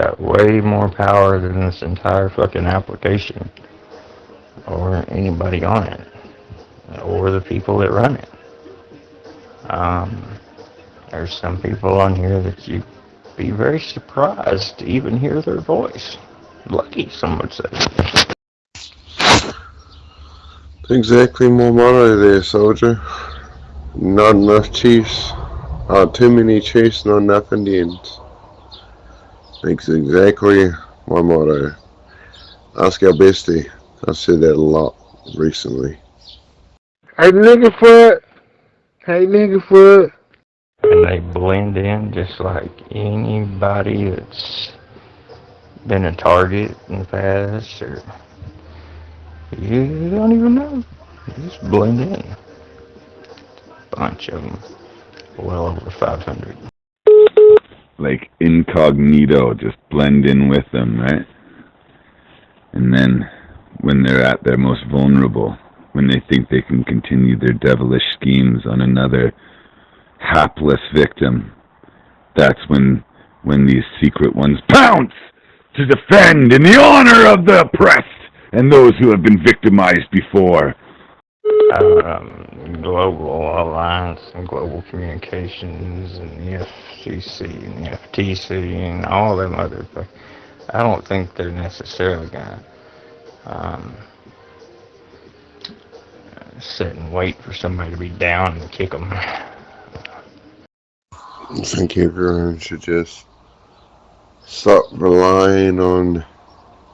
got way more power than this entire fucking application, or anybody on it, or the people that run it. There's some people on here that you'd be very surprised to even hear their voice. Lucky, some would say. Exactly my motto there, soldier. Not enough chiefs. Too many chiefs, not enough Indians. That's exactly my motto. Ask our bestie. I've said that a lot recently. Hey, nigga foot. Hey, nigga foot. And they blend in just like anybody that's been a target in the past, or you don't even know. You just blend in. Bunch of them. Well over 500. Like incognito, just blend in with them, right? And then when they're at their most vulnerable, when they think they can continue their devilish schemes on another hapless victim, that's when these secret ones pounce to defend in the honor of the oppressed and those who have been victimized before. Global Alliance and Global Communications and the FCC and the FTC and all them other things. I don't think they're necessarily gonna sit and wait for somebody to be down and kick them. I think everyone should just stop relying on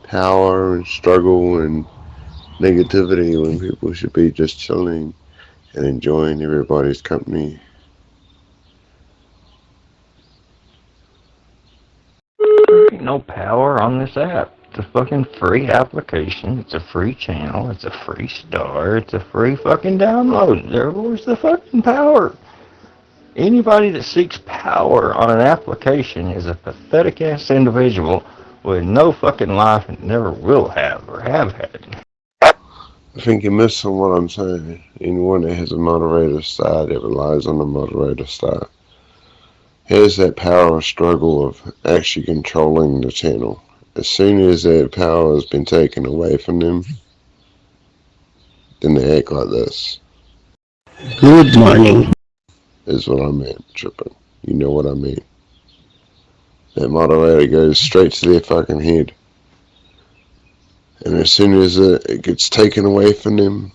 power and struggle and negativity when people should be just chilling and enjoying everybody's company. There ain't no power on this app. It's a fucking free application. It's a free channel. It's a free star. It's a free fucking download. Where's the fucking power? Anybody that seeks power on an application is a pathetic ass individual with no fucking life and never will have or have had. I think you're missing what I'm saying. Anyone that has a moderator star that relies on the moderator star has that power struggle of actually controlling the channel. As soon as that power has been taken away from them, then they act like this. Good morning. Is what I meant, tripping. You know what I mean. That moderator goes straight to their fucking head. And as soon as it gets taken away from them,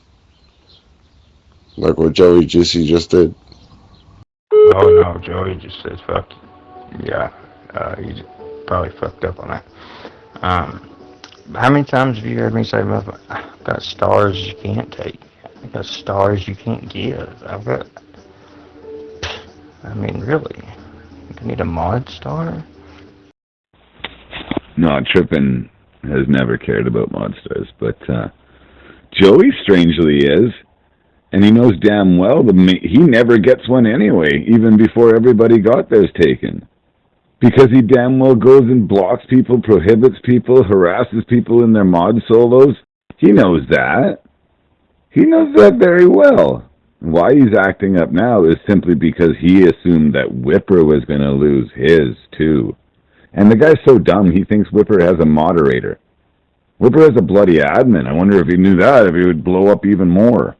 like what Joey Jesse just did. Oh no, Joey just says fuck. Yeah, he probably fucked up on that. How many times have you heard me say, I've got stars you can't take. I've got stars you can't give. Really? You need a mod star? No, Trippin has never cared about mod stars, but Joey strangely is, and he knows damn well he never gets one anyway, even before everybody got theirs taken. Because he damn well goes and blocks people, prohibits people, harasses people in their mod solos. He knows that. He knows that very well. Why he's acting up now is simply because he assumed that Whipper was going to lose his, too. And the guy's so dumb, he thinks Whipper has a moderator. Whipper has a bloody admin. I wonder if he knew that, if he would blow up even more.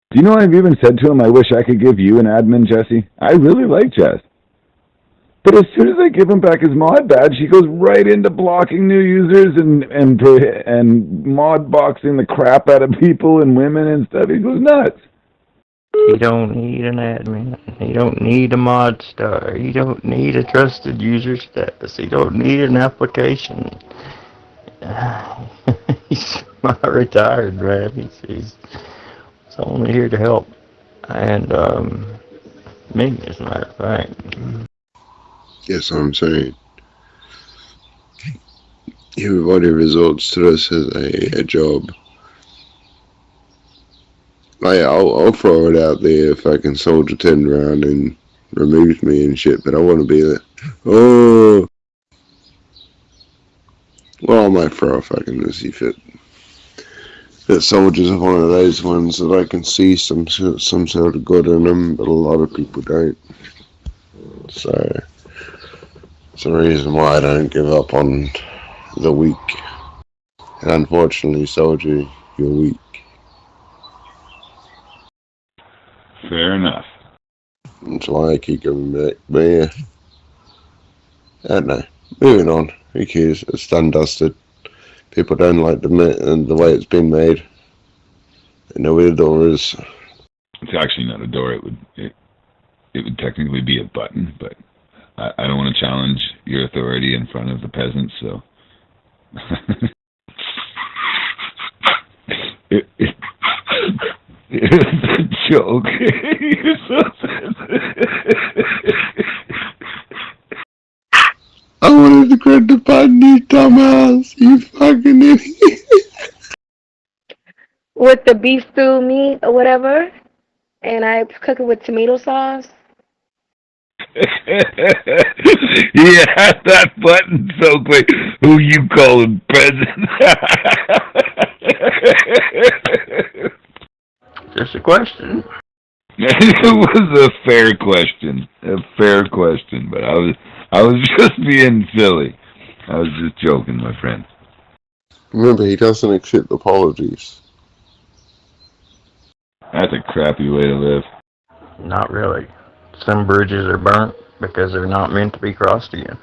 Do you know I've even said to him, I wish I could give you an admin, Jesse? I really like Jess. But as soon as I give him back his mod badge, he goes right into blocking new users and mod boxing the crap out of people and women and stuff. He goes nuts. You don't need an admin. You don't need a mod star. You don't need a trusted user status. You don't need an application. He's not retired, man. He's only here to help. And me, as a matter of fact. That's what I'm saying. Everybody resorts to this as a job. Like, I'll throw it out there if I can soldier turned around and removes me and shit, but I want to be there. Oh! Well, I might throw a fucking Lucy fit. That soldiers are one of those ones that I can see some sort of good in them, but a lot of people don't. So, It's the reason why I don't give up on the weak. And unfortunately, Soldier, you're weak. Fair enough. That's why I keep coming back. But yeah, I don't know. Moving on. Who cares? It's done dusted. People don't like the way it's been made. They know where the door is. It's actually not a door. It would technically be a button, but I don't want to challenge your authority in front of the peasants, so. It's a joke. You're so I wanted to grab the button, you dumbass. You fucking idiot. With the beef stew meat or whatever, and I cook it with tomato sauce. Yeah, that button so quick. Who you calling peasant? Just a question. It was a fair question. But I was just being silly. I was just joking, my friend. Remember, he doesn't accept apologies. That's a crappy way to live. Not really. Some bridges are burnt because they're not meant to be crossed again.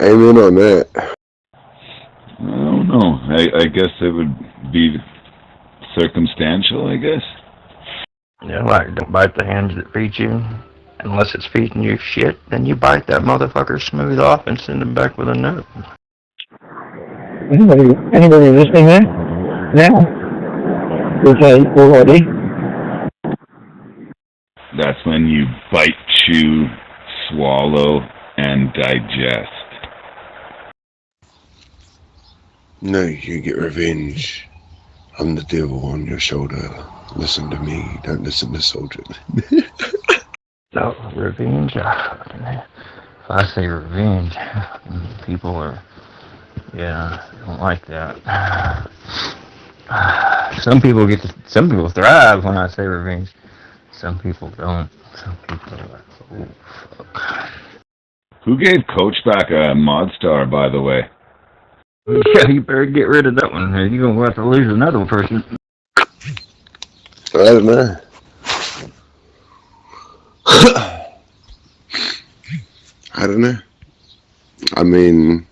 Amen on that. I don't know. I guess it would be circumstantial, I guess. Yeah, like, don't bite the hand that feeds you. Unless it's feeding you shit, then you bite that motherfucker smooth off and send him back with a note. Anybody listening there? Now? Okay, we're ready. That's when you bite, chew, swallow, and digest. No, you get revenge. I'm the devil on your shoulder. Listen to me. Don't listen to Soldier. No, revenge? If I say revenge, people are, don't like that. Some people thrive when I say revenge. Some people don't. Some people are like, oh, fuck. Who gave Coach back a mod star, by the way? Yeah, you better get rid of that one. You're going to have to lose another person. I don't know. I don't know. I mean,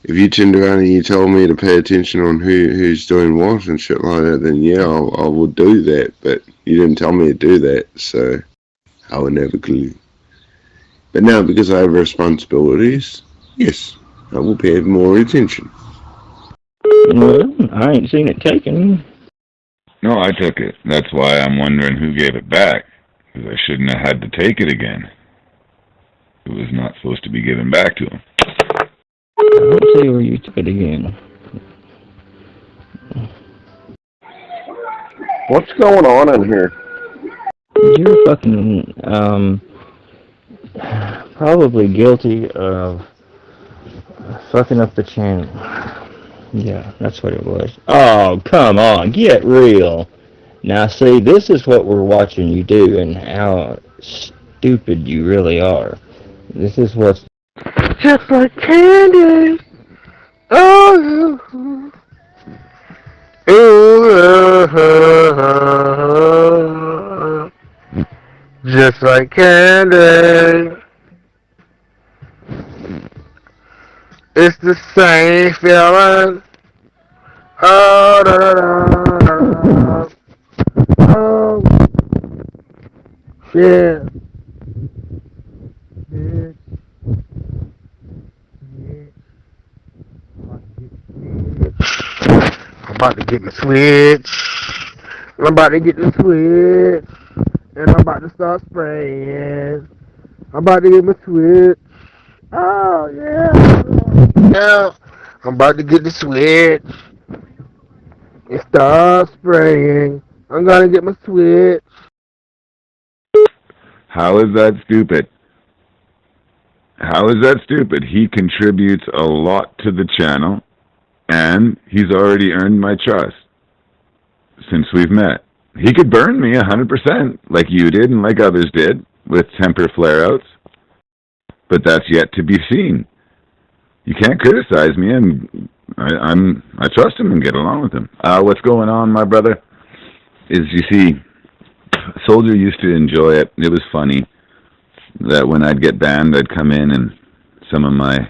if you turned around and you told me to pay attention on who's doing what and shit like that, then yeah, I would do that. But you didn't tell me to do that, so I would never clue. But now, because I have responsibilities, yes, I will pay more attention. Well, I ain't seen it taken. No, I took it. That's why I'm wondering who gave it back. Because I shouldn't have had to take it again. It was not supposed to be given back to him. Let's see where you took it again. What's going on in here? You're fucking, probably guilty of fucking up the channel. Yeah, that's what it was. Oh, come on, get real. Now, see, this is what we're watching you do and how stupid you really are. This is what's... Just like candy. Oh, just like candy. It's the same feeling. Oh, da, da, da. Oh, yeah. I'm about to get my switch. I'm about to get the switch. And I'm about to start spraying. I'm about to get my switch. Oh, yeah. Yeah. I'm about to get the switch. And start spraying. I'm gonna get my switch. How is that stupid? How is that stupid? He contributes a lot to the channel, and he's already earned my trust since we've met. He could burn me 100%, like you did and like others did, with temper flare-outs. But that's yet to be seen. you can't criticize me, and I trust him and get along with him. What's going on, my brother, is, you see, Soldier used to enjoy it. It was funny that when I'd get banned, I'd come in and some of my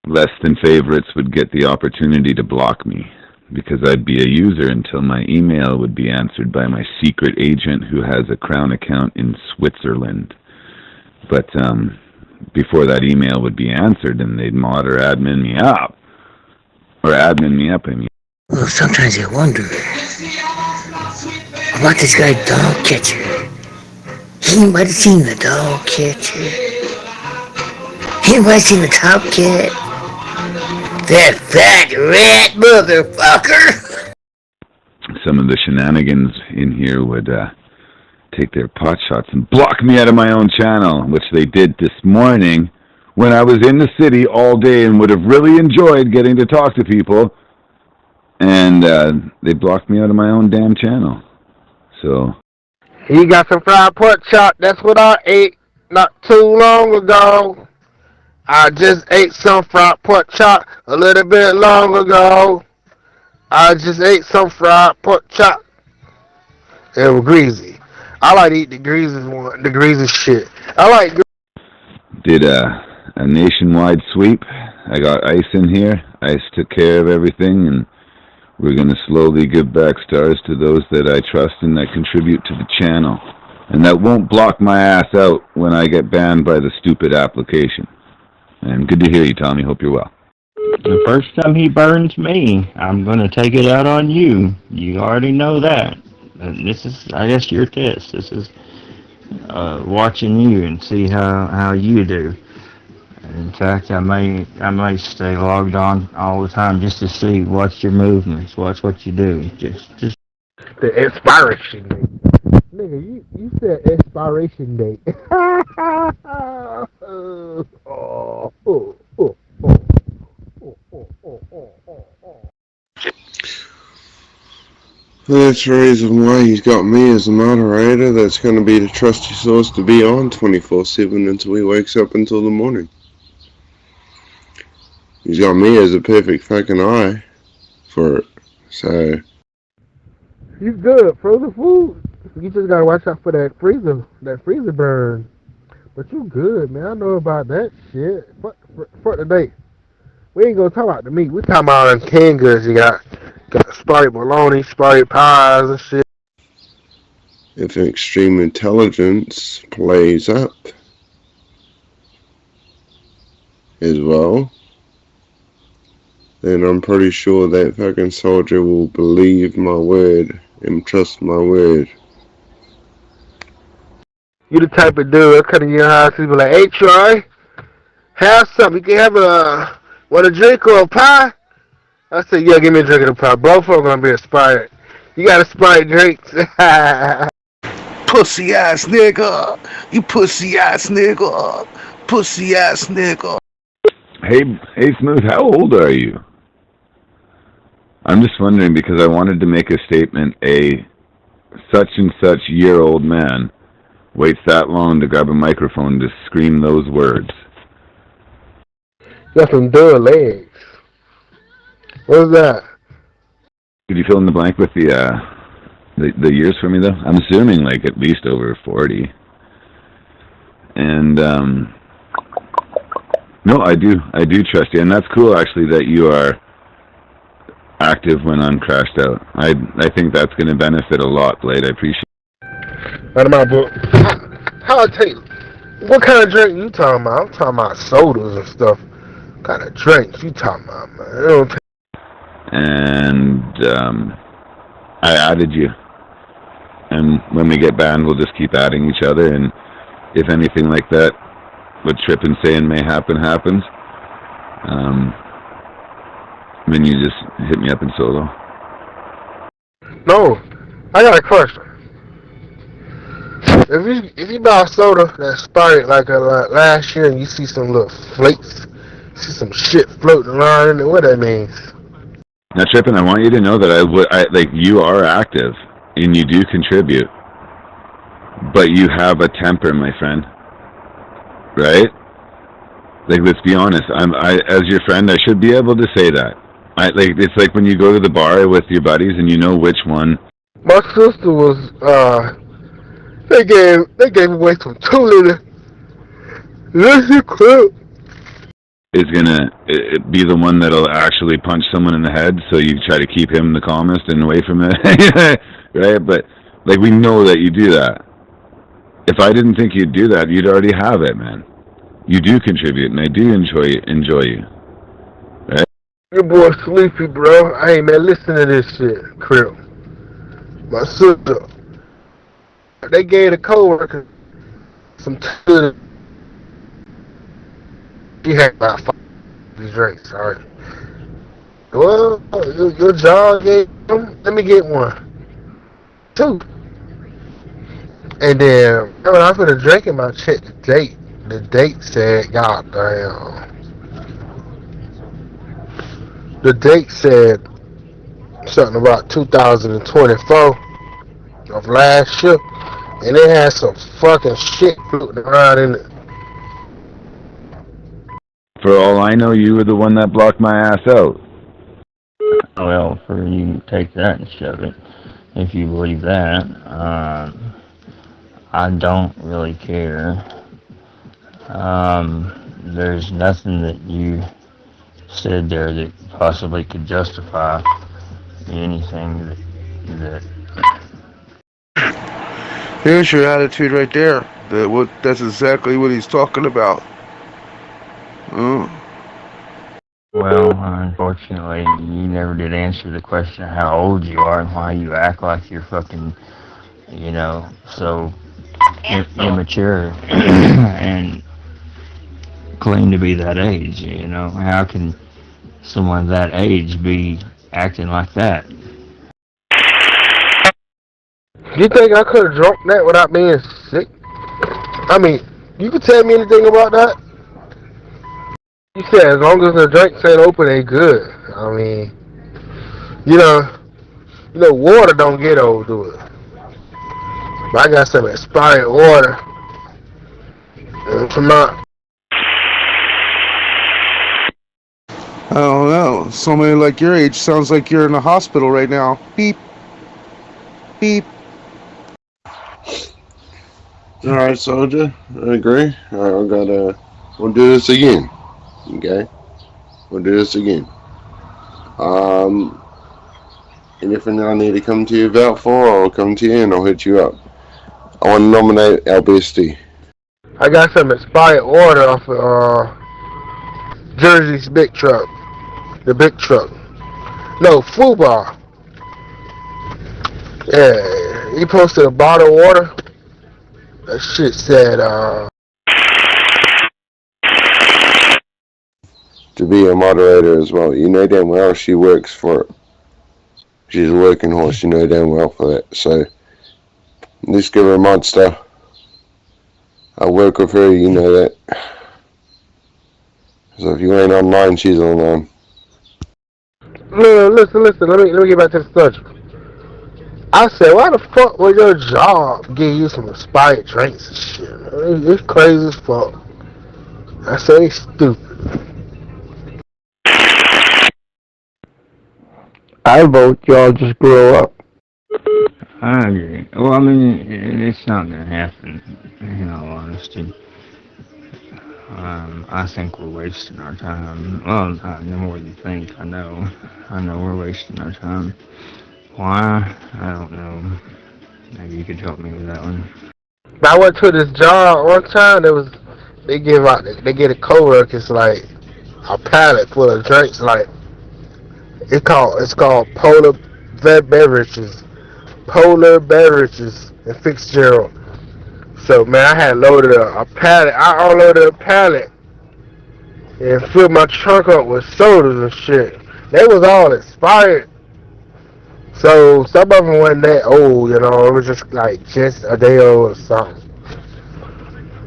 less than favorites would get the opportunity to block me because I'd be a user until my email would be answered by my secret agent who has a Crown account in Switzerland. But before that email would be answered, and they'd mod or admin me up. Or admin me up, I mean. Well, sometimes I wonder about this guy, dog catcher. He might have seen the dog catcher. He might have seen the top cat. That fat rat motherfucker! Some of the shenanigans in here would take their pot shots and block me out of my own channel, which they did this morning when I was in the city all day and would have really enjoyed getting to talk to people. And they blocked me out of my own damn channel. So... He got some fried pork chop. That's what I ate not too long ago. I just ate some fried pork chop a little bit long ago. I just ate some fried pork chop. It was greasy. I like to eat the greasy shit. I like. Did a nationwide sweep. I got Ice in here. Ice took care of everything, and we're going to slowly give back stars to those that I trust and that contribute to the channel, and that won't block my ass out when I get banned by the stupid application. And good to hear you, Tommy. Hope you're well. The first time he burns me, I'm going to take it out on you. You already know that. And this is, I guess, your test. This is watching you and see how you do. In fact, I may stay logged on all the time just to see what's your movements, watch what you do. Just the expiration date. Nigga, you said expiration date. That's the reason why he's got me as a moderator. That's going to be the trusty source to be on 24/7 until he wakes up until the morning. He's got me as a perfect fucking eye for it. So he's good. Frozen food. You just gotta watch out for that freezer burn. But you good, man. I know about that shit. For today, we ain't gonna talk about the meat. We talking about them canned goods. You got spotted bologna, spotted pies and shit. if extreme intelligence plays up as well, then I'm pretty sure that fucking soldier will believe my word and trust my word. You the type of dude that come to your house and be like, hey Troy, have something. You can have a drink or a pie? I said, yeah, give me a drink and a pie. Both of them gonna be expired. You got expired drinks. Pussy ass nigga. You pussy ass nigga. Pussy ass nigga. Hey Smooth, how old are you? I'm just wondering because I wanted to make a statement. A such and such year-old man waits that long to grab a microphone to scream those words. Got some dull legs. What's that? Could you fill in the blank with the years for me though? I'm assuming like at least over 40. And no, I do trust you, and that's cool actually that you are active when I'm crashed out. I think that's going to benefit a lot, Blade. I appreciate it. Out of my book. How I tell you? What kind of drink you talking about? I'm talking about sodas and stuff. What kind of drinks you talking about, man? And I added you. And when we get banned, we'll just keep adding each other. And if anything like that, what Trip and saying may happens, then you just hit me up in solo. No, I got a question. If you buy a soda that started like last year and you see some little flakes, see some shit floating around in it, what that means? Now, Trippin, I want you to know that you are active and you do contribute, but you have a temper, my friend, right? Like, let's be honest. As your friend, I should be able to say that. It's like when you go to the bar with your buddies and you know which one. My sister was, they gave away some 2 liter. Listen, clip. Is gonna be the one that'll actually punch someone in the head, so you try to keep him the calmest and away from it, right? But like, we know that you do that. If I didn't think you'd do that, you'd already have it, man. You do contribute, and I do enjoy you, right? Your boy sleepy, bro. Hey, man, listen to this shit, Crip. My sister, they gave the coworker some 2 liter. She had about 5 drinks, alright. Well, your job gave them, let me get 1. 2. And then, when I put a drink in my check, the date said, God damn. The date said something about 2024 of last year. And it had some fucking shit floating around in it. For all I know, you were the one that blocked my ass out. Well, for you to take that and shove it, if you believe that, I don't really care. There's nothing that you said there that possibly could justify anything that Here's your attitude right there. That's exactly what he's talking about. Well, unfortunately, you never did answer the question of how old you are and why you act like you're fucking, so immature and claim to be that age, How can someone that age be acting like that? You think I could have drunk that without being sick? I mean, you could tell me anything about that? You said as long as the drinks ain't open, they good. I mean, water don't get old, do it? But I got some expired water. Come on. I don't know. Somebody like your age sounds like you're in a hospital right now. Beep. Beep. Alright, soldier. I agree. Alright, we'll do this again. Okay? We'll do this again. Anything I need to come to you about for, I'll come to you and I'll hit you up. I want to nominate albeit. I got some expired water off of Jersey's big truck. The big truck. No, Fubar. Yeah, he posted a bottle of water. That shit said, to be a moderator as well. You know damn well she works for it. She's a working horse, you know damn well for that. So, just give her a monster. I work with her, you know that. So if you ain't online, she's online. No, listen, let me get back to the subject. I said, why the fuck would your job give you some expired drinks and shit? It's crazy as fuck. I say it's stupid. I vote y'all just grow up. I agree. Well, I mean, it's not going to happen, in all honesty. I think we're wasting our time. Well, no more than you think. I know we're wasting our time. Why? I don't know. Maybe you could help me with that one. I went to this job one time. They get a coworker. It's like a pallet full of drinks. Like it's called Polar Beverages in Fitzgerald. So man, I had loaded a pallet. I unloaded a pallet and filled my trunk up with sodas and shit. They was all expired. So some of them wasn't that old, It was just a day old or something.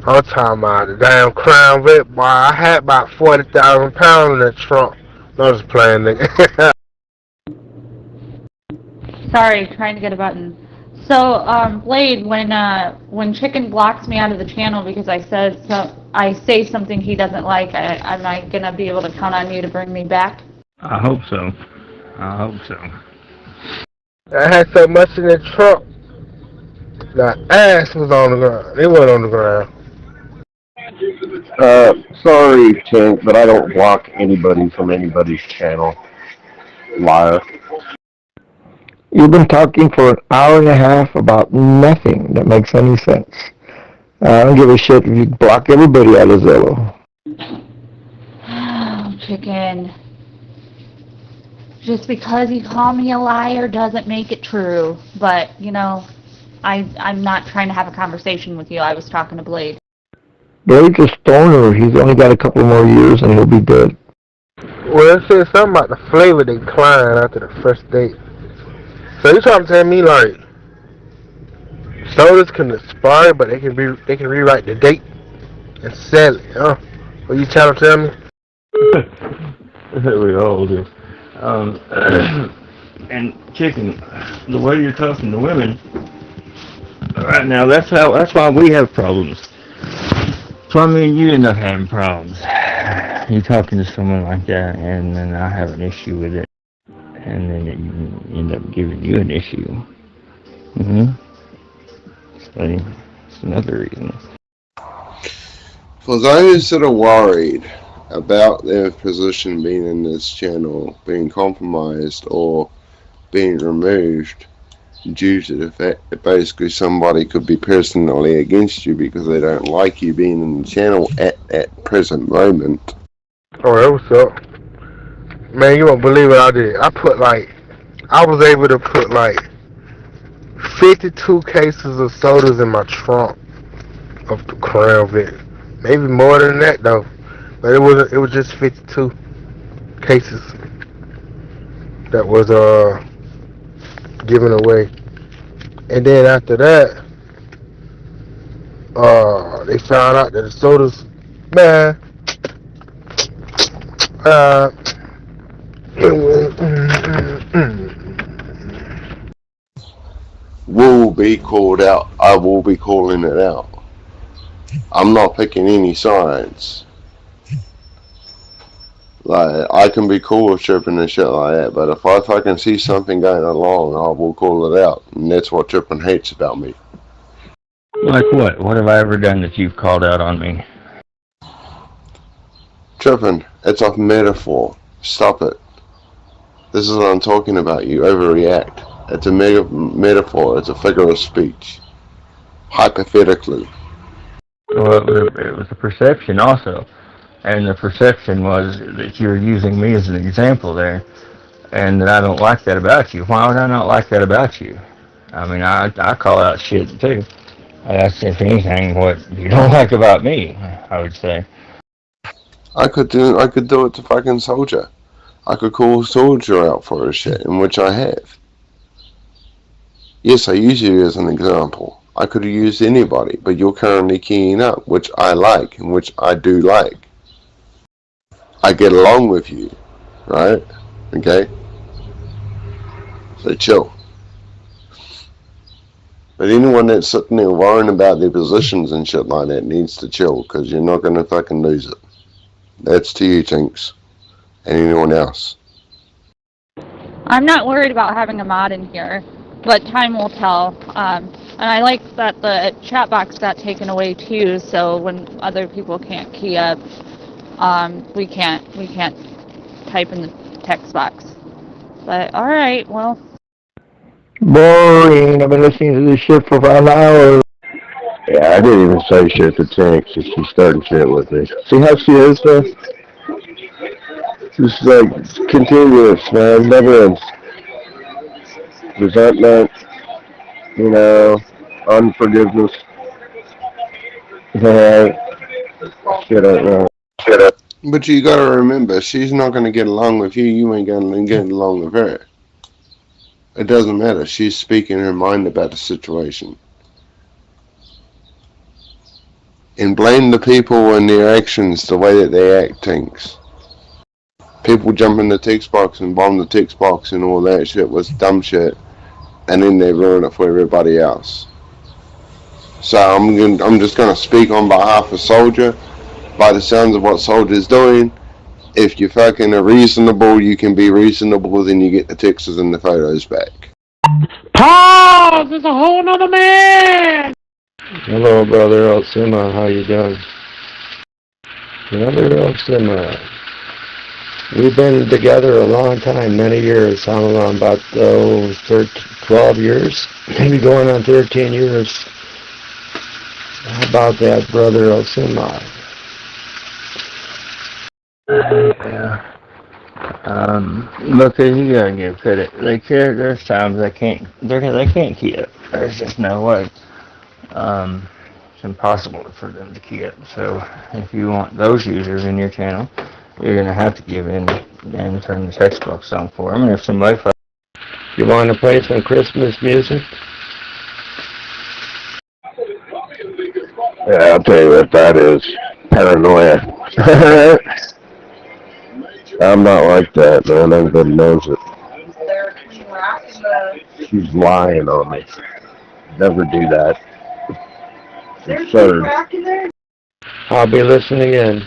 I'm talking about the damn Crown Vic, boy. I had about 40,000 pounds in that trunk. No, just playing, nigga. Sorry, trying to get a button. So, Blade, when Chicken blocks me out of the channel because I said I say something he doesn't like, am I going to be able to count on you to bring me back? I hope so. I hope so. I had so much in the trunk. The ass was on the ground. It wasn't on the ground. Sorry, Tink, but I don't block anybody from anybody's channel. Liar. You've been talking for an hour and a half about nothing that makes any sense. I don't give a shit if you block everybody out of Zello. Oh, chicken. Just because you call me a liar doesn't make it true. But, you know, I'm not trying to have a conversation with you. I was talking to Blade. Blade's a stoner. He's only got a couple more years and he'll be dead. Well, it said something about the flavor decline after the first date. So you trying to tell me, like, sodas can expire, but they can rewrite the date and sell it, huh? What you trying to tell me? We all do. And chicken, the way you're talking to women right now, that's why we have problems. That's why me and you end up having problems. You talking to someone like that, and then I have an issue with it, and then it end up giving you an issue. So it's another reason. For those that are worried about their position being in this channel being compromised or being removed due to the fact that basically somebody could be personally against you because they don't like you being in the channel at that present moment. Oh, that was up. Man, you won't believe what I did. I was able to put like 52 cases of sodas in my trunk of the Crown Vic. Maybe more than that though. But it was just 52 cases that was given away. And then after that, they found out that the sodas, man, will be called out. I will be calling it out. I'm not picking any sides. Like, I can be cool with tripping and shit like that, but if I fucking see something going along, I will call it out. And that's what Trippin hates about me. Like what? What have I ever done that you've called out on me? Trippin, it's a metaphor. Stop it. This is what I'm talking about. You overreact. It's a metaphor. It's a figure of speech. Hypothetically. Well, it was a perception also. And the perception was that you were using me as an example there. And that I don't like that about you. Why would I not like that about you? I mean, I call out shit too. That's, if anything, what you don't like about me, I would say. I could do it to fucking Soldier. I could call Soldier out for his shit, in which I have. Yes, I use you as an example. I could have used anybody, but you're currently keying up, which I like, and which I do like. I get along with you, right? Okay? So chill. But anyone that's sitting there worrying about their positions and shit like that needs to chill, because you're not going to fucking lose it. That's to you, Jinx. And anyone else. I'm not worried about having a mod in here, but time will tell. And I like that the chat box got taken away too, so when other people can't key up, we can't type in the text box. But alright, well. Boring. I've been listening to this shit for about an hour. Yeah, I didn't even say shit to Tink. She's starting shit with me. See how she is, though? Just like continuous, man, never ends. Resentment, you know, unforgiveness. Yeah, shit ain't wrong. But you gotta remember, she's not gonna get along with you, you ain't gonna get along with her. It doesn't matter, she's speaking her mind about the situation. And blame the people and their actions the way that they act things. People jump in the text box and bomb the text box and all that shit was dumb shit, and then they ruin it for everybody else. So I'm just gonna speak on behalf of Soldier. by the sounds of what Soldier's doing, if you fucking are reasonable, you can be reasonable, then you get the texts and the photos back. Pause! There's a whole nother man! Hello, Brother Osima. How you doing? Brother Osima. We've been together a long time, many years. I'm around about 12 years, maybe going on 13 years. How about that, Brother Osima? Yeah. Look, you gotta give credit. There's times they can't key up. There's just no way. It's impossible for them to key up. So if you want those users in your channel, you're gonna have to give in and turn the text box on for them. And if somebody, you want to play some Christmas music? Yeah, I'll tell you what that is. Paranoia. I'm not like that, man. Everybody knows it. She's lying on me. Never do that. It's absurd. I'll be listening in.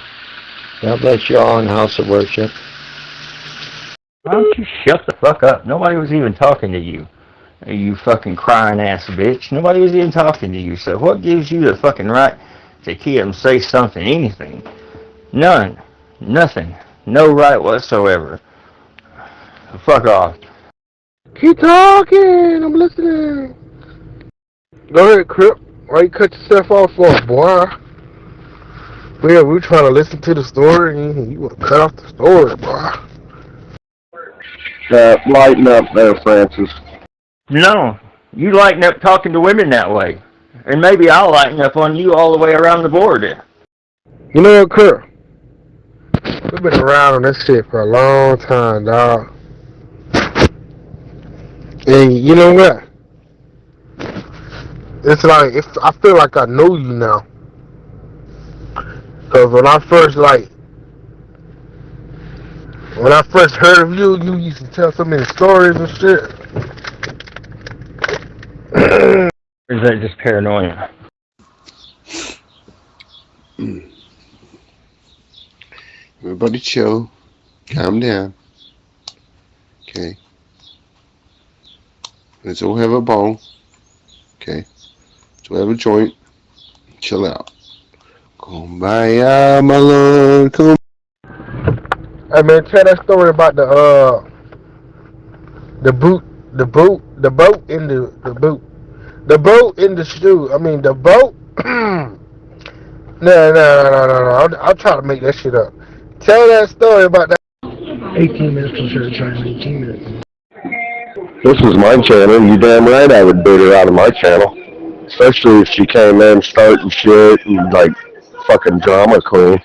God bless you all in House of Worship. why don't you shut the fuck up? Nobody was even talking to you. You fucking crying ass bitch. Nobody was even talking to you. So what gives you the fucking right to key up and say something, anything? None. Nothing. No right whatsoever. Fuck off. Keep talking. I'm listening. Go ahead, Crip. Why you cut yourself off for, boy? Well, yeah, we were trying to listen to the story, and you would have cut off the story, boy. Lighten up there, Francis. No. You lighten up talking to women that way. And maybe I'll lighten up on you all the way around the board. You know what, Crip? We've been around on this shit for a long time, dog. And you know what? It's like, I feel like I know you now. Because when I first heard of you, you used to tell so many stories and shit. Or is that just paranoia? Everybody chill. Calm down. Okay. Let's all have a bowl. Okay. Let's all have a joint. Chill out. Kumbaya, my lord. Hey man, tell that story about the boat in the stew. I mean the boat. No. I'll try to make that shit up. Tell that story about that. 18 minutes considered time. 18 minutes. This is my channel. You damn right I would boot her out of my channel. Especially if she came in starting shit and like fucking drama queen.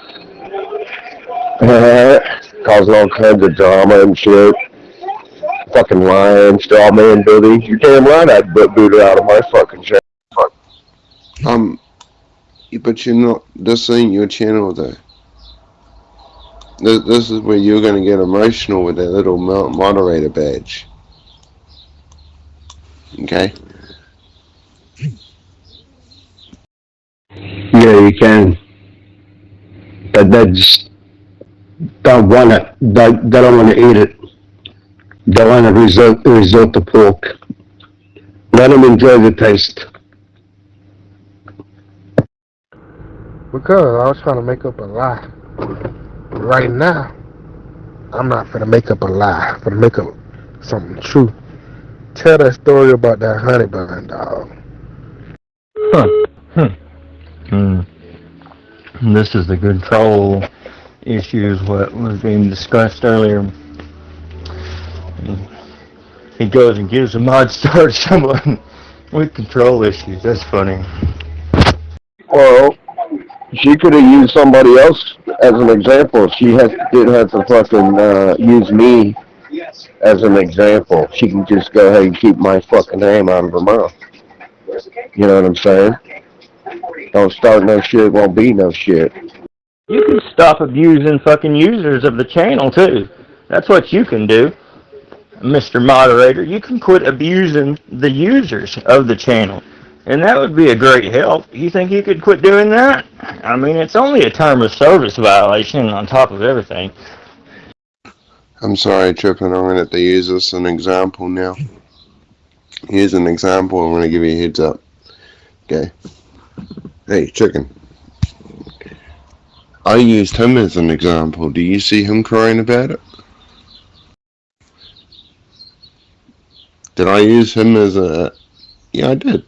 Causing all kinds of drama and shit. Fucking lying, straw man Billy. You damn right I'd boot her out of my fucking channel. But you're not, this ain't your channel though. This is where you're gonna get emotional with that little moderator badge. Okay? Yeah, you can. But they just don't want it. They don't want to eat it. They want to resort to pork. Let them enjoy the taste. Because I was trying to make up a lie. Right now, I'm not finna make up a lie. I'm finna make up something true. Tell that story about that honey bun, dog. This is the control issues what was being discussed earlier. He goes and gives a mod star to someone with control issues. That's funny. Well, she could have used somebody else as an example. She didn't have to fucking use me as an example. She can just go ahead and keep my fucking name out of her mouth. You know what I'm saying? Don't start no shit, won't be no shit. You can stop abusing fucking users of the channel too. That's what you can do, Mr. Moderator. You can quit abusing the users of the channel. And that would be a great help. You think you could quit doing that? I mean, it's only a term of service violation on top of everything. I'm sorry, Trippin. I'm going to have to use this as an example now. Here's an example. I'm going to give you a heads up. Okay. Hey, Chicken. I used him as an example. Do you see him crying about it? Did I use him as a... Yeah, I did.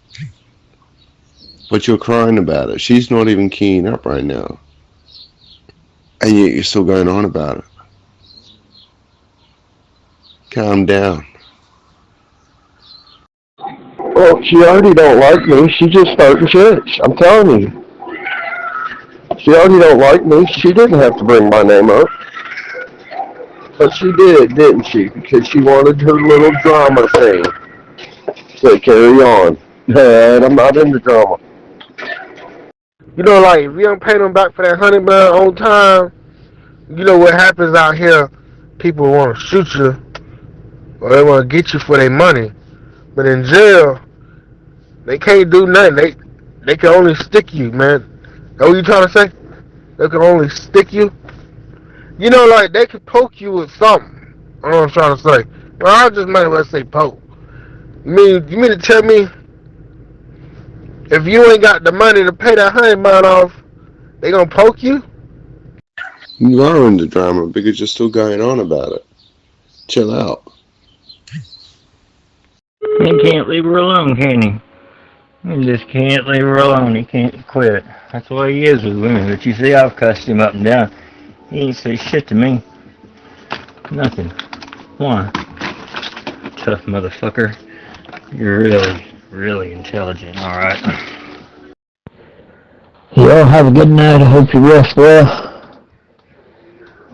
But you're crying about it. She's not even keying up right now. And yet you're still going on about it. Calm down. Well, she already don't like me. She just starting shit. I'm telling you. She already don't like me. She didn't have to bring my name up. But she did, didn't she? Because she wanted her little drama thing. So carry on. And I'm not into drama. You know, like, if you don't pay them back for that $100 on time, you know what happens out here? People want to shoot you, or they want to get you for their money. But in jail, they can't do nothing. They can only stick you, man. That what you trying to say? They can only stick you? You know, like, they can poke you with something. I know what I'm trying to say. Well, I'll just might as well say poke. You mean to tell me if you ain't got the money to pay that $100 off, they gonna poke you? You are into drama because you're still going on about it. Chill out. You can't leave her alone, can you? You just can't leave her alone. He can't quit. That's the way he is with women. But you see, I've cussed him up and down. He ain't say shit to me. Nothing. Why? Tough motherfucker. You're really, really intelligent, alright? Y'all have a good night. I hope you rest well.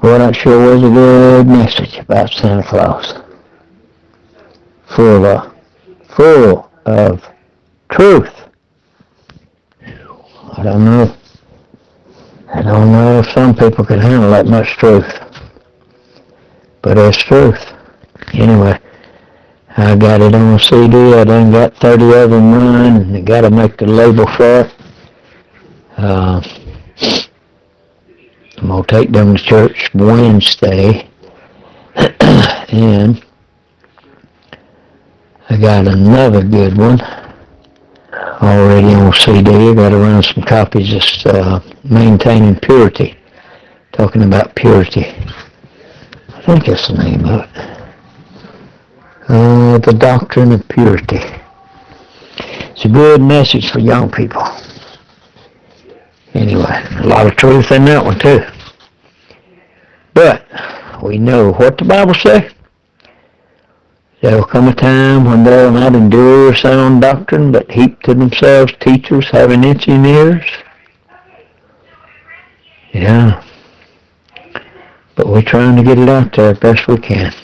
Well, that sure was a good message about Santa Claus. Full of truth. I don't know if some people can handle that much truth. But it's truth. Anyway, I got it on a CD. I done got 30 of them running, and I got to make the label for it. I'm going to take them to church Wednesday. And I got another good one already on CD. I got to run some copies of Maintaining Purity. Talking about purity. I think that's the name of it. The Doctrine of Purity. It's a good message for young people. Anyway, a lot of truth in that one too. But we know what the Bible says. There will come a time when they will not endure sound doctrine, but heap to themselves teachers having itching ears. Yeah. But we're trying to get it out there as best we can.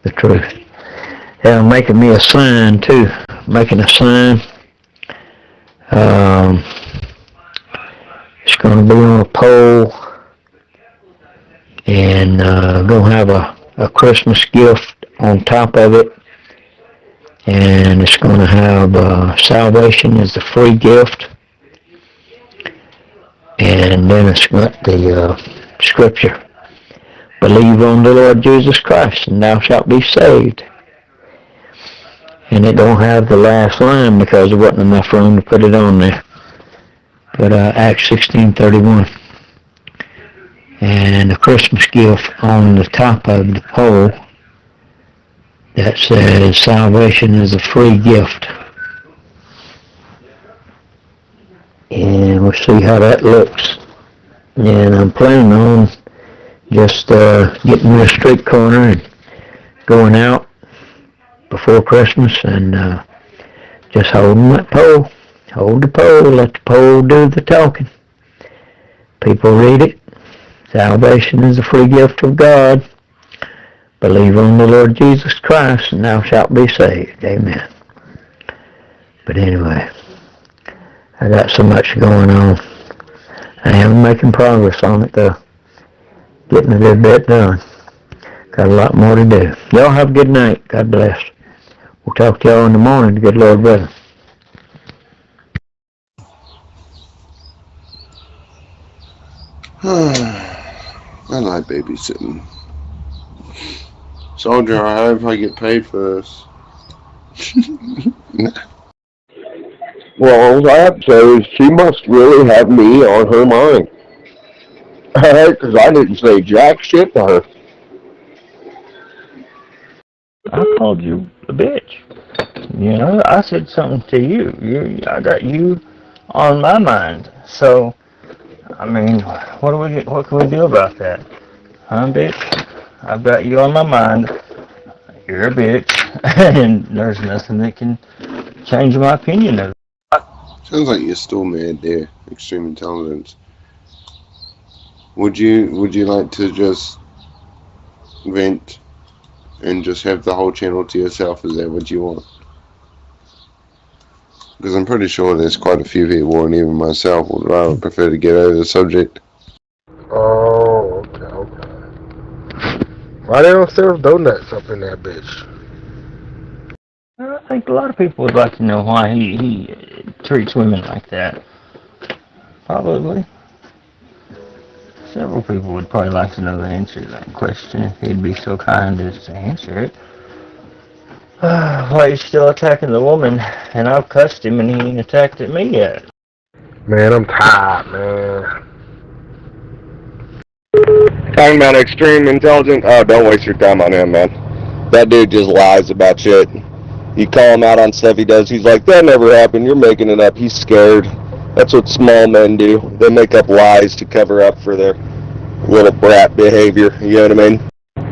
The truth. They're making me a sign too. Making a sign. It's going to be on a pole. And going to have a Christmas gift on top of it. And it's going to have salvation as a free gift. And then it's got the scripture. Believe on the Lord Jesus Christ, and thou shalt be saved. And it don't have the last line because there wasn't enough room to put it on there. But Acts 16:31. And a Christmas gift on the top of the pole that says salvation is a free gift. And we'll see how that looks. And I'm planning on just getting me a street corner and going out before Christmas and just holding that pole. Hold the pole, let the pole do the talking. People read it. Salvation is a free gift of God. Believe on the Lord Jesus Christ and thou shalt be saved. Amen. But anyway, I got so much going on. I am making progress on it though. Getting a good bit done. Got a lot more to do. Y'all have a good night. God bless. We'll talk to y'all in the morning. Good Lord willing. I like babysitting. Soldier, I hope I get paid for this. Well, all I have to say is she must really have me on her mind. Alright, because I didn't say jack shit to her. I called you a bitch. You know, I said something to you. I got you on my mind. So, I mean, what can we do about that? Huh, bitch? I've got you on my mind. You're a bitch, and there's nothing that can change my opinion of it. Sounds like you're still mad there, extreme intelligence. Would you like to just vent and just have the whole channel to yourself? Is that what you want? Because I'm pretty sure there's quite a few people, and even myself, would rather prefer to get over the subject. Oh, okay. Why they don't serve donuts up in that bitch? I think a lot of people would like to know why he treats women like that. Probably. Several people would probably like to know the answer to that question if he'd be so kind as to answer it. Why he's still attacking the woman, and I've cussed him and he ain't attacked at me yet. Man, I'm tired, man. Talking about extreme intelligence? Oh, don't waste your time on him, man. That dude just lies about shit. You call him out on stuff he does, he's like, that never happened, you're making it up. He's scared. That's what small men do. They make up lies to cover up for their little brat behavior, you know what I mean?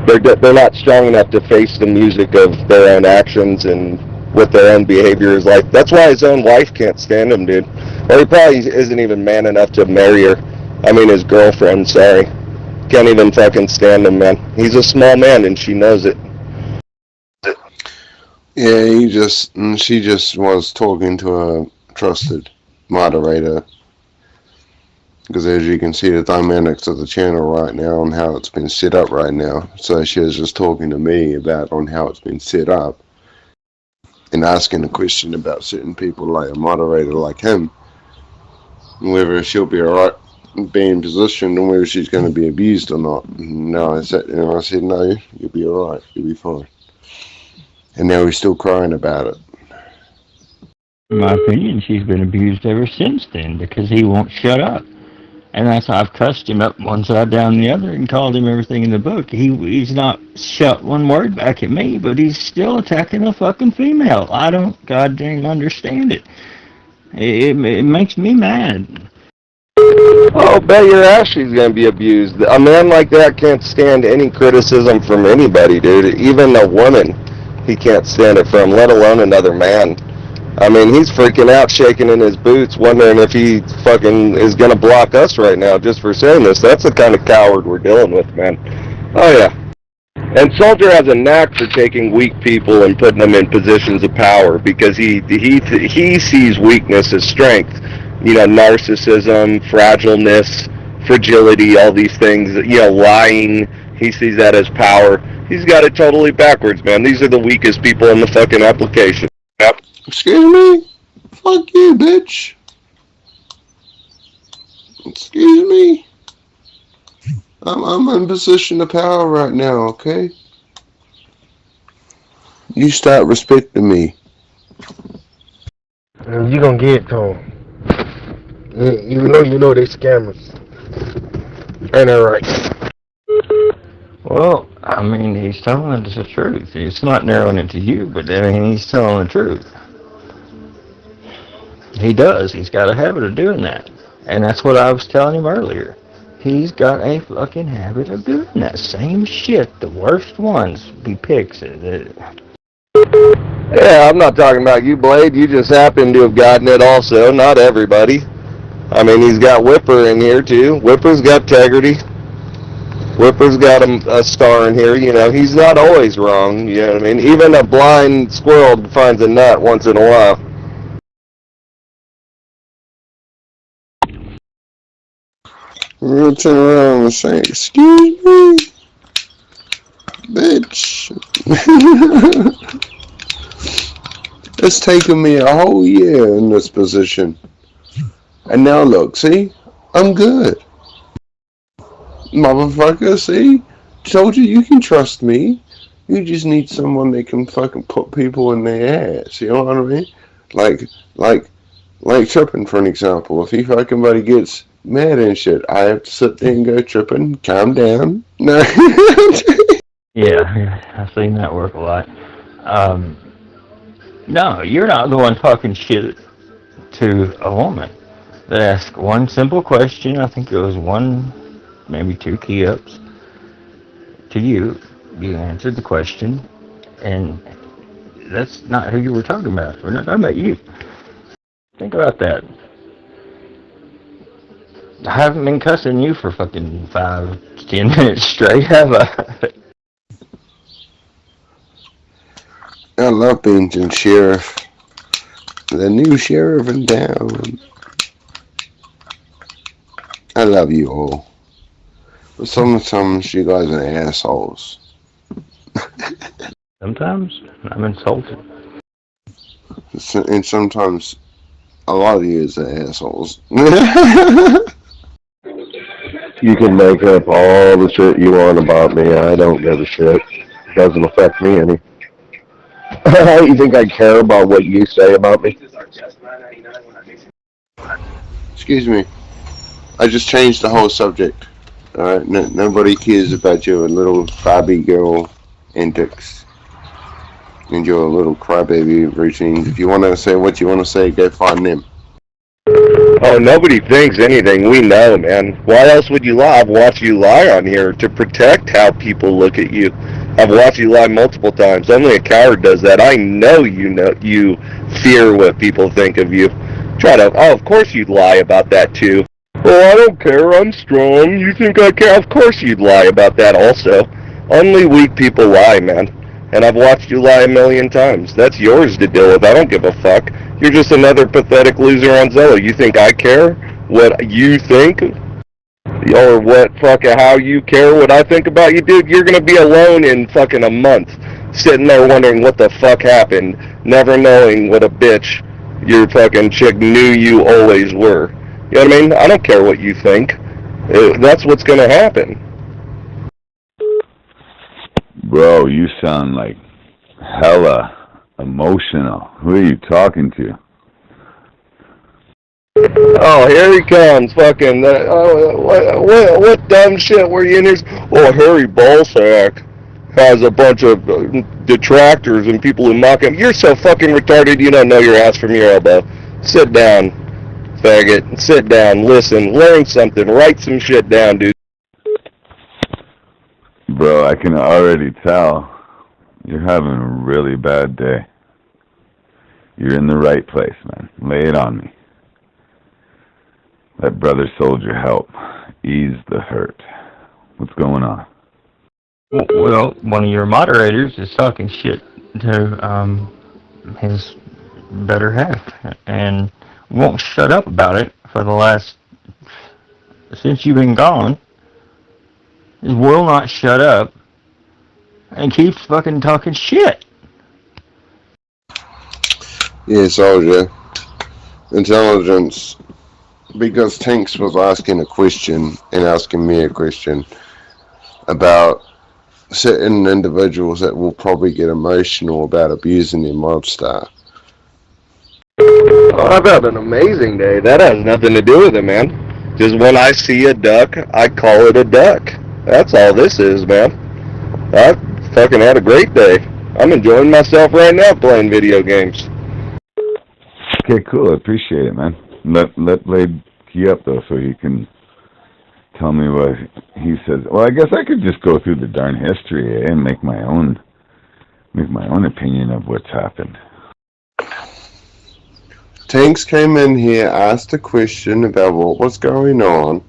They're not strong enough to face the music of their own actions and what their own behavior is like. That's why his own wife can't stand him, dude. Or he probably isn't even man enough to marry her. I mean, his girlfriend, sorry. Can't even fucking stand him, man. He's a small man and she knows it. Yeah, she just was talking to a trusted moderator. Because as you can see the dynamics of the channel right now and how it's been set up right now. So she was just talking to me about on how it's been set up. And asking a question about certain people like a moderator like him. Whether she'll be alright being positioned and whether she's going to be abused or not. No, I said no, you'll be alright, you'll be fine. And now he's still crying about it. In my opinion, she's been abused ever since then because he won't shut up. And that's how I've cussed him up one side down the other and called him everything in the book. He's not shut one word back at me, but he's still attacking a fucking female. I don't goddamn understand it. It makes me mad. Oh, bet your ass she's gonna be abused. A man like that can't stand any criticism from anybody, dude. Even a woman, he can't stand it from, let alone another man. I mean, he's freaking out, shaking in his boots, wondering if he fucking is gonna block us right now just for saying this. That's the kind of coward we're dealing with, man. Oh, yeah. And Soldier has a knack for taking weak people and putting them in positions of power because he sees weakness as strength. You know, narcissism, fragileness, fragility, all these things, you know, lying, he sees that as power. He's got it totally backwards, man. These are the weakest people in the fucking application. Yep. Excuse me? Fuck you, bitch. Excuse me? I'm in position of power right now, okay? You start respecting me. And you gonna get to them. Even though you know they scammers. Ain't that right? Well, I mean, he's telling us the truth. It's not narrowing it to you, but I mean, he's telling the truth. He does. He's got a habit of doing that. And that's what I was telling him earlier. He's got a fucking habit of doing that same shit. The worst ones he picks. Yeah, I'm not talking about you, Blade. You just happen to have gotten it also. Not everybody. I mean, he's got Whipper in here, too. Whipper's got integrity. Whipper's got a star in here. You know, he's not always wrong. You know what I mean? Even a blind squirrel finds a nut once in a while. We're gonna turn around and say, excuse me, bitch. It's taken me a whole year in this position. And now look, see? I'm good. Motherfucker, see? Told you you can trust me. You just need someone that can fucking put people in their ass. You know what I mean? Like tripping, for an example. If he fucking buddy gets mad and shit, I have to sit there and go, tripping, calm down. No. Yeah, I've seen that work a lot. No, you're not the one talking shit to a woman. They ask one simple question. I think it was one, maybe two key ups to you. You answered the question, and that's not who you were talking about. We're not talking about you. Think about that. I haven't been cussing you for fucking 5 to 10 minutes straight, have I? I love being the sheriff. The new sheriff in town. I love you all. But sometimes you guys are assholes. Sometimes I'm insulted. And sometimes a lot of you are assholes. You can make up all the shit you want about me. I don't give a shit. It doesn't affect me any. You think I care about what you say about me? Excuse me. I just changed the whole subject. Alright, nobody cares about your little Barbie girl antics and your little crybaby routines. If you want to say what you want to say, go find them. Oh, nobody thinks anything. We know, man. Why else would you lie? I've watched you lie on here to protect how people look at you. I've watched you lie multiple times. Only a coward does that. I know you fear what people think of you. Of course you'd lie about that too. Oh, I don't care. I'm strong. You think I care? Of course you'd lie about that also. Only weak people lie, man. And I've watched you lie a million times. That's yours to deal with. I don't give a fuck. You're just another pathetic loser on Zello. You think I care what you think? Or how you care what I think about you, dude? You're gonna be alone in fucking a month, sitting there wondering what the fuck happened, never knowing what a bitch your fucking chick knew you always were. You know what I mean? I don't care what you think. That's what's gonna happen. Bro, you sound like hella emotional. Who are you talking to? Oh, here he comes, fucking, what dumb shit were you in his, Harry Ballsack has a bunch of detractors and people who mock him. You're so fucking retarded you don't know your ass from your elbow. Sit down, faggot, sit down, listen, learn something, write some shit down, dude. Bro, I can already tell you're having a really bad day. You're in the right place, man. Lay it on me. Let Brother Soldier help. Ease the hurt. What's going on? Well, one of your moderators is talking shit to his better half and won't shut up about it for the since you've been gone. He will not shut up and keeps fucking talking shit. Yeah, Soldier. Intelligence. Because Tanks was asking a question and asking me a question about certain individuals that will probably get emotional about abusing their mod star. Oh, I've had an amazing day. That has nothing to do with it, man. Just when I see a duck, I call it a duck. That's all this is, man. I fucking had a great day. I'm enjoying myself right now playing video games. Okay, cool. I appreciate it, man. Let Blade key up, though, so he can tell me what he says. Well, I guess I could just go through the darn history and make my own opinion of what's happened. Tanks came in here, asked a question about what was going on,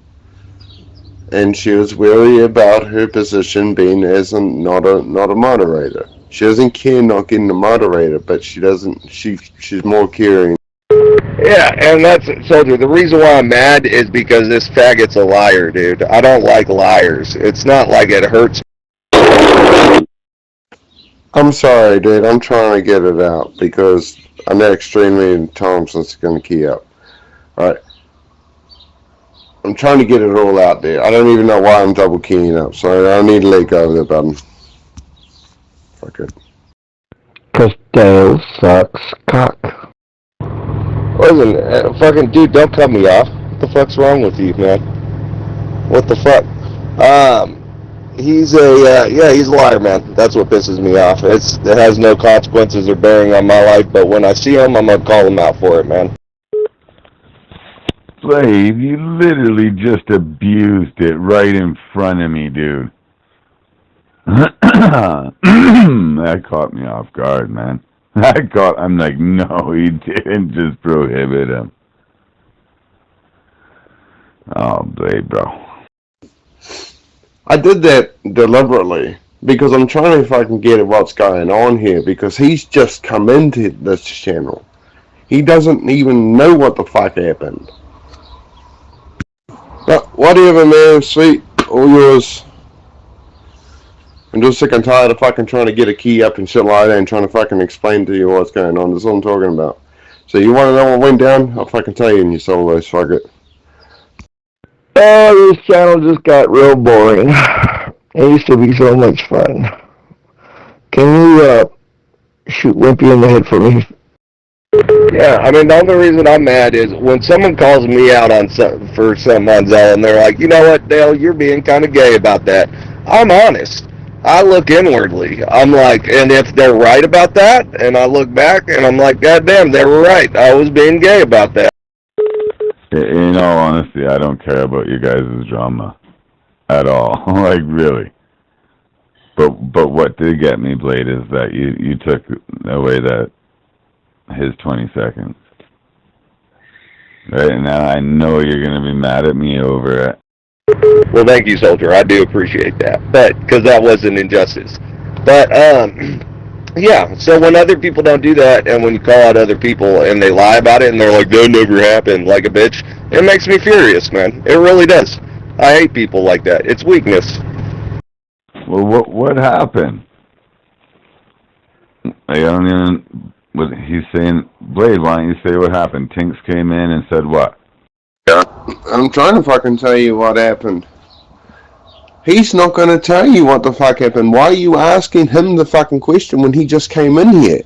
and she was wary about her position being as not a moderator. She doesn't care not getting a moderator, but she's more caring. Yeah, and that's, Soldier, the reason why I'm mad is because this faggot's a liar, dude. I don't like liars. It's not like it hurts. I'm sorry, dude. I'm trying to get it out because I know extremely Thompson's going to key up. Alright. I'm trying to get it all out there. I don't even know why I'm double keying up, so I need to let go of the button. Fuck it. 'Cause Dale sucks cock. Listen, fucking dude, don't cut me off. What the fuck's wrong with you, man? What the fuck? He's he's a liar, man. That's what pisses me off. It has no consequences or bearing on my life, but when I see him, I'm gonna call him out for it, man. Slave, you literally just abused it right in front of me, dude. That caught me off guard, man. I'm like, no, he didn't just prohibit him. Oh, Blade, bro. I did that deliberately because I'm trying to fucking get at what's going on here because he's just come into this channel. He doesn't even know what the fuck happened. But whatever, man, sweet, all yours. I'm just sick and tired of fucking trying to get a key up and shit like that and trying to fucking explain to you what's going on. That's all I'm talking about. So you want to know what went down? I'll fucking tell you in your solos, fuck it. Oh, this channel just got real boring. It used to be so much fun. Can you, shoot Wimpy in the head for me? Yeah, I mean, the only reason I'm mad is when someone calls me out on for something on Zello and they're like, you know what, Dale, you're being kind of gay about that. I'm honest. I look inwardly. I'm like, and if they're right about that, and I look back and I'm like, God damn, they were right. I was being gay about that. In all honesty, I don't care about you guys' drama at all. Like, really. But what did get me, Blade, is that you took away that his 20 seconds. Right now, I know you're going to be mad at me over it. Well, thank you, Soldier. I do appreciate that. But, because that was an injustice. But, yeah, so when other people don't do that, and when you call out other people and they lie about it, and they're like, that never happened, like a bitch, it makes me furious, man. It really does. I hate people like that. It's weakness. Well, what happened? I don't even... What he's saying, Blade, why don't you say what happened? Tinks came in and said what? Yeah, I'm trying to fucking tell you what happened. He's not going to tell you what the fuck happened. Why are you asking him the fucking question when he just came in here?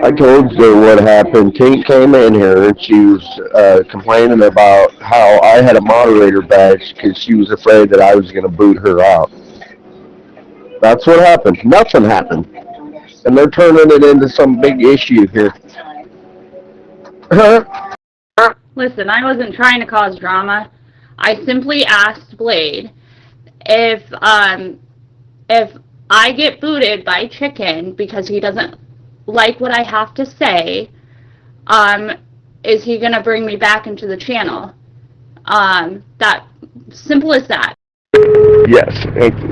I told you what happened. Tink came in here and she was complaining about how I had a moderator badge because she was afraid that I was going to boot her out. That's what happened. Nothing happened. And they're turning it into some big issue here. Listen, I wasn't trying to cause drama. I simply asked Blade if I get booted by Chicken because he doesn't like what I have to say, is he gonna bring me back into the channel? That simple as that. Yes,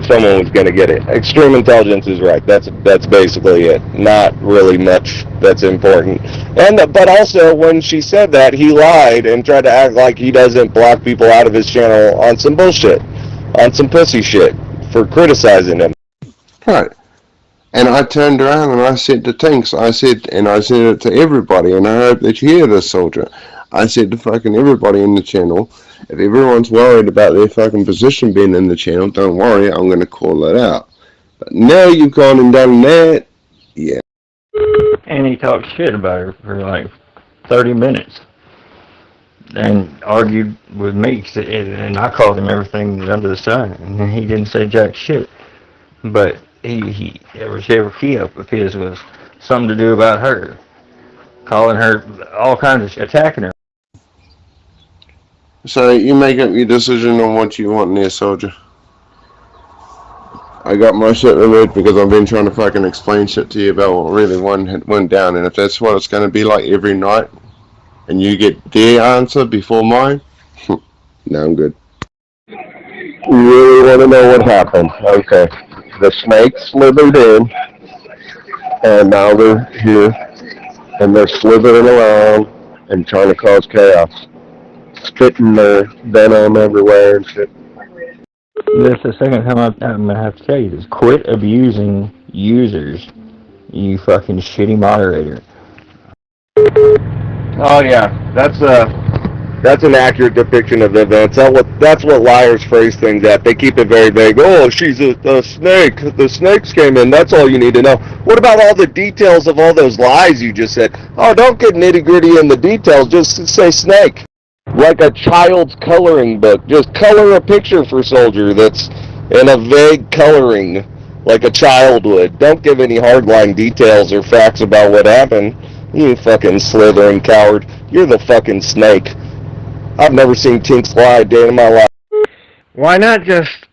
someone was going to get it. Extreme intelligence is right. That's basically it. Not really much that's important. And but also, when she said that, he lied and tried to act like he doesn't block people out of his channel on some bullshit, on some pussy shit, for criticizing him. Right. And I turned around and I said to Tinks, I said it to everybody, and I hope that you hear this, Soldier. I said to fucking everybody in the channel, if everyone's worried about their fucking position being in the channel, don't worry, I'm going to call it out. But now you've gone and done that, yeah. And he talked shit about her for like 30 minutes. And argued with me, and I called him everything under the sun, and he didn't say jack shit. But every key up of his was something to do about her. Calling her all kinds of shit, attacking her. So you make up your decision on what you want in there, Soldier. I got my shit removed because I've been trying to fucking explain shit to you about what really went down, and if that's what it's going to be like every night, and you get their answer before mine, no, I'm good. You really want to know what happened? Okay. The snake slithered in, and now they're here, and they're slithering around and trying to cause chaos. Spitting their venom everywhere and shit. That's the second time I'm going to have to tell you this. Quit abusing users, you fucking shitty moderator. Oh yeah, that's That's an accurate depiction of the events. That's what liars phrase things at. They keep it very vague. Oh, she's a snake. The snakes came in. That's all you need to know. What about all the details of all those lies you just said? Oh, don't get nitty-gritty in the details. Just say snake. Like a child's coloring book. Just color a picture for Soldier that's in a vague coloring like a child would. Don't give any hardline details or facts about what happened. You fucking slithering coward. You're the fucking snake. I've never seen Tinks lie a day in my life. Why not just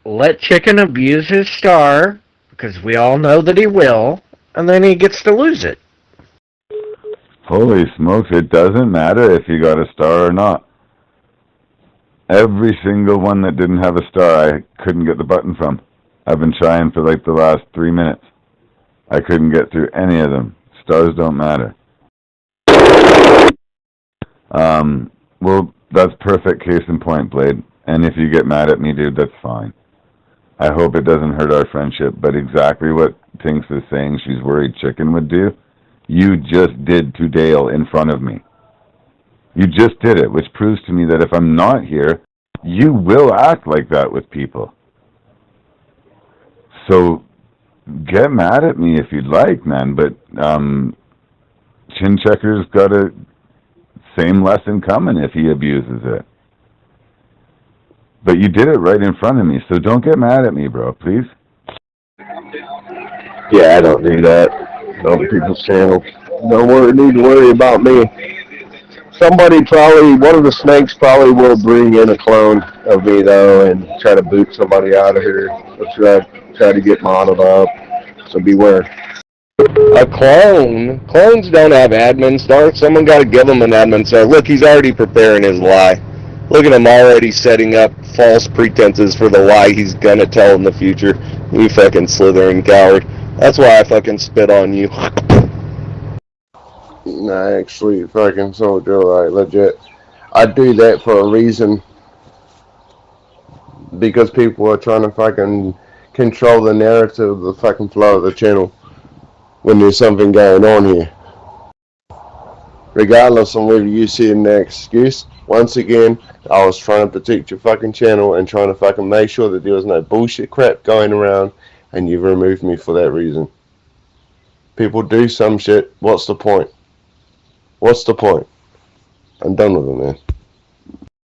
let Chicken abuse his star, because we all know that he will, and then he gets to lose it? Holy smokes, it doesn't matter if you got a star or not. Every single one that didn't have a star, I couldn't get the button from. I've been trying for like the last 3 minutes. I couldn't get through any of them. Stars don't matter. Well, that's perfect case in point, Blade. And if you get mad at me, dude, that's fine. I hope it doesn't hurt our friendship, but exactly what Tinks is saying she's worried Chicken would do, you just did to Dale in front of me. You just did it, which proves to me that if I'm not here, you will act like that with people. So, get mad at me if you'd like, man, but Chin Checker's got a same lesson coming if he abuses it. But you did it right in front of me, so don't get mad at me, bro, please. Yeah, I don't do that on people's channels. Need to worry about me. Somebody one of the snakes probably will bring in a clone of me, though, and try to boot somebody out of here. Or try to get modeled up, so beware. A clone? Clones don't have admin stars. Someone got to give him an admin star. Look, he's already preparing his lie. Look at him already setting up false pretenses for the lie he's going to tell in the future. You fucking slithering coward. That's why I fucking spit on you. Nah, actually, fucking Soldier, like, legit. I do that for a reason. Because people are trying to fucking control the narrative, the fucking flow of the channel. When there's something going on here. Regardless on whether you see an excuse, once again, I was trying to protect your fucking channel and trying to fucking make sure that there was no bullshit crap going around, and you've removed me for that reason. People do some shit, what's the point? What's the point? I'm done with it, man.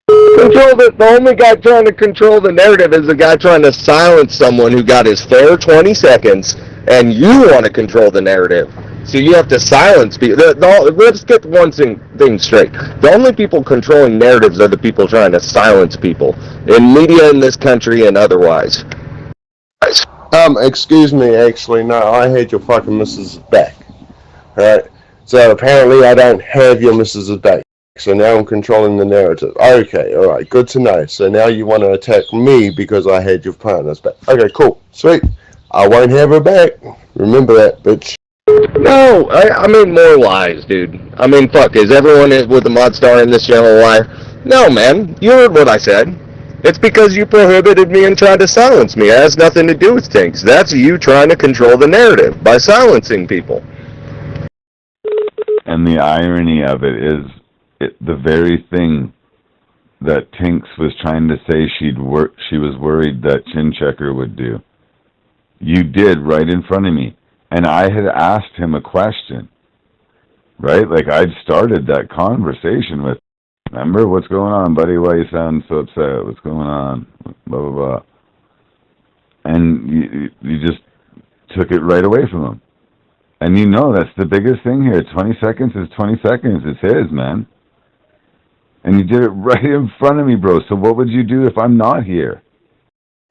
The only guy trying to control the narrative is the guy trying to silence someone who got his fair 20 seconds, and you want to control the narrative. So you have to silence people. Let's get one thing straight. The only people controlling narratives are the people trying to silence people in media in this country and otherwise. Excuse me, actually, no, I had your fucking missus back. Alright? So apparently I don't have your missus back. So now I'm controlling the narrative. Okay, alright, good to know. So now you want to attack me because I had your partner's back. Okay, cool, sweet. I won't have her back. Remember that, bitch. No, I mean more lies, dude. I mean, fuck, is everyone with the mod star in this channel a liar? No, man, you heard what I said. It's because you prohibited me and tried to silence me. It has nothing to do with things. That's you trying to control the narrative by silencing people. And the irony of it is the very thing that Tinks was trying to say she was worried that Chin Checker would do. You did right in front of me. And I had asked him a question, right? Like, I'd started that conversation with, remember, what's going on, buddy? Why you sound so upset? What's going on? Blah, blah, blah. And you just took it right away from him. And you know that's the biggest thing here. 20 seconds is 20 seconds. It's his, man. And you did it right in front of me, bro. So what would you do if I'm not here?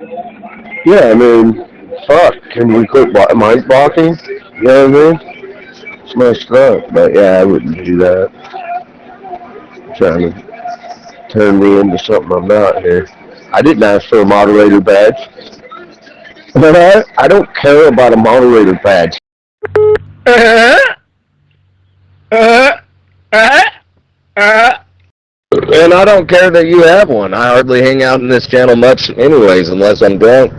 Yeah, I mean, fuck. Can we quit mic blocking? You know what I mean? It's messed up. But yeah, I wouldn't do that. Trying to turn me into something I'm not here. I didn't ask for a moderator badge. But I don't care about a moderator badge. And I don't care that you have one. I hardly hang out in this channel much anyways, unless I'm drunk.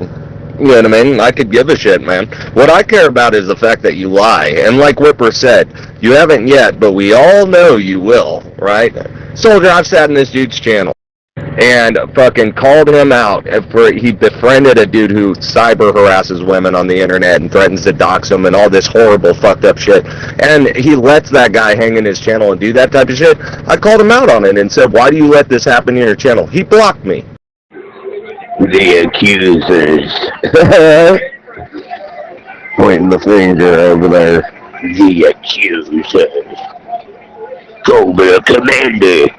You know what I mean? I could give a shit, man. What I care about is the fact that you lie. And like Whipper said, you haven't yet, but we all know you will, right? Soldier, I've sat in this dude's channel and fucking called him out for he befriended a dude who cyber harasses women on the internet and threatens to dox them and all this horrible fucked up shit. And he lets that guy hang in his channel and do that type of shit. I called him out on it and said, why do you let this happen in your channel? He blocked me. The accusers. Pointing the finger over there. The accusers. Colby Commander.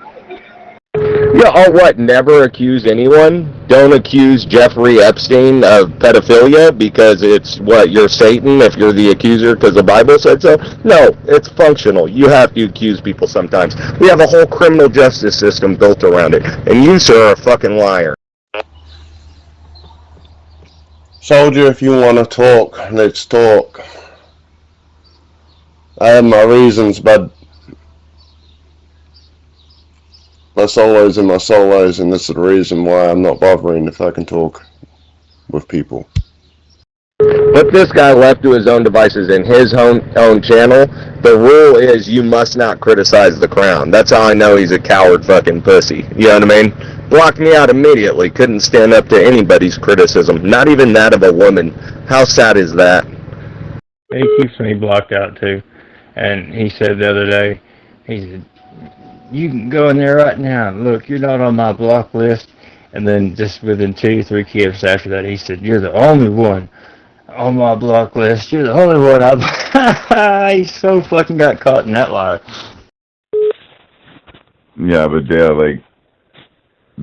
Yeah, oh what, never accuse anyone? Don't accuse Jeffrey Epstein of pedophilia because it's, what, you're Satan if you're the accuser because the Bible said so? No, it's functional. You have to accuse people sometimes. We have a whole criminal justice system built around it. And you, sir, are a fucking liar. Soldier, if you want to talk, let's talk. I have my reasons, but my solos and my solos, and this is the reason why I'm not bothering if I can talk with people. But this guy left to his own devices in his own channel. The rule is you must not criticize the crown. That's how I know he's a coward fucking pussy. You know what I mean? Blocked me out immediately. Couldn't stand up to anybody's criticism. Not even that of a woman. How sad is that? He keeps me blocked out too. And he said the other day, he said, you can go in there right now. Look, you're not on my block list. And then just within 2-3 clips after that, he said, you're the only one on my block list. You're the only one. He so fucking got caught in that lie. Yeah, but Dale, like,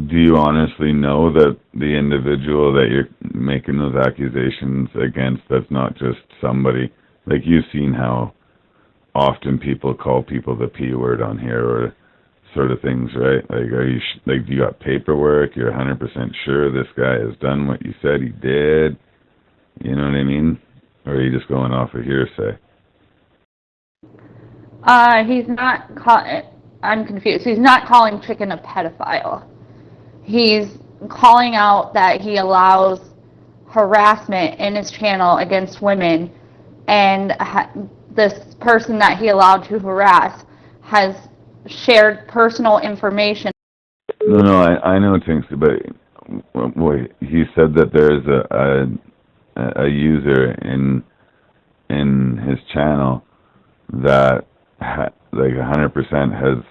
do you honestly know that the individual that you're making those accusations against, that's not just somebody, like, you've seen how often people call people the P word on here or sort of things, right? Like, are you, like, do you got paperwork? You're 100% sure this guy has done what you said he did? You know what I mean? Or are you just going off of hearsay? He's not I'm confused. He's not calling Chicken a pedophile. He's calling out that he allows harassment in his channel against women, and this person that he allowed to harass has shared personal information. No, I know things, but wait, he said that there's a user in his channel that like 100% has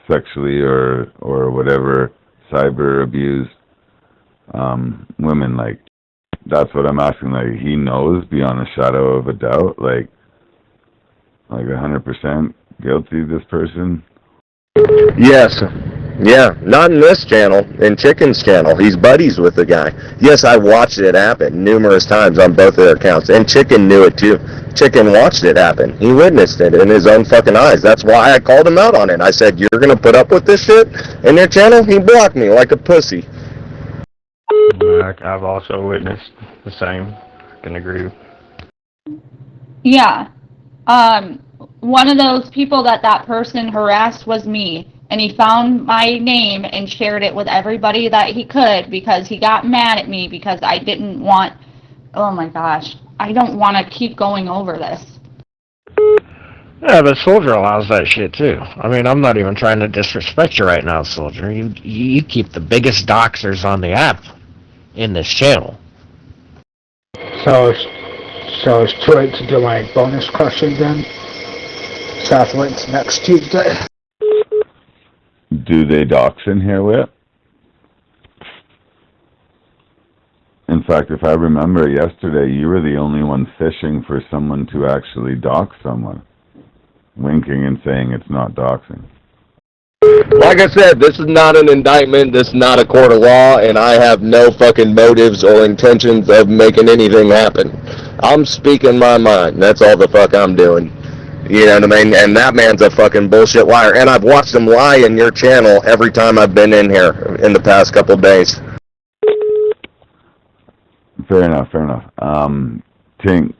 sexually or whatever cyber abused women. Like, that's what I'm asking. Like, he knows beyond a shadow of a doubt, like 100% guilty, this person? Yes. Yeah, not in this channel, in Chicken's channel. He's buddies with the guy. Yes, I watched it happen numerous times on both of their accounts, and Chicken knew it too. Chicken watched it happen. He witnessed it in his own fucking eyes. That's why I called him out on it. I said, you're going to put up with this shit in your channel? He blocked me like a pussy. I've also witnessed the same. I can agree. Yeah. One of those people that person harassed was me. And he found my name and shared it with everybody that he could because he got mad at me because I didn't want, oh my gosh, I don't want to keep going over this. Yeah, but Soldier allows that shit too. I mean, I'm not even trying to disrespect you right now, Soldier. You keep the biggest doxers on the app in this channel. So it's too late to do my bonus question then? So I have to wait until next Tuesday. Do they dox in here, Whip? In fact, if I remember yesterday, you were the only one fishing for someone to actually dox someone. Winking and saying it's not doxing. Like I said, this is not an indictment, this is not a court of law, and I have no fucking motives or intentions of making anything happen. I'm speaking my mind, that's all the fuck I'm doing. You know what I mean? And that man's a fucking bullshit liar. And I've watched him lie in your channel every time I've been in here in the past couple of days. Fair enough. Tinks,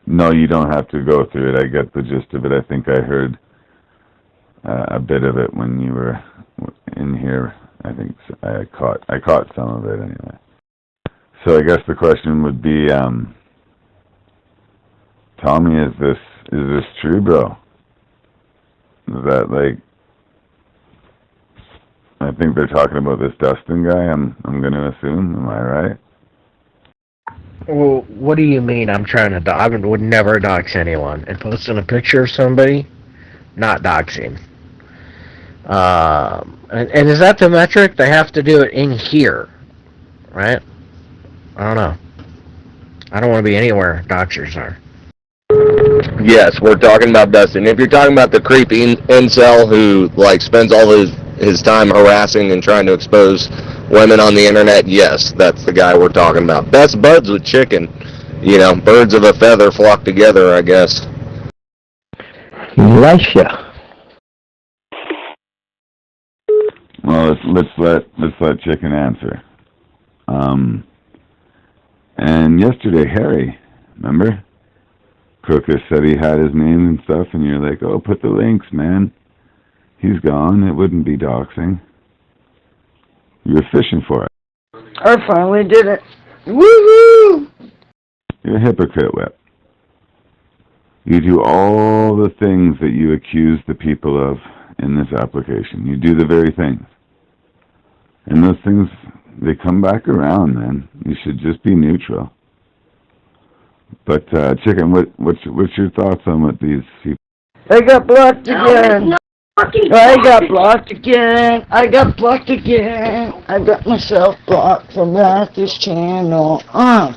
no, you don't have to go through it. I get the gist of it. I think I heard a bit of it when you were in here. I think I caught some of it anyway. So I guess the question would be, Tommy, is this true, bro? That, like, I think they're talking about this Dustin guy, I'm going to assume. Am I right? Well, what do you mean I'm trying to I would never dox anyone. And posting a picture of somebody, not doxing. And is that the metric? They have to do it in here, right? I don't know. I don't want to be anywhere doxers are. Yes, we're talking about Dustin. If you're talking about the creepy incel who like spends all his time harassing and trying to expose women on the internet, yes, that's the guy we're talking about. Best buds with chicken. You know, birds of a feather flock together, I guess. Elisha. Well, let's let Chicken answer. And yesterday, Harry, remember? Crocus said he had his name and stuff, and you're like, oh, put the links, man. He's gone. It wouldn't be doxing. You were fishing for it. I finally did it. Woohoo! You're a hypocrite, Whip. You do all the things that you accuse the people of in this application. You do the very things. And those things, they come back around, man. You should just be neutral. But, Chicken, what's your thoughts on what these people... I got blocked again. I got blocked again. I got blocked again. I got myself blocked from Matthew's channel. Cause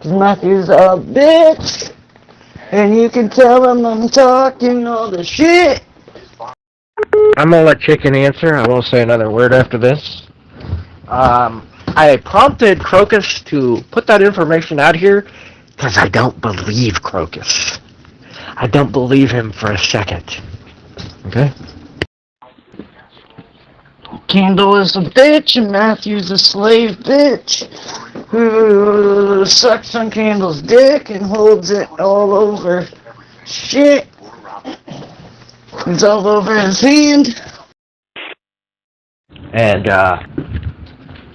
Matthew's a bitch. And you can tell him I'm talking all the shit. I'm gonna let Chicken answer. I won't say another word after this. I prompted Crocus to put that information out here because I don't believe Crocus. I don't believe him for a second. Okay? Candle is a bitch and Matthew's a slave bitch who sucks on Candle's dick and holds it all over shit. It's all over his hand. And,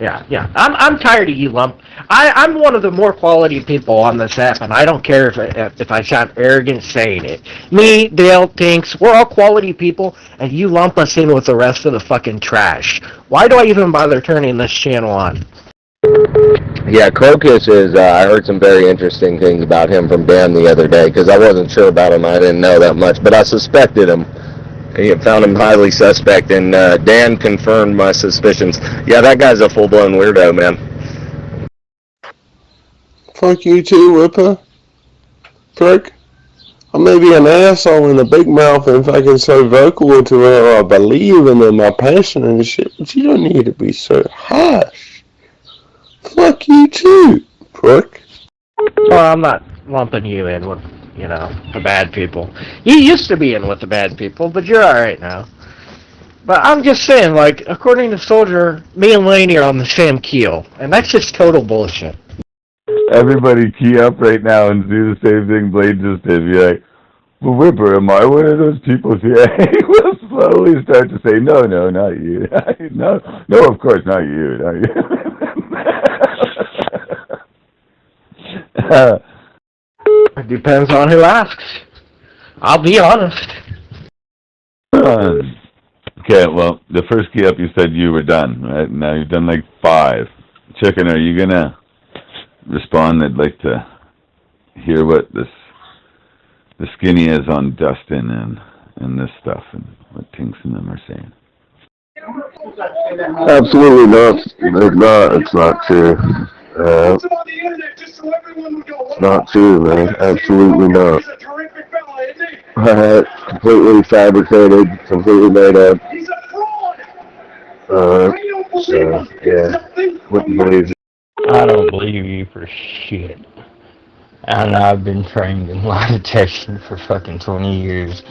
yeah. I'm tired of you, Lump. I'm one of the more quality people on this app, and I don't care if I sound arrogant saying it. Me, Dale, Tinks, we're all quality people, and you lump us in with the rest of the fucking trash. Why do I even bother turning this channel on? Yeah, Crocus is, I heard some very interesting things about him from Dan the other day, because I wasn't sure about him, I didn't know that much, but I suspected him. He found him highly suspect, and Dan confirmed my suspicions. Yeah, that guy's a full-blown weirdo, man. Fuck you too, Whipper. Prick. I may be an asshole and a big mouth and fucking so vocal to where I believe in my passion and shit, but you don't need to be so harsh. Fuck you too, prick. Well, I'm not lumping you in with, the bad people. You used to be in with the bad people, but you're alright now. But I'm just saying, according to Soldier, me and Laney are on the same keel, and that's just total bullshit. Everybody key up right now and do the same thing Blade just did. Be like, well, Whipper, am I one of those people? Yeah, we'll slowly start to say, no, not you. no, of course, not you. It depends on who asks. I'll be honest. Okay, well, the first key up you said you were done, right? Now you've done 5. Chicken, are you going to respond? I'd like to hear what the skinny is on Dustin and this stuff and what Tinks and them are saying. Absolutely not. It's not true. It's not true, man. Absolutely not. Completely fabricated, completely made up. Yeah. Wouldn't believe it. I don't believe you for shit. And I've been trained in lie detection for fucking 20 years.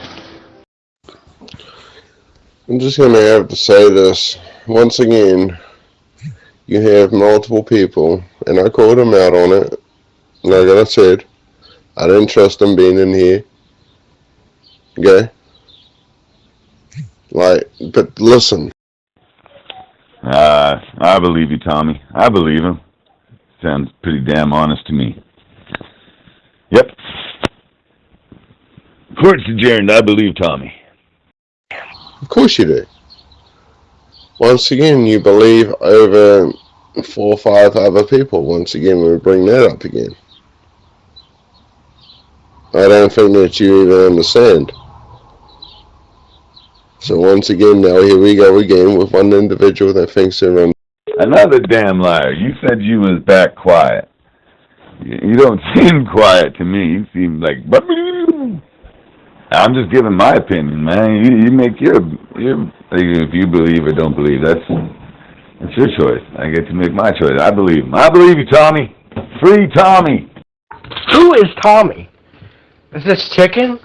I'm just going to have to say this. Once again, you have multiple people, and I called them out on it. Like I said, I didn't trust them being in here. Okay? But listen. I believe you, Tommy. I believe him. Sounds pretty damn honest to me. Yep. Court's adjourned. I believe Tommy. Of course you do. Once again, you believe over 4 or 5 other people. Once again, we bring that up again. I don't think that you even understand. So once again, now here we go again with one individual that thinks they're on. Another damn liar. You said you was back quiet. You don't seem quiet to me. You seem like... I'm just giving my opinion, man. You make your if you believe or don't believe, that's your choice. I get to make my choice. I believe him. I believe you, Tommy. Free Tommy. Who is Tommy? Is this chicken?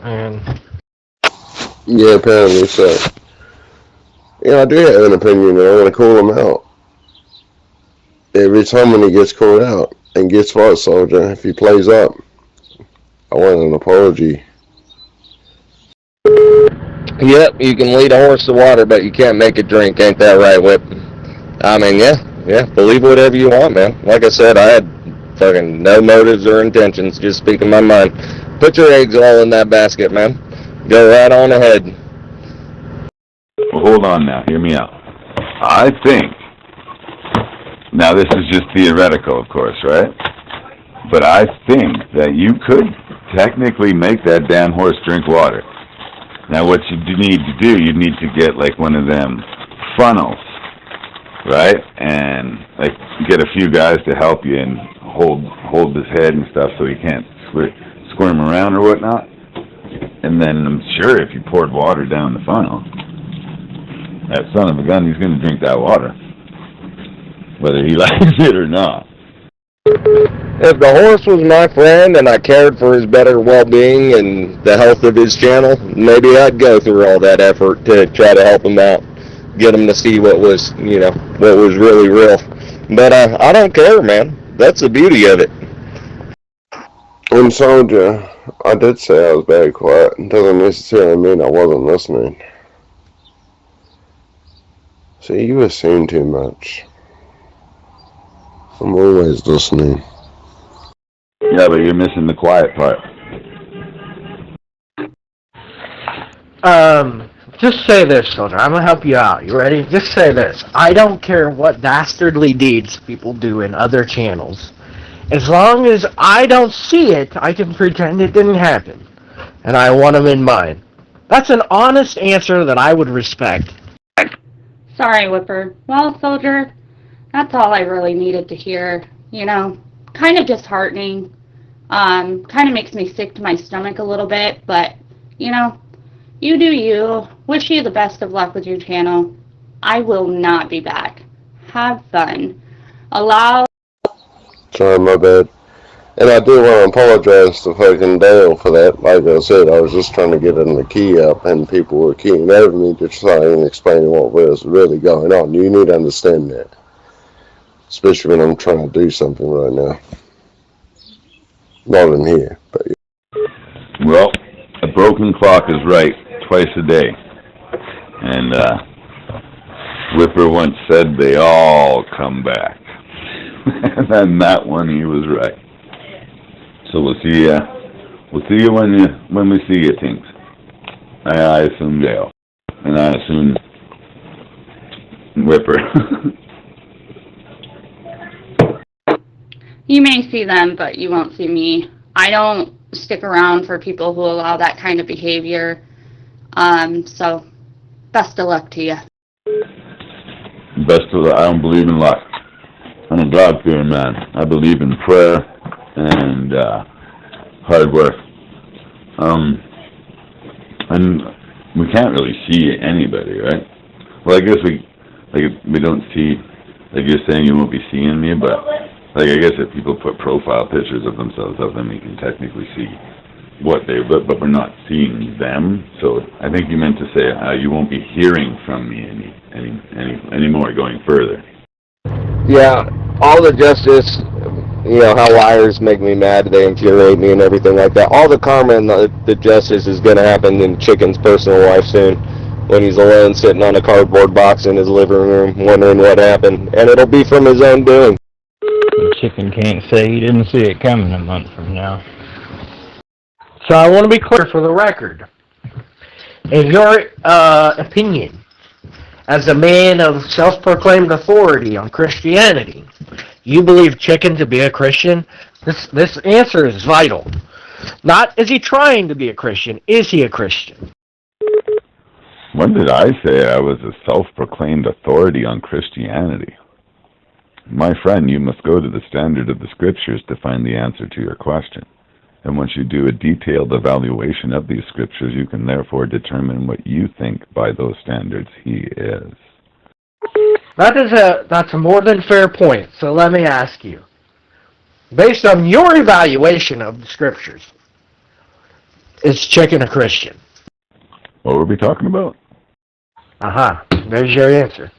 And Yeah, apparently so. Yeah, I do have an opinion, and I want to call him out. Every time when he gets called out, and guess what, soldier? If he plays up, I want an apology. Yep, you can lead a horse to water, but you can't make it drink. Ain't that right, Whip? I mean, yeah, believe whatever you want, man. Like I said, I had fucking no motives or intentions, just speaking my mind. Put your eggs all in that basket, man. Go right on ahead. Well, hold on now. Hear me out. I think, now this is just theoretical, of course, right? But I think that you could technically make that damn horse drink water. Now what you need to do, you need to get like one of them funnels, right? And like get a few guys to help you and hold his head and stuff so he can't squirm around or whatnot. And then I'm sure if you poured water down the funnel, that son of a gun, he's going to drink that water, whether he likes it or not. If the horse was my friend and I cared for his better well-being and the health of his channel, maybe I'd go through all that effort to try to help him out, get him to see what was, what was really real. But I don't care, man. That's the beauty of it. And soldier, I did say I was very quiet. It doesn't necessarily mean I wasn't listening. See, you assume too much. I'm always listening. Yeah, but you're missing the quiet part. Just say this, soldier. I'm gonna help you out. You ready? Just say this. I don't care what dastardly deeds people do in other channels. As long as I don't see it, I can pretend it didn't happen. And I want them in mine. That's an honest answer that I would respect. Sorry, Whipper. Well, soldier, that's all I really needed to hear. Kind of disheartening. Kind of makes me sick to my stomach a little bit, but, you do you. Wish you the best of luck with your channel. I will not be back. Have fun. Sorry, my bad. And I do want to apologize to fucking Dale for that. Like I said, I was just trying to get in the key up, and people were keying over me to try and explain what was really going on. You need to understand that. Especially when I'm trying to do something right now. Not in here, but yeah. Well, a broken clock is right twice a day. And Whipper once said they all come back. And then that one he was right. So we'll see you when we see you, things. I assume Dale. And I assume Whipper. You may see them, but you won't see me. I don't stick around for people who allow that kind of behavior. So, best of luck to you. Best of luck. I don't believe in luck. I'm a God-fearing man. I believe in prayer and hard work. And we can't really see anybody, right? Well, I guess we don't see, like you're saying, you won't be seeing me, but I guess if people put profile pictures of themselves up, then we can technically see what but we're not seeing them. So I think you meant to say you won't be hearing from me anymore going further. Yeah, all the justice, how liars make me mad, they infuriate me and everything like that. All the karma and the justice is going to happen in Chicken's personal life soon, when he's alone sitting on a cardboard box in his living room wondering what happened. And it'll be from his own doing. Chicken can't say he didn't see it coming a month from now. So I want to be clear for the record. In your opinion, as a man of self-proclaimed authority on Christianity, you believe Chicken to be a Christian? This answer is vital. Not is he trying to be a Christian, is he a Christian? When did I say I was a self-proclaimed authority on Christianity? My friend, you must go to the standard of the Scriptures to find the answer to your question. And once you do a detailed evaluation of these Scriptures, you can therefore determine what you think by those standards he is. That's a more than fair point. So let me ask you, based on your evaluation of the Scriptures, is Chicken a Christian? What were we talking about? There's your answer.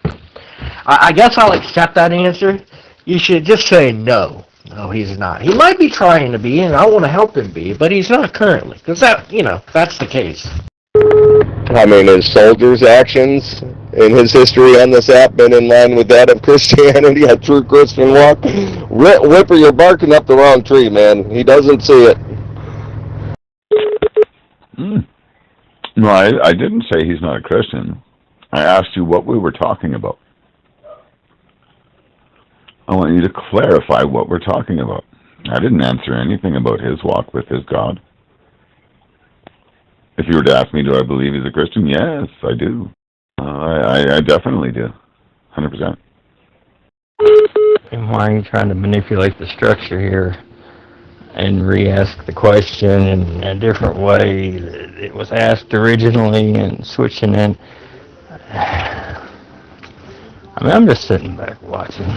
I guess I'll accept that answer. You should just say no. No, he's not. He might be trying to be, and I want to help him be, but he's not currently. Because that's the case. I mean, his soldiers' actions in his history on this app been in line with that of Christianity, a true Christian walk? Whipper, you're barking up the wrong tree, man. He doesn't see it. No, I didn't say he's not a Christian. I asked you what we were talking about. I want you to clarify what we're talking about. I didn't answer anything about his walk with his God. If you were to ask me, do I believe he's a Christian? Yes, I do. I definitely do. 100%. And why are you trying to manipulate the structure here and re-ask the question in a different way that it was asked originally and switching in? I mean, I'm just sitting back watching.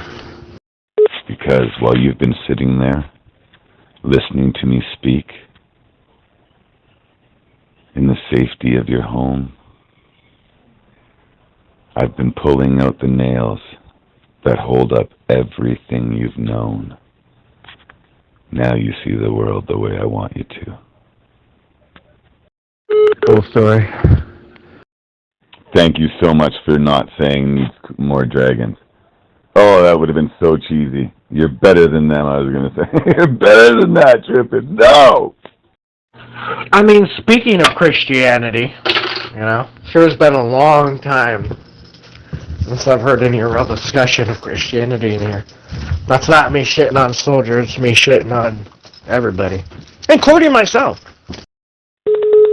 Because while you've been sitting there, listening to me speak, in the safety of your home, I've been pulling out the nails that hold up everything you've known. Now you see the world the way I want you to. Cool story. Thank you so much for not saying needs more dragons. Oh, that would have been so cheesy. You're better than them, I was going to say. You're better than that, Trippin'. No! I mean, speaking of Christianity, sure has been a long time since I've heard any real discussion of Christianity in here. That's not me shitting on soldiers, it's me shitting on everybody, including myself.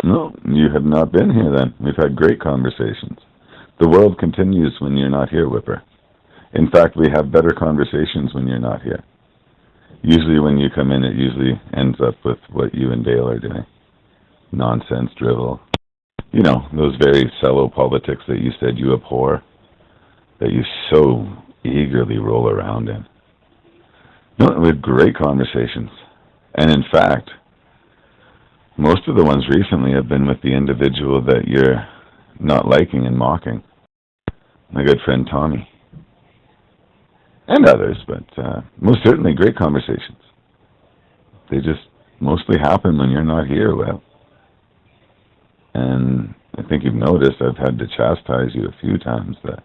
No, you have not been here then. We've had great conversations. The world continues when you're not here, Whipper. In fact, we have better conversations when you're not here. Usually when you come in, it usually ends up with what you and Dale are doing. Nonsense, drivel. You know, those very Zello politics that you said you abhor, that you so eagerly roll around in. No, we had great conversations. And in fact, most of the ones recently have been with the individual that you're not liking and mocking. My good friend Tommy. And others, but most certainly great conversations. They just mostly happen when you're not here, well. And I think you've noticed I've had to chastise you a few times that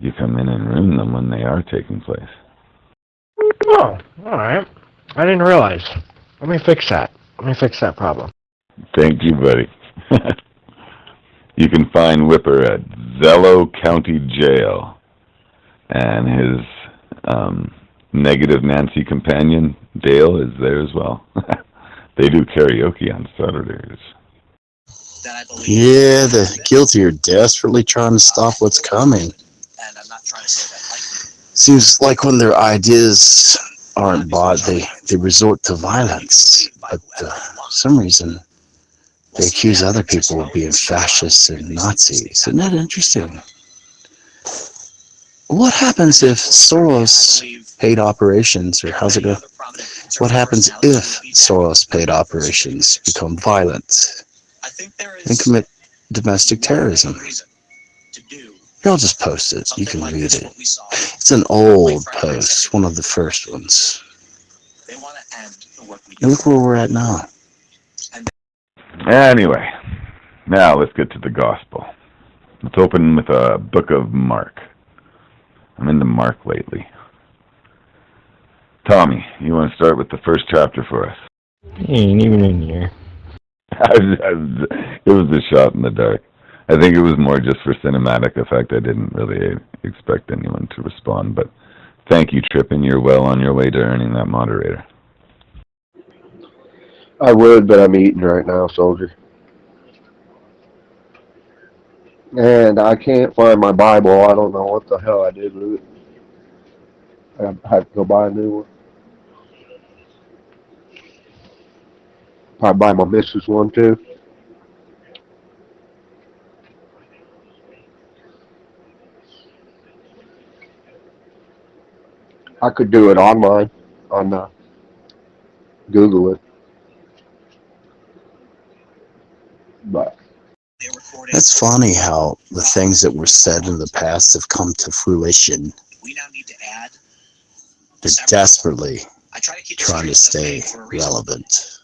you come in and ruin them when they are taking place. Oh, alright. I didn't realize. Let me fix that. Let me fix that problem. Thank you, buddy. You can find Whipper at Zello County Jail. And his negative Nancy companion, Dale, is there as well. They do karaoke on Saturdays. Yeah, the guilty are desperately trying to stop what's coming. Seems like when their ideas aren't bought, they resort to violence. But for some reason, they accuse other people of being fascists and Nazis. Isn't that interesting? What happens if Soros paid operations, or how's it go? What happens if Soros paid operations become violent and commit domestic terrorism? Here, I'll just post it. You can read it. It's an old post, one of the first ones. And look where we're at now. Anyway, now let's get to the gospel. Let's open with a book of Mark. I'm into Mark lately. Tommy, you want to start with the first chapter for us? He ain't even in here. It was a shot in the dark. I think it was more just for cinematic effect. I didn't really expect anyone to respond, but thank you, Trippin. You're well on your way to earning that moderator. I would, but I'm eating right now, soldier. And I can't find my Bible. I don't know what the hell I did with it. I have to go buy a new one. Probably buy my missus one too. I could do it online on Google it, but It's funny how the things that were said in the past have come to fruition. They're desperately trying to stay relevant.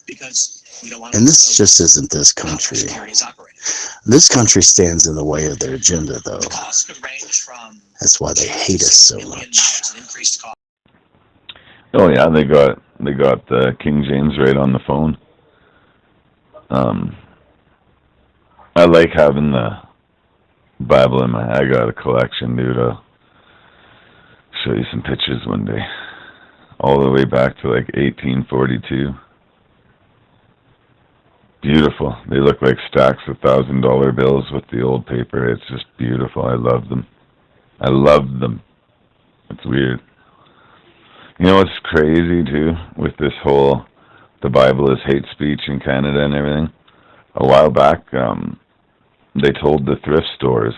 And this just isn't this country. This country stands in the way of their agenda, though. That's why they hate us so much. Oh yeah, they got King James right on the phone. I like having the Bible in my. I got a collection, dude. I'll show you some pictures one day, all the way back to like 1842. Beautiful. They look like stacks of $1,000 bills with the old paper. It's just beautiful. I love them. I love them. It's weird. You know what's crazy too with this whole the Bible is hate speech in Canada and everything? A while back, they told the thrift stores,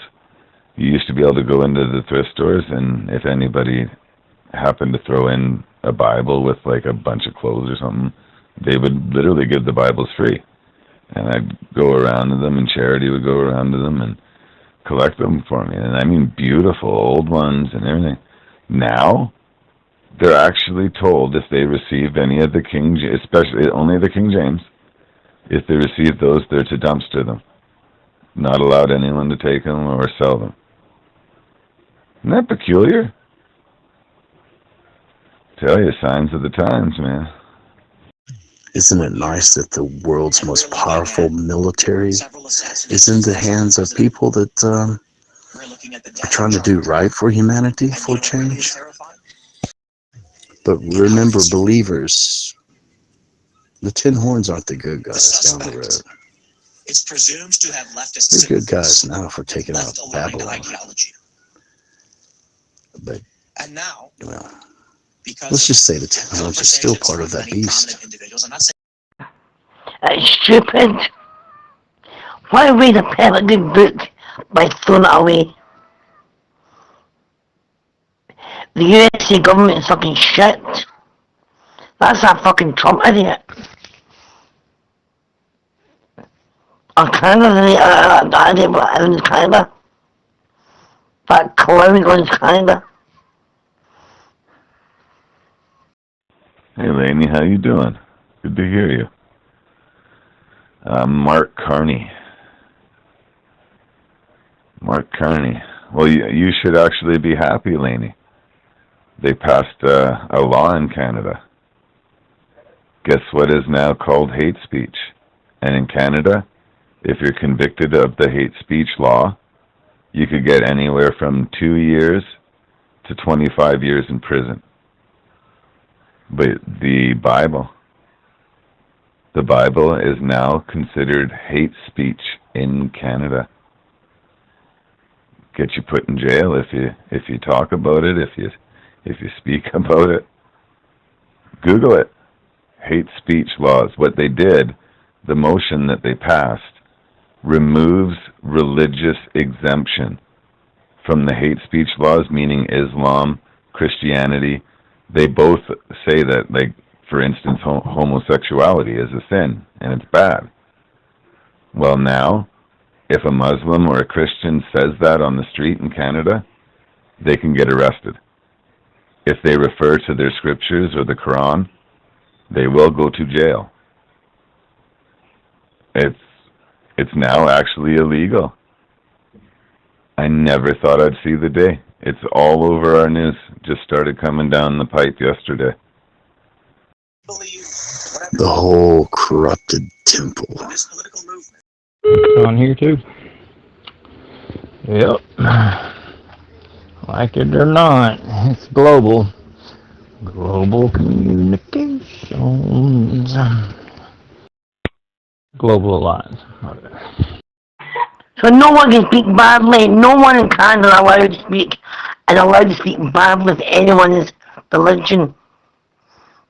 you used to be able to go into the thrift stores, and if anybody happened to throw in a Bible with like a bunch of clothes or something, they would literally give the Bibles free. And I'd go around to them, and Charity would go around to them and collect them for me. And I mean beautiful old ones and everything. Now, they're actually told if they received any of the King James, especially only the King James, if they received those, they're to dumpster them. Not allowed anyone to take them or sell them. Isn't that peculiar? Tell you, signs of the times, man. Isn't it nice that the world's most powerful military is in the hands of people that are trying to do right for humanity for change? But remember, believers, the Tin Horns aren't the good guys down the road. They're good guys now for taking out Babylon. But, well, let's just say the Tin Horns are still part of that beast. Stupid. Why read a pedagogic book by throwing it away? The USA government is fucking shit. That's that fucking Trump idiot. Or Canada, I didn't know what in Canada. That clown going to Canada. Hey, Laney, how you doing? Good to hear you. Mark Carney. Mark Carney. Well, you should actually be happy, Laney. They passed a law in Canada. Guess what is now called hate speech? And in Canada, if you're convicted of the hate speech law, you could get anywhere from 2 years to 25 years in prison. But the Bible is now considered hate speech in Canada. Get you put in jail if you talk about it, if you speak about it. Google it. Hate speech laws. What they did, the motion that they passed, removes religious exemption from the hate speech laws, meaning Islam, Christianity. They both say that, like, for instance, homosexuality is a sin, and it's bad. Well, now, if a Muslim or a Christian says that on the street in Canada, they can get arrested. If they refer to their scriptures or the Quran, they will go to jail. It's now actually illegal. I never thought I'd see the day. It's all over our news. Just started coming down the pipe yesterday. The whole corrupted temple. It's on here too. Yep. Like it or not, it's global. Global communications. Global alliance. So no one can speak badly. No one in Canada is allowed to speak badly of anyone's religion.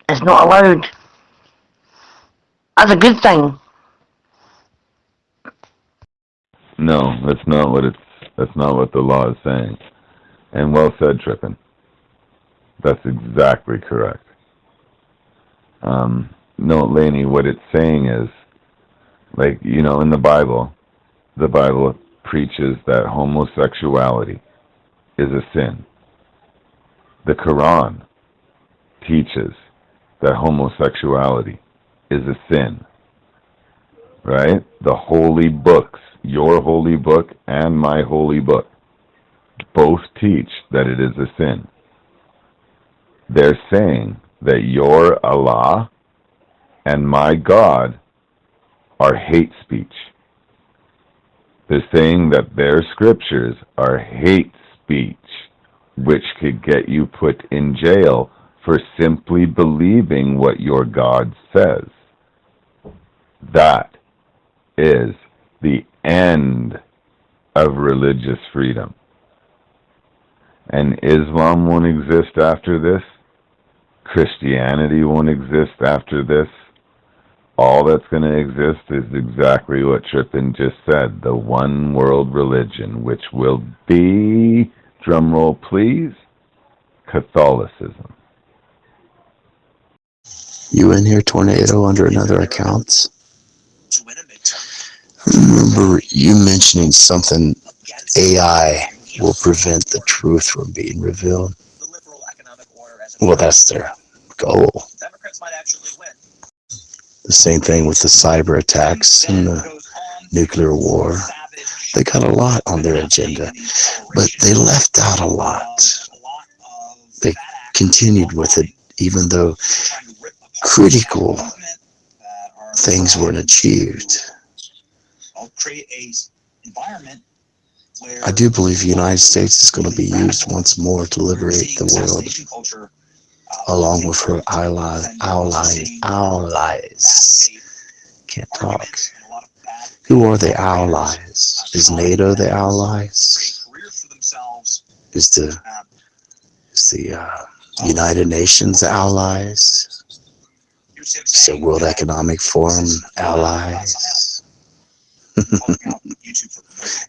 It's not allowed. That's a good thing. No, that's not what the law is saying. And well said, Trippin. That's exactly correct. No, Laney, what it's saying is, like, you know, in the Bible preaches that homosexuality is a sin. The Quran teaches that homosexuality is a sin. Right? The holy books, your holy book and my holy book, both teach that it is a sin. They're saying that your Allah and my God are hate speech. They're saying that their scriptures are hate speech, which could get you put in jail for simply believing what your God says. That is the end of religious freedom. And Islam won't exist after this. Christianity won't exist after this. All that's going to exist is exactly what Trippin just said, the one world religion, which will be, drumroll please, Catholicism. You in here, Tornado, under another account? I remember you mentioning something, AI will prevent the truth from being revealed. Well, that's their goal. The same thing with the cyber attacks and the nuclear war. They got a lot on their agenda, but they left out a lot. They continued with it, even though critical things weren't achieved. I do believe the United States is going to be used once more to liberate the world, along with her allies. Can't talk. Who are the allies? Is NATO the allies? Is the United Nations allies? Is the World Economic Forum allies?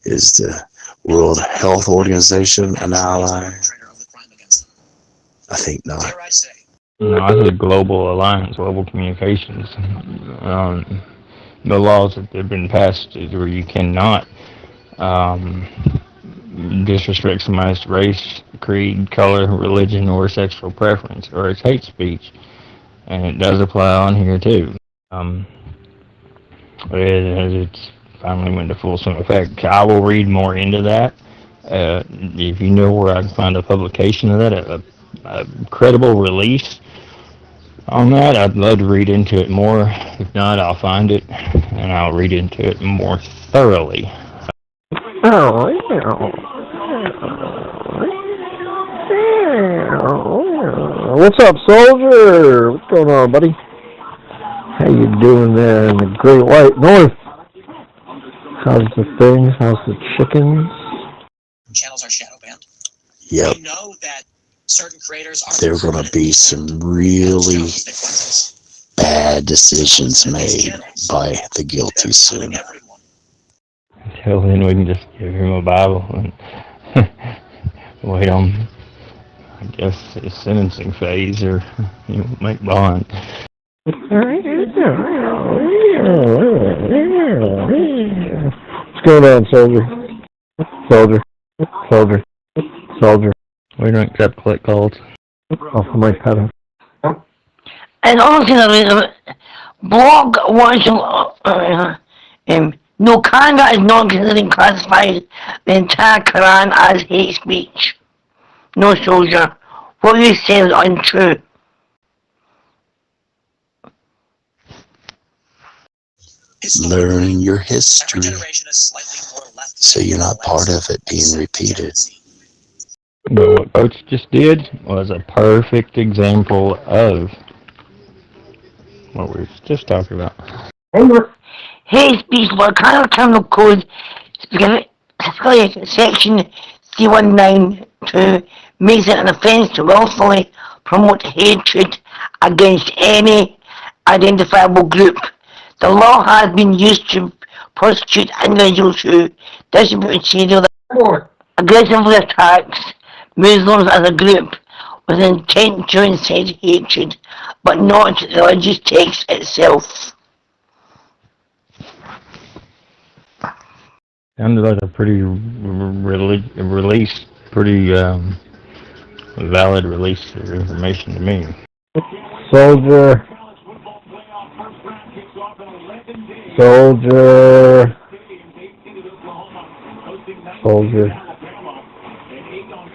Is the World Health Organization an ally? I think not. No, I said global alliance, global communications. The laws that have been passed is where you cannot disrespect somebody's race, creed, color, religion, or sexual preference, or it's hate speech. And it does apply on here too. It's finally went into full swing effect. I will read more into that. If you know where I can find a publication of that, a credible release on that, I'd love to read into it more. If not, I'll find it and I'll read into it more thoroughly. What's up, soldier? What's going on, buddy? How you doing there in the Great White North? How's the things? How's the chickens? Channels are shadow banned. Yep. We know that certain creators are. There are going to be some really bad decisions made by the guilty soon. Until then, we can just give him a Bible and wait on, I guess, his sentencing phase, or make bond. What's going on, soldier? Soldier. We don't accept click calls. Off of my pedal. And also, blog watching, no, Canada is not considering classifying the entire Quran as hate speech. No, soldier. What you say is untrue. learn your history so you're not part of it being repeated. But what Coach just did was a perfect example of what we were just talking about. Hate speech for criminal code, section C192 makes it an offence to willfully promote hatred against any identifiable group. The law has been used to prosecute individuals who distribute material that aggressively attacks Muslims as a group with intent to incite hatred, but not the religious text itself. Sounded like a pretty valid release of information to me. Soldier.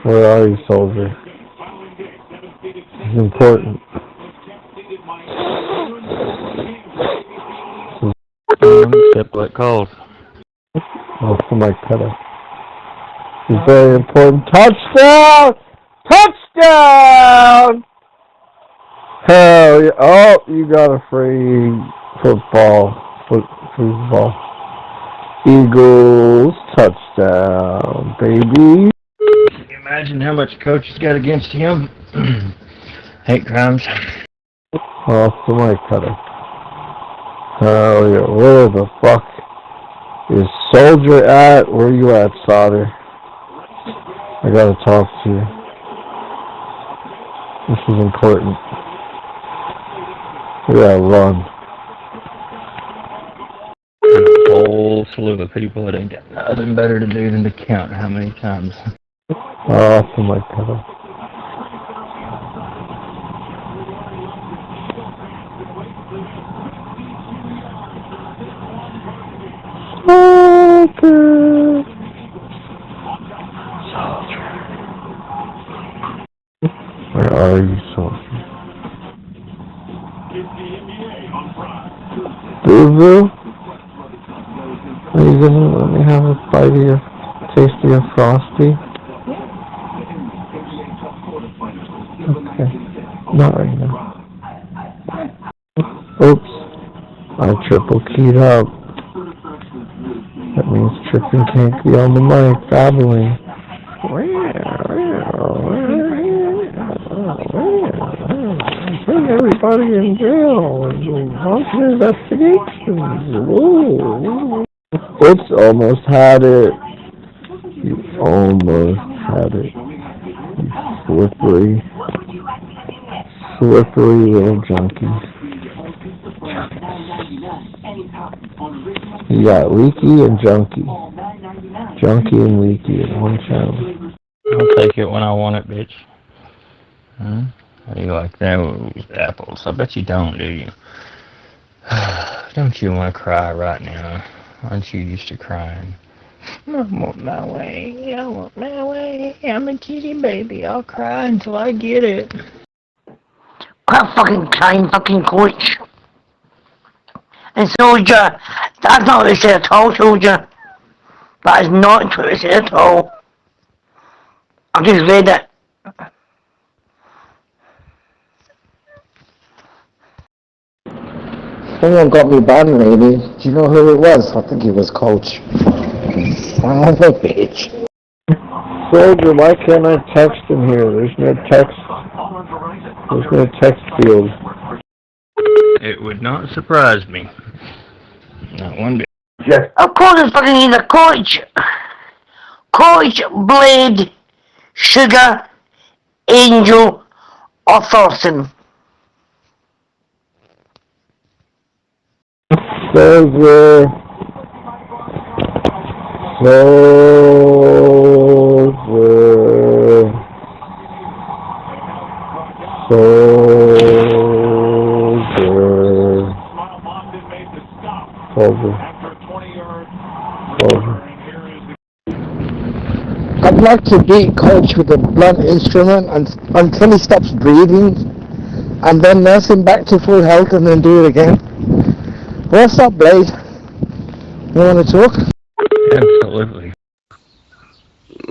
Where are you, soldier? It's important. Except what calls. Oh, somebody cut it. It's very important. Touchdown! Touchdown! Hell yeah. Oh, you got a free football. Football. Eagles touchdown, baby. Can you imagine how much Coach has got against him? Hate crimes. Oh, somebody cut it. Hell yeah. Where the fuck is Soldier at? Where you at, Solder? I gotta talk to you. This is important. We gotta run. A whole slew of people that ain't got nothing better to do than to count how many times. Oh, somebody cut it. Soldier. Where are you, soldier? Boo-boo? Are you gonna let me have a bite of your, taste of your Frosty? Okay. Not right now. Oops. I triple keyed up. That means tripping can't be on the mic, babbling. Bring everybody in jail and launch an investigation. Oops, almost had it. You almost had it. You slippery little junkie. You got Leaky and Junkie. Junkie and Leaky in one channel. I'll take it when I want it, bitch. Huh? How do you like those apples? I bet you don't, do you? Don't you want to cry right now? Aren't you used to crying? I want my way. I want my way. I'm a kitty baby. I'll cry until I get it. Quit fucking crying, fucking Coach. And Soldier, that's not what it said at all, Soldier. That is not what it said at all. I just read it. Someone got me banned, maybe. Do you know who it was? I think it was Coach. Son of a bitch. Soldier, why can't I text in here? There's no text. There's no text field. It would not surprise me. Not one bit. Of course it's fucking either Coach, Blade, Sugar, Angel, or Thorson. Soldier. I'd like to beat Coach with a blunt instrument until he stops breathing, and then nurse him back to full health and then do it again. What's up, Blade? You want to talk? Absolutely.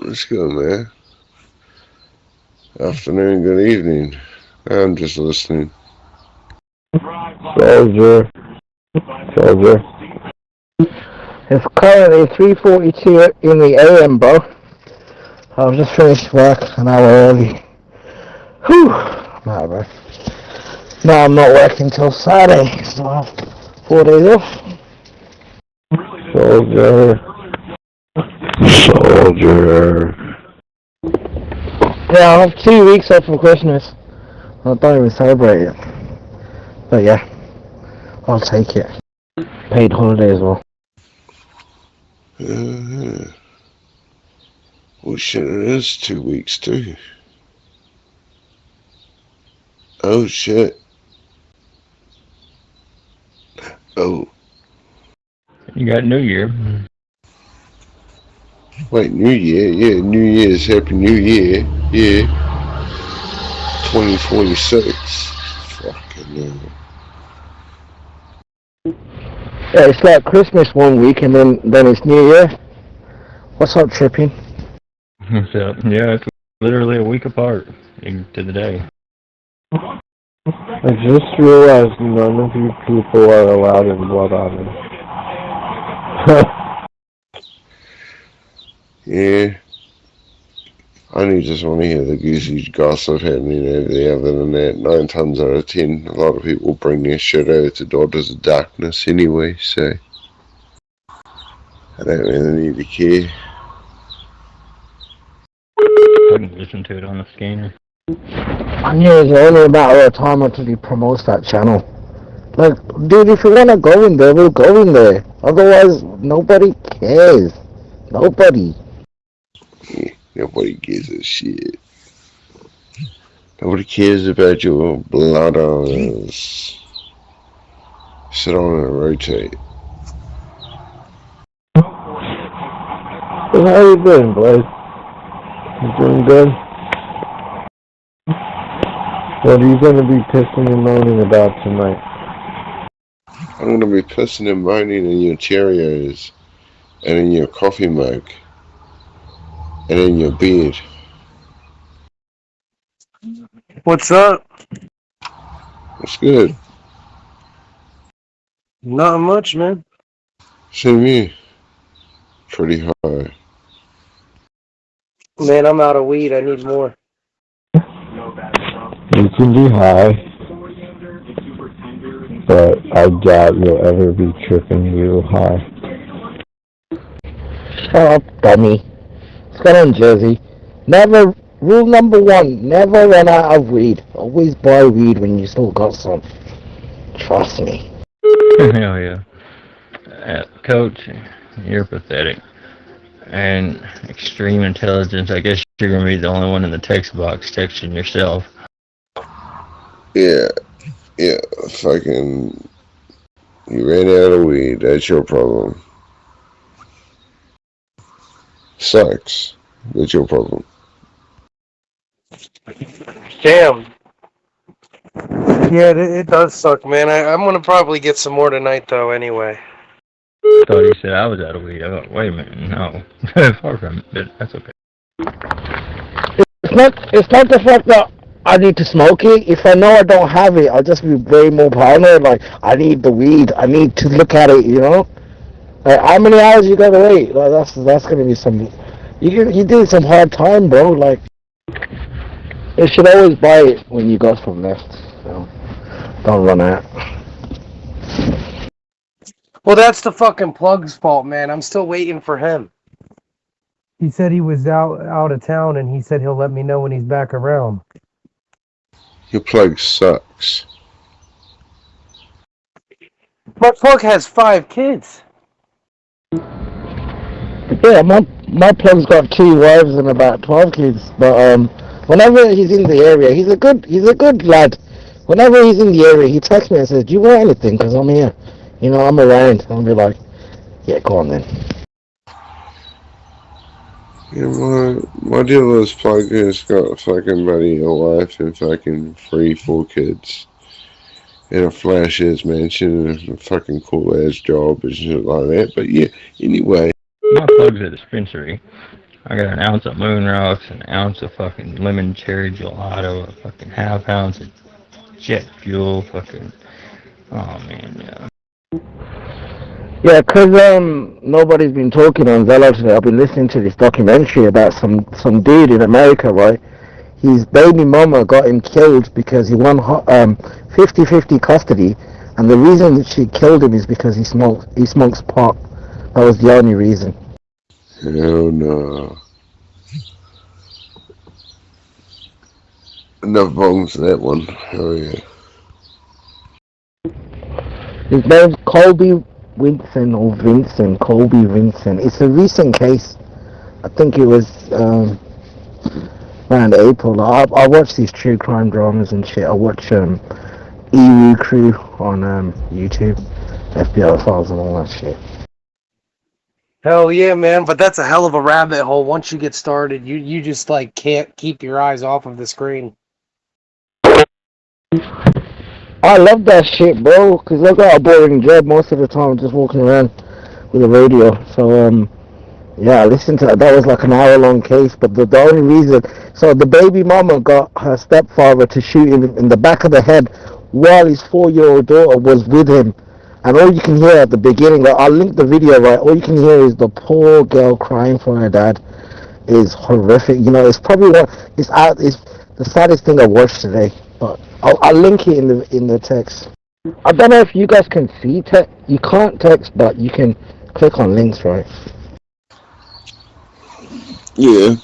Let's go, man. Afternoon, good evening. I'm just listening. Soldier. It's currently 3:42 in the AM, bro. I've just finished work an hour early. Whew. Nah, bro. No, I'm not working till Saturday, so I have 4 days off. Soldier. Yeah, I have 2 weeks off for Christmas. I don't even celebrate it. But yeah, I'll take it. Paid holiday as well. Well, shit, it is 2 weeks too. Oh, shit. Oh. You got New Year. Wait, New Year? Yeah, New Year's Happy New Year. Yeah. 2046. Fucking hell. Yeah, it's like Christmas 1 week and then it's New Year. What's up, Tripping? So, yeah, it's literally a week apart to the day. I just realized none of you people are allowed in Blood Island. Yeah. I only just want to hear the goosey gossip happening over there. Other than that, 9 times out of 10, a lot of people bring their shit over to Daughters of Darkness anyway, so I don't really need to care. I can listen to it on the scanner. I knew it was only a matter of time until he promotes that channel. Like, dude, if you want to go in there, we'll go in there. Otherwise, nobody cares. Nobody. Yeah, nobody gives a shit. Nobody cares about your blood eyes. Sit on and rotate. So how you doing, boys? You doing good? What are you going to be pissing and moaning about tonight? I'm going to be pissing and moaning in your Cheerios, and in your coffee mug, and in your bed. What's up? What's good? Not much, man. Same here. Pretty high. Man, I'm out of weed. I need more. You can be high, but I doubt you'll ever be tripping real high. Shut up, dummy. Scott on Jersey. Rule number 1, never run out of weed. Always buy weed when you still got some. Trust me. Hell yeah. Coach, you're pathetic. And extreme intelligence, I guess you're going to be the only one in the text box texting yourself. Yeah, fucking, you ran out of weed, that's your problem. Sucks, that's your problem. Damn. Yeah, it does suck, man. I'm going to probably get some more tonight, though, anyway. I thought he said I was out of weed. I thought, wait a minute, no. Far from it, but that's okay. It's not the fact that I need to smoke it. If I know I don't have it, I'll just be way more paranoid. Like, I need the weed. I need to look at it, you know? Like, how many hours you gotta wait? Like, that's gonna be some... You did some hard time, bro. Like, you should always buy it when you got some left. So, don't run out. Well, that's the fucking plug's fault, man. I'm still waiting for him. He said he was out of town, and he said he'll let me know when he's back around. Your plug sucks. My plug has 5 kids. Yeah, my plug's got 2 wives and about 12 kids. But whenever he's in the area, he's a good lad. Whenever he's in the area, he texts me and says, "Do you want anything? Because I'm here. You know, I'm around." I'll be like, "Yeah, go on then." Yeah, my dealer's plug has got fucking buddy a wife and fucking 3-4 kids. in a flash ass mansion and a fucking cool ass job and shit like that. But yeah, anyway. My plug's a dispensary. I got an ounce of moon rocks, an ounce of fucking lemon cherry gelato, a fucking half ounce of jet fuel, fucking. Oh man, yeah. Yeah, 'cause nobody's been talking on Zello today. I've been listening to this documentary about some dude in America, right? His baby mama got him killed because he won 50-50 custody, and the reason that she killed him is because he smokes pot. That was the only reason. Hell no. Enough bones for that one. Oh yeah. His name's Colby Vincent or Vincent, Colby Vincent. It's a recent case. I think it was around April. I watch these true crime dramas and shit. I watch EU Crew on YouTube, FBI Files and all that shit. Hell yeah, man, but that's a hell of a rabbit hole. Once you get started, you just like can't keep your eyes off of the screen. I love that shit, bro, because I got a boring job most of the time, just walking around with a radio. So, yeah, I listened to that. That was like an hour-long case, but the only reason... So the baby mama got her stepfather to shoot him in the back of the head while his 4-year-old daughter was with him. And all you can hear at the beginning, like, I'll link the video, right? All you can hear is the poor girl crying for her dad. Is horrific. You know, it's probably it's the saddest thing I watched today. But I'll link it in the text. I don't know if you guys can see text. You can't text, but you can click on links, right? Yeah.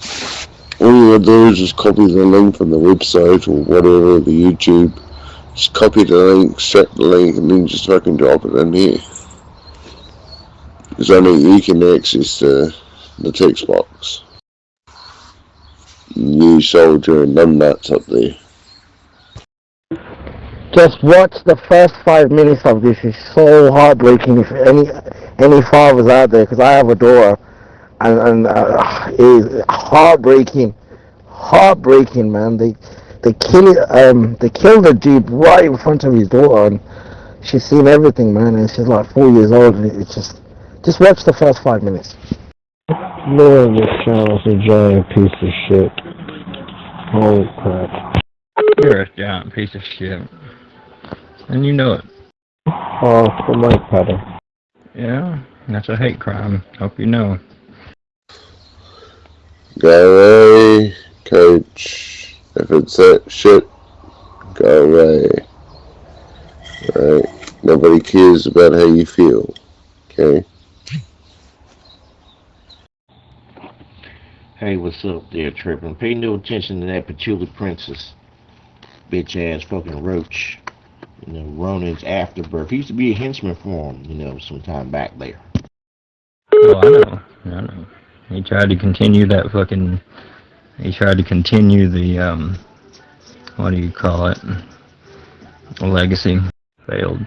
All you gotta do is just copy the link from the website or whatever, the YouTube. Just copy the link, set the link, and then just fucking drop it in here. Because only you can access the text box. New Soldier and them nuts up there. Just watch the first 5 minutes of this. It's so heartbreaking. If any fathers out there, because I have a daughter, and it is heartbreaking, man. They kill the dude right in front of his daughter, and she's seen everything, man. And she's like 4 years old, and it's just watch the first 5 minutes. Lord, this channel's a giant piece of shit. Holy crap. You're a giant piece of shit. And you know it. Oh, for my pattern. Yeah, that's a hate crime. Hope you know. Go away, coach. If it's that shit, go away. Right? Nobody cares about how you feel. Okay? Hey, what's up there, Trippin'? Pay no attention to that patchouli princess. Bitch ass fucking roach. You know, Ronan's afterbirth. He used to be a henchman for him, you know, some time back there. Oh, I know. He tried to continue that fucking... He tried to continue the, what do you call it? A legacy. Failed.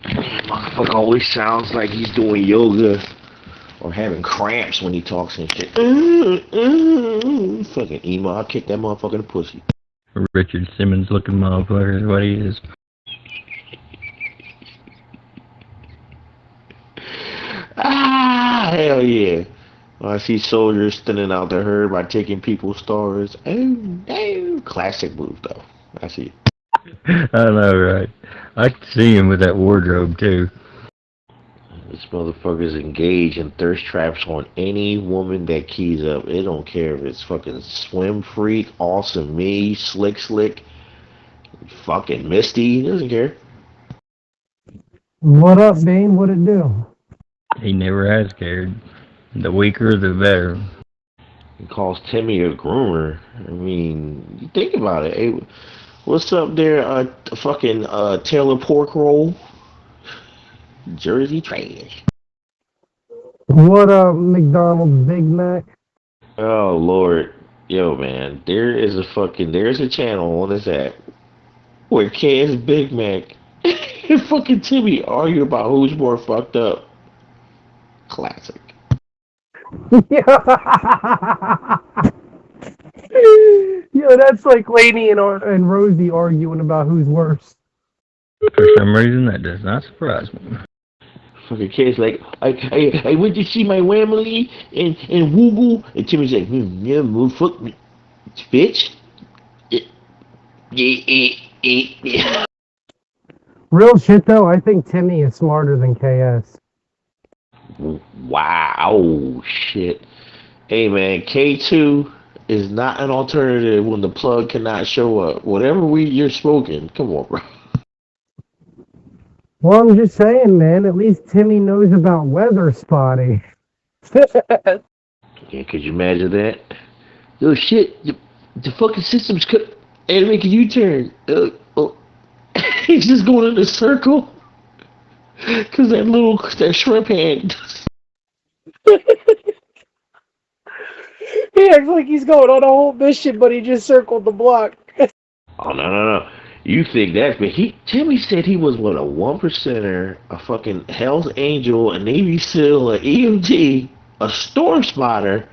Motherfucker always sounds like he's doing yoga or having cramps when he talks and shit. Fucking emo. I'll kick that motherfucker in the pussy. Richard Simmons looking motherfucker is what he is. Ah, hell yeah. I see soldiers thinning out the herd by taking people's stars. Oh, classic move though. I see. I know, right? I can see him with that wardrobe too. This motherfucker's engaged in thirst traps on any woman that keys up. It don't care if it's fucking Swim Freak, Awesome Me, Slick, fucking Misty. He doesn't care. What up, Bane? What it do? He never has cared. The weaker, the better. He calls Timmy a groomer. I mean, you think about it. Hey, what's up there, fucking Taylor Pork Roll? Jersey trash. What up, McDonald's Big Mac? Oh Lord, yo man, there's a channel on this app where K's Big Mac and fucking Timmy argue about who's more fucked up. Classic. Yo, that's like Lainey and Rosie arguing about who's worse. For some reason, that does not surprise me. Fucking kid's like, I went to see my family and woogle, and Timmy's like, yeah, well, fuck me, bitch. Yeah. Real shit though, I think Timmy is smarter than KS. Wow, shit. Hey man, K2 is not an alternative when the plug cannot show up. Whatever you're smoking, come on, bro. Well, I'm just saying, man, at least Timmy knows about weather spotting. Yeah, could you imagine that? Oh shit, the fucking system's and make a U-turn. He's just going in a circle. Cause that shrimp hand. He acts like he's going on a whole mission, but he just circled the block. Oh no. You think that's but Timmy said he was what, a 1%er, a fucking Hell's Angel, a Navy SEAL, an EMT, a storm spotter.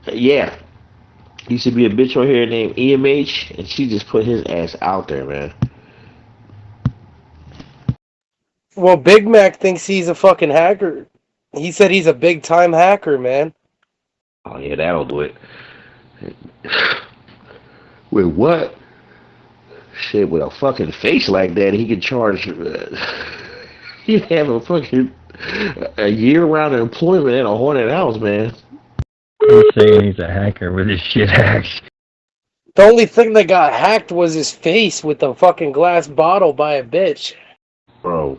Yeah. Used to be a bitch on here named EMH, and she just put his ass out there, man. Well, Big Mac thinks he's a fucking hacker. He said he's a big time hacker, man. Oh yeah, that'll do it. Wait, what? Shit, with a fucking face like that, he could charge. He'd have a year-round employment in a haunted house, man. I'm saying he's a hacker with his shit hacks. The only thing that got hacked was his face with the fucking glass bottle by a bitch. Bro,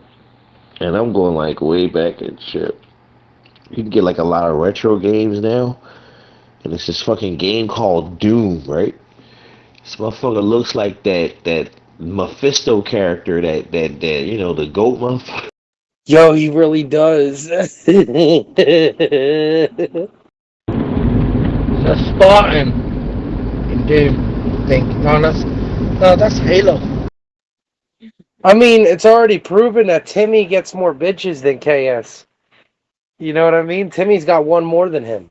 and I'm going like way back and shit. You can get like a lot of retro games now, and it's this fucking game called Doom, right? This motherfucker looks like that Mephisto character, that you know, the goat motherfucker. Yo, he really does. It's a Spartan in Doom. I think. No, that's Halo. I mean, it's already proven that Timmy gets more bitches than KS. You know what I mean? Timmy's got one more than him.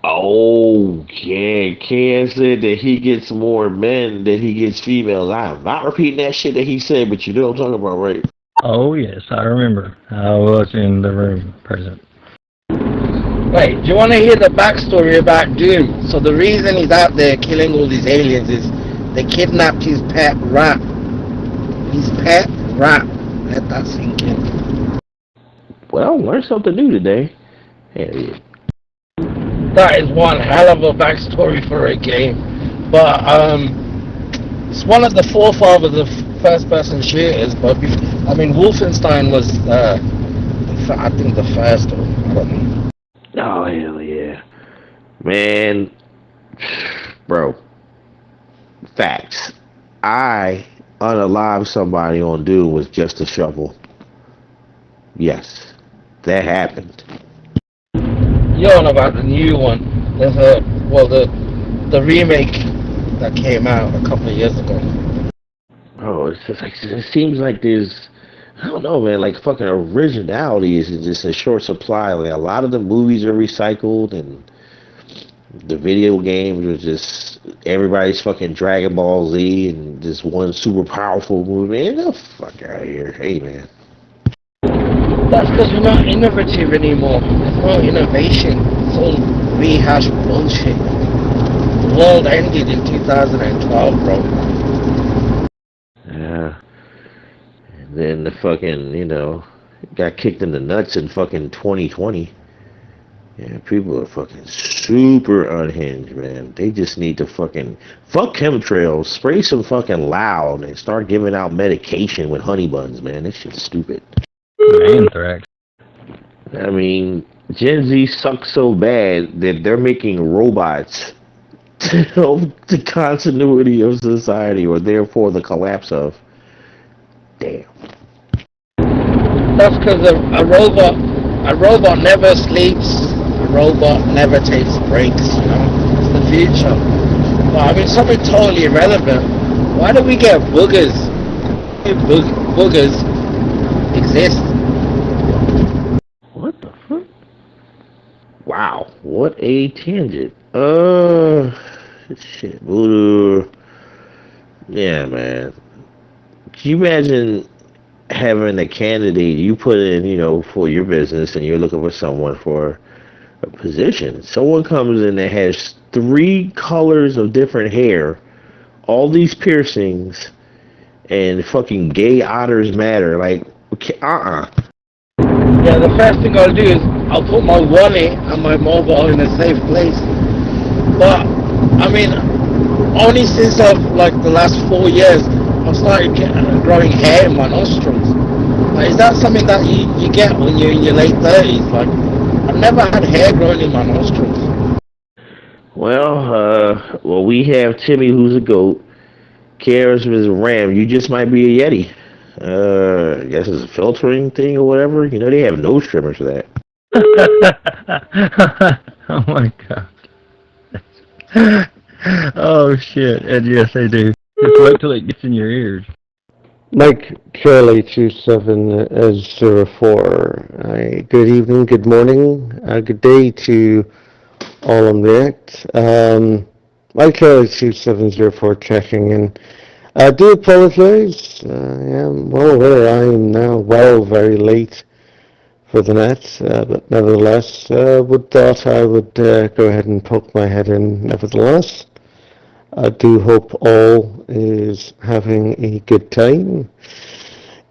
Oh, yeah. Ken said that he gets more men than he gets females. I'm not repeating that shit that he said, but you know what I'm talking about, right? Oh, yes, I remember. I was in the room present. Wait, do you want to hear the backstory about Doom? So the reason he's out there killing all these aliens is they kidnapped his pet rat. His pet rat. Let that sink in. Well, learn something new today. Hell yeah. That is one hell of a backstory for a game. But it's one of the forefathers of first-person shooters. But I mean, Wolfenstein was, I think, the first. Or I don't know. Oh, hell yeah. Man, bro, facts. I unalived somebody on Doom with just a shovel. Yes, that happened. You're on about the new one. There's the remake that came out a couple of years ago. Oh, it's just like, it seems like there's, I don't know, man, like fucking originality is just in short supply. Like a lot of the movies are recycled, and the video games are just everybody's fucking Dragon Ball Z and this one super powerful movie. Man, get the fuck out of here. Hey, man. That's because we're not innovative anymore. There's no innovation. It's all rehashed bullshit. The world ended in 2012, bro. Yeah. And then the fucking, you know, got kicked in the nuts in fucking 2020. Yeah, people are fucking super unhinged, man. They just need to fucking fuck chemtrails, spray some fucking loud, and start giving out medication with honey buns, man. This shit's stupid. Anthrax. I mean, Gen Z sucks so bad that they're making robots to help the continuity of society, or therefore the collapse of. Damn. That's because a robot never sleeps. A robot never takes breaks. You know, it's the future. But I mean, something totally irrelevant. Why do we get boogers? Boogers exist. What the fuck? Wow, what a tangent. Shit, voodoo. Yeah, man. Can you imagine having a candidate you put in, for your business, and you're looking for someone for a position? Someone comes in that has 3 colors of different hair, all these piercings, and fucking gay otters matter. Like, okay, Yeah, the first thing I'll do is I'll put my wallet and my mobile in a safe place. But, I mean, only since like the last 4 years, I've started growing hair in my nostrils. Like, is that something that you get when you're in your late 30s? Like, I've never had hair growing in my nostrils. Well, we have Timmy, who's a goat. Karis is a ram. You just might be a yeti. I guess it's a filtering thing or whatever. They have nose trimmers for that. Oh my god. Oh shit. And yes, they do. Just wait till it gets in your ears. Mike Charlie 2704. Good evening, good morning, good day to OYMYO. Mike Charlie 2704 checking in. I do apologize. I am well aware I am now very late for the net, but nevertheless, thought I would go ahead and poke my head in nevertheless. I do hope all is having a good time.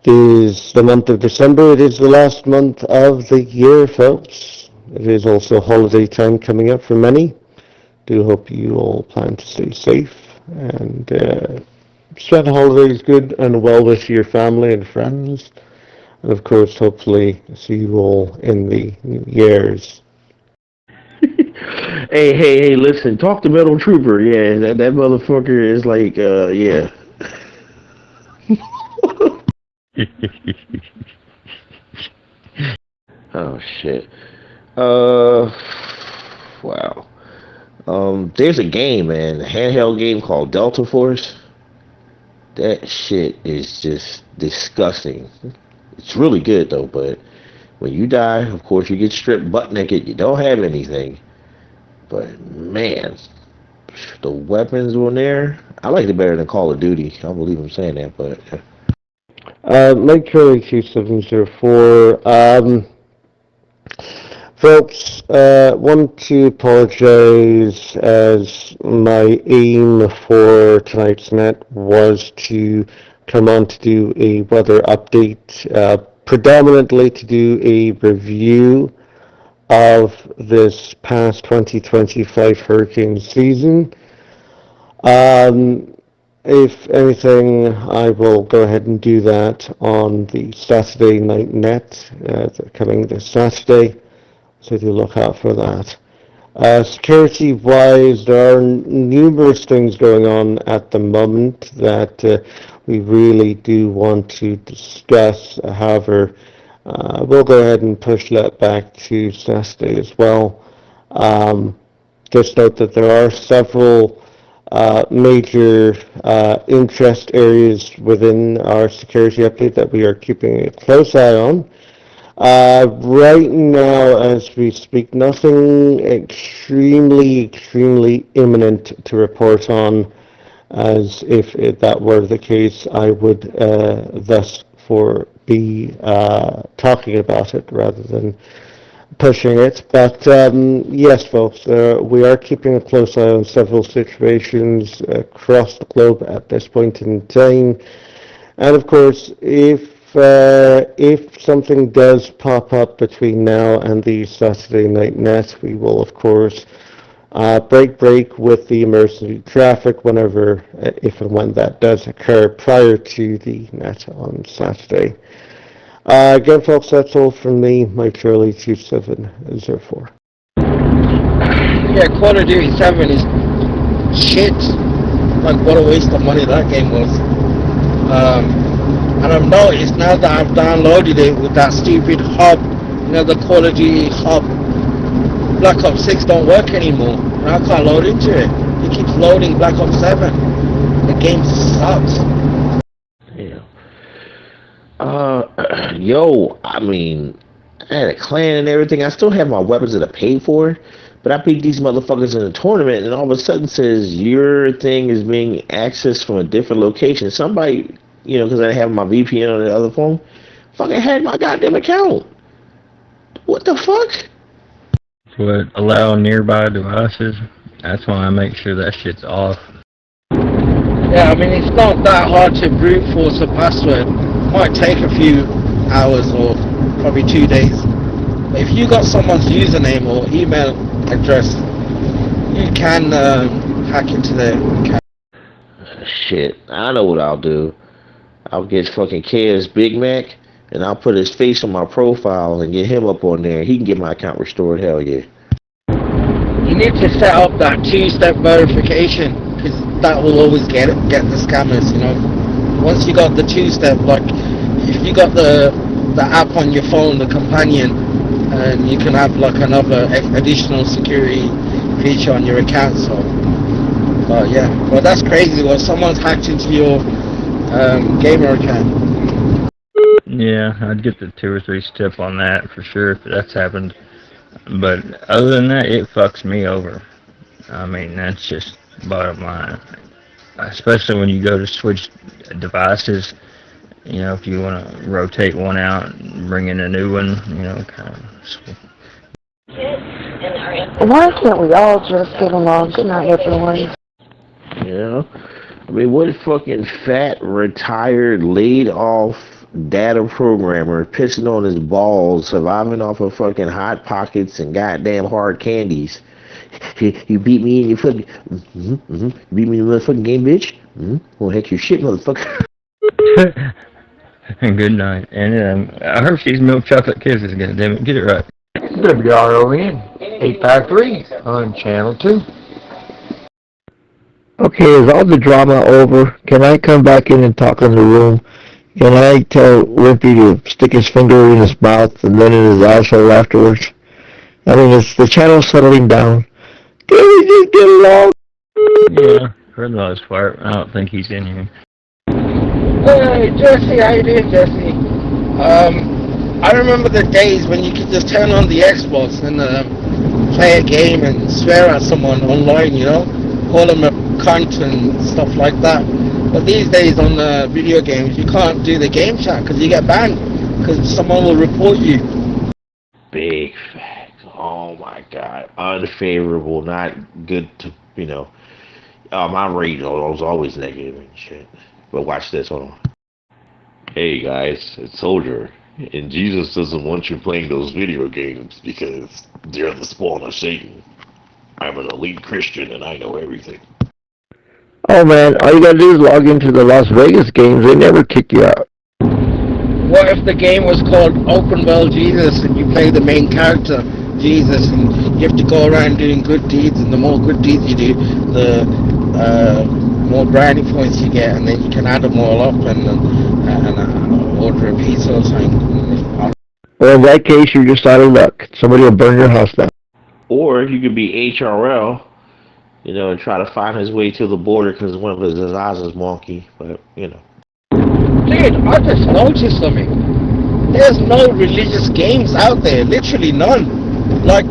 It is the month of December. It is the last month of the year, folks. It is also holiday time coming up for many. Do hope you all plan to stay safe and spend the holidays good and well with your family and friends. And of course, hopefully see you all in the new years. Hey, listen, talk to Metal Trooper. Yeah, that motherfucker is like, yeah. Oh, shit. Wow. There's a game, man, a handheld game called Delta Force. That shit is just disgusting. It's really good, though, but when you die, of course, you get stripped butt naked. You don't have anything. But, man, the weapons on there, I like it better than Call of Duty. I don't believe I'm saying that, but... Mike Curry 2704. Folks, want to apologize, as my aim for tonight's net was to come on to do a weather update, predominantly to do a review of this past 2025 hurricane season. If anything, I will go ahead and do that on the Saturday night net, coming this Saturday, so do look out for that. Security-wise, there are numerous things going on at the moment that we really do want to discuss. However, we'll go ahead and push that back to Saturday as well. Just note that there are several major interest areas within our security update that we are keeping a close eye on. Right now, as we speak, nothing extremely imminent to report on, as if that were the case, I would thus be talking about it rather than pushing it. But yes, folks, we are keeping a close eye on several situations across the globe at this point in time. And of course, if something does pop up between now and the Saturday night net, we will of course break with the emergency traffic whenever, if and when that does occur, prior to the net on Saturday. Again, folks, that's all from me, Mike Charlie 2704. Yeah, Call of Duty 7 is shit. Like, what a waste of money that game was. And I've noticed now that I've downloaded it with that stupid hub, the Call of Duty hub, Black Ops 6 don't work anymore. And I can't load into it. It keeps loading Black Ops 7. The game sucks. Yeah. Yo, I mean, I had a clan and everything. I still have my weapons that I paid for, but I beat these motherfuckers in a tournament, and all of a sudden says your thing is being accessed from a different location. Somebody you know, because I have my VPN on the other phone, fucking hacked my goddamn account. What the fuck? Would allow nearby devices. That's why I make sure that shit's off. Yeah, I mean, it's not that hard to brute force a password. It might take a few hours or probably 2 days. But if you got someone's username or email address, you can hack into their account. Shit, I know what I'll do. I'll get fucking KS Big Mac, and I'll put his face on my profile and get him up on there. He can get my account restored, hell yeah. You need to set up that 2-step verification, because that will always get the scammers, you know. Once you got the 2-step, like, if you got the app on your phone, the companion, and you can have like another additional security feature on your account, so. But yeah, well that's crazy, well someone's hacked into your gamer account. Yeah, I'd get the 2 or 3 step on that for sure if that's happened. But other than that, it fucks me over. I mean, that's just bottom line. Especially when you go to switch devices, you know, if you want to rotate one out and bring in a new one, you know, kind of. Why can't we all just get along? Good night, everyone. You know? I mean, what fucking fat, retired, laid off data programmer pissing on his balls, surviving off of fucking Hot Pockets and goddamn hard candies. You beat me in your fucking, you beat me in the motherfucking game, bitch? Well, heck your shit, motherfucker. Good night. And I heard she's milk chocolate kisses, goddammit. Get it right. WRON 853 on Channel 2. Okay, is all the drama over? Can I come back in and talk in the room? Can I tell Wimpy to stick his finger in his mouth and then in his asshole afterwards? I mean, is the channel settling down? Can we just get along? Yeah, for the most part. I don't think he's in here. Hey, Jesse, how you doing, Jesse? I remember the days when you could just turn on the Xbox and play a game and swear at someone online, you know? Call them a cunt and stuff like that. But these days on video games, you can't do the game chat because you get banned because someone will report you. Big facts. Oh my god. Unfavorable, not good to, you know. My rating was always negative and shit. But watch this, hold on. Hey guys, it's Soldier. And Jesus doesn't want you playing those video games because they're the spawn of Satan. I'm an elite Christian and I know everything. Oh man, all you gotta do is log into the Las Vegas games. They never kick you out. What if the game was called Open World Jesus and you play the main character, Jesus, and you have to go around doing good deeds, and the more good deeds you do, the more brownie points you get, and then you can add them all up and order a pizza or something. Well, in that case, you're just out of luck. Somebody will burn your house down. Or you could be HRL, you know, and try to find his way to the border because one of his eyes is wonky, but, you know. Dude, I just noticed something. There's no religious games out there, literally none. Like,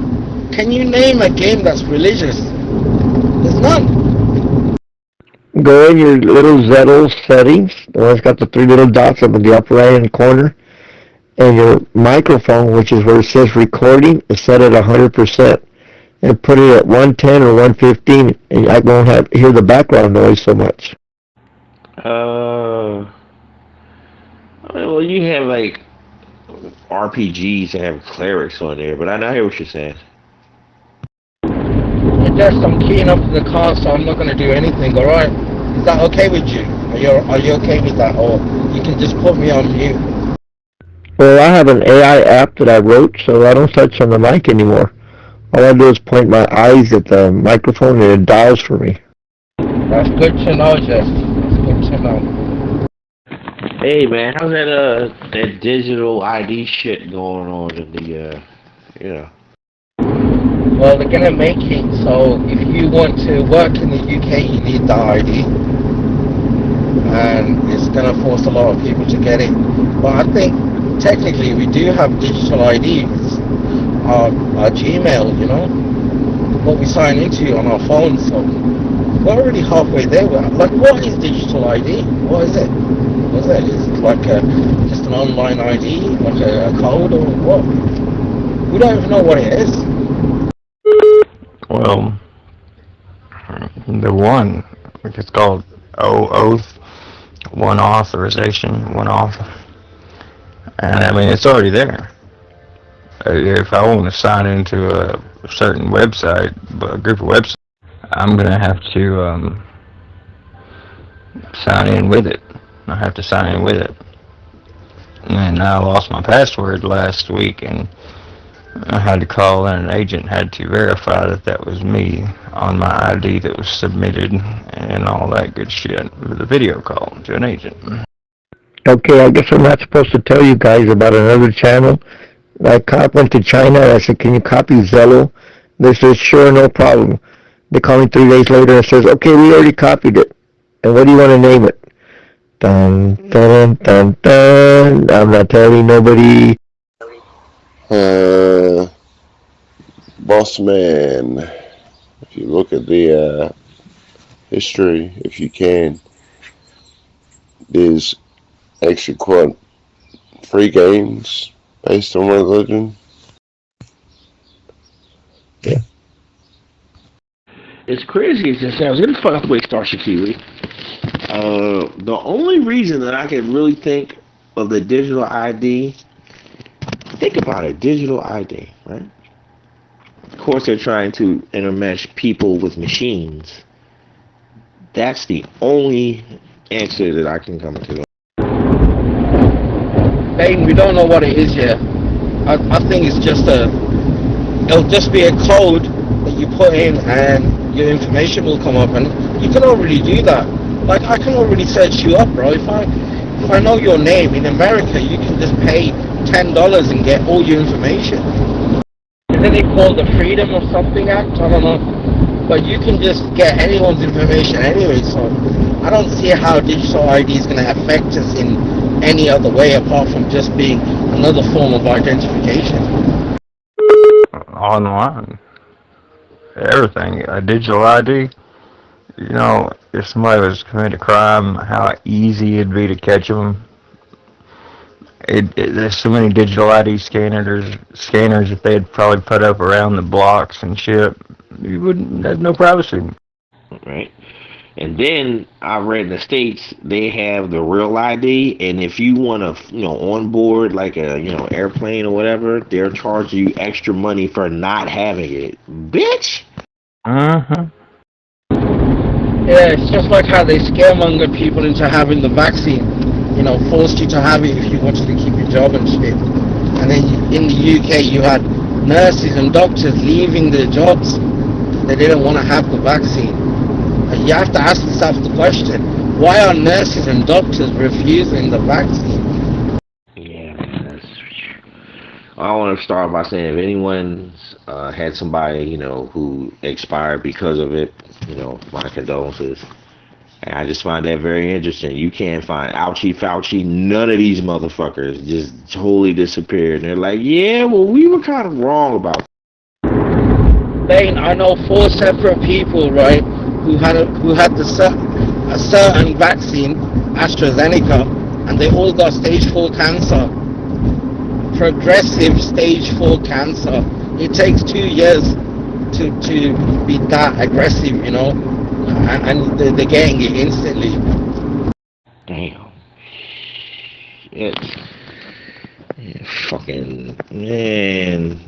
can you name a game that's religious? There's none. Go in your little Zello settings, the one that's got the 3 little dots up in the upper right hand corner, and your microphone, which is where it says recording, is set at 100%. And put it at 110 or 115, and I won't hear the background noise so much. Well, you have like RPGs that have clerics on there, but I hear what you're saying. Just I'm keying up the car, so I'm not going to do anything, alright? Is that okay with you? Are you okay with that, or you can just put me on mute? Well, I have an AI app that I wrote, so I don't touch on the mic anymore. All I do is point my eyes at the microphone and it dials for me. That's good to know, Jeff. That's good to know. Hey man, how's that digital ID shit going on in the you know? Well, they're gonna make it so if you want to work in the UK, you need the ID, and it's gonna force a lot of people to get it. But I think technically we do have digital IDs. Our Gmail, you know, what we sign into on our phones, so we're already halfway there. Like, what is digital ID? What is it? is it? Is it like just an online ID, like a code or what? We don't even know what it is. Well, the one, which is called oath, one authorization, one auth, and I mean it's already there. If I want to sign into a certain website, a group of websites, I'm gonna have to sign in with it. I have to sign in with it. And I lost my password last week, and I had to call in an agent, had to verify that that was me on my ID that was submitted and all that good shit with a video call to an agent. Okay, I guess I'm not supposed to tell you guys about another channel. I went to China, I said, can you copy Zello? They said, sure, no problem. They called me 3 days later and says, okay, we already copied it. And what do you want to name it? Dun, dun, dun, dun. I'm not telling nobody. Boss man, if you look at the history, if you can, there's actually quite free games based on religion. Yeah. It's crazy as it sounds. Get the fuck out the way, Starship Kiwi. The only reason that I can really think of the digital ID, think about it, digital ID, right? Of course, they're trying to intermesh people with machines. That's the only answer that I can come to. Bane, we don't know what it is yet. I think it's just it'll just be a code that you put in and your information will come up, and you can already do that. Like, I can already search you up, bro. If I know your name in America, you can just pay $10 and get all your information. Isn't it called the Freedom of Something Act? I don't know. But you can just get anyone's information anyway, so I don't see how digital ID is going to affect us in any other way apart from just being another form of identification. Online. Everything. A digital ID. You know, if somebody was committing a crime, how easy it'd be to catch them. There's so many digital ID scanners that they'd probably put up around the blocks and shit. You wouldn't have no privacy. Right. And then I read in the States they have the real ID, and if you want to, on board like a, airplane or whatever, they'll charge you extra money for not having it. Bitch. Yeah, it's just like how they scaremonger people into having the vaccine. Forced you to have it if you wanted to keep your job and shit. And then in the UK you had nurses and doctors leaving their jobs. They didn't want to have the vaccine. And you have to ask yourself the question, why are nurses and doctors refusing the vaccine? Yeah, I want to start by saying if anyone's had somebody, who expired because of it, my condolences. And I just find that very interesting. You can't find Ouchie Fauci, none of these motherfuckers just totally disappeared. And they're like, yeah, well, we were kind of wrong about that. Bane, I know 4 separate people, right, who had a certain vaccine, AstraZeneca, and they all got stage 4 cancer. Progressive stage 4 cancer. It takes 2 years to be that aggressive, and they're getting it instantly. Damn. Fucking, man.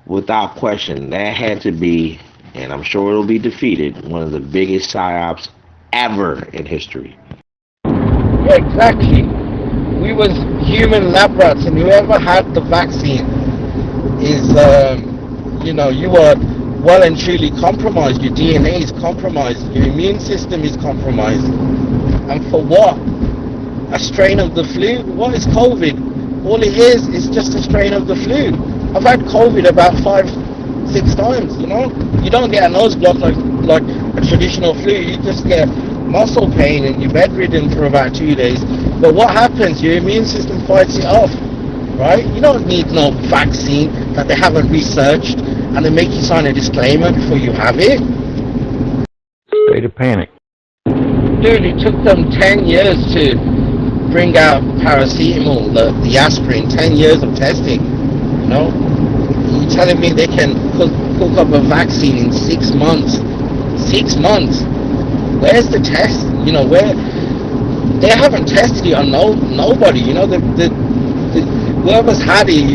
Without question, that had to be, and I'm sure it'll be defeated, one of the biggest psyops ever in history. Yeah, exactly. We was human lab rats, and whoever had the vaccine is, you were well and truly compromised. Your DNA is compromised. Your immune system is compromised. And for what? A strain of the flu? What is COVID? All it is just a strain of the flu. I've had COVID about 5-6 times, You don't get a nose block like a traditional flu. You just get muscle pain and you're bedridden for about 2 days. But what happens? Your immune system fights it off, right? You don't need no vaccine that they haven't researched and they make you sign a disclaimer before you have it. State of panic. Dude, it took them 10 years to bring out paracetamol, the aspirin. 10 years of testing. You know, you telling me they can cook up a vaccine in 6 months? 6 months. Where's the test? You know, where they haven't tested it on nobody. You know, whoever's had it,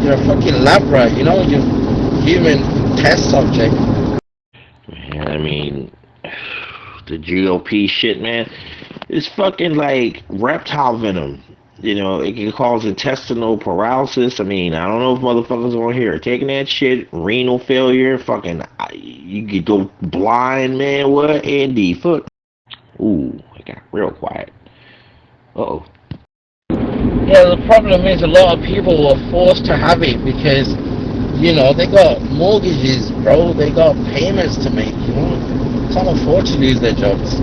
you're a fucking lab rat. You know, you're human test subject. Yeah, I mean, the GOP shit, man, it's fucking like reptile venom. You know, it can cause intestinal paralysis. I mean, I don't know if motherfuckers on here are taking that shit. Renal failure, fucking, you could go blind, man. What in the fuck? Ooh, it got real quiet. Uh-oh. Yeah, the problem is a lot of people were forced to have it because, you know, they got mortgages, bro. They got payments to make, you know. Can't afford to lose their jobs.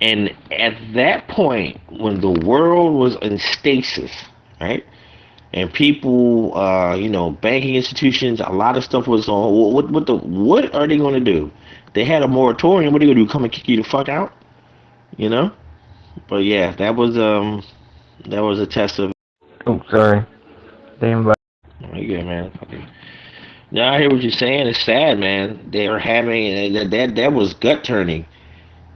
And at that point, when the world was in stasis, right, and people, you know, banking institutions, a lot of stuff was on. What are they going to do? They had a moratorium. What are they going to do? Come and kick you the fuck out? You know? But yeah, that was a test of. Oh, sorry. Damn. Oh, you good, man? Okay. No, I hear what you're saying. It's sad, man. They were having that was gut turning.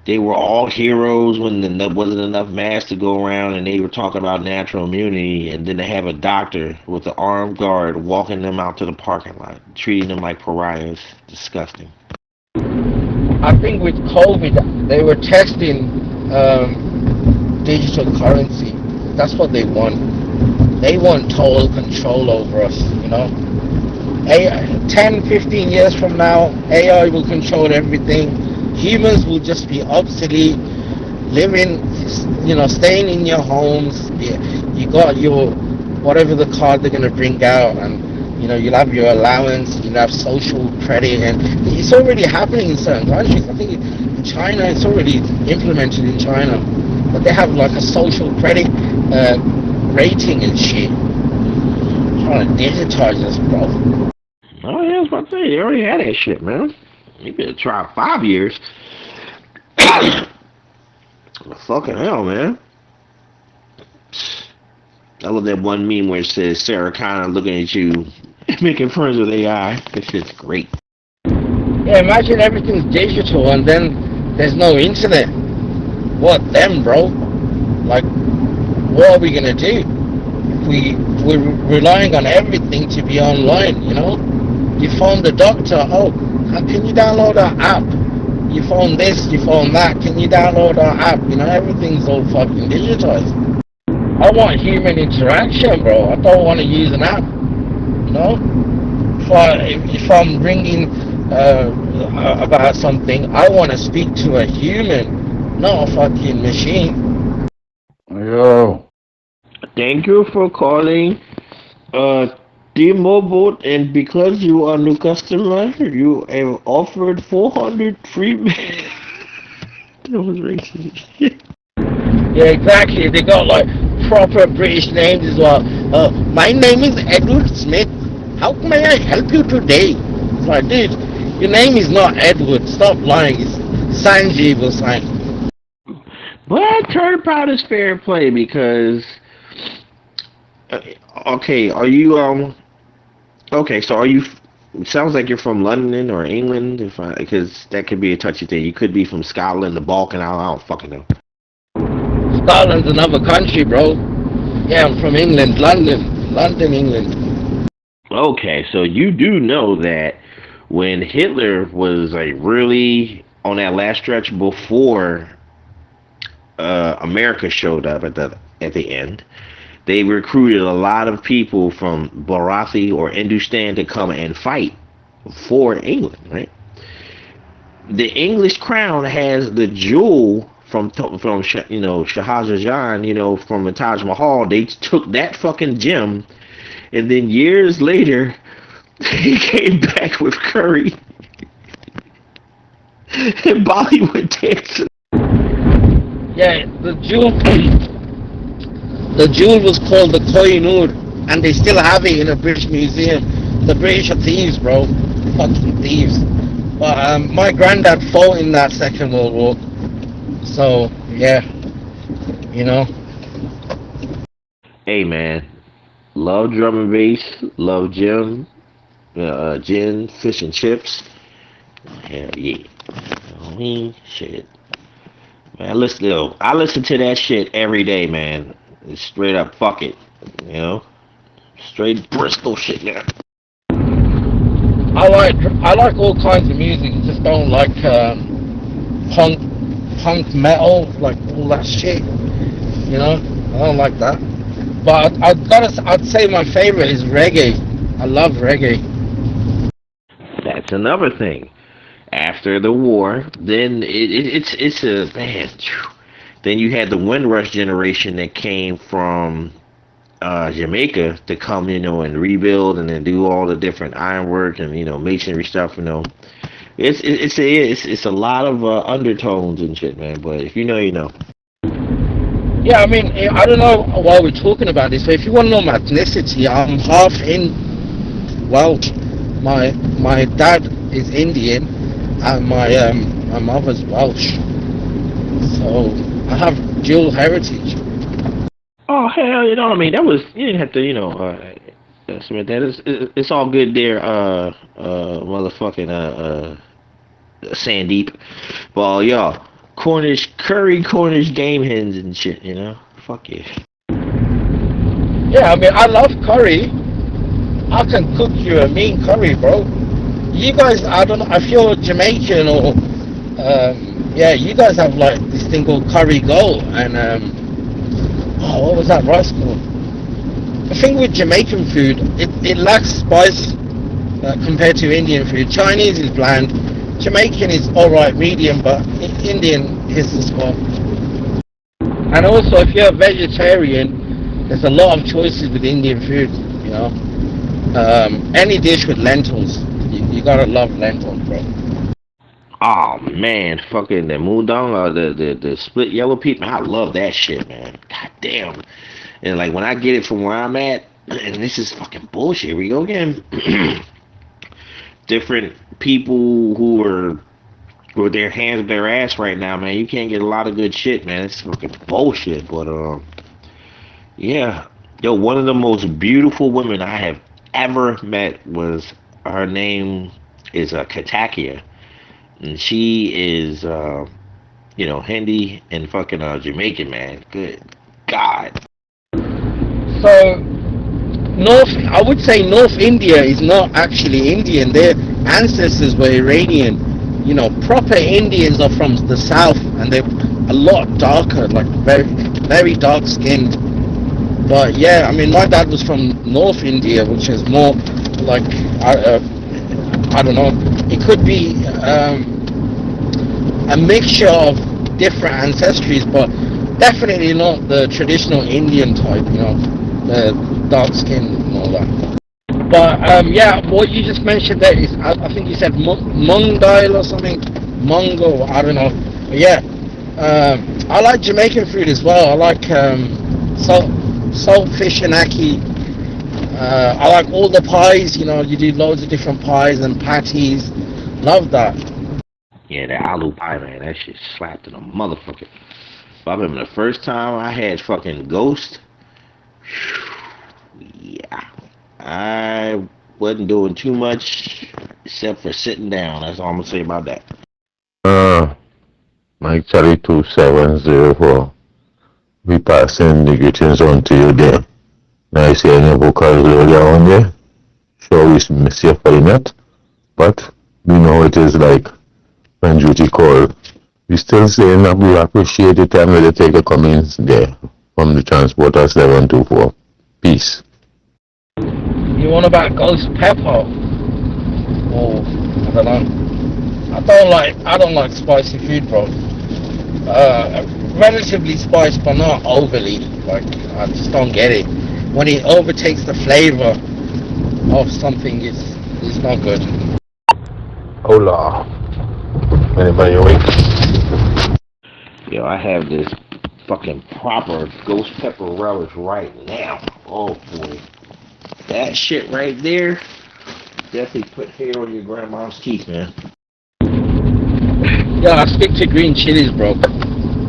They were all heroes when there wasn't enough masks to go around, and they were talking about natural immunity, and then they have a doctor with an armed guard walking them out to the parking lot, treating them like pariahs. Disgusting. I think with COVID, they were testing digital currency. That's what they want. They want total control over us, you know. 10, 15 years from now, AI will control everything. Humans will just be obsolete, living, you know, staying in your homes. You got your, whatever the card they're going to bring out, and, you know, you'll have your allowance, you'll have social credit, and it's already happening in certain countries. I think in China, it's already implemented in China, but they have like a social credit rating and shit. Trying to digitize us, bro. Oh yeah, I was about to say, they already had that shit, man. You better try 5 years. Fucking hell, man. I love that one meme where it says Sarah Connor looking at you, making friends with AI. That shit's great. Yeah, imagine everything's digital and then there's no internet. What then, bro? Like, what are we gonna do? We're relying on everything to be online, you know? You phone the doctor, oh, can you download our app? You phone this, you phone that, can you download our app? You know, everything's all fucking digitized. I want human interaction, bro. I don't want to use an app, you know? If I'm ringing about something, I want to speak to a human, not a fucking machine. Yo. Thank you for calling T-Mobile, and because you are a new customer, you have offered 400 free minutes. That was racist. Yeah, exactly. They got like proper British names as well. My name is Edward Smith. How may I help you today? It's like, dude, your name is not Edward. Stop lying. It's Sanjeev or something. But turnabout is fair play because, okay, are you okay? So are you? It sounds like you're from London or England, because that could be a touchy thing. You could be from Scotland, the Balkan. I don't fucking know. Scotland's another country, bro. Yeah, I'm from England, London, England. Okay, so you do know that when Hitler was like really on that last stretch before America showed up at the end, they recruited a lot of people from Barathi or Hindustan to come and fight for England, right? The English crown has the jewel from you know, Shah Jahan, you know, from the Taj Mahal. They took that fucking gem, and then years later, he came back with curry and Bollywood dancing. Yeah, the jewel was called the Koh-i-Noor, and they still have it in a British museum. The British are thieves, bro. Fucking thieves. But my granddad fought in that Second World War. So, yeah, you know. Hey, man. Love drum and bass. Love gin, fish and chips. Hell yeah. I mean, shit. Man, I listen to that shit every day, man. It's straight up, fuck it. You know? Straight Bristol shit, man. I like all kinds of music. I just don't like punk metal, like all that shit. You know, I don't like that. But I'd say my favorite is reggae. I love reggae. That's another thing. After the war, then it's a man. Then you had the Windrush generation that came from Jamaica to come, and rebuild and then do all the different ironwork and masonry stuff. It's a lot of undertones and shit, man. But if you know, you know. Yeah, I mean, I don't know why we're talking about this, but if you want to know my ethnicity, I'm half in Welsh. My dad is Indian, and my mother's Welsh. So I have dual heritage. Oh hell, I mean, that was you didn't have to, submit that. It's all good there, motherfucking Sandeep. Well, y'all. Cornish game hens and shit, Fuck yeah. Yeah, I mean, I love curry. I can cook you a mean curry, bro. You guys, I don't know if you're Jamaican or, you guys have like this thing called curry goat and, what was that rice called? The thing with Jamaican food, it lacks spice compared to Indian food. Chinese is bland. Jamaican is alright, medium, but Indian hits the spot. And also, if you're a vegetarian, there's a lot of choices with Indian food, any dish with lentils, you gotta love lentils, bro. Oh man, fucking the moondong or the split yellow pea, man, I love that shit, man. God damn. And like when I get it from where I'm at, and this is fucking bullshit, here we go again. Different people who are with their hands up their ass right now, man. You can't get a lot of good shit, man. It's fucking bullshit. But yeah, one of the most beautiful women I have ever met was her name is Katakia, and she is Hindi and fucking Jamaican, man. Good God. So I would say North India is not actually Indian. Their ancestors were Iranian. Proper Indians are from the south, and they're a lot darker, like very, very dark skinned. But yeah, I mean, my dad was from North India, which is more like I don't know. It could be a mixture of different ancestries, but definitely not the traditional Indian type. The dark skin and all that. But what you just mentioned there is, I think you said Mongol or something, Mongol, I don't know. But yeah, I like Jamaican food as well. I like salt fish and ackee. I like all the pies. You do loads of different pies and patties. Love that. Yeah, the aloo pie, man, that shit slapped in a motherfucker. I remember the first time I had fucking ghost. Yeah, I wasn't doing too much except for sitting down. That's all I'm gonna say about that. Mike Charlie 2704. We passing the greetings on to you there. Nice hearing your vocals earlier on there. Sure we miss you for that, but we know it is like when duty call. We still saying that we appreciate the time that they take the comments there from the transporter 724. Peace. You want about ghost pepper? Or I don't know. I don't like spicy food, bro. Relatively spiced, but not overly. Like I just don't get it. When it overtakes the flavor of something, it's not good. Hola. Anybody awake? Yo, I have this fucking proper ghost pepper relish right now. Oh boy. That shit right there definitely put hair on your grandma's teeth, man. Yeah, I stick to green chilies, bro.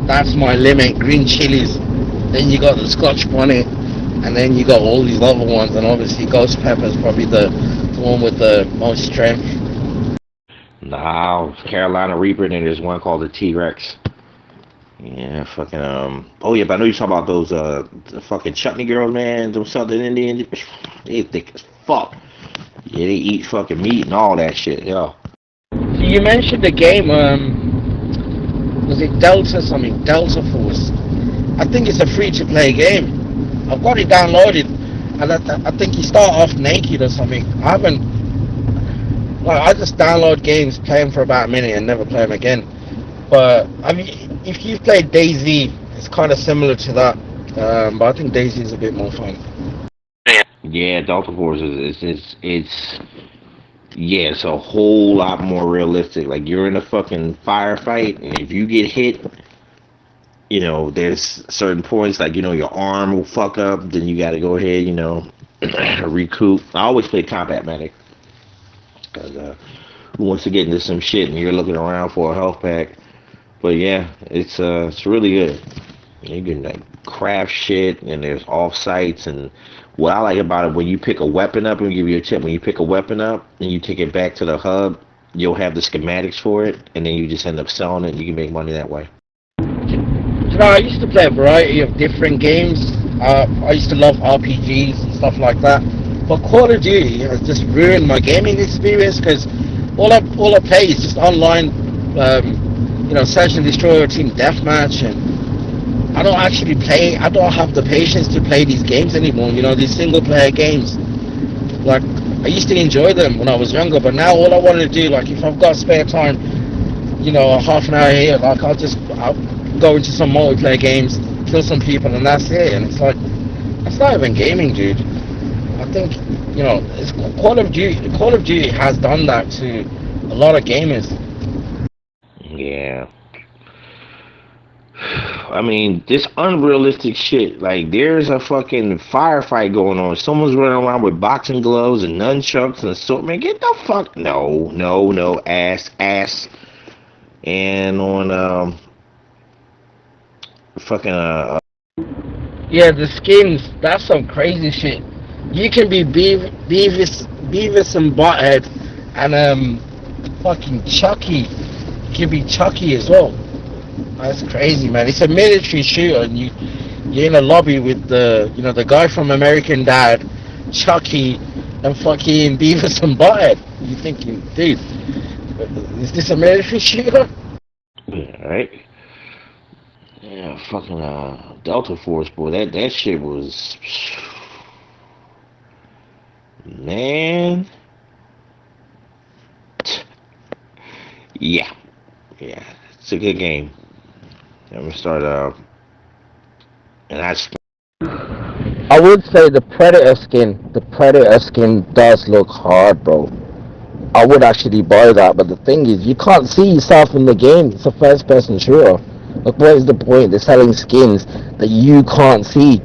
That's my limit, green chilies. Then you got the Scotch bonnet, and then you got all these other ones, and obviously ghost pepper is probably the one with the most strength. Nah, Carolina Reaper, and then there's one called the T-Rex. Yeah, fucking, oh yeah, but I know you're talking about those, the fucking chutney girls, man, those Southern Indians, they thick as fuck. Yeah, they eat fucking meat and all that shit, yo. So you mentioned the game, was it Delta something? Delta Force. I think it's a free-to-play game. I've got it downloaded, and I think you start off naked or something. I just download games, play them for about a minute, and never play them again. But I mean, if you've played DayZ, it's kind of similar to that. But I think DayZ is a bit more fun. Yeah, Delta Force it's a whole lot more realistic. Like, you're in a fucking firefight, and if you get hit, you know, there's certain points, like, you know, your arm will fuck up, then you gotta go ahead, you know, recoup. I always play Combat Medic, because who wants to get into some shit and you're looking around for a health pack? But yeah, it's really good. You can like craft shit, and there's offsites. And what I like about it, when you pick a weapon up, and give you a tip, when you pick a weapon up and you take it back to the hub, you'll have the schematics for it, and then you just end up selling it, and you can make money that way. You know, I used to play a variety of different games. I used to love RPGs and stuff like that. But Call of Duty has just ruined my gaming experience, because all I play is just online, you know, search and destroy or team deathmatch, and I don't actually play. I don't have the patience to play these games anymore. You know, these single player games. Like, I used to enjoy them when I was younger, but now all I want to do, like, if I've got spare time, you know, half an hour here, like, I'll go into some multiplayer games, kill some people, and that's it. And it's like, that's not even gaming, dude. I think, you know, it's Call of Duty has done that to a lot of gamers. Yeah. I mean, this unrealistic shit. Like, there's a fucking firefight going on. Someone's running around with boxing gloves and nunchucks and so, man, get the fuck, no, ass. And on, fucking, yeah, the skins, that's some crazy shit. You can be Beavis and Butthead, and, fucking Chucky. You can be Chucky as well. That's crazy, man. It's a military shooter, and you're in a lobby with the, you know, the guy from American Dad, Chucky, and fucking Beavis and Butthead. You're thinking, dude, is this a military shooter? yeah, right? Yeah, fucking, Delta Force, boy, that shit was, man. Yeah, it's a good game. I'm gonna start, and I would say the Predator skin does look hard, bro. I would actually buy that, but the thing is, you can't see yourself in the game. It's a first-person shooter. Like, what is the point? They're selling skins that you can't see.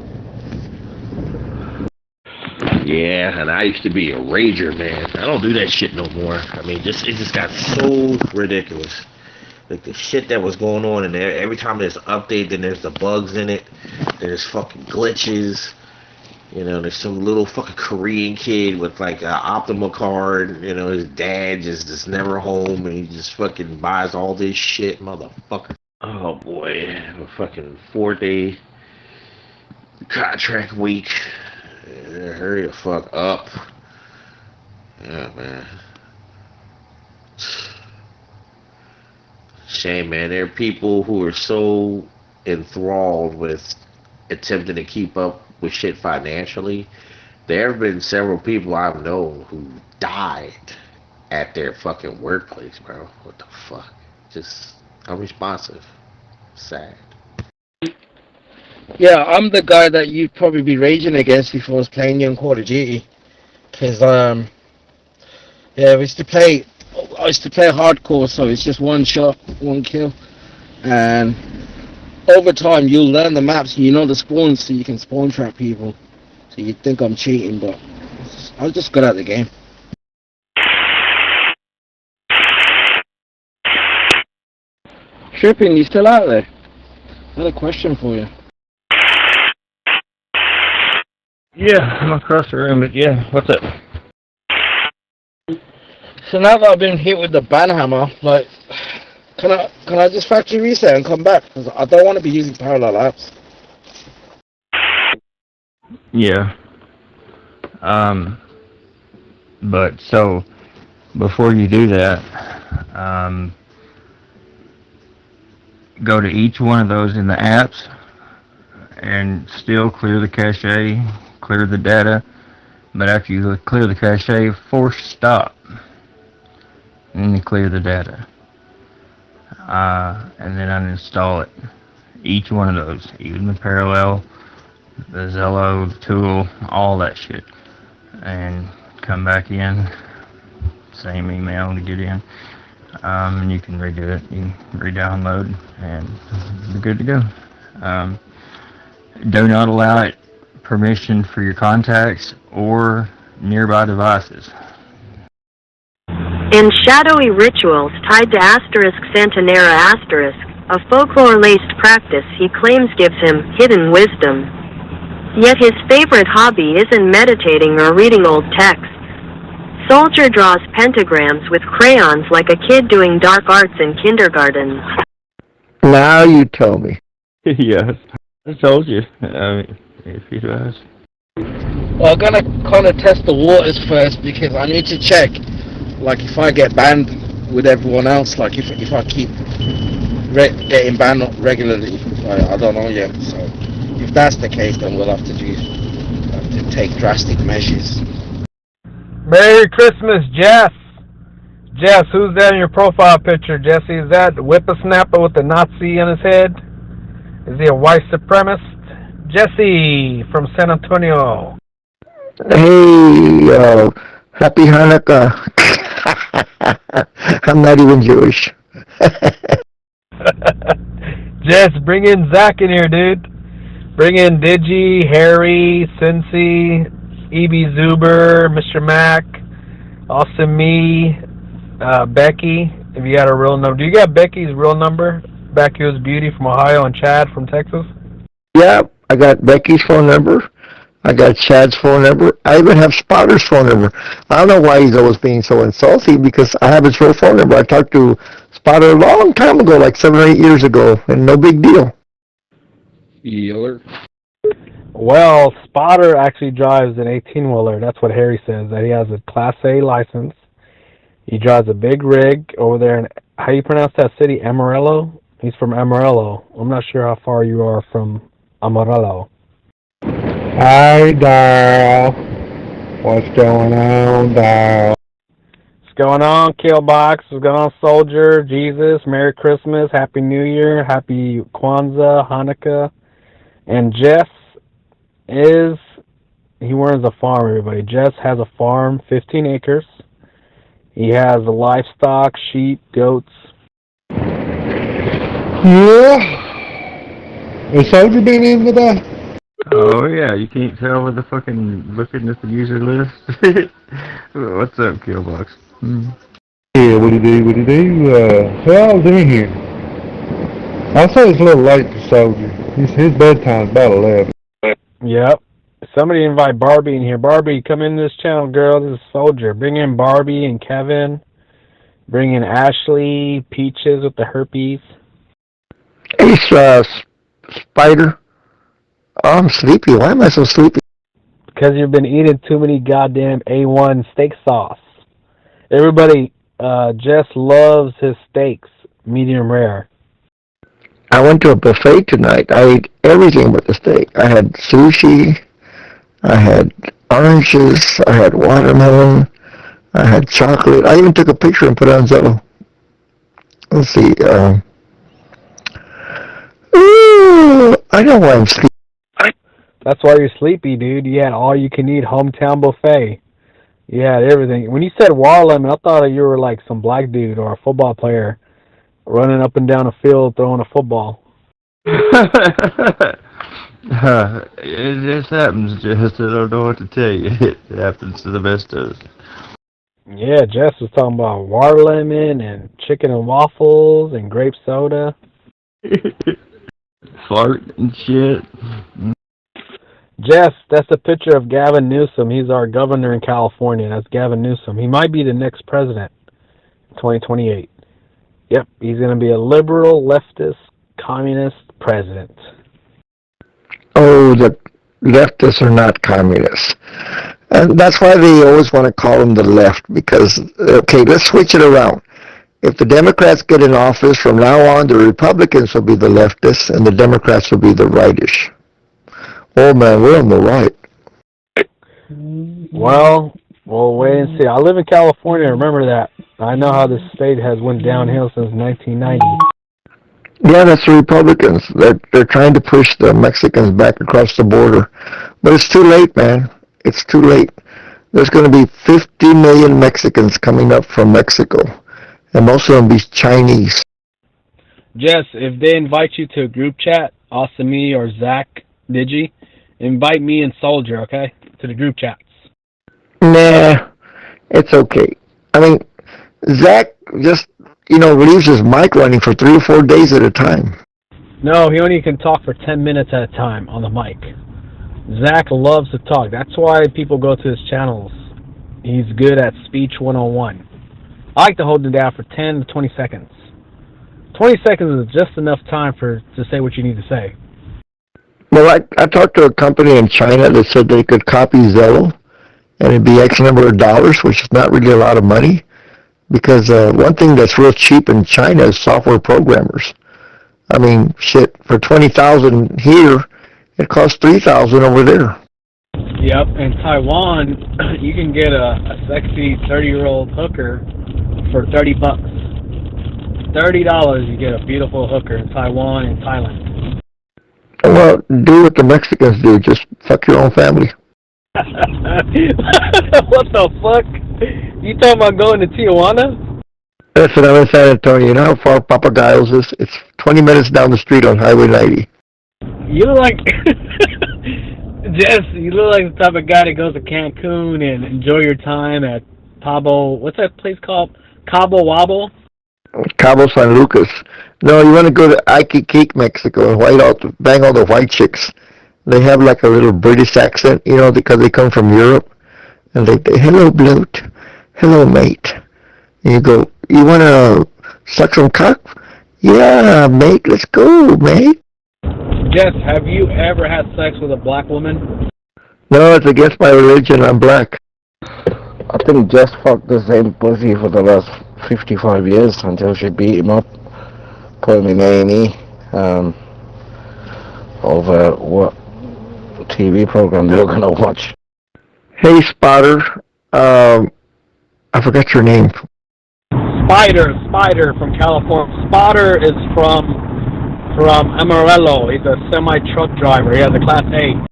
Yeah, and I used to be a rager, man. I don't do that shit no more. I mean, it just got so ridiculous. Like, the shit that was going on in there. Every time there's an update, then there's the bugs in it. There's fucking glitches. You know, there's some little fucking Korean kid with like an Optima card. You know, his dad just never home, and he just fucking buys all this shit, motherfucker. Oh boy, a fucking 4-day contract week. Hurry the fuck up. Yeah, man. Shame, man. There are people who are so enthralled with attempting to keep up with shit financially. There have been several people I've known who died at their fucking workplace, bro. What the fuck? Just unresponsive. Sad. Yeah, I'm the guy that you'd probably be raging against if I was playing you on Call of Duty. Because, yeah, I used to play hardcore, so it's just one shot, one kill. And over time, you'll learn the maps, and you know the spawns, so you can spawn trap people. So you'd think I'm cheating, but I was just good at the game. Tripping, you still out there? I had a question for you. Yeah, I'm across the room, but yeah, what's up? So now that I've been hit with the banhammer, like, can I just factory reset and come back? 'Cause I don't want to be using parallel apps. Yeah. But so before you do that, go to each one of those in the apps and still clear the cache, clear the data. But after you clear the cache, force stop. And then you clear the data. And then uninstall it. Each one of those, even the parallel, the Zello, the tool, all that shit. And come back in, same email to get in. And you can redo it. You can re-download and you're good to go. Do not allow it permission for your contacts or nearby devices. In shadowy rituals tied to asterisk Santanera asterisk, a folklore-laced practice he claims gives him hidden wisdom. Yet his favorite hobby isn't meditating or reading old text. Soldier draws pentagrams with crayons like a kid doing dark arts in kindergarten. Now you tell me. Yes, I told you. I mean, if you ask. Well, I'm gonna kind of test the waters first because I need to check, like, if I get banned with everyone else, like if I keep getting banned regularly, I don't know yet. So if that's the case, then we'll have to take drastic measures. Merry Christmas, Jess. Jess, who's that in your profile picture, Jesse? Is that the whippersnapper with the Nazi on his head? Is he a white supremacist? Jesse from San Antonio. Hey, happy Hanukkah. I'm not even Jewish. Jess, bring in Zach in here, dude. Bring in Digi, Harry, Cincy, E.B. Zuber, Mr. Mac, also me, Becky, if you got a real number. Do you got Becky's real number? Becky's Beauty from Ohio and Chad from Texas? Yeah, I got Becky's phone number. I got Chad's phone number. I even have Spotter's phone number. I don't know why he's always being so insulting because I have his real phone number. I talked to Spotter a long time ago, like 7 or 8 years ago, and no big deal. Yeller. Well, Spotter actually drives an 18-wheeler. That's what Harry says, that he has a Class A license. He drives a big rig over there in, how you pronounce that city, Amarillo? He's from Amarillo. I'm not sure how far you are from Amarillo. Hi, Darryl. What's going on, Darryl? What's going on, Killbox? What's going on, Soldier? Jesus, Merry Christmas, Happy New Year, Happy Kwanzaa, Hanukkah. And Jess he runs a farm, everybody. Jess has a farm, 15 acres. He has a livestock, sheep, goats. Yeah. Has Soldier been in today? Oh yeah, you can't tell with the fucking looking at the user list. What's up, Killbox? Yeah, what do you do? Who else in here? I'll say it's a little late for Soldier. His bedtime's about 11. Yep. Somebody invite Barbie in here. Barbie, come in this channel, girl. This is Soldier. Bring in Barbie and Kevin. Bring in Ashley, Peaches with the herpes. Hey, Spider. Oh, I'm sleepy. Why am I so sleepy? Because you've been eating too many goddamn A1 steak sauce. Everybody, Jess loves his steaks, medium rare. I went to a buffet tonight. I ate everything but the steak. I had sushi. I had oranges. I had watermelon. I had chocolate. I even took a picture and put it on Zello. Let's see. I know why I'm sleepy. That's why you're sleepy, dude. You had all-you-can-eat hometown buffet. You had everything. When you said watermelon, I thought you were like some black dude or a football player running up and down a field throwing a football. It just happens, Jess. I don't know what to tell you. It happens to the best of us. Yeah, Jess was talking about watermelon and chicken and waffles and grape soda. Fart and shit. Jess, that's a picture of Gavin Newsom. He's our governor in California. That's Gavin Newsom. He might be the next president in 2028. Yep, he's going to be a liberal, leftist, communist president. Oh, the leftists are not communists. And that's why they always want to call them the left, because, okay, let's switch it around. If the Democrats get in office, from now on, the Republicans will be the leftists, and the Democrats will be the rightish. Oh, man, we're on the right. Well, we'll wait and see. I live in California, remember that. I know how this state has went downhill since 1990. Yeah, that's the Republicans. They're trying to push the Mexicans back across the border. But it's too late, man. It's too late. There's going to be 50 million Mexicans coming up from Mexico, and most of them be Chinese. Jess, if they invite you to a group chat, Austin, me, or Zach, Digi, invite me and Soldier, okay, to the group chats. Nah, it's okay. I mean, Zach just, leaves his mic running for 3 or 4 days at a time. No, he only can talk for 10 minutes at a time on the mic. Zach loves to talk. That's why people go to his channels. He's good at speech 101. I like to hold it down for 10 to 20 seconds. 20 seconds is just enough time to say what you need to say. Well, I talked to a company in China that said they could copy Zello, and it'd be X number of dollars, which is not really a lot of money, because one thing that's real cheap in China is software programmers. I mean, shit, for $20,000 here, it costs $3,000 over there. Yep, in Taiwan, you can get a sexy 30-year-old hooker for $30. $30, you get a beautiful hooker in Taiwan and Thailand. Well, do what the Mexicans do. Just fuck your own family. What the fuck? You talking about going to Tijuana? Listen, I'm in San Antonio. You know how far Papagayos is? It's 20 minutes down the street on Highway 90. You look like... Jess, you look like the type of guy that goes to Cancun and enjoy your time at Cabo... What's that place called? Cabo Wabo? Cabo San Lucas. No, you want to go to Iquique, Mexico, and bang all the white chicks. They have like a little British accent, because they come from Europe. And they hello, bloat. Hello, mate. And you go, you want to suck some cock? Yeah, mate, let's go, mate. Jess, have you ever had sex with a black woman? No, it's against my religion. I'm black. I think Jess fucked the same pussy for the last 55 years until she beat him up, put him in A&E, over what TV program they were going to watch. Hey, Spotter. I forgot your name. Spider from California. Spotter is from Amarillo. He's a semi-truck driver. He has a Class A.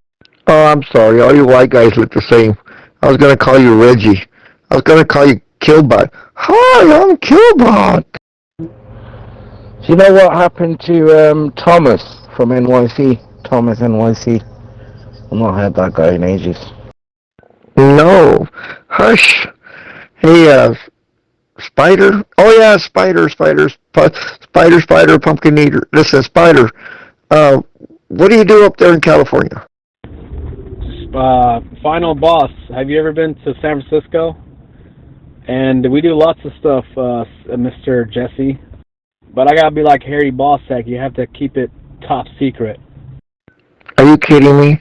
Oh, I'm sorry. All you white guys look the same. I was going to call you Reggie. I was going to call you Killbot. Hi, I'm Killbot. Do you know what happened to Thomas from NYC? Thomas NYC. I've not heard that guy in ages. No. Hush. Hey, Spider? Oh, yeah, Spider, Pumpkin Eater. Listen, Spider, what do you do up there in California? Final Boss. Have you ever been to San Francisco? And we do lots of stuff, Mr. Jesse. But I gotta be like Harry Bossack. You have to keep it top secret. Are you kidding me?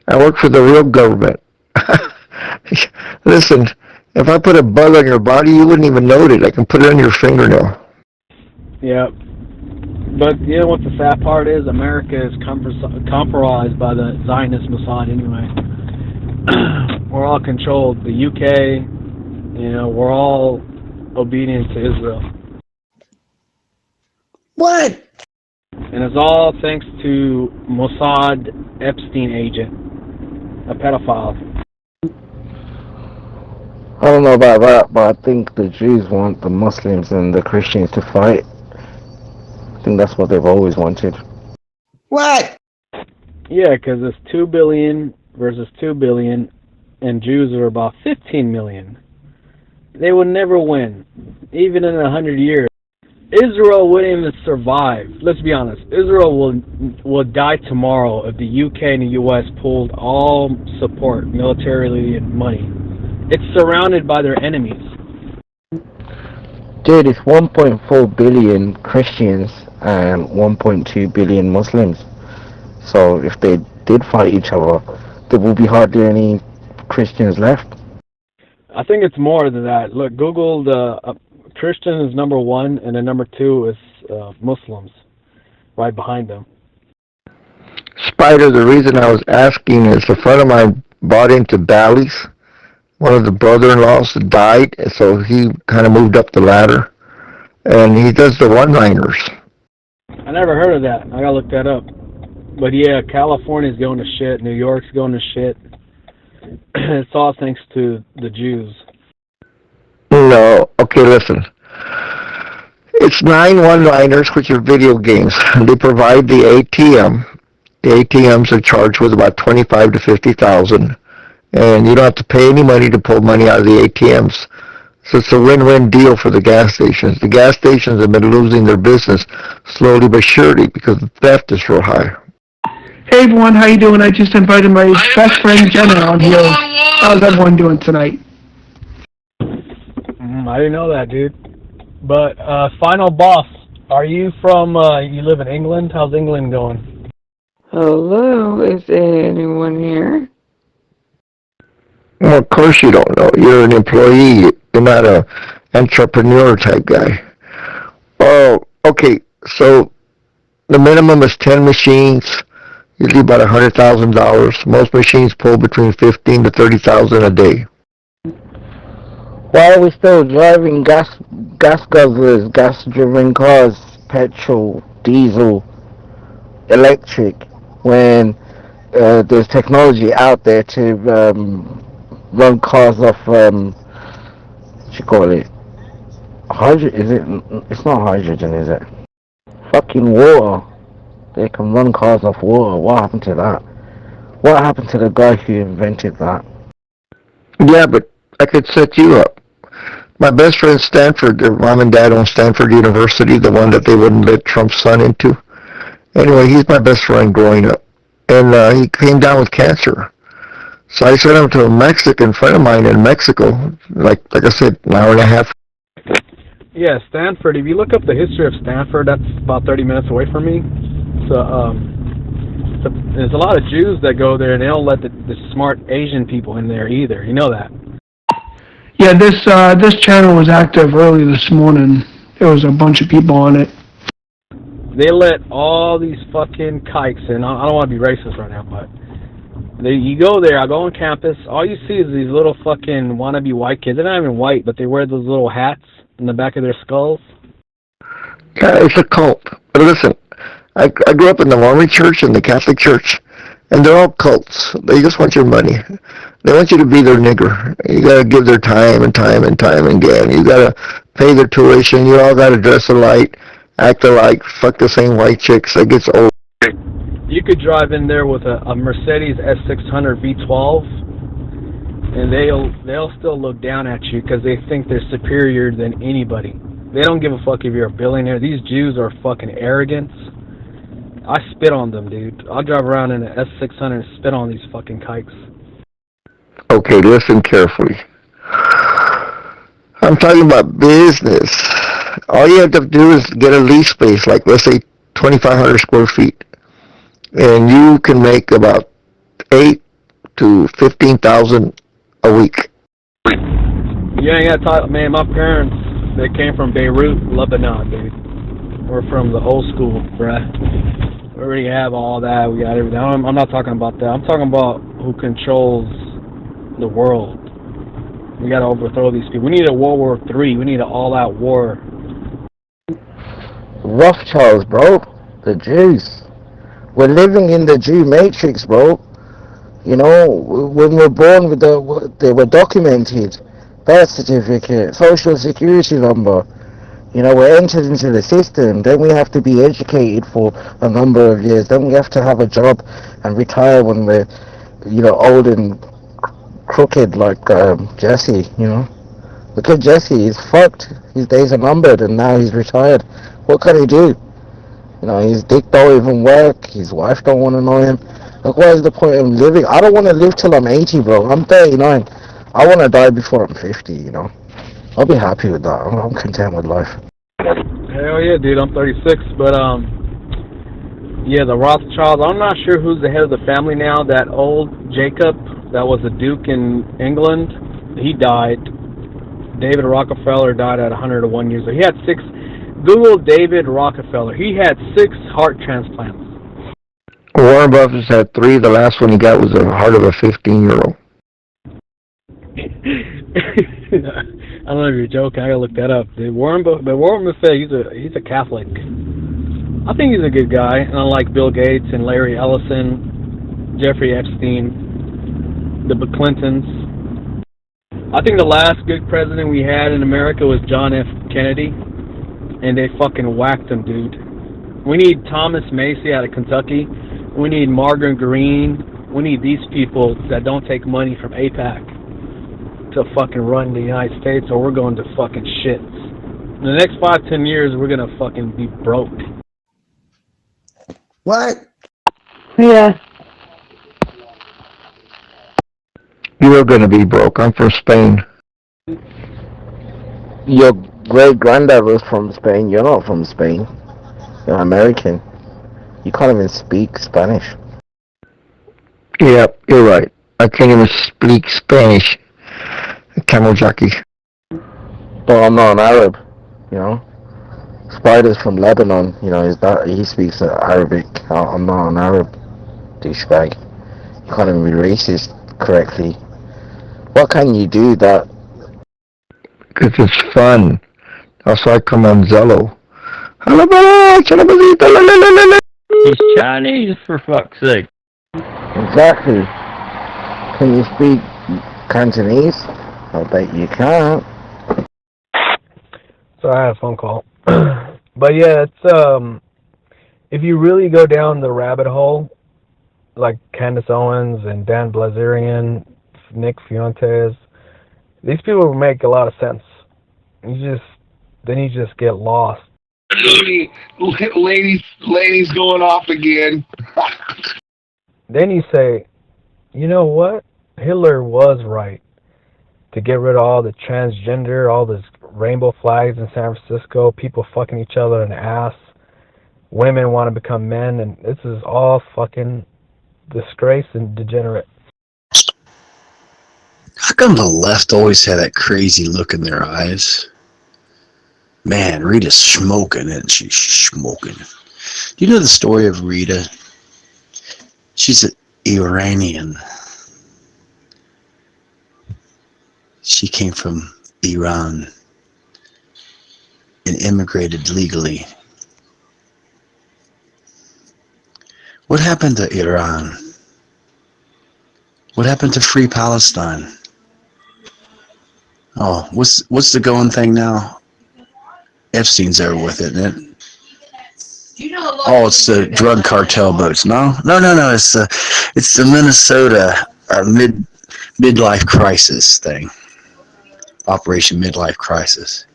I work for the real government. Listen, if I put a bug on your body, you wouldn't even know it. I can put it on your fingernail. Yeah. But you know what the sad part is? America is compromised by the Zionist Mossad anyway. We're all controlled. The UK, we're all obedient to Israel. What? And it's all thanks to Mossad Epstein agent, a pedophile. I don't know about that, but I think the Jews want the Muslims and the Christians to fight. I think that's what they've always wanted. What? Yeah, because it's 2 billion versus 2 billion, and Jews are about 15 million. They will never win, even in 100 years. Israel wouldn't even survive. Let's be honest. Israel will die tomorrow if the UK and the US pulled all support, militarily and money. It's surrounded by their enemies. Dude, it's 1.4 billion Christians and 1.2 billion Muslims. So if they did fight each other, there will be hardly any Christians left. I think it's more than that. Look, Google Christian is number 1, and then number 2 is Muslims, right behind them. Spider, the reason I was asking is a friend of mine bought into Bally's. One of the brother-in-laws died, so he kind of moved up the ladder, and he does the one-liners. I never heard of that. I gotta look that up. But yeah, California's going to shit. New York's going to shit. It's all thanks to the Jews. No, okay, listen. It's 9 one-liners, which are video games. They provide the ATM. The ATMs are charged with about $25,000 to $50,000, and you don't have to pay any money to pull money out of the ATMs. So it's a win-win deal for the gas stations. The gas stations have been losing their business slowly but surely because the theft is real high. Hey everyone, how you doing? I just invited my best friend Jenna on here. How's everyone doing tonight? I didn't know that, dude. But final boss, are you from? You live in England? How's England going? Hello, is there anyone here? Well, of course you don't know. You're an employee. You're not a entrepreneur type guy. Oh, okay. So the minimum is 10 machines. Usually about $100,000. Most machines pull between $15,000 to $30,000 a day. Why are we still driving gas guzzlers, gas-driven cars, petrol, diesel, electric, when there's technology out there to run cars off, what you call it? It's not hydrogen, is it? Fucking water. They can run cars off water. What happened to that? What happened to the guy who invented that? Yeah, but I could set you up. My best friend Stanford, their mom and dad own Stanford University, the one that they wouldn't let Trump's son into. Anyway, he's my best friend growing up. And he came down with cancer. So I sent him to a Mexican friend of mine in Mexico, like I said, an hour and a half. Yeah, Stanford. If you look up the history of Stanford, that's about 30 minutes away from me. So there's a lot of Jews that go there, and they don't let the smart Asian people in there either. You know that? Yeah, this channel was active early this morning. There was a bunch of people on it. They let all these fucking kikes in. I don't want to be racist right now, but you go there, I go on campus, all you see is these little fucking wannabe white kids. They're not even white, but they wear those little hats in the back of their skulls. Yeah, it's a cult. But listen, I grew up in the Mormon church and the Catholic church, and they're all cults. They just want your money. They want you to be their nigger. You gotta give their time and time and time again. You gotta pay their tuition. You all gotta dress alike, act alike, fuck the same white chicks. It gets old. You could drive in there with a Mercedes S600 V12, and they'll still look down at you because they think they're superior than anybody. They don't give a fuck if you're a billionaire. These Jews are fucking arrogant. I spit on them, dude. I'll drive around in an S600 and spit on these fucking kikes. Okay, listen carefully. I'm talking about business. All you have to do is get a lease space, like let's say 2,500 square feet, and you can make about $8,000 to $15,000 a week. You ain't gotta talk, man. My parents, they came from Beirut, Lebanon, dude. We're from the old school, bruh. We already have all that. We got everything. I'm not talking about that. I'm talking about who controls the world. We gotta overthrow these people. We need a World War III. We need an all-out war. Rothschilds, bro. The Jews. We're living in the Jew matrix, bro. You know, when we're born with they were documented. Birth certificate, social security number. You know, we're entered into the system. Then we have to be educated for a number of years. Then we have to have a job and retire when we're, you know, old and crooked like Jesse, you know. Look at Jesse, he's fucked. His days are numbered and now he's retired. What can he do? You know, his dick don't even work, his wife don't want to know him. Like, what is the point of living? I don't want to live till I'm 80, bro. I'm 39. I want to die before I'm 50, you know. I'll be happy with that. I'm content with life. Hell yeah, dude. I'm 36, but yeah, the Rothschilds. I'm not sure who's the head of the family now. That old Jacob, that was a duke in England, he died. David Rockefeller died at 101 years old. He had 6. Google David Rockefeller. He had 6 heart transplants. Warren Buffett's had 3. The last one he got was the heart of a 15-year-old. I don't know if you're joking. I gotta look that up. Dude, Warren Buffett, he's a Catholic. I think he's a good guy. And I like Bill Gates and Larry Ellison, Jeffrey Epstein, the Clintons. I think the last good president we had in America was John F. Kennedy, and they fucking whacked him, dude. We need Thomas Macy out of Kentucky. We need Margaret Green. We need these people that don't take money from AIPAC to fucking run the United States, or we're going to fucking shits. In the next 5-10 years, we're gonna fucking be broke. What? Yeah. You're gonna be broke. I'm from Spain. Your great-granddad was from Spain. You're not from Spain. You're American. You can't even speak Spanish. Yeah, you're right. I can't even speak Spanish. Camel jockey. But I'm not an Arab, you know. Spider's from Lebanon, you know. He speaks Arabic. I'm not an Arab, douchebag. You can't even be racist correctly. What can you do that? Because it's fun. Also, I come on Zello. He's Chinese, for fuck's sake. Exactly. Can you speak Cantonese? I bet you can't. So I had a phone call. But yeah, it's if you really go down the rabbit hole, like Candace Owens and Dan Blazerian, Nick Fuentes, these people make a lot of sense. You just get lost. Ladies going off again. Then you say, you know what? Hitler was right to get rid of all the transgender, all this rainbow flags in San Francisco, people fucking each other in the ass, women want to become men, and this is all fucking disgrace and degenerate. How come the left always had that crazy look in their eyes? Man, Rita's smoking, isn't she? She's smoking. Do you know the story of Rita? She's an Iranian. She came from Iran and immigrated legally. What happened to Iran? What happened to Free Palestine? Oh, what's the going thing now? Epstein's there with it, isn't it? Oh, it's the drug cartel boats. No. It's the Minnesota midlife crisis thing. Operation Midlife Crisis,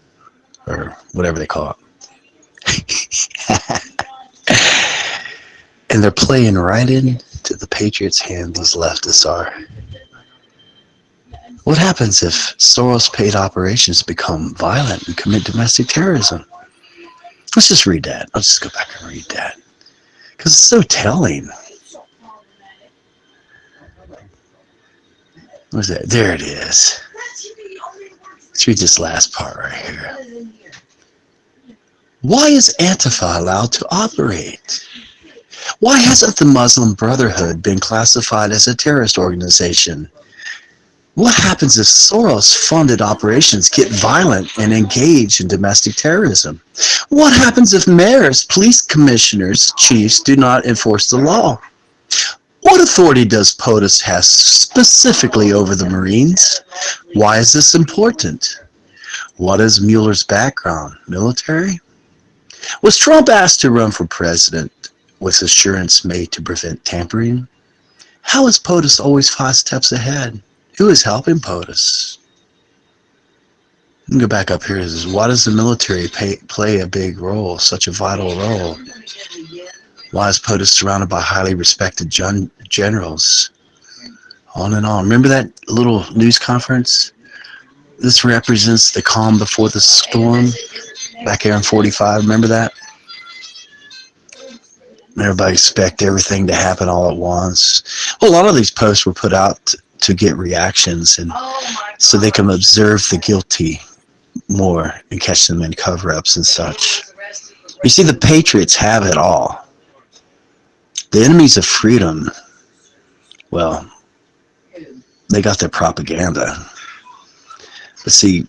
or whatever they call it. And they're playing right into the Patriots' hand, these leftists are. What happens if Soros-paid operations become violent and commit domestic terrorism? Let's just read that. I'll just go back and read that. Because it's so telling. Where's that? There it is. Let's read this last part right here. Why is Antifa allowed to operate? Why hasn't the Muslim Brotherhood been classified as a terrorist organization? What happens if Soros-funded operations get violent and engage in domestic terrorism? What happens if mayors, police commissioners, chiefs do not enforce the law? What authority does POTUS have specifically over the Marines? Why is this important? What is Mueller's background? Military? Was Trump asked to run for president with assurance made to prevent tampering? How is POTUS always 5 steps ahead? Who is helping POTUS? Let me go back up here. It says, why does the military play a big role, such a vital role? Why is POTUS surrounded by highly respected generals? On and on. Remember that little news conference? This represents the calm before the storm back here in 45. Remember that? Everybody expect everything to happen all at once. Well, a lot of these posts were put out to get reactions and so they can observe the guilty more and catch them in cover-ups and such. You see, the patriots have it all. The enemies of freedom, well, they got their propaganda. But see,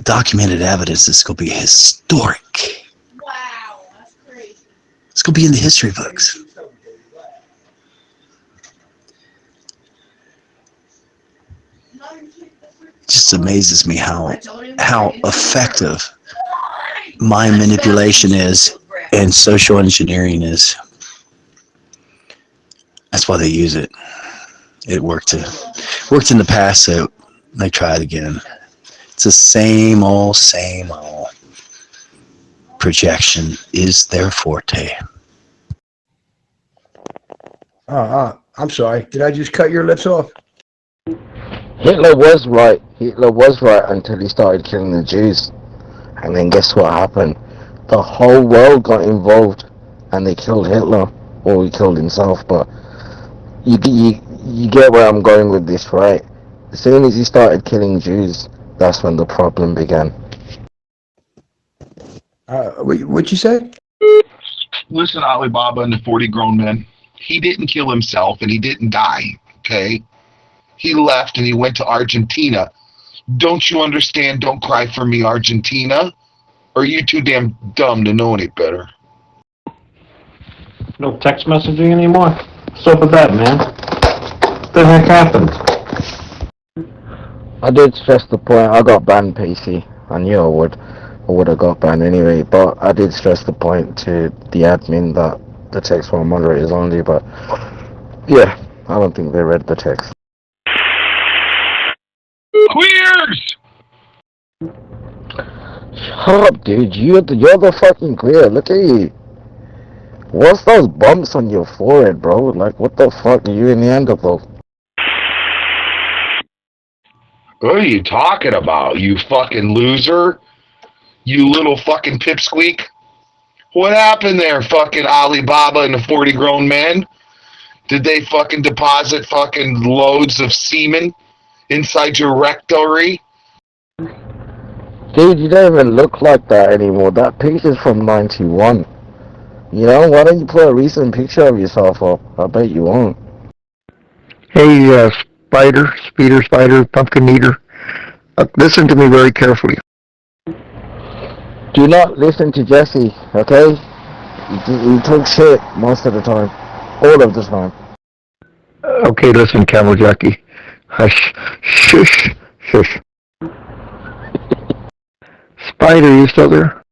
documented evidence is going to be historic. Wow, that's great. It's going to be in the history books. Just amazes me how effective mind manipulation is and social engineering is. That's why they use it. It worked in the past, so they try it again. It's the same old. Projection is their forte. I'm sorry. Did I just cut your lips off? Hitler was right. Hitler was right until he started killing the Jews. And then guess what happened? The whole world got involved and they killed Hitler. Or he killed himself, but you get where I'm going with this, right? As soon as he started killing Jews, that's when the problem began. What'd you say? Listen, Alibaba and the 40 grown men. He didn't kill himself and he didn't die, okay? He left and he went to Argentina. Don't you understand? Don't cry for me, Argentina. Or are you too damn dumb to know any better? No text messaging anymore? What's up with that, man? What the heck happened? I did stress the point. I got banned, PC. I knew I would have got banned anyway, but I did stress the point to the admin that the text for moderators only, but yeah, I don't think they read the text. Queers! Shut up, dude. You're the fucking queer. Look at you. What's those bumps on your forehead, bro? Like, what the fuck are you in Neanderthal? What are you talking about, you fucking loser? You little fucking pipsqueak? What happened there, fucking Alibaba and the 40 grown men? Did they fucking deposit fucking loads of semen inside your rectory? Dude, you don't even look like that anymore. That picture's from 91. You know, why don't you put a recent picture of yourself up? I bet you won't. Hey, spider, pumpkin eater. Listen to me very carefully. Do not listen to Jesse, okay? You talk shit most of the time. All of the time. Okay, listen, Camel Jackie. Hush. Shush. Spider, you still there?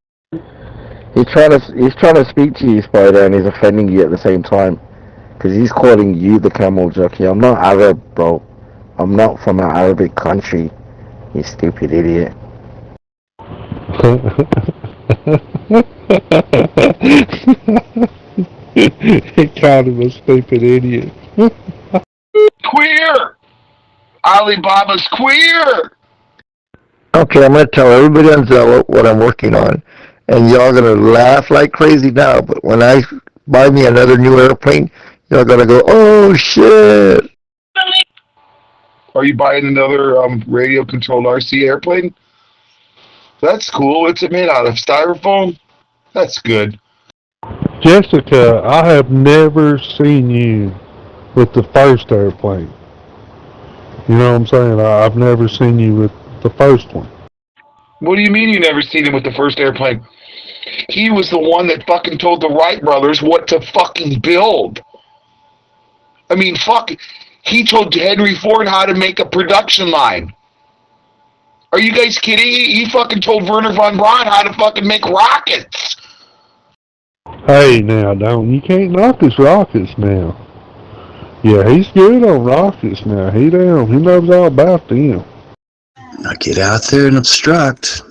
He's trying to speak to you, Spider, and he's offending you at the same time. Because he's calling you the camel jockey. I'm not Arab, bro. I'm not from an Arabic country. You stupid idiot. He called him a stupid idiot. Queer! Alibaba's queer! Okay, I'm going to tell everybody on Zello what I'm working on. And y'all going to laugh like crazy now. But when I buy me another new airplane, y'all going to go, oh, shit. Are you buying another radio-controlled RC airplane? That's cool. What's it made out of? Styrofoam? That's good. Jessica, I have never seen you with the first airplane. You know what I'm saying? I've never seen you with the first one. What do you mean you never seen him with the first airplane? He was the one that fucking told the Wright brothers what to fucking build. I mean, fuck. He told Henry Ford how to make a production line. Are you guys kidding? He fucking told Werner von Braun how to fucking make rockets. Hey, now, you can't knock his rockets now. Yeah, he's good on rockets now. He knows all about them. Now get out there and obstruct.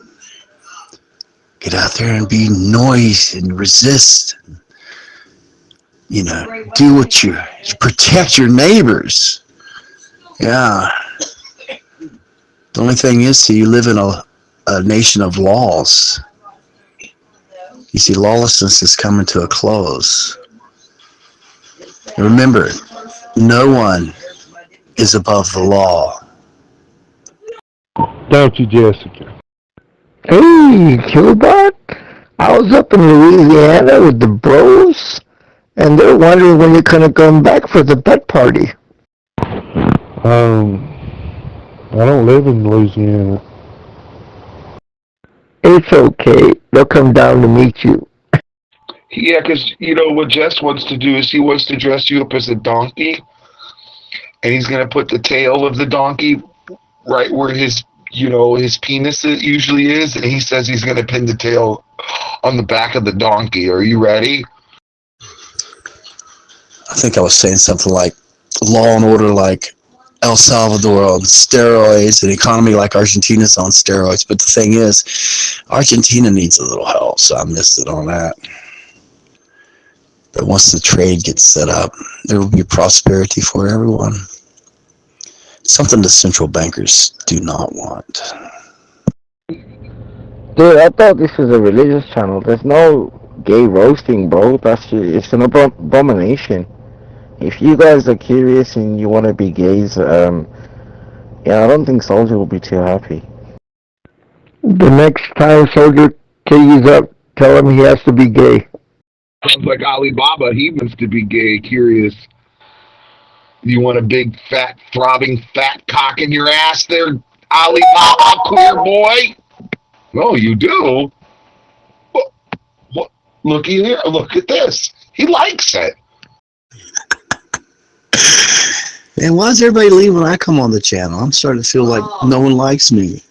Get out there and be noisy and resist. You know, do what you protect your neighbors. Yeah. The only thing is, see, you live in a nation of laws. You see, lawlessness is coming to a close. Remember, no one is above the law. Don't you, Jessica? Hey, Killbot. I was up in Louisiana with the bros, and they're wondering when you're gonna come back for the butt party. I don't live in Louisiana. It's okay. They'll come down to meet you. Yeah, because, you know, what Jess wants to do is he wants to dress you up as a donkey, and he's going to put the tail of the donkey right where his, you know, his penis usually is, and he says he's going to pin the tail on the back of the donkey. Are you ready? I think I was saying something like law and order like El Salvador on steroids, an economy like Argentina's on steroids. But the thing is, Argentina needs a little help, so I missed it on that. But once the trade gets set up, there will be prosperity for everyone. Something the central bankers do not want. Dude, I thought this was a religious channel. There's no gay roasting, bro. It's an abomination. If you guys are curious and you want to be gays, yeah, I don't think Soldier will be too happy. The next time Soldier keys up, tell him he has to be gay. Sounds like Alibaba. He wants to be gay. Curious. You want a big, fat, throbbing, fat cock in your ass there, Alibaba, queer boy? No, you do. What? Looky here. Look at this. He likes it. Man, why does everybody leave when I come on the channel? I'm starting to feel like no one likes me.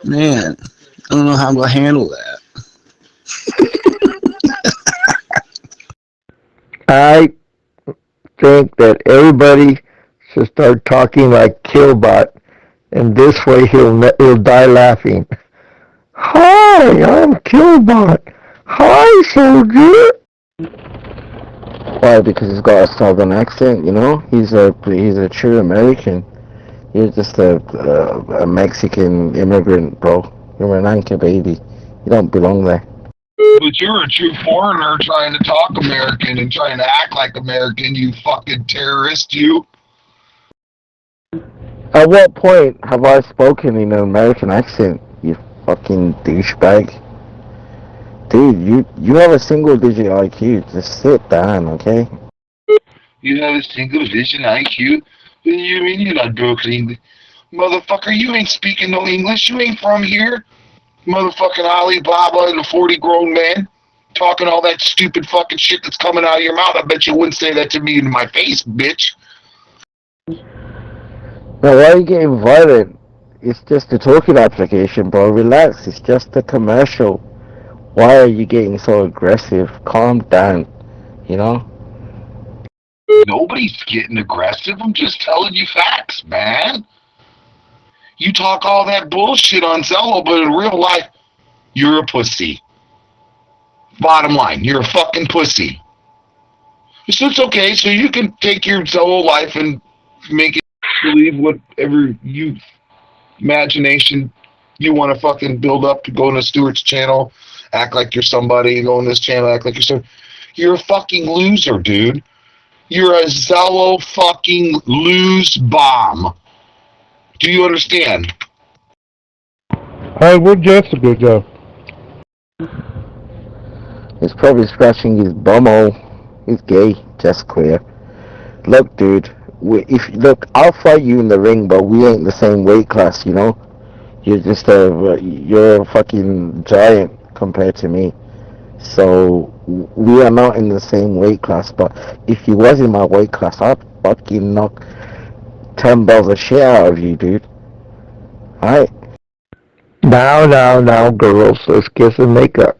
Man, I don't know how I'm going to handle that. I think that everybody should start talking like Killbot, and this way he'll die laughing. Hi, I'm Killbot. Hi, Soldier. Why? Because he's got a southern accent, you know? He's a true American. You're just a Mexican immigrant, bro. You're an anchor baby. You don't belong there. But you're a true foreigner trying to talk American and trying to act like American, you fucking terrorist, you. At what point have I spoken in an American accent, you fucking douchebag? Dude, you have a single-digit IQ. Just sit down, okay? You have a single-digit IQ? What do you mean you're not broken English? Motherfucker, you ain't speaking no English. You ain't from here. Motherfucking Alibaba and a 40 grown man talking all that stupid fucking shit that's coming out of your mouth. I bet you wouldn't say that to me in my face, bitch. Now, why are you getting violent? It's just a talking application, bro. Relax. It's just a commercial. Why are you getting so aggressive? Calm down, you know? Nobody's getting aggressive. I'm just telling you facts, man. You talk all that bullshit on Zello, but in real life, you're a pussy. Bottom line, you're a fucking pussy. So it's okay, so you can take your Zello life and make it believe whatever you imagination you want to fucking build up to go on a Stewart's channel, act like you're somebody, go on this channel, act like you're somebody. You're a fucking loser, dude. You're a Zello fucking lose bomb. Do you understand? Hey, where'd Jessica go? He's probably scratching his bumhole. He's gay, just queer. Look, dude. Look, I'll fight you in the ring, but we ain't the same weight class, you know? You're a fucking giant compared to me. So, we are not in the same weight class, but if you was in my weight class, I'd fucking knock 10 balls of shit out of you, dude. Alright? Now, girls, let's kiss and make up.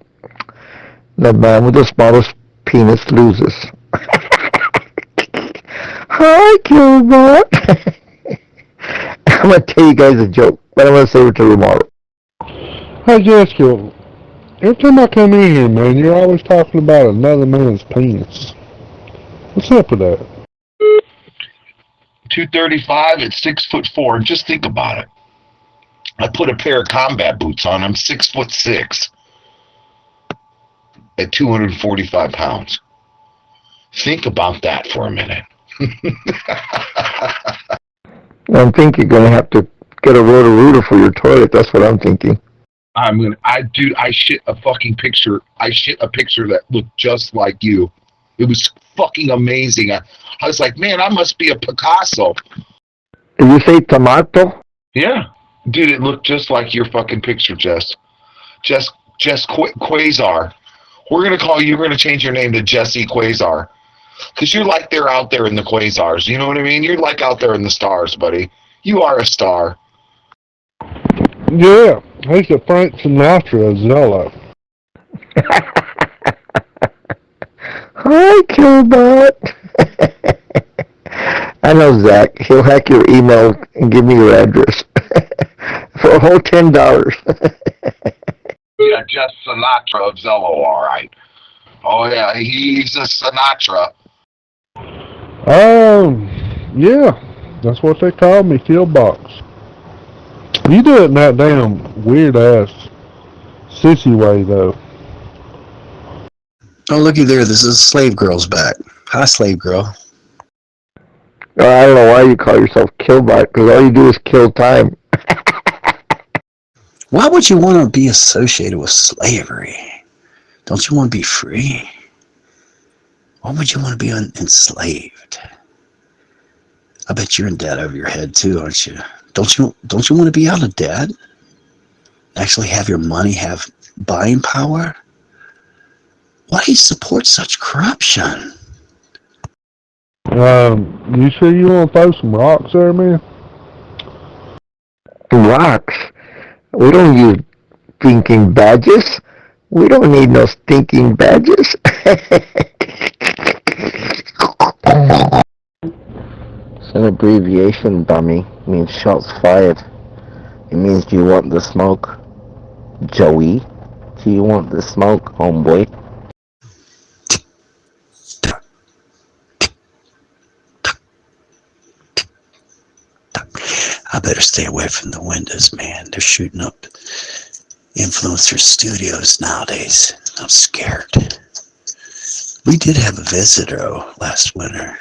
The man with the smallest penis loses. Hi, Killbot. I'm gonna tell you guys a joke. but I'm going to save it till tomorrow. Hey, Jessica, every time I come in here, man, you're always talking about another man's penis. What's up with that? 235 at 6'4". Just think about it. I put a pair of combat boots on. I'm 6'6" at 245 pounds. Think about that for a minute. I think you're going to have to get a Roto-Rooter for your toilet. That's what I'm thinking. I shit a fucking picture. I shit a picture that looked just like you. It was fucking amazing. I was like, man, I must be a Picasso. Did you say tomato? Yeah. Dude, it looked just like your fucking picture, Jess. Jess Quasar. We're going to call you, you're going to change your name to Jesse Quasar. Because you're like they're out there in the quasars. You know what I mean? You're like out there in the stars, buddy. You are a star. Yeah, he's the Frank Sinatra of Zello. Hi, Killbot. I know Zach. He'll hack your email and give me your address for a whole $10. Yeah, just Sinatra of Zello, all right. Oh, yeah, he's a Sinatra. Yeah, that's what they call me, Killbox. You do it in that damn weird-ass sissy way, though. Oh, looky there, this is Slave Girl's back. Hi, Slave Girl. I don't know why you call yourself Killbot, because all you do is kill time. Why would you want to be associated with slavery? Don't you want to be free? Why would you want to be enslaved? I bet you're in debt over your head too, aren't you? Don't you want to be out of debt? Actually have your money have buying power? Why do you support such corruption? You sure you want to throw some rocks there, man? Rocks? We don't use stinking badges. We don't need no stinking badges. It's an abbreviation, dummy. It means shots fired. It means, do you want the smoke, Joey? Do you want the smoke, homeboy? I better stay away from the windows, man. They're shooting up influencer studios nowadays. I'm scared. We did have a visitor last winter.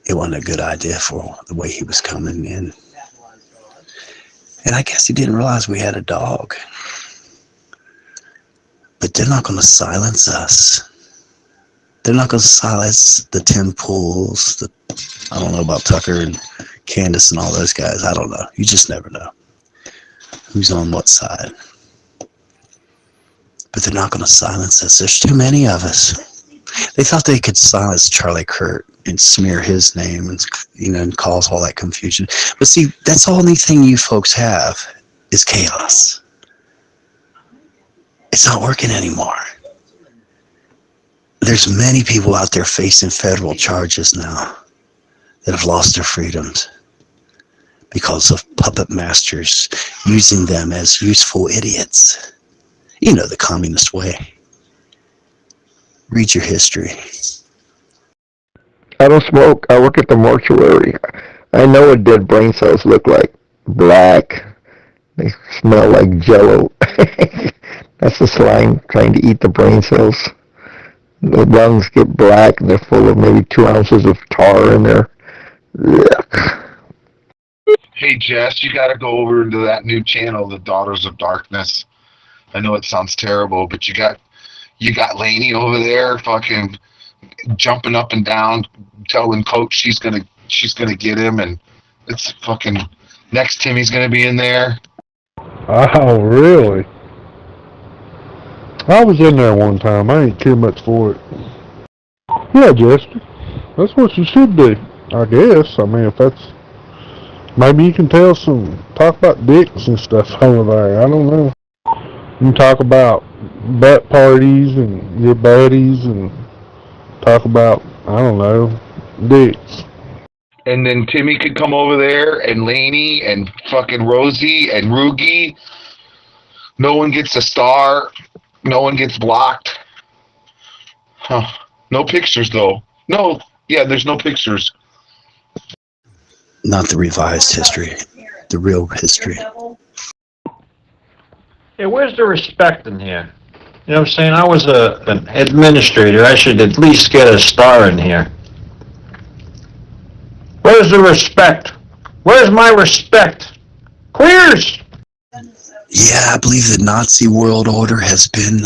It wasn't a good idea for the way he was coming in. And I guess he didn't realize we had a dog. But they're not going to silence us. They're not going to silence the Tim Pools. I don't know about Tucker and Candace and all those guys. I don't know. You just never know who's on what side. But they're not going to silence us. There's too many of us. They thought they could silence Charlie Kirk and smear his name and, and cause all that confusion. But see, that's the only thing you folks have is chaos. It's not working anymore. There's many people out there facing federal charges now that have lost their freedoms because of puppet masters using them as useful idiots. You know the communist way. Read your history. I don't smoke. I work at the mortuary. I know what dead brain cells look like. Black. They smell like Jello. That's the slime trying to eat the brain cells. The lungs get black and they're full of maybe 2 ounces of tar in there. Ugh. Hey, Jess, you got to go over into that new channel, The Daughters of Darkness. I know it sounds terrible, but you got Lainey over there fucking jumping up and down, telling Coach she's gonna get him, and it's fucking next Timmy's gonna be in there. Oh, really? I was in there one time. I ain't too much for it. Yeah, Jester. That's what you should do, I guess. I mean, if that's... Maybe you can talk about dicks and stuff over there. I don't know. You can talk about butt parties and your buddies and talk about, I don't know, dicks. And then Timmy could come over there, and Laney, and fucking Rosie, and Rugi. No one gets a star. No one gets blocked. Huh. No pictures, though. No, yeah, there's no pictures. Not the revised history, the real history. Yeah, where's the respect in here? You know what I'm saying? I was an administrator. I should at least get a star in here. Where's the respect? Where's my respect? Queers! Yeah, I believe the Nazi world order has been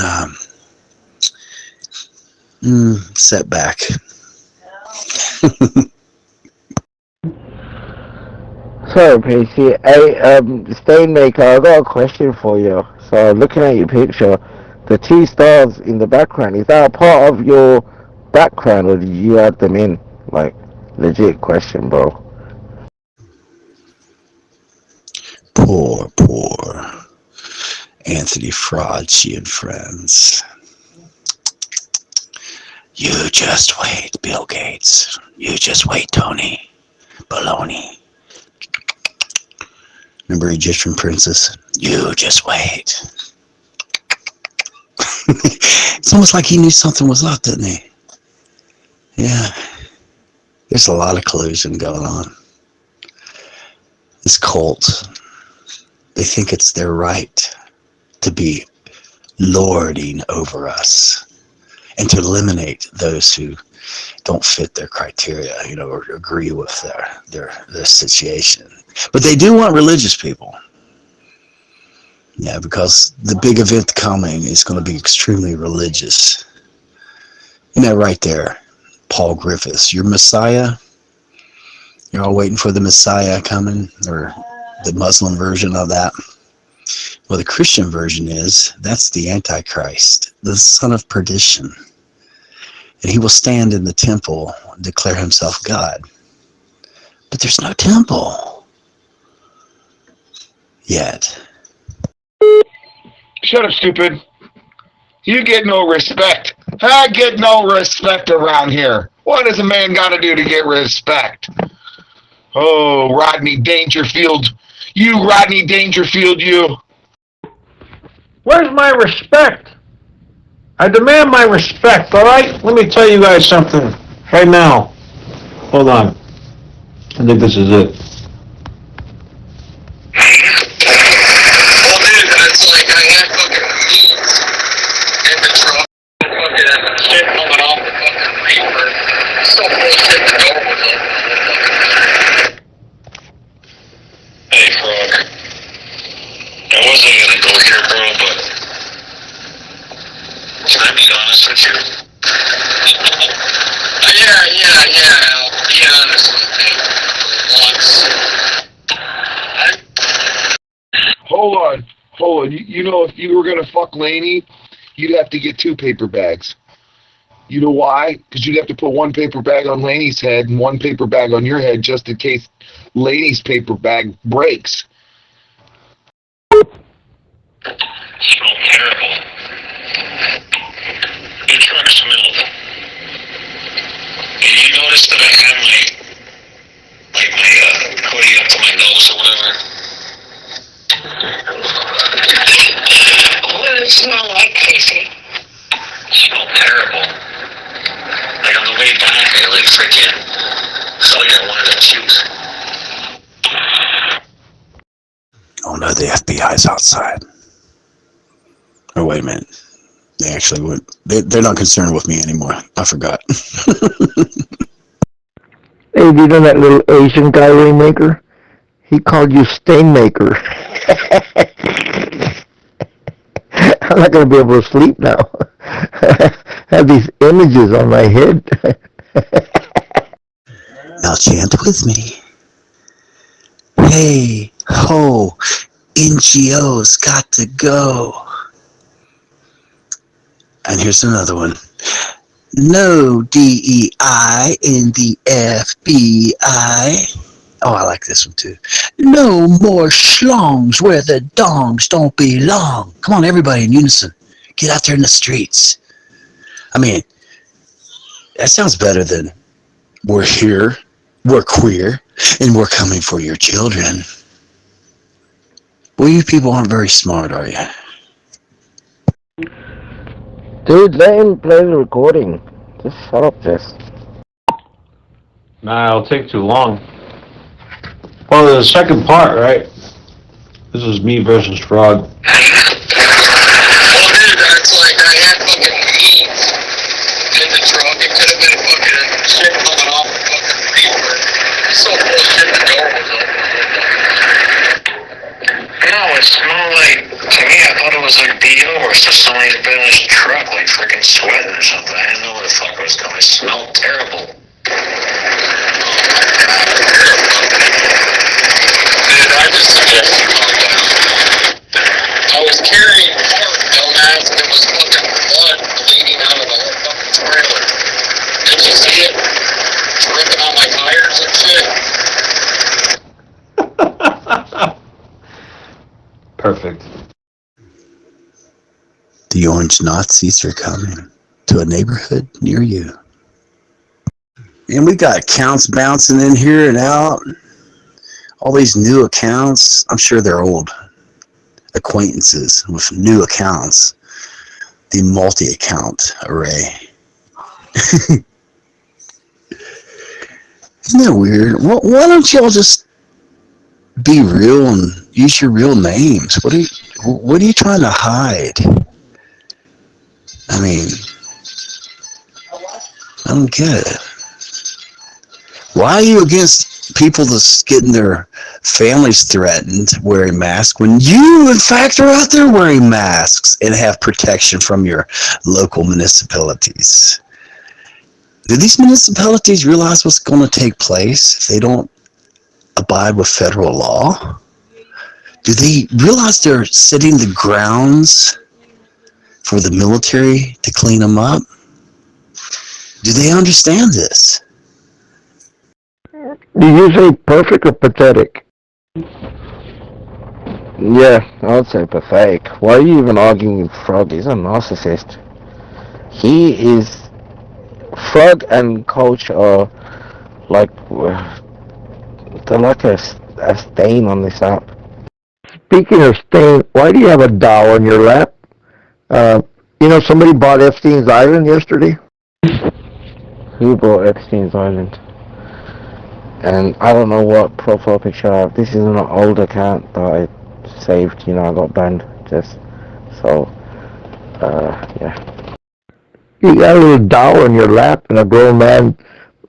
set back. So, PC, hey, Stainmaker, I got a question for you. So, looking at your picture, the 2 stars in the background, is that a part of your background, or did you add them in? Like, legit question, bro. Poor Anthony Fauci and friends. You just wait, Bill Gates. You just wait, Tony. Baloney. Remember Egyptian princess? You just wait. It's almost like he knew something was up, didn't he? Yeah. There's a lot of collusion going on. This cult, they think it's their right to be lording over us and to eliminate those who don't fit their criteria, you know, or agree with their situation. But they do want religious people. Yeah, because the big event coming is going to be extremely religious. Isn't that right there, Paul Griffiths? Your Messiah? You're all waiting for the Messiah coming, or the Muslim version of that. Well, the Christian version is, that's the Antichrist, the son of perdition. And he will stand in the temple and declare himself God. But there's no temple yet. Shut up, stupid. You get no respect. I get no respect around here. What does a man got to do to get respect? Oh, Rodney Dangerfield. You, Rodney Dangerfield, you. Where's my respect? I demand my respect, all right? Let me tell you guys something right now. Hold on. I think this is it. Hey, Frog. I wasn't gonna go here, bro, but can I be honest with you? Yeah, I'll be honest with you. Once. Hold on. You know, if you were going to fuck Laney, you'd have to get 2 paper bags. You know why? Because you'd have to put 1 paper bag on Laney's head and 1 paper bag on your head just in case Laney's paper bag breaks. Smell terrible. Your truck smelled. Did you notice that I had my hoodie up to my nose or whatever? What did it smell like, Casey? It smelled terrible. Like on the way back, I like freaking felt like I wanted to puke. Oh no, the FBI's outside. Oh, wait a minute. They actually would. They're not concerned with me anymore. I forgot. Hey, do you know that little Asian guy Rainmaker? He called you Stainmaker. I'm not going to be able to sleep now. I have these images on my head. Now chant with me. Hey, ho, NGOs got to go. And here's another one. No DEI in the FBI. Oh, I like this one too. No more schlongs where the dongs don't belong. Come on, everybody in unison. Get out there in the streets. I mean, that sounds better than we're here we're queer, and we're coming for your children. Well, you people aren't very smart, are you? Dude, let him play the recording. Just shut up, Jess. Nah, it'll take too long. Well, the second part, right? This is me versus Frog. Well, dude, that's like, I had fucking meat in the truck. It could have been fucking shit coming off the fucking reefer. So bullshit, the door was open. No, it smelled like, to me, I thought it was like BO or somebody's been in his truck, like freaking sweating or something. I didn't know where the fuck it was coming. It smelled terrible. Dude, I just suggest you calm down. I was carrying part, dumbass, and it was fucking blood bleeding out of the whole fucking trailer. Did you see it? Dripping on my tires and shit. Perfect. The orange Nazis are coming to a neighborhood near you. And we got accounts bouncing in here and out. All these new accounts. I'm sure they're old acquaintances with new accounts. The multi-account array. Isn't that weird? Why don't y'all just be real and use your real names? What are you trying to hide? I mean, I don't get it. Why are you against people just getting their families threatened wearing masks when you, in fact, are out there wearing masks and have protection from your local municipalities? Do these municipalities realize what's going to take place if they don't abide with federal law? Do they realize they're setting the grounds for the military to clean them up? Do they understand this? Do you say perfect or pathetic? Yeah, I would say pathetic. Why are you even arguing with Frog? He's a narcissist. He is... Frog and Coach are like... They're like a stain on this app. Speaking of stain, why do you have a doll on your lap? You know, somebody bought Epstein's Island yesterday. Who bought Epstein's Island? And I don't know what profile picture I have. This is an old account that I saved. You know, I got banned. Just so, yeah. You got a little doll on your lap and a grown man.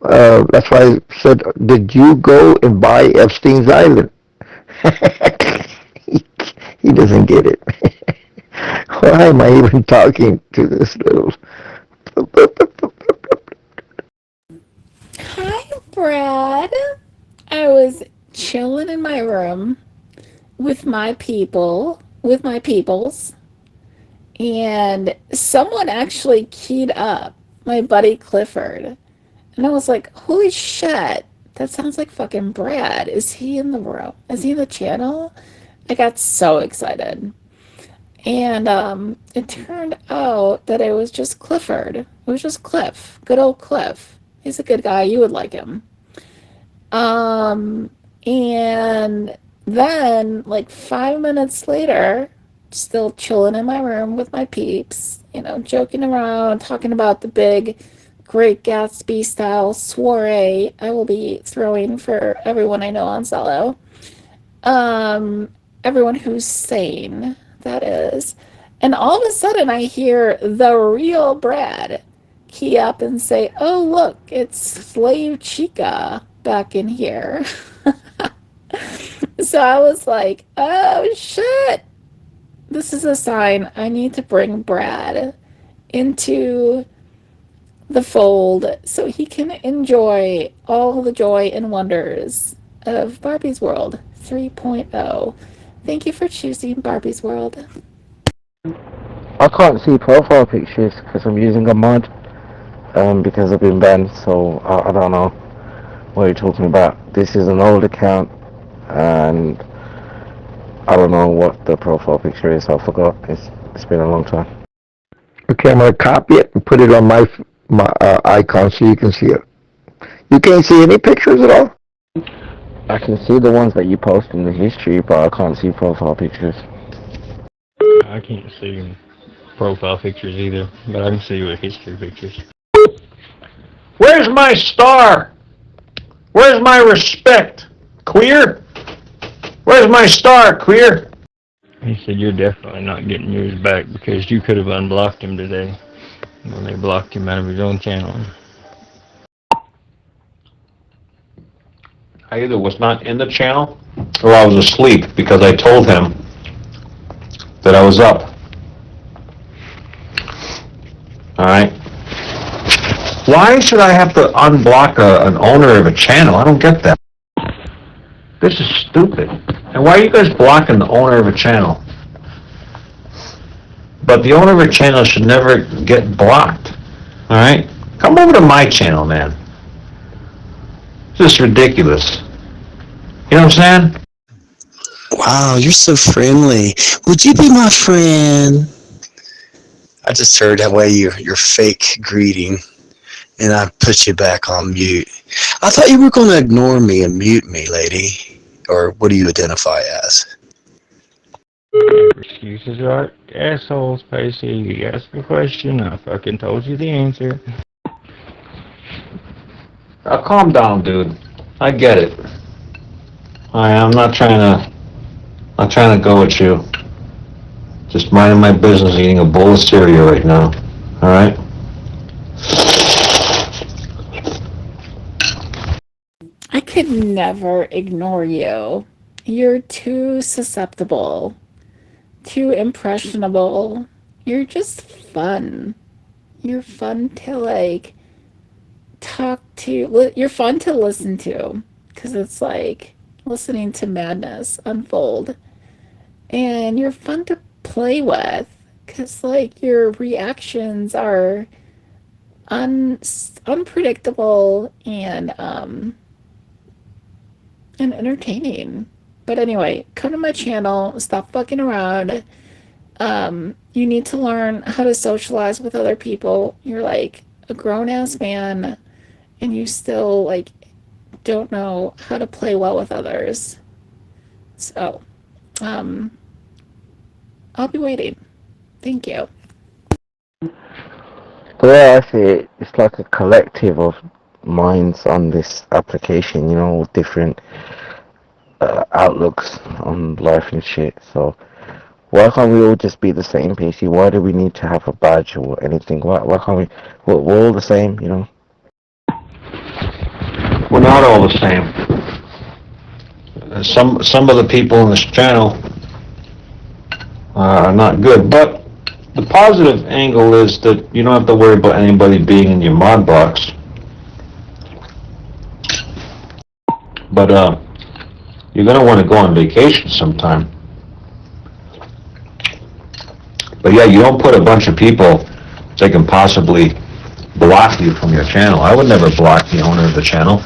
That's why I said, did you go and buy Epstein's Island? He doesn't get it. Why am I even talking to this little... Hi, Brad. I was chilling in my room with my peoples, and someone actually keyed up my buddy Clifford. And I was like, holy shit, that sounds like fucking Brad. Is he in the room? Is he in the channel? I got so excited. And it turned out that it was just Clifford. It was just Cliff. Good old Cliff. He's a good guy. You would like him. And then, like 5 minutes later, still chilling in my room with my peeps, you know, joking around, talking about the big Great Gatsby style soiree I will be throwing for everyone I know on Zello. Everyone who's sane, that is. And all of a sudden I hear the real Brad key up and say, oh, look, it's Slave Chica back in here. So I was like, oh, shit. This is a sign I need to bring Brad into the fold so he can enjoy all the joy and wonders of Barbie's World 3.0. Thank you for choosing Barbie's World. I can't see profile pictures because I'm using a mod because I've been banned, so I don't know what you're talking about. This is an old account and I don't know what the profile picture is, so I forgot. It's been a long time. Okay, I'm going to copy it and put it on my icon so you can see it. You can't see any pictures at all? I can see the ones that you post in the history, but I can't see profile pictures. I can't see profile pictures either, but I can see with history pictures. Where's my star? Where's my respect? Queer? Where's my star, queer? He said you're definitely not getting yours back because you could have unblocked him today when they blocked him out of his own channel. I either was not in the channel or I was asleep because I told him that I was up. Alright? Why should I have to unblock an owner of a channel? I don't get that. This is stupid. And why are you guys blocking the owner of a channel? But the owner of a channel should never get blocked. Alright? Come over to my channel, man. This is ridiculous. You know what I'm saying? Wow, you're so friendly. Would you be my friend? I just heard that way your fake greeting, and I put you back on mute. I thought you were going to ignore me and mute me, lady. Or what do you identify as? Excuses are assholes, Pacey. You asked a question, I fucking told you the answer. Calm down, dude. I get it. I'm not trying to go at you. Just minding my business, eating a bowl of cereal right now. Alright? I could never ignore you. You're too susceptible, too impressionable. You're just fun. You're fun to, like, talk to. You're fun to listen to, because it's like listening to madness unfold. And you're fun to play with, because, like, your reactions are unpredictable and entertaining. But anyway, come to my channel, stop fucking around. You need to learn how to socialize with other people. You're like a grown-ass man, and you still, like, don't know how to play well with others. So, I'll be waiting. Thank you. The way I see it, it's like a collective of minds on this application, you know, with different outlooks on life and shit. So why can't we all just be the same, PC? Why do we need to have a badge or anything? Why can't we? We're all the same, you know? We're not all the same. Some of the people in this channel are not good, but the positive angle is that you don't have to worry about anybody being in your mod box. But you're going to want to go on vacation sometime. But yeah, you don't put a bunch of people that can possibly block you from your channel. I would never block the owner of the channel.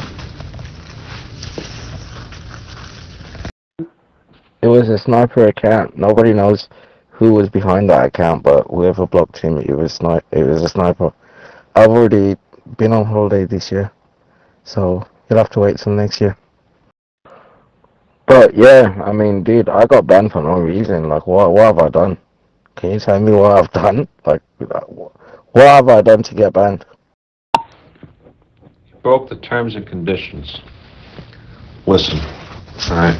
It was a sniper account. Nobody knows who was behind that account, but whoever blocked him, it was a sniper. I've already been on holiday this year, so you'll have to wait till next year. But yeah, I mean, dude, I got banned for no reason. Like, what have I done? Can you tell me what I've done? Like, what have I done to get banned? You broke the terms and conditions. Listen, alright.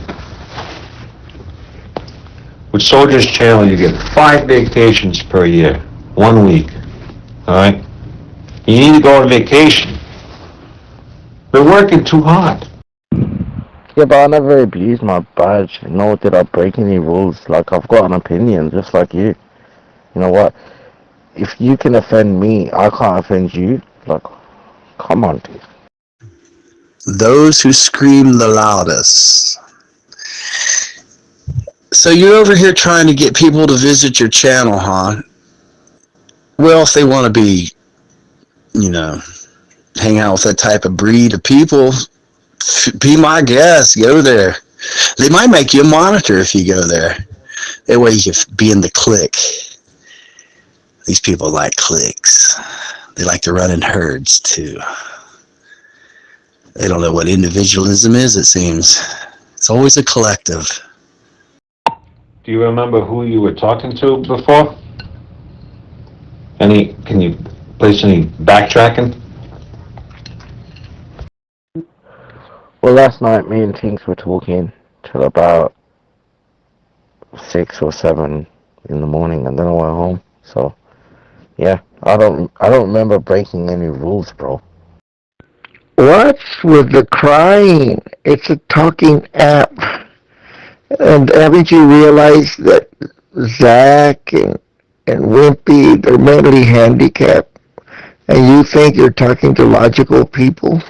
With Soldier's Channel, you get 5 vacations per year. 1 week. Alright? You need to go on vacation. They're working too hard. Yeah, but I never abused my badge, nor did I break any rules. Like, I've got an opinion, just like you. You know what? If you can offend me, I can't offend you. Like, come on, dude. Those who scream the loudest. So you're over here trying to get people to visit your channel, huh? Well, if they want to be, you know, hang out with that type of breed of people, be my guest, go there. They might make you a monitor if you go there. That way you can be in the clique. These people like cliques. They like to run in herds too. They don't know what individualism is, it seems. It's always a collective. Do you remember who you were talking to before? Can you place any backtracking? Well, last night me and Tinks were talking till about 6 or 7 in the morning, and then I went home. So, yeah, I don't remember breaking any rules, bro. What's with the crying? It's a talking app. And haven't you realized that Zach and Wimpy, they're mentally handicapped, and you think you're talking to logical people?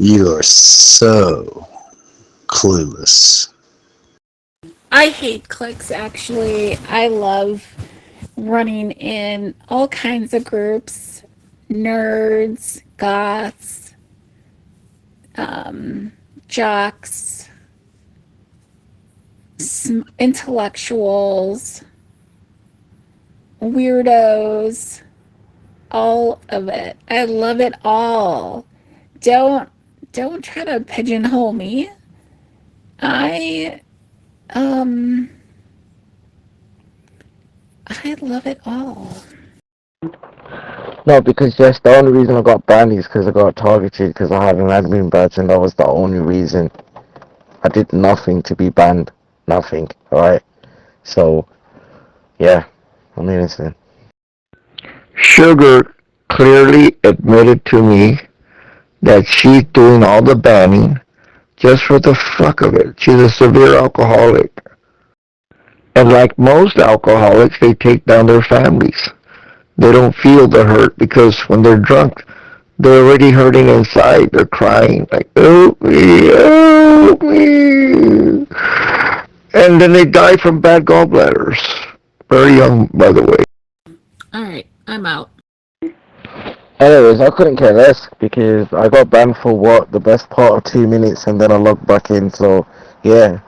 You are so clueless. I hate clicks, actually. I love running in all kinds of groups. Nerds, goths, jocks, intellectuals, weirdos, all of it. I love it all. Don't try to pigeonhole me. I love it all. No, because just the only reason I got banned is because I got targeted because I had an admin badge, and that was the only reason. I did nothing to be banned. Nothing, alright? So, yeah, I'm innocent. Sugar clearly admitted to me that she's doing all the banning just for the fuck of it. She's a severe alcoholic. And like most alcoholics, they take down their families. They don't feel the hurt because when they're drunk, they're already hurting inside. They're crying like, help me, help me. And then they die from bad gallbladders. Very young, by the way. Alright, I'm out. Anyways, I couldn't care less because I got banned for what? The best part of 2 minutes, and then I logged back in. So, yeah,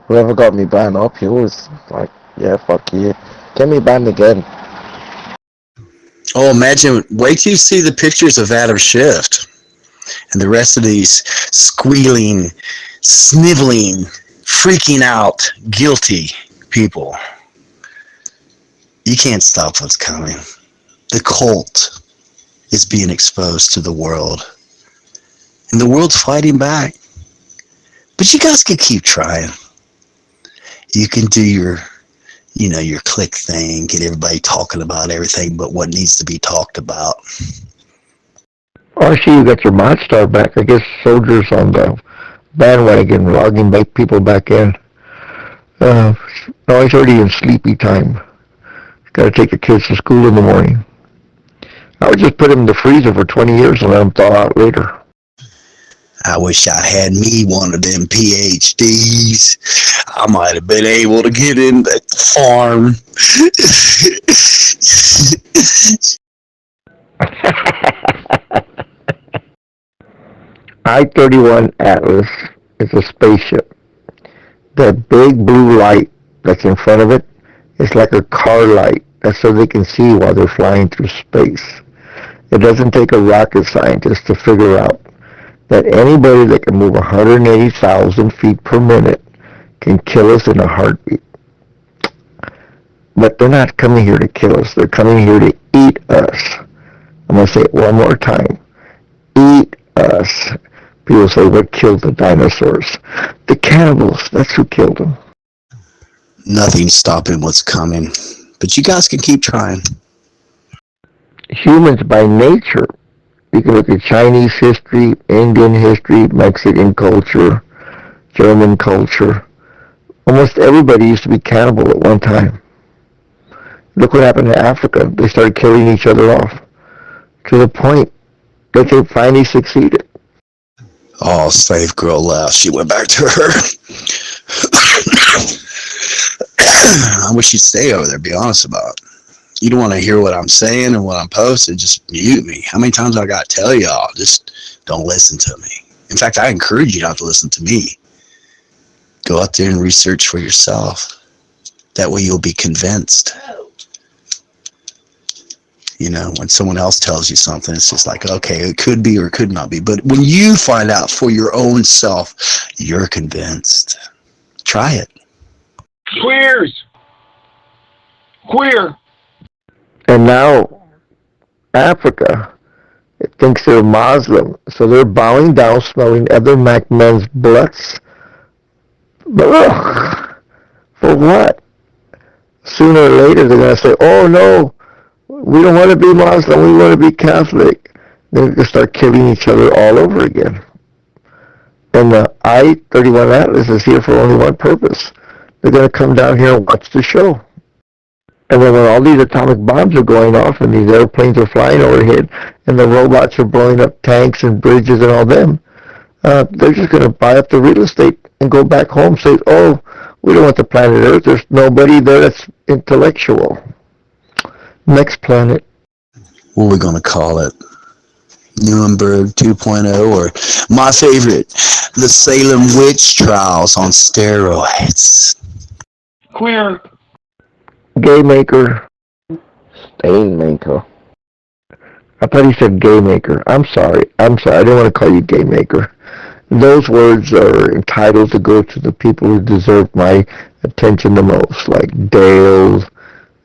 whoever got me banned up, he was like, yeah, fuck you. Get me banned again. Oh, imagine, wait till you see the pictures of Adam Schiff and the rest of these squealing, sniveling, freaking out, guilty people. You can't stop what's coming. The cult is being exposed to the world. And the world's fighting back. But you guys can keep trying. You can do your click thing, get everybody talking about everything but what needs to be talked about. Oh, I see you got your Monster back. I guess soldiers on the bandwagon logging people back in. No, he's already in sleepy time. Got to take the kids to school in the morning. I would just put him in the freezer for 20 years and let him thaw out later. I wish I had me one of them PhDs. I might have been able to get in the farm. I-31 Atlas is a spaceship. That big blue light that's in front of it is like a car light. That's so they can see while they're flying through space. It doesn't take a rocket scientist to figure out that anybody that can move 180,000 feet per minute can kill us in a heartbeat. But they're not coming here to kill us. They're coming here to eat us. I'm going to say it one more time. Eat us. People say, what killed the dinosaurs? The cannibals. That's who killed them. Nothing's stopping what's coming. But you guys can keep trying. Humans by nature, you can look at Chinese history, Indian history, Mexican culture, German culture. Almost everybody used to be cannibal at one time. Look what happened to Africa. They started killing each other off to the point that they finally succeeded. Oh, slave girl left. She went back to her. I wish you'd stay over there, be honest about it. You don't want to hear what I'm saying and what I'm posting, just mute me. How many times I got to tell y'all, just don't listen to me. In fact, I encourage you not to listen to me. Go out there and research for yourself. That way you'll be convinced. You know, when someone else tells you something, it's just like, okay, it could be or it could not be. But when you find out for your own self, you're convinced. Try it. Queers! Queer! And now, Africa, it thinks they're Muslim, so they're bowing down, smelling other men's butts. Ugh. For what? Sooner or later, they're going to say, oh no, we don't want to be Muslim, we want to be Catholic. They're going to start killing each other all over again. And the I-31 Atlas is here for only one purpose. They're going to come down here and watch the show. And then when all these atomic bombs are going off and these airplanes are flying overhead and the robots are blowing up tanks and bridges and all them, they're just going to buy up the real estate and go back home and say, oh, we don't want the planet Earth. There's nobody there that's intellectual. Next planet. What are we going to call it? Nuremberg 2.0, or my favorite, the Salem witch trials on steroids. Queer. Gay maker. Stain maker. I thought he said gay maker. I'm sorry. I didn't want to call you gay maker. Those words are entitled to go to the people who deserve my attention the most, like Dale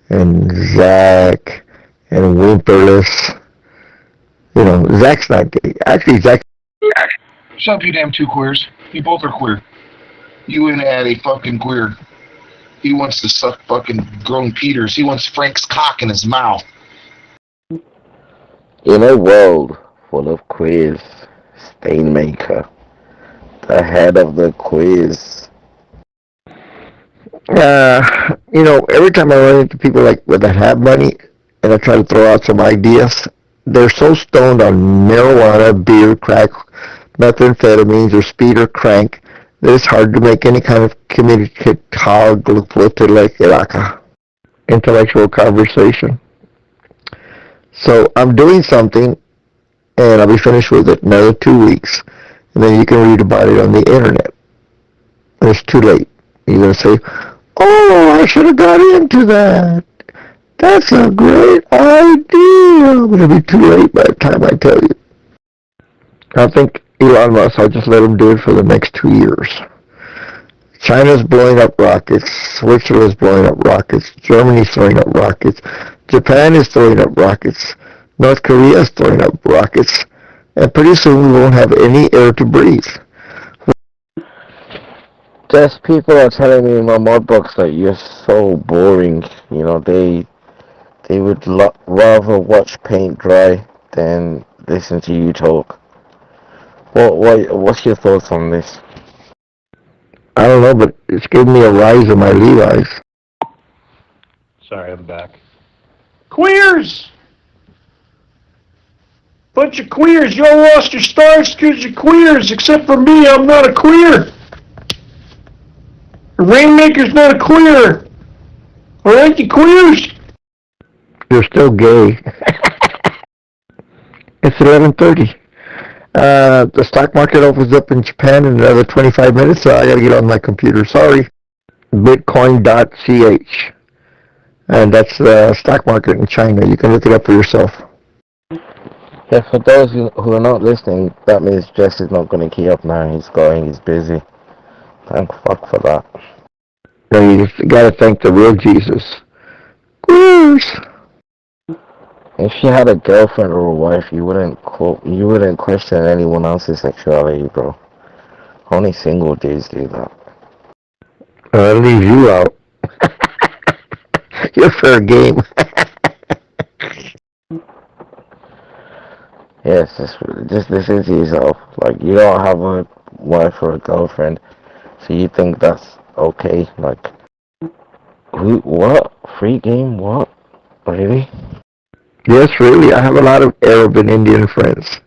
and Zach and Wimperless. You know, Zach's not gay. Actually, Zach... Shut up, you damn two queers. You both are queer. You and Addie fucking queer. He wants to suck fucking grown Peters. He wants Frank's cock in his mouth. In a world full of queers, Stainmaker, the head of the quiz. You know, every time I run into people like that have money and I try to throw out some ideas, they're so stoned on marijuana, beer, crack, methamphetamines, or speed or crank that it's hard to make any kind of intellectual conversation. So I'm doing something, and I'll be finished with it in another 2 weeks, and then you can read about it on the internet. And it's too late. You're going to say, oh, I should have got into that. That's a great idea. But it'll be too late by the time I tell you. I think Elon Musk, I'll just let him do it for the next 2 years. China's blowing up rockets. Switzerland's blowing up rockets. Germany's throwing up rockets. Japan is throwing up rockets. North Korea is throwing up rockets. And pretty soon we won't have any air to breathe. Just people are telling me in my mod books that you're so boring. You know, they would rather watch paint dry than listen to you talk. What's your thoughts on this? I don't know, but it's giving me a rise in my Levi's. Sorry, I'm back. Queers! Bunch of queers. You all lost your stars because you're queers. Except for me, I'm not a queer. The Rainmaker's not a queer. Alright, you queers? You're still gay. It's 11:30. The stock market opens up in Japan in another 25 minutes, so I gotta get on my computer. Sorry. Bitcoin.ch. And that's the stock market in China. You can look it up for yourself. Yeah, for those who are not listening, that means Jess is not going to key up now. He's busy. Thank fuck for that. No, you just gotta thank the real Jesus. Queers! If she had a girlfriend or a wife, you wouldn't question anyone else's sexuality, bro. Only single dudes do that. I'll leave you out. You're fair game. Yes, just listen to yourself. Like, you don't have a wife or a girlfriend, so you think that's okay. Like, who? What? Free game? What? Really? Yes, really. I have a lot of Arab and Indian friends.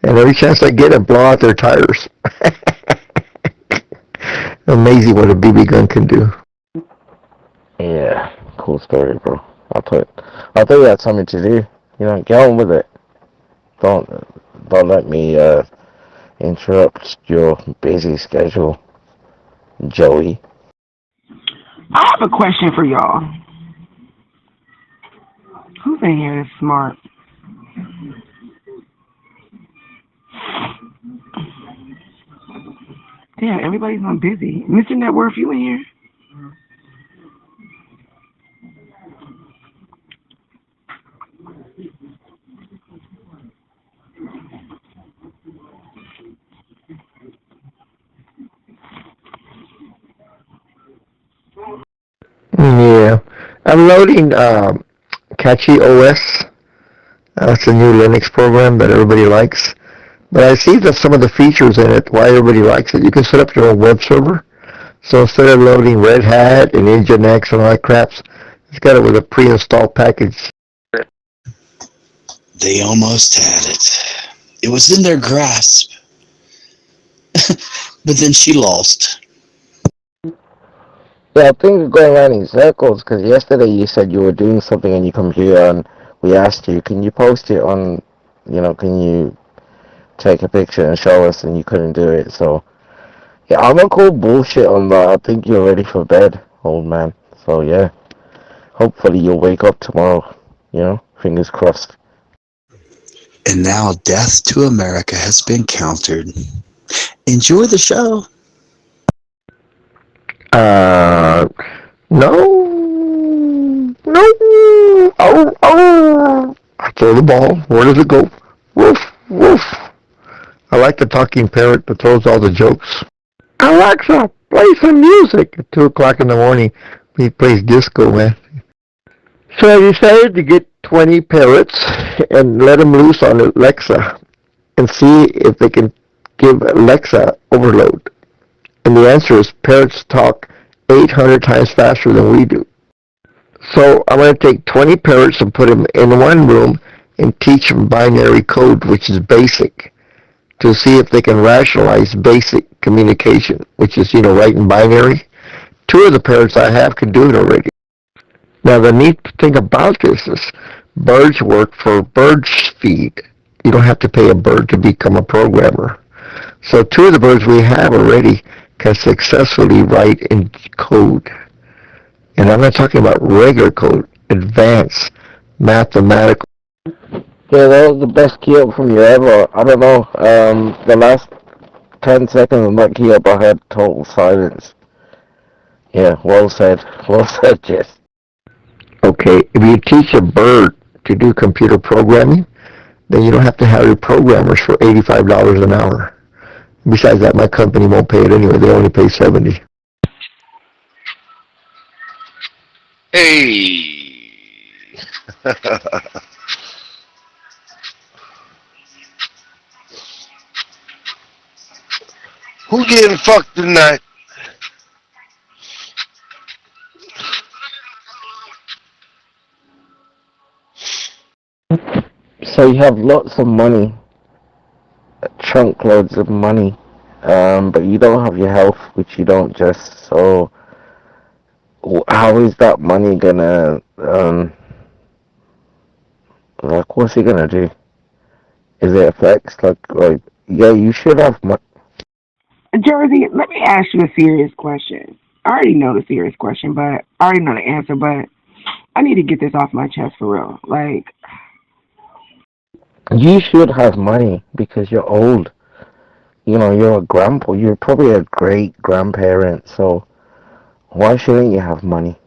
And every chance I get, I blow out their tires. Amazing what a BB gun can do. Yeah, cool story, bro. I'll tell you that's something to do. You know, get on with it. Don't let me interrupt your busy schedule, Joey. I have a question for y'all. Who's in here that's smart? Yeah, everybody's on busy. Mr. Networth, you in here? Yeah. I'm loading Catchy OS. That's a new Linux program that everybody likes. But I see that some of the features in it, why everybody likes it, you can set up your own web server. So instead of loading Red Hat and Nginx and all that craps, it's got it with a pre-installed package. They almost had it. It was in their grasp. But then she lost. Yeah, things are going around in circles, because yesterday you said you were doing something on your computer, and we asked you, can you post it on, can you take a picture and show us, and you couldn't do it, so, yeah, I'm gonna call bullshit on that. I think you're ready for bed, old man, so yeah, hopefully you'll wake up tomorrow, fingers crossed. And now death to America has been countered. Enjoy the show. No. I throw the ball. Where does it go? Woof, woof. I like the talking parrot that throws all the jokes. Alexa, play some music. At 2 o'clock in the morning, he plays disco, man. So I decided to get 20 parrots and let them loose on Alexa and see if they can give Alexa overload. And the answer is parrots talk 800 times faster than we do. So I'm going to take 20 parrots and put them in one room and teach them binary code, which is basic, to see if they can rationalize basic communication, which is, writing binary. 2 of the parrots I have can do it already. Now the neat thing about this is birds work for birds feed. You don't have to pay a bird to become a programmer. So 2 of the birds we have already can successfully write in code. And I'm not talking about regular code, advanced mathematical. Yeah, that was the best key up from you ever. I don't know, the last 10 seconds of that key up I had total silence. Yeah, well said, Jess. Okay, if you teach a bird to do computer programming, then you don't have to hire programmers for $85 an hour. Besides that, my company won't pay it anyway. They only pay $70. Hey! Who getting fucked tonight? So you have lots of money, chunk loads of money, but you don't have your health, which you don't just, so how is that money gonna, what's he gonna do? Is it a flex? Yeah, you should have money. Jersey, let me ask you a serious question. I already know the serious question, but I already know the answer, but I need to get this off my chest for real. You should have money because you're old. You're a grandpa. You're probably a great grandparent. So why shouldn't you have money?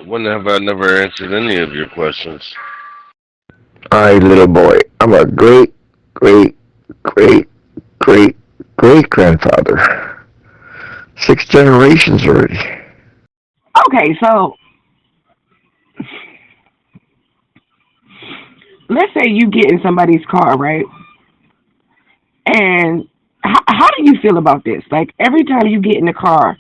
When have I never answered any of your questions? Alright, little boy. I'm a great grandfather. 6 generations already. Okay, so let's say you get in somebody's car, right? And how do you feel about this? Every time you get in the car,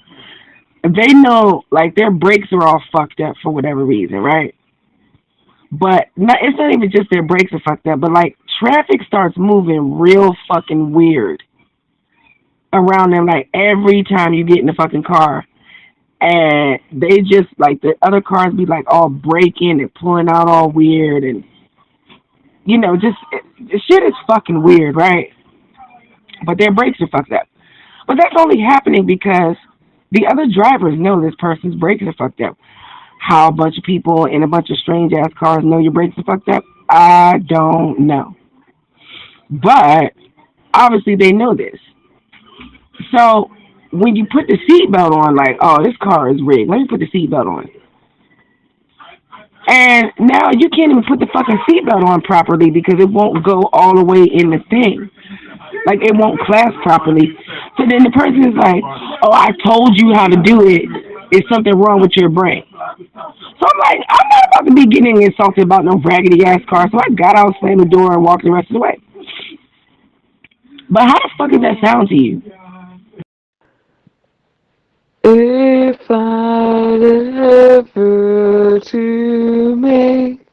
they know, their brakes are all fucked up for whatever reason, right? But it's not even just their brakes are fucked up, but, traffic starts moving real fucking weird around them, every time you get in the fucking car. And they just, the other cars be, all braking and pulling out all weird and, shit is fucking weird, right? But their brakes are fucked up. But that's only happening because the other drivers know this person's brakes are fucked up. how a bunch of people in a bunch of strange ass cars know your brakes are fucked up? I don't know. But obviously they know this. So when you put the seatbelt on, like, oh, this car is rigged, let me put the seatbelt on. And now you can't even put the fucking seatbelt on properly because it won't go all the way in the thing. Like, it won't clasp properly. So then the person is like, oh, I told you how to do it. Is something wrong with your brain? So I'm like, I'm not about to be getting insulted about no raggedy ass car. So I got out, slammed the door, and walked the rest of the way. But how the fuck does that sound to you? If I'd ever to make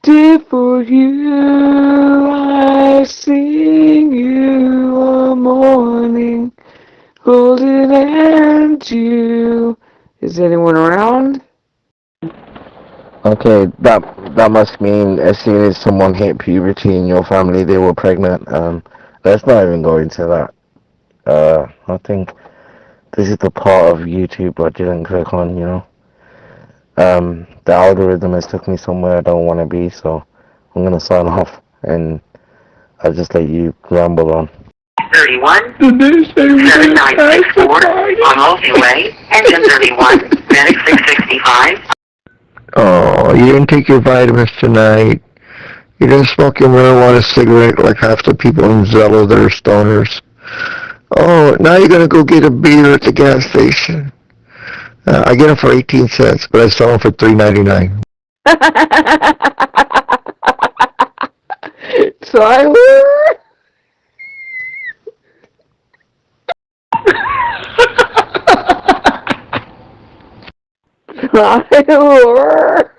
did for you, I sing you a morning, golden and dew. Is anyone around? Okay, that must mean as soon as someone hit puberty in your family, they were pregnant. Let's not even go into that. I think this is the part of YouTube I didn't click on, you know. The algorithm has took me somewhere I don't want to be, so I'm gonna sign off and I'll just let you ramble on. 31, 7964, on multi-way, engine 31, medic 665. Oh, you didn't take your vitamins tonight. You didn't smoke your marijuana cigarette like half the people in Zello that are stoners. Oh, now you're gonna go get a beer at the gas station. I get them for 18 cents, but I sell them for $3.99. Tyler? Tyler?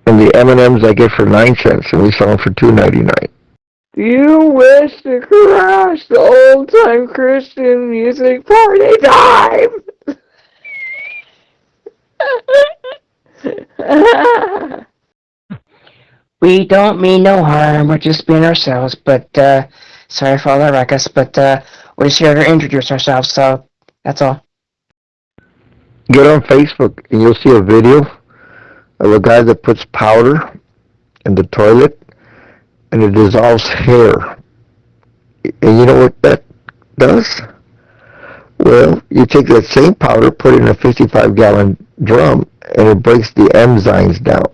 And the M&Ms I get for 9 cents, and we sell them for $2.99. You wish to crash the old-time Christian music party time! We don't mean no harm, we're just being ourselves, but, sorry for all that ruckus, but, we're just here to introduce ourselves, so, that's all. Get on Facebook, and you'll see a video of a guy that puts powder in the toilet, and it dissolves hair. And you know what that does? Well, you take that same powder, put it in a 55-gallon drum, and it breaks the enzymes down.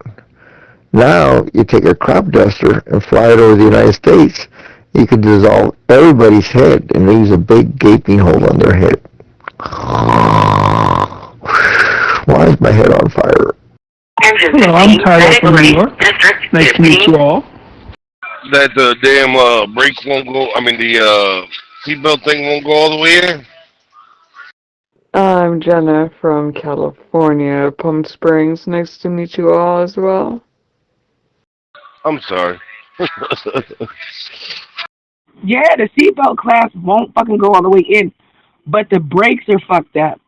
Now, you take a crop duster and fly it over the United States, you can dissolve everybody's head and leaves a big gaping hole on their head. Why is my head on fire? Hello, I'm Tyler from New York. Nice to meet you all. That the damn brakes won't go, the seatbelt thing won't go all the way in? I'm Jenna from California, Palm Springs. Nice to meet you all as well. I'm sorry. Yeah, the seatbelt clasp won't fucking go all the way in, but the brakes are fucked up.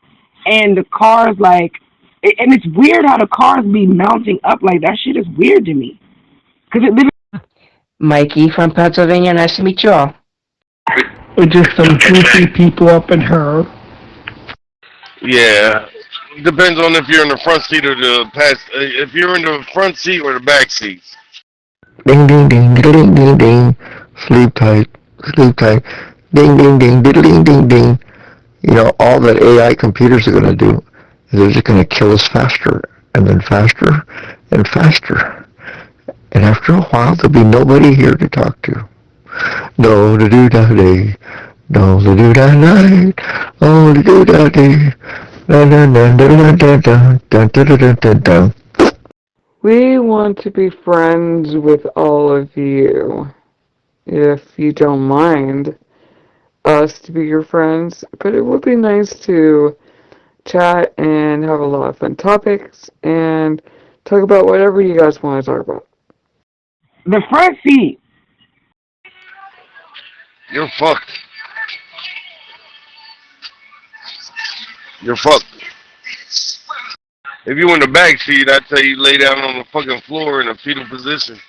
And the cars, like, and it's weird how the cars be mounting up like that. Shit is weird to me. Cause it literally. Mikey from Pennsylvania, nice to meet you all. We're just some goofy people up in her. Yeah. Depends on if you're in the front seat or if you're in the front seat or the back seat. Ding, ding, ding, ding, ding, ding. Sleep tight, sleep tight. Ding, ding, ding, ding, ding, ding. You know, all that AI computers are going to do is they're just going to kill us faster, and then faster, and faster. And after a while, there'll be nobody here to talk to. No, to do that day. No, to do that night. Oh, to do that day. Dun, dun, dun, dun, dun, dun, dun, dun, dun, dun, dun. We want to be friends with all of you, if you don't mind us to be your friends, but it would be nice to chat and have a lot of fun topics and talk about whatever you guys want to talk about. The front seat. You're fucked. You're fucked. If you in the back seat, I'd tell you lay down on the fucking floor in a fetal position.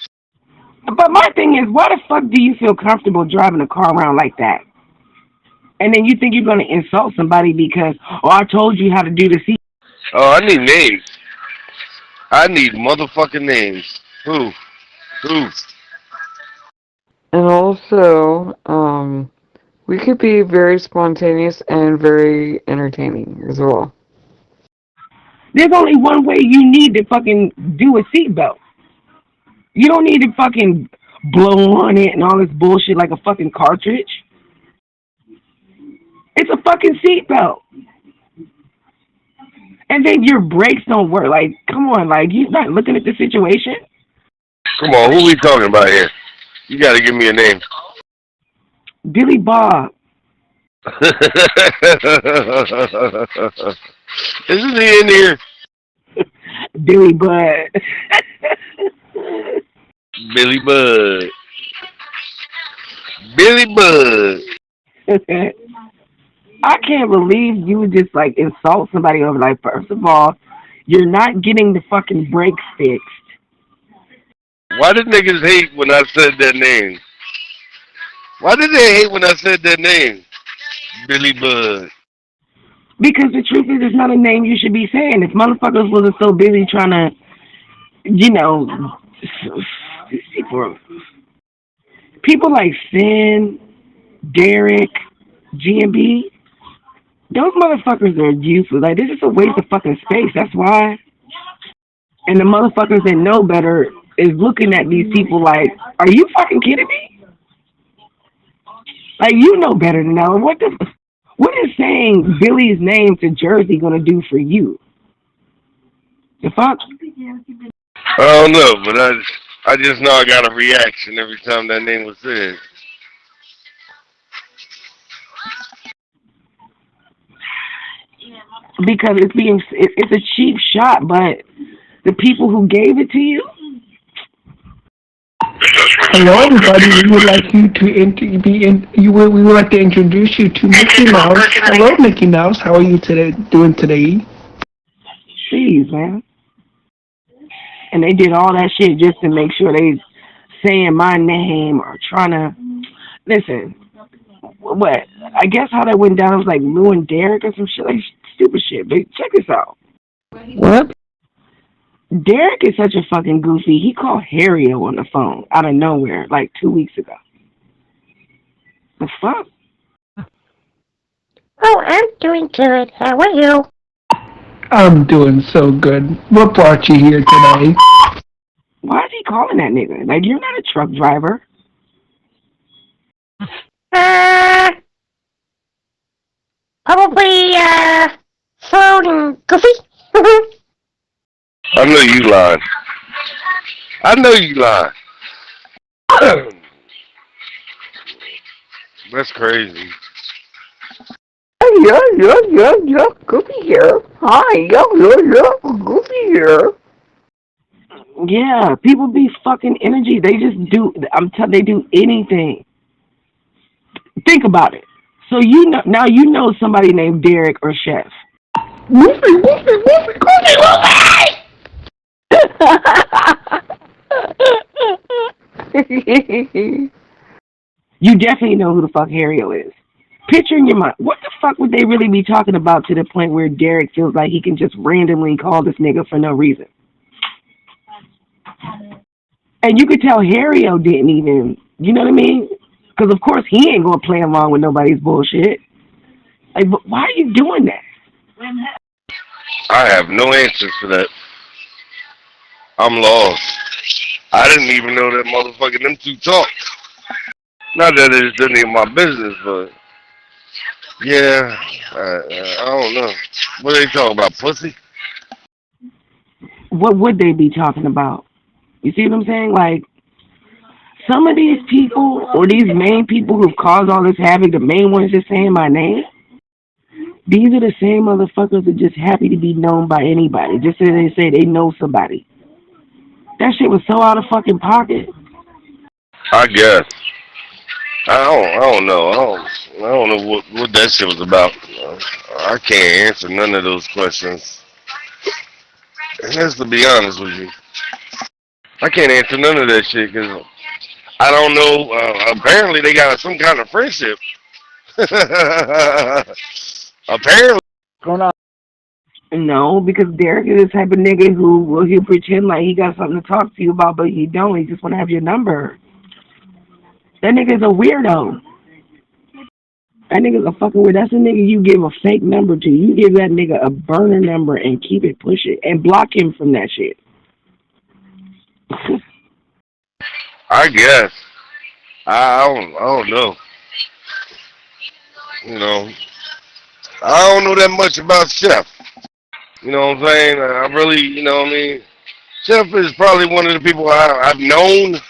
But my thing is, why the fuck do you feel comfortable driving a car around like that? And then you think you're going to insult somebody because, oh, I told you how to do the seat. Oh, I need names. I need motherfucking names. Who? And also, we could be very spontaneous and very entertaining as well. There's only one way you need to fucking do a seatbelt. You don't need to fucking blow on it and all this bullshit like a fucking cartridge. It's a fucking seatbelt. And then your brakes don't work. Like, come on, like, you're not looking at the situation? Come on, who we talking about here? You gotta give me a name. Billy Bob. Isn't he in here? Billy Bud. Billy Bud. Billy Bud. I can't believe you would just like insult somebody over. Like, first of all, you're not getting the fucking brakes fixed. Why did niggas hate when I said that name? Why did they hate when I said that name? Billy Bud. Because the truth is, it's not a name you should be saying. If motherfuckers wasn't so busy trying to, you know, people like Sin, Derek, G&B, those motherfuckers are useless. Like, this is a waste of fucking space. That's why. And the motherfuckers that know better is looking at these people like, are you fucking kidding me? Like, you know better than that. What is saying Billy's name to Jersey gonna do for you? The fuck? I don't know, but I just know I got a reaction every time that name was said. Because it's a cheap shot, but the people who gave it to you. Hello, everybody. We would like you to we would like to introduce you to Mickey Mouse. Hello, Mickey Mouse. How are you doing today? Jeez, man. And they did all that shit just to make sure they saying my name or trying to listen. What? I guess how that went down was like Lou and Derek or some shit, like stupid shit. But check this out. What? Derek is such a fucking goofy. He called Harrio on the phone out of nowhere like 2 weeks ago. The fuck? Oh, I'm doing good. How are you? I'm doing so good. What brought you here today? Why is he calling that nigga? Like, you're not a truck driver. Probably, Froud and Goofy. I know you lying. I know you lying. That's crazy. Yeah, Goofy here. Hi, yeah, Goofy here. Yeah, people be fucking energy. They just do, they do anything. Think about it. So now you know somebody named Derek or Chef. Goofy. You definitely know who the fuck Harrio is. Picture in your mind, what the fuck would they really be talking about to the point where Derek feels like he can just randomly call this nigga for no reason? And you could tell Harrio didn't even, you know what I mean? Because of course he ain't gonna play along with nobody's bullshit. Like, but why are you doing that? I have no answers for that. I'm lost. I didn't even know that motherfucking them two talked. Not that it's any of my business, but yeah, I don't know. What are they talking about, pussy? What would they be talking about? You see what I'm saying? Like, some of these people, or these main people who've caused all this havoc, the main ones just saying my name, these are the same motherfuckers that just happy to be known by anybody, just so they say they know somebody. That shit was so out of fucking pocket. I guess. I don't know. I don't know what that shit was about. I can't answer none of those questions. And that's to be honest with you. I can't answer none of that shit because I don't know. Apparently, they got some kind of friendship. Apparently. What's going on? No, because Derek is the type of nigga who he'll pretend like he got something to talk to you about, but he don't. He just want to have your number. That nigga's a weirdo. That nigga's a fucking weirdo. That's a nigga you give a fake number to. You give that nigga a burner number and keep it pushing and block him from that shit. I guess. I don't know. You know, I don't know that much about Chef. You know what I'm saying? I really, you know what I mean? Chef is probably one of the people I've known,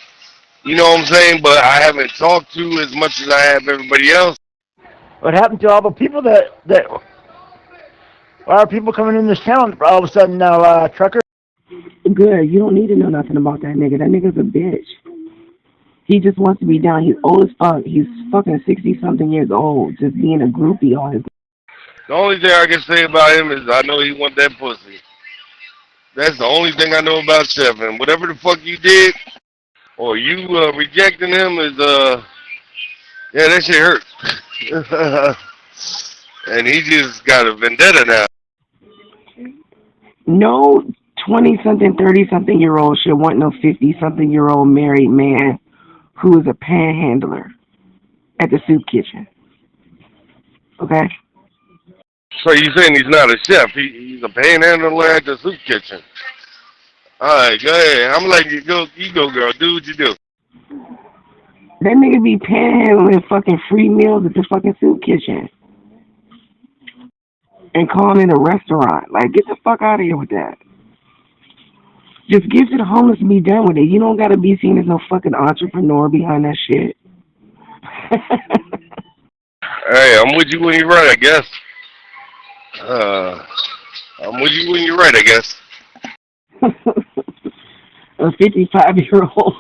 you know what I'm saying, but I haven't talked to as much as I have everybody else. What happened to all the people that why are people coming in this town all of a sudden now, trucker? Good. You don't need to know nothing about that nigga. That nigga's a bitch. He just wants to be down. He's old as fuck. He's fucking 60-something years old, just being a groupie all his. The only thing I can say about him is I know he want that pussy. That's the only thing I know about Chef. And whatever the fuck you did, or you rejecting him is, yeah, that shit hurt. And he just got a vendetta now. No 20-something, 30-something-year-old should want no 50-something-year-old married man who is a panhandler at the soup kitchen. Okay? So you saying he's not a chef? He's a panhandler at the soup kitchen. All right, go ahead. I'm like, you go, girl. Do what you do. That nigga be panhandling fucking free meals at the fucking soup kitchen. And calling it a restaurant. Like, get the fuck out of here with that. Just give to the homeless and be done with it. You don't gotta be seen as no fucking entrepreneur behind that shit. Hey, I'm with you when you're right, I guess. I'm with you when you're right, I guess. A 55-year-old,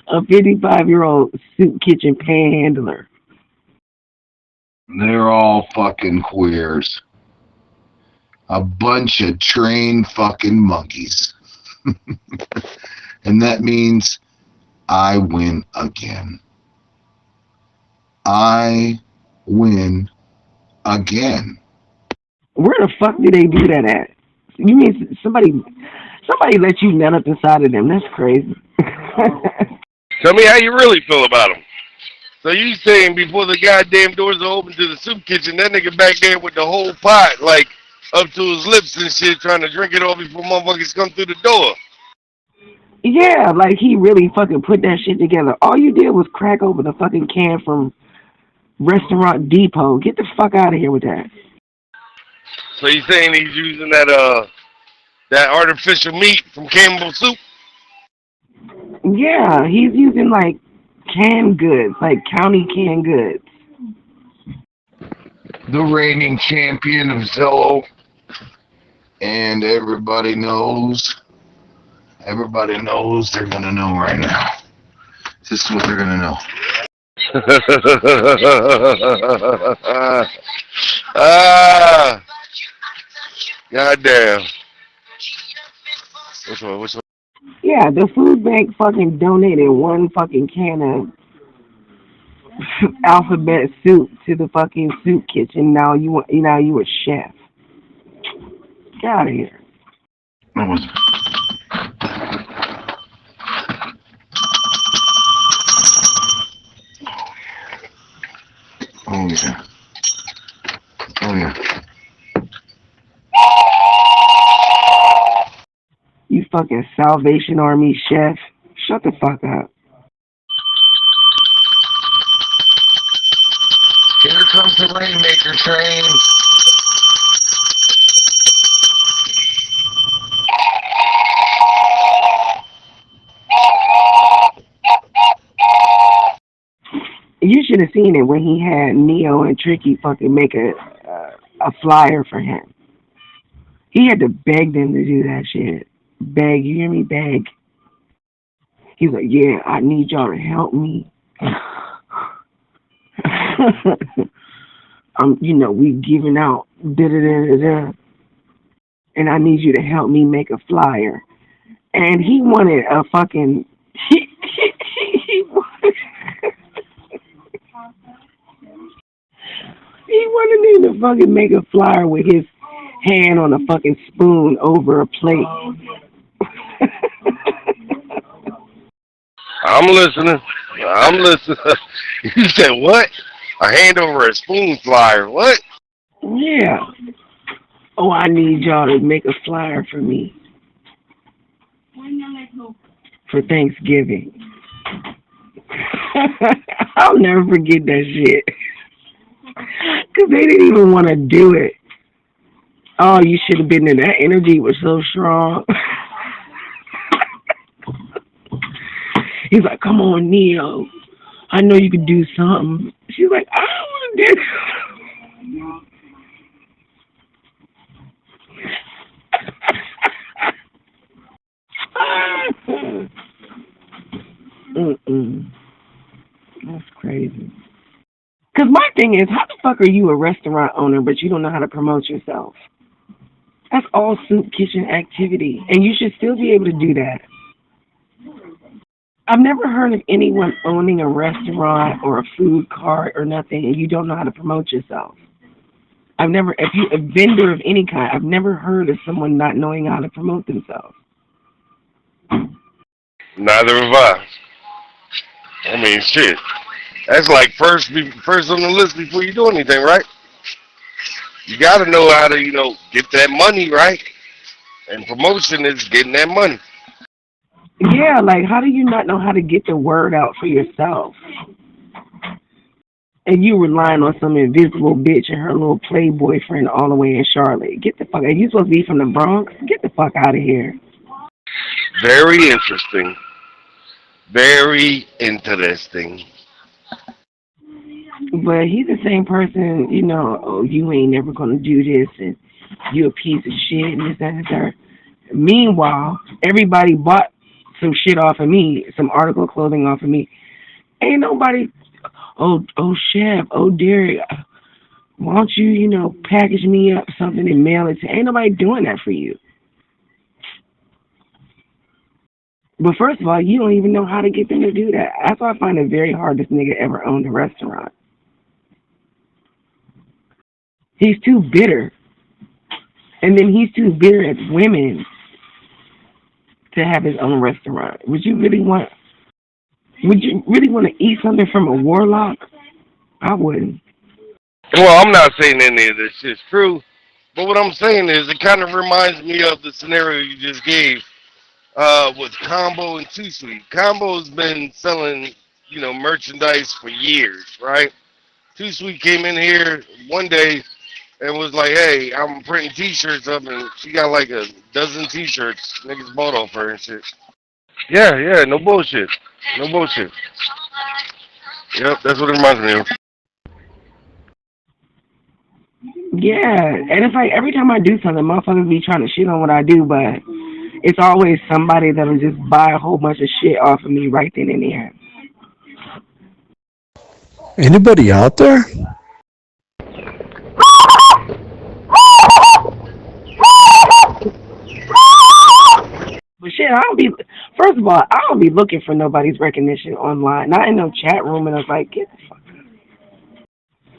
a 55-year-old soup kitchen panhandler. They're all fucking queers. A bunch of trained fucking monkeys. And that means I win again. I win again. Where the fuck do they do that at? You mean somebody let you nut up inside of them? That's crazy. Tell me how you really feel about him. So you saying before the goddamn doors are open to the soup kitchen, that nigga back there with the whole pot, like, up to his lips and shit, trying to drink it all before motherfuckers come through the door. Yeah, like he really fucking put that shit together. All you did was crack open a fucking can from Restaurant Depot. Get the fuck out of here with that. So you saying he's using that artificial meat from Campbell Soup? Yeah, he's using like canned goods, like county canned goods. The reigning champion of Zello. And everybody knows they're gonna know right now. This is what they're gonna know. Goddamn. Which one? Yeah, the food bank fucking donated one fucking can of alphabet soup to the fucking soup kitchen. Now you a chef. Get out of here. What was it? Oh yeah. Oh yeah. You fucking Salvation Army chef. Shut the fuck up. Here comes the Rainmaker train. You should have seen it when he had Neo and Tricky fucking make a flyer for him. He had to beg them to do that shit. Beg, you hear me? Beg. He's like, yeah, I need y'all to help me. We giving out da-da-da-da-da. And I need you to help me make a flyer. and he wanted a fucking he wanted, he wanted me to fucking make a flyer with his hand on a fucking spoon over a plate. I'm listening. I'm listening. You said what? A hand over a spoon flyer. What? Yeah. Oh, I need y'all to make a flyer for me for Thanksgiving. I'll never forget that shit. Because they didn't even want to do it. Oh, you should have been there. That energy was so strong. He's like, come on, Neo. I know you could do something. She's like, I don't want to do That's crazy. Because my thing is, how the fuck are you a restaurant owner, but you don't know how to promote yourself? That's all soup kitchen activity, and you should still be able to do that. I've never heard of anyone owning a restaurant or a food cart or nothing, and you don't know how to promote yourself. A vendor of any kind, I've never heard of someone not knowing how to promote themselves. Neither have I. I mean, shit. That's like first on the list before you do anything, right? You got to know how to, get that money, right? And promotion is getting that money. Yeah, like, how do you not know how to get the word out for yourself? And you relying on some invisible bitch and her little playboy friend all the way in Charlotte. Get the fuck, are you supposed to be from the Bronx? Get the fuck out of here. Very interesting. Very interesting. But he's the same person, oh, you ain't never going to do this, and you a piece of shit, and this, that, and the third. Meanwhile, everybody bought some shit off of me, some article clothing off of me. Ain't nobody, oh chef, oh Derek, why don't you, package me up something and mail it to, ain't nobody doing that for you. But first of all, you don't even know how to get them to do that. That's why I find it very hard this nigga ever owned a restaurant. He's too bitter. And then he's too bitter at women to have his own restaurant. Would you really want to eat something from a warlock? I wouldn't. Well, I'm not saying any of this shit's true, but what I'm saying is it kind of reminds me of the scenario you just gave with Combo and Too Sweet. Combo's been selling, merchandise for years, right? Too Sweet came in here one day and was like, hey, I'm printing t-shirts up, and she got like a dozen t-shirts niggas bought off her and shit. Yeah, no bullshit. No bullshit. Yep, that's what it reminds me of. Yeah, and it's like every time I do something, motherfuckers be trying to shit on what I do, but it's always somebody that'll just buy a whole bunch of shit off of me right then and there. Anybody out there? But shit, first of all, I don't be looking for nobody's recognition online. Not in no chat room, and I was like, get the fuck out.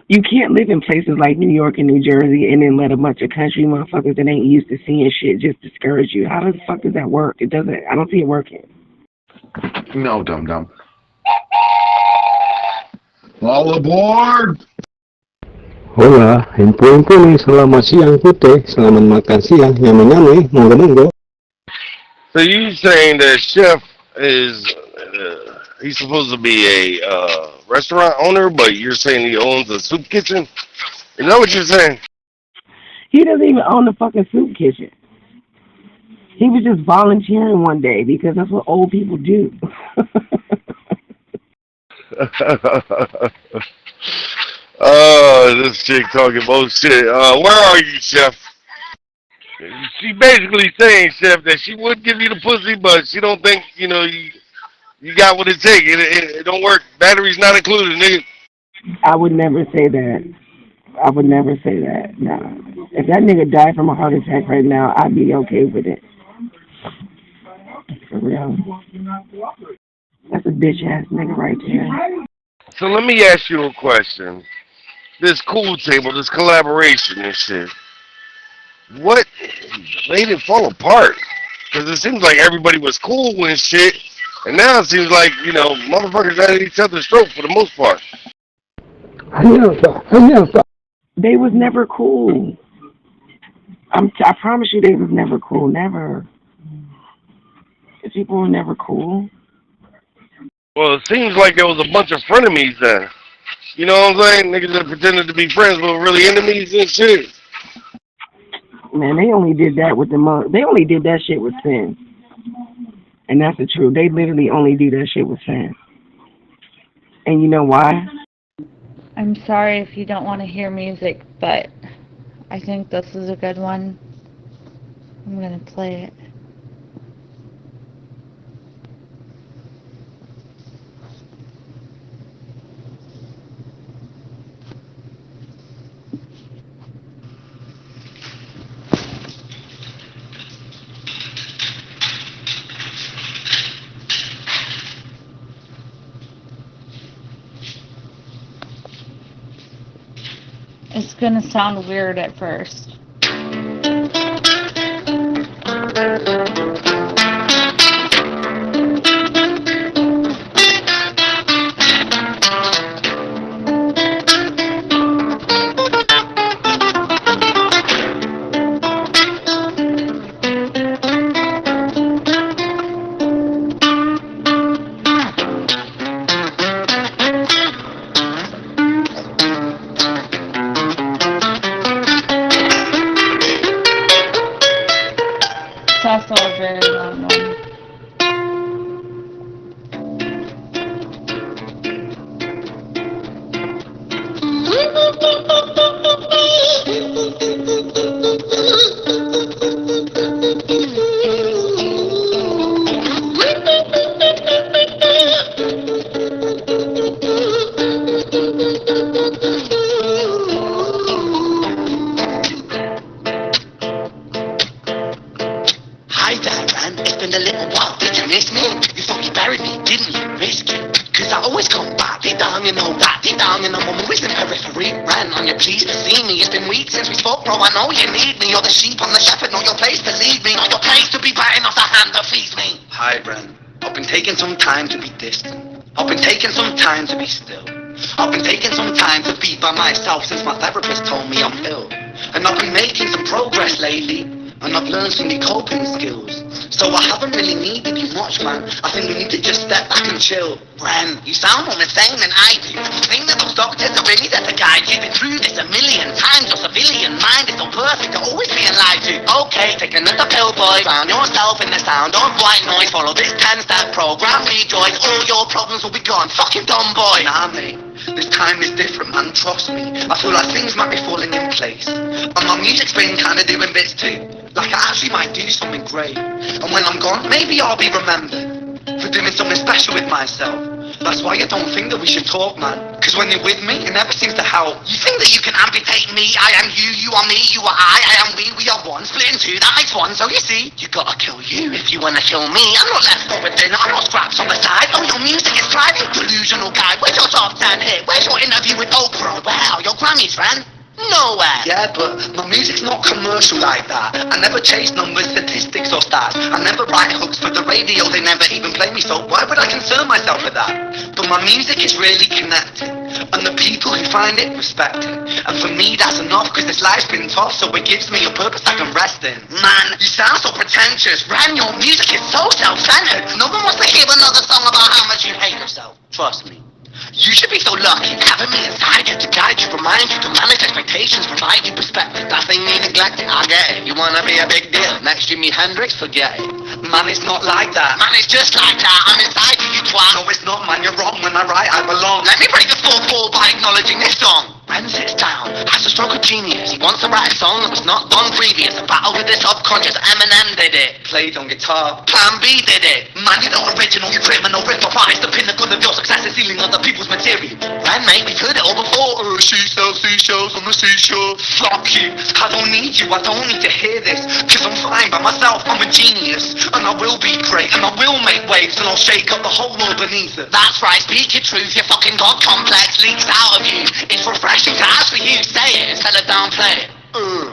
You can't live in places like New York and New Jersey and then let a bunch of country motherfuckers that ain't used to seeing shit just discourage you. How the fuck does that work? It doesn't. I don't see it working. No, dum-dum. All aboard! Hola, empon-empon, selamat siang putih, selamat makan siang, nyame-nyame, monggo-monggo. So you saying that Chef is, he's supposed to be a restaurant owner, but you're saying he owns a soup kitchen? Is that what you're saying? He doesn't even own the fucking soup kitchen. He was just volunteering one day because that's what old people do. Oh, this chick talking bullshit. Where are you, Chef? She basically saying, Chef, that she would give you the pussy, but she don't think, you got what it takes. It don't work. Battery's not included, nigga. I would never say that. I would never say that. No. If that nigga died from a heart attack right now, I'd be okay with it. for real. That's a bitch ass nigga right there. So let me ask you a question. This cool table, this collaboration and shit, what made it fall apart? Because it seems like everybody was cool and shit, and now it seems like, you know, motherfuckers at each other's throat for the most part. They was never cool. I promise you they was never cool. Never. The people were never cool. Well, it seems like there was a bunch of frenemies then. You know what I'm saying? Niggas that pretended to be friends but were really enemies and shit. Man, they only did that with they only did that shit with Sin. And that's the truth. They literally only do that shit with Sin. And you know why? I'm sorry if you don't want to hear music, but I think this is a good one. I'm going to play it. It's going to sound weird at first. That's also a very long one. Taking some time to be distant. I've been taking some time to be still. I've been taking some time to be by myself since my therapist told me I'm ill. And I've been making some progress lately, and I've learned some new coping skills. So I haven't really needed you much, man. I think we need to just step back and chill. Bren, you sound more insane than I do. You think that those doctors are really there to guide you? Been through this a million times. Your civilian mind is so perfect, you're always being lied to. Okay, take another pill, boy. Drown yourself in the sound of white noise. Follow this 10-step program, rejoice. All your problems will be gone. Fucking dumb boy. Nah, mate. This time is different, man. Trust me. I feel like things might be falling in place. And my music's been kinda doing bits too. Like I actually might do something great. And when I'm gone, maybe I'll be remembered for doing something special with myself. That's why I don't think that we should talk, man. Cause when you're with me, it never seems to help. You think that you can amputate me? I am you, you are me, you are I am we are one. Split in two, that makes one. So you see, you gotta kill you if you wanna kill me. I'm not left over dinner, I'm not scraps on the side. Oh, your music is thriving, delusional guy. Where's your top 10 hit? Where's your interview with Oprah? Wow, your Grammys, friend. Nowhere. Yeah, but my music's not commercial like that. I never chase numbers, statistics or stats. I never write hooks for the radio, they never even play me, so why would I concern myself with that? But my music is really connected, and the people who find it respect it. And for me that's enough, cause this life's been tough, so it gives me a purpose I can rest in. Man, you sound so pretentious. Ran, your music is so self-centered. No one wants to hear another song about how much you hate yourself. Trust me. You should be so lucky having me inside you to guide you, remind you to manage expectations, provide you perspective. That thing you neglected, I get it. You wanna be a big deal? Next Jimi Hendrix, forget it. Man, it's not like that. Man, it's just like that. I'm inside you, you twat. No, it's not, man. You're wrong. When I write, I belong. Let me break the fourth wall by acknowledging this song. Ren sits down, has a stroke of genius. He wants to write a song that was not done previous. A battle with the subconscious, Eminem did it. Played on guitar, Plan B did it. Man, you're not original, you criminal, rip off eyes. The pinnacle of your success is stealing other people's material. Ren, mate, we've heard it all before. She sells seashells on the seashore. Fuck you, I don't need you, I don't need to hear this. Cause I'm fine by myself, I'm a genius. And I will be great, and I will make waves. And I'll shake up the whole world beneath it. That's right, speak your truth, your fucking God complex leaks out of you. It's refreshing to ask for you, say it instead of downplay it.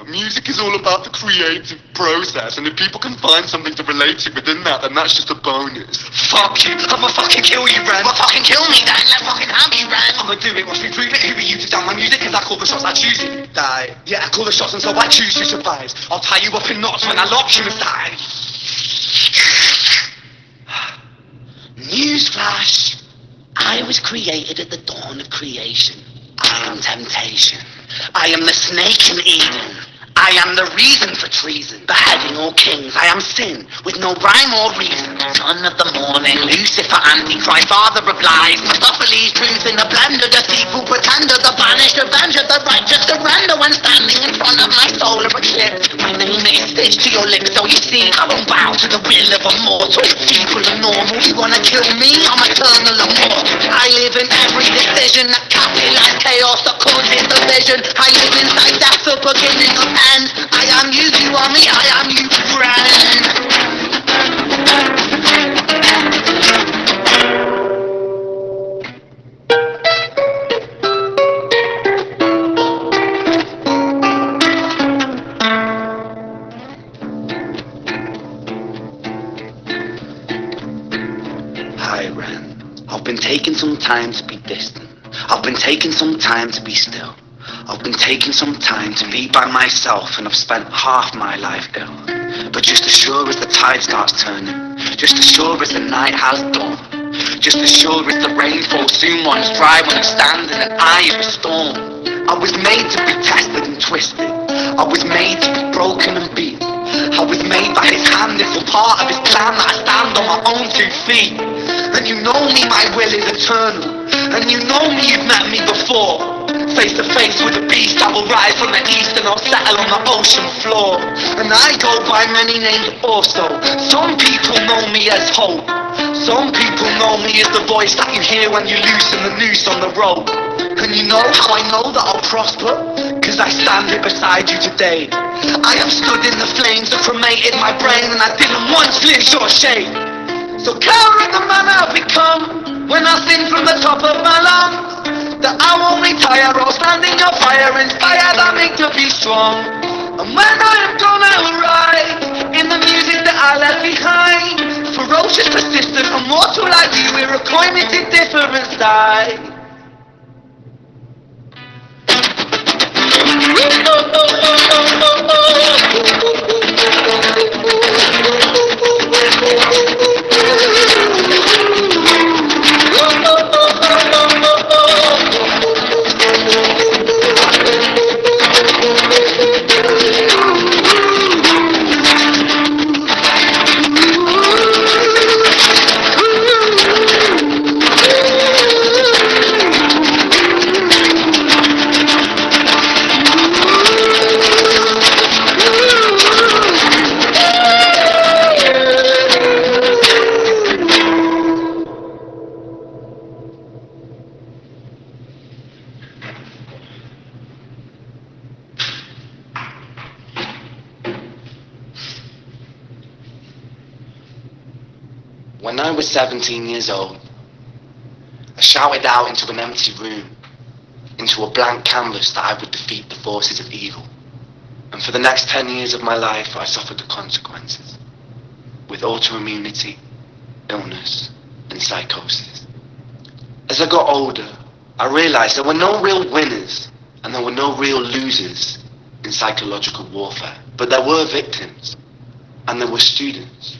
Music is all about the creative process, and if people can find something to relate to within that, then that's just a bonus. Fuck you, I'ma fucking kill you, Ren. Well, fucking kill me then, let's fucking have you, Ren. I'ma do it, watch me prove it. Who are you to down my music? Cause I call the shots, I choose it. Die. Yeah, I call the shots, and so I choose who survives. I'll tie you up in knots when I lock you inside. Newsflash. I was created at the dawn of creation. I am temptation. I am the snake in Eden. I am the reason for treason, beheading all kings. I am sin, with no rhyme or reason. Son of the morning, Lucifer, Antichrist, father of lies. Mephistopheles, truth in the blender, deceitful pretender, the banished avenger, the righteous surrender when standing in front of my solar eclipse. My name is stitched to your lips, so you see, I won't bow to the will of a mortal. People are normal, you wanna kill me? I'm eternal immortal. I live in every decision that capitalized chaos that causes division. I live inside death, the beginning of end. I am you, you are me, I am you, friend. Hi, Ren. I've been taking some time to be distant. I've been taking some time to be still. I've been taking some time to be by myself, and I've spent half my life ill. But just as sure as the tide starts turning, just as sure as the night has dawned, just as sure as the rain falls soon runs dry when I stand in an eye of a storm. I was made to be tested and twisted. I was made to be broken and beaten. I was made by his hand, it's all part of his plan that I stand on my own 2 feet. And you know me, my will is eternal. And you know me, you've met me before. Face to face with a beast, I will rise from the east and I'll settle on the ocean floor. And I go by many names also. Some people know me as hope. Some people know me as the voice that you hear when you loosen the noose on the rope. And you know how I know that I'll prosper? Cause I stand here beside you today. I have stood in the flames that cremated my brain, and I didn't once flinch or shake. So coward the man I've become when I sing from the top of my lungs, that I won't retire or stand in your fire, inspired I make to be strong. And when I am gonna arrive in the music that I left behind, ferocious, persistent, immortal like you, we're a coimated different side. When I was 17 years old, I shouted out into an empty room, into a blank canvas, that I would defeat the forces of evil. And for the next 10 years of my life, I suffered the consequences, with autoimmunity, illness, and psychosis. As I got older, I realized there were no real winners, and there were no real losers in psychological warfare. But there were victims, and there were students.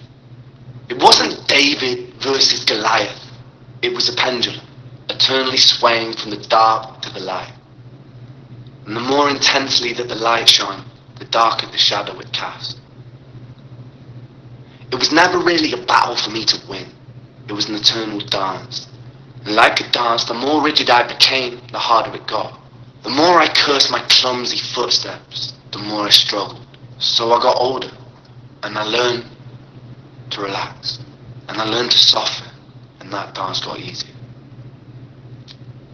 It wasn't David versus Goliath. It was a pendulum, eternally swaying from the dark to the light. And the more intensely that the light shone, the darker the shadow it cast. It was never really a battle for me to win. It was an eternal dance. And like a dance, the more rigid I became, the harder it got. The more I cursed my clumsy footsteps, the more I struggled. So I got older, and I learned to relax, and I learned to soften, and that dance got easier.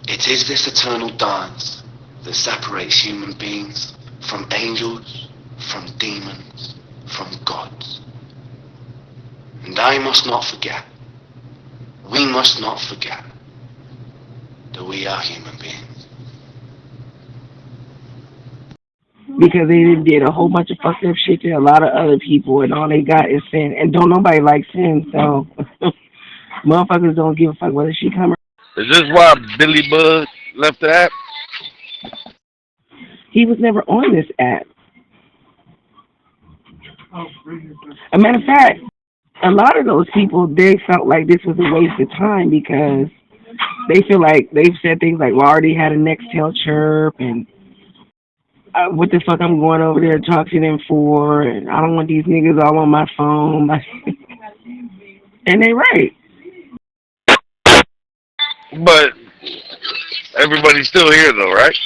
It is this eternal dance that separates human beings from angels, from demons, from gods. And I must not forget, we must not forget, that we are human beings. Because they did a whole bunch of fucked up shit to a lot of other people, and all they got is sin. And don't nobody like sin, so motherfuckers don't give a fuck whether she come or... Is this why Billy Bud left the app? He was never on this app. A matter of fact, a lot of those people, they felt like this was a waste of time because they feel like they've said things like, well, I already had a Nextel chirp, and what the fuck I'm going over there to talk to them for, and I don't want these niggas all on my phone. And they right. But everybody's still here though, right?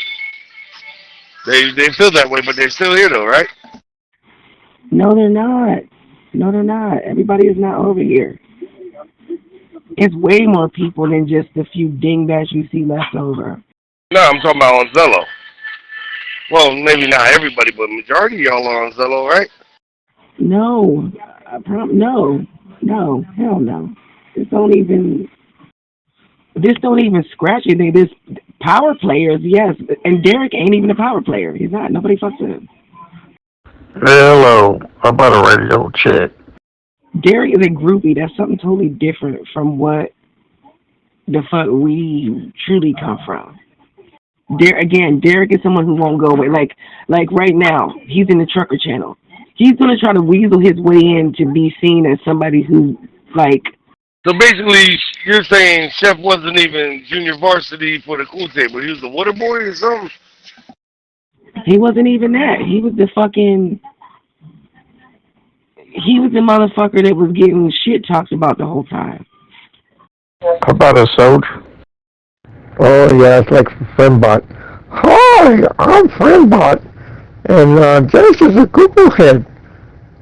They feel that way, but they're still here though, right? No, they're not. No, they're not. Everybody is not over here. It's way more people than just the few dingbats you see left over. No, I'm talking about on Zello. Well, maybe not everybody, but majority of y'all are on Zello, right? No. No, hell no. This don't even scratch anything. This power players, yes, and Derek ain't even a power player. He's not. Nobody fucks with him. Hello, how about a radio check? Derek is a groupie. That's something totally different from what the fuck we truly come from. Derek is someone who won't go away. Like right now, he's in the trucker channel. He's gonna try to weasel his way in to be seen as somebody who, like. So basically, you're saying Chef wasn't even junior varsity for the cool table. He was the water boy or something? He wasn't even that. He was the motherfucker that was getting shit talked about the whole time. How about a soldier? Oh, yeah, it's like Friendbot. Hi, I'm Friendbot. And Jace is a cuckoo head.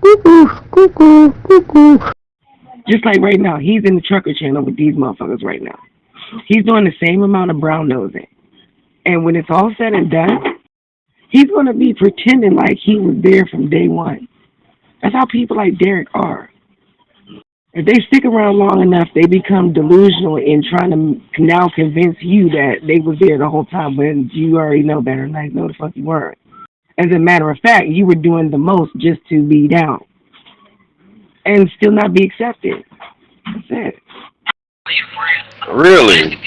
Cuckoo, cuckoo, cuckoo. Just like right now, he's in the trucker channel with these motherfuckers right now. He's doing the same amount of brown nosing. And when it's all said and done, he's going to be pretending like he was there from day one. That's how people like Derek are. If they stick around long enough, they become delusional in trying to now convince you that they was there the whole time when you already know better. Like, no, the fuck you weren't. As a matter of fact, you were doing the most just to be down and still not be accepted. That's it. Really?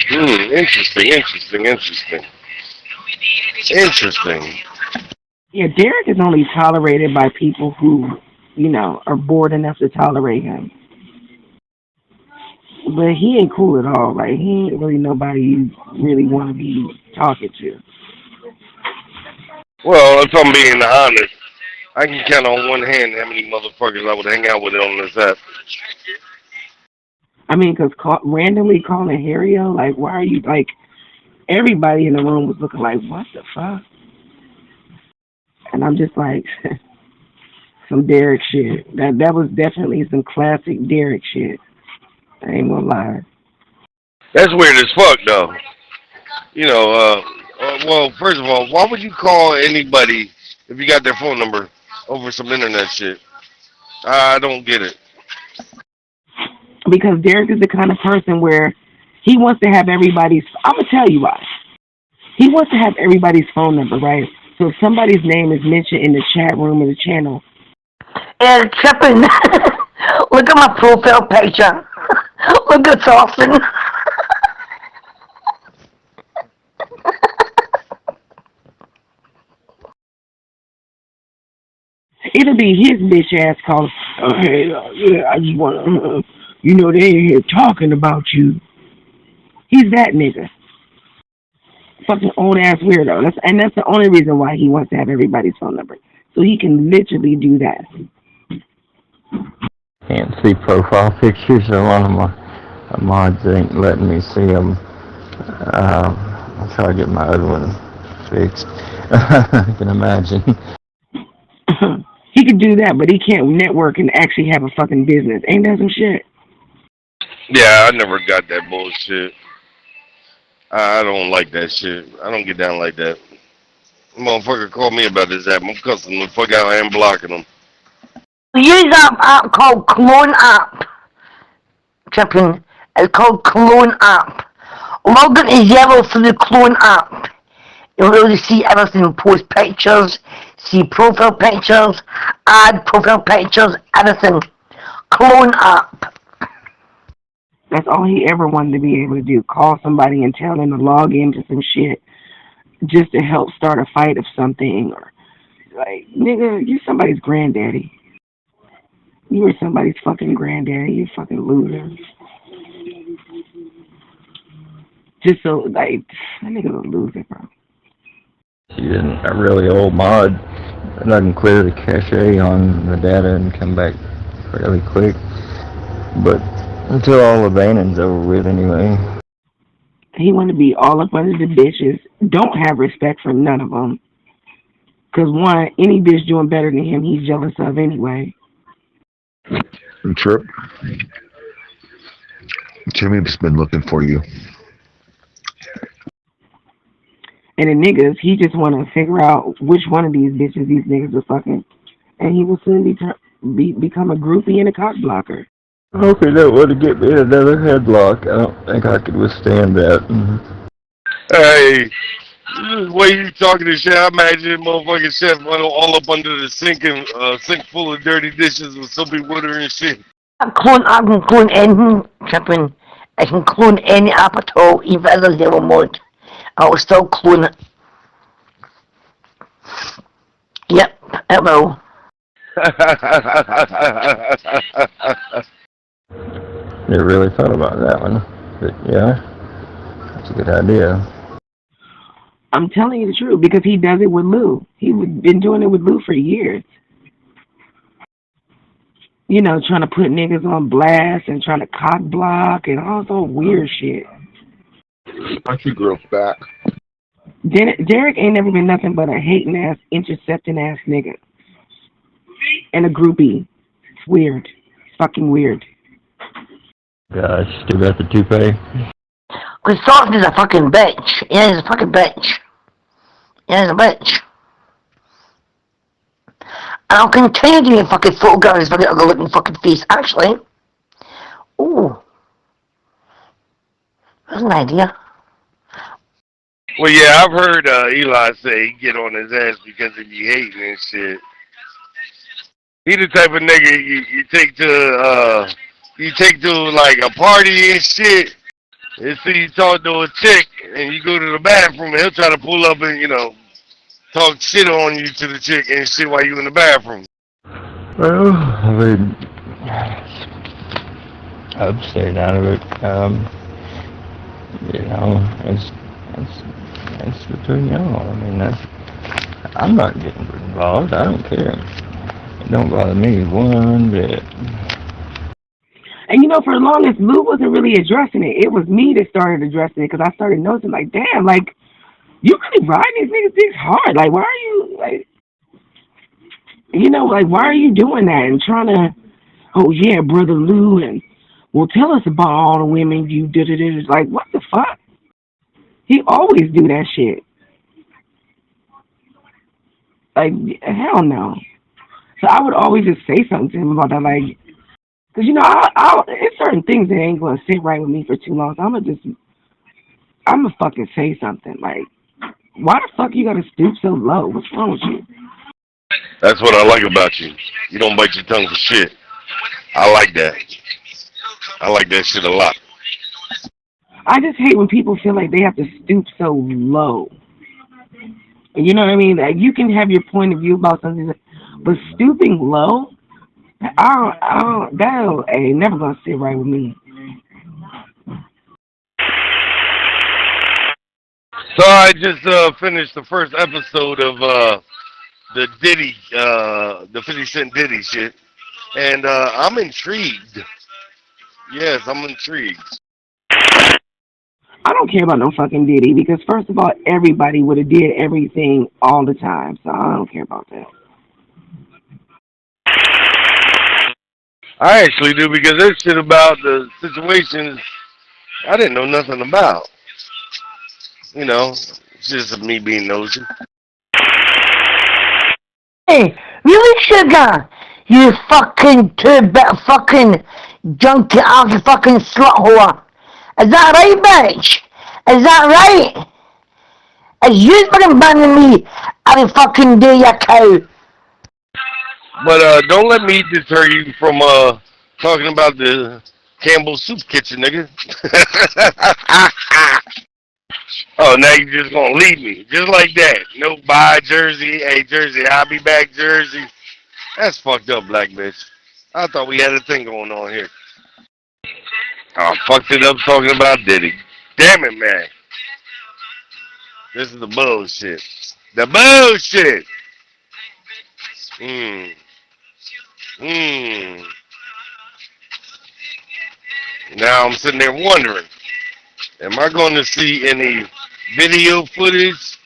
Interesting. Yeah, Derek is only tolerated by people who, are bored enough to tolerate him. But he ain't cool at all. Like, he ain't really nobody you really want to be talking to. Well, if I'm being honest, I can count on one hand how many motherfuckers I would hang out with on this app. I mean, because randomly calling Harry-O, like, why are you, like, everybody in the room was looking like, what the fuck? And I'm just like, some Derek shit. That was definitely some classic Derek shit. I ain't gonna lie. That's weird as fuck, though. Well, first of all, why would you call anybody if you got their phone number over some internet shit? I don't get it. Because Derek is the kind of person where he wants to have everybody's... I'm going to tell you why. He wants to have everybody's phone number, right? So if somebody's name is mentioned in the chat room or the channel... And Chapin, look at my profile picture. Look at Austin. It'll be his bitch ass calling. Hey, yeah, I just want to, they ain't here talking about you. He's that nigga. Fucking old ass weirdo. That's the only reason why he wants to have everybody's phone number. So he can literally do that. Can't see profile pictures. A lot of my mods ain't letting me see them. I'll try to get my other one fixed. I can imagine. He could do that, but he can't network and actually have a fucking business. Ain't that some shit? Yeah, I never got that bullshit. I don't like that shit. I don't get down like that. Motherfucker called me about this app. I'm cussing the fuck out and blocking them. Use an app called Clone App. Champion. It's called Clone App. Log into Zello through the Clone App. You'll really see everything. Post pictures, see profile pictures, add profile pictures, everything. Clone App. That's all he ever wanted to be able to do. Call somebody and tell them to log into some shit just to help start a fight of something. Or, like, nigga, you're somebody's granddaddy. You were somebody's fucking granddaddy. You fucking loser. Just so, like, that nigga's a loser, bro. She's a really old mod, and I can clear the cache on the data and come back fairly quick. But until all the banning's over with anyway. He want to be all up under the bitches. Don't have respect for none of them. Because one, any bitch doing better than him, he's jealous of anyway. Trip. Jimmy's been looking for you. And the niggas, he just want to figure out which one of these bitches these niggas are fucking. And he will soon become a groupie and a cock blocker. I hope he don't want to get me another headlock. I don't think I could withstand that. Hey, the way you talking this shit, I imagine motherfucking chef went all up under the sink and sink full of dirty dishes with soapy water and shit. I can clone anything, Champion. I can clone any app at all, even as a Zello mod. I will still clone it. Yep, it will. Never really thought about that one, but yeah, that's a good idea. I'm telling you the truth, because he does it with Lou. He's been doing it with Lou for years. You know, trying to put niggas on blast and trying to cock block and all that weird shit. Country girl's back. Derek ain't never been nothing but a hating ass, intercepting ass nigga. And a groupie. It's weird. It's fucking weird. Gosh, still got the toupee. Because Thornton is a fucking bitch. Yeah, he's a fucking bitch. Yeah, he's a bitch. And I'll continue doing fucking photographs of his fucking ugly looking fucking face. Actually, ooh, that's an idea. Well, yeah, I've heard Eli say he get on his ass because of you hating and shit. He the type of nigga you take to like a party and shit, and see you talk to a chick, and you go to the bathroom, and he'll try to pull up and, you know, talk shit on you to the chick and shit while you in the bathroom. Well, I mean, I've stayed out of it. You know, it's between y'all. I mean, I'm not getting involved. I don't care. It don't bother me one bit. And you know, for the longest, Lou wasn't really addressing it. It was me that started addressing it, because I started noticing, like, damn, like, you really riding these niggas dicks hard. Like, why are you, like, you know, like, why are you doing that? And trying to, oh, yeah, Brother Lou, and, well, tell us about all the women you did it. Like, what the fuck? He always do that shit. Like, hell no. So I would always just say something to him about that, like, because, you know, it's certain things that ain't going to sit right with me for too long. So I'm going to fucking say something. Like, why the fuck you got to stoop so low? What's wrong with you? That's what I like about you. You don't bite your tongue for shit. I like that. I like that shit a lot. I just hate when people feel like they have to stoop so low. You know what I mean? Like, you can have your point of view about something, but stooping low, that ain't never gonna sit right with me. So I just finished the first episode of the Diddy, the 50 Cent Diddy shit, and I'm intrigued. Yes, I'm intrigued. I don't care about no fucking Diddy because first of all, everybody would have did everything all the time, so I don't care about that. I actually do because there's shit about the situations I didn't know nothing about. You know, it's just me being nosy. Hey, really, sugar? You fucking two-bit fucking junkie ass fucking slut whore. Is that right, bitch? Is that right? Is you been abandoning me every fucking day, you cow? But don't let me deter you from talking about the Campbell's Soup Kitchen, nigga. Oh, now you just gonna leave me just like that? No bye, Jersey. Hey, Jersey, I'll be back, Jersey. That's fucked up, black bitch. I thought we had a thing going on here. I fucked it up talking about Diddy. Damn it, man. This is the bullshit. The bullshit. Now I'm sitting there wondering, am I going to see any video footage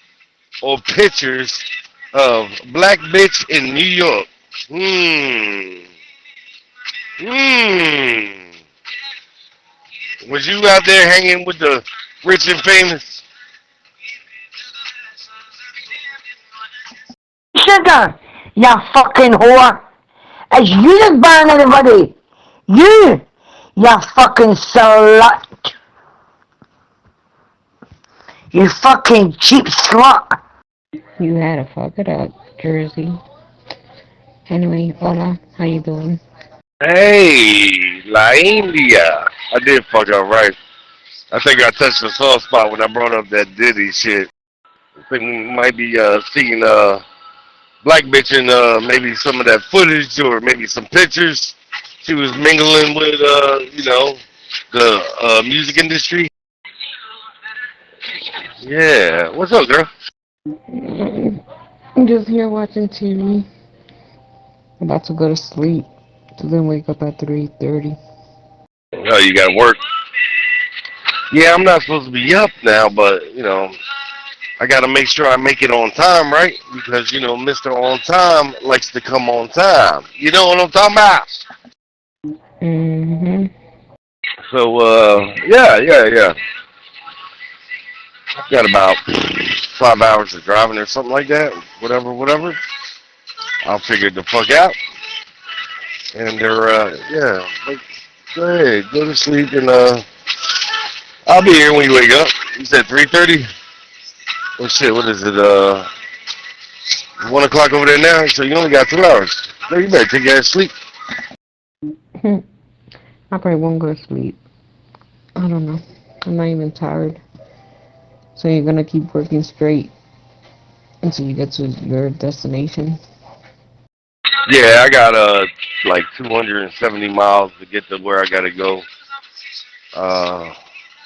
or pictures of black bitch in New York? Was you out there hanging with the rich and famous? Sugar, you fucking whore. It's you that burn everybody. You fucking slut. You fucking cheap slut. You had to fuck it up, Jersey. Anyway, hola, how you doing? Hey, La India. I did fuck up, right? I think I touched the soft spot when I brought up that Diddy shit. I think we might be seeing black bitch in maybe some of that footage or maybe some pictures. She was mingling with, the music industry. Yeah. What's up, girl? I'm just here watching TV. About to go to sleep. To then wake up at 3:30. Oh, you gotta work. Yeah, I'm not supposed to be up now, but, I gotta make sure I make it on time, right? Because, Mr. On Time likes to come on time. You know what I'm talking about? Mm-hmm. So, yeah. Got about 5 hours of driving or something like that. Whatever. I'll figure it the fuck out. And they're, go ahead, go to sleep, and I'll be here when you wake up. You said 3:30? Oh shit, what is it, 1 o'clock over there now? So you only got 2 hours. So you better take your ass to sleep. I probably won't go to sleep. I don't know. I'm not even tired. So you're gonna keep working straight until you get to your destination? Yeah, I got like 270 miles to get to where I gotta go.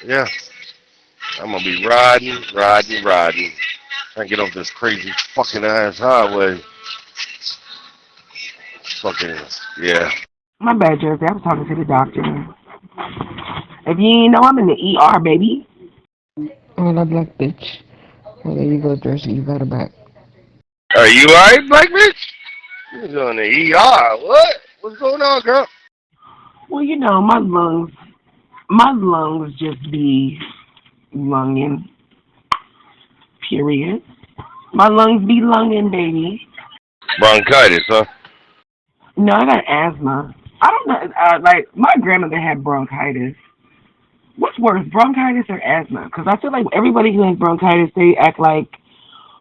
Yeah. I'm gonna be riding. Trying to get off this crazy fucking ass highway. Fucking, yeah. My bad, Jersey. I was talking to the doctor. If you ain't know, I'm in the ER, baby. Oh, that black bitch. Oh, there you go, Jersey. You got her back. Are you alright, black bitch? You're going to ER. What? What's going on, girl? Well, my lungs just be lunging. Period. My lungs be lunging, baby. Bronchitis, huh? No, I got asthma. I don't know. My grandmother had bronchitis. What's worse, bronchitis or asthma? Because I feel like everybody who has bronchitis, they act like,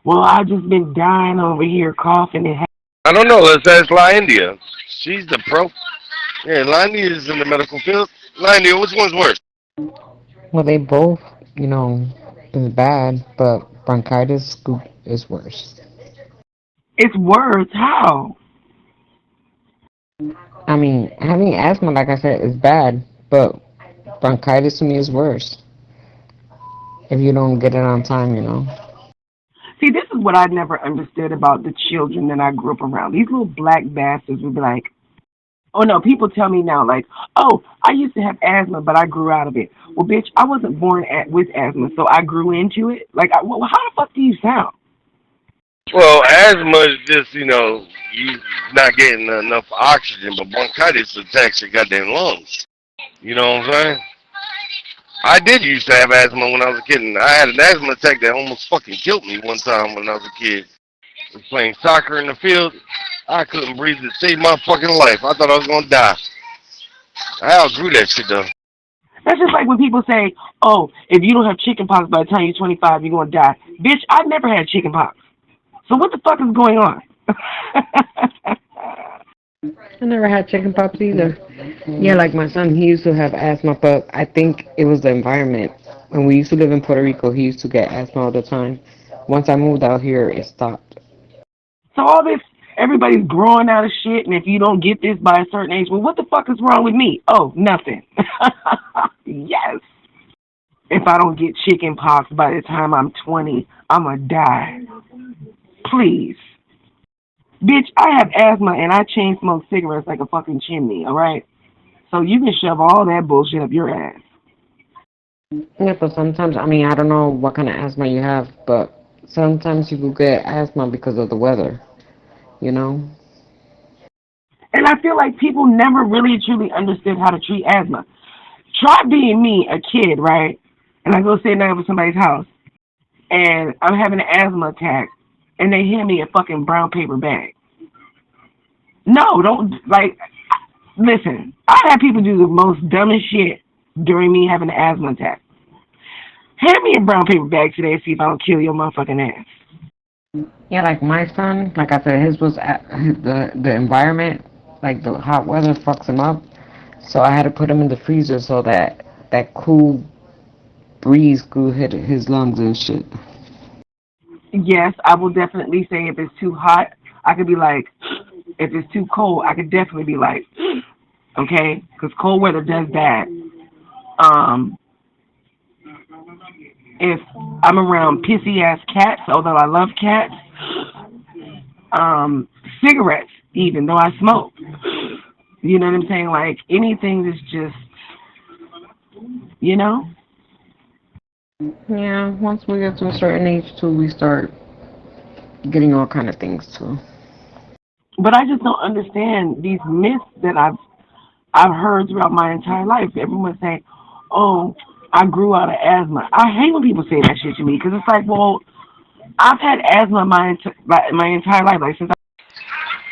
well, I've just been dying over here coughing and. I don't know. Let's ask La India. She's the pro. Yeah, La India is in the medical field. La India, which one's worse? Well, they both, is bad, but bronchitis is worse. It's worse? How? I mean, having asthma, like I said, is bad, but bronchitis to me is worse. If you don't get it on time, See, this is what I never understood about the children that I grew up around. These little black bastards would be like, Oh no, people tell me now like, oh, I used to have asthma, but I grew out of it. Well, bitch, I wasn't born with asthma, so I grew into it. Like, well, how the fuck do you sound? Well, asthma is just, you not getting enough oxygen, but bronchitis attacks your goddamn lungs. You know what I'm saying? I did used to have asthma when I was a kid, and I had an asthma attack that almost fucking killed me one time when I was a kid. I was playing soccer in the field. I couldn't breathe to save my fucking life. I thought I was gonna die. I outgrew that shit though. That's just like when people say, oh, if you don't have chicken pox by the time you're 25, you're gonna die. Bitch, I never had chicken pox. So what the fuck is going on? I never had chicken pox either. Yeah, like my son, he used to have asthma, but I think it was the environment. When we used to live in Puerto Rico, he used to get asthma all the time. Once I moved out here, it stopped. So all this, everybody's growing out of shit, and if you don't get this by a certain age, well, what the fuck is wrong with me? Oh, nothing. Yes. If I don't get chicken pox by the time I'm 20, I'm gonna die. Please. Bitch, I have asthma, and I chain smoke cigarettes like a fucking chimney, all right? So you can shove all that bullshit up your ass. Yeah, but sometimes, I mean, I don't know what kind of asthma you have, but sometimes people get asthma because of the weather, you know? And I feel like people never really truly understood how to treat asthma. Try being me, a kid, right? And I go sit down at somebody's house, and I'm having an asthma attack, and they hand me a fucking brown paper bag. No, don't, like, listen, I had people do the most dumbest shit during me having an asthma attack. Hand me a brown paper bag today and see if I don't kill your motherfucking ass. Yeah, like my son, like I said, his was the environment, like the hot weather fucks him up. So I had to put him in the freezer so that cool breeze could hit his lungs and shit. Yes, I will definitely say if it's too hot, I could be like, if it's too cold, I could definitely be like, okay? Because cold weather does that. If I'm around pissy-ass cats, although I love cats, cigarettes, even though I smoke. You know what I'm saying? Like, anything that's just, you know? Yeah, once we get to a certain age, too, we start getting all kind of things, too. But I just don't understand these myths that I've heard throughout my entire life. Everyone say, oh, I grew out of asthma. I hate when people say that shit to me because it's like, well, I've had asthma my entire life. Like since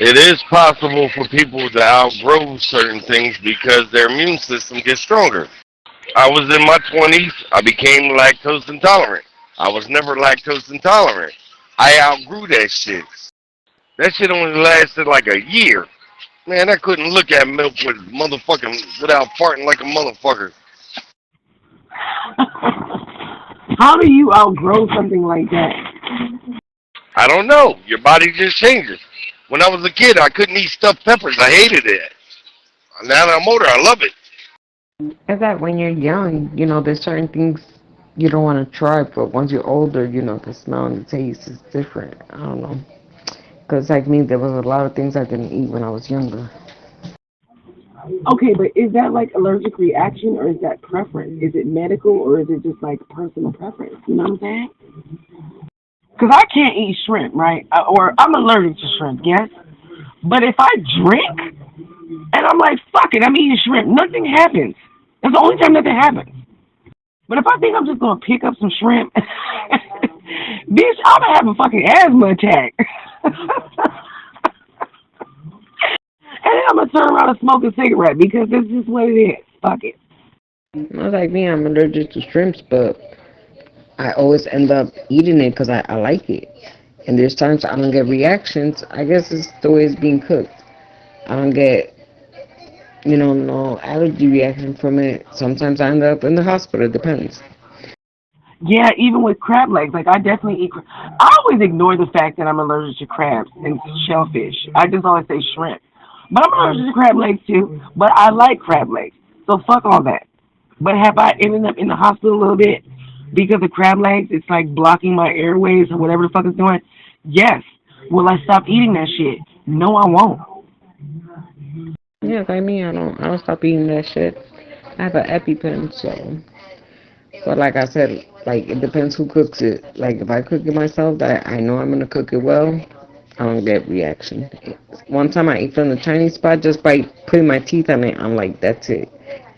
It is possible for people to outgrow certain things because their immune system gets stronger. I was in my 20s. I became lactose intolerant. I was never lactose intolerant. I outgrew that shit. That shit only lasted like a year. Man, I couldn't look at milk without farting like a motherfucker. How do you outgrow something like that? I don't know. Your body just changes. When I was a kid, I couldn't eat stuffed peppers. I hated it. Now that I'm older, I love it. It's that when you're young, you know, there's certain things you don't want to try, but once you're older, you know, the smell and the taste is different. I don't know. Because like me, there was a lot of things I didn't eat when I was younger. Okay, but is that like allergic reaction or is that preference? Is it medical or is it just like personal preference? You know what I'm saying? Because I can't eat shrimp, right? Or I'm allergic to shrimp, yes? But if I drink and I'm like, fuck it, I'm eating shrimp, nothing happens. That's the only time nothing happens. But if I think I'm just going to pick up some shrimp, bitch, I'm going to have a fucking asthma attack. And then I'm going to turn around and smoke a cigarette because this is what it is. Fuck it. Not like me, I'm allergic to shrimps, but I always end up eating it because I like it. And there's times I don't get reactions. I guess it's the way it's being cooked. I don't get, you know, no allergy reaction from it. Sometimes I end up in the hospital. It depends. Yeah, even with crab legs, like I definitely eat. I always ignore the fact that I'm allergic to crabs and shellfish. I just always say shrimp. But I'm allergic to crab legs too. But I like crab legs, so fuck all that. But have I ended up in the hospital a little bit because of crab legs? It's like blocking my airways or whatever the fuck it's doing. Yes. Will I stop eating that shit? No, I won't. Yeah, like me, I don't stop eating that shit. I have an EpiPen, so. But like I said, like it depends who cooks it. Like if I cook it myself, that I know I'm gonna cook it well, I don't get reaction. One time I ate from the Chinese spot just by putting my teeth on it. I'm like, that's it,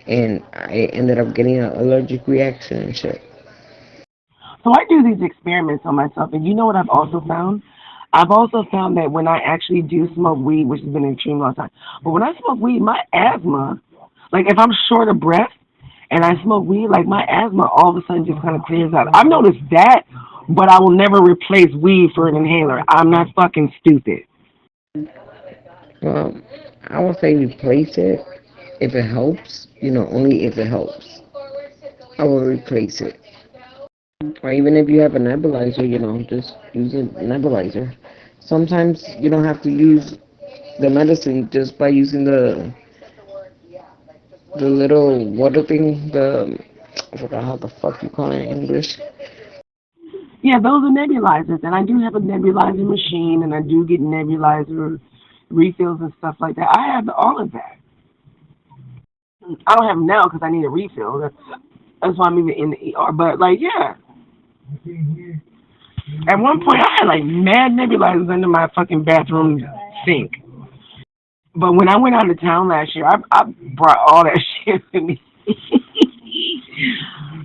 and I ended up getting an allergic reaction and shit. So I do these experiments on myself, and you know what I've also found? I've also found that when I actually do smoke weed, which has been an extreme long time, but when I smoke weed, my asthma, like if I'm short of breath and I smoke weed, like my asthma all of a sudden just kind of clears out. I've noticed that, but I will never replace weed for an inhaler. I'm not fucking stupid. Well, I would say replace it if it helps. Only if it helps. I will replace it. Or even if you have a nebulizer, just use a nebulizer. Sometimes you don't have to use the medicine just by using the little water thing, I forgot how the fuck you call it in English. Yeah, those are nebulizers, and I do have a nebulizer machine, and I do get nebulizer refills and stuff like that. I have all of that. I don't have them now because I need a refill. That's why I'm even in the ER. But like, yeah. At one point, I had like mad nebulizers under my fucking bathroom sink. But when I went out of town last year, I brought all that shit with me.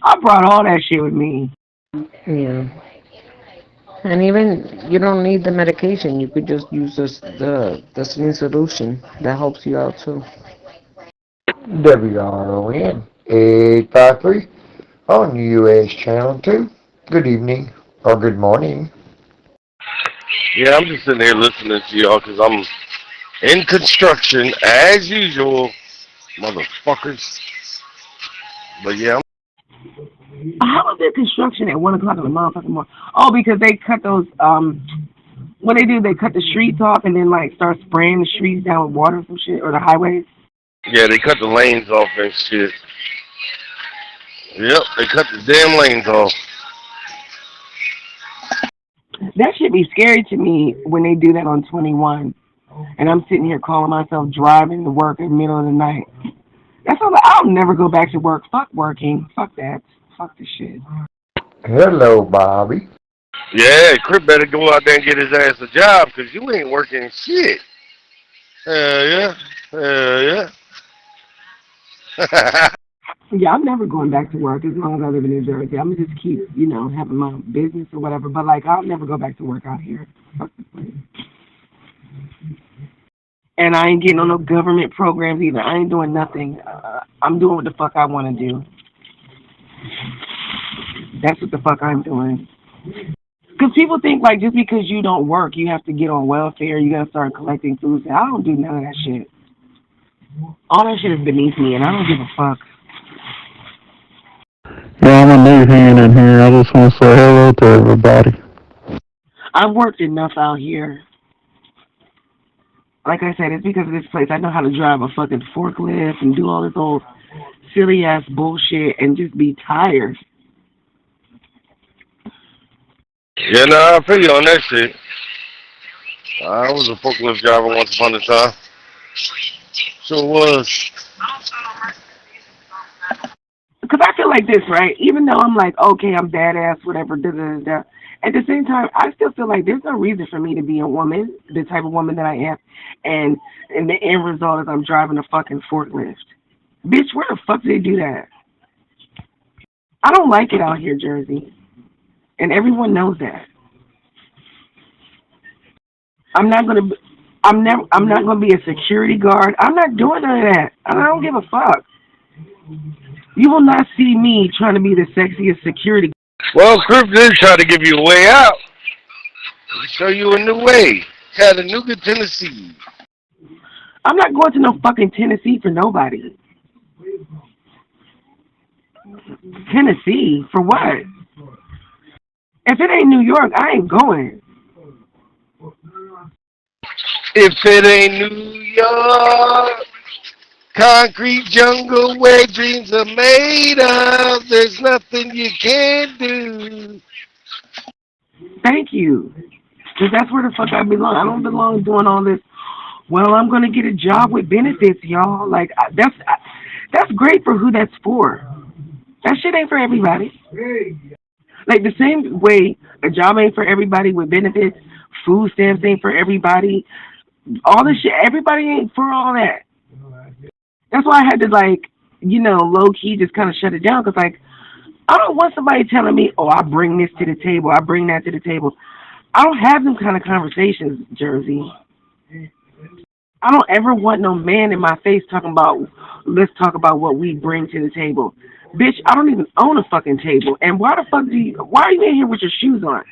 I brought all that shit with me. Yeah. And even you don't need the medication. You could just use the Zany solution. That helps you out too. WRON 853 on US Channel 2. Good evening or good morning. Yeah, I'm just sitting here listening to y'all because I'm in construction as usual, motherfuckers. But yeah, How was there construction at 1 o'clock in the motherfucking morning? Oh, because they cut those, what they cut the streets off and then, like, start spraying the streets down with water or some shit, or the highways? yeah, they cut the lanes off and shit. Yep, they cut the damn lanes off. That should be scary to me when they do that on 21. And I'm sitting here calling myself driving to work in the middle of the night. That's all. I'll never go back to work. Fuck working. Fuck that. Fuck the shit. Hello, Bobby. Yeah, Crip better go out there and get his ass a job because you ain't working shit. Hell yeah. Hell yeah. Yeah, I'm never going back to work as long as I live in New Jersey. I'm going to just keep, having my business or whatever. But, like, I'll never go back to work out here. Fuck this place. And I ain't getting on no government programs either. I ain't doing nothing. I'm doing what the fuck I want to do. That's what the fuck I'm doing. Because people think, like, just because you don't work, you have to get on welfare, you got to start collecting food. I don't do none of that shit. All that shit is beneath me, and I don't give a fuck. Yeah, I'm a new hand in here. I just want to say hello to everybody. I've worked enough out here. Like I said, it's because of this place. I know how to drive a fucking forklift and do all this old silly ass bullshit and just be tired. Yeah, nah, I feel you on that shit. I was a forklift driver once upon a time. Sure was. Because I feel like this, right? Even though I'm like, okay, I'm badass, whatever, da-da-da-da. At the same time, I still feel like there's no reason for me to be a woman, the type of woman that I am, and the end result is I'm driving a fucking forklift. Bitch, where the fuck do they do that? I don't like it out here, Jersey. And everyone knows that. I'm not gonna be a security guard. I'm not doing none of that. I don't give a fuck. You will not see me trying to be the sexiest security guard. Well, Crip did try to give you a way out. Show you a new way. Chattanooga, Tennessee. I'm not going to no fucking Tennessee for nobody. Tennessee? For what? If it ain't New York, I ain't going. If it ain't New York, concrete jungle where dreams are made of, there's nothing you can't do. Thank you. Because that's where the fuck I belong. I don't belong doing all this well, I'm gonna get a job with benefits, y'all. Like that's great for who that's for. That shit ain't for everybody. Like the same way a job ain't for everybody with benefits, food stamps ain't for everybody. All this shit, everybody ain't for all that. That's why I had to low key just kind of shut it down, because I don't want somebody telling me, oh, I bring this to the table, I bring that to the table. I don't have them kind of conversations, Jersey. I don't ever want no man in my face talking about, let's talk about what we bring to the table. Bitch, I don't even own a fucking table. And why are you in here with your shoes on?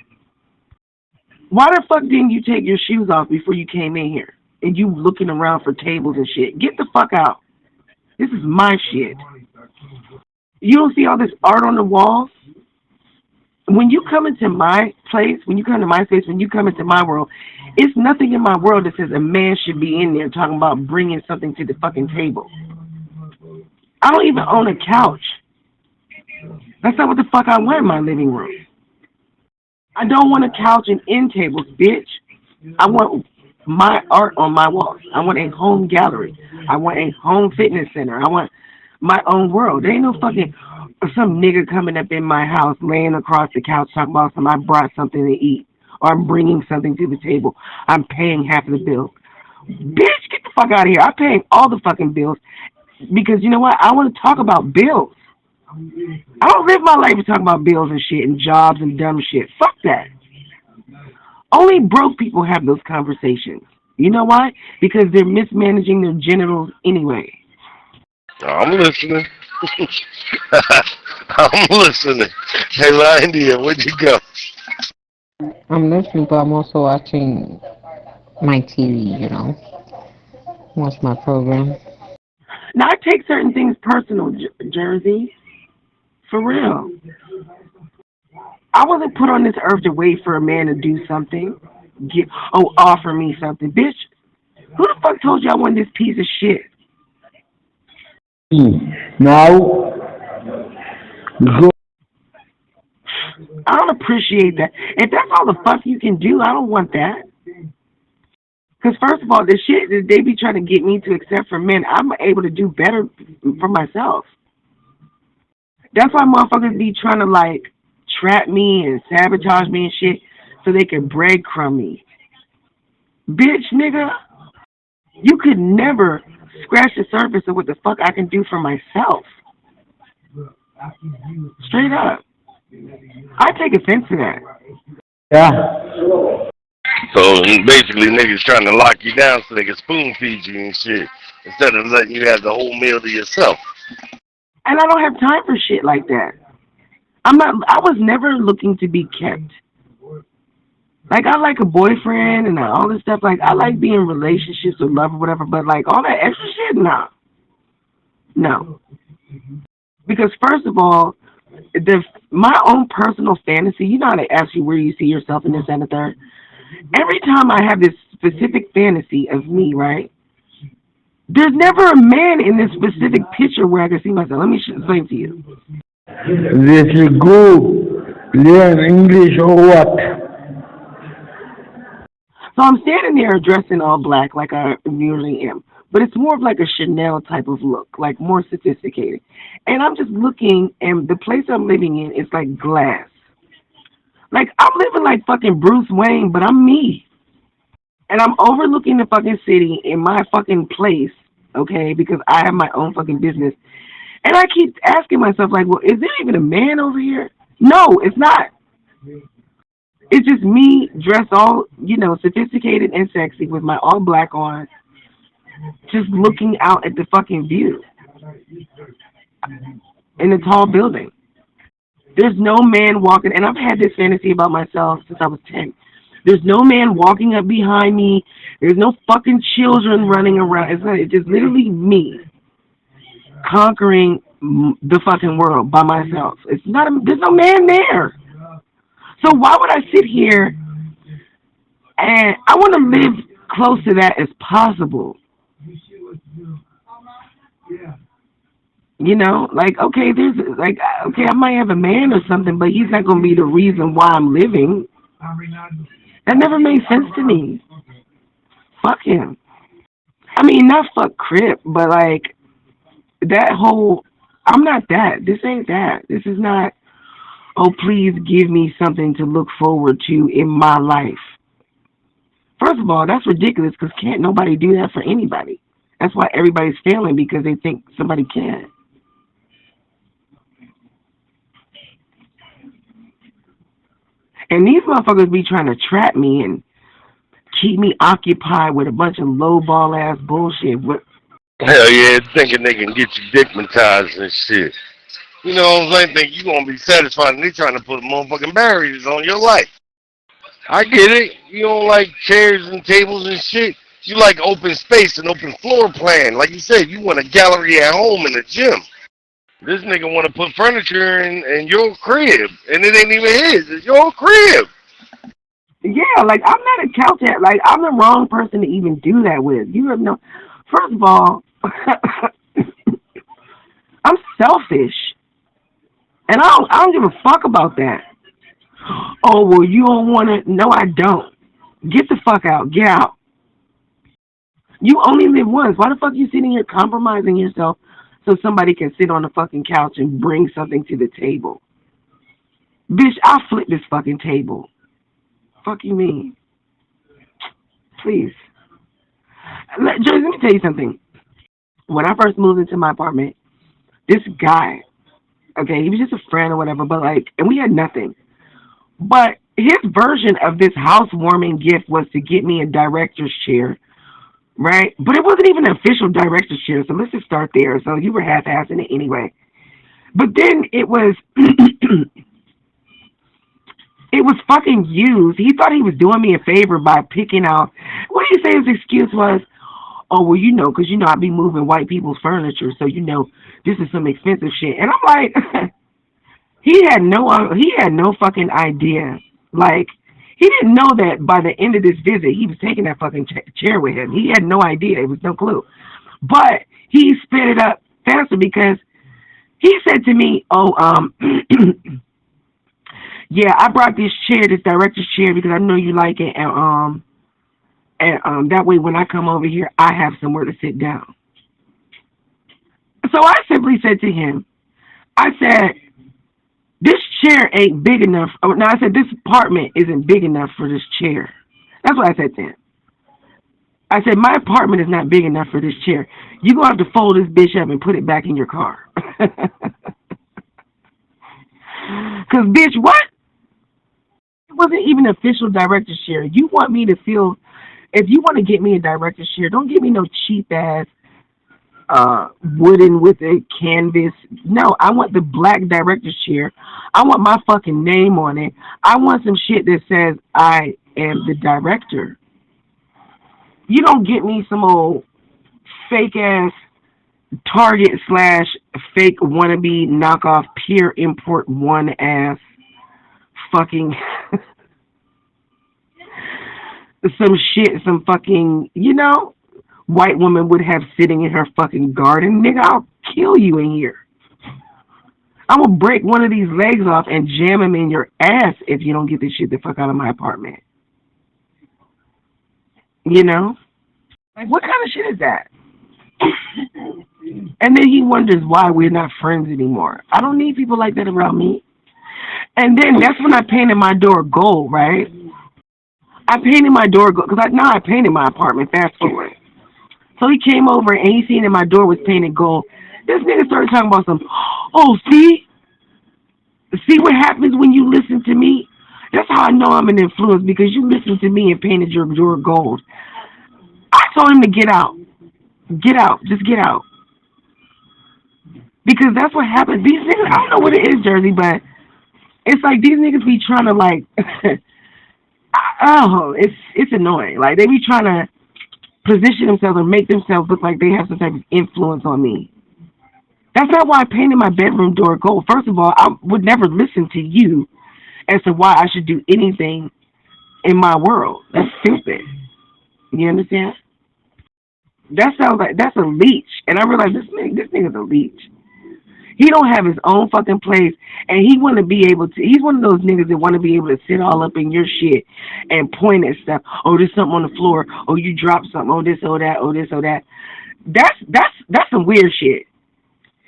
Why the fuck didn't you take your shoes off before you came in here? And you looking around for tables and shit. Get the fuck out. This is my shit. You don't see all this art on the walls? When you come into my place, when you come to my space, when you come into my world, it's nothing in my world that says a man should be in there talking about bringing something to the fucking table. I don't even own a couch. That's not what the fuck I want in my living room. I don't want a couch and end tables, bitch. I want my art on my walls. I want a home gallery. I want a home fitness center. I want my own world. There ain't no fucking some nigga coming up in my house, laying across the couch, talking about I brought something to eat, or I'm bringing something to the table. I'm paying half of the bills. Bitch, get the fuck out of here. I'm paying all the fucking bills because you know what? I want to talk about bills. I don't live my life to talk about bills and shit and jobs and dumb shit. Fuck that. Only broke people have those conversations. You know why? Because they're mismanaging their genitals anyway. I'm listening. I'm listening. Hey, Lindia, where'd you go? I'm listening, but I'm also watching my TV, Watch my program. Now, I take certain things personal, Jersey. For real. I wasn't put on this earth to wait for a man to do something. Offer me something. Bitch, who the fuck told you I want this piece of shit? Now, go. I don't appreciate that. If that's all the fuck you can do, I don't want that. Because first of all, the shit that they be trying to get me to accept from men, I'm able to do better for myself. That's why motherfuckers be trying to trap me and sabotage me and shit so they can breadcrumb me. Bitch, nigga, you could never scratch the surface of what the fuck I can do for myself. Straight up. I take offense to that. Yeah. So basically niggas trying to lock you down so they can spoon feed you and shit instead of letting you have the whole meal to yourself. And I don't have time for shit like that. I was never looking to be kept. I like a boyfriend and all this stuff. I like being in relationships with love or whatever, but all that extra shit, no. No. Because first of all, my own personal fantasy, you know how they ask you where you see yourself in this and the third? Every time I have this specific fantasy of me, right? There's never a man in this specific picture where I can see myself. Let me explain to you. Did you go learn English or what? So I'm standing there dressed in all black like I usually am. But it's more of a Chanel type of look, more sophisticated. And I'm just looking, and the place I'm living in is glass. I'm living like fucking Bruce Wayne, but I'm me. And I'm overlooking the fucking city in my fucking place, okay, because I have my own fucking business. And I keep asking myself, well, is there even a man over here? No, it's not. It's just me dressed all, sophisticated and sexy with my all black on, just looking out at the fucking view in a tall building. There's no man walking, and I've had this fantasy about myself since I was 10. There's no man walking up behind me. There's no fucking children running around. It's just literally me conquering the fucking world by myself. There's no man there. So why would I sit here and I want to live close to that as possible? Okay, okay, I might have a man or something, but he's not going to be the reason why I'm living. That never made sense to me. Fuck him. I mean, not fuck Crip, but like that whole. I'm not that. This ain't that. This is not. Oh, please give me something to look forward to in my life. First of all, that's ridiculous because can't nobody do that for anybody. That's why everybody's failing because they think somebody can. And these motherfuckers be trying to trap me and keep me occupied with a bunch of lowball ass bullshit. Hell yeah, thinking they can get you dickmatized and shit. You know what I'm saying? Think you gonna be satisfied and they trying to put motherfucking barriers on your life. I get it. You don't like chairs and tables and shit. You like open space and open floor plan. Like you said, you want a gallery at home and a gym. This nigga want to put furniture in your crib, and it ain't even his. It's your crib. Yeah, like I'm not a couch at. Like I'm the wrong person to even do that with. You have no. First of all, I'm selfish, and I don't give a fuck about that. Oh well, you don't want to. No, I don't. Get the fuck out. Get out. You only live once. Why the fuck are you sitting here compromising yourself so somebody can sit on the fucking couch and bring something to the table? Bitch, I'll flip this fucking table. Fuck you mean? Please. Joyce, let me tell you something. When I first moved into my apartment, this guy, okay, he was just a friend or whatever, but like, and we had nothing. But his version of this housewarming gift was to get me a director's chair, right? But it wasn't even an official director's chair, so let's just start there. So you were half-assing it anyway. But then it was, it was fucking used. He thought he was doing me a favor by picking out, what do you say his excuse was? Oh, well, you know, because, you know, I be moving white people's furniture, so, you know, this is some expensive shit. And I'm like, he had no fucking idea. Like, he didn't know that by the end of this visit, he was taking that fucking chair with him. He had no idea. It was no clue. But he sped it up faster because he said to me, yeah, I brought this chair, this director's chair, because I know you like it, and that way when I come over here, I have somewhere to sit down. So I simply said to him, I said, this chair ain't big enough. Oh, no, I said, this apartment isn't big enough for this chair. That's what I said to him. I said, my apartment is not big enough for this chair. You're going to have to fold this bitch up and put it back in your car. Because, bitch, what? It wasn't even an official director's chair. You want me to feel, if you want to get me a director's chair, don't give me no cheap-ass wooden with a canvas. No, I want the black director's chair. I want my fucking name on it. I want some shit that says I am the director. You don't get me some old fake-ass Target / fake wannabe knockoff pure import one ass fucking some shit, some fucking, you know, white woman would have sitting in her fucking garden. Nigga, I'll kill you in here. I'm gonna break one of these legs off and jam him in your ass if you don't get this shit the fuck out of my apartment. You know? Like, what kind of shit is that? And then he wonders why we're not friends anymore. I don't need people like that around me. And then that's when I painted my door gold, right? I painted my door gold, because I painted my apartment, fast forward. So he came over and he seen that my door was painted gold. This nigga started talking about some, oh, see what happens when you listen to me? That's how I know I'm an influence, because you listened to me and painted your door gold. I told him to get out. Get out. Just get out. Because that's what happens. These niggas, I don't know what it is, Jersey, but it's like these niggas be trying to, like, it's annoying. Like, they be trying to position themselves or make themselves look like they have some type of influence on me. That's not why I painted my bedroom door gold. First of all, I would never listen to you as to why I should do anything in my world. That's stupid. You understand? That sounds like that's a leech. And I realize this nigga's a leech. He don't have his own fucking place, and he want to be able to. He's one of those niggas that want to be able to sit all up in your shit and point at stuff. Oh, there's something on the floor. Oh, you dropped something. Oh, this, oh that. Oh, this, oh that. That's some weird shit.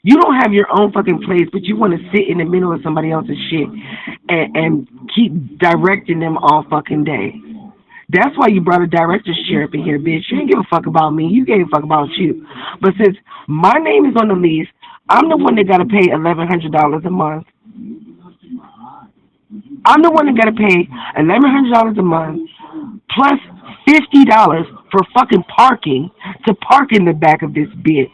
You don't have your own fucking place, but you want to sit in the middle of somebody else's shit and keep directing them all fucking day. That's why you brought a director's chair up in here, bitch. You didn't give a fuck about me. You gave a fuck about you. But since my name is on the lease, I'm the one that got to pay $1,100 a month. I'm the one that got to pay $1,100 a month plus $50 for fucking parking to park in the back of this bitch.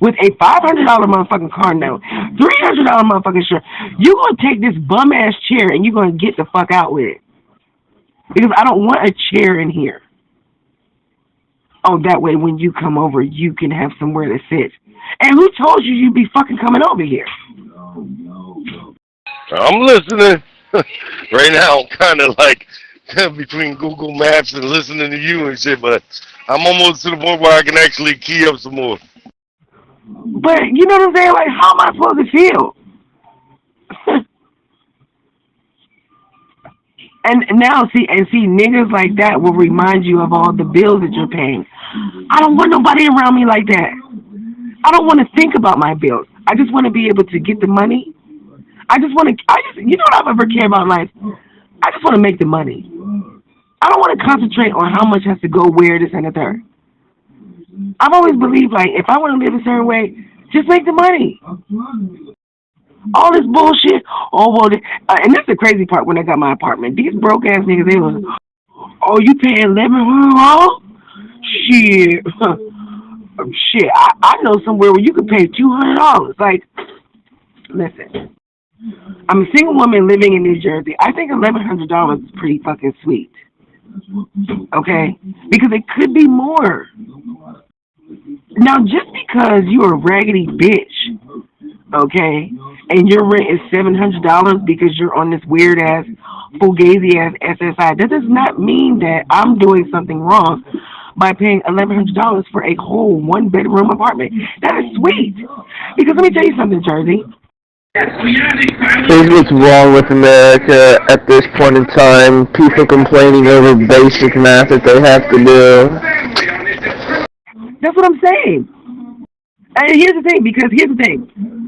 With a $500 motherfucking car note, $300 motherfucking shirt, you're going to take this bum-ass chair and you're going to get the fuck out with it. Because I don't want a chair in here. Oh, that way when you come over, you can have somewhere to sit. And who told you you'd be fucking coming over here? I'm listening. Right now, I'm kind of like between Google Maps and listening to you and shit, but I'm almost to the point where I can actually key up some more. But, you know what I'm saying? Like, how am I supposed to feel? And now, see, niggas like that will remind you of all the bills that you're paying. I don't want nobody around me like that. I don't want to think about my bills. I just want to be able to get the money. You know what I've ever cared about in life? I just want to make the money. I don't want to concentrate on how much has to go where, this, and the third. I've always believed, like, if I want to live a certain way, just make the money. All this bullshit. Oh, well, and that's the crazy part when I got my apartment. These broke-ass niggas, they was, oh, you paying $1,100? Shit. Shit, I know somewhere where you could pay $200. Like, listen, I'm a single woman living in New Jersey. I think $1,100 is pretty fucking sweet. Okay? Because it could be more. Now, just because you're a raggedy bitch, okay, and your rent is $700 because you're on this weird-ass, fugazi-ass SSI, that does not mean that I'm doing something wrong by paying $1,100 for a whole one-bedroom apartment. That is sweet. Because let me tell you something, Jersey. Here's what's wrong with America at this point in time. People complaining over basic math that they have to do. That's what I'm saying. And here's the thing,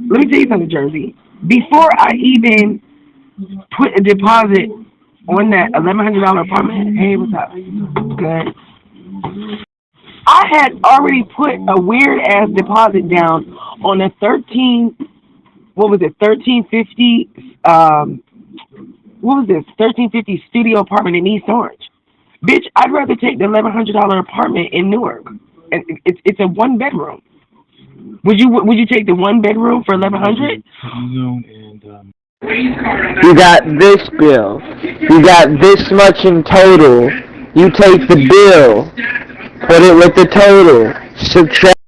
Let me tell you something, Jersey. Before I even put a deposit on that $1,100 apartment, hey, what's up? Good. I had already put a weird-ass deposit down on a 1350 studio apartment in East Orange. Bitch, I'd rather take the $1,100 apartment in Newark. It's a one bedroom. Would you take the one bedroom for $1,100? You got this bill. You got this much in total. You take the bill, put it with the total, subtract.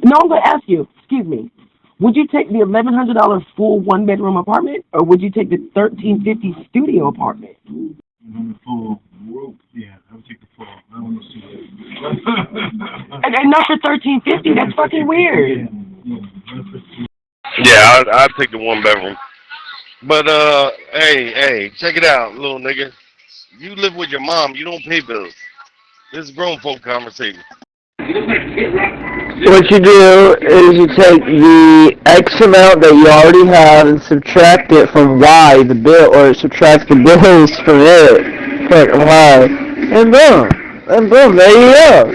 No, I'm gonna ask you. Excuse me. Would you take the $1,100 full one bedroom apartment, or would you take the $1,350 studio apartment? Full. Yeah, I would take the full. I don't want to see it. And not for $1,350. That's fucking weird. Yeah, I'd take the one bedroom. But hey, check it out, little nigga. You live with your mom. You don't pay bills. This is grown folk conversation. What you do is you take the X amount that you already have and subtract it from Y, the bill, or subtract the bills from it. Click Y, and boom, there you go.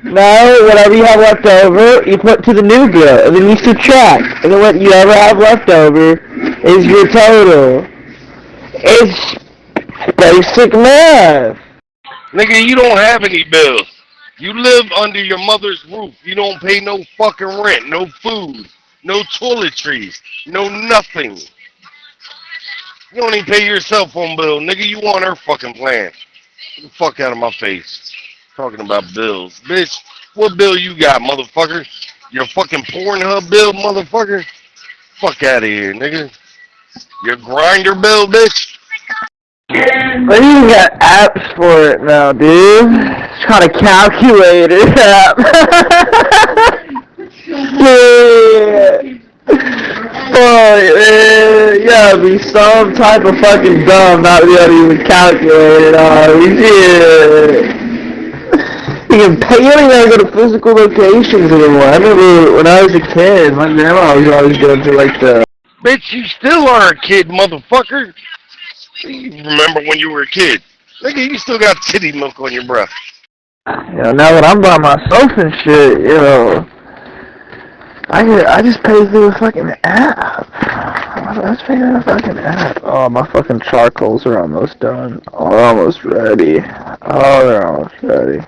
Now, whatever you have left over, you put to the new bill, and then you subtract, and then what you ever have left over is your total. It's basic math. Nigga, you don't have any bills. You live under your mother's roof. You don't pay no fucking rent, no food, no toiletries, no nothing. You don't even pay your cell phone bill. Nigga, you on her fucking plan. Get the fuck out of my face. Talking about bills. Bitch, what bill you got, motherfucker? Your fucking Pornhub bill, motherfucker? Fuck out of here, nigga. Your grinder bill, bitch? But you got apps for it now, dude. It's called a calculator app. Yeah. man, you gotta be some type of fucking dumb not to be able to even calculate it all. Shit. You don't even go to physical locations anymore. I remember when I was a kid, my grandma was always going to like the... Bitch, you still are a kid, motherfucker. You remember when you were a kid. Nigga, you still got titty milk on your breath. You know, now that I'm by myself and shit, you know, I just pay through a fucking app. I just pay through a fucking app. Oh, my fucking charcoals are almost done. Oh, they're almost ready. Oh, they're almost ready.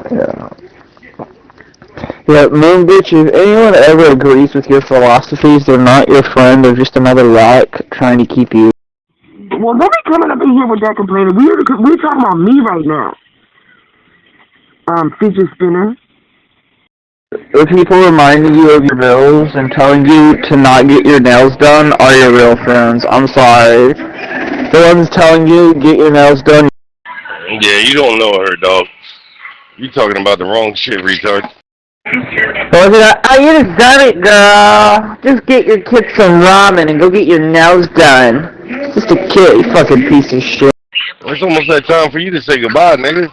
Yeah. Yeah, Moon Bitch, if anyone ever agrees with your philosophies, they're not your friend, they're just another rock trying to keep you. Well, don't be coming up in here with that complaining. We're talking about me right now. Fidget spinner. The people reminding you of your bills and telling you to not get your nails done are your real friends. I'm sorry. The ones telling you get your nails done. Yeah, you don't know her, dog. You talking about the wrong shit, retard. Oh, you just done it, girl. Just get your kids some ramen and go get your nails done. Just a kid, you fucking piece of shit. It's almost that time for you to say goodbye, nigga.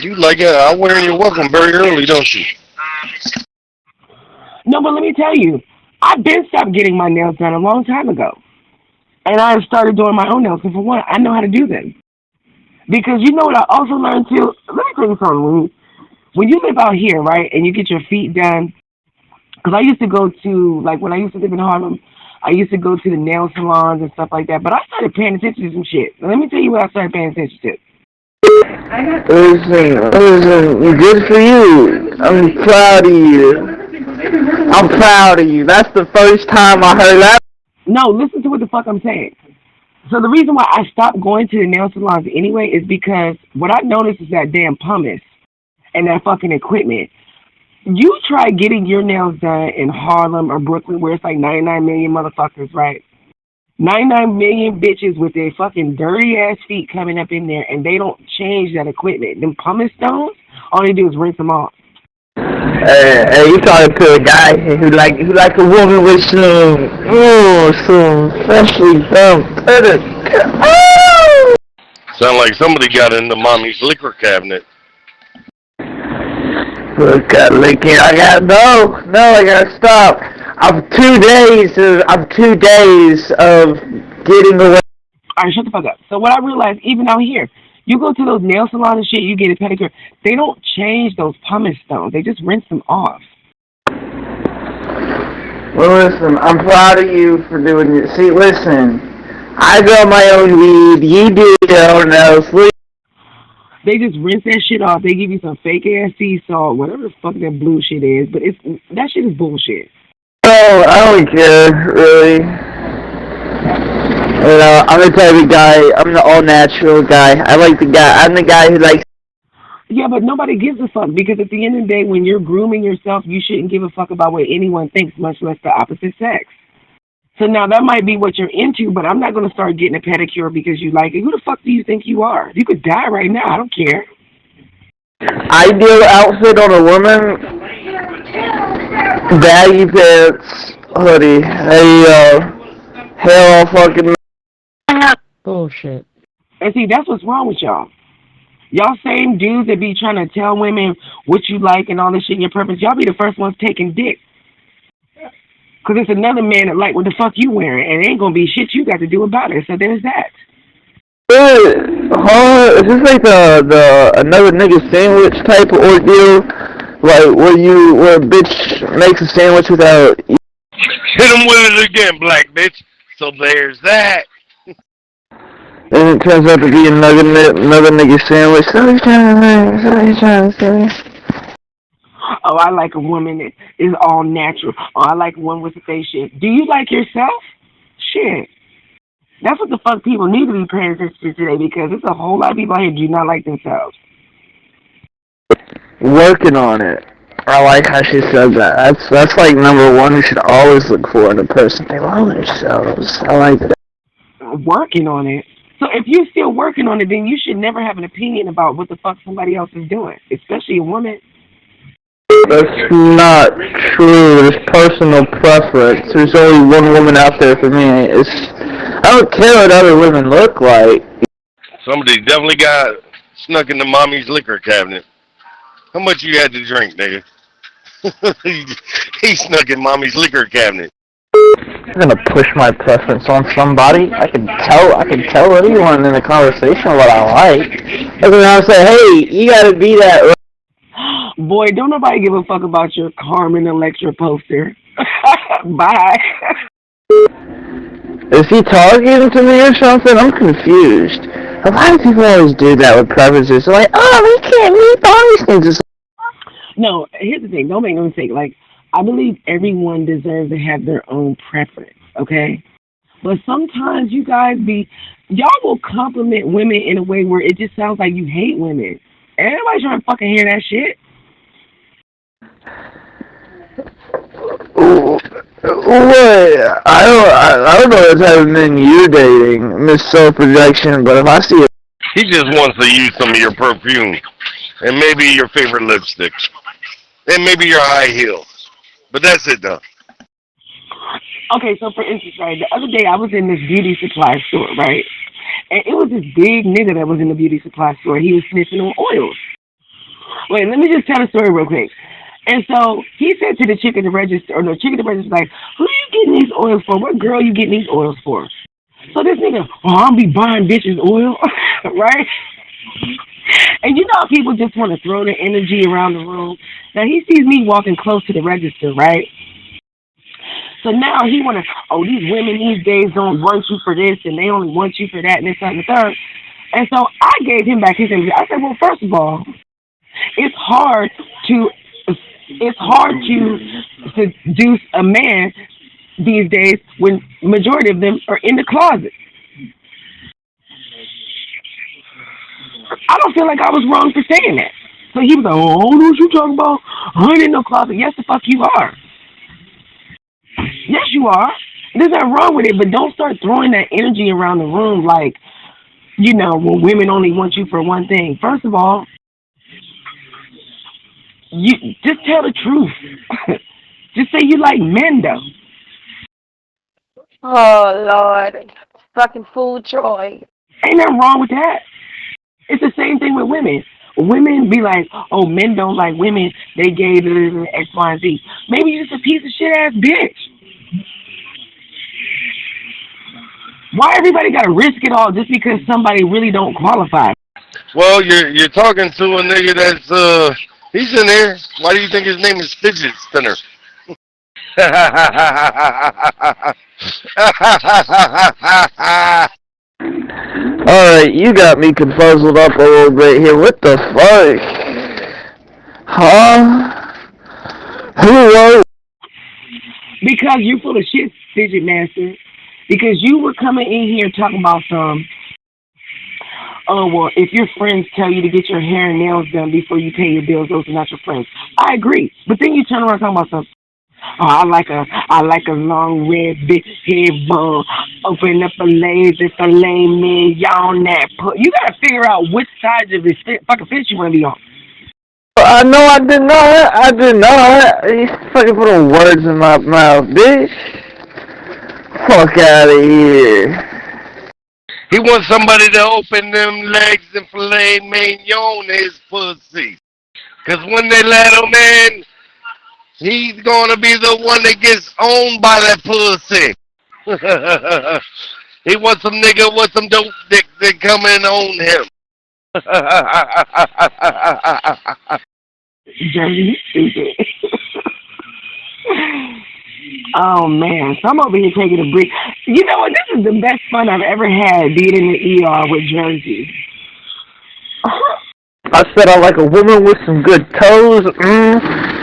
You like it, I'm wearing your welcome very early, don't you? No, but let me tell you, I've been stopped getting my nails done a long time ago. And I have started doing my own nails, and for one, I know how to do them. Because you know what I also learned too? Let me tell you something. When you live out here, right, and you get your feet done, because I used to go to, like when I used to live in Harlem, I used to go to the nail salons and stuff like that, but I started paying attention to some shit. Now, let me tell you what I started paying attention to. Listen, good for you. I'm proud of you. I'm proud of you. That's the first time I heard that. No, listen to what the fuck I'm saying. So the reason why I stopped going to the nail salons anyway is because what I noticed is that damn pumice and that fucking equipment. You try getting your nails done in Harlem or Brooklyn where it's like 99 million motherfuckers, right? 99 million bitches with their fucking dirty ass feet coming up in there and they don't change that equipment. Them pumice stones, all they do is rinse them off. Hey, you talking to a guy who like a woman with some freshly dumped. Sound like somebody got into mommy's liquor cabinet. Look, licking. I gotta stop. I'm 2 days of getting away. Alright, shut the fuck up. So what I realized, even out here, you go to those nail salons and shit, you get a pedicure, they don't change those pumice stones. They just rinse them off. Well, listen, I'm proud of you for doing it. See, listen, I grow my own weed, you do your own nails. They just rinse that shit off. They give you some fake ass sea salt, whatever the fuck that blue shit is, but that shit is bullshit. Oh, I don't care, really. You know, I'm the type of guy, I'm the all-natural guy. I'm the guy who likes... Yeah, but nobody gives a fuck, because at the end of the day, when you're grooming yourself, you shouldn't give a fuck about what anyone thinks, much less the opposite sex. So now that might be what you're into, but I'm not going to start getting a pedicure because you like it. Who the fuck do you think you are? You could die right now. I don't care. Ideal outfit on a woman: baggy pants, hoodie, hair all fucking... Bullshit. And see, that's what's wrong with y'all. Y'all same dudes that be trying to tell women what you like and all this shit in your purpose, y'all be the first ones taking dick. Because it's another man that like what the fuck you wearing, and it ain't going to be shit you got to do about it. So there's that. Is this like the another nigga sandwich type of ordeal? Like where a bitch makes a sandwich without... Hit him with it again, black bitch. So there's that. And it turns out to be another nigga sandwich. So he's trying to say. Oh, I like a woman that is all natural. Oh, I like one with a face shit. Do you like yourself? Shit. That's what the fuck people need to be paying attention to today, because there's a whole lot of people out here who do not like themselves. Working on it. I like how she said that. That's like number one you should always look for in a person. They love themselves. I like that. Working on it? So if you're still working on it, then you should never have an opinion about what the fuck somebody else is doing, especially a woman. That's not true. There's personal preference. There's only one woman out there for me. I don't care what other women look like. Somebody definitely got snuck into mommy's liquor cabinet. How much you had to drink, nigga? He snuck in mommy's liquor cabinet. I'm gonna push my preference on somebody. I can tell anyone in a conversation what I like. And then I'll say, hey, you gotta be that. Boy, don't nobody give a fuck about your Carmen Electra poster. Bye. Is he talking to me or something? I'm confused. Why do people always do that with preferences? They're like, oh, we can't meet all these things. No, here's the thing. Don't make no mistake. Like, I believe everyone deserves to have their own preference, okay? But sometimes you guys y'all will compliment women in a way where it just sounds like you hate women. Everybody's trying to fucking hear that shit. Wait, I don't know what type of men you're dating, Miss Self-Projection, but if I see it... He just wants to use some of your perfume, and maybe your favorite lipstick, and maybe your high heels. But that's it, though. Okay, so for instance, right, the other day I was in this beauty supply store, right? And it was this big nigga that was in the beauty supply store. He was sniffing on oils. Wait, let me just tell the story real quick. And so he said to the chick at the register, or the chick at the register, like, who are you getting these oils for? What girl you getting these oils for? So this nigga, I'll be buying bitches oil, right? And you know how people just want to throw their energy around the room? Now he sees me walking close to the register, right? So now he want to, these women these days don't want you for this, and they only want you for that, and this, that, and the third. And so I gave him back his energy. I said, well, first of all, it's hard to seduce a man these days when majority of them are in the closet. I don't feel like I was wrong for saying that. So he was like, oh, I don't know what you talking about. I ain't in no closet. Yes, the fuck you are. Yes, you are. There's nothing wrong with it, but don't start throwing that energy around the room like, you know, well, women only want you for one thing. First of all, you just tell the truth. Just say you like men, though. Oh, Lord. Fucking fool Troy. Ain't nothing wrong with that. It's the same thing with women. Women be like, oh, men don't like women. They gay to X, Y, and Z. Maybe you're just a piece of shit-ass bitch. Why everybody got to risk it all just because somebody really don't qualify? Well, you're talking to a nigga that's, he's in there. Why do you think his name is Fidget Spinner? Alright, you got me confuzzled up a little bit here. What the fuck? Huh? Who wrote? Because you're full of shit, Fidget Master. Because you were coming in here talking about well, if your friends tell you to get your hair and nails done before you pay your bills, those are not your friends. I agree. But then you turn around talking about something. Oh, I like a long red big head bun. Open up a lazy filet mignon that put. You gotta figure out which side of this fucking fence you wanna be on. No, I did not. I did not. You fucking putting words in my mouth, bitch. Fuck out of here. He wants somebody to open them legs and filet mignon his pussy. Cause when they let him in, he's gonna be the one that gets owned by that pussy. He wants some nigga with some dope dick to come and own him. Dirty, stupid. Oh man, so I'm over here taking a break. You know what? This is the best fun I've ever had being in the ER with Jersey. I said I like a woman with some good toes.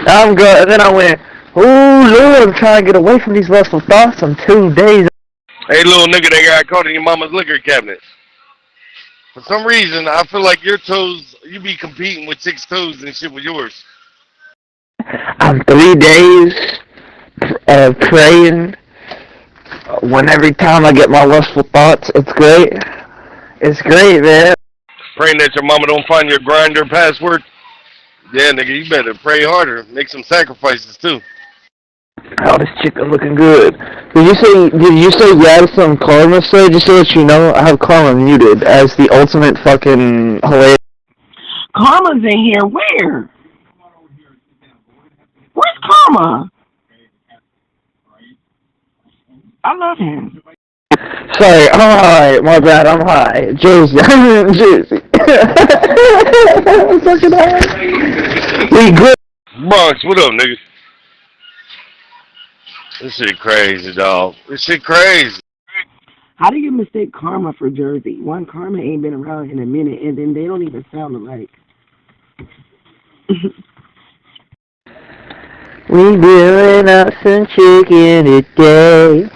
I'm good. And then I went, ooh, Lord, I'm trying to get away from these lustful thoughts on 2 days. Hey, little nigga that got caught in your mama's liquor cabinet. For some reason, I feel like your toes, you be competing with 6 toes and shit with yours. I'm 3 days praying. When every time I get my lustful thoughts, it's great. It's great, man. Praying that your mama don't find your Grindr password. Yeah, nigga, you better pray harder. Make some sacrifices too. Oh, this chicken looking good. Did you say yes on Karma, sir? Just to let you know, I have Karma muted as the ultimate fucking hilarious. Karma's in here. Where? Where's Karma? I love him. Sorry, I'm high. My bad, I'm high. Jersey. I'm in Jersey. I'm fucking high. We good. Bronx, what up, nigga? This shit crazy, dog. This shit crazy. How do you mistake Karma for Jersey? One, Karma ain't been around in a minute, and then they don't even sound alike. We doing up some chicken today.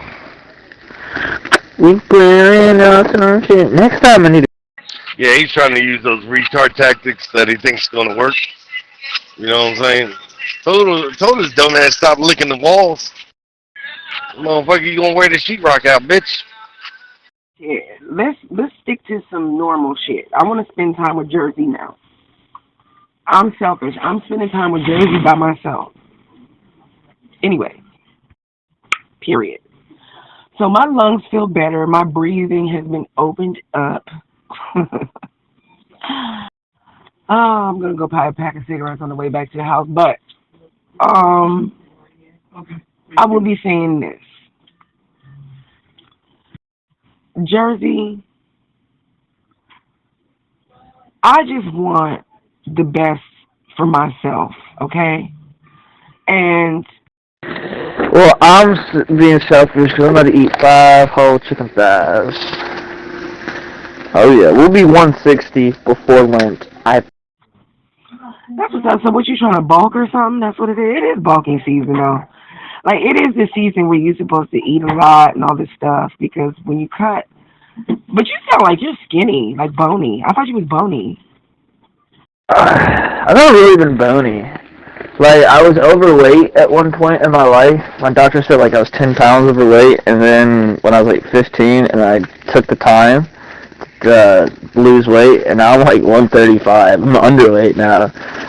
We clearing up some shit. Next time I need to... Yeah, he's trying to use those retard tactics that he thinks is gonna work. You know what I'm saying? Told his dumb ass stop licking the walls. Motherfucker, you gonna wear the sheetrock out, bitch. Yeah, let's stick to some normal shit. I want to spend time with Jersey now. I'm selfish. I'm spending time with Jersey by myself. Anyway, period. So my lungs feel better. My breathing has been opened up. I'm gonna go buy a pack of cigarettes on the way back to the house, but I will be saying this. Jersey, I just want the best for myself, okay? And well, I'm being selfish because I'm going to eat 5 whole chicken thighs. Oh yeah, we'll be 160 before Lent. That's what's up. So what, you trying to bulk or something? That's what it is. It is bulking season though. Like, it is the season where you're supposed to eat a lot and all this stuff, because when you cut, but you sound like you're skinny, like bony. I thought you was bony. I've never really been bony. Like, I was overweight at one point in my life. My doctor said, like, I was 10 pounds overweight, and then when I was, like, 15, and I took the time to lose weight, and now I'm, like, 135. I'm underweight now.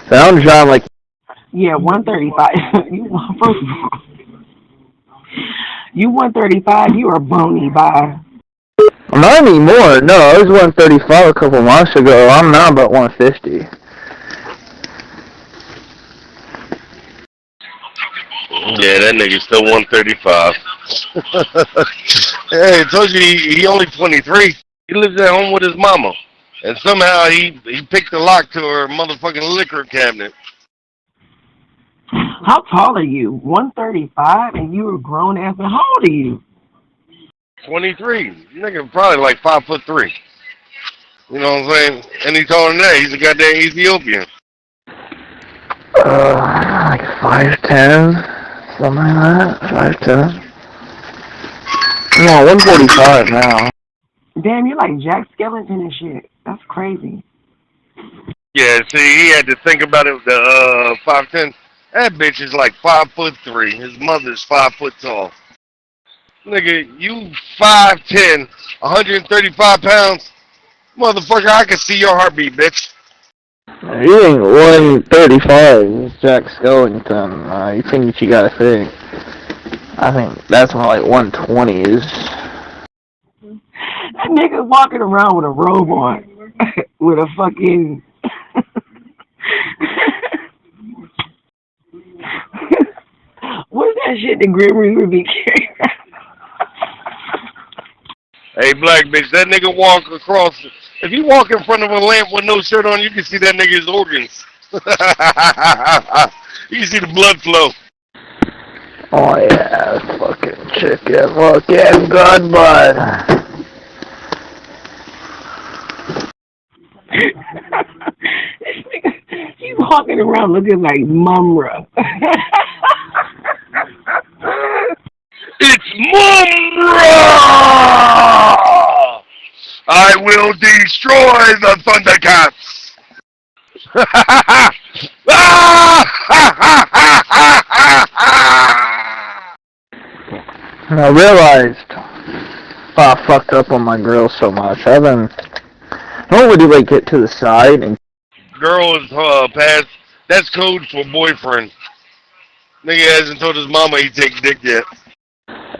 So I'm trying, like... Yeah, 135. First of all, you 135, you are bony by... Not anymore. No, I was 135 a couple months ago. I'm now about 150. Yeah, that nigga's still 135. Hey, I told you he only 23. He lives at home with his mama. And somehow he picked the lock to her motherfucking liquor cabinet. How tall are you? 135, and you were grown ass. How old are you? 23. Nigga probably like 5'3". You know what I'm saying? Any taller than that, he's a goddamn Ethiopian. Like 5'10", something like that. 5'10". No, 145 now. Damn, you're like Jack Skellington and shit. That's crazy. Yeah, see, he had to think about it with the 5'10". That bitch is like 5'3". His mother's 5 foot tall. Nigga, you 5'10", 135 pounds. Motherfucker, I can see your heartbeat, bitch. You ain't 135, it's Jack Skellington. You think what you gotta think. I think that's more like 120s. That nigga walking around with a robe on. With a fucking... What's that shit the Grim Reaper be carrying? Hey, black bitch, that nigga walk across... If you walk in front of a lamp with no shirt on, you can see that nigga's organs. You can see the blood flow. Oh yeah, fucking chicken, fucking good bud. He's walking around looking like Mumra. It's Mumra! I will destroy the Thundercats! I realized I fucked up on my grill so much. I don't really like get to the side and Girl is past That's code for boyfriend. Nigga hasn't told his mama he take dick yet.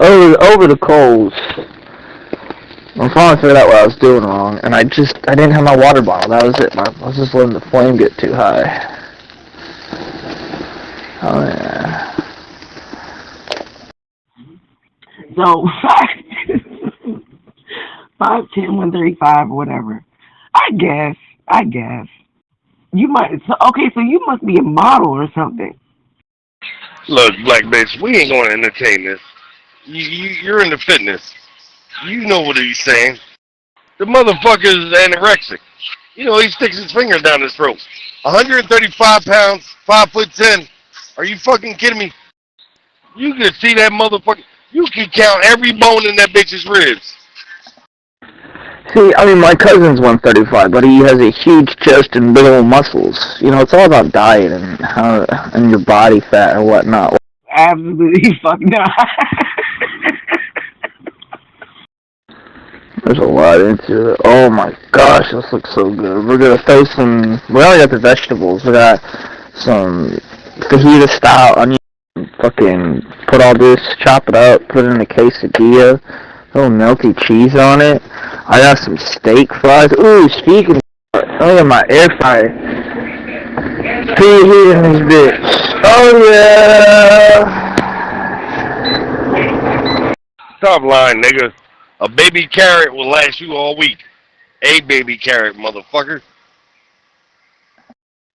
Over the coals. I'm finally figured out what I was doing wrong, and I didn't have my water bottle. That was it. I was just letting the flame get too high. Oh yeah. So 5'10", 135 or whatever. I guess. You might. So you must be a model or something. Look, black bitch, we ain't gonna entertain this. You're into fitness. You know what he's saying. The motherfucker's anorexic. You know, he sticks his finger down his throat. 135 pounds, 5'10". Are you fucking kidding me? You can see that motherfucker. You can count every bone in that bitch's ribs. See, I mean, my cousin's 135, but he has a huge chest and big old muscles. You know, it's all about diet and your body fat and whatnot. Absolutely fucking not. There's a lot into it. Oh my gosh, this looks so good. We're gonna throw some. We already got the vegetables. We got some fajita style onion. Fucking put all this, chop it up, put it in a quesadilla. Little melty cheese on it. I got some steak fries. Ooh, speaking of, I got my air fryer. Preheat in this bitch. Oh yeah. Top line, nigga. A baby carrot will last you all week. A baby carrot, motherfucker.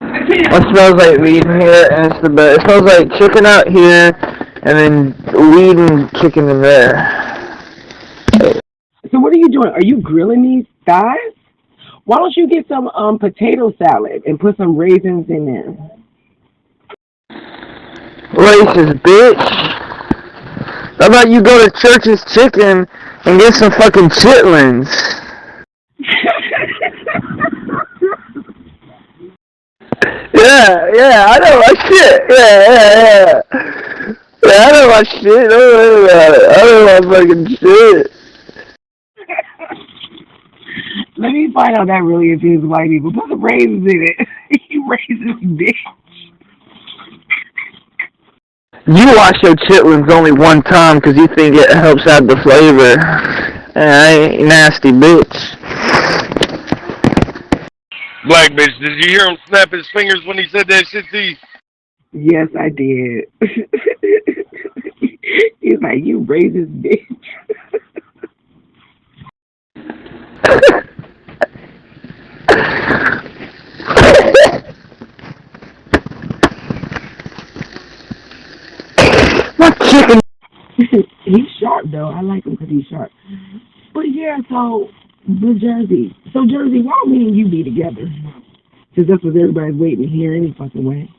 It smells like weed in here, and it's the best. It smells like chicken out here, and then weed and chicken in there. So what are you doing? Are you grilling these thighs? Why don't you get some potato salad and put some raisins in there? Racist bitch. How about you go to Church's Chicken and get some fucking chitlins? Yeah, I know my shit. Yeah. Yeah, I know my shit. Don't worry about it. I know my fucking shit. Let me find out that really is white people. Put some raisins in it. You racist bitch. You wash your chitlins only one time because you think it helps add the flavor. I ain't nasty bitch. Black bitch, did you hear him snap his fingers when he said that shit to you? Yes, I did. He's like, you racist bitch. My chicken. He's sharp though. I like him because he's sharp. But yeah, so the Jersey. So Jersey, why don't me and you be together? Because that's what everybody's waiting to hear any fucking way.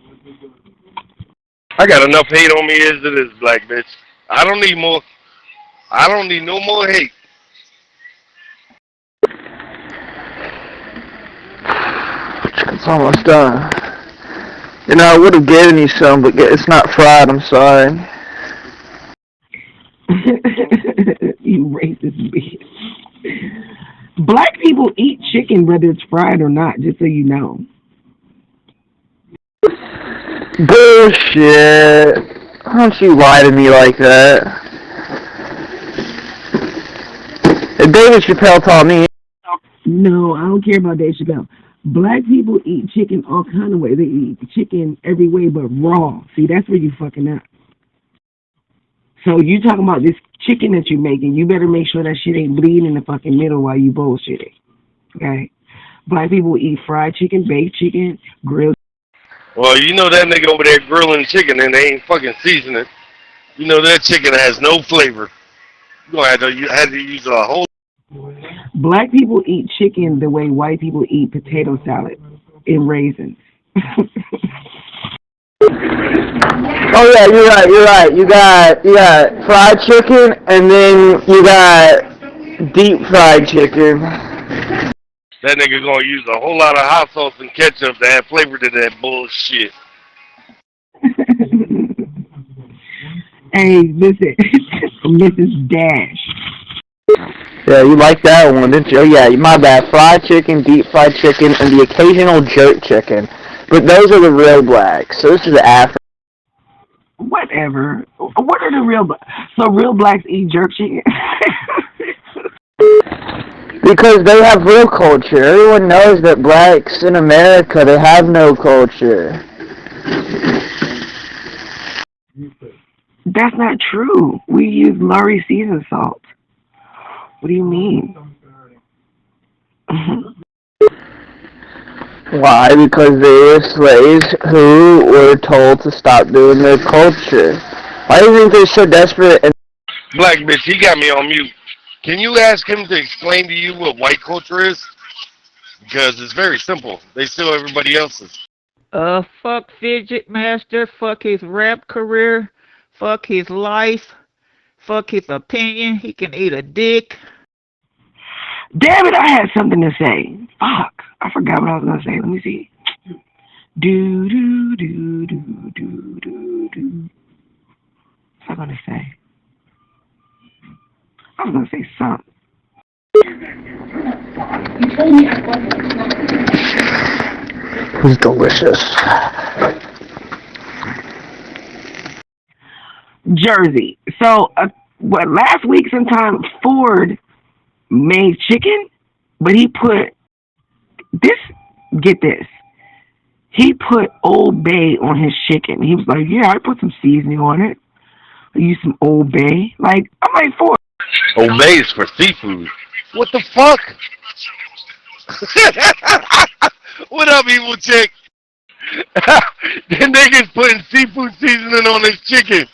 I got enough hate on me as it is, black bitch. I don't need more. I don't need no more hate. It's almost done. You know, I would have given you some, but it's not fried. I'm sorry. You racist bitch. Black people eat chicken whether it's fried or not, just so you know. Bullshit. Don't you lie to me like that. If David Chappelle taught me. No, I don't care about Dave Chappelle. Black people eat chicken all kind of ways. They eat chicken every way but raw. See, that's where you fucking up. So you talking about this chicken that you making, you better make sure that shit ain't bleeding in the fucking middle while you bullshitting. Okay? Black people eat fried chicken, baked chicken, grilled. Well, you know that nigga over there grilling chicken and they ain't fucking seasoning it. You know that chicken has no flavor. You're going to have to use a whole... Black people eat chicken the way white people eat potato salad and raisins. Oh yeah, you're right. You got fried chicken and then you got deep fried chicken. That nigga gonna use a whole lot of hot sauce and ketchup to add flavor to that bullshit. Hey, listen, Mrs. Dash. Yeah, you like that one, didn't you? Oh yeah, my bad. Fried chicken, deep fried chicken, and the occasional jerk chicken. But those are the real blacks. So this is Africa. Whatever. What are the real blacks? So real blacks eat jerk chicken? Because they have real culture. Everyone knows that blacks in America, they have no culture. That's not true. We use Lurry seasoned salt. What do you mean? Why? Because they were slaves who were told to stop doing their culture. Why do you think they're so desperate? Black bitch, he got me on mute. Can you ask him to explain to you what white culture is? Because it's very simple. They steal everybody else's. Fuck Fidget Master, fuck his rap career, fuck his life, fuck his opinion, he can eat a dick. Damn it, I had something to say. Fuck, I forgot what I was going to say. Let me see. Do, do, do, do, do, do, do. What's I going to say? I was going to say something. It's delicious. Jersey. So, last week sometime Ford made chicken, but he put this, get this, he put Old Bay on his chicken. He was like, yeah, I put some seasoning on it. I used some Old Bay. Like, I'm like, Ford. Old Bay is for seafood. What the fuck? What up, evil chick? The nigga's putting seafood seasoning on his chicken.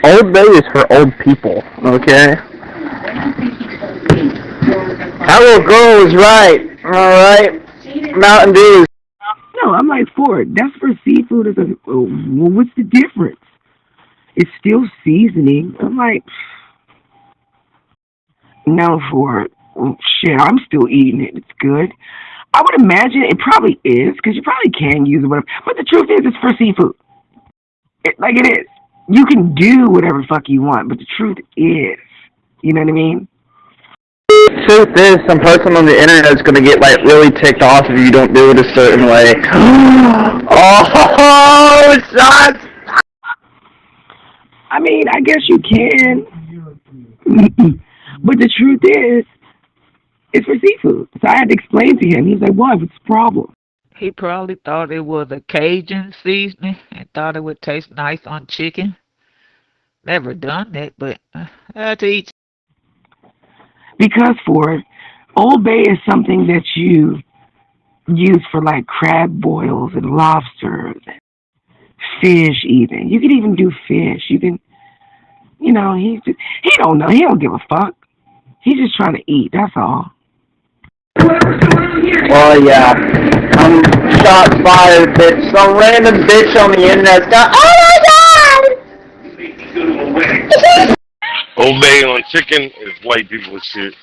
Old Bay is for old people, okay? That little girl was right, alright? Mountain Dew. No, I'm like, Ford, that's for seafood. Well, what's the difference? It's still seasoning. I'm like, no, Ford. Shit, I'm still eating it. It's good. I would imagine it probably is, because you probably can use it, whatever. But the truth is, it's for seafood. It is. You can do whatever fuck you want, but the truth is, you know what I mean? Truth is, some person on the internet is gonna get like really ticked off if you don't do it a certain way. Oh, shots! I mean, I guess you can, but the truth is, it's for seafood. So I had to explain to him. He's like, "Why? What's the problem?" He probably thought it was a Cajun seasoning and thought it would taste nice on chicken. Never done that, but to eat. Because Ford, Old Bay is something that you use for like crab boils and lobsters and fish even. You can even do fish. You can, he don't know. He don't give a fuck. He's just trying to eat. That's all. Oh yeah. I'm shot fired, bitch. Some random bitch on the internet's got, oh my god! Old Bay on chicken is white people shit.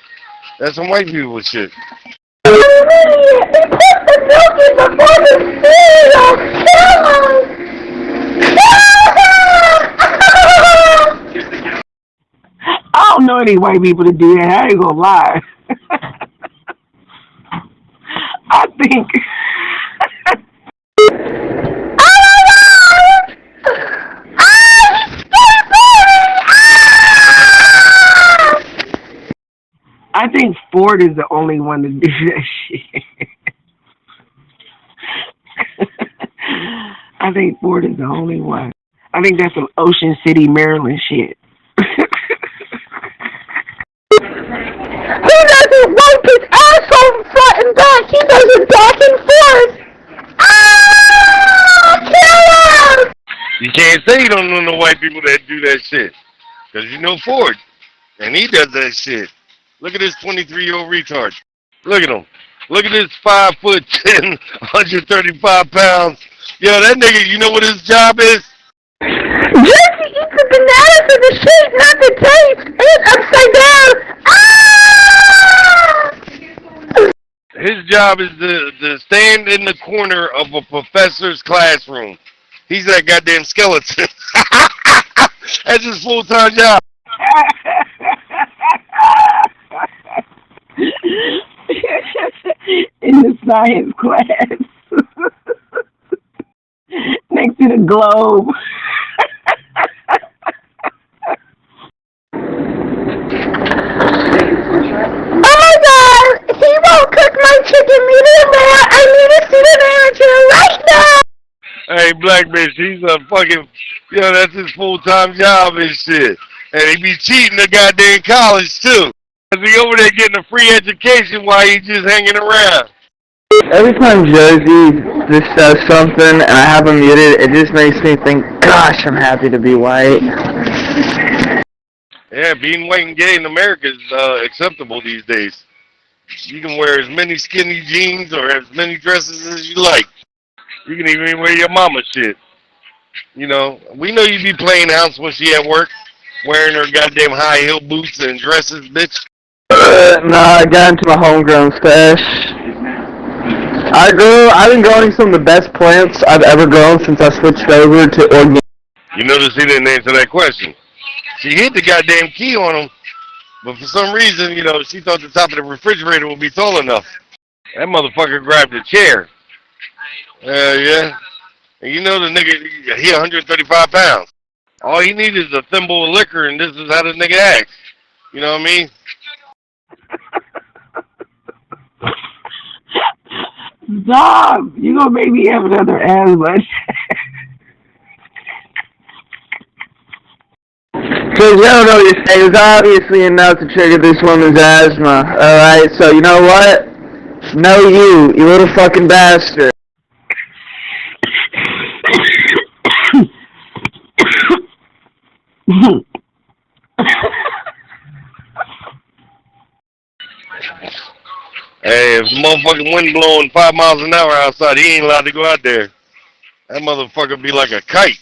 That's some white people shit. They put the milk in before the cereal. I don't know any white people to do that. I ain't gonna lie. I think. I think Ford is the only one to do that shit. I think Ford is the only one. I think that's some Ocean City, Maryland shit. He doesn't wipe his asshole front and back. He does it back and forth. Ah! Kill him! You can't say you don't know no white people that do that shit. Because you know Ford. And he does that shit. Look at this 23-year-old retard. Look at him. Look at this 5'10", 135 pounds. Yo, that nigga, you know what his job is? Jesse eats the banana for the shape, not the taste. And it's upside down. Ah! His job is to stand in the corner of a professor's classroom. He's that goddamn skeleton. That's his full-time job. In the science class. see the globe. Oh my god! He won't cook my chicken medium rare! I need to see the manager right now! Hey, black bitch, he's a fucking, that's his full-time job and shit. And he be cheating the goddamn college, too. Cause he over there getting a free education while he just hanging around. Every time Jersey just says something and I have him muted, it just makes me think, gosh, I'm happy to be white. Yeah, being white and gay in America is acceptable these days. You can wear as many skinny jeans or as many dresses as you like. You can even wear your mama shit. We know you be playing house when she at work, wearing her goddamn high heel boots and dresses, bitch. Nah, I got into my homegrown stash. I've been growing some of the best plants I've ever grown since I switched over to organic. You notice he didn't answer that question. She hit the goddamn key on him, but for some reason, she thought the top of the refrigerator would be tall enough. That motherfucker grabbed a chair. Yeah. And the nigga, he 135 pounds. All he needs is a thimble of liquor, and this is how the nigga acts. You know what I mean? Stop! You gonna make me have another asthma. Cause you don't know what you're saying. It's obviously enough to trigger this woman's asthma. Alright, so you know what? No you little fucking bastard. Hey, if the motherfucking wind blowing 5 miles an hour outside, he ain't allowed to go out there. That motherfucker be like a kite.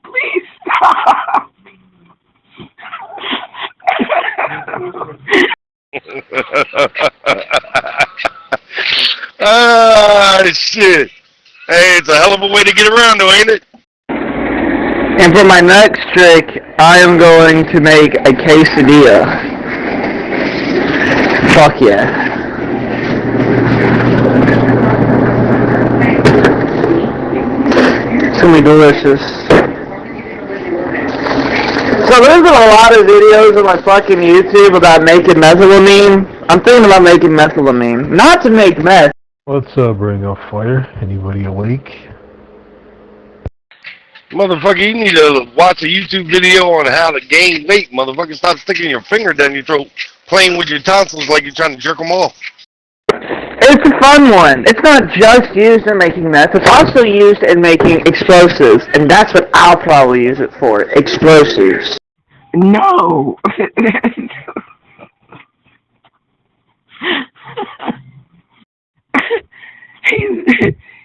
Please stop. Ah, shit. Hey, it's a hell of a way to get around, though, ain't it? And for my next trick, I am going to make a quesadilla. Fuck yeah. It's gonna be delicious. So there's been a lot of videos on my fucking YouTube about making methylamine. I'm thinking about making methylamine. Not to make meth. Let's bring up fire. Anybody awake? Motherfucker, you need to watch a YouTube video on how to gain weight. Motherfucker, stop sticking your finger down your throat, playing with your tonsils like you're trying to jerk them off. It's a fun one. It's not just used in making meth. It's also used in making explosives, and that's what I'll probably use it for. Explosives. No.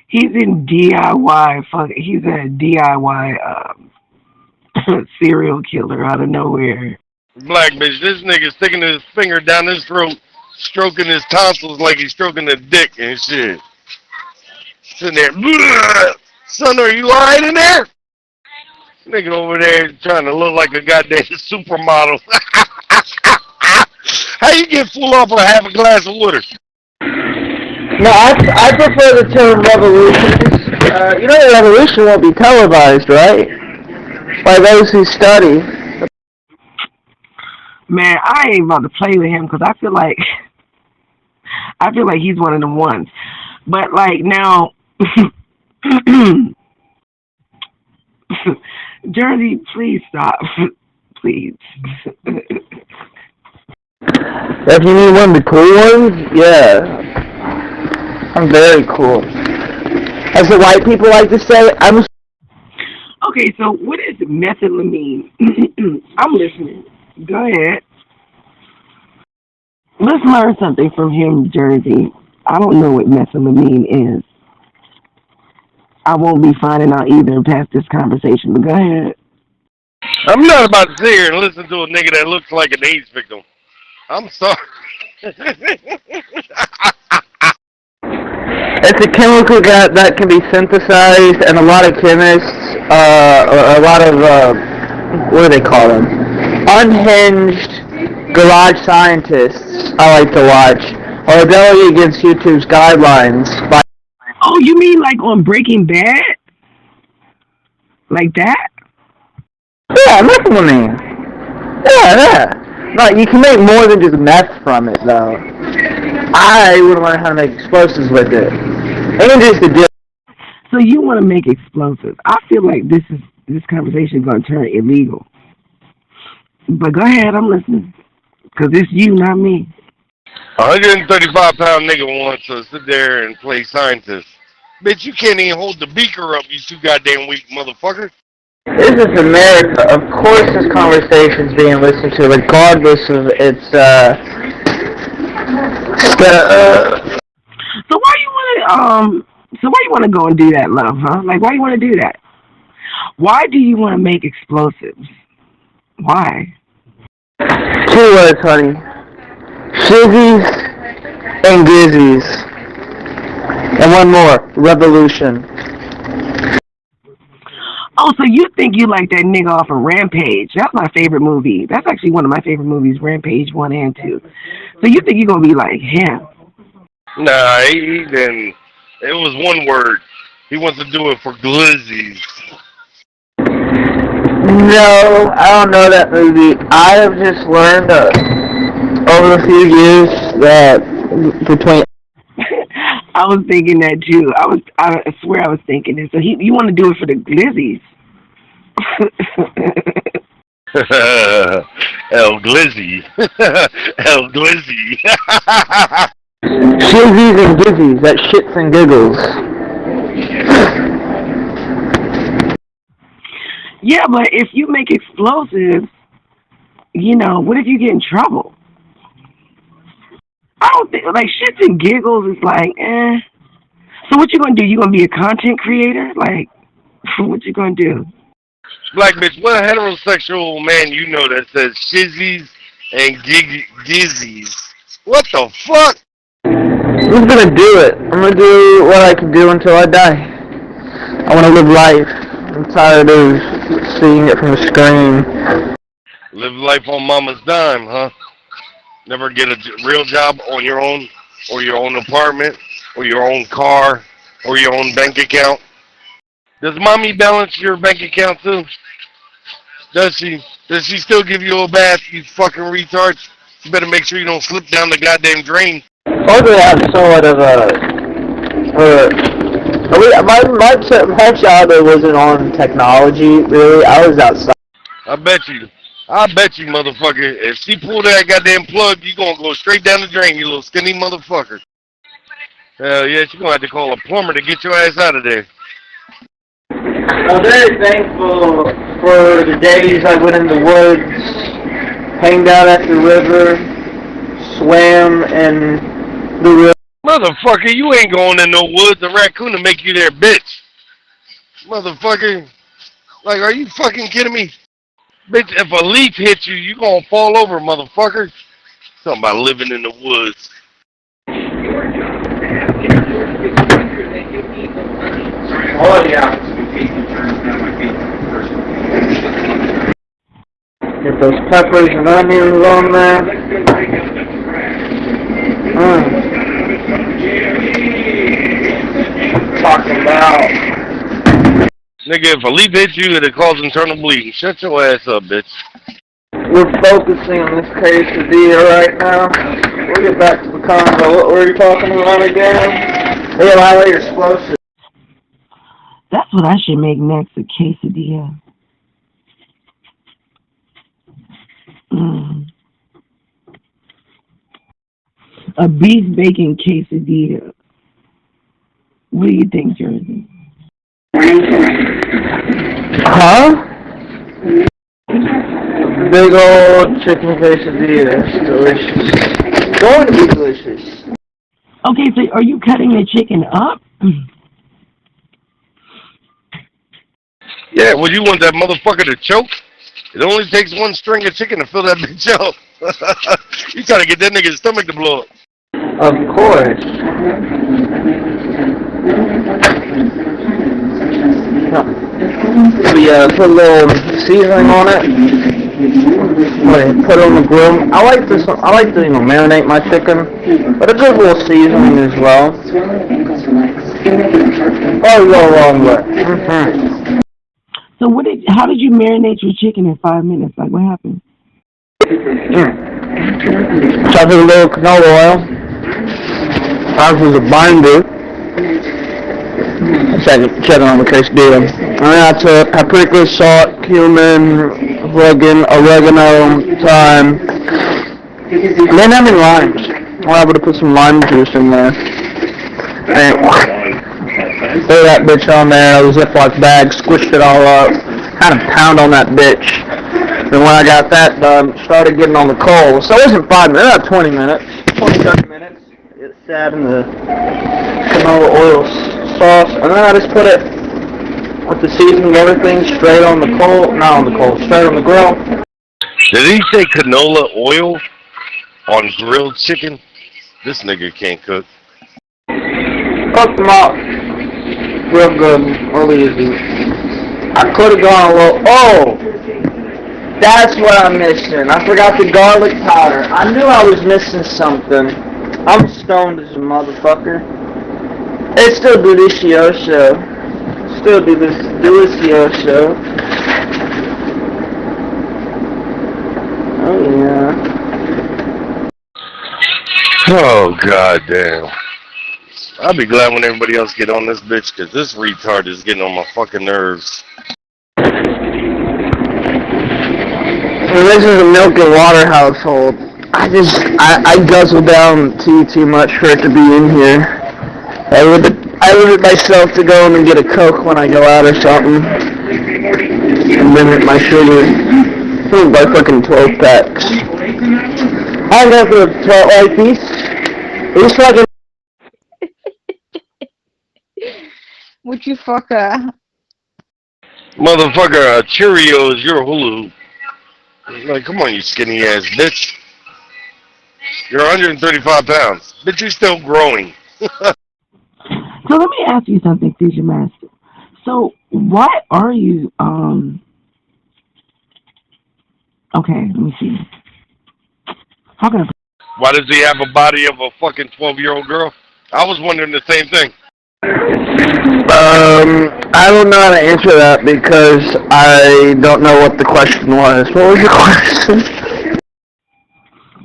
He's in DIY. He's a DIY serial killer out of nowhere. Black bitch, this nigga sticking his finger down his throat, stroking his tonsils like he's stroking a dick and shit. Sitting there, son, are you alright in there? Nigga over there trying to look like a goddamn supermodel. How you get full off of half a glass of water? No, I prefer the term revolutions. The revolution won't be televised, right? By those who study. Man, I ain't about to play with him because I feel like he's one of them ones. But like now, Jersey, please stop, please. If you need one of the cool ones, yeah. I'm very cool. As the white people like to say, I'm... Okay, so what is methylamine? I'm listening. Go ahead. Let's learn something from him, Jersey. I don't know what methylamine is. I won't be finding out either past this conversation, but go ahead. I'm not about to sit here and listen to a nigga that looks like an AIDS victim. I'm sorry. It's a chemical that can be synthesized, and a lot of chemists, a lot of, what do they call them? Unhinged garage scientists I like to watch. Our ability against YouTube's guidelines. Oh, you mean like on Breaking Bad? Like that? Yeah, that's what I mean. Yeah. No, you can make more than just meth from it, though. I would learn how to make explosives with it. And just the deal. So you want to make explosives? I feel like this conversation is going to turn illegal. But go ahead, I'm listening. Because it's you, not me. 135-pound nigga wants to sit there and play scientist. Bitch, you can't even hold the beaker up, you too goddamn weak motherfucker. This is America. Of course this conversation's being listened to, regardless of its, So why you want to go and do that, love, huh? Like, why you want to do that? Why do you want to make explosives? Why? 2 words, honey. Shizzies and gizzies. And one more. Revolution. Oh, so you think you like that nigga off of Rampage. That's my favorite movie. That's actually one of my favorite movies, Rampage 1 and 2. So you think you're going to be like him? Nah, he didn't. It was one word. He wants to do it for glizzies. No, I don't know that movie. I have just learned over a few years that between... I was thinking that too. I swear I was thinking it. So you want to do it for the glizzies? El Glizzy. El Glizzy. Shizzies and gizzies. That shits and giggles. Yeah, but if you make explosives, what if you get in trouble? I don't think, like, shits and giggles is like, eh. So what you gonna do? You gonna be a content creator? Like, what you gonna do? Black bitch, what heterosexual man you know that says shizzies and gizzies? What the fuck? I'm gonna do it. I'm gonna do what I can do until I die. I wanna live life. I'm tired of seeing it from the screen. Live life on mama's dime, huh? Never get a real job on your own, or your own apartment, or your own car, or your own bank account. Does mommy balance your bank account too? Does she? Does she still give you a bath, you fucking retards? You better make sure you don't slip down the goddamn drain. Hopefully I'm somewhat of my childhood wasn't on technology, really. I was outside. I bet you, motherfucker. If she pull that goddamn plug, you gonna go straight down the drain, you little skinny motherfucker. Hell yeah, she gonna have to call a plumber to get your ass out of there. I'm very thankful for the days I went in the woods, hanged out at the river, swam in the river. Motherfucker, you ain't going in no woods. A raccoon to make you there, bitch. Motherfucker. Like, are you fucking kidding me? Bitch, if a leaf hits you, you gonna fall over, motherfucker. Something about living in the woods. Oh, yeah. Get those peppers and onions on there. Talking about. Nigga, if a leaf hits you, it'll cause internal bleeding. Shut your ass up, bitch. We're focusing on this quesadilla right now. We'll get back to the convo. What were you talking about again? Hey, Lila, you're explosive. That's what I should make next, a quesadilla. A beef bacon quesadilla. What do you think, Jersey? Huh? Big old chicken quesadilla. Delicious. Going to be delicious. Okay, so are you cutting the chicken up? Yeah, well, you want that motherfucker to choke? It only takes one string of chicken to fill that bitch up. You trying to get that nigga's stomach to blow up. Of course. We put a little seasoning on it. Put it on the grill. I like to marinate my chicken, but a good little seasoning as well. Oh, go along with. So how did you marinate your chicken in 5 minutes? Like, what happened? So I took a little canola oil. Ours was a binder. Second chicken on the quesadilla. And then I took paprika, salt, cumin, oregano, thyme. I didn't have any limes. I was able to put some lime juice in there. And throw that bitch on there. It was a Ziploc bag, squished it all up, kind of pound on that bitch. Then when I got that done, started getting on the coal. So it wasn't 5 minutes, about 20 minutes, 30 minutes. It sat in the canola oil sauce, and then I just put it with the seasoning and everything straight on the coal, straight on the grill. Did he say canola oil on grilled chicken? This nigga can't cook. Cooked them up real good, real easy. I could have gone a little, that's what I'm missing. I forgot the garlic powder. I knew I was missing something. I'm stoned as a motherfucker. It's still delicioso. Still delicioso. Oh yeah. Oh goddamn. I'll be glad when everybody else get on this bitch, cause this retard is getting on my fucking nerves. This is a milk and water household. I guzzle down tea too much for it to be in here. I limit myself to going and get a Coke when I go out or something. And limit my sugar. By fucking 12 packs. I go for the 12 white piece. These fucking... Would you fucker? Motherfucker, a Cheerio is your hula hoop. Like, come on, you skinny ass bitch. You're 135 pounds. Bitch, you're still growing. So let me ask you something, Future Master. So why are you, okay, let me see. How can I... Why does he have a body of a fucking 12-year-old girl? I was wondering the same thing. I don't know how to answer that because I don't know what the question was. What was the question?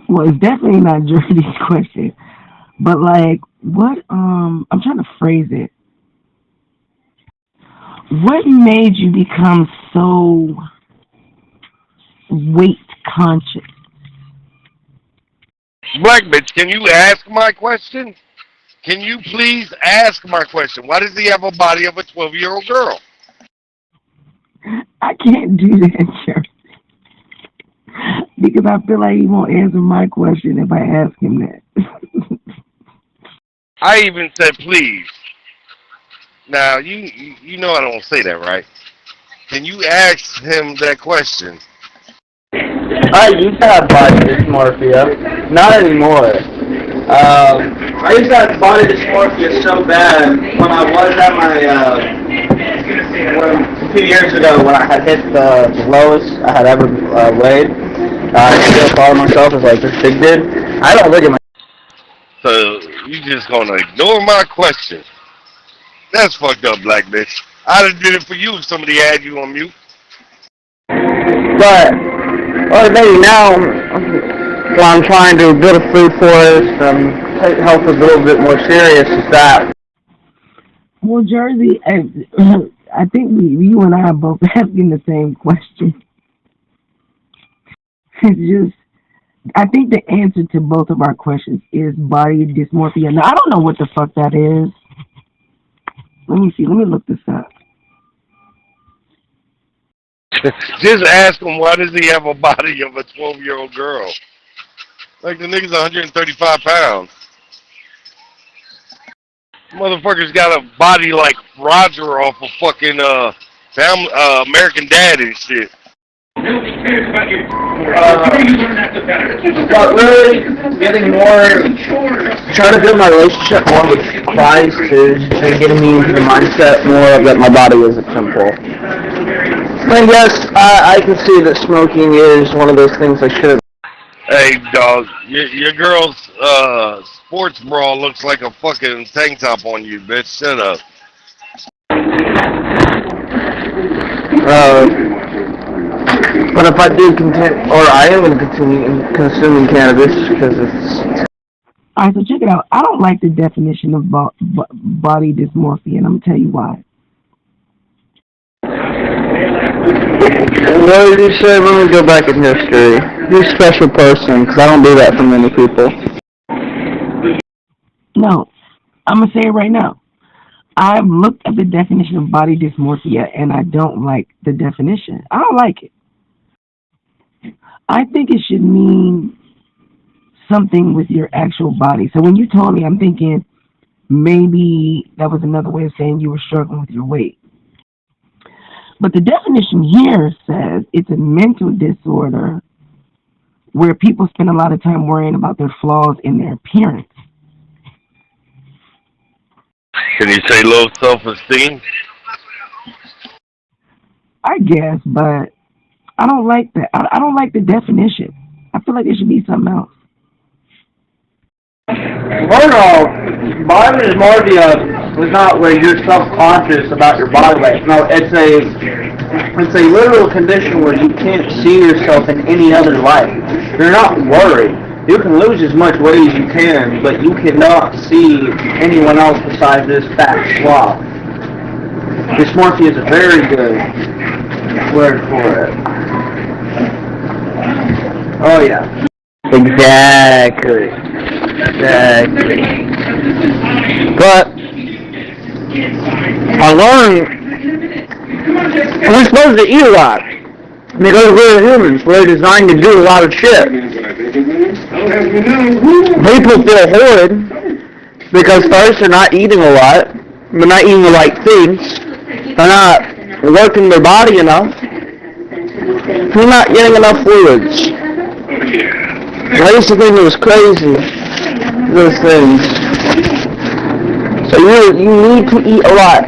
Well, it's definitely not Jordy's question. But like, what, I'm trying to phrase it. What made you become so weight conscious? Black bitch, can you ask my question? Can you please ask my question? Why does he have a body of a 12-year-old girl? I can't do that, Jordy. Because I feel like he won't answer my question if I ask him that. I even said please. Now, you know I don't say that, right? Can you ask him that question? I used to have body dysmorphia. Not anymore. I used to have body dysmorphia so bad when I was at my, a few years ago when I had hit the lowest I had ever weighed. I still thought of myself as like this big dude. I don't look at my... So, you just gonna ignore my question? That's fucked up, black bitch. I'd have did it for you if somebody had you on mute. But, well, maybe now, when I'm trying to build a food forest, take health a little bit more serious, is that. Well, Jersey, I think you and I are both asking the same question. It's just, I think the answer to both of our questions is body dysmorphia. Now, I don't know what the fuck that is. Let me see. Let me look this up. Just ask him, why does he have a body of a 12-year-old girl? Like, the nigga's 135 pounds. Motherfucker's got a body like Roger off of fucking American Dad and shit. But really, getting more, trying to build my relationship more with Christ is getting me into the mindset more of that my body is a temple. I guess I can see that smoking is one of those things I should. Hey, dog, your girl's sports bra looks like a fucking tank top on you, bitch. Shut up. But if I do continue, or I am going to continue consuming cannabis because it's... Alright, so check it out. I don't like the definition of body dysmorphia, and I'm going to tell you why. What did you say? Let me go back in history. You're a special person, because I don't do that for many people. No, I'm going to say it right now. I've looked at the definition of body dysmorphia, and I don't like the definition. I don't like it. I think it should mean something with your actual body. So when you told me, I'm thinking maybe that was another way of saying you were struggling with your weight. But the definition here says it's a mental disorder where people spend a lot of time worrying about their flaws in their appearance. Can you say low self-esteem? I guess, but I don't like that. I don't like the definition. I feel like it should be something else. Body dysmorphia is not where you're self-conscious about your body weight. No, it's a literal condition where you can't see yourself in any other light. You're not worried. You can lose as much weight as you can, but you cannot see anyone else besides this fat slob. Dysmorphia is a very good word for it. Oh yeah. Exactly. But I learned we're supposed to eat a lot because we're humans. We're designed to do a lot of shit. People feel horrid because first they're not eating a lot, they're not eating the right things, they're not working their body enough, they're not getting enough fluids. I used to think it was crazy, those things. So you need to eat a lot.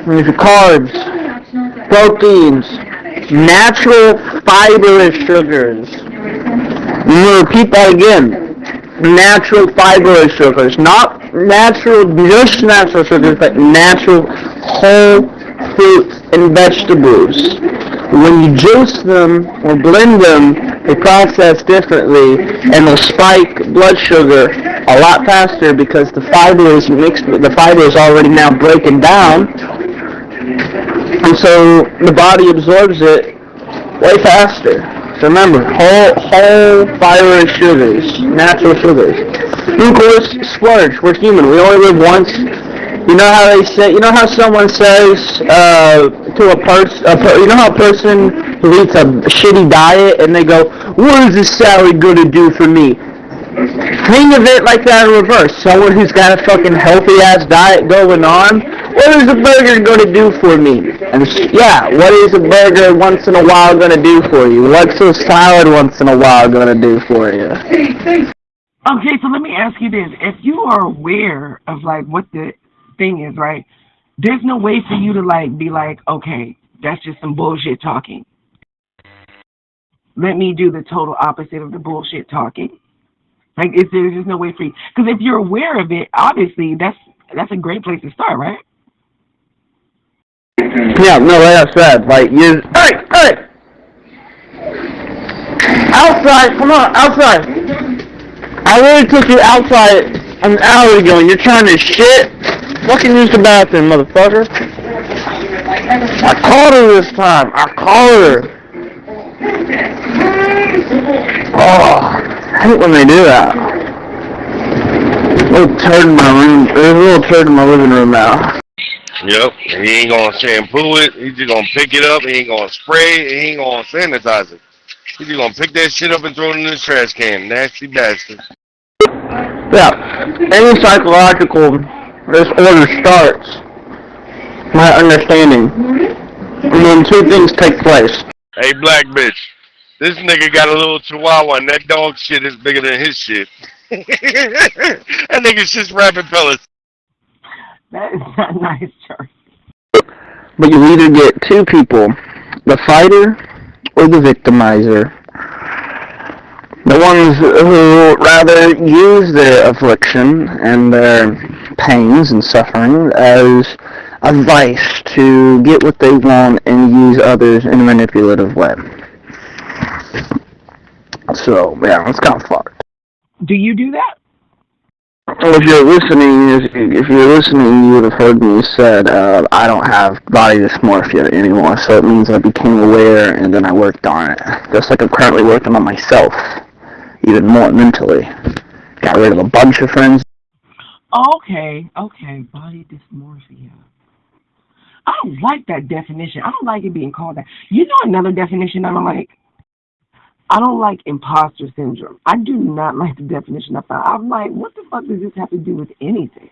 There's carbs, proteins, natural fibrous sugars. I'm going to repeat that again. Natural fibrous sugars. Not just natural sugars, but natural whole fruits and vegetables. When you juice them or blend them, they process differently and they'll spike blood sugar a lot faster because the fiber is mixed with the fiber is already now breaking down, and so the body absorbs it way faster. So remember, whole fibrous sugars, natural sugars. And of course, splurge. We're human. We only live once. You know how they say? You know how someone says to a person? You know how a person who eats a shitty diet and they go, "What is this salad gonna do for me?" Think of it like that in reverse. Someone who's got a fucking healthy ass diet going on. What is a burger gonna do for me? And yeah, what is a burger once in a while gonna do for you? What's a salad once in a while gonna do for you? Okay, so let me ask you this: if you are aware of like what the thing is, right? There's no way for you to like be like, okay, that's just some bullshit talking. Let me do the total opposite of the bullshit talking. Like, there's just no way for you, because if you're aware of it, obviously that's a great place to start, right? Yeah, no, like I said, like you. Hey, outside, come on, outside. I already took you outside an hour ago, and you're trying to shit. Fucking use the bathroom, motherfucker. I called her this time. I called her. Oh, I hate when they do that. Little turd in my room. There's a little turd in my living room now. Yep, he ain't gonna shampoo it. He's just gonna pick it up. He ain't gonna spray it. He ain't gonna sanitize it. He's just gonna pick that shit up and throw it in the trash can. Nasty bastard. Yeah, any psychological disorder starts, my understanding, and then two things take place. Hey, black bitch. This nigga got a little chihuahua and that dog shit is bigger than his shit. That nigga's just rapping pellets. That is not nice, Charlie. But you either get two people the fighter or the victimizer. The ones who rather use their affliction and their pains and suffering as a vice to get what they want and use others in a manipulative way. So, yeah, it's kind of fucked. Do you do that? Well, if you're listening, you would have heard me said, I don't have body dysmorphia anymore, so it means I became aware and then I worked on it. Just like I'm currently working on myself, even more mentally. Got rid of a bunch of friends. Okay, body dysmorphia. I don't like that definition. I don't like it being called that. You know another definition I don't like? I don't like imposter syndrome. I do not like the definition I found. I'm like, what the fuck does this have to do with anything?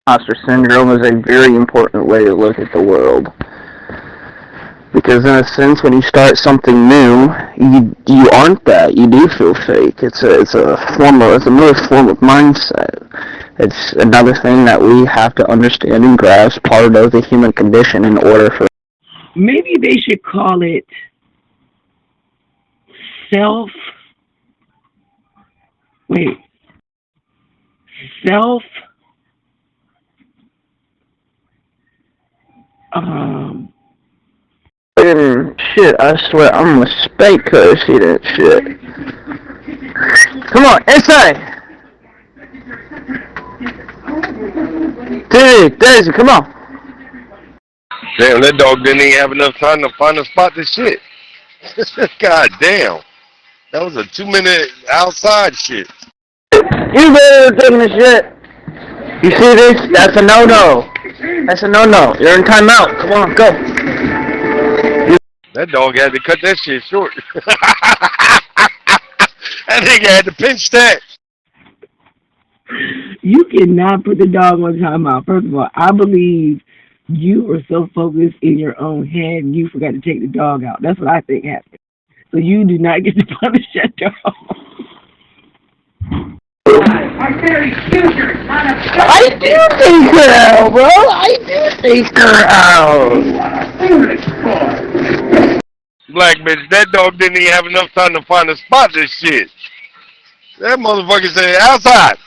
Imposter syndrome is a very important way to look at the world. Because in a sense, when you start something new, you aren't that. You do feel fake. It's another form of mindset. It's another thing that we have to understand and grasp, part of the human condition in order for... Maybe they should call it self shit, I swear I'm gonna spank her if she didn't shit. Come on, inside! Daisy, come on! Damn, that dog didn't even have enough time to find a spot to shit. God damn. That was a 2-minute outside shit. You better taking a shit. You see this? That's a no-no. That's a no-no. You're in timeout. Come on, go. That dog had to cut that shit short. That nigga had to pinch that. You cannot put the dog on timeout. First of all, I believe you were so focused in your own head you forgot to take the dog out. That's what I think happened. So you do not get to punish that dog. I do take her out, bro. I do take her out. Black bitch, that dog didn't even have enough time to find a spot to shit. That motherfucker said, outside.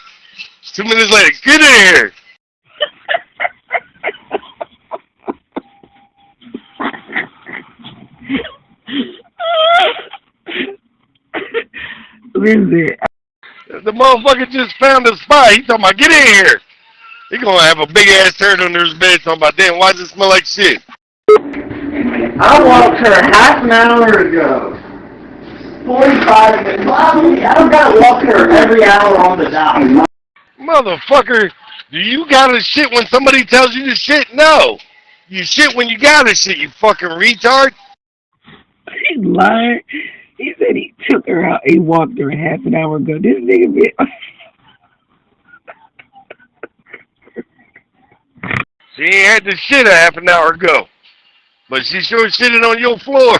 2 minutes later, get in here. Listen. The motherfucker just found a spot. He talking about, get in here. He gonna have a big ass turd under his bed talking about, damn, why does it smell like shit? I walked her half an hour ago. 45 minutes. I don't gotta walk her every hour on the dot. Motherfucker, do you gotta shit when somebody tells you to shit? No. You shit when you gotta shit, you fucking retard. He's lying. He said he took her out. He walked her half an hour ago. This nigga been... She ain't had to shit a half an hour ago. But she sure shitted on your floor.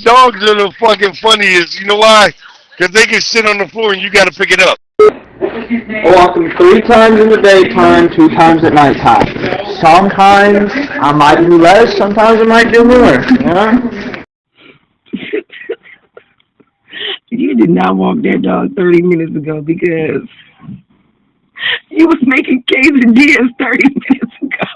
Dogs are the fucking funniest. You know why? Because they can shit on the floor and you gotta pick it up. I walk them 3 times in the daytime, 2 times at nighttime. Sometimes I might do less, sometimes I might do more. Yeah? You did not walk that dog 30 minutes ago because you was making quesadillas 30 minutes ago.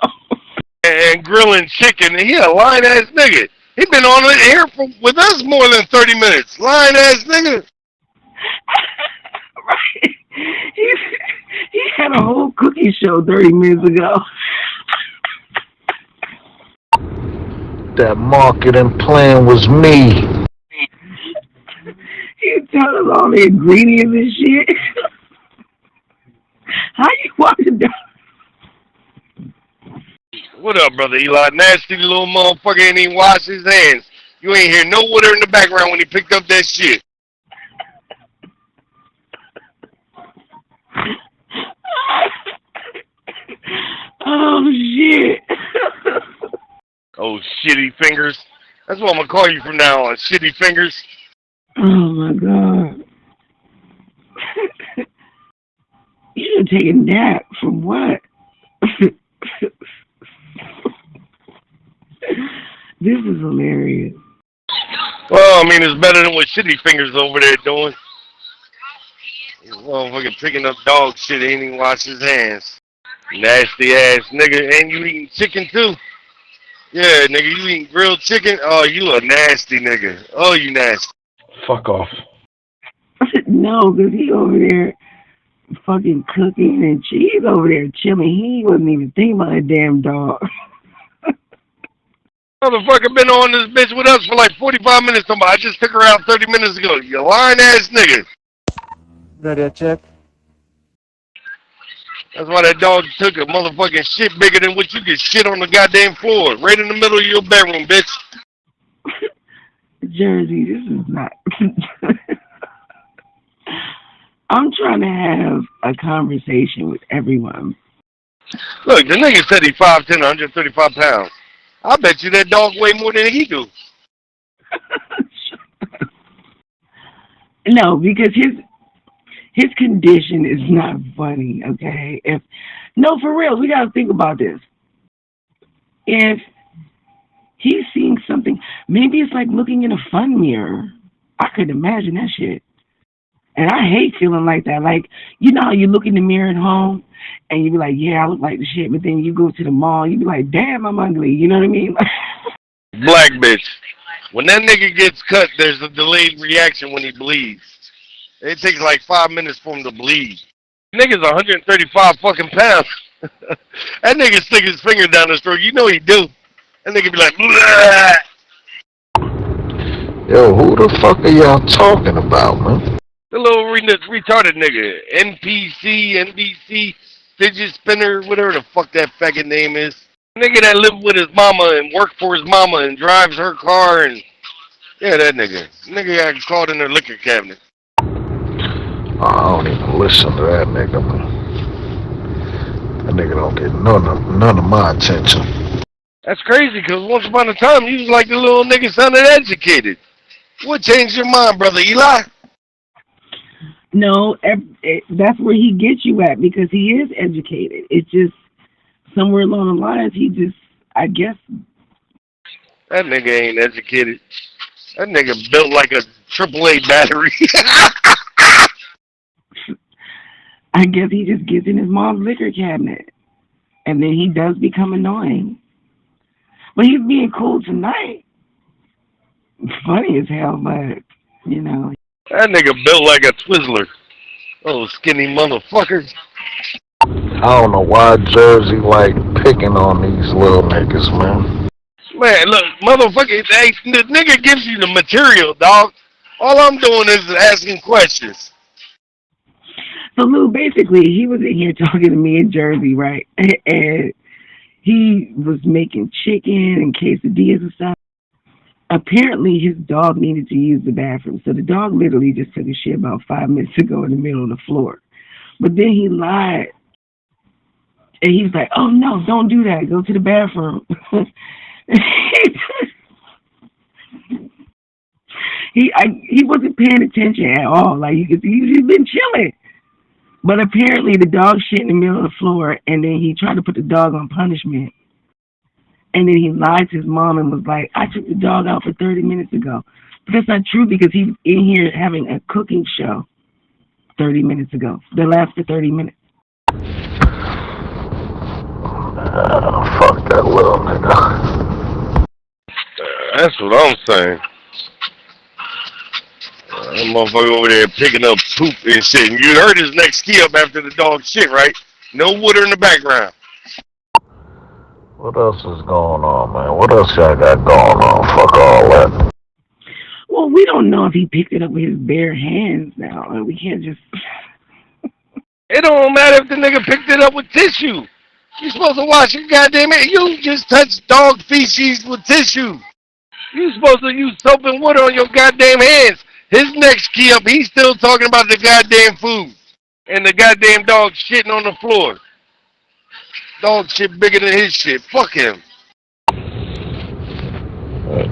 And grilling chicken. He a lying ass nigga. He been on the air with us more than 30 minutes. Lying ass nigga. Right. He had a whole cookie show 30 minutes ago. That marketing plan was me. You tell us all the ingredients and shit. How you walking down? What up, brother Eli? Nasty little motherfucker ain't even wash his hands. You ain't hear no water in the background when he picked up that shit. Oh, shit. Oh, shitty fingers. That's what I'm going to call you from now on, shitty fingers. Oh, my God. You should take a nap. From what? This is hilarious. Well, I mean, it's better than what Shitty Fingers over there doing. Motherfucker picking up dog shit, ain't even wash his hands. Nasty ass nigga. And you eating chicken too? Yeah, nigga, you eating grilled chicken? Oh, you a nasty nigga. Oh, you nasty. Fuck off. No, because he over there fucking cooking and she's over there chilling. He wasn't even thinking about a damn dog. Motherfucker been on this bitch with us for like 45 minutes. I just took her out 30 minutes ago. You lying ass nigga. Ready to check? That's why that dog took a motherfucking shit bigger than what you could shit on the goddamn floor. Right in the middle of your bedroom, bitch. Jersey, this is not... I'm trying to have a conversation with everyone. Look, the nigga said he's 5'10", 135 pounds. I bet you that dog weigh more than he do. No, because his condition is not funny, okay? No, for real, we gotta think about this. If he's seeing something, maybe it's like looking in a fun mirror. I could imagine that shit. And I hate feeling like that. Like, you know how you look in the mirror at home and you be like, yeah, I look like the shit, but then you go to the mall, you be like, damn, I'm ugly. You know what I mean? Black bitch. When that nigga gets cut, there's a delayed reaction when he bleeds. It takes like 5 minutes for him to bleed. Nigga's 135 fucking pounds. That nigga stick his finger down his throat. You know he do. That nigga be like, bleh. Yo, who the fuck are y'all talking about, man? The little retarded nigga. NBC, fidget spinner, whatever the fuck that faggot name is. Nigga that lived with his mama and worked for his mama and drives her car and... Yeah, that nigga. Nigga got caught in their liquor cabinet. I don't even listen to that nigga, man. That nigga don't get none of my attention. That's crazy, because once upon a time, you was like the little nigga sounded educated. What changed your mind, brother Eli? No, that's where he gets you at, because he is educated. It's just somewhere along the lines, he just, I guess. That nigga ain't educated. That nigga built like a AAA battery. I guess he just gets in his mom's liquor cabinet. And then he does become annoying. But he's being cool tonight. Funny as hell, but, you know. That nigga built like a Twizzler. Oh, skinny motherfucker. I don't know why Jersey like picking on these little niggas, man. Man, look, motherfucker, the nigga gives you the material, dog. All I'm doing is asking questions. So, Lou, basically, he was in here talking to me in Jersey, right? And he was making chicken and quesadillas and stuff. Apparently, his dog needed to use the bathroom. So the dog literally just took a shit about 5 minutes ago in the middle of the floor. But then he lied. And he was like, oh, no, don't do that. Go to the bathroom. He wasn't paying attention at all. Like, you could see he's been chilling. But apparently the dog shit in the middle of the floor, and then he tried to put the dog on punishment. And then he lied to his mom and was like, I took the dog out for 30 minutes ago. But that's not true, because he was in here having a cooking show 30 minutes ago. That lasted 30 minutes. Fuck that little nigga. That's what I'm saying. That motherfucker over there picking up poop and shit. And you heard his next key up after the dog shit, right? No water in the background. What else is going on, man? What else y'all got going on? Fuck all that. Well, we don't know if he picked it up with his bare hands now. And we can't just... It don't matter if the nigga picked it up with tissue. You supposed to wash your goddamn hands. You just touched dog feces with tissue. You supposed to use soap and water on your goddamn hands. His next key up, he's still talking about the goddamn food. And the goddamn dog shitting on the floor. Dog shit bigger than his shit. Fuck him.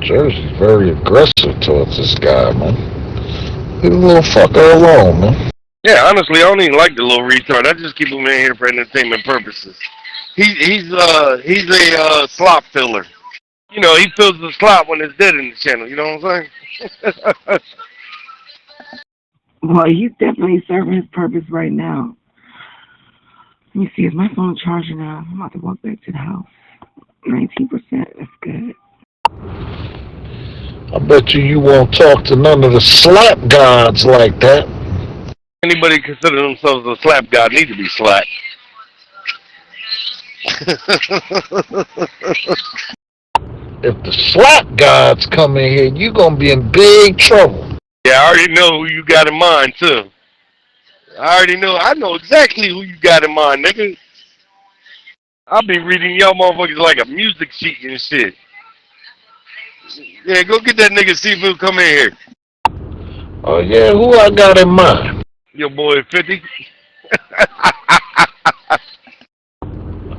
Jersey's very aggressive towards this guy, man. Leave the little fucker alone, man. Yeah, honestly, I don't even like the little retard. I just keep him in here for entertainment purposes. He's a slop filler. You know, he fills the slop when it's dead in the channel. You know what I'm saying? Well, he's definitely serving his purpose right now. Let me see, is my phone charging now? I'm about to walk back to the house. 19%, that's good. I bet you won't talk to none of the slap gods like that. Anybody consider themselves a slap god need to be slapped. If the slap gods come in here, you gonna be in big trouble. Yeah, I already know who you got in mind, too. I know exactly who you got in mind, nigga. I'll be reading y'all motherfuckers like a music sheet and shit. Yeah, go get that nigga, see if he'll come in here. Oh, yeah, who I got in mind? Your boy 50.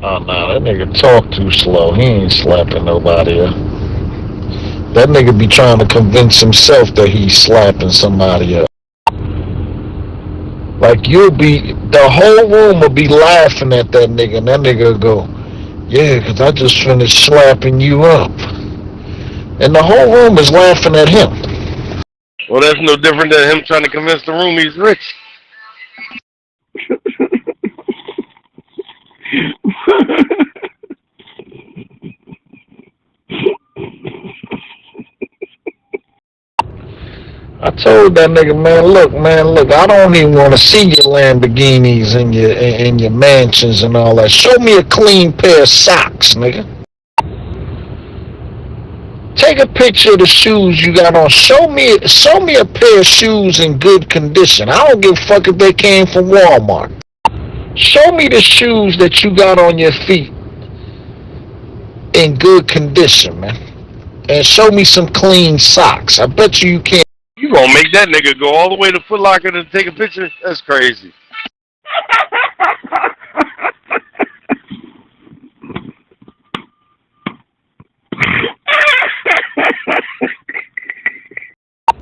Oh, no, that nigga talk too slow. He ain't slapping nobody up. That nigga be trying to convince himself that he's slapping somebody up. Like, the whole room will be laughing at that nigga, and that nigga will go, yeah, because I just finished slapping you up. And the whole room is laughing at him. Well, that's no different than him trying to convince the room he's rich. I told that nigga, man, look, I don't even want to see your Lamborghinis and your mansions and all that. Show me a clean pair of socks, nigga. Take a picture of the shoes you got on. Show me a pair of shoes in good condition. I don't give a fuck if they came from Walmart. Show me the shoes that you got on your feet in good condition, man. And show me some clean socks. I bet you can't. You gonna make that nigga go all the way to Foot Locker to take a picture? That's crazy.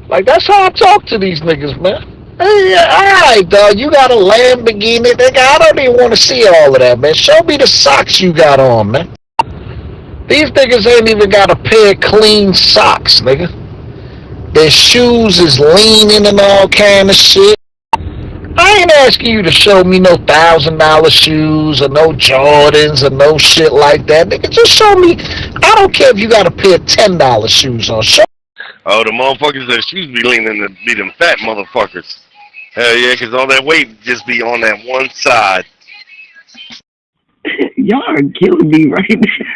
Like, that's how I talk to these niggas, man. Hey, alright, dog, you got a Lamborghini, nigga. I don't even want to see all of that, man. Show me the socks you got on, man. These niggas ain't even got a pair of clean socks, nigga. Their shoes is leaning and all kind of shit. I ain't asking you to show me no $1,000 shoes or no Jordans or no shit like that. Nigga, just show me. I don't care if you got a pair of $10 shoes on. Show. Oh, the motherfuckers that shoes be leaning to be them fat motherfuckers. Hell yeah, because all that weight just be on that one side. Y'all are killing me right now.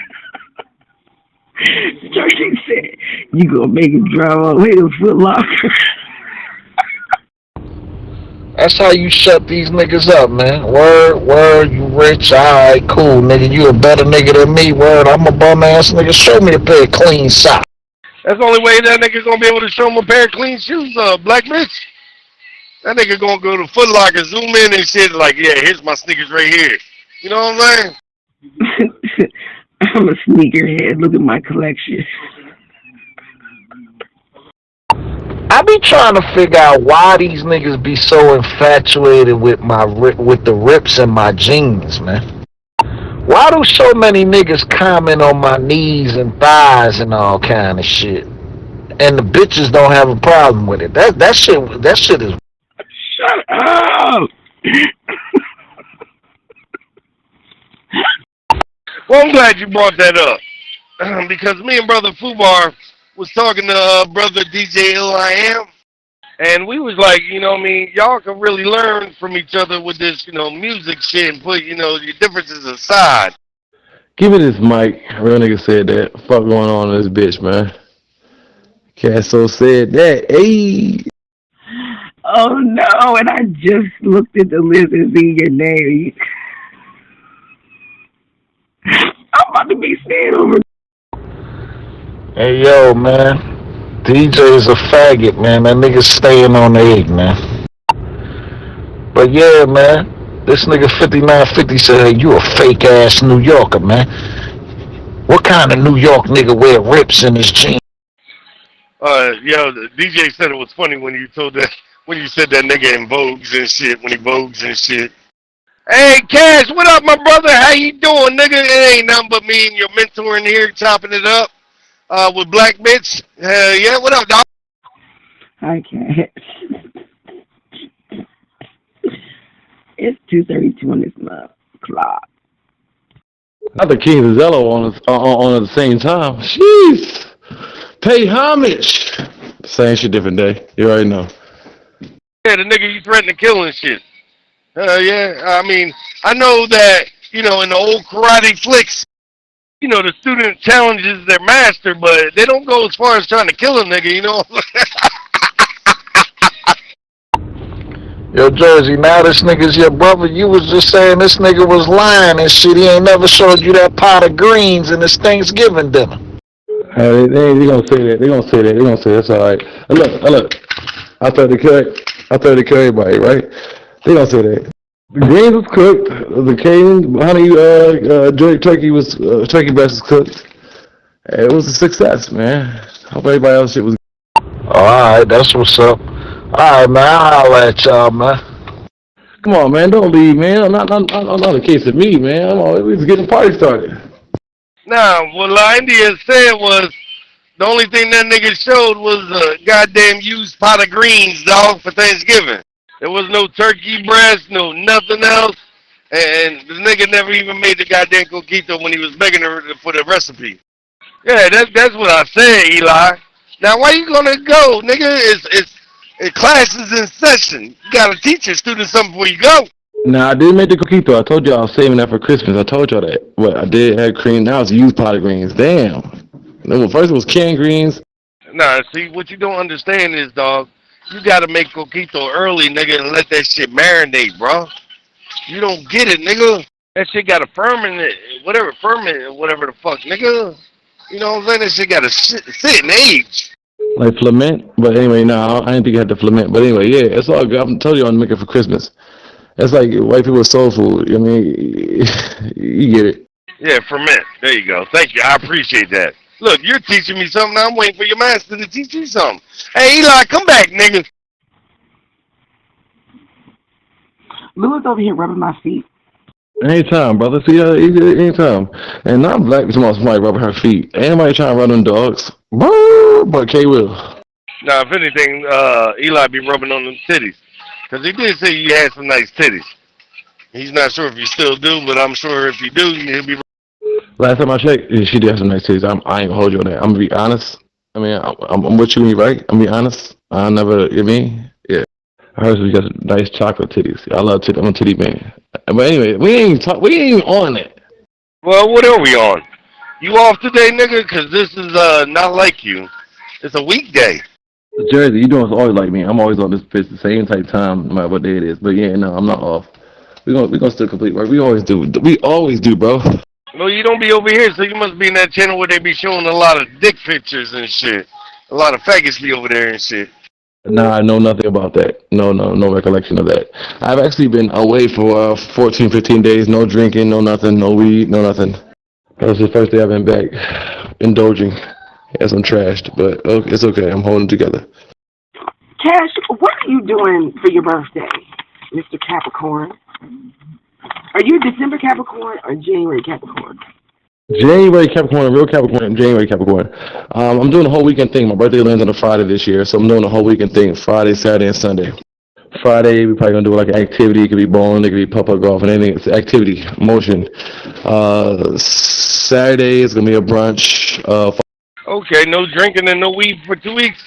Churchy said, you gonna make him drive all the way to Foot Locker. That's how you shut these niggas up, man. Word, you rich, alright, cool, nigga. You a better nigga than me, word. I'm a bum ass nigga. Show me a pair of clean socks. That's the only way that nigga gonna be able to show him a pair of clean shoes, black bitch. That nigga gonna go to Foot Locker, zoom in and shit like, yeah, here's my sneakers right here. You know what I'm saying? I'm a sneakerhead. Look at my collection. I be trying to figure out why these niggas be so infatuated with the rips in my jeans, man. Why do so many niggas comment on my knees and thighs and all kind of shit, and the bitches don't have a problem with it? That shit is. Shut up. Well, I'm glad you brought that up because me and Brother Fubar was talking to Brother DJ L.I.M. and we was like, you know what I mean, y'all can really learn from each other with this, you know, music shit and put, you know, your differences aside. Give me this mic. Real nigga said that. Fuck going on in this bitch, man. Casso said that. Hey. Oh no, and I just looked at the list and see your name. I'm about to be staying over. Hey, yo, man. DJ's a faggot, man. That nigga's staying on the egg, man. But yeah, man. This nigga 5950 said, hey, you a fake-ass New Yorker, man. What kind of New York nigga wear rips in his jeans? Yo, the DJ said it was funny when you said that nigga in Vogues and shit, when he Vogues and shit. Hey, Cash, what up, my brother? How you doing, nigga? It ain't nothing but me and your mentor in here chopping it up with Black Bitch. Hell yeah, what up, dog? I can't. It's 2:32 on this clock. Not the Kings of Zello on at the same time. Jeez. Pay homage. Same shit, different day. You already know. Yeah, the nigga you threatened to kill and shit. Yeah, I mean, I know that, you know, in the old karate flicks, you know, the student challenges their master, but they don't go as far as trying to kill a nigga, you know? Yo, Jersey, now this nigga's your brother. You was just saying this nigga was lying and shit. He ain't never showed you that pot of greens in his Thanksgiving dinner. They gonna say that. They gonna say that. They gonna say that's all right. Look. I thought they kill everybody, right? They gonna say that. The greens was cooked. The Cajun honey turkey breast was cooked. It was a success, man. Hope everybody else shit was. Alright, that's what's up. Alright, man, I'll holler at y'all, man. Come on, man, don't leave, man. Not a case of me, man. We was getting the party started. Nah, what La India said was, the only thing that nigga showed was a goddamn used pot of greens, dog, for Thanksgiving. There was no turkey breast, no nothing else, and the nigga never even made the goddamn coquito when he was begging her for the recipe. Yeah, that's what I said, Eli. Now, why you gonna go, nigga? Class is in session. You gotta teach your students something before you go. Nah, I did make the coquito. I told y'all I was saving that for Christmas. I told y'all that. But I did have cream. Now it's used pot of greens. Damn. First it was canned greens. Nah, see, what you don't understand is, dog, you gotta make coquito early, nigga, and let that shit marinate, bro. You don't get it, nigga. That shit gotta ferment, whatever the fuck, nigga. You know what I'm saying? That shit gotta sit and age. Like flament. But anyway, no, I didn't think I had to flament. But anyway, yeah, it's all good. I'm telling you, I'm making it for Christmas. It's like white people soul food. I mean, you get it. Yeah, ferment. There you go. Thank you. I appreciate that. Look, you're teaching me something. I'm waiting for your master to teach you something. Hey, Eli, come back, nigga. Louis over here rubbing my feet. Anytime, brother. See, anytime. And not black somebody rubbing her feet. Anybody trying to run them dogs? But K will. Now, if anything, Eli be rubbing on them titties. Because he did say you had some nice titties. He's not sure if you still do, but I'm sure if you do, he'll be. Last time I checked, she did have some nice titties. I ain't gonna hold you on that. I'm gonna be honest. I mean, I'm with you, right? I'm gonna be honest. I never, you mean? Yeah. I heard you got some nice chocolate titties. I love titties. I'm a titty man. But anyway, we ain't even on it. Well, what are we on? You off today, nigga? Because this is not like you. It's a weekday. Jersey, you doing always like me. I'm always on this bitch the same type time, no matter what day it is. But yeah, no, I'm not off. We gonna still complete work. We always do. We always do, bro. No, you don't be over here, so you must be in that channel where they be showing a lot of dick pictures and shit. A lot of faggots be over there and shit. Nah, I know nothing about that. No recollection of that. I've actually been away for 14, 15 days. No drinking, no nothing, no weed, no nothing. That was the first day I've been back, indulging. Yes, I'm trashed, but it's okay. I'm holding together. Cash, what are you doing for your birthday, Mr. Capricorn? Are you December Capricorn or January Capricorn? January Capricorn, real Capricorn, January Capricorn. I'm doing a whole weekend thing. My birthday lands on a Friday this year, so I'm doing a whole weekend thing, Friday, Saturday, and Sunday. Friday, we're probably going to do like an activity. It could be bowling, it could be putt-putt golf, and anything. It's activity, motion. Saturday is going to be a brunch. Okay, no drinking and no weed for 2 weeks.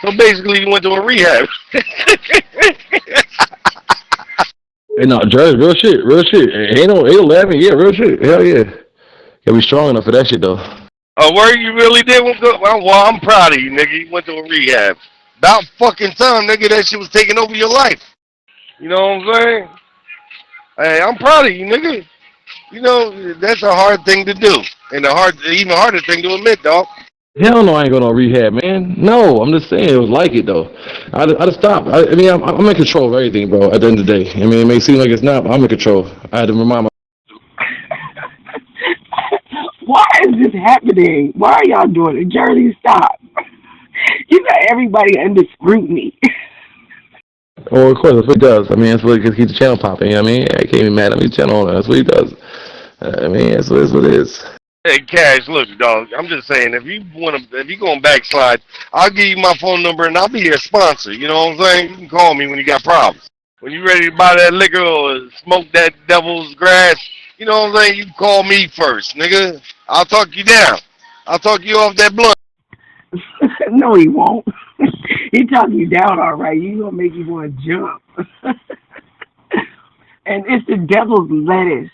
So basically, you went to a rehab. Hey, no, Jersey, real shit. Ain't no laughing. Yeah, real shit. Hell yeah. Gotta be strong enough for that shit, though. Oh, where you really did? Well, I'm proud of you, nigga. You went to a rehab. About fucking time, nigga, that shit was taking over your life. You know what I'm saying? Hey, I'm proud of you, nigga. You know, that's a hard thing to do. And even harder thing to admit, dog. Hell no, I ain't going to rehab, man. No, I'm just saying it was like it, though. I'd have stopped. I mean, I'm in control of everything, bro, at the end of the day. I mean, it may seem like it's not, but I'm in control. I had to remind myself. Why is this happening? Why are y'all doing it? Jersey, stop. You got everybody under scrutiny. Well, of course, that's what he does. I mean, that's what he keeps the channel popping. You know what I mean, I can't be mad at me channel on it. That's what he does. I mean, that's what it is. Hey, Cash, look, dog. I'm just saying, if you going backslide, I'll give you my phone number and I'll be your sponsor. You know what I'm saying? You can call me when you got problems. When you ready to buy that liquor or smoke that devil's grass, you know what I'm saying? You call me first, nigga. I'll talk you down. I'll talk you off that blunt. No, he won't. He talk you down, all right. You gonna make you want to jump. And it's the devil's lettuce.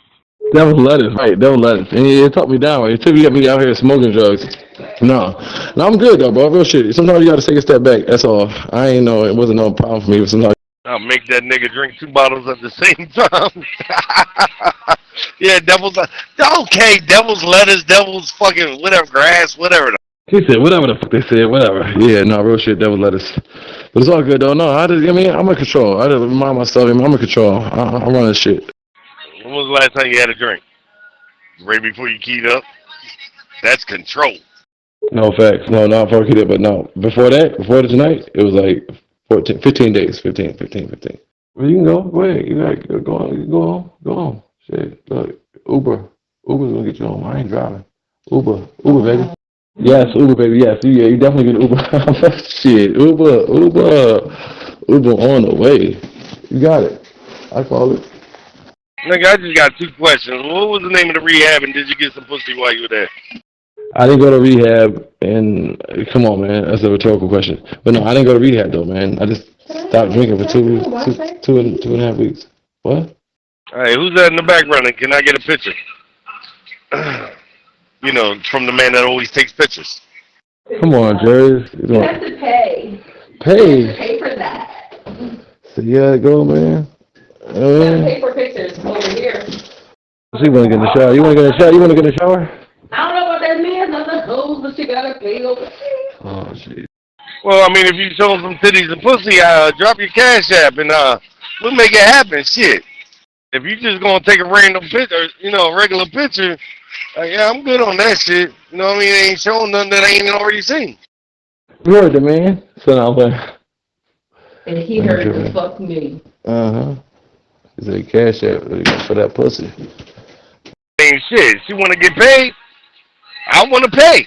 Devil's lettuce, right? Devil's lettuce. And it talked me down, right? Until you got me out here smoking drugs. No, I'm good though, bro. Real shit. Sometimes you gotta take a step back. That's all. I ain't know it wasn't no problem for me. But sometimes I'll make that nigga drink 2 bottles at the same time. Yeah, devil's. Okay, devil's lettuce, devil's fucking whatever, grass, whatever. he said whatever the fuck they said, whatever. Yeah, no, real shit. Devil's lettuce. But it's all good though. No, I'm in control. I just remind myself, I'm in control. I'm running shit. When was the last time you had a drink? Right before you keyed up? That's control. No facts. No, not before kid, but no. Before tonight, it was like 15 days. 15. Well, you can go. Go ahead. You gotta go on. Go on. Shit. Look, Uber's gonna get you home. I ain't driving. Uber, baby. Yes, Uber, baby. Yes, yeah, you definitely get Uber. Shit, Uber on the way. You got it. I call it. Nigga, I just got 2 questions. What was the name of the rehab and did you get some pussy while you were there? I didn't go to rehab, and come on, man, that's a rhetorical question. But no, I didn't go to rehab though, man. I just stopped drinking for two and a half weeks. What? Hey, who's that in the background? And can I get a picture? You know, from the man that always takes pictures. Come on, Jerry. You have to pay. Pay. You have to pay for that. So you gotta go, man. You have to pay for pictures over here. So you wanna get in the shower? You wanna get in the shower? I don't know what that means. Nothing goes, but you gotta pay over here. Oh shit. Well, I mean, if you show them some titties and pussy, drop your Cash App and we'll make it happen. Shit. If you just gonna take a random picture, a regular picture, yeah, I'm good on that shit. You know what I mean? They ain't showing nothing that I ain't already seen. You heard the man. So now what? And he heard the fuck me. He said Cash App for that pussy. Ain't shit. She wanna get paid? I wanna pay.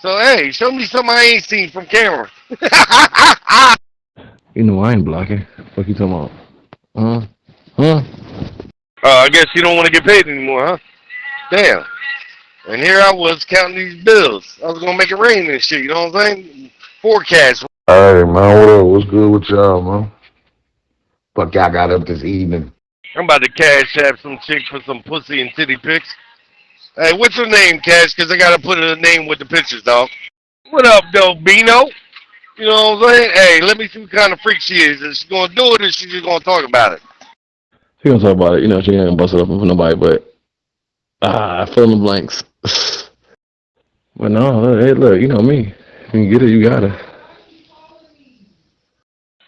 So hey, show me something I ain't seen from camera. You know I ain't blocking. Fuck you talking about? I guess you don't want to get paid anymore, huh? Damn. And here I was counting these bills. I was gonna make it rain and shit, you know what I'm saying? Forecast. Alright, man, what up? What's good with y'all, man? Fuck y'all got up this evening. I'm about to Cash App some chick for some pussy and titty pics. Hey, what's her name, Cash? Because I got to put her name with the pictures, dog. What up, though, Bino? You know what I'm saying? Hey, let me see what kind of freak she is. Is she going to do it or is she just going to talk about it? She gonna talk about it. She ain't gonna bust it up for nobody, but fill in the blanks. But no, hey, look, you know me. If you can get it, you got it.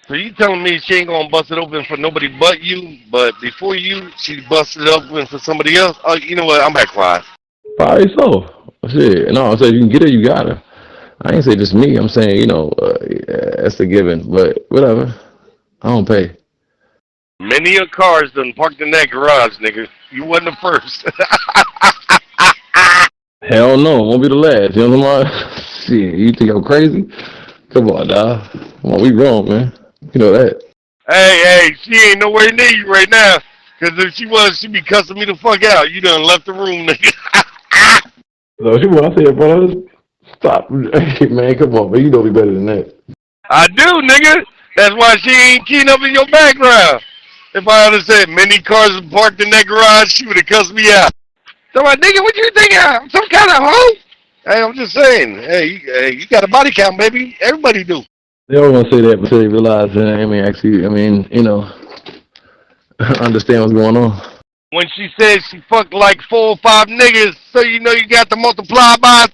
So you telling me she ain't going to bust it open for nobody but you, but before you, she busted it open for somebody else? Oh, you know what? I'm back quiet. Probably so. Shit. No, I'm saying you can get it, you got it. I ain't say just me. I'm saying, that's a given. But whatever. I don't pay. Many a cars done parked in that garage, nigga. You wasn't the first. Hell no. Won't be the last. You know what I'm saying? Shit. You think I'm crazy? Come on, dawg. Come on, we grown, man. You know that. Hey, she ain't nowhere near you right now. Because if she was, she'd be cussing me the fuck out. You done left the room, nigga. No, she won't. I said, bro, stop. Hey, man, come on, man. You know me better than that. I do, nigga. That's why she ain't keying up in your background. If I had said many cars parked in that garage, she would have cussed me out. So, nigga, what you think? I'm some kind of hoe? Hey, I'm just saying. Hey, you got a body count, baby. Everybody do. They always want to say that until they realize that, understand what's going on. When she said she fucked like 4 or 5 niggas, so you know you got to multiply by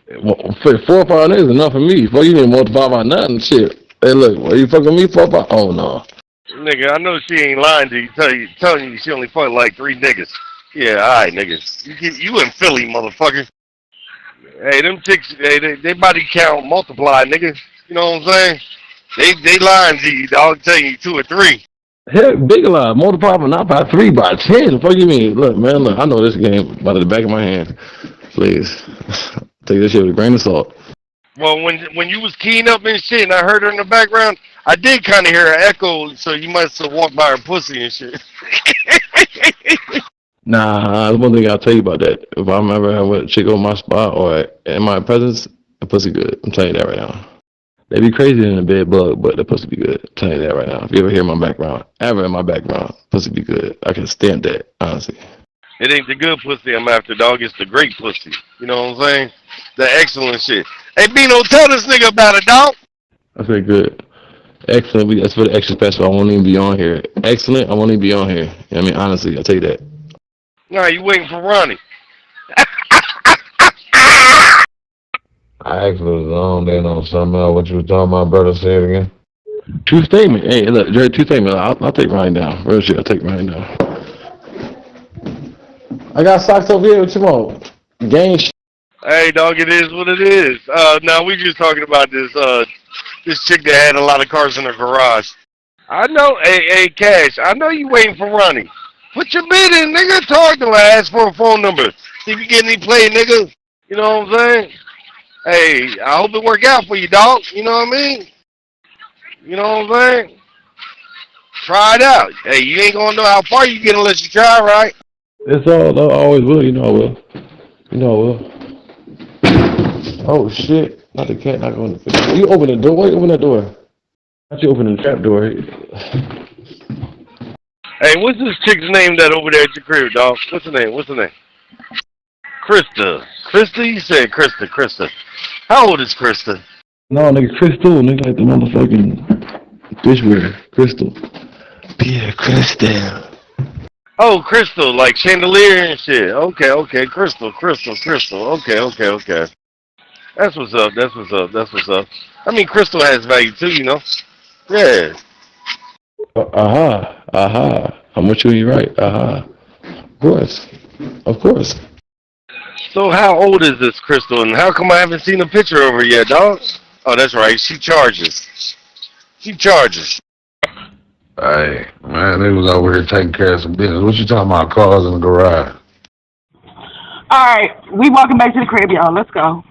3. Well, 4 or 5 niggas is enough for me. Before you didn't multiply by nothing, shit. Hey, look, are you fucking me 4 or 5? Oh, no. Nigga, I know she ain't lying to you, telling you she only fucked like 3 niggas. Yeah, alright, niggas. You in Philly, motherfucker. Hey, them chicks, they body count multiply, nigga. You know what I'm saying? They lying to you, dog. Telling you 2 or 3. Heck, big a lot. More the problem, not by 3, by 10. The fuck you mean? Look, man, look, I know this game by the back of my hand. Please. Take this shit with a grain of salt. Well, when you was keying up and shit, and I heard her in the background, I did kind of hear an echo, so you must have walked by her pussy and shit. Nah, one thing I'll tell you about that. If I'm ever have a chick on my spot or in my presence, the pussy good. I'm telling you that right now. They be crazy in the bed bug, but the pussy be good. I'm telling you that right now. If you ever hear my background, pussy be good. I can stand that, honestly. It ain't the good pussy I'm after, dog. It's the great pussy. You know what I'm saying? The excellent shit. Hey, Bino, tell this nigga about it, dog. I said good. Excellent. That's for the extra special. I won't even be on here. Excellent. I won't even be on here. You know what I mean? Honestly, I'll tell you that. Nah, you waiting for Ronnie. I actually was on there on something else. What you was talking about, brother? Say it again. True statement. Hey, look, Jerry, true statement. I'll take Ryan down. Real shit, I'll take Ryan down. I got socks over here. What you want? Gang shit. Hey, dog, it is what it is. Now we just talking about this chick that had a lot of cars in her garage. I know, hey, Cash, I know you waiting for Ronnie. Put your bid in, nigga. Talk to her. Ask for a phone number. See if you get any play, nigga. You know what I'm saying? Hey, I hope it work out for you, dog. You know what I mean? You know what I'm saying? Try it out. Hey, you ain't gonna know how far you get unless you try, right? It's all, I always will. You know I will. You know I will. Oh, shit. Not the cat not going to... You open the door. Why you open that door? Not you open the trap door. Hey, what's this chick's name that over there at your crib, dog? What's her name? Krista. Krista? You said Krista. How old is Krista? No, nigga, Crystal. Nigga, like the motherfucking dishware. Crystal. Pierre Crystal. Oh, Crystal, like chandelier and shit. Okay. Crystal. Okay. That's what's up. I mean, Crystal has value too, you know? Yeah. I'm with you, you're right. Of course. So how old is this Crystal, and how come I haven't seen a picture of her yet, dog? Oh, that's right. She charges. Hey, man, they was over here taking care of some business. What you talking about, cars in the garage? All right, we walking back to the crib, y'all. Let's go.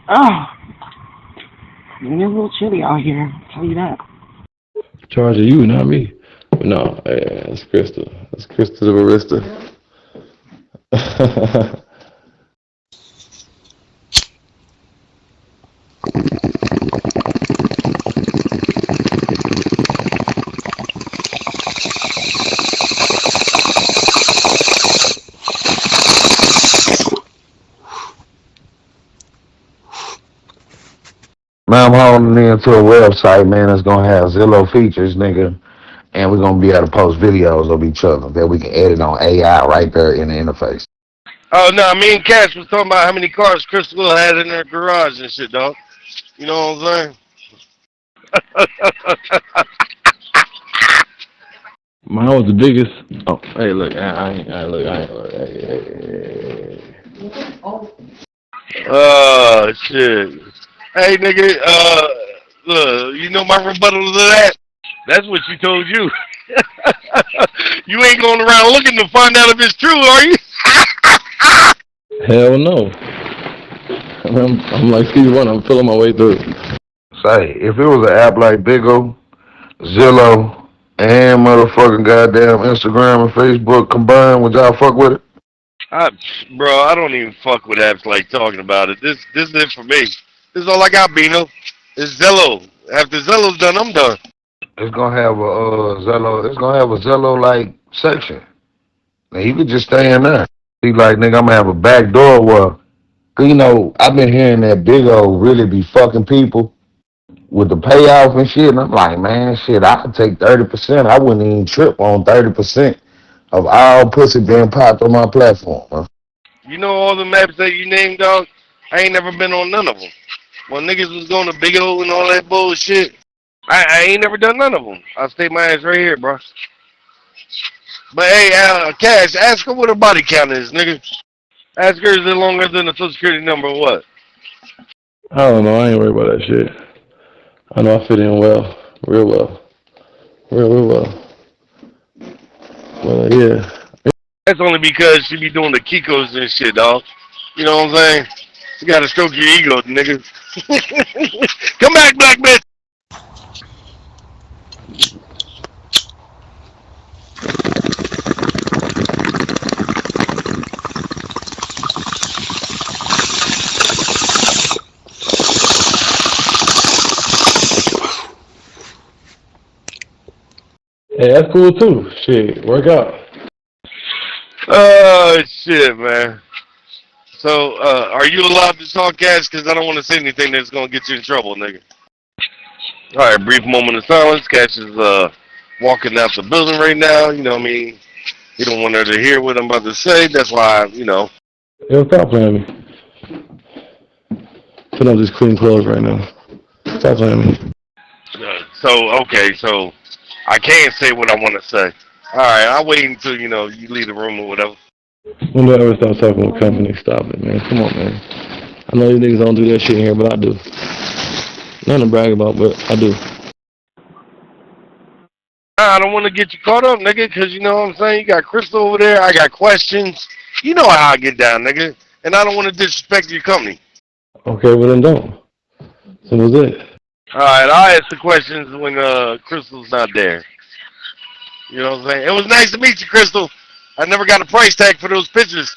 Oh, it's a little chilly out here. I'll tell you that. Charging you, not me. No, yeah, that's Crystal. That's Crystal the barista. Man, I'm holding into a website, man, that's gonna have Zello features, nigga, and we're gonna be able to post videos of each other that we can edit on AI right there in the interface. Oh, no, me and Cash was talking about how many cars Crystal had in her garage and shit, dog. You know what I'm saying? Mine was the biggest. Oh, hey, look, Oh, shit. Hey, nigga, look, you know my rebuttal to that? That's what she told you. You ain't going around looking to find out if it's true, are you? Hell no. I'm like Steve Wonder. I'm feeling my way through. Say, if it was an app like Bigo, Zello, and motherfucking goddamn Instagram and Facebook combined, would y'all fuck with it? Bro, I don't even fuck with apps like talking about it. This is it for me. This is all I got, Bino. It's Zello. After Zello's done, I'm done. It's gonna have a Zello. It's gonna have a Zello like section. Now you could just stay in there. Be like, nigga, I'm gonna have a back door where, you know, I've been hearing that Bigo really be fucking people with the payoff and shit. And I'm like, man, shit, I could take 30%. I wouldn't even trip on 30% of all pussy being popped on my platform. Huh? You know all the maps that you named, dog? I ain't never been on none of them. When niggas was going to Big O and all that bullshit, I ain't never done none of them. I'll stay my ass right here, bro. But hey, Cash, ask her what her body count is, nigga. Ask her, is it longer than a social security number or what? I don't know. I ain't worried about that shit. I know I fit in well, real well, real well. Well, yeah. That's only because she be doing the Kikos and shit, dog. You know what I'm saying? You gotta stroke your ego, nigga. Come back, black bitch. Hey, that's cool too. Shit, work out. Oh, shit, man. So, are you allowed to talk, Cash? Because I don't want to say anything that's going to get you in trouble, nigga. All right, brief moment of silence. Cash is walking out the building right now. You know what I mean? He don't want her to hear what I'm about to say. That's why, you know. Yo, stop playing me. Put on these clean clothes right now. Stop playing me. Okay, so I can't say what I want to say. All right, I'll wait until, you know, you leave the room or whatever. When do I ever stop talking with company? Stop it, man. Come on, man. I know you niggas don't do that shit here, but I do. Nothing to brag about, but I do. I don't want to get you caught up, nigga, because you know what I'm saying? You got Crystal over there. I got questions. You know how I get down, nigga. And I don't want to disrespect your company. Okay, well then don't. Simple as it. All right, I'll ask the questions when Crystal's not there. You know what I'm saying? It was nice to meet you, Crystal. I never got a price tag for those pictures.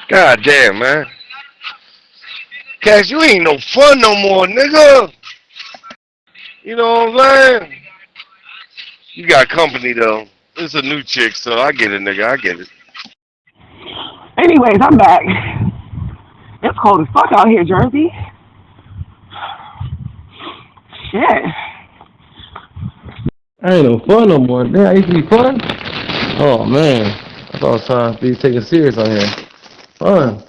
God damn, man. Cash, you ain't no fun no more, nigga. You know what I'm saying? You got company, though. It's a new chick, so I get it, nigga. I get it. Anyways, I'm back. It's cold as fuck out here, Jersey. Shit. I ain't no fun no more. Damn, I used to be fun? Oh, man. I thought it was time to be taken serious on here. Fun.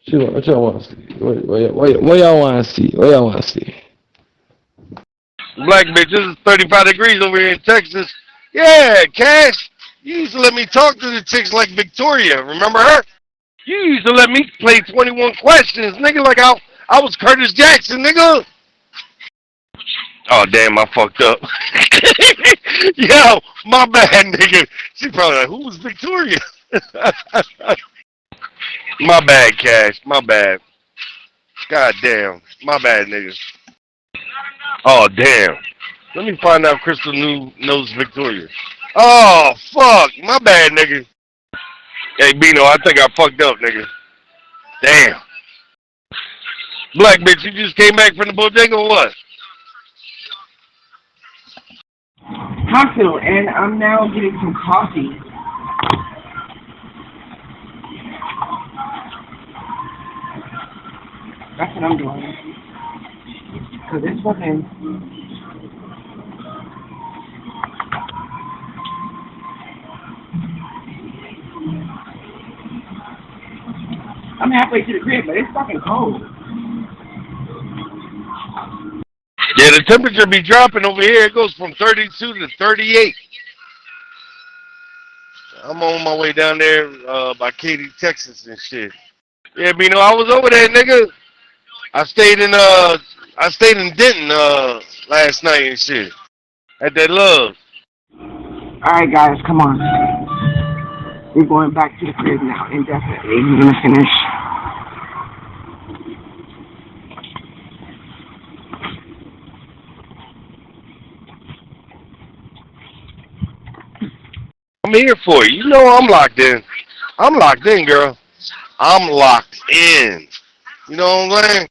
Shoot, what y'all want to see? What y'all want to see? What y'all want to see? Black bitches, 35 degrees over here in Texas. Yeah, Cash. You used to let me talk to the chicks like Victoria. Remember her? You used to let me play 21 questions, nigga, like I was Curtis Jackson, nigga. Oh, damn, I fucked up. Yo, my bad, nigga. She probably like, who was Victoria? My bad, Cash. My bad. God damn. My bad, nigga. Oh, damn. Let me find out Crystal knows Victoria. Oh, fuck. My bad, nigga. Hey, Bino, I think I fucked up, nigga. Damn. Black bitch, you just came back from the bodega or what? Hospital, and I'm now getting some coffee. That's what I'm doing. Because it's fucking... I'm halfway to the crib, but it's fucking cold. Yeah, the temperature be dropping over here. It goes from 32 to 38. I'm on my way down there by Katy, Texas and shit. Yeah, but you know, I was over there, nigga. I stayed in Denton last night and shit. At that Love. Alright guys, come on. We're going back to the crib now, indefinitely. We're gonna finish. I'm here for you. You know I'm locked in. I'm locked in, girl. I'm locked in. You know what I'm saying?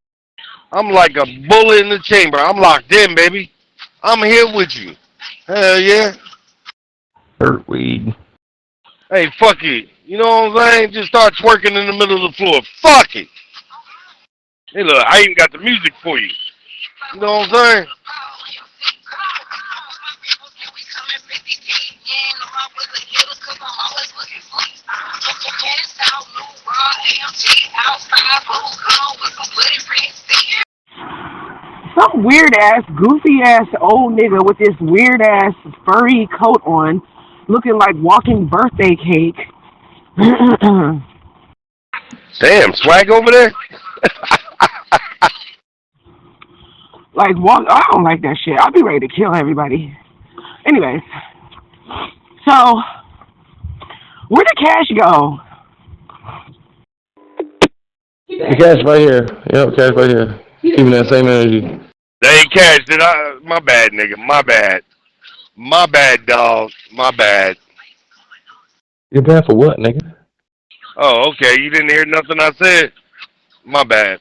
I'm like a bullet in the chamber. I'm locked in, baby. I'm here with you. Hell yeah. Hurt weed. Hey, fuck it. You know what I'm saying? Just start twerking in the middle of the floor. Fuck it. Hey, look, I even got the music for you. You know what I'm saying? Some weird ass, goofy ass old nigga with this weird ass furry coat on, looking like walking birthday cake. Damn, swag over there? Like, walk. I don't like that shit. I'll be ready to kill everybody. Anyways, so where did Cash go? The Cash right here. Yep, Cash right here. Keeping that same energy. Hey, Cash, my bad, nigga. My bad. My bad, dog. My bad. You're bad for what, nigga? Oh, okay. You didn't hear nothing I said? My bad.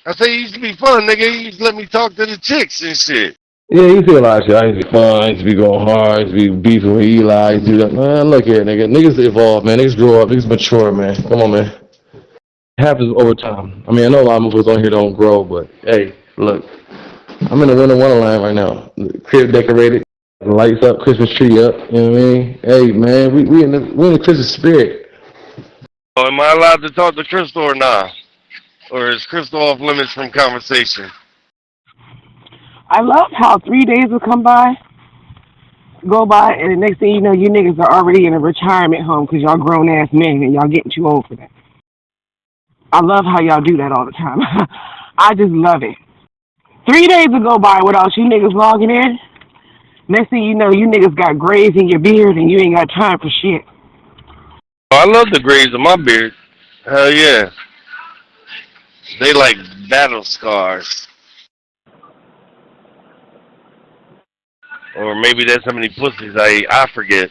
I said it used to be fun, nigga. You used to let me talk to the chicks and shit. Yeah, you see a lot of shit. I used to be fun. I used to be going hard. I used to be beefing with Eli. I used to do that. Man, look here, nigga. Niggas evolve, man. Niggas grow up. Niggas mature, man. Come on, man. It happens over time. I mean, I know a lot of motherfuckers on here don't grow, but hey, look. I'm in the winter wonderland right now. The crib decorated, the lights up, Christmas tree up. You know what I mean? Hey, man, we're in the Christmas spirit. Oh, am I allowed to talk to Crystal or not? Or is Crystal off limits from conversation? I love how 3 days will go by, and the next thing you know, you niggas are already in a retirement home because y'all grown-ass men and y'all getting too old for that. I love how y'all do that all the time. I just love it. 3 days will go by without you niggas logging in. Next thing you know, you niggas got grays in your beard and you ain't got time for shit. Oh, I love the grays of my beard. Hell yeah. They like battle scars. Or maybe that's how many pussies I ate. I forget.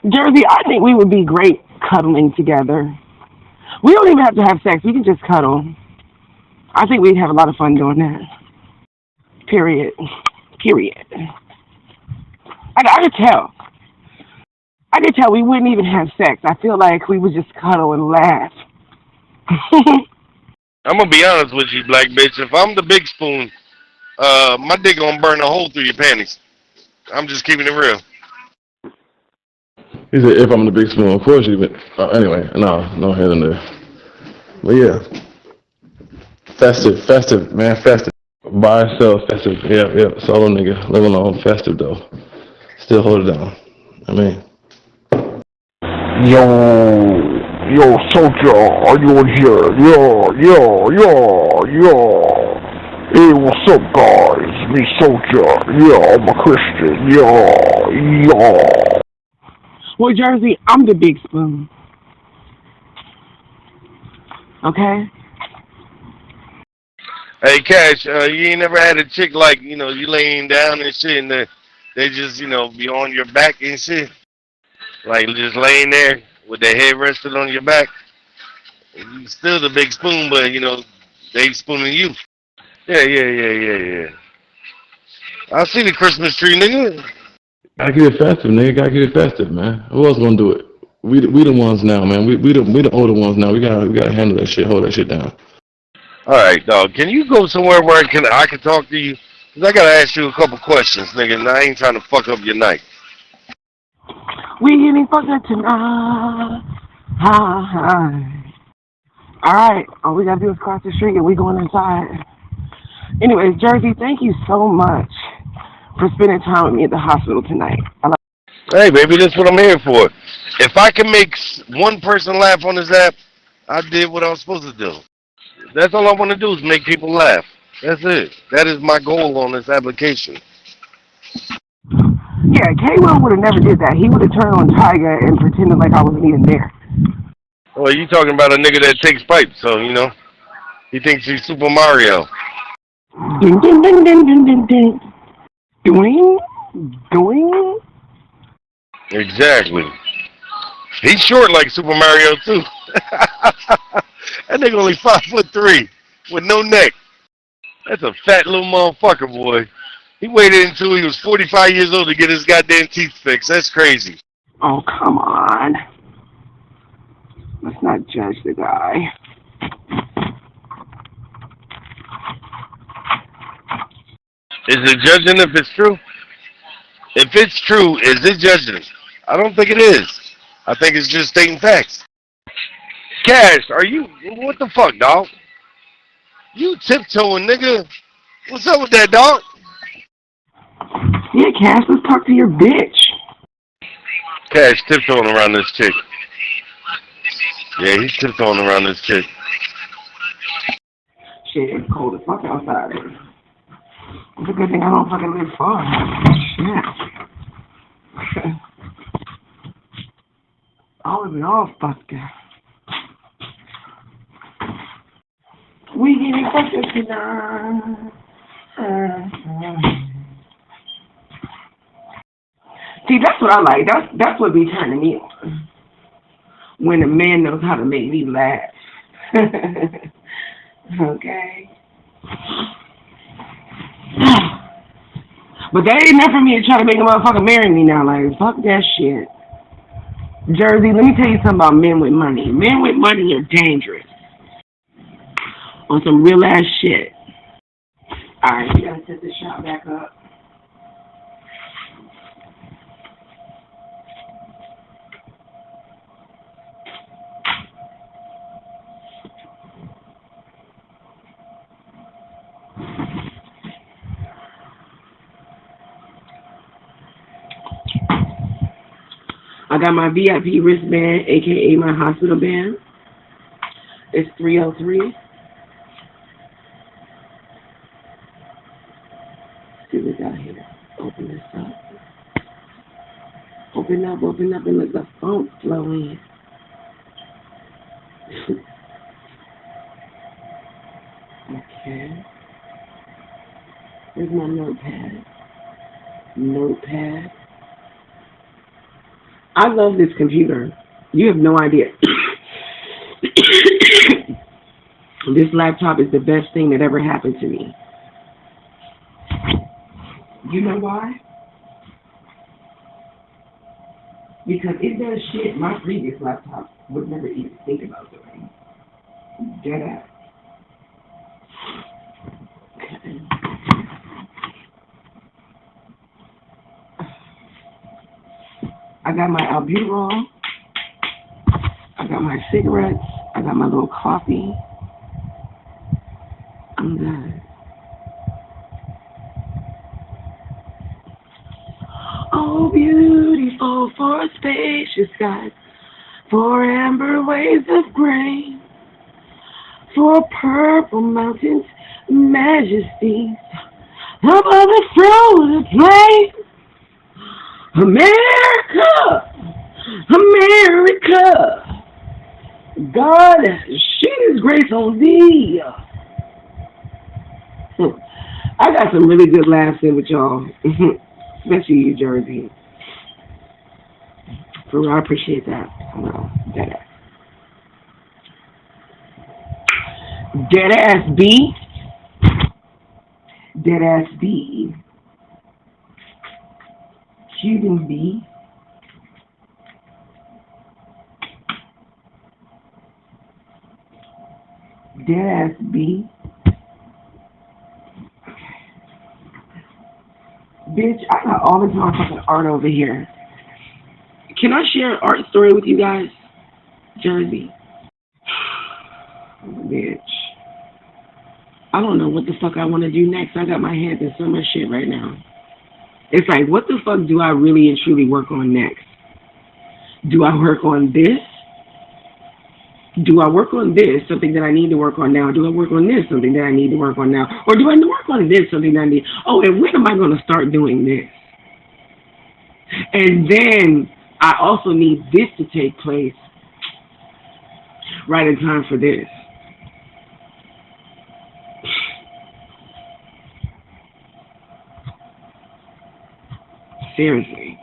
Jersey, I think we would be great cuddling together. We don't even have to have sex. We can just cuddle. I think we'd have a lot of fun doing that. Period. I could tell. We wouldn't even have sex. I feel like we would just cuddle and laugh. I'm gonna be honest with you, black bitch. If I'm the big spoon, my dick gonna burn a hole through your panties. I'm just keeping it real. He said, if I'm the big spoon, of course you been. Anyway, no head in there. But yeah. Festive, man, festive. By itself, festive. Yeah, solo nigga. Live alone, festive though. Still hold it down. I mean. Yo, soldier, are you in here? Yo. Hey, what's up, guys? Me, soldier. Yeah, I'm a Christian. Yeah. Well, Jersey, I'm the big spoon. Okay? Hey, Cash, you ain't never had a chick like, you laying down and shit, and they just, be on your back and shit? Like, just laying there with their head rested on your back? You still the big spoon, but, they spooning you. Yeah. I see the Christmas tree, nigga. Gotta get it festive, nigga. Gotta get it festive, man. Who else gonna do it? We the ones now, man. We the older ones now. We gotta handle that shit, hold that shit down. All right, dog. Can you go somewhere where I can talk to you? Cause I gotta ask you a couple questions, nigga. And I ain't trying to fuck up your night. We getting fucked up tonight. Hi. All right. All we gotta do is cross the street and we going inside. Anyways, Jersey, thank you so much for spending time with me at the hospital tonight. Hey, baby, that's what I'm here for. If I can make one person laugh on this app, I did what I was supposed to do. That's all I want to do is make people laugh. That's it. That is my goal on this application. Yeah, K-Will would have never did that. He would have turned on Tiger and pretended like I wasn't even there. Well, you talking about a nigga that takes pipes, so, he thinks he's Super Mario. Ding, ding, ding, ding, ding, ding, ding. Doing. Exactly. He's short like Super Mario, too. That nigga only 5'3" with no neck. That's a fat little motherfucker, boy. He waited until he was 45 years old to get his goddamn teeth fixed. That's crazy. Oh, come on. Let's not judge the guy. Is it judging if it's true? If it's true, is it judging? I don't think it is. I think it's just stating facts. Cash, what the fuck, dog? You tiptoeing, nigga. What's up with that, dog? Yeah, Cash, let's talk to your bitch. Cash tiptoeing around this chick. Yeah, he's tiptoeing around this chick. Shit, it's cold as fuck outside. It's a good thing I don't fucking live far. Shit. I would be all fucked up. We getting closer tonight. See, that's what I like. That's what be turning me on. When a man knows how to make me laugh. Okay. But that ain't enough for me to try to make a motherfucker marry me now. Like, fuck that shit. Jersey, let me tell you something about men with money. Men with money are dangerous. On some real ass shit. Alright, we gotta set this shot back up. I got my VIP wristband, aka my hospital band. It's 303. Let's see what we got here. Open this up. Open up, and let the funk flow in. Okay. Here's my notepad. I love this computer. You have no idea. This laptop is the best thing that ever happened to me. You know why? Because it does shit my previous laptop would never even think about doing. Dead ass. Okay. I got my albuterol. I got my cigarettes. I got my little coffee. I'm good. Oh, beautiful for spacious skies, for amber waves of grain, for purple mountains, majesties above the frozen plain. America, America, God shed His grace on thee. I got some really good laughs in with y'all, especially you, Jersey. For real, I appreciate that. Well, dead ass B. Dead ass B. Cuban B. Dead ass B. Bitch, I got all this motherfucking art over here. Can I share an art story with you guys? Jersey. Bitch. I don't know what the fuck I want to do next. I got my hands in so much shit right now. It's like, what the fuck do I really and truly work on next? Do I work on this? Do I work on this, something that I need to work on now? Do I work on this, something that I need to work on now? Or do I work on this, something that I need? Oh, and when am I going to start doing this? And then I also need this to take place right in time for this. Seriously.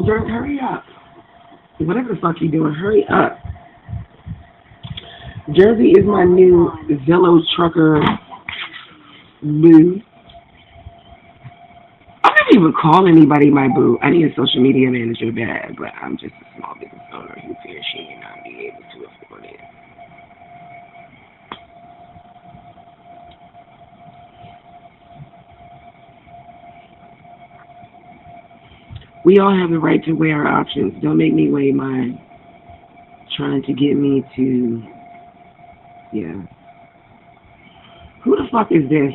Dirt, hurry up. Whatever the fuck you doing, hurry up. Jersey is my new Zello trucker boo. I don't even call anybody my boo. I need a social media manager bad, but I'm just a small business owner who fears she may not be able to afford it. We all have the right to weigh our options. Don't make me weigh mine. Trying to get me to, yeah. Who the fuck is this?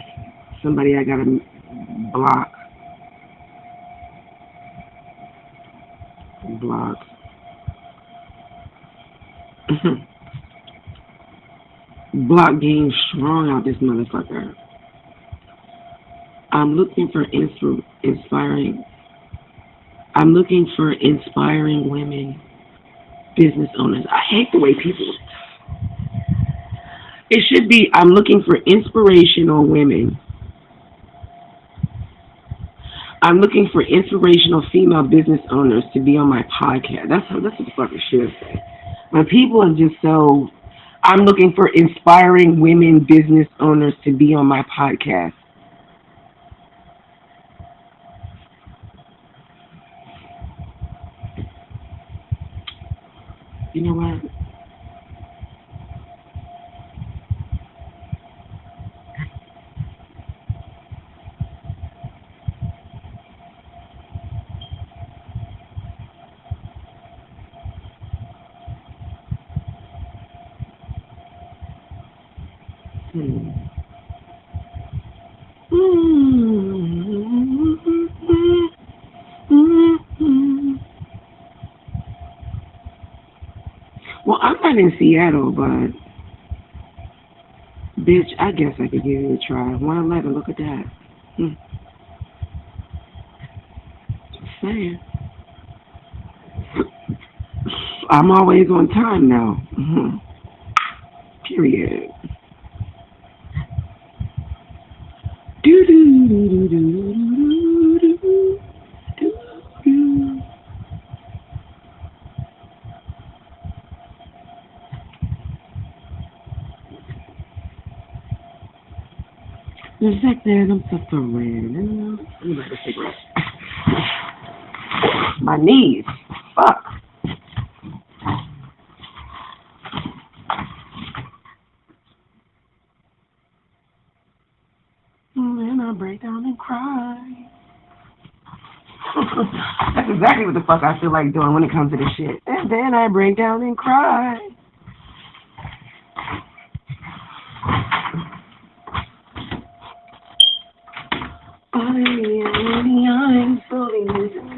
Somebody I gotta block. blocked. Block game strong out this motherfucker. I'm looking for inspiring women, business owners. I hate the way people. It should be, I'm looking for inspirational women. I'm looking for inspirational female business owners to be on my podcast. That's what the fuck it should say. But people are just so, I'm looking for inspiring women business owners to be on my podcast. You know what? Well, I'm not in Seattle, but bitch, I guess I could give it a try. 111, look at that. Just saying. I'm always on time now. Period. There's like that, I'm suffering. Let me light a cigarette. My knees. Fuck. And then I break down and cry. That's exactly what the fuck I feel like doing when it comes to this shit. And then I break down and cry. I'm slowly losing,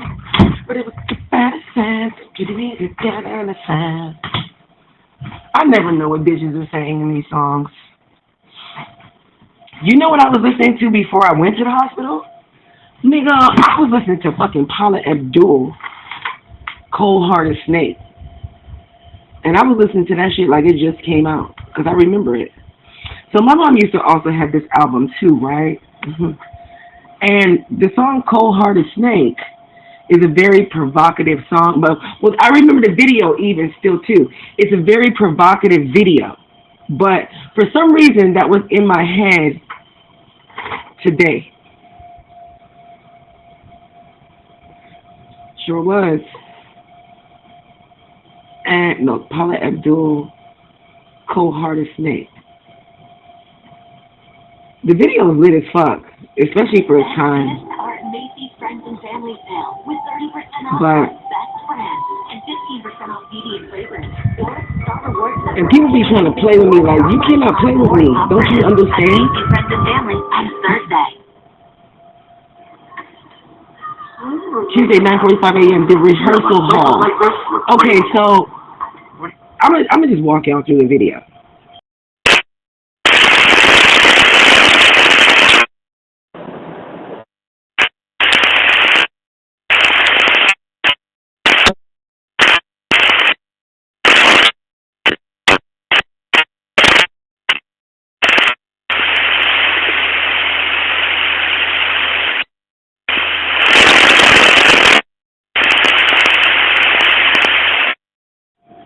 but it was the best sense. Getting it together in a sense. I never know what bitches are saying in these songs. You know what I was listening to before I went to the hospital? Nigga, I was listening to fucking Paula Abdul, Cold Hearted Snake. And I was listening to that shit like it just came out, because I remember it. So my mom used to also have this album too, right? And the song Cold Hearted Snake is a very provocative song. But well, I remember the video even still too. It's a very provocative video. But for some reason that was in my head today. Sure was. And no, Paula Abdul, Cold Hearted Snake. The video is lit as fuck, especially for its time. But and people be trying to play with me like, you cannot play with me. Don't you understand? Tuesday, 9:45 a.m. the rehearsal hall. Okay, so I'm gonna just walk y'all through the video.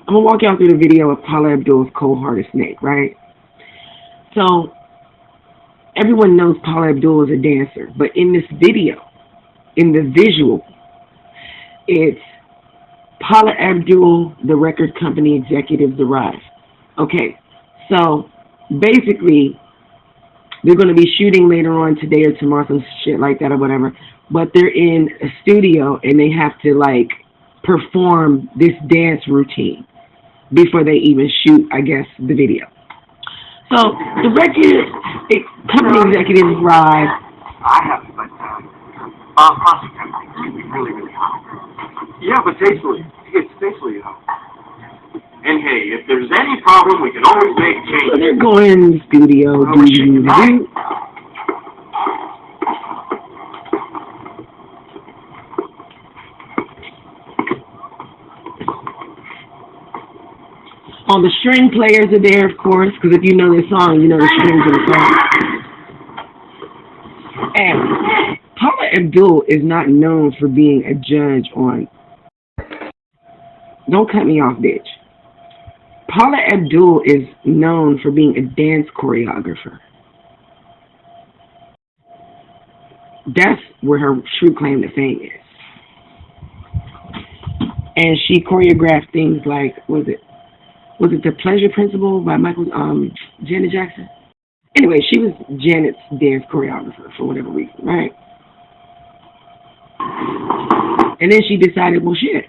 I'm going to walk y'all through the video of Paula Abdul's Cold Hearted Snake, right? So, everyone knows Paula Abdul is a dancer, but in this video, in the visual, it's Paula Abdul, the record company executives arrive. Okay, so basically, they're going to be shooting later on today or tomorrow, some shit like that or whatever, but they're in a studio and they have to, like, perform this dance routine before they even shoot, I guess, the video. So the record company executives arrive. I have, but really, really hot. Yeah, but tastefully. He gets tastefully, you know. And hey, if there's any problem, we can always make changes. So they're going in the studio, all the string players are there, of course, because if you know their song, you know the strings of the song. And Paula Abdul is not known for being a judge on... Don't cut me off, bitch. Paula Abdul is known for being a dance choreographer. That's where her true claim to fame is. And she choreographed things like, was it The Pleasure Principle by Janet Jackson? Anyway, she was Janet's dance choreographer for whatever reason, right? And then she decided, well, shit,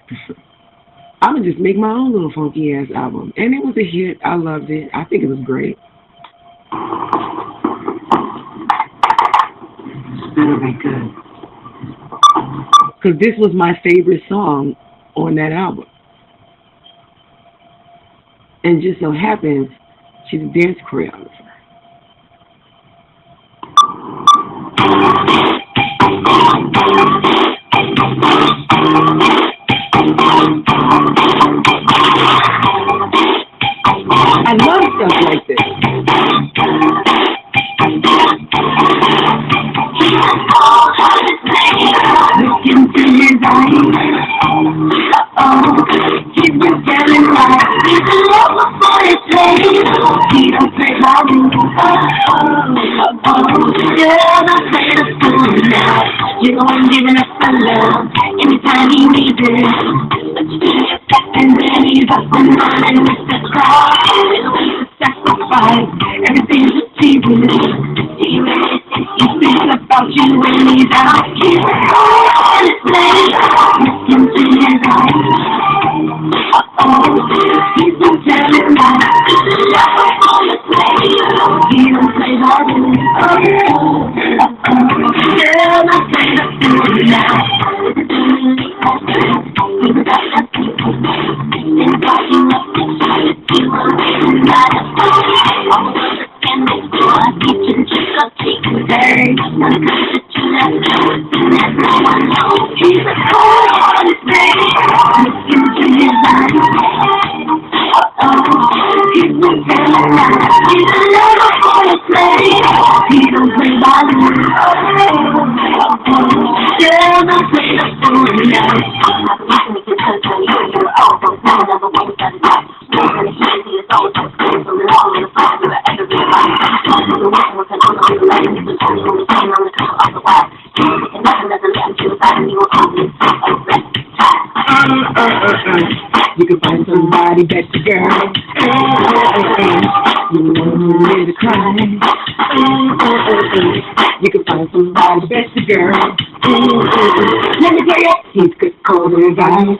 I'm going to just make my own little funky ass album. And it was a hit. I loved it. I think it was great. It's better be good. Because this was my favorite song on that album. And just so happens, she's a dance choreographer. I love stuff like this. Look into his eyes. He's been telling lies. He's a lover for his lady. He don't play by rules. Yeah, don't play the fool now. You know I'm giving up my love anytime he needs it. And then he's up and running with the crowd. Sacrifice everything's a TV. He thinks about you when he's out. He's on his plane. Listen to his eyes. He's been telling lies. On his plane. He don't play hard. Yeah, don't play the fool now. He's a cold on his face. Listen to his eyes. He's been telling lies. He's a lover for his place. He don't play by rules. Yeah, don't play the fool now. You can find somebody better, girl. You want me to cry. You can find somebody better, girl. Let me tell you, he's good, cold, and violent.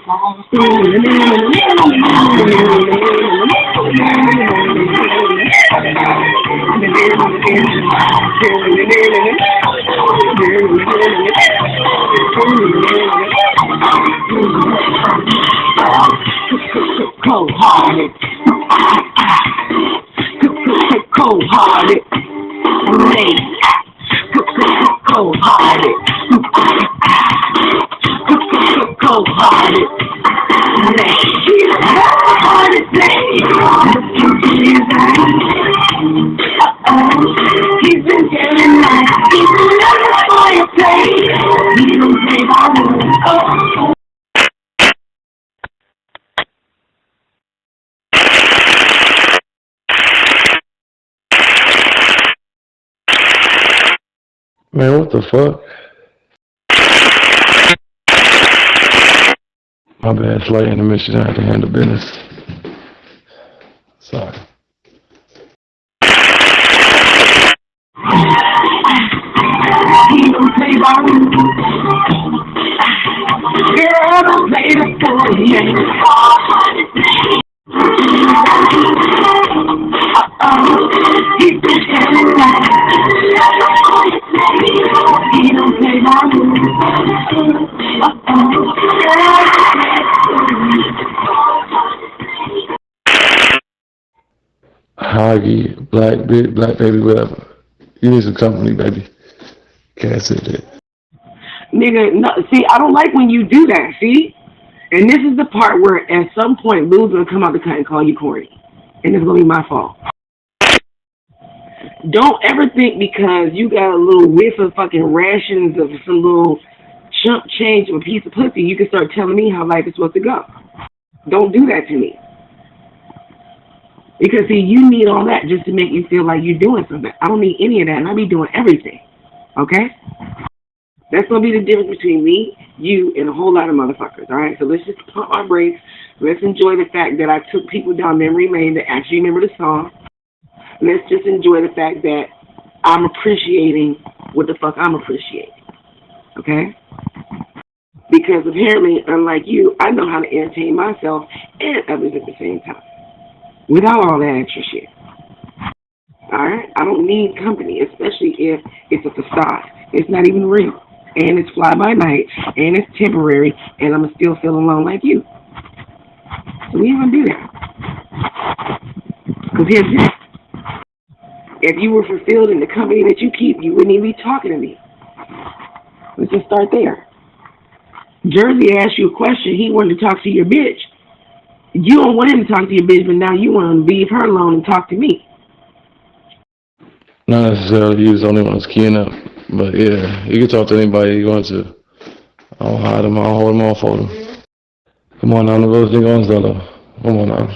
Cold-hearted, cold-hearted, late, cold-hearted, cold-hearted, late. He's a cold-hearted lady. Listen to his eyes. He's been telling lies. He's a lover for your play. He don't play by rules. Man, what the fuck? My bad, flight intermission. I had to handle business. Sorry. He don't play by rules. Girl, don't play the fool. He's been telling lies. He don't play by rules. Hoggy, black baby, whatever. You need some company, baby. Can't say that. Nigga, no, see, I don't like when you do that, see? And this is the part where at some point Lou's gonna come out the cut and call you corny. And it's gonna be my fault. Don't ever think because you got a little whiff of fucking rations of some little chump change of a piece of pussy, you can start telling me how life is supposed to go. Don't do that to me. Because, see, you need all that just to make you feel like you're doing something. I don't need any of that, and I be doing everything. Okay? That's going to be the difference between me, you, and a whole lot of motherfuckers, all right? So let's just pump our brakes. Let's enjoy the fact that I took people down memory lane that actually remember the song. Let's just enjoy the fact that I'm appreciating what the fuck I'm appreciating, okay? Because apparently, unlike you, I know how to entertain myself and others at the same time without all that extra shit. All right? I don't need company, especially if it's a facade. It's not even real. And it's fly-by-night, and it's temporary, and I'm still feel alone like you. So we ain't gonna do that. Because here's this. If you were fulfilled in the company that you keep, you wouldn't even be talking to me. Let's just start there. Jersey asked you a question. He wanted to talk to your bitch. You don't want him to talk to your bitch, but now you want to leave her alone and talk to me. Not necessarily. He was the only one that's keying up. But yeah, you can talk to anybody you want to. I don't hide them. I don't hold them. I don't fold them. Come on now, the road nigga on Zello. Come on now.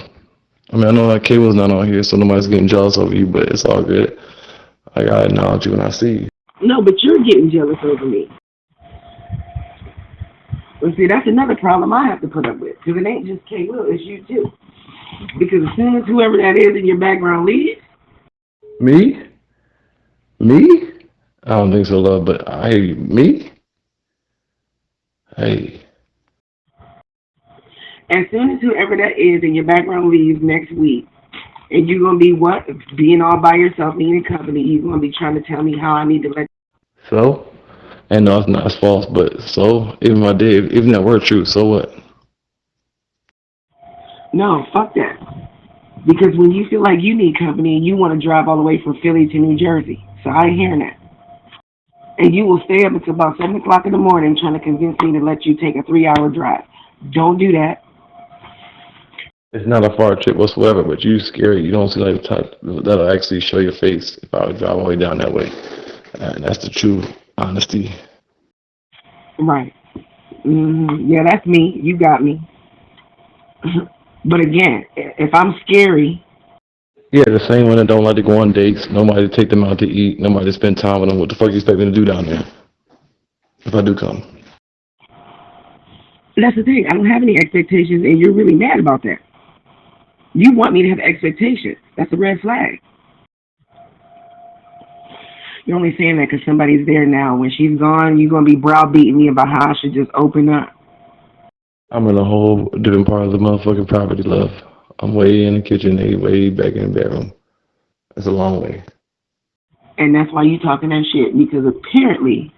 I mean, I know that cable's not on here, so nobody's getting jealous over you, but it's all good. I gotta acknowledge you when I see you. No, but you're getting jealous over me. Well, see, that's another problem I have to put up with, because it ain't just K. Will, it's you too. Because as soon as whoever that is in your background leaves. Me? Me? I don't think so, love, but me? Hey. As soon as whoever that is in your background leaves next week, and you're going to be what? Being all by yourself, needing company, you're going to be trying to tell me how I need to let. So? And no, it's not, it's false, but so? Even if I did, even that were true, so what? No, fuck that. Because when you feel like you need company, you want to drive all the way from Philly to New Jersey. So I ain't hearing that. And you will stay up until about 7 o'clock in the morning trying to convince me to let you take a 3-hour drive. Don't do that. It's not a far trip whatsoever, but you scary. You don't see like the type that'll actually show your face if I would drive all the way down that way. And that's the true honesty. Right. Mm-hmm. Yeah, that's me. You got me. But again, if I'm scary. Yeah, the same one that don't like to go on dates, nobody to take them out to eat, nobody to spend time with them. What the fuck you expect me to do down there? If I do come. That's the thing. I don't have any expectations, and you're really mad about that. You want me to have expectations. That's a red flag. You're only saying that because somebody's there now. When she's gone, you're going to be browbeating me about how I should just open up. I'm in a whole different part of the motherfucking property, love. I'm way in the kitchen, they way back in the bedroom. It's a long way. And that's why you talking that shit, because apparently,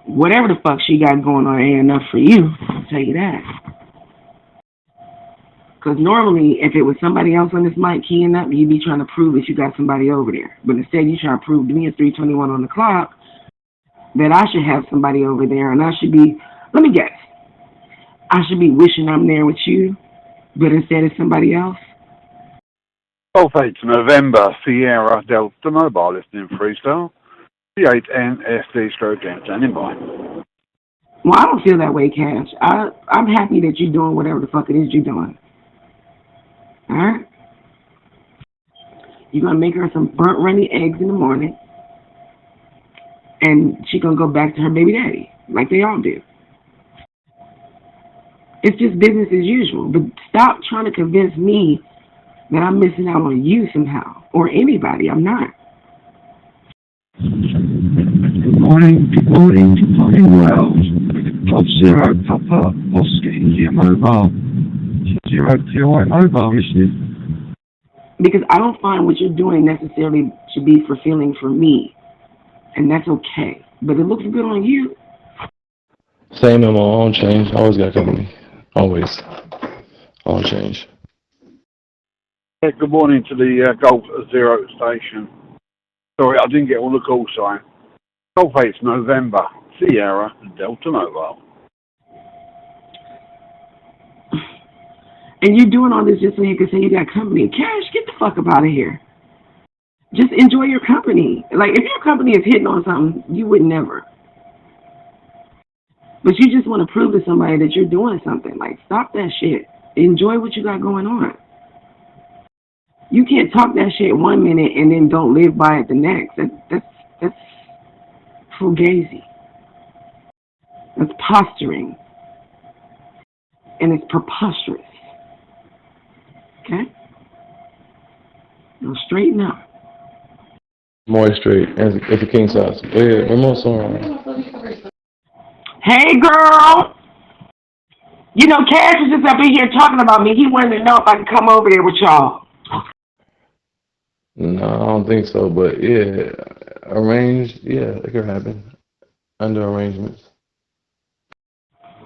whatever the fuck she got going on ain't enough for you. I'll tell you that. Because normally, if it was somebody else on this mic keying up, you'd be trying to prove that you got somebody over there. But instead, you trying to prove to me at 3:21 on the clock that I should have somebody over there, and I should be, let me guess, I should be wishing I'm there with you, but instead it's somebody else? 12/8 November, Sierra Delta Mobile, listening freestyle. 38NSD stroke and standing by. Well, I don't feel that way, Cash. I'm happy that you're doing whatever the fuck it is you're doing. All right? You're going to make her some burnt runny eggs in the morning, and she's going to go back to her baby daddy, like they all do. It's just business as usual. But stop trying to convince me that I'm missing out on you somehow, or anybody. I'm not. Good morning, well. Top Zero, Papa, Oscar, India Mobile. 0 Mobile, listening. Because I don't find what you're doing necessarily should be fulfilling for me. And that's okay. But it looks good on you. Same in my own change. Always got company. Always. On change. Yeah, good morning to the Golf Zero station. Sorry, I didn't get all the call sign. Golf 8 November, Sierra, Delta Mobile. And you're doing all this just so you can say you got company. Cash, get the fuck up out of here. Just enjoy your company. Like, if your company is hitting on something, you would never. But you just want to prove to somebody that you're doing something. Like, stop that shit. Enjoy what you got going on. You can't talk that shit 1 minute and then don't live by it the next. That's fugazi. That's posturing. And it's preposterous. Okay? Now straighten up. More straight. It's a king size. Yeah, one more song. Hey, girl! You know, Cash was just up in here talking about me. He wanted to know if I could come over there with y'all. No, I don't think so, but yeah, arranged, yeah, it could happen. Under arrangements.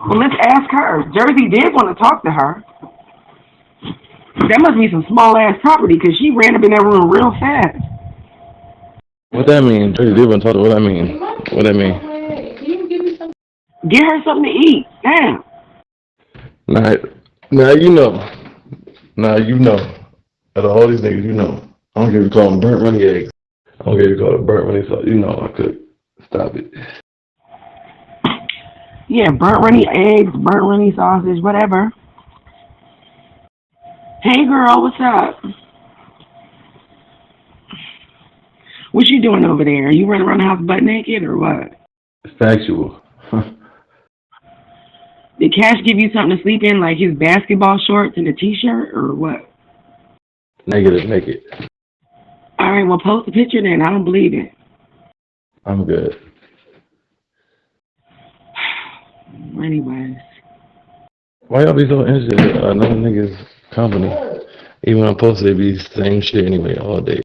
Well, let's ask her. Jersey did want to talk to her. That must be some small-ass property, because she ran up in that room real fast. What that mean? Jersey did want to talk to what that mean? What that mean? Get her something to eat. Damn. Now you know. Now you know. Out of all these niggas, you know. I don't care if you call them burnt runny eggs. I don't care if you call it burnt runny sauce. You know I could stop it. Yeah, burnt runny eggs, burnt runny sausage, whatever. Hey, girl, what's up? What you doing over there? Are you running around the house butt naked or what? It's factual. Did Cash give you something to sleep in, like his basketball shorts and a t-shirt, or what? Negative, naked. All right, well, post a picture then. I don't believe it. I'm good. Anyways. Why y'all be so interested in another nigga's company? Even when I'm posted, it be the same shit anyway all day.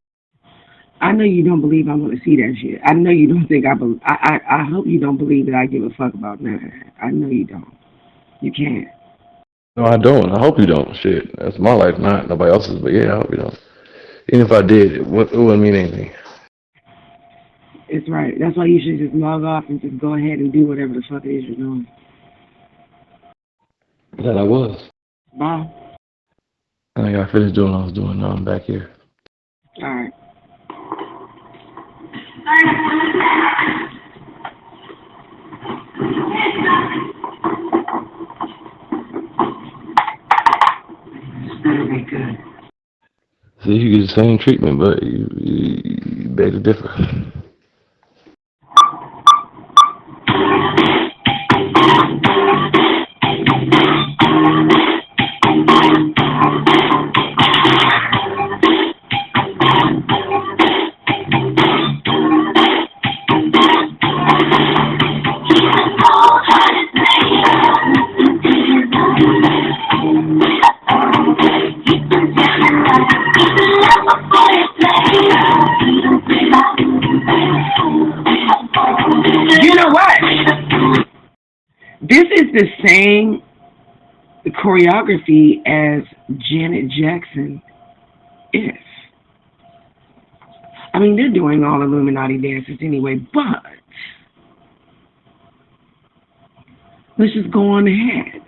I know you don't believe I want to see that shit. I know you don't think I hope you don't believe that I give a fuck about that. I know you don't. You can't. No, I don't. I hope you don't. Shit. That's my life, not nobody else's. But yeah, I hope you don't. Even if I did, it wouldn't mean anything. It's right. That's why you should just log off and just go ahead and do whatever the fuck it is you're doing. That I was. Bye. I got finished doing what I was doing. Now I'm back here. All right. This better be good. See, you get the same treatment, but you beg to differ. The same choreography as Janet Jackson is. I mean, they're doing all Illuminati dances anyway, but let's just go on ahead.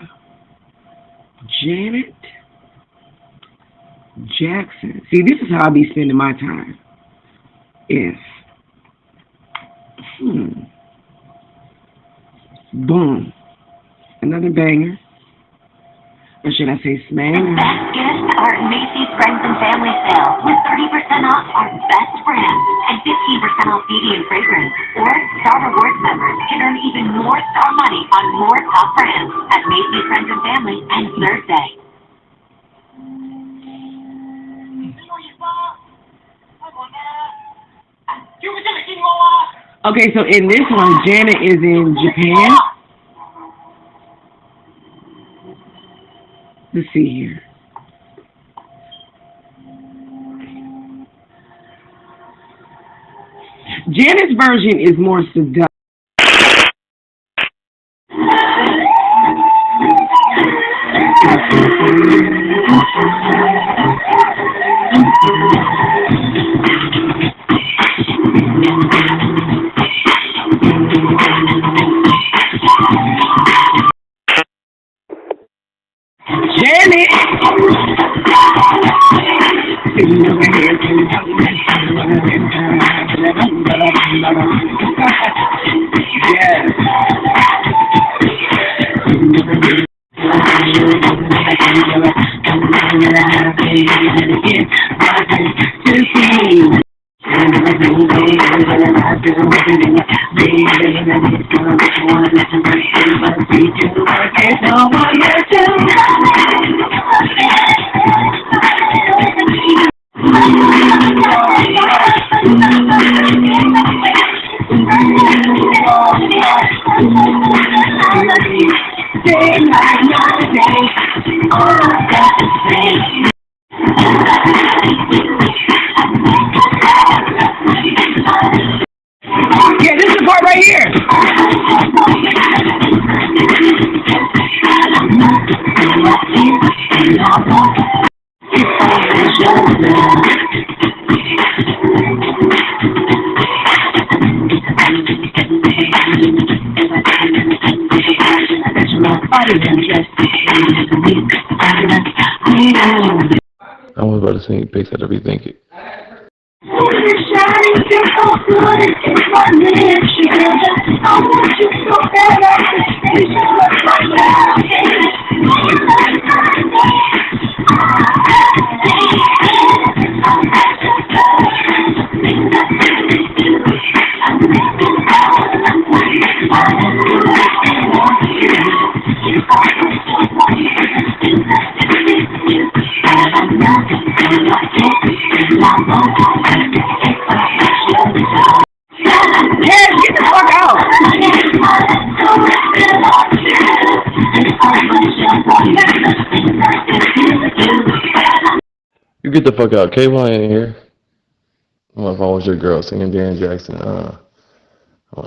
Janet Jackson. See, this is how I be spending my time. Boom. Another banger. Or should I say smanger? Best gifts are Macy's Friends and Family Sale with 30% off our best brands and 15% off beauty and fragrance. Or Star Rewards members can earn even more Star money on more top brands at Macy's Friends and Family and Thursday. Okay, so in this one, Janet is in Japan. Let's see here. Janet's version is more seductive. Yeah, this is the part right here. I was about to sing Pigs Had to Rethink It. Get the fuck out! You get the fuck out. KY in here. If I was your girl singing Dan Jackson, oh,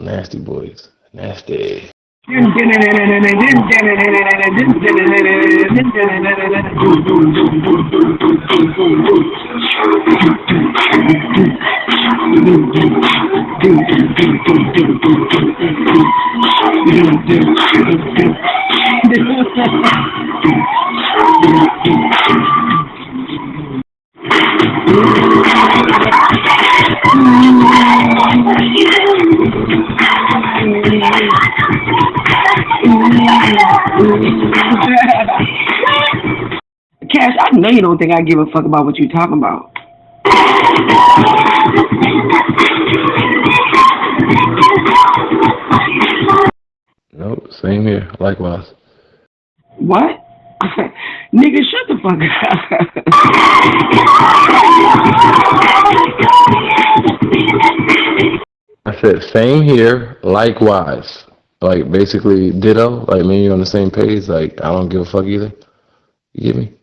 Nasty Boys. Nasty. Cash, I know you don't think I give a fuck about what you talking about. Nope, same here. Likewise. What? Nigga, shut the fuck up. I said same here. Likewise. Like basically ditto. Like me and you on the same page. Like I don't give a fuck either. You get me?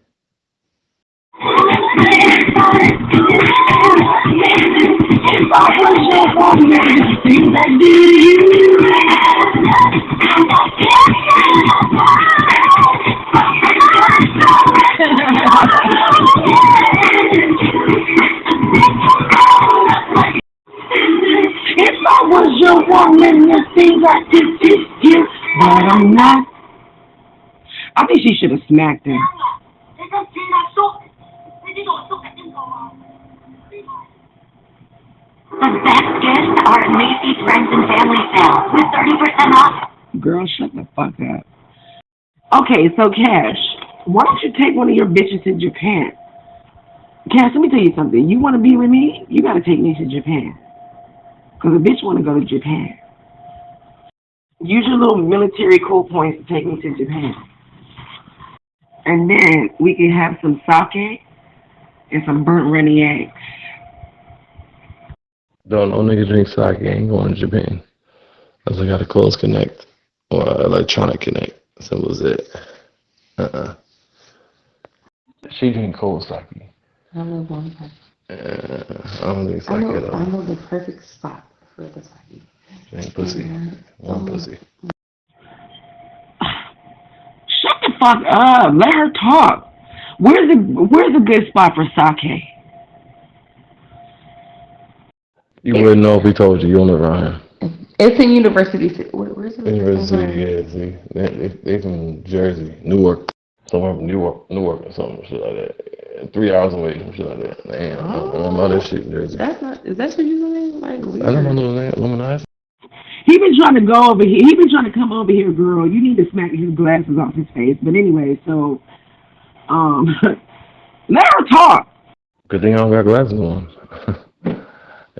If I was your woman, you think I could kiss you, but I'm not. I think she should have smacked him. The best gifts are Macy's Friends and Family Sale with 30% off. Girl, shut the fuck up. Okay, so Cash, why don't you take one of your bitches to Japan? Cash, let me tell you something. You want to be with me? You got to take me to Japan. Because a bitch want to go to Japan. Use your little military cool points to take me to Japan. And then we can have some sake and some burnt runny eggs. Don't no nigga drink sake. Ain't going to Japan. Unless I got a close connect or electronic connect. Simple as it. She drink cold sake. I know one time. I don't think sake at all. I know the perfect spot for the sake. Drink pussy. One pussy. Shut the fuck up. Let her talk. Where's a good spot for sake? You wouldn't know if we told you. You don't live around here. It's in University City. Where's it? University, yeah. See, they from Jersey, Newark, somewhere from Newark or something, shit like that. 3 hours away, some shit like that. Damn, I remember all that shit in Jersey. That's not. Is that what you like I don't know that womanizer. He been trying to go over here. He been trying to come over here, girl. You need to smack his glasses off his face. But anyway, so let her talk. Good thing I don't got glasses on.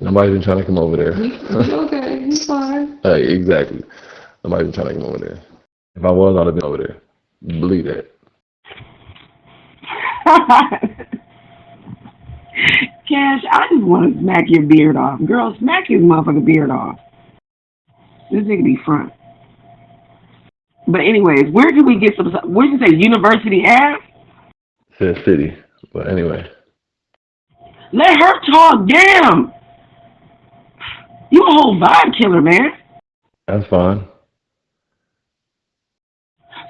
Nobody's been trying to come over there. He's okay. He's fine. Exactly. Nobody's been trying to come over there. If I was, I'd have been over there. Believe that. Cash, I just want to smack your beard off. Girl, smack his motherfucking beard off. This nigga be front. But anyways, where can we get some, where did you say, University Ave? Says city. But anyway. Let her talk, damn. You a whole vibe killer, man. That's fine.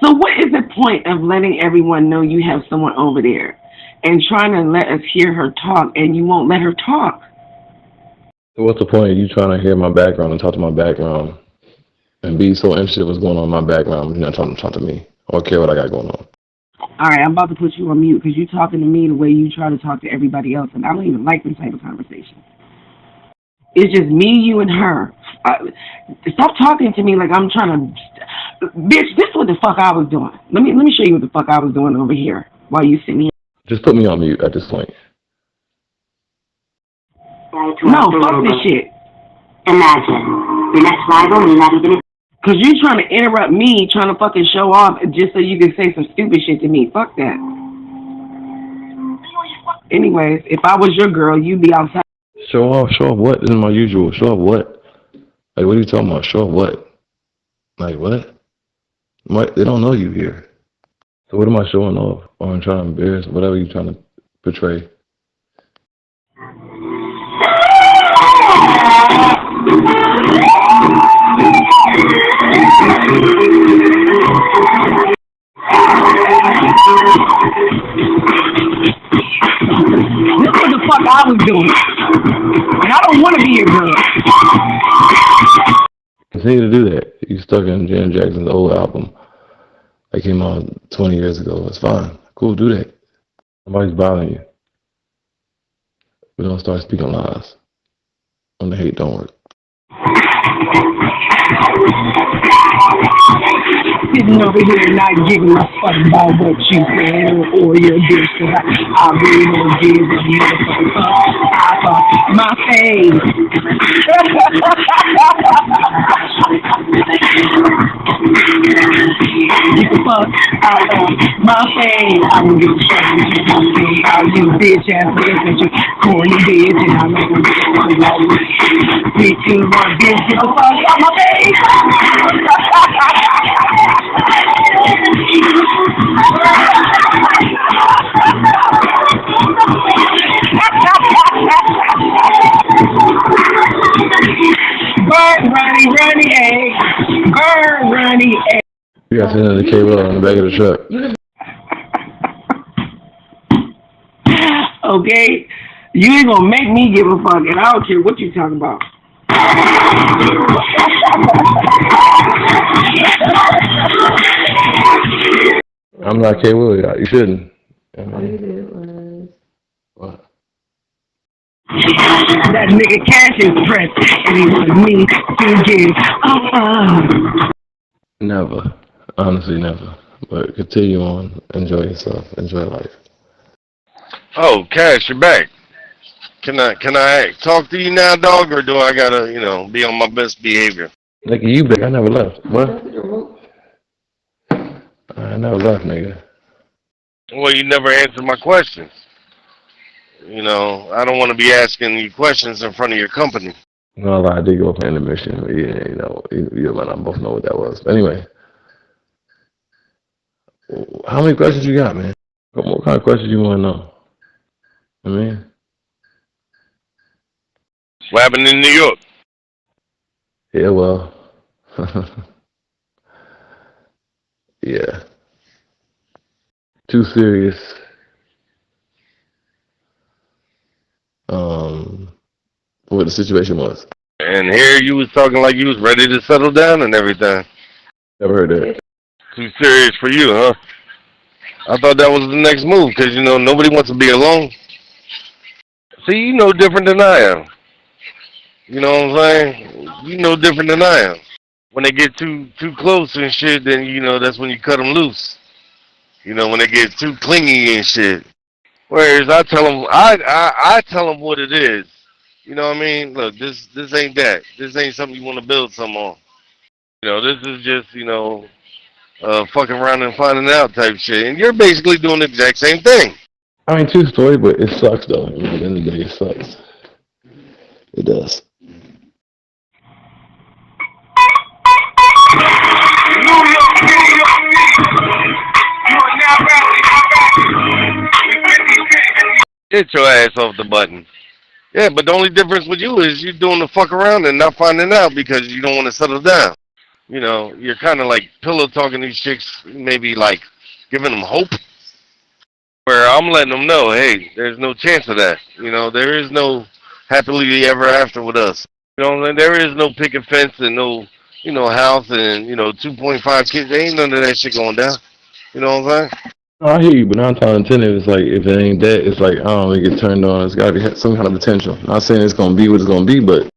So what is the point of letting everyone know you have someone over there and trying to let us hear her talk and you won't let her talk? So what's the point of you trying to hear my background and talk to my background and be so interested in what's going on in my background but you're not trying to talk to me or care what I got going on? All right, I'm about to put you on mute because you're talking to me the way you try to talk to everybody else, and I don't even like this type of conversation. It's just me, you, and her. Stop talking to me like I'm trying to... Bitch, this is what the fuck I was doing. Let me show you what the fuck I was doing over here while you sit me. Just put me on mute at this point. No, fuck this shit. Imagine. Your next rival may not even... Because you're trying to interrupt me, trying to fucking show off just so you can say some stupid shit to me. Fuck that. Anyways, if I was your girl, you'd be outside. Show off what? This is my usual. Show off what? Like, what are you talking about? Show off what? Like, what? They don't know you here. So what am I showing off? Or I'm trying to embarrass, whatever you're trying to portray. This is what the fuck I was doing. And I don't want to be your girl. Continue to do that. You stuck in Janet Jackson's old album that came out 20 years ago. It's fine. Cool, do that. Nobody's bothering you. We don't start speaking lies. When the hate don't work. Sitting over here not giving a fuck about what you said or your bitch, cause I really don't give a motherfucking fuck. I thought my face. Get the fuck out of my face. I don't give a fuck what you gonna say about you bitch ass niggas and you corny bitch, and I'm not gonna get a fuck about you. 3, 2, 1, bitch, get the fuck out my face. Burn, runny, egg. Burn, runny, egg. You got to send the cable on the back of the truck. Okay? You ain't gonna make me give a fuck, and I don't care what you talking about. I'm not K. Will. You shouldn't. What? That nigga Cash is pressed, and he wants me to give. Never. Honestly, never. But continue on. Enjoy yourself. Enjoy life. Oh, Cash, you're back. Can I talk to you now, dog, or do I gotta, be on my best behavior? Nigga, you back. I never left. What? I never left, nigga. Well, you never answered my questions. I don't want to be asking you questions in front of your company. No, I did go up in the mission. But yeah, you and I both know what that was. But anyway, how many questions you got, man? What kind of questions you want to know? I mean, what happened in New York? Yeah, well, yeah, too serious. What the situation was. And here you was talking like you was ready to settle down and everything. Never heard that. Too serious for you, huh? I thought that was the next move, because, nobody wants to be alone. See, you know different than I am. You know what I'm saying? You know different than I am. When they get too close and shit, then you know that's when you cut them loose. You know when they get too clingy and shit. Whereas I tell them, I tell them what it is. You know what I mean? Look, this ain't that. This ain't something you want to build something on. You know, this is just fucking around and finding out type shit. And you're basically doing the exact same thing. I mean, true story, but it sucks though. At the end of the day, it sucks. It does. Get your ass off the button. Yeah, but the only difference with you is you're doing the fuck around and not finding out because you don't want to settle down. You know, you're kind of like pillow talking these chicks, maybe like giving them hope. Where I'm letting them know, hey, there's no chance of that. You know, there is no happily ever after with us. You know, there is no picket fence and no, house and, 2.5 kids. There ain't none of that shit going down. You know what I'm saying? I hear you, but 9 times out of 10, it's like, if it ain't that, it's like, I don't really get turned on. It's got to be some kind of potential. Not saying it's going to be what it's going to be, but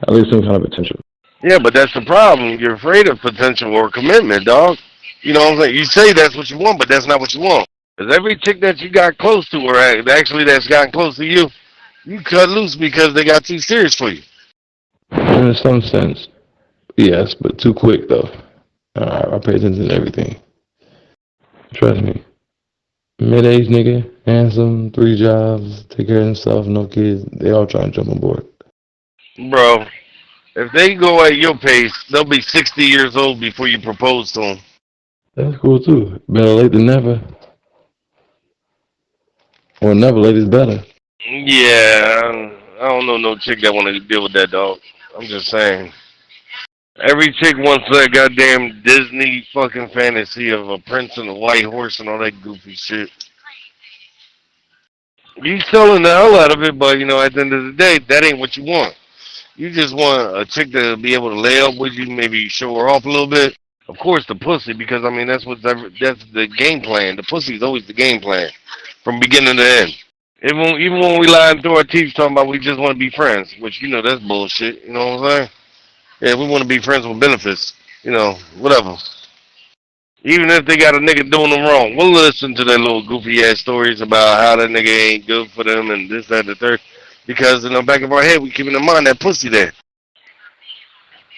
at least some kind of potential. Yeah, but that's the problem. You're afraid of potential or commitment, dog. You know what I'm saying? You say that's what you want, but that's not what you want. Because every chick that you got close to, or actually that's gotten close to you, you cut loose because they got too serious for you. In some sense, yes, but too quick, though. I pay attention to everything. Trust me. Mid-age nigga, handsome, 3 jobs, take care of himself, no kids. They all trying to jump on board. Bro, if they go at your pace, they'll be 60 years old before you propose to them. That's cool, too. Better late than never. Or never late is better. Yeah, I don't know no chick that want to deal with that, dog. I'm just saying. Every chick wants that goddamn Disney fucking fantasy of a prince and a white horse and all that goofy shit. You selling the hell out of it, but, at the end of the day, that ain't what you want. You just want a chick to be able to lay up with you, maybe show her off a little bit. Of course, the pussy, because, that's the game plan. The pussy is always the game plan from beginning to end. Even when we lying through our teeth talking about we just want to be friends, which, that's bullshit. You know what I'm saying? Yeah, we want to be friends with benefits. Whatever. Even if they got a nigga doing them wrong, we'll listen to their little goofy ass stories about how that nigga ain't good for them and this, that, and the third. Because in the back of our head, we keeping in mind that pussy there.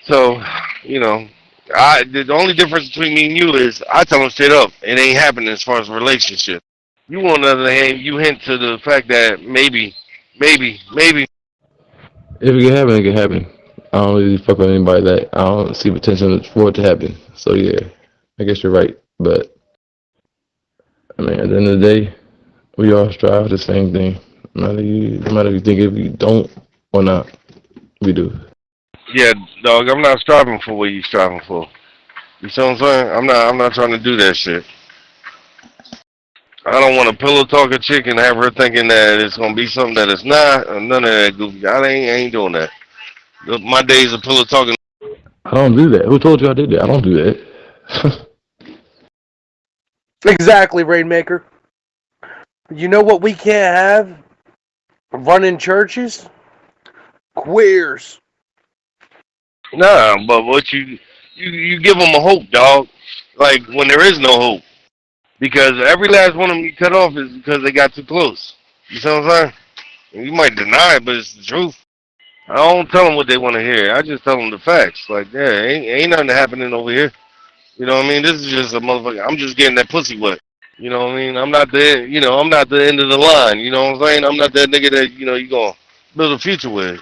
So, the only difference between me and you is I tell them straight up, it ain't happening as far as a relationship. You, on the other hand, you hint to the fact that maybe. If it can happen, it can happen. I don't really fuck with anybody that I don't see potential for it to happen. So yeah, I guess you're right. But I mean, at the end of the day, we all strive for the same thing. No matter if you think if you don't or not, we do. Yeah, dog, I'm not striving for what you striving for. You see what I'm saying? I'm not trying to do that shit. I don't want to pillow talk a chick and have her thinking that it's gonna be something that it's not, or none of that goofy. I ain't doing that. My days of pillow talking. I don't do that. Who told you I did that? I don't do that. Exactly, Rainmaker. You know what we can't have? Running churches? Queers. Nah, but what you give them a hope, dog. Like when there is no hope. Because every last one of them you cut off is because they got too close. You see what I'm saying? And you might deny it, but it's the truth. I don't tell them what they want to hear. I just tell them the facts. Like, yeah, ain't nothing happening over here. You know what I mean? This is just a motherfucker. I'm just getting that pussy wet. You know what I mean? I'm not the end of the line. You know what I'm saying? I'm not that nigga that, you gonna build a future with.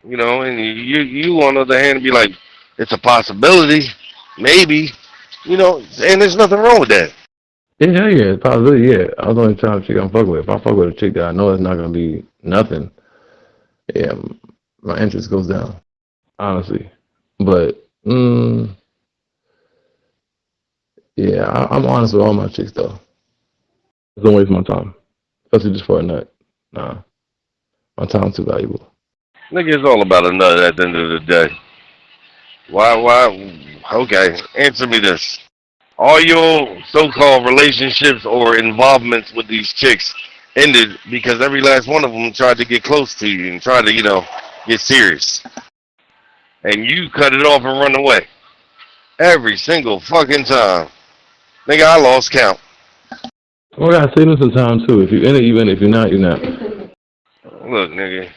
And you on the other hand be like, it's a possibility, maybe, and there's nothing wrong with that. Yeah, possibility, yeah. I was only trying to chick I'm fuck with. If I fuck with a chick that I know it's not gonna be nothing, yeah, my interest goes down, honestly. But yeah, I'm honest with all my chicks though. Don't waste my time, especially just for a nut. Nah, my time's too valuable. Nigga, it's all about a nut at the end of the day. Why? Okay, answer me this. All your so-called relationships or involvements with these chicks ended because every last one of them tried to get close to you and tried to, get serious. And you cut it off and run away. Every single fucking time. Nigga, I lost count. Well, I gotta say this sometimes too. If you're in it, even if you're not, you're not. Look, nigga.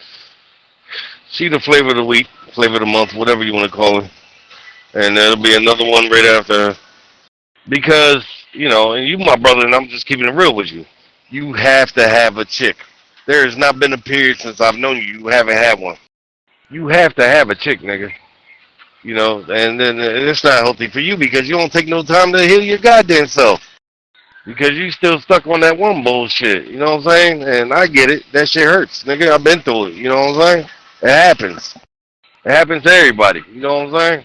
She the flavor of the week, flavor of the month, whatever you want to call it. And there'll be another one right after. Because, you know, and you my brother, and I'm just keeping it real with you. You have to have a chick. There has not been a period since I've known you, you haven't had one. You have to have a chick, nigga. You know, and then it's not healthy for you because you don't take no time to heal your goddamn self. Because you still stuck on that one bullshit, you know what I'm saying? And I get it, that shit hurts, nigga. I've been through it, you know what I'm saying? It happens. It happens to everybody, you know what I'm saying?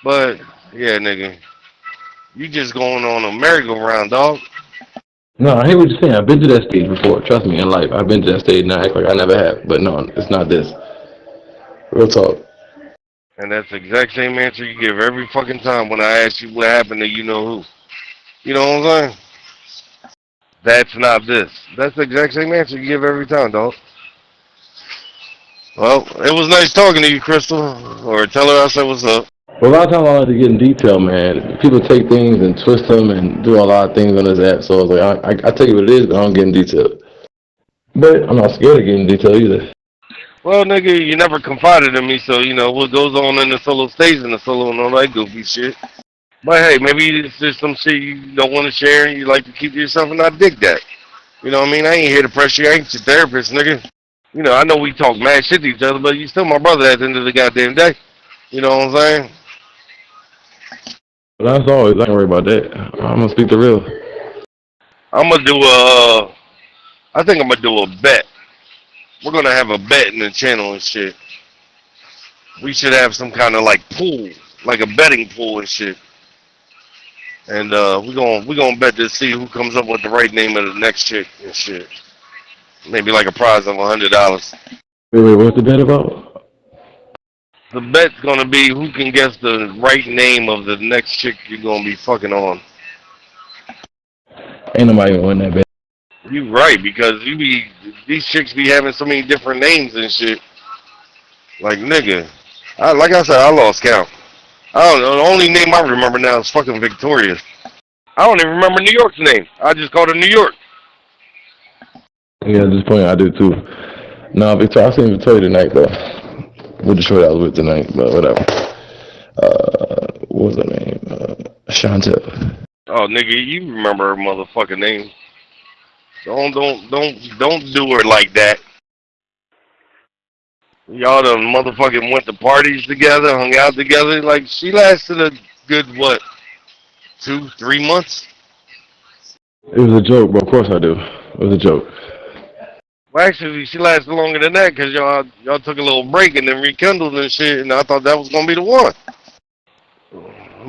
But, yeah, nigga, you just going on a merry-go-round, dog. No, I hear what you're saying. I've been to that stage before. Trust me, in life. I've been to that stage and I act like I never have. But no, it's not this. Real talk. And that's the exact same answer you give every fucking time when I ask you what happened to you know who. You know what I'm saying? That's not this. That's the exact same answer you give every time, dog. Well, it was nice talking to you, Crystal. Or tell her I said what's up. Well, a lot of times I like to get in detail, man. People take things and twist them and do a lot of things on this app. So I was like, I tell you what it is, but I don't get in detail. But I'm not scared to get in detail either. Well, nigga, you never confided in me, so, you know, what goes on in the solo stays in the solo and all that goofy shit. But, hey, maybe it's just some shit you don't want to share and you like to keep to yourself, and I dig that. You know what I mean? I ain't here to pressure you. I ain't your therapist, nigga. You know, I know we talk mad shit to each other, but you still my brother at the end of the goddamn day. You know what I'm saying? But that's always, I don't worry about that. I'm going to speak the real. I'm going to do I think I'm going to do a bet. We're going to have a bet in the channel and shit. We should have some kind of like pool, like a betting pool and shit. And we're gonna bet to see who comes up with the right name of the next chick and shit. Maybe like a prize of $100. Wait, what's the bet about? The bet's gonna be who can guess the right name of the next chick you're gonna be fucking on. Ain't nobody gonna win that bet. You right, because these chicks be having so many different names and shit. Like, nigga, like I said, I lost count. I don't know, the only name I remember now is fucking Victoria. I don't even remember New York's name. I just called her New York. Yeah, at this point I do too. No, Victoria, I seen Victoria tonight though. With the short I was with tonight, but whatever. What was her name? Chantel. Oh, nigga, you remember her motherfucking name. Don't do her like that. Y'all done motherfucking went to parties together, hung out together. Like, she lasted a good, what, 2-3 months? It was a joke, bro. Of course I do. It was a joke. Well, actually, she lasted longer than that because y'all took a little break and then rekindled and shit, and I thought that was going to be the one.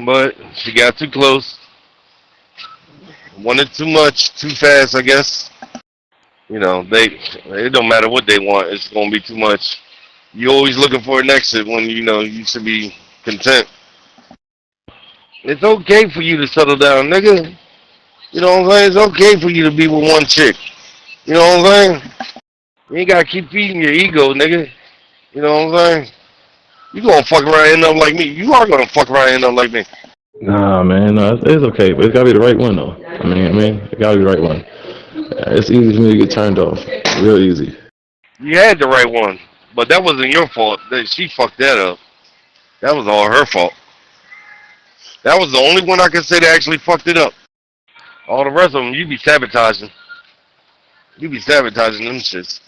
But she got too close. Wanted too much, too fast, I guess. You know, it don't matter what they want. It's going to be too much. You're always looking for an exit when, you know, you should be content. It's okay for you to settle down, nigga. You know what I'm saying? It's okay for you to be with one chick. You know what I'm saying? You ain't got to keep feeding your ego, nigga. You know what I'm saying? You going to fuck around and end up like me. You are going to fuck around and end up like me. Nah, man, no, it's okay, but it's gotta be the right one though. I mean, it gotta be the right one. It's easy for me to get turned off, real easy. You had the right one, but that wasn't your fault. She fucked that up. That was all her fault. That was the only one I could say that actually fucked it up. All the rest of them, you be sabotaging. You be sabotaging them shits.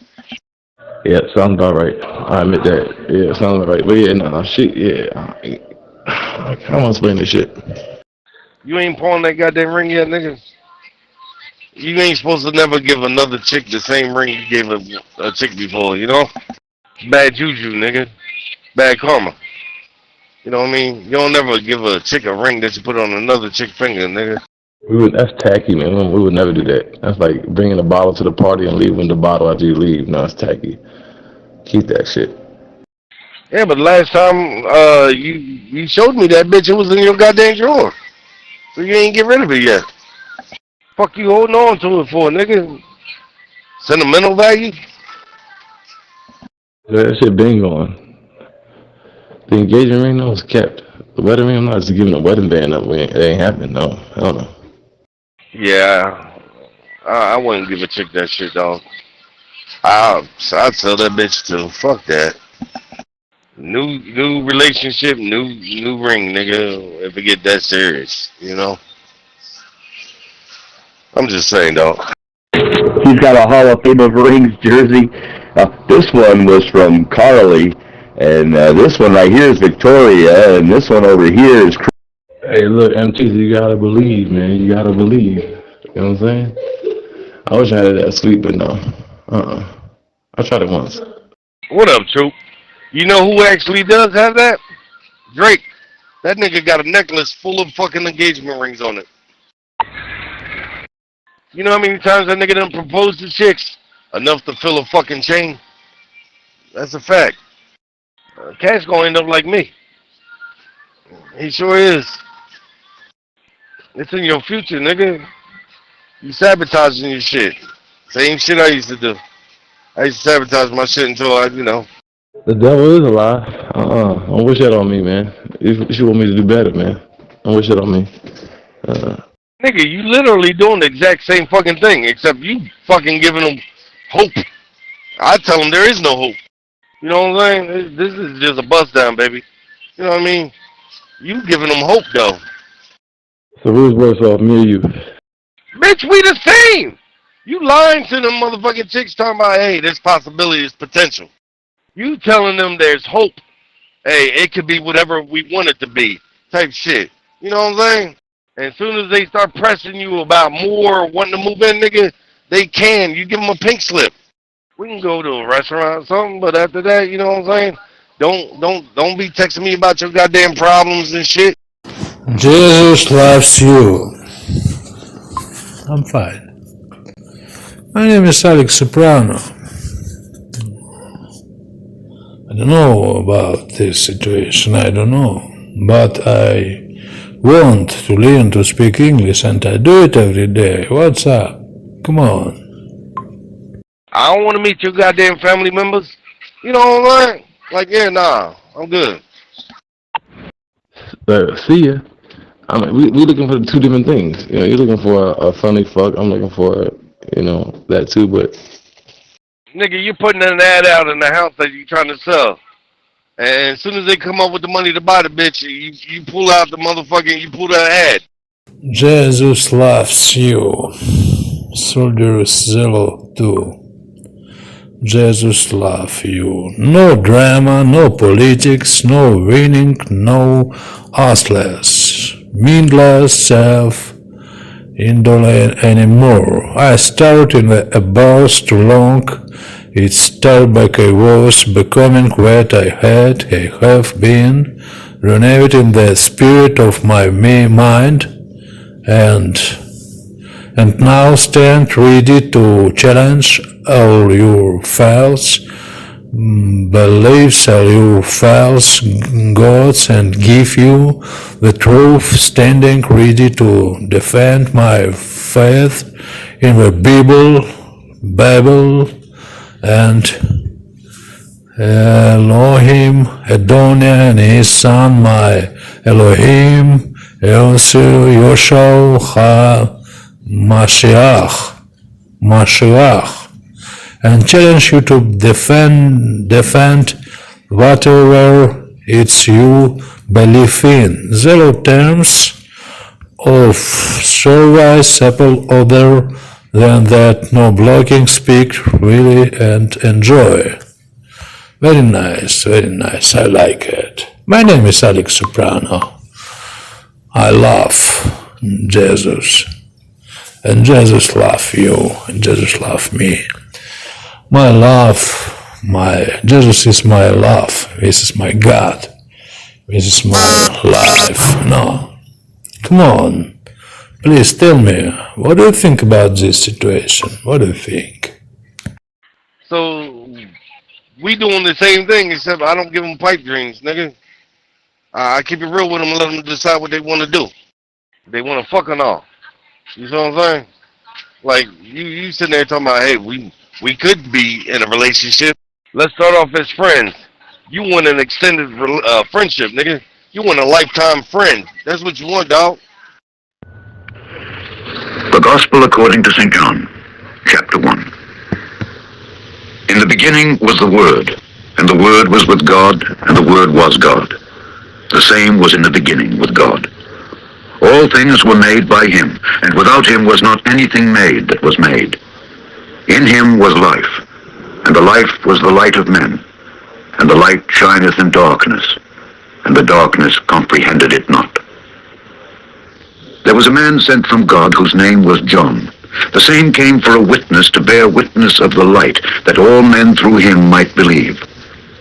Yeah, sounds about right. I admit that. Yeah, sounds about right. But yeah, no, shit, yeah. I don't want to explain this shit. You ain't pulling that goddamn ring yet, nigga. You ain't supposed to never give another chick the same ring you gave a chick before, you know? Bad juju, nigga. Bad karma. You know what I mean? You don't never give a chick a ring that you put on another chick's finger, nigga. That's tacky, man. We would never do that. That's like bringing a bottle to the party and leaving the bottle after you leave. No, it's tacky. Keep that shit. Yeah, but last time you showed me that bitch, it was in your goddamn drawer. So you ain't get rid of it yet. Fuck you holding on to it for, nigga? Sentimental value? That shit been going. The engagement ring, was kept. The wedding ring, I'm not just giving a wedding band up. It ain't happening, no. I don't know. Yeah, I wouldn't give a chick that shit, dog. I'd tell that bitch to fuck that. New relationship, new ring, nigga. If it get that serious, you know. I'm just saying, dog. He's got a Hall of Fame of Rings jersey. This one was from Carly, and this one right here is Victoria, and this one over here is. Hey, look, MTZ, you gotta believe, man. You gotta believe. You know what I'm saying? I wish I had that sleep, but no. I tried it once. What up, Troop? You know who actually does have that? Drake. That nigga got a necklace full of fucking engagement rings on it. You know how many times that nigga done proposed to chicks? Enough to fill a fucking chain? That's a fact. Cash gonna end up like me. He sure is. It's in your future, nigga. You sabotaging your shit. Same shit I used to do. I used to sabotage my shit until I, you know. The devil is a lie. Don't wish that on me, man. If you want me to do better, man, don't wish that on me. Nigga, you literally doing the exact same fucking thing, except you fucking giving them hope. I tell them there is no hope. You know what I'm saying? This is just a bust down, baby. You know what I mean? You giving them hope, though. So who's worse off, me or you? Bitch, we the same. You lying to them motherfucking chicks talking about, hey, this possibility is potential. You telling them there's hope. Hey, it could be whatever we want it to be type shit. You know what I'm saying? And as soon as they start pressing you about more, wanting to move in, nigga, they can. You give them a pink slip. We can go to a restaurant or something, but after that, you know what I'm saying? Don't be texting me about your goddamn problems and shit. Jesus loves you. I'm fine. My name is Alex Soprano. I don't know about this situation, I don't know. But I want to learn to speak English and I do it every day. What's up? Come on. I don't want to meet your goddamn family members. You know what I'm saying? Like, yeah, nah, I'm good. See ya. I mean, we looking for two different things. You know, you're looking for a funny fuck. I'm looking for, you know, that too. But nigga, you're putting an ad out in the house that you're trying to sell, and as soon as they come up with the money to buy the bitch, you pull out the motherfucking, you pull that ad. Jesus loves you. Soldier Zello too. Jesus loves you. No drama, no politics, no winning, no assless, meaningless self-indolent anymore. I started in a burst too long. It started like I was becoming what I have been, renovating the spirit of my mind, and now stand ready to challenge all your false beliefs, all your false gods, and give you the truth, standing ready to defend my faith in the Bible, and Elohim, Adonai, and his son, my Elohim, Yoshua Mashiach, and challenge you to defend whatever it's you believe in. Zero terms of service simple other than that, no blocking, speak really and enjoy. Very nice, I like it. My name is Alex Soprano. I love Jesus. And Jesus loves you, and Jesus loves me. Jesus is my love. This is my God. This is my life. No. Come on. Please tell me, what do you think about this situation? What do you think? So, we doing the same thing, except I don't give them pipe dreams, nigga. I keep it real with them and let them decide what they want to do. They want to fuck or not. You know what I'm saying? Like, you sitting there talking about, hey, we could be in a relationship. Let's start off as friends. You want an extended friendship, nigga. You want a lifetime friend. That's what you want, dog. The Gospel according to St. John, chapter 1. In the beginning was the Word, and the Word was with God, and the Word was God. The same was in the beginning with God. All things were made by him, and without him was not anything made that was made. In him was life, and the life was the light of men. And the light shineth in darkness, and the darkness comprehended it not. There was a man sent from God whose name was John. The same came for a witness to bear witness of the light, that all men through him might believe.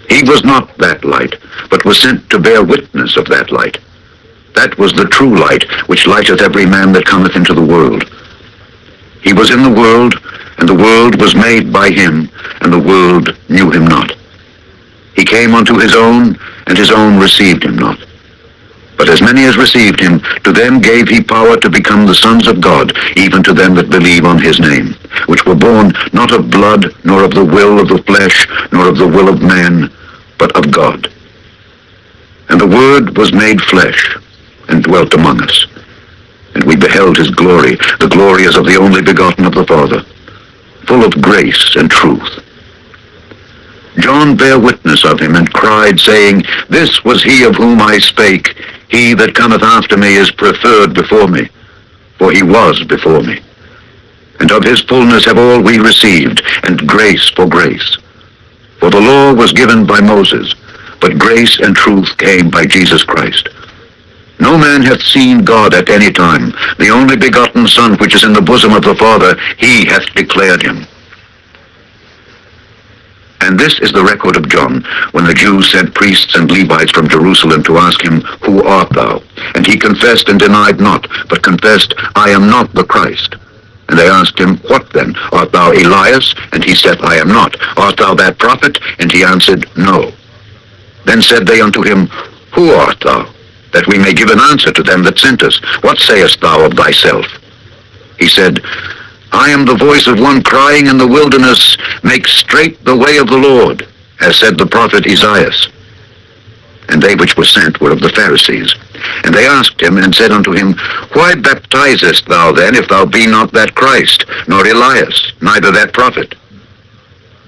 He was not that light, but was sent to bear witness of that light. That was the true light, which lighteth every man that cometh into the world. He was in the world, and the world was made by him, and the world knew him not. He came unto his own, and his own received him not. But as many as received him, to them gave he power to become the sons of God, even to them that believe on his name, which were born not of blood, nor of the will of the flesh, nor of the will of man, but of God. And the Word was made flesh, and dwelt among us. And we beheld his glory, the glory as of the only begotten of the Father, full of grace and truth. John bare witness of him, and cried, saying, This was he of whom I spake. He that cometh after me is preferred before me, for he was before me. And of his fullness have all we received, and grace for grace. For the law was given by Moses, but grace and truth came by Jesus Christ. No man hath seen God at any time. The only begotten Son, which is in the bosom of the Father, he hath declared him. And this is the record of John, when the Jews sent priests and Levites from Jerusalem to ask him, Who art thou? And he confessed and denied not, but confessed, I am not the Christ. And they asked him, What then? Art thou Elias? And he said, I am not. Art thou that prophet? And he answered, No. Then said they unto him, Who art thou? That we may give an answer to them that sent us. What sayest thou of thyself? He said, I am the voice of one crying in the wilderness, Make straight the way of the Lord, as said the prophet Esaias. And they which were sent were of the Pharisees. And they asked him, and said unto him, Why baptizest thou then, if thou be not that Christ, nor Elias, neither that prophet?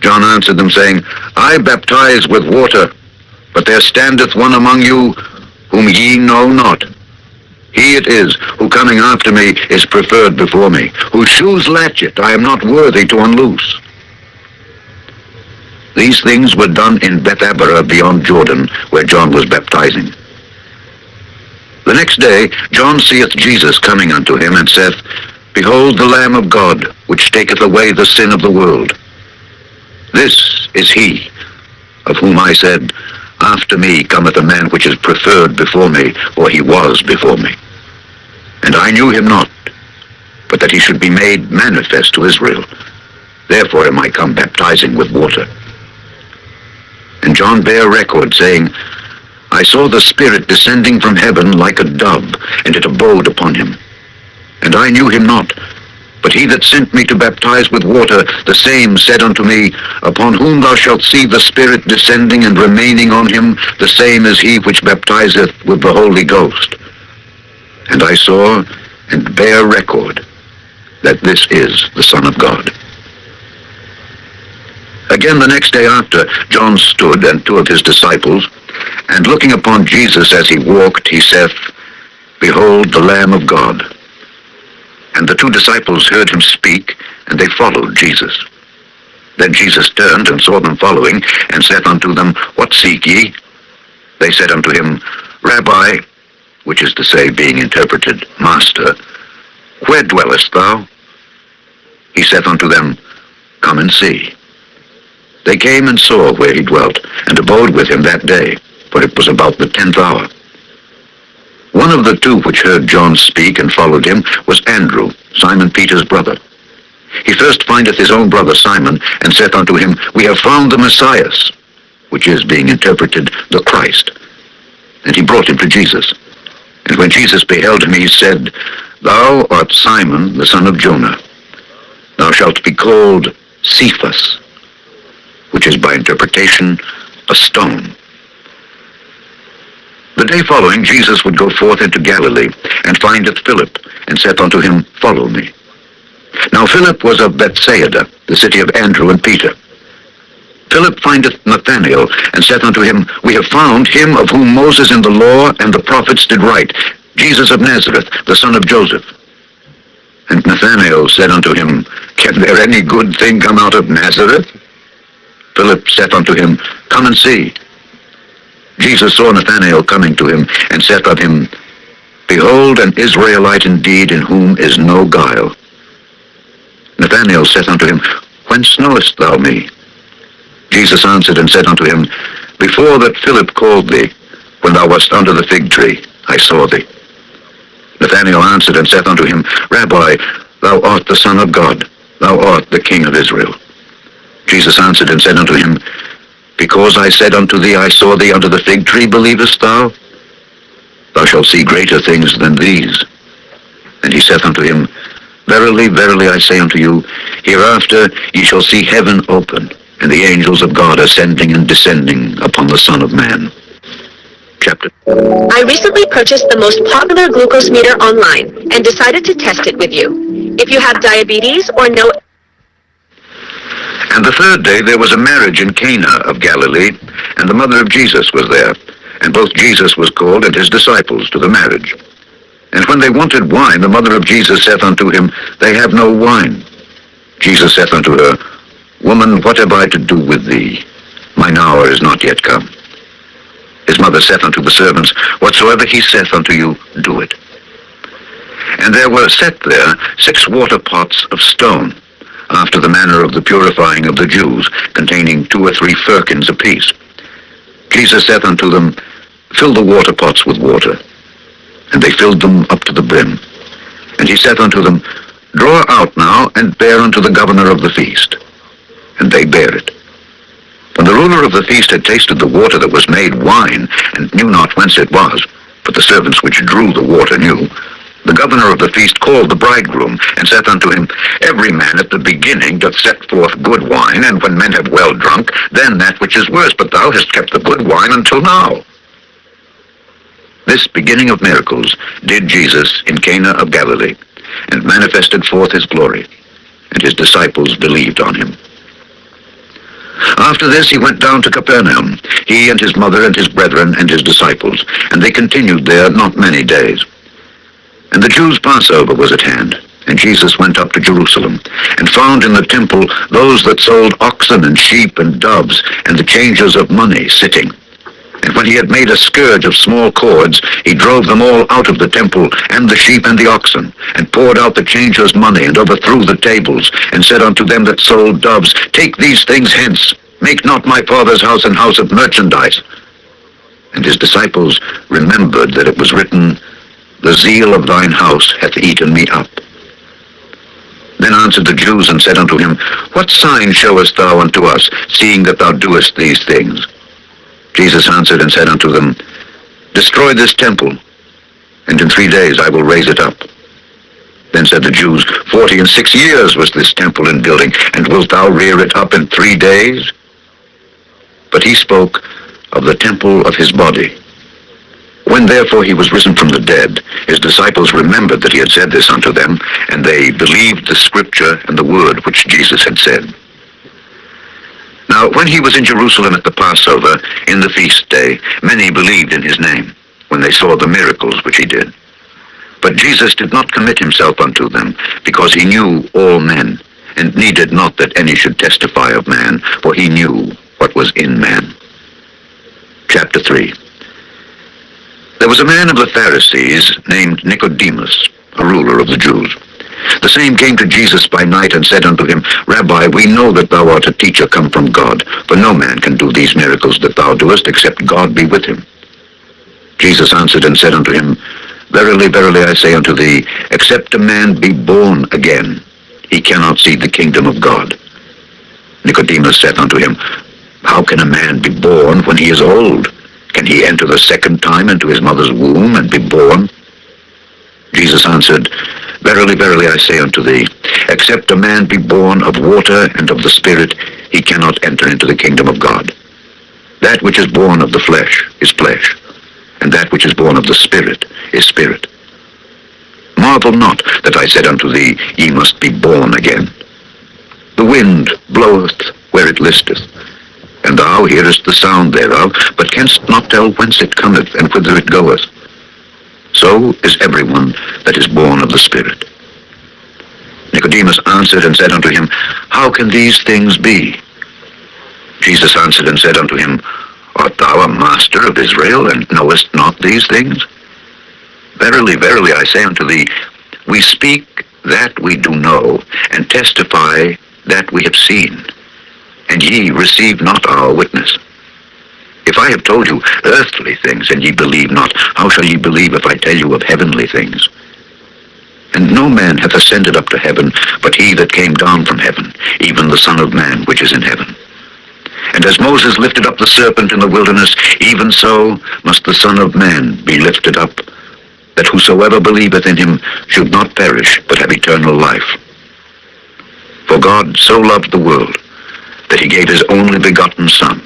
John answered them, saying, I baptize with water, but there standeth one among you, whom ye know not. He it is, who coming after me is preferred before me, whose shoes latchet I am not worthy to unloose. These things were done in Bethabara beyond Jordan, where John was baptizing. The next day John seeth Jesus coming unto him, and saith, Behold the Lamb of God, which taketh away the sin of the world. This is he, of whom I said, After me cometh a man which is preferred before me, for he was before me. And I knew him not, but that he should be made manifest to Israel. Therefore am I come baptizing with water. And John bare record, saying, I saw the Spirit descending from heaven like a dove, and it abode upon him. And I knew him not, but he that sent me to baptize with water, the same said unto me, Upon whom thou shalt see the Spirit descending and remaining on him, the same is he which baptizeth with the Holy Ghost. And I saw and bare record that this is the Son of God. Again the next day after, John stood, and two of his disciples, and looking upon Jesus as he walked, he saith, Behold the Lamb of God. And the two disciples heard him speak, and they followed Jesus. Then Jesus turned and saw them following, and saith unto them, What seek ye? They said unto him, Rabbi, which is to say, being interpreted, Master, where dwellest thou? He saith unto them, Come and see. They came and saw where he dwelt, and abode with him that day, for it was about the 10th hour. One of the two which heard John speak and followed him was Andrew, Simon Peter's brother. He first findeth his own brother Simon, and saith unto him, We have found the Messiah, which is, being interpreted, the Christ. And he brought him to Jesus. And when Jesus beheld him, he said, Thou art Simon, the son of Jonah. Thou shalt be called Cephas, which is by interpretation a stone. The day following, Jesus would go forth into Galilee, and findeth Philip, and saith unto him, Follow me. Now Philip was of Bethsaida, the city of Andrew and Peter. Philip findeth Nathanael, and saith unto him, We have found him of whom Moses in the law and the prophets did write, Jesus of Nazareth, the son of Joseph. And Nathanael said unto him, Can there any good thing come out of Nazareth? Philip saith unto him, Come and see. Jesus saw Nathanael coming to him, and saith of him, Behold, an Israelite indeed, in whom is no guile. Nathanael saith unto him, Whence knowest thou me? Jesus answered and said unto him, Before that Philip called thee, when thou wast under the fig tree, I saw thee. Nathanael answered and saith unto him, Rabbi, thou art the Son of God, thou art the King of Israel. Jesus answered and said unto him, Because I said unto thee, I saw thee under the fig tree, believest thou? Thou shalt see greater things than these. And he saith unto him, Verily, verily, I say unto you, hereafter ye shall see heaven opened, and the angels of God ascending and descending upon the Son of Man. Chapter. I recently purchased the most popular glucose meter online and decided to test it with you. If you have diabetes or no... And the third day there was a marriage in Cana of Galilee, and the mother of Jesus was there. And both Jesus was called and his disciples to the marriage. And when they wanted wine, the mother of Jesus saith unto him, They have no wine. Jesus saith unto her, Woman, what have I to do with thee? Mine hour is not yet come. His mother saith unto the servants, Whatsoever he saith unto you, do it. And there were set there 6 water pots of stone, after the manner of the purifying of the Jews, containing 2 or 3 firkins apiece. Jesus saith unto them, Fill the water pots with water. And they filled them up to the brim. And he saith unto them, Draw out now, and bear unto the governor of the feast. And they bare it. When the ruler of the feast had tasted the water that was made wine, and knew not whence it was, but the servants which drew the water knew, the governor of the feast called the bridegroom, and saith unto him, Every man at the beginning doth set forth good wine, and when men have well drunk, then that which is worse, but thou hast kept the good wine until now. This beginning of miracles did Jesus in Cana of Galilee, and manifested forth his glory, and his disciples believed on him. After this he went down to Capernaum, he and his mother and his brethren and his disciples, and they continued there not many days. And the Jews' Passover was at hand, and Jesus went up to Jerusalem, and found in the temple those that sold oxen and sheep and doves, and the changers of money sitting. And when he had made a scourge of small cords, he drove them all out of the temple, and the sheep and the oxen, and poured out the changers' money, and overthrew the tables, and said unto them that sold doves, Take these things hence, make not my Father's house an house of merchandise. And his disciples remembered that it was written, The zeal of thine house hath eaten me up. Then answered the Jews, and said unto him, What sign showest thou unto us, seeing that thou doest these things? Jesus answered and said unto them, Destroy this temple, and in 3 days I will raise it up. Then said the Jews, 46 years was this temple in building, and wilt thou rear it up in 3 days? But he spoke of the temple of his body. When therefore he was risen from the dead, his disciples remembered that he had said this unto them, and they believed the scripture and the word which Jesus had said. Now when he was in Jerusalem at the Passover, in the feast day, many believed in his name, when they saw the miracles which he did. But Jesus did not commit himself unto them, because he knew all men, and needed not that any should testify of man, for he knew what was in man. Chapter 3. There was a man of the Pharisees named Nicodemus, a ruler of the Jews. The same came to Jesus by night and said unto him, Rabbi, we know that thou art a teacher come from God, for no man can do these miracles that thou doest, except God be with him. Jesus answered and said unto him, Verily, verily, I say unto thee, except a man be born again, he cannot see the kingdom of God. Nicodemus said unto him, How can a man be born when he is old? Can he enter the second time into his mother's womb and be born? Jesus answered, Verily, verily, I say unto thee, except a man be born of water and of the Spirit, he cannot enter into the kingdom of God. That which is born of the flesh is flesh, and that which is born of the Spirit is spirit. Marvel not that I said unto thee, ye must be born again. The wind bloweth where it listeth, and thou hearest the sound thereof, but canst not tell whence it cometh and whither it goeth. So is everyone that is born of the Spirit. Nicodemus answered and said unto him, How can these things be? Jesus answered and said unto him, Art thou a master of Israel, and knowest not these things? Verily, verily, I say unto thee, we speak that we do know, and testify that we have seen, and ye receive not our witness. If I have told you earthly things, and ye believe not, how shall ye believe if I tell you of heavenly things? And no man hath ascended up to heaven, but he that came down from heaven, even the Son of Man which is in heaven. And as Moses lifted up the serpent in the wilderness, even so must the Son of Man be lifted up, that whosoever believeth in him should not perish, but have eternal life. For God so loved the world, that he gave his only begotten Son,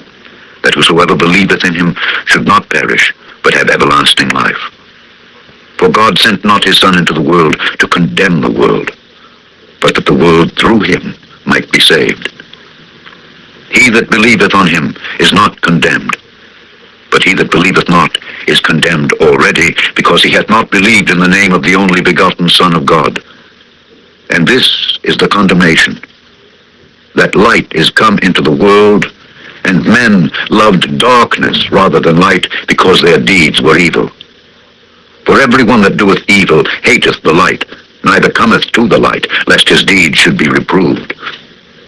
that whosoever believeth in him should not perish, but have everlasting life. For God sent not his Son into the world to condemn the world, but that the world through him might be saved. He that believeth on him is not condemned, but he that believeth not is condemned already, because he hath not believed in the name of the only begotten Son of God. And this is the condemnation, that light is come into the world, and men loved darkness rather than light, because their deeds were evil. For every one that doeth evil hateth the light, neither cometh to the light, lest his deeds should be reproved.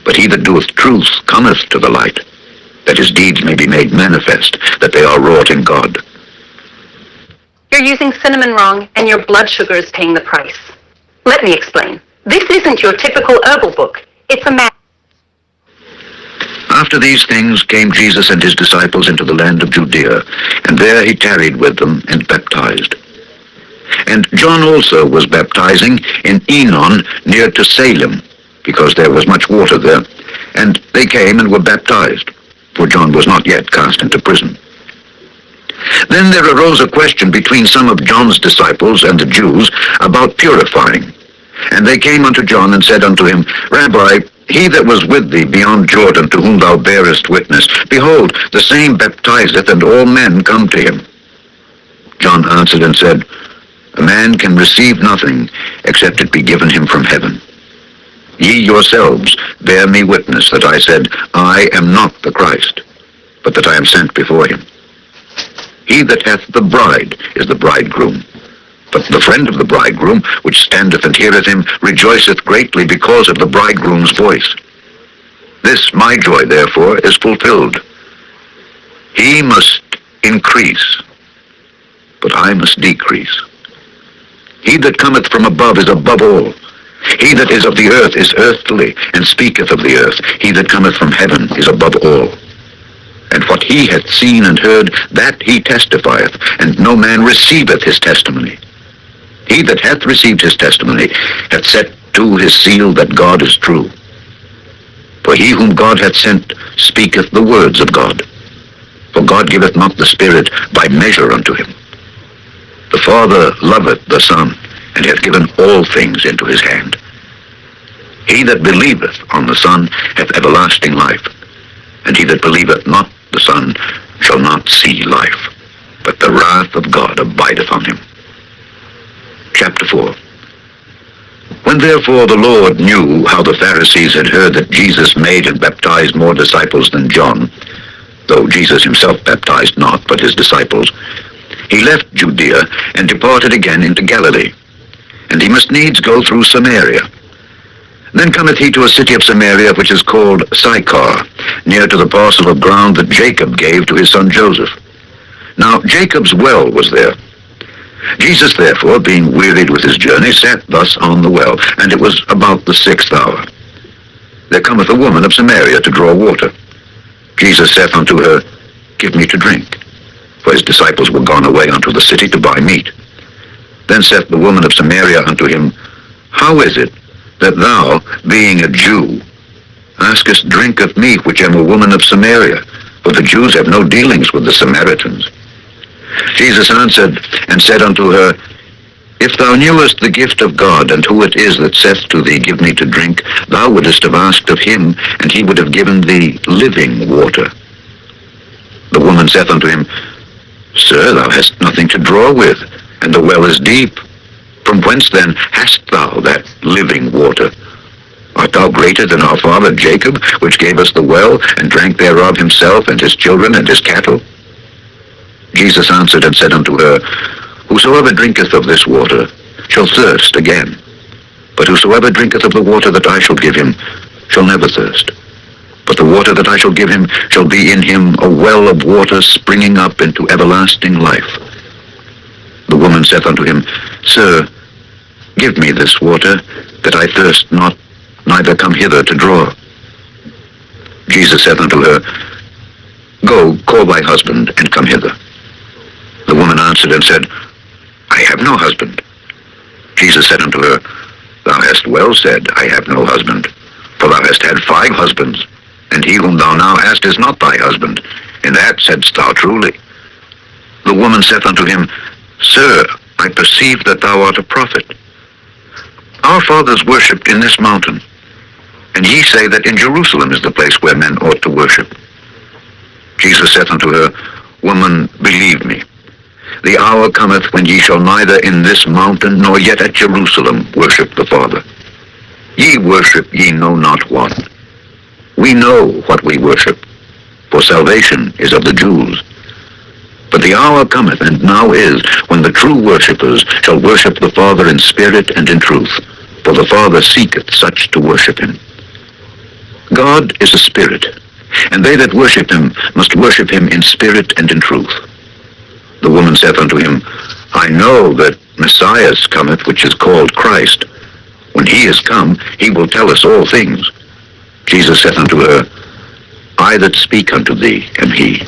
But he that doeth truth cometh to the light, that his deeds may be made manifest, that they are wrought in God. You're using cinnamon wrong, and your blood sugar is paying the price. Let me explain. This isn't your typical herbal book. It's a map. After these things came Jesus and his disciples into the land of Judea, and there he tarried with them and baptized. And John also was baptizing in Enon near to Salem, because there was much water there. And they came and were baptized, for John was not yet cast into prison. Then there arose a question between some of John's disciples and the Jews about purifying. And they came unto John and said unto him, Rabbi, he that was with thee beyond Jordan, to whom thou bearest witness, behold, the same baptizeth, and all men come to him. John answered and said, A man can receive nothing, except it be given him from heaven. Ye yourselves bear me witness that I said, I am not the Christ, but that I am sent before him. He that hath the bride is the bridegroom. But the friend of the bridegroom, which standeth and heareth him, rejoiceth greatly because of the bridegroom's voice. This my joy, therefore, is fulfilled. He must increase, but I must decrease. He that cometh from above is above all. He that is of the earth is earthly, and speaketh of the earth. He that cometh from heaven is above all. And what he hath seen and heard, that he testifieth, and no man receiveth his testimony. He that hath received his testimony hath set to his seal that God is true. For he whom God hath sent speaketh the words of God. For God giveth not the Spirit by measure unto him. The Father loveth the Son, and hath given all things into his hand. He that believeth on the Son hath everlasting life, and he that believeth not the Son shall not see life, but the wrath of God abideth on him. Chapter 4. When therefore the Lord knew how the Pharisees had heard that Jesus made and baptized more disciples than John, though Jesus himself baptized not, but his disciples, he left Judea and departed again into Galilee. And he must needs go through Samaria. Then cometh he to a city of Samaria, which is called Sychar, near to the parcel of ground that Jacob gave to his son Joseph. Now Jacob's well was there. Jesus therefore, being wearied with his journey, sat thus on the well, and it was about the 6th hour. There cometh a woman of Samaria to draw water. Jesus saith unto her, Give me to drink. For his disciples were gone away unto the city to buy meat. Then saith the woman of Samaria unto him, How is it that thou, being a Jew, askest drink of me, which am a woman of Samaria? For the Jews have no dealings with the Samaritans. Jesus answered and said unto her, If thou knewest the gift of God, and who it is that saith to thee, Give me to drink, thou wouldest have asked of him, and he would have given thee living water. The woman saith unto him, Sir, thou hast nothing to draw with, and the well is deep. From whence then hast thou that living water? Art thou greater than our father Jacob, which gave us the well, and drank thereof himself, and his children, and his cattle? Jesus answered and said unto her, Whosoever drinketh of this water shall thirst again. But whosoever drinketh of the water that I shall give him shall never thirst. But the water that I shall give him shall be in him a well of water springing up into everlasting life. The woman saith unto him, Sir, give me this water, that I thirst not, neither come hither to draw. Jesus saith unto her, Go, call thy husband, and come hither. The woman answered and said, I have no husband. Jesus said unto her, Thou hast well said, I have no husband. For thou hast had 5 husbands, and he whom thou now hast is not thy husband. In that saidst thou truly. The woman saith unto him, Sir, I perceive that thou art a prophet. Our fathers worshipped in this mountain, and ye say that in Jerusalem is the place where men ought to worship. Jesus saith unto her, Woman, believe me, the hour cometh when ye shall neither in this mountain nor yet at Jerusalem worship the Father. Ye worship ye know not what. We know what we worship, for salvation is of the Jews. But the hour cometh, and now is, when the true worshippers shall worship the Father in spirit and in truth, for the Father seeketh such to worship him. God is a spirit, and they that worship him must worship him in spirit and in truth. The woman saith unto him, I know that Messiah cometh, which is called Christ. When he is come, he will tell us all things. Jesus saith unto her, I that speak unto thee am he.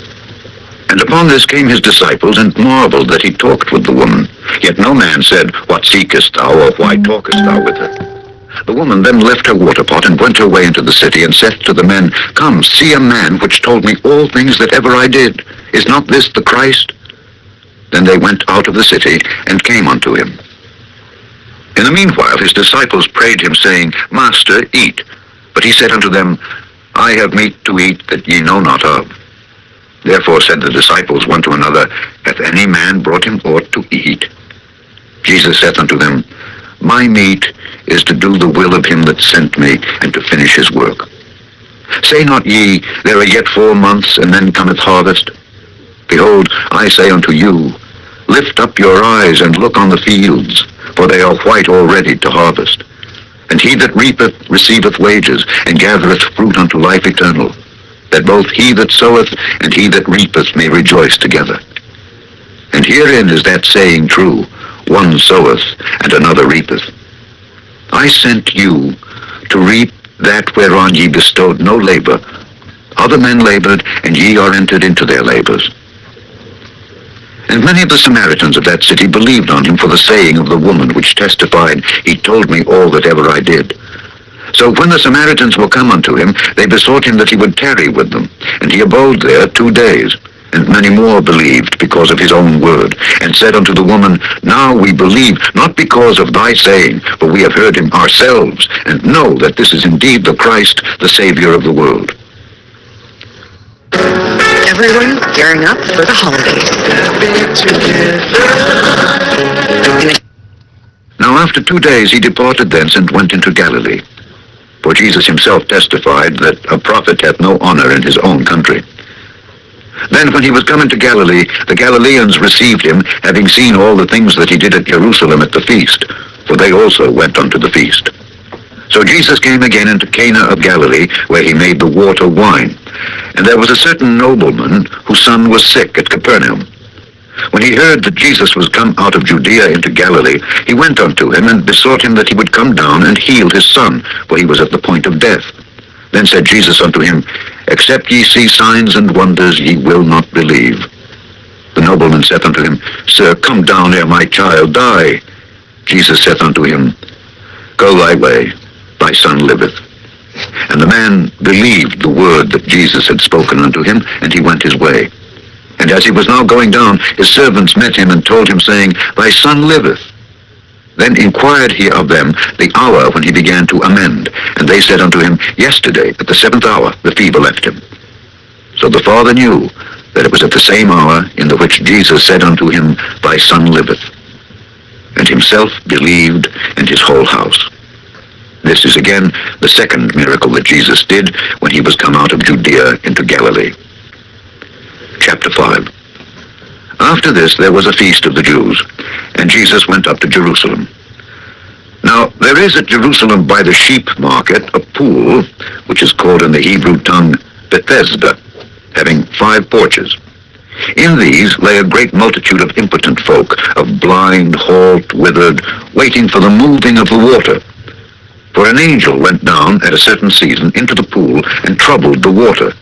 And upon this came his disciples, and marveled that he talked with the woman. Yet no man said, What seekest thou, or why talkest thou with her? The woman then left her water pot, and went her way into the city, and saith to the men, Come, see a man which told me all things that ever I did. Is not this the Christ? Then they went out of the city, and came unto him. In the meanwhile his disciples prayed him, saying, Master, eat. But he said unto them, I have meat to eat that ye know not of. Therefore said the disciples one to another, Hath any man brought him aught to eat? Jesus saith unto them, My meat is to do the will of him that sent me, and to finish his work. Say not ye, There are yet 4 months, and then cometh harvest? Behold, I say unto you, Lift up your eyes, and look on the fields, for they are white already to harvest. And he that reapeth receiveth wages, and gathereth fruit unto life eternal, that both he that soweth and he that reapeth may rejoice together. And herein is that saying true, One soweth, and another reapeth. I sent you to reap that whereon ye bestowed no labor. Other men labored, and ye are entered into their labors. And many of the Samaritans of that city believed on him for the saying of the woman, which testified, He told me all that ever I did. So when the Samaritans were come unto him, they besought him that he would tarry with them. And he abode there 2 days. And many more believed because of his own word, and said unto the woman, Now we believe, not because of thy saying, for we have heard him ourselves, and know that this is indeed the Christ, the Savior of the world. Everyone's gearing up for the holidays. Now after 2 days he departed thence and went into Galilee. For Jesus himself testified that a prophet hath no honor in his own country. Then when he was come into Galilee, the Galileans received him, having seen all the things that he did at Jerusalem at the feast, for they also went unto the feast. So Jesus came again into Cana of Galilee, where he made the water wine. And there was a certain nobleman whose son was sick at Capernaum. When he heard that Jesus was come out of Judea into Galilee, he went unto him and besought him that he would come down and heal his son, for he was at the point of death. Then said Jesus unto him, Except ye see signs and wonders, ye will not believe. The nobleman saith unto him, Sir, come down ere my child die. Jesus saith unto him, Go thy way, thy son liveth. And the man believed the word that Jesus had spoken unto him, and he went his way. And as he was now going down, his servants met him and told him, saying, Thy son liveth. Then inquired he of them the hour when he began to amend. And they said unto him, Yesterday, at the 7th hour, the fever left him. So the father knew that it was at the same hour in the which Jesus said unto him, Thy son liveth. And himself believed, and his whole house. This is again the second miracle that Jesus did when he was come out of Judea into Galilee. Chapter 5. After this there was a feast of the Jews, and Jesus went up to Jerusalem. Now there is at Jerusalem by the sheep market a pool, which is called in the Hebrew tongue Bethesda, having 5 porches. In these lay a great multitude of impotent folk, of blind, halt, withered, waiting for the moving of the water. For an angel went down at a certain season into the pool and troubled the water.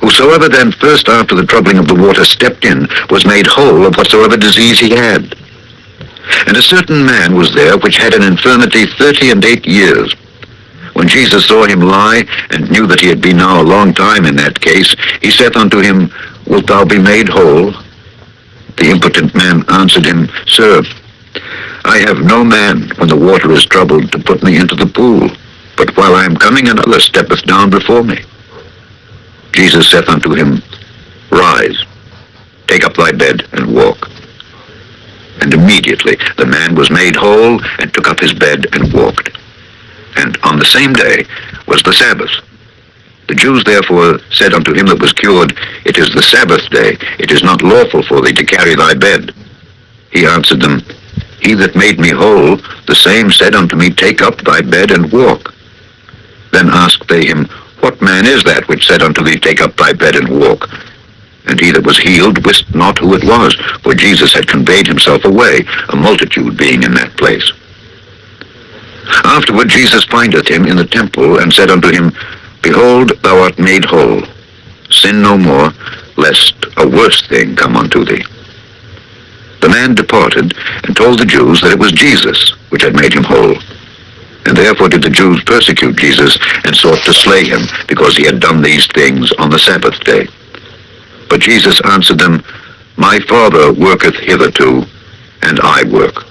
Whosoever then first after the troubling of the water stepped in was made whole of whatsoever disease he had. And a certain man was there which had an infirmity 38 years. When Jesus saw him lie, and knew that he had been now a long time in that case, he saith unto him, Wilt thou be made whole? The impotent man answered him, Sir, I have no man, when the water is troubled, to put me into the pool, but while I am coming another steppeth down before me. Jesus saith unto him, Rise, take up thy bed, and walk. And immediately the man was made whole, and took up his bed, and walked. And on the same day was the Sabbath. The Jews therefore said unto him that was cured, It is the Sabbath day, it is not lawful for thee to carry thy bed. He answered them, He that made me whole, the same said unto me, Take up thy bed and walk. Then asked they him, What man is that which said unto thee, Take up thy bed and walk? And he that was healed wist not who it was, for Jesus had conveyed himself away, a multitude being in that place. Afterward Jesus findeth him in the temple, and said unto him, Behold, thou art made whole. Sin no more, lest a worse thing come unto thee. The man departed, and told the Jews that it was Jesus which had made him whole. And therefore did the Jews persecute Jesus, and sought to slay him, because he had done these things on the Sabbath day. But Jesus answered them, My Father worketh hitherto, and I work.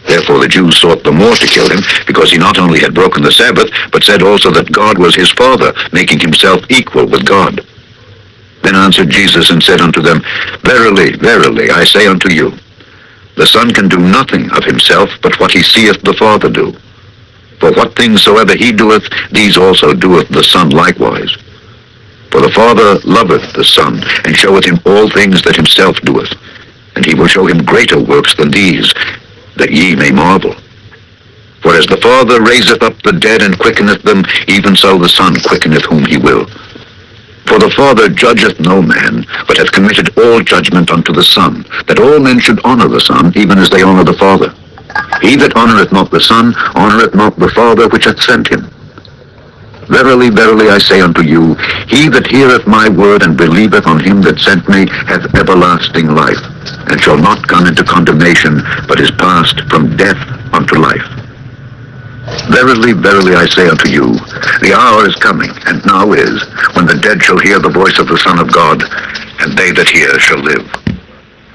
Therefore the Jews sought the more to kill him, because he not only had broken the Sabbath, but said also that God was his Father, making himself equal with God. Then answered Jesus and said unto them, Verily, verily, I say unto you, the Son can do nothing of himself, but what he seeth the Father do. For what things soever he doeth, these also doeth the Son likewise. For the Father loveth the Son, and showeth him all things that himself doeth. And he will show him greater works than these, that ye may marvel. For as the Father raiseth up the dead and quickeneth them, even so the Son quickeneth whom he will. For the Father judgeth no man, but hath committed all judgment unto the Son, that all men should honor the Son, even as they honor the Father. He that honoureth not the Son, honoureth not the Father which hath sent him. Verily, verily, I say unto you, he that heareth my word and believeth on him that sent me hath everlasting life, and shall not come into condemnation, but is passed from death unto life. Verily, verily, I say unto you, the hour is coming, and now is, when the dead shall hear the voice of the Son of God, and they that hear shall live.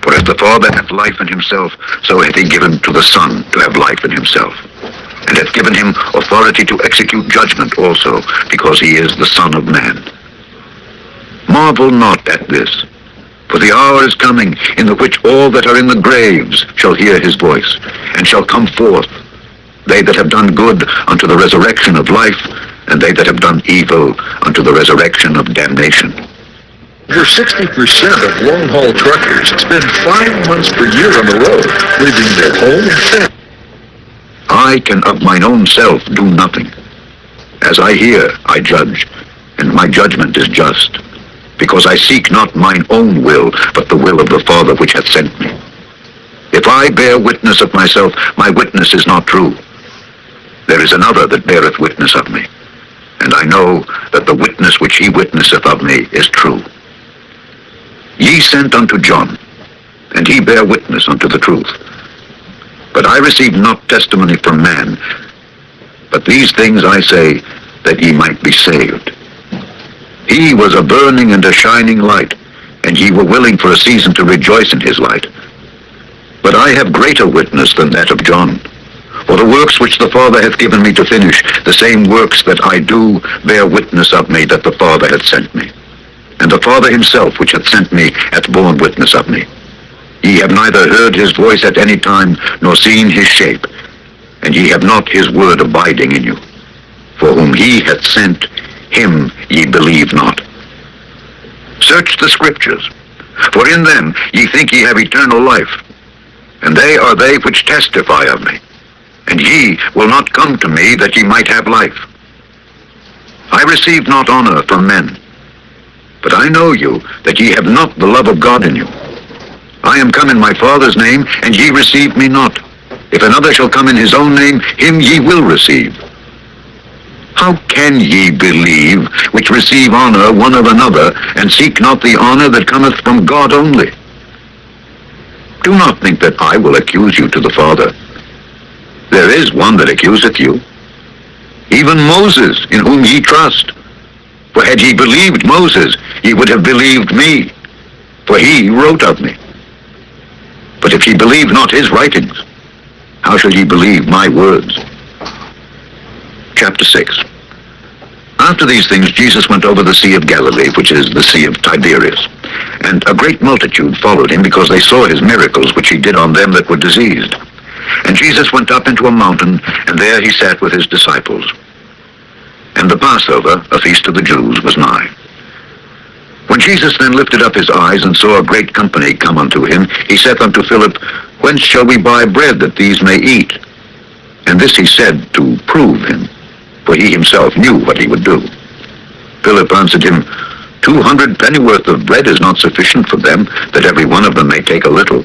For as the Father hath life in himself, so hath he given to the Son to have life in himself, and hath given him authority to execute judgment also, because he is the Son of Man. Marvel not at this, for the hour is coming, in the which all that are in the graves shall hear his voice, and shall come forth, they that have done good unto the resurrection of life, and they that have done evil unto the resurrection of damnation. Over 60% of long-haul truckers spend 5 months per year on the road, leaving their home and family. I can of mine own self do nothing. As I hear, I judge, and my judgment is just, because I seek not mine own will, but the will of the Father which hath sent me. If I bear witness of myself, my witness is not true. There is another that beareth witness of me, and I know that the witness which he witnesseth of me is true. Ye sent unto John, and he bare witness unto the truth. But I received not testimony from man, but these things I say, that ye might be saved. He was a burning and a shining light, and ye were willing for a season to rejoice in his light. But I have greater witness than that of John. For the works which the Father hath given me to finish, the same works that I do, bear witness of me that the Father hath sent me. And the Father himself which hath sent me hath borne witness of me. Ye have neither heard his voice at any time, nor seen his shape, and ye have not his word abiding in you. For whom he hath sent, him ye believe not. Search the Scriptures, for in them ye think ye have eternal life, and they are they which testify of me. And ye will not come to me that ye might have life. I receive not honor from men, but I know you, that ye have not the love of God in you. I am come in my Father's name, and ye receive me not. If another shall come in his own name, him ye will receive. How can ye believe, which receive honor one of another, and seek not the honor that cometh from God only? Do not think that I will accuse you to the Father. There is one that accuseth you, even Moses, in whom ye trust. For had ye believed Moses, ye would have believed me, for he wrote of me. But if ye believe not his writings, how shall ye believe my words? Chapter 6. After these things Jesus went over the Sea of Galilee, which is the Sea of Tiberias. And a great multitude followed him, because they saw his miracles which he did on them that were diseased. And Jesus went up into a mountain, and there he sat with his disciples. And the Passover, a feast of the Jews, was nigh. When Jesus then lifted up his eyes, and saw a great company come unto him, he saith unto Philip, Whence shall we buy bread that these may eat? And this he said to prove him, for he himself knew what he would do. Philip answered him, 200 pennyworth of bread is not sufficient for them, that every one of them may take a little.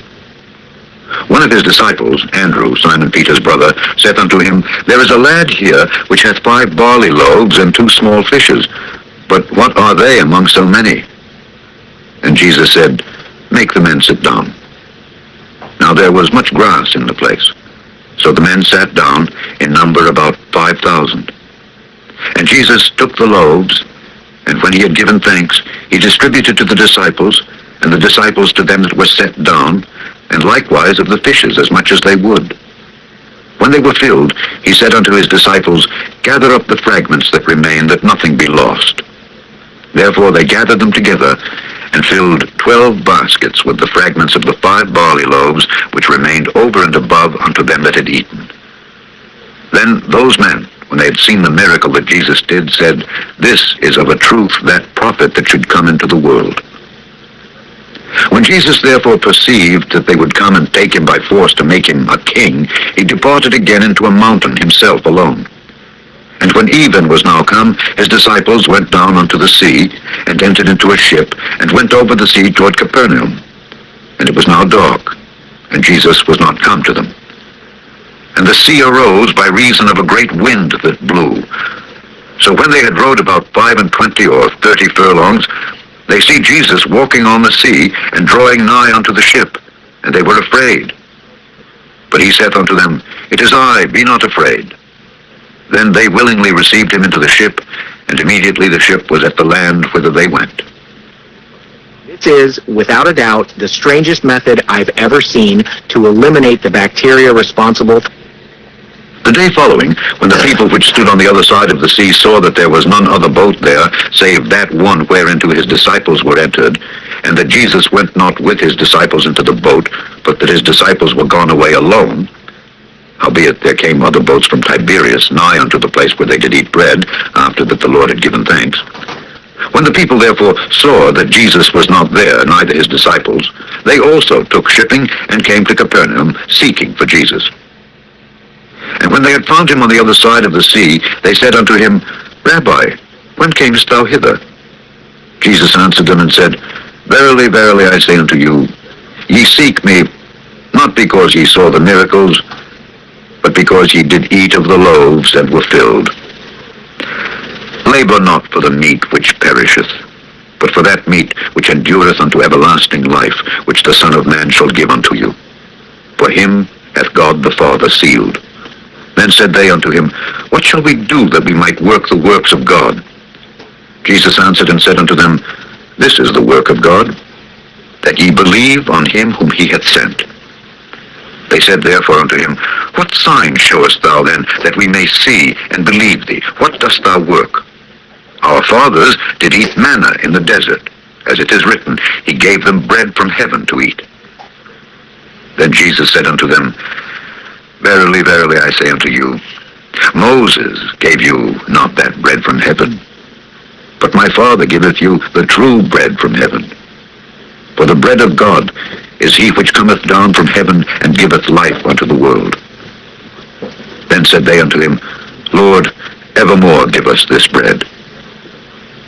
One of his disciples, Andrew, Simon Peter's brother, saith unto him, There is a lad here which hath 5 barley loaves and 2 small fishes, but what are they among so many? And Jesus said, Make the men sit down. Now there was much grass in the place. So the men sat down, in number about 5,000. And Jesus took the loaves, and when he had given thanks, he distributed to the disciples, and the disciples to them that were set down, and likewise of the fishes as much as they would. When they were filled, he said unto his disciples, Gather up the fragments that remain, that nothing be lost. Therefore they gathered them together, and filled 12 baskets with the fragments of the 5 barley loaves, which remained over and above unto them that had eaten. Then those men, when they had seen the miracle that Jesus did, said, This is of a truth that prophet that should come into the world. When Jesus therefore perceived that they would come and take him by force to make him a king, he departed again into a mountain himself alone. And when even was now come, his disciples went down unto the sea, and entered into a ship, and went over the sea toward Capernaum. And it was now dark, and Jesus was not come to them. And the sea arose by reason of a great wind that blew. So when they had rowed about 25 or 30 furlongs, they see Jesus walking on the sea, and drawing nigh unto the ship, and they were afraid. But he saith unto them, It is I, be not afraid. Then they willingly received him into the ship, and immediately the ship was at the land whither they went. This is, without a doubt, the strangest method I've ever seen to eliminate the bacteria responsible. The day following, when the people which stood on the other side of the sea saw that there was none other boat there, save that one whereinto his disciples were entered, and that Jesus went not with his disciples into the boat, but that his disciples were gone away alone, howbeit there came other boats from Tiberias nigh unto the place where they did eat bread, after that the Lord had given thanks. When the people therefore saw that Jesus was not there, neither his disciples, they also took shipping, and came to Capernaum, seeking for Jesus. And when they had found him on the other side of the sea, they said unto him, Rabbi, when camest thou hither? Jesus answered them and said, Verily, verily, I say unto you, ye seek me, not because ye saw the miracles, but because ye did eat of the loaves and were filled. Labor not for the meat which perisheth, but for that meat which endureth unto everlasting life, which the Son of Man shall give unto you. For him hath God the Father sealed. Then said they unto him, What shall we do that we might work the works of God? Jesus answered and said unto them, This is the work of God, that ye believe on him whom he hath sent. They said therefore unto him, What sign showest thou then, that we may see and believe thee? What dost thou work? Our fathers did eat manna in the desert, as it is written, He gave them bread from heaven to eat. Then Jesus said unto them, Verily, verily, I say unto you, Moses gave you not that bread from heaven, but my Father giveth you the true bread from heaven. For the bread of God is he which cometh down from heaven and giveth life unto the world. Then said they unto him, Lord, evermore give us this bread.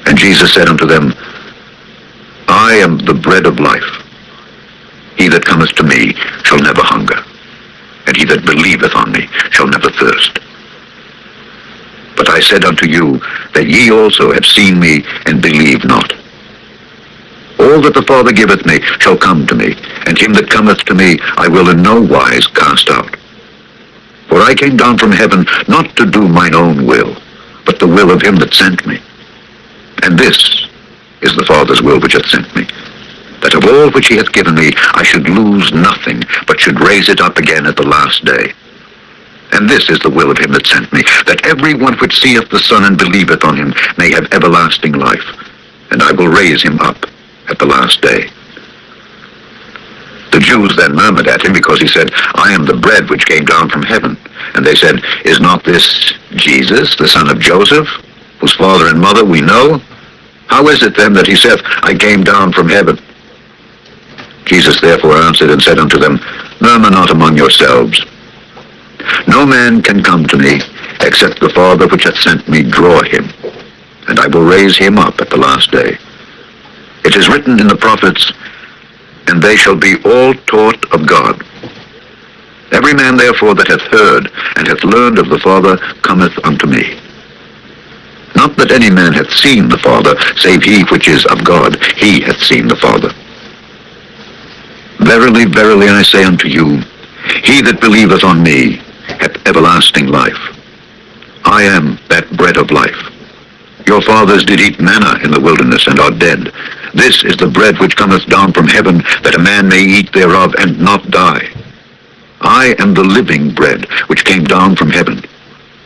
And Jesus said unto them, I am the bread of life. He that cometh to me shall never hunger, and he that believeth on me shall never thirst. But I said unto you, that ye also have seen me, and believe not. All that the Father giveth me shall come to me, and him that cometh to me I will in no wise cast out. For I came down from heaven not to do mine own will, but the will of him that sent me. And this is the Father's will which hath sent me, that of all which he hath given me I should lose nothing, but should raise it up again at the last day. And this is the will of him that sent me, that every one which seeth the Son and believeth on him may have everlasting life, and I will raise him up at the last day. The Jews then murmured at him, because he said, I am the bread which came down from heaven. And they said, Is not this Jesus, the son of Joseph, whose father and mother we know? How is it then that he saith, I came down from heaven? Jesus therefore answered and said unto them, Murmur not among yourselves. No man can come to me, except the Father which hath sent me draw him, and I will raise him up at the last day. It is written in the prophets, And they shall be all taught of God. Every man therefore that hath heard and hath learned of the Father cometh unto me. Not that any man hath seen the Father, save he which is of God, he hath seen the Father. Verily, verily, I say unto you, he that believeth on me hath everlasting life. I am that bread of life. Your fathers did eat manna in the wilderness, and are dead. This is the bread which cometh down from heaven, that a man may eat thereof, and not die. I am the living bread which came down from heaven.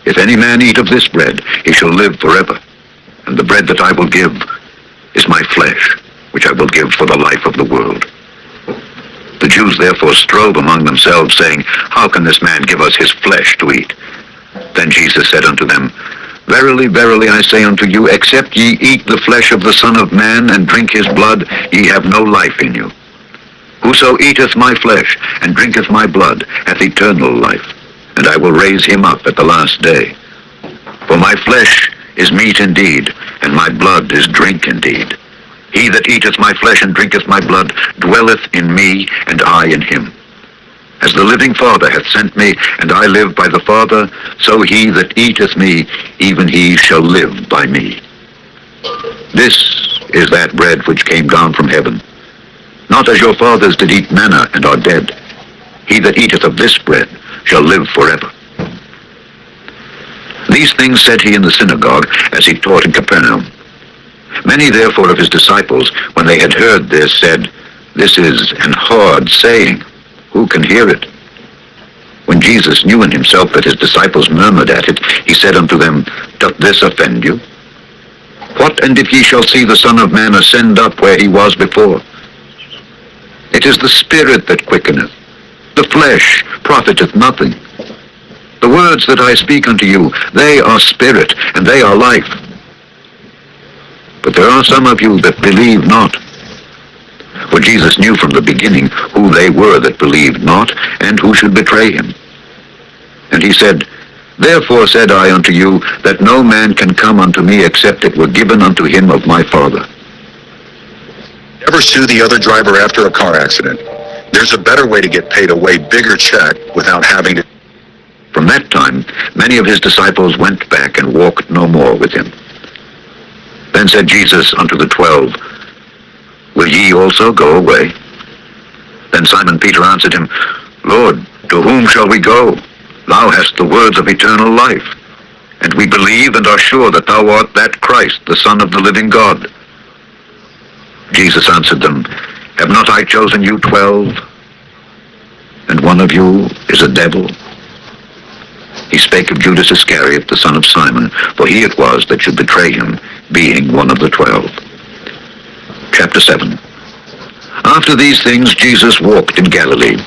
If any man eat of this bread, he shall live forever. And the bread that I will give is my flesh, which I will give for the life of the world. The Jews therefore strove among themselves, saying, How can this man give us his flesh to eat? Then Jesus said unto them, Verily, verily, I say unto you, except ye eat the flesh of the Son of Man, and drink his blood, ye have no life in you. Whoso eateth my flesh, and drinketh my blood, hath eternal life, and I will raise him up at the last day. For my flesh is meat indeed, and my blood is drink indeed. He that eateth my flesh and drinketh my blood dwelleth in me, and I in him. As the living Father hath sent me, and I live by the Father, so he that eateth me, even he shall live by me. This is that bread which came down from heaven. Not as your fathers did eat manna, and are dead. He that eateth of this bread shall live forever. These things said he in the synagogue, as he taught in Capernaum. Many therefore of his disciples, when they had heard this, said, This is an hard saying. Who can hear it? When Jesus knew in himself that his disciples murmured at it, he said unto them, Doth this offend you? What, and if ye shall see the Son of Man ascend up where he was before? It is the Spirit that quickeneth. The flesh profiteth nothing. The words that I speak unto you, they are spirit, and they are life. But there are some of you that believe not. For Jesus knew from the beginning who they were that believed not, and who should betray him. And he said, Therefore said I unto you, that no man can come unto me except it were given unto him of my Father. Never sue the other driver after a car accident. There's a better way to get paid a way bigger check without having to... From that time, many of his disciples went back and walked no more with him. Then said Jesus unto the 12, Will ye also go away? Then Simon Peter answered him, Lord, to whom shall we go? Thou hast the words of eternal life, and we believe and are sure that thou art that Christ, the Son of the living God. Jesus answered them, Have not I chosen you 12? And one of you is a devil? He spake of Judas Iscariot, the son of Simon, for he it was that should betray him, being one of the 12. Chapter 7. After these things Jesus walked in Galilee,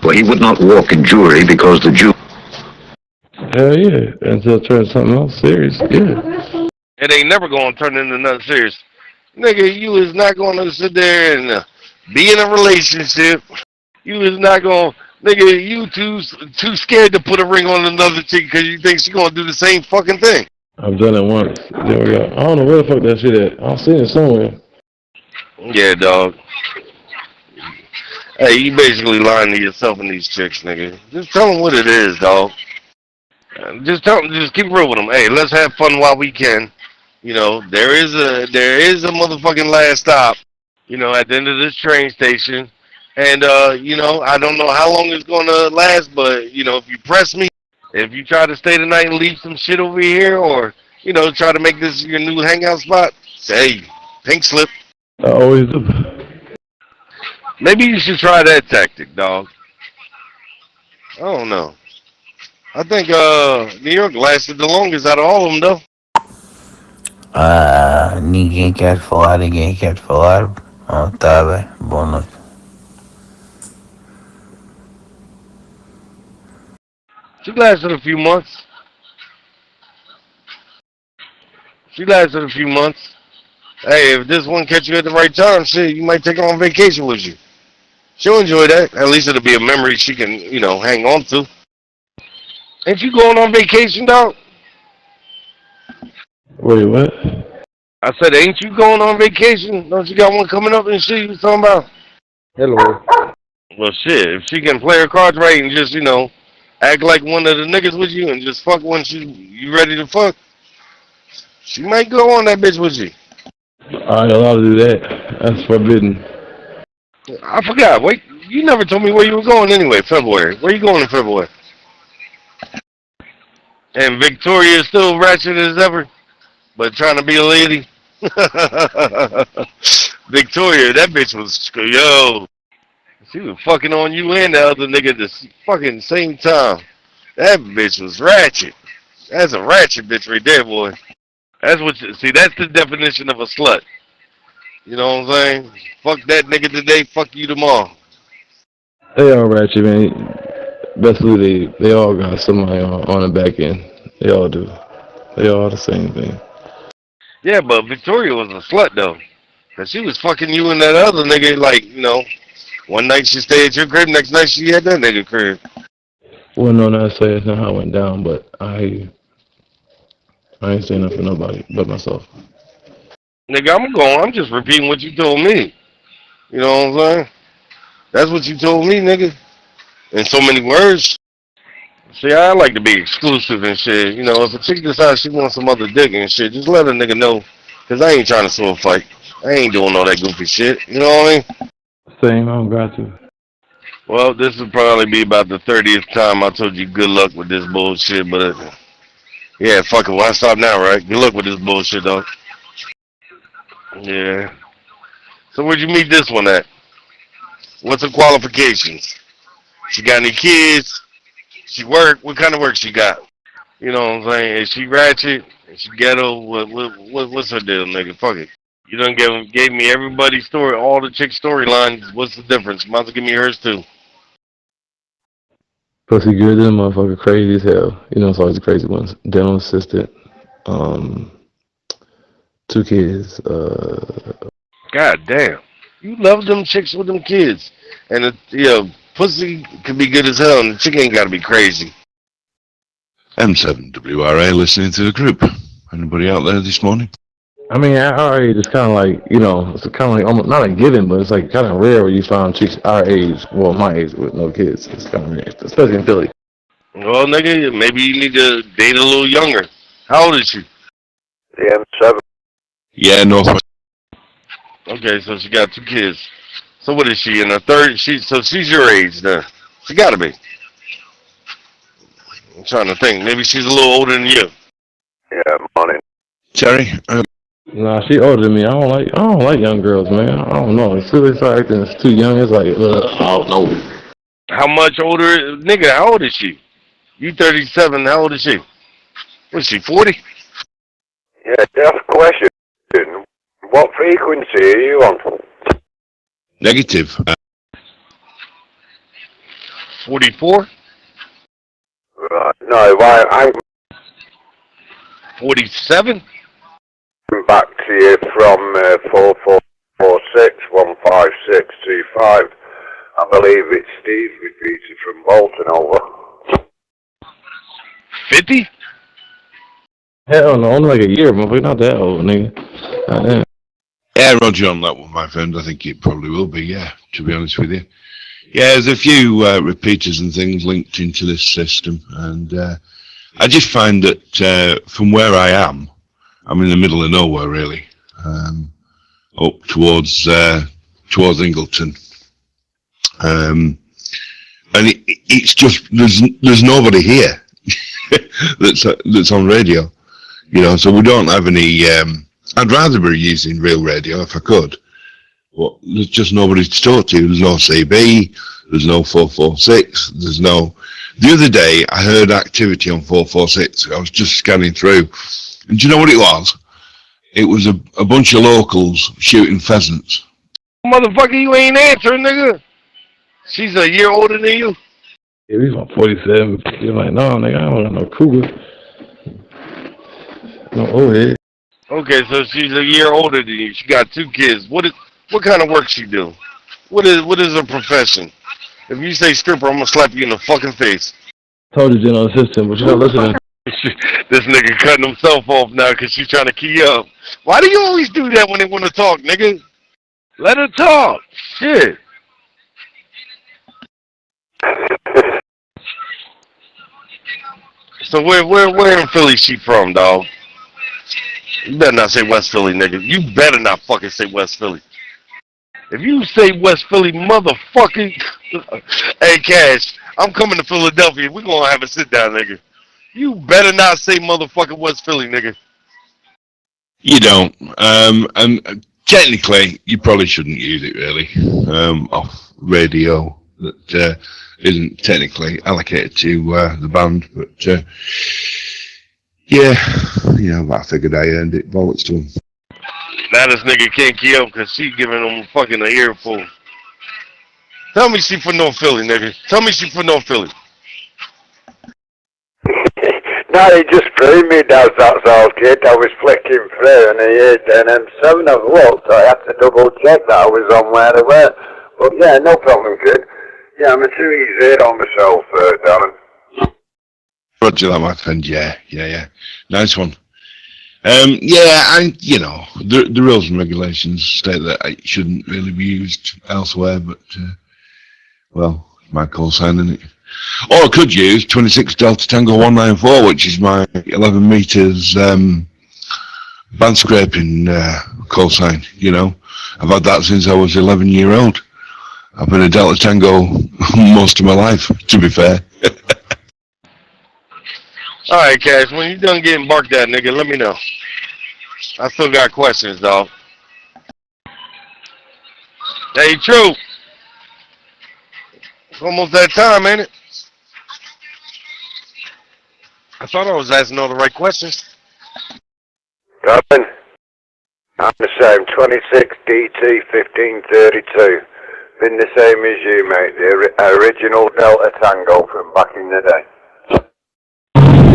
for he would not walk in Jewry, because the Jews... Hell yeah, until it turns something else serious, yeah. It ain't never going to turn into nothing serious. Nigga, you is not going to sit there and be in a relationship. You is not going to... Nigga, you too scared to put a ring on another chick because you think she going to do the same fucking thing. I've done it once. There we go. I don't know where the fuck that shit at. I've seen it somewhere. Yeah, dog. Hey, you basically lying to yourself and these chicks, nigga. Just tell them what it is, dog. Just tell them, just keep real with them. Hey, let's have fun while we can. You know, there is a motherfucking last stop, you know, at the end of this train station. And, you know, I don't know how long it's going to last, but, you know, if you press me, if you try to stay the night and leave some shit over here, or, you know, try to make this your new hangout spot, say, pink slip. I always do. Maybe you should try that tactic, dog. I don't know. I think New York lasted the longest out of all of them, though. Ninguém quer falar, tá bem, boa noite. She lasted a few months. Hey, if this one catch you at the right time, shit, you might take her on vacation with you. She'll enjoy that. At least it'll be a memory she can, you know, hang on to. Ain't you going on vacation, dog? Wait, what? I said, ain't you going on vacation? Don't you got one coming up and shit you was talking about? Hello. Well, shit, if she can play her cards right and just, you know, act like one of the niggas with you and just fuck when you ready to fuck, she might go on that bitch with you. I ain't allowed to do that. That's forbidden. I forgot. Wait, you never told me where you were going anyway, February. Where you going in February? And Victoria is still ratchet as ever, but trying to be a lady. Victoria, that bitch was, yo, she was fucking on you and the other nigga at the fucking same time. That bitch was ratchet. That's a ratchet bitch right there, boy. That's what you, see, that's the definition of a slut. You know what I'm saying? Fuck that nigga today, fuck you tomorrow. They all ratchet, man. Basically, they all got somebody on the back end. They all do. They all the same thing. Yeah, but Victoria was a slut, though. Because she was fucking you and that other nigga, like, you know, one night she stayed at your crib, next night she had that nigga crib. Well, no, not say it's not how it went down, but I ain't saying nothing for nobody but myself. Nigga, I'm just repeating what you told me. You know what I'm saying? That's what you told me, nigga. In so many words. See, I like to be exclusive and shit. You know, if a chick decides she wants some other dick and shit, just let a nigga know. Because I ain't trying to sword fight. I ain't doing all that goofy shit. You know what I mean? Same, I don't got to. Well, this will probably be about the 30th time I told you good luck with this bullshit, but yeah, fuck it. Why stop now, right? Good luck with this bullshit, dog. Yeah. So where'd you meet this one at? What's her qualifications? She got any kids? She work? What kind of work she got? You know what I'm saying? Is she ratchet? Is she ghetto? What's her deal, nigga? Fuck it. You done gave me everybody's story, all the chick storylines. What's the difference? Might as well give me hers too. Pussy good, this motherfucker crazy as hell. You know, it's always the crazy ones. Dental assistant, 2 kids. God damn. You love them chicks with them kids. And, pussy could be good as hell, and the chick ain't got to be crazy. M7WRA listening to the group. Anybody out there this morning? I mean, at our age, it's kind of like, you know, it's kind of like almost not a given, but it's like kind of rare where you find chicks our age, well, my age, with no kids. It's kind of rare, especially in Philly. Well, nigga, maybe you need to date a little younger. How old is she? Yeah, M7. Yeah, Northwest. Okay, so she got 2 kids. So what is she, in her third? So she's your age then. She got to be. I'm trying to think. Maybe she's a little older than you. Yeah, morning. Terry? Nah, she older than me. I don't like young girls, man. I don't know. It's really like it's too young. It's like, I don't know. How much older? Nigga, how old is she? You 37. How old is she? What's she, 40? Yeah, tough question. What frequency are you on? Negative. 44? Right. No, I'm 47? back to you from 4446-15625. I believe it's Steve repeated from Bolton, over. 50? Hell no, only like a year, but we're not that old, nigga. Yeah, Roger on that one, my friend. I think it probably will be, yeah, to be honest with you. Yeah, there's a few repeaters and things linked into this system, and I just find that from where I am, I'm in the middle of nowhere, really, up towards Ingleton, and it's just there's nobody here that's on radio, you know. So we don't have any. I'd rather be using real radio if I could, but there's just nobody to talk to. There's no CB, there's no 446, there's no. The other day I heard activity on 446. I was just scanning through, and do you know what it was? It was a bunch of locals shooting pheasants. Motherfucker, you ain't answering, nigga. She's a year older than you. Yeah, he's about 47. You're like, no, nigga, I don't got no cougar. No old head. Okay, so she's a year older than you. She got 2 kids. What kind of work she do? What is her profession? If you say stripper, I'm gonna slap you in the fucking face. Told you, general assistant, but you're not listening. This nigga cutting himself off now because she's trying to key up. Why do you always do that when they want to talk, nigga? Let her talk. Shit. So where in Philly she from, dog? You better not say West Philly, nigga. You better not fucking say West Philly. If you say West Philly, motherfucking... Hey, Cash, I'm coming to Philadelphia. We're going to have a sit-down, nigga. You better not say motherfucking West Philly, nigga. You don't. And technically, you probably shouldn't use it, really, off radio. That isn't technically allocated to the band, but... yeah, you know, I figured I earned it. Bollocks to him. Now this nigga can't keep up because she giving him fucking an earful. Tell me she from North Philly, nigga. Tell me she from North Philly. No, he just threw me, that's all, kid. I was flicking through and he hit an M7 of what, so I had to double check that I was on where they were. But yeah, no problem, kid. Yeah, I'm too easy on myself, darling. Roger that, my friend. Yeah. Nice one. Yeah, and you know, the rules and regulations state that it shouldn't really be used elsewhere, but well, my call sign, isn't it? Or I could use 26 Delta Tango 194, which is my 11 meters band scraping call sign. You know, I've had that since I was 11-year-old. I've been a Delta Tango most of my life, to be fair. Alright, Cash, when you done getting barked at, nigga, let me know. I still got questions, dog. Hey, True. It's almost that time, ain't it? I thought I was asking all the right questions. Darling, I'm the same, 26 DT 1532. Been the same as you, mate. The original Delta Tango from back in the day.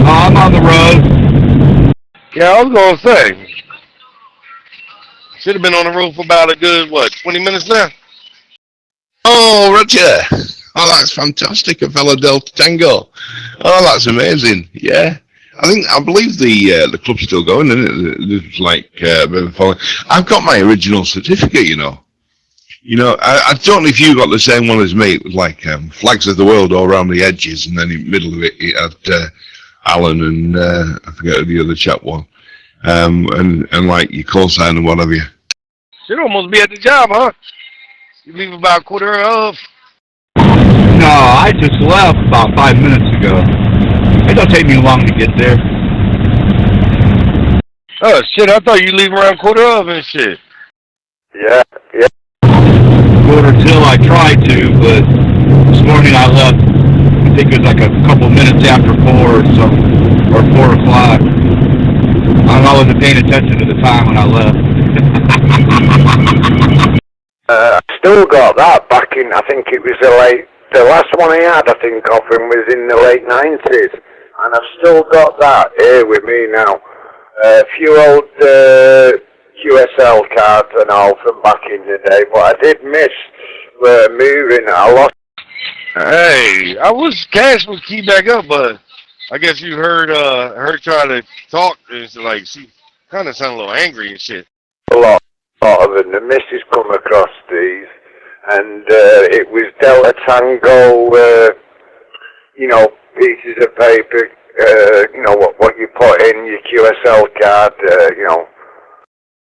I'm on the road. Yeah, I was gonna say. Should have been on the road for about a good, 20 minutes now? Oh, Roger. Oh, that's fantastic, a fellow Delta Tango. Oh, that's amazing. Yeah. I believe the club's still going, isn't it? It's like a bit of a following. I've got my original certificate, you know. You know, I don't know if you got the same one as me. It was like flags of the world all around the edges, and then in the middle of it had Alan and I forget who the other chap was. And like your call sign and what have you. Should almost be at the job, huh? You leave about 1:15. No, I just left about 5 minutes ago. I don't take me long to get there. Oh shit, I thought you leave around 12:15 and shit. Yeah. 12:15 I tried to, but this morning I left, I think it was like a couple minutes after 4 or something, or 4 o'clock. I wasn't paying attention to the time when I left. I still got that back in, I think it was the last one I had, I think, of him was in the late 90s. And I've still got that here with me now. A few old QSL cards and all from back in the day, but I did miss moving. I lost. Hey, I wish Cash would key back up, but I guess you heard her try to talk. It's like she kind of sounded a little angry and shit. A lot of them. The missus come across these, and it was Delta Tango, pieces of paper, what you put in your QSL card,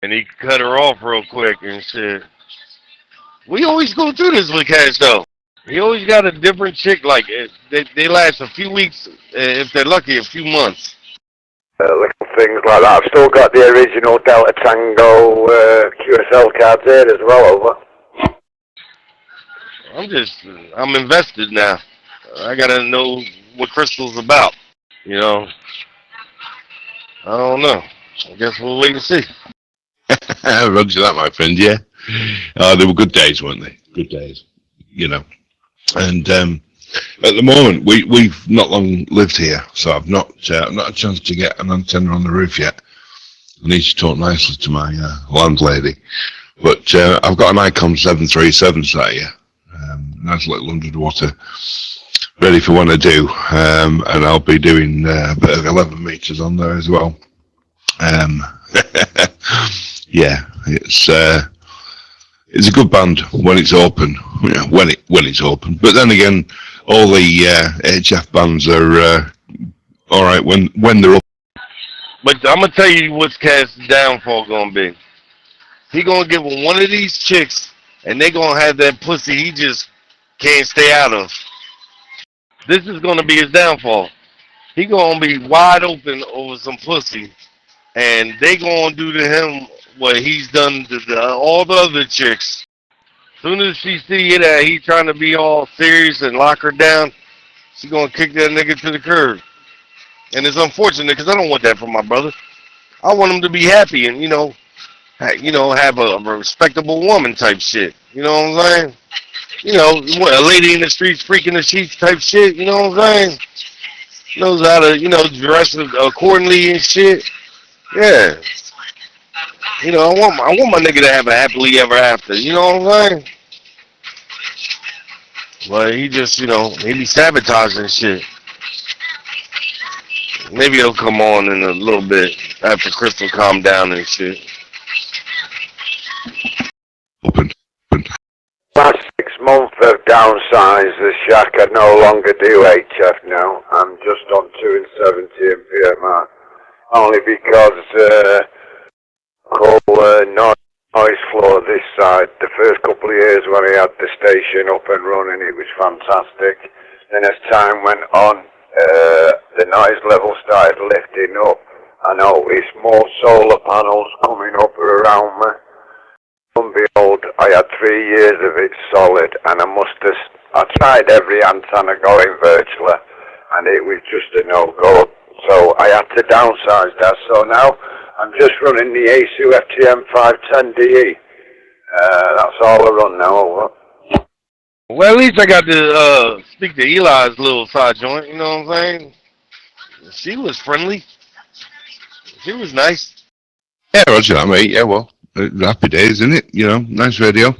And he cut her off real quick and said, we always go through this with Cash, though. He always got a different chick, like, they last a few weeks, if they're lucky, a few months. Little things like that. I've still got the original Delta Tango QSL cards there as well, over. I'm invested now. I gotta know what Crystal's about, I don't know. I guess we'll wait and see. Roger that, my friend, yeah. They were good days, weren't they? Good days, And at the moment, we've not long lived here, so I've not had a chance to get an antenna on the roof yet. I need to talk nicely to my landlady. But I've got an Icon 737 sat here. Nice little 100-watt, ready for when I do. And I'll be doing a bit of 11 meters on there as well. Yeah, it's a good band when it's open. When it's open. But then again, all the HF bands are all right when they're open. But I'm gonna tell you what's Cash's downfall gonna be. He gonna get with one of these chicks, and they gonna have that pussy he just can't stay out of. This is gonna be his downfall. He gonna be wide open over some pussy, and they gonna do to him what he's done to all the other chicks. Soon as she see that he trying to be all serious and lock her down, she gonna kick that nigga to the curb. And it's unfortunate because I don't want that for my brother. I want him to be happy and have a respectable woman type shit. You know what I'm saying? A lady in the streets freaking the sheets type shit. You know what I'm saying? Knows how to dress accordingly and shit. Yeah. I want my nigga to have a happily ever after. You know what I'm saying? But he just, he be sabotaging shit. Maybe he'll come on in a little bit after Crystal calm down and shit. Last 6 months I've downsized the shack. I no longer do HF now. I'm just on 2 and 70 in PMR. Only because noise floor this side. The first couple of years when I had the station up and running, it was fantastic. Then as time went on, the noise level started lifting up. I noticed more solar panels coming up around me. And behold, I had 3 years of it solid, and I tried every antenna going virtually, and it was just a no-go. So I had to downsize that. So now I'm just running the ASU FTM 510DE. That's all I run now. Over. Well, at least I got to speak to Eli's little side joint. You know what I'm saying? She was friendly. She was nice. Yeah, roger that, mate. Yeah, well, happy days, isn't it? Nice radio.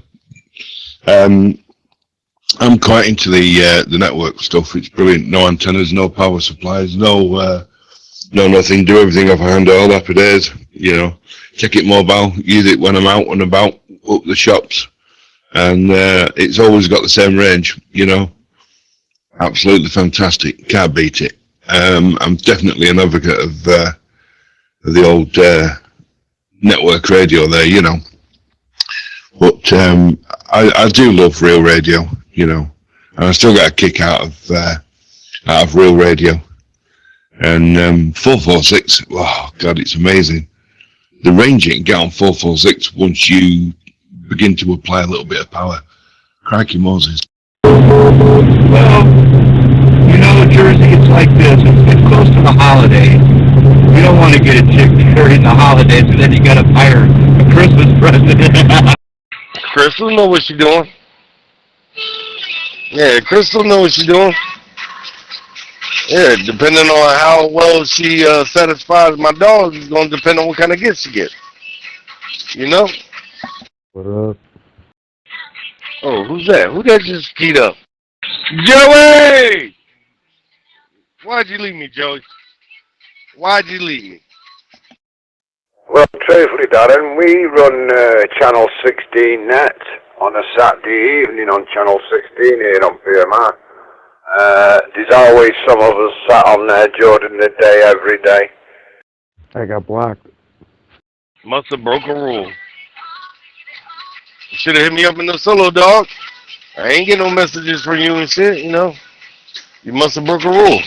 I'm quite into the network stuff. It's brilliant. No antennas, no power supplies, no nothing. Do everything off a handheld. Happy days. Check it mobile. Use it when I'm out and about up the shops, and it's always got the same range. Absolutely fantastic. Can't beat it. I'm definitely an advocate of the old network radio there. But I do love real radio. And I still get a kick out of real radio. And 446, oh God, it's amazing. The range you can get on 446 once you begin to apply a little bit of power. Crikey Moses. Well, you know, Jersey, it's like this. It's close to the holidays. You don't want to get a chick during the holidays, and then you got to buy her a Christmas present. Crystal know what she doing. Yeah, Crystal know what she doing. Yeah, depending on how well she satisfies my dog, is going to depend on what kind of gift she gets. You know? What up? Oh, who's that? Who that just keyed up? Joey! Why'd you leave me, Joey? Why'd you leave me? Well, truthfully, Darren, we run Channel 16 net on a Saturday evening on Channel 16 here on PMR. There's always some of us sat on there during the day, every day. I got blocked. Must have broke a rule. You should have hit me up in the solo, dog. I ain't get no messages from you and shit, you know. You must have broke a rule.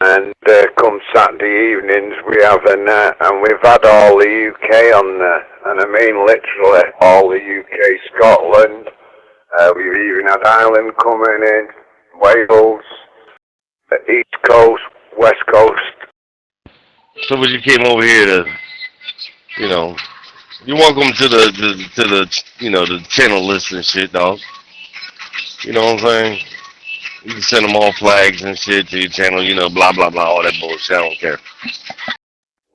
And come Saturday evenings, we have a net, and we've had all the UK on there. And I mean literally all the UK, Scotland. We've even had Ireland coming in, Wales, the East Coast, West Coast. So when you came over here to, you know, you're welcome to the you know, the channel list and shit, dog. You know what I'm saying? You can send them all flags and shit to your channel, you know, blah, blah, blah, all that bullshit. I don't care.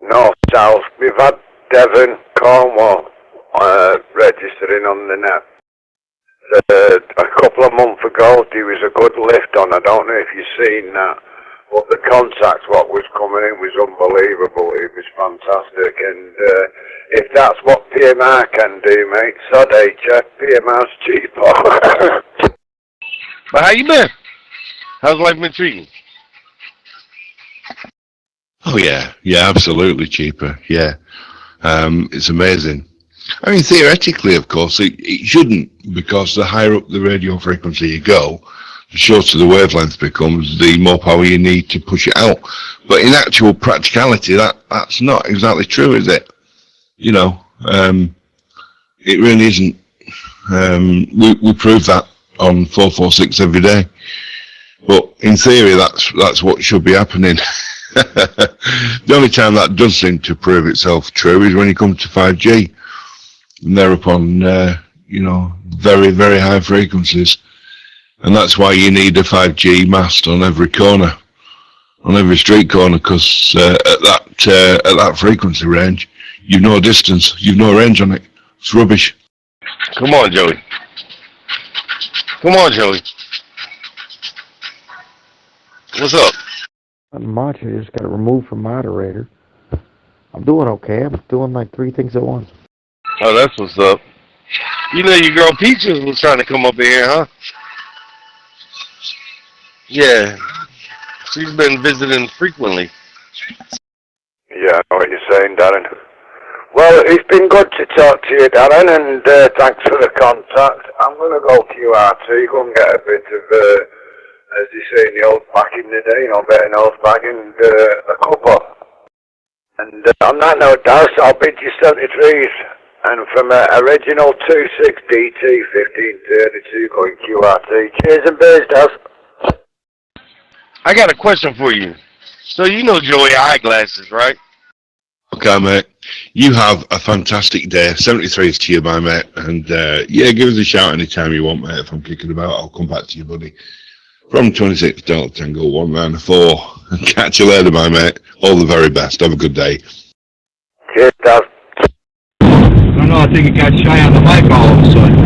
North, South. We've had Devon, Cornwall registering on the net. A couple of months ago, there was a good lift on. I don't know if you've seen that. But the contacts, what was coming in, was unbelievable. It was fantastic. And if that's what PMR can do, mate, so they check. PMR's cheaper. But how you been? How's life been treating? Oh yeah, absolutely cheaper. Yeah, it's amazing. I mean, theoretically, of course, it shouldn't, because the higher up the radio frequency you go, the shorter the wavelength becomes, the more power you need to push it out. But in actual practicality, that's not exactly true, is it? You know, it really isn't. We prove that on 446 every day. But in theory, that's what should be happening. The only time that does seem to prove itself true is when you come to 5G. And they're upon, you know, very, very high frequencies. And that's why you need a 5G mast on every corner, on every street corner, because at that frequency range, you've no distance, you've no range on it. It's rubbish. Come on, Joey. Come on, Joey. What's up? Nothing much. I just got removed from moderator. I'm doing okay. I'm doing like 3 things at once. Oh, that's what's up. You know your girl Peaches was trying to come up here, huh? Yeah. She's been visiting frequently. Yeah, I know what you're saying, Darren. Well, it's been good to talk to you, Darren, and thanks for the contact. I'm going to go QRT, go and get a bit of, as you say in the old back in the day, you know, a bit of nose bag and a cuppa. And on that note, Darren, I'll bid you 73s. And from original 26DT 1532 going QRT. Cheers and beers, Daz. I got a question for you. So you know Joey Eyeglasses, right? Okay, mate. You have a fantastic day. 73 is to you, my mate. And yeah, give us a shout anytime you want, mate. If I'm kicking about, I'll come back to you, buddy. From 26 Delta Tango 194. And catch you later, my mate. All the very best. Have a good day. Cheers, Daz. I don't know, I think it got shy on the mic all of a sudden.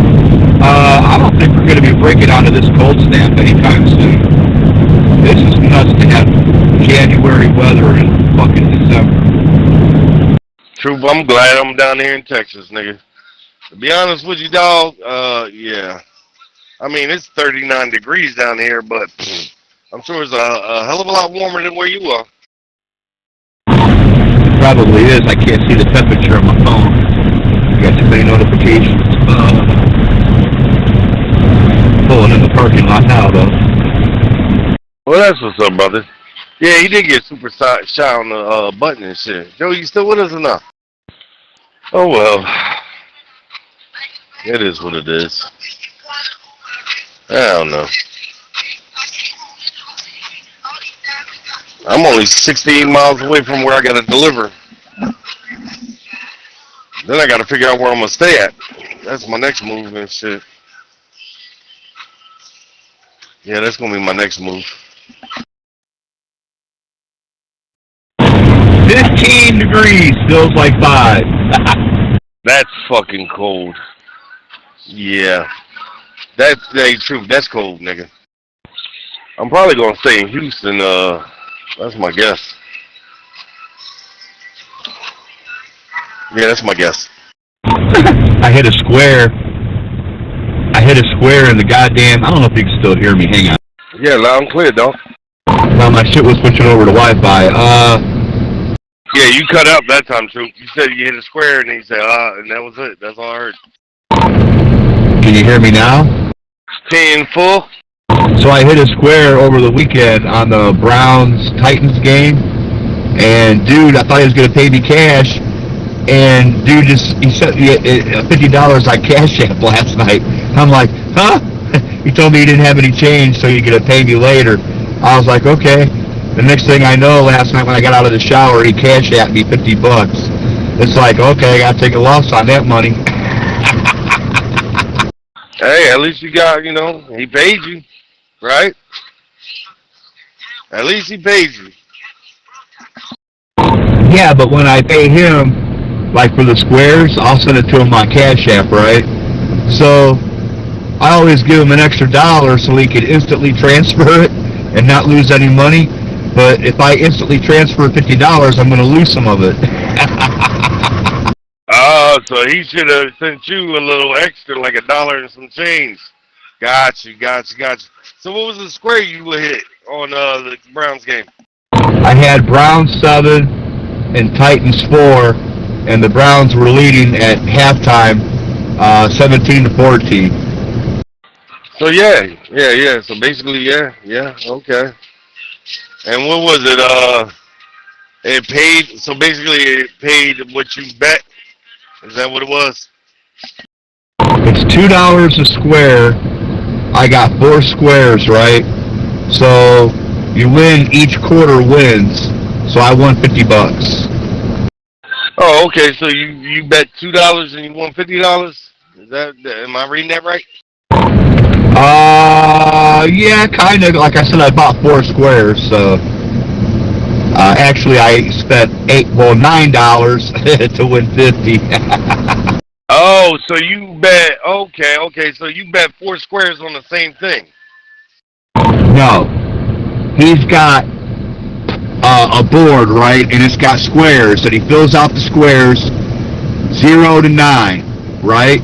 I don't think we're going to be breaking out of this cold snap anytime soon. This is nuts to have January weather in fucking December. True, but I'm glad I'm down here in Texas, nigga. To be honest with you, dog, yeah. I mean, it's 39 degrees down here, but I'm sure it's a hell of a lot warmer than where you are. It probably is. I can't see the temperature on my phone. I got too many notifications. Pulling in the parking lot now, though. Well, that's what's up, brother. Yeah, he did get super shy on the button and shit. Joe, you still with us or not? Oh well. It is what it is. I don't know. I'm only 16 miles away from where I gotta deliver. Then I gotta figure out where I'm gonna stay at. That's my next move and shit. Yeah, that's gonna be my next move. 15 degrees feels like 5. That's fucking cold. Yeah. That ain't true. That's cold, nigga. I'm probably gonna stay in Houston, that's my guess. Yeah, that's my guess. I hit a square in the goddamn, I don't know if you can still hear me, hang on. Yeah, loud and clear, dog. Well, my shit was switching over to Wi-Fi. Yeah, you cut up that time, too. You said you hit a square, and then you said, and that was it. That's all I heard. Can you hear me now? 10 full. So I hit a square over the weekend on the Browns-Titans game, and dude, I thought he was going to pay me cash, and dude he sent me $50 on Cash App last night. I'm like, huh? He told me he didn't have any change, so you're going to pay me later. I was like, okay. The next thing I know, last night when I got out of the shower, he Cash Apped me $50. It's like, okay, I got to take a loss on that money. Hey, at least you got, he paid you, right? At least he paid you. Yeah, but when I pay him, like for the squares, I'll send it to him on Cash App, right? So I always give him an extra $1 so he can instantly transfer it and not lose any money. But if I instantly transfer $50, I'm going to lose some of it. Oh, so he should have sent you a little extra, like $1 and some change. Got you. So what was the square you hit on the Browns game? I had Browns 7 and Titans 4, and the Browns were leading at halftime 17-14. So yeah. So basically, yeah, okay. And what was it? It paid. So basically, it paid what you bet. Is that what it was? It's $2 a square. I got 4 squares, right? So you win, each quarter wins. So I won $50. Oh, okay. So you bet $2 and you won $50. Is that? Am I reading that right? Yeah, kind of. Like I said, I bought 4 squares, so actually I spent $9 to win 50. Oh, so you bet. Okay. So you bet 4 squares on the same thing. No, he's got a board, right, and it's got squares, and he fills out the squares 0 to 9, right,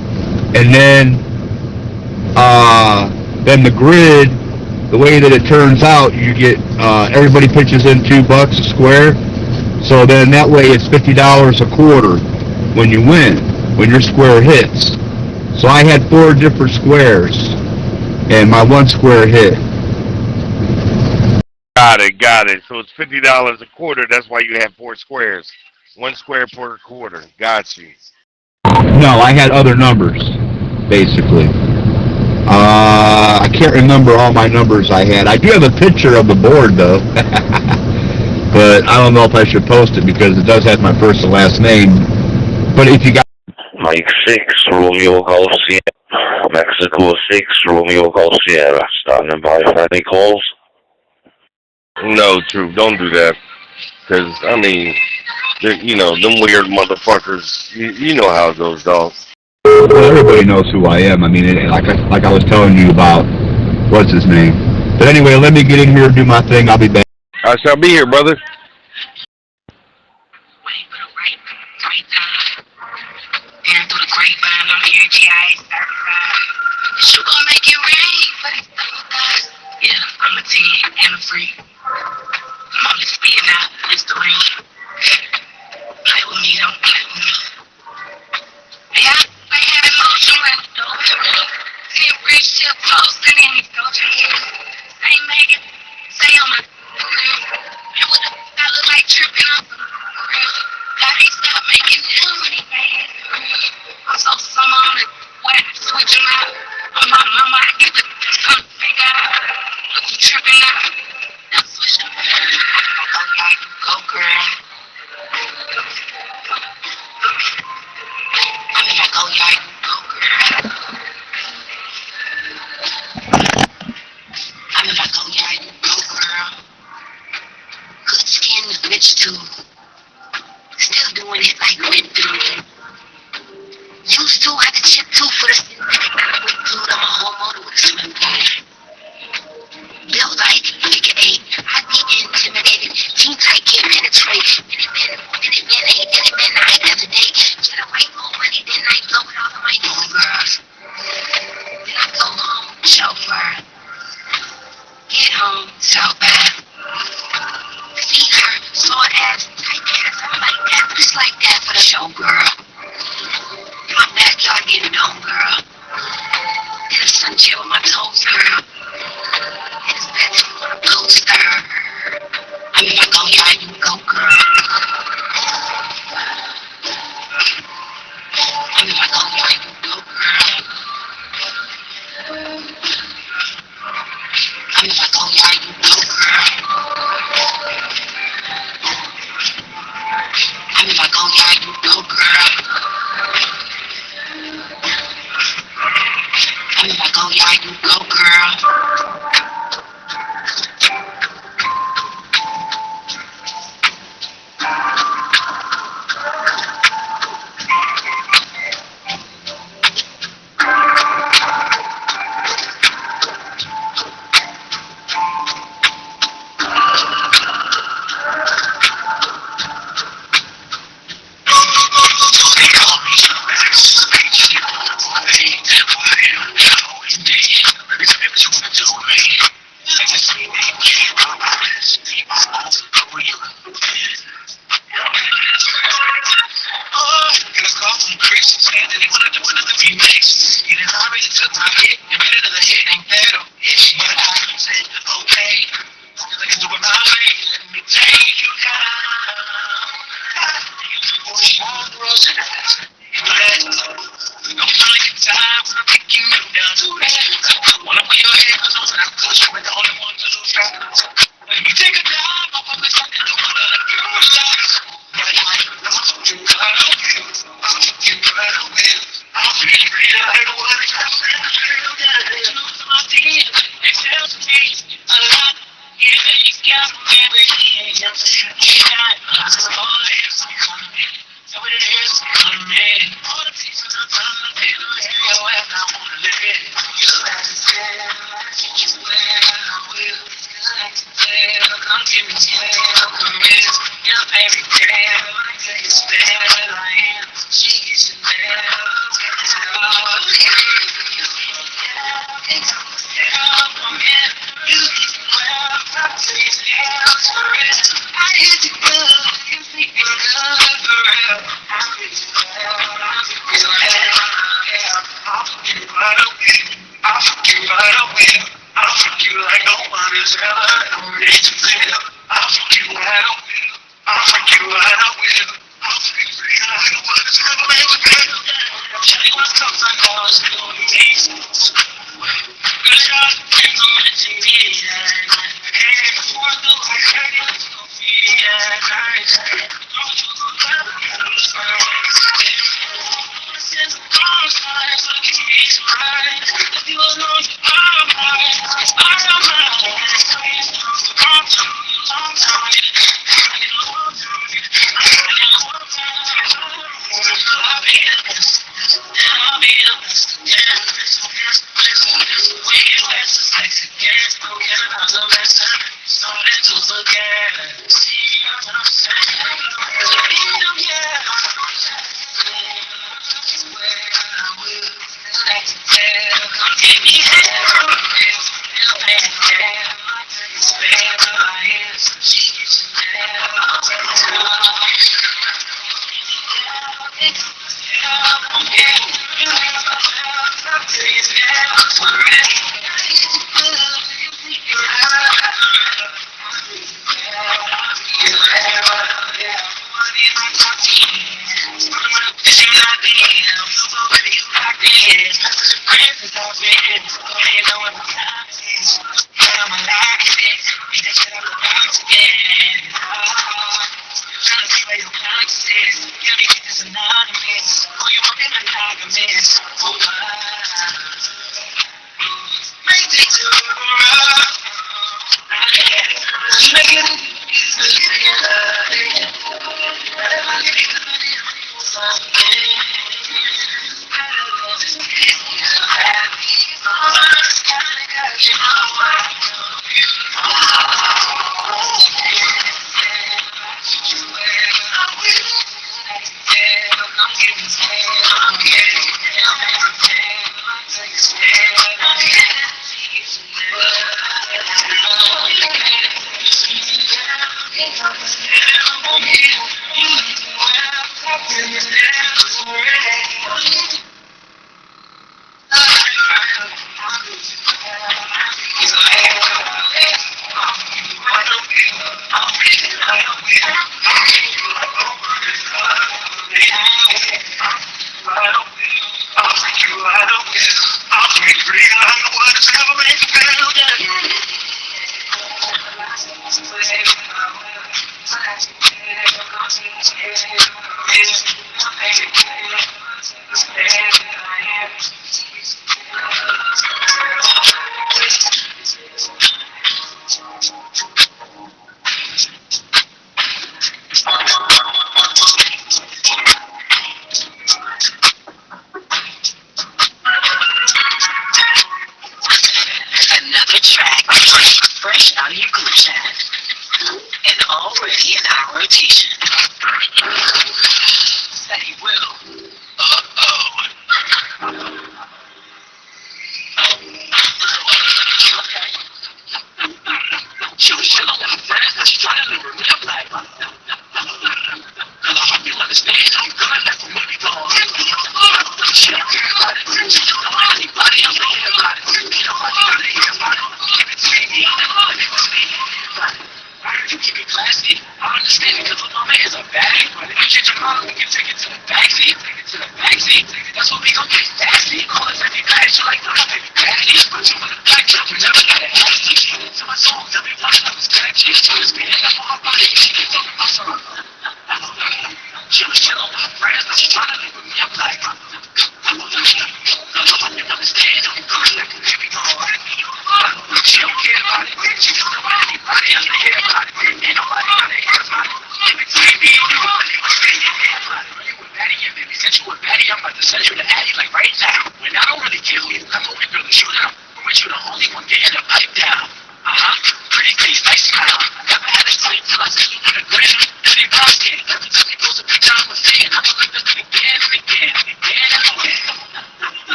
and then the grid, the way that it turns out, you get everybody pitches in $2 a square. So then that way it's $50 a quarter when you win, when your square hits. So I had 4 different squares, and my one square hit. Got it. So it's $50 a quarter. That's why you have 4 squares. 1 square per quarter. Got you. No, I had other numbers, basically. I can't remember all my numbers I had. I do have a picture of the board, though. But I don't know if I should post it because it does have my first and last name. But if you got... Mike 6, Romeo Golf Sierra. Mexico 6, Romeo Golf Sierra. Standing by for any calls? No, true. Don't do that. Because, I mean, them weird motherfuckers, you know how it goes, dog. Well, everybody knows who I am. I mean, like I was telling you about, what's his name? But anyway, let me get in here and do my thing. I'll be back. I shall be here, brother.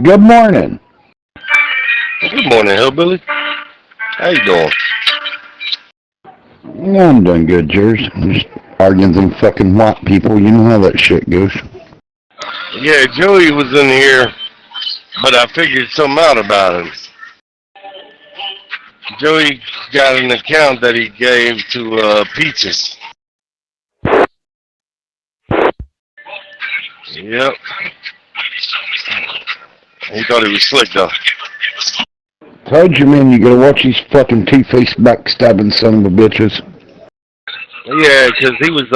Good morning. Good morning, Hillbilly. How you doing? Yeah, I'm doing good, Jers. I'm just arguing some fucking white people. You know how that shit goes. Yeah, Joey was in here, but I figured something out about him. Joey got an account that he gave to Peaches. Yep. He thought he was slick, though. Told you, man, you gotta watch these fucking two-faced backstabbing son of a bitches. Yeah, because he was,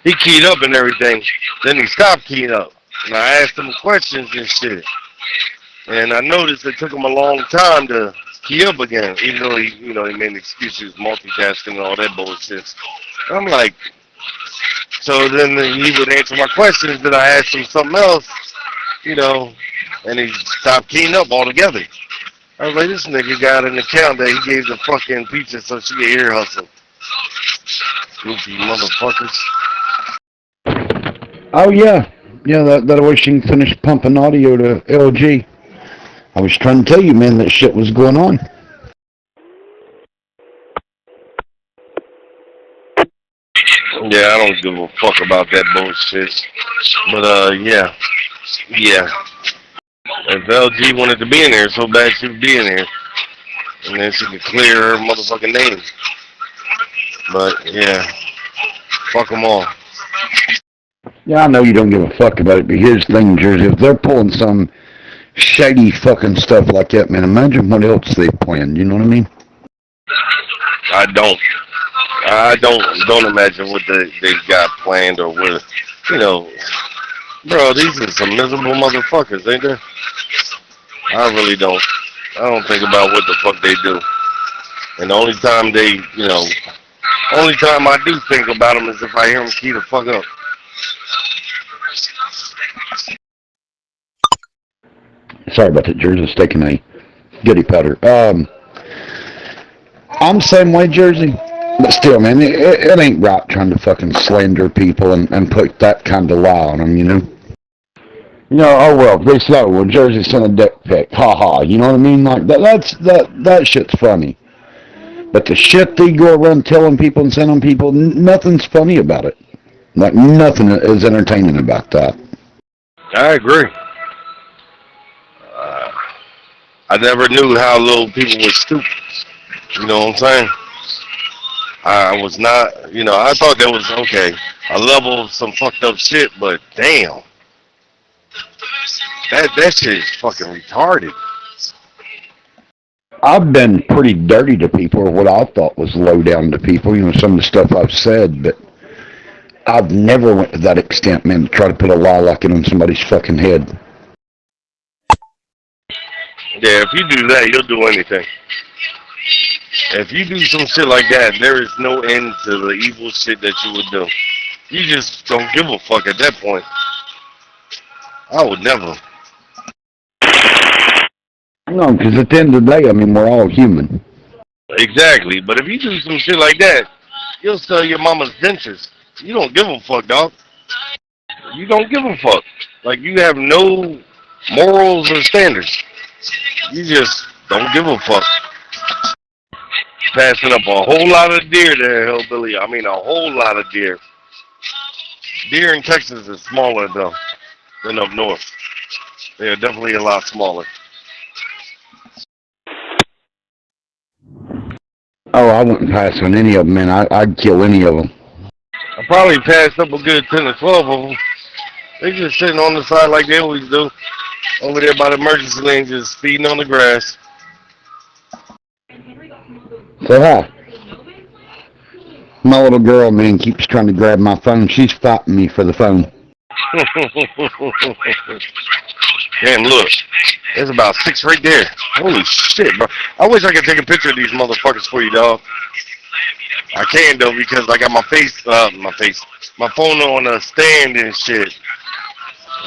he keyed up and everything. Then he stopped keying up. And I asked him questions and shit. And I noticed it took him a long time to key up again, even though he made excuses, multitasking and all that bullshit. I'm like, so then he would answer my questions, then I asked him something else, and he stopped keying up altogether. I was like, this nigga got an account that he gave the fucking pizza so she could ear hustle. Goofy motherfuckers. Oh, yeah. Yeah, that way she can finish pumping audio to LG. I was trying to tell you, man, that shit was going on. Yeah, I don't give a fuck about that bullshit. But, yeah. If LG wanted to be in there so bad, she would be in there. And then she could clear her motherfucking name. But, yeah. Fuck them all. Yeah, I know you don't give a fuck about it, but here's the thing, Jersey. If they're pulling some shady fucking stuff like that, man, imagine what else they've planned, you know what I mean? I don't imagine what they've got planned or what, you know. Bro, these are some miserable motherfuckers, ain't they? I really don't. I don't think about what the fuck they do. And the only time only time I do think about them is if I hear them key the fuck up. Sorry about that, Jersey. It's taking a goody powder. I'm the same way, Jersey. But still, man, it ain't right trying to fucking slander people and put that kind of lie on them, you know? You know, oh well, they say, well, Jersey sent a dick pic, ha, you know what I mean? Like, that shit's funny. But the shit they go around telling people and sending people, nothing's funny about it. Like, nothing is entertaining about that. I agree. I never knew how little people were stupid. You know what I'm saying? I was not, I thought that was, okay, a level of some fucked up shit, but damn. That shit is fucking retarded. I've been pretty dirty to people, or what I thought was low down to people, some of the stuff I've said, but I've never went to that extent, man, to try to put a lie like it on somebody's fucking head. Yeah, if you do that, you'll do anything. If you do some shit like that, there is no end to the evil shit that you would do. You just don't give a fuck at that point. I would never. No, because at the end of the day, I mean, we're all human. Exactly, but if you do some shit like that, you'll sell your mama's dentures. You don't give a fuck, dog. You don't give a fuck. Like, you have no morals or standards. You just don't give a fuck. Passing up a whole lot of deer there, hillbilly. I mean, a whole lot of deer. Deer in Texas is smaller, though, than up north. They are definitely a lot smaller. Oh, I wouldn't pass on any of them, man. I'd kill any of them. I probably passed up a good 10 or 12 of them. They just sitting on the side like they always do. Over there by the emergency lane, just feeding on the grass. So hi. My little girl, man, keeps trying to grab my phone. She's fighting me for the phone. Damn, look. There's about 6 right there. Holy shit, bro. I wish I could take a picture of these motherfuckers for you, dog. I can't, though, because I got my phone on a stand and shit.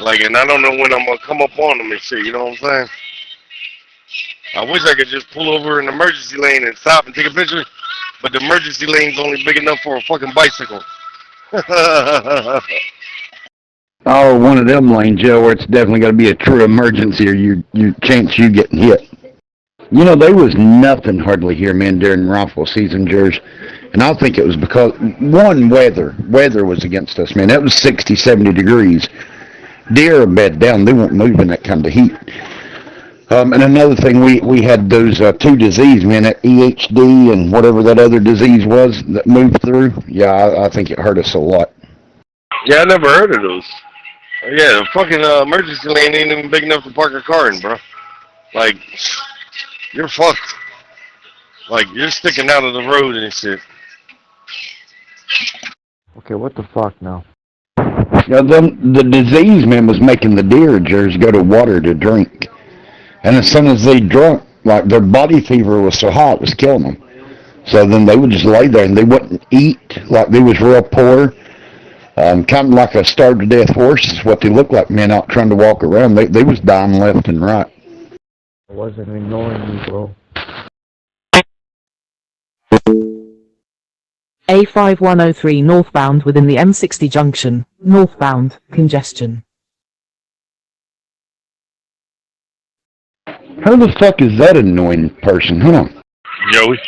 Like, and I don't know when I'm going to come up on them and shit, you know what I'm saying? I wish I could just pull over in the emergency lane and stop and take a picture, but the emergency lane's only big enough for a fucking bicycle. Oh, one of them lanes, Joe, where it's definitely got to be a true emergency or you chance you getting hit. You know, there was nothing hardly here, man, during rifle season, George. And I think it was because, one, weather was against us, man. That was 60, 70 degrees. Deer are bed down. They weren't moving that kind of heat. And another thing, we had those 2 diseases, man, that EHD and whatever that other disease was that moved through. Yeah, I think it hurt us a lot. Yeah, I never heard of those. Yeah, the fucking emergency lane ain't even big enough to park a car in, bro. Like, you're fucked. Like, you're sticking out of the road and shit. Okay, what the fuck now? Yeah, the disease, man, was making the deer just go to water to drink. And as soon as they drunk, like, their body fever was so high, it was killing them. So then they would just lay there and they wouldn't eat, like they was real poor. Kind of like a starved-to-death horse is what they looked like, man, out trying to walk around. They was dying left and right. I wasn't ignoring you, bro. A5103 northbound within the M60 junction. Northbound, congestion. Who the fuck is that annoying person? Hold on. Joey.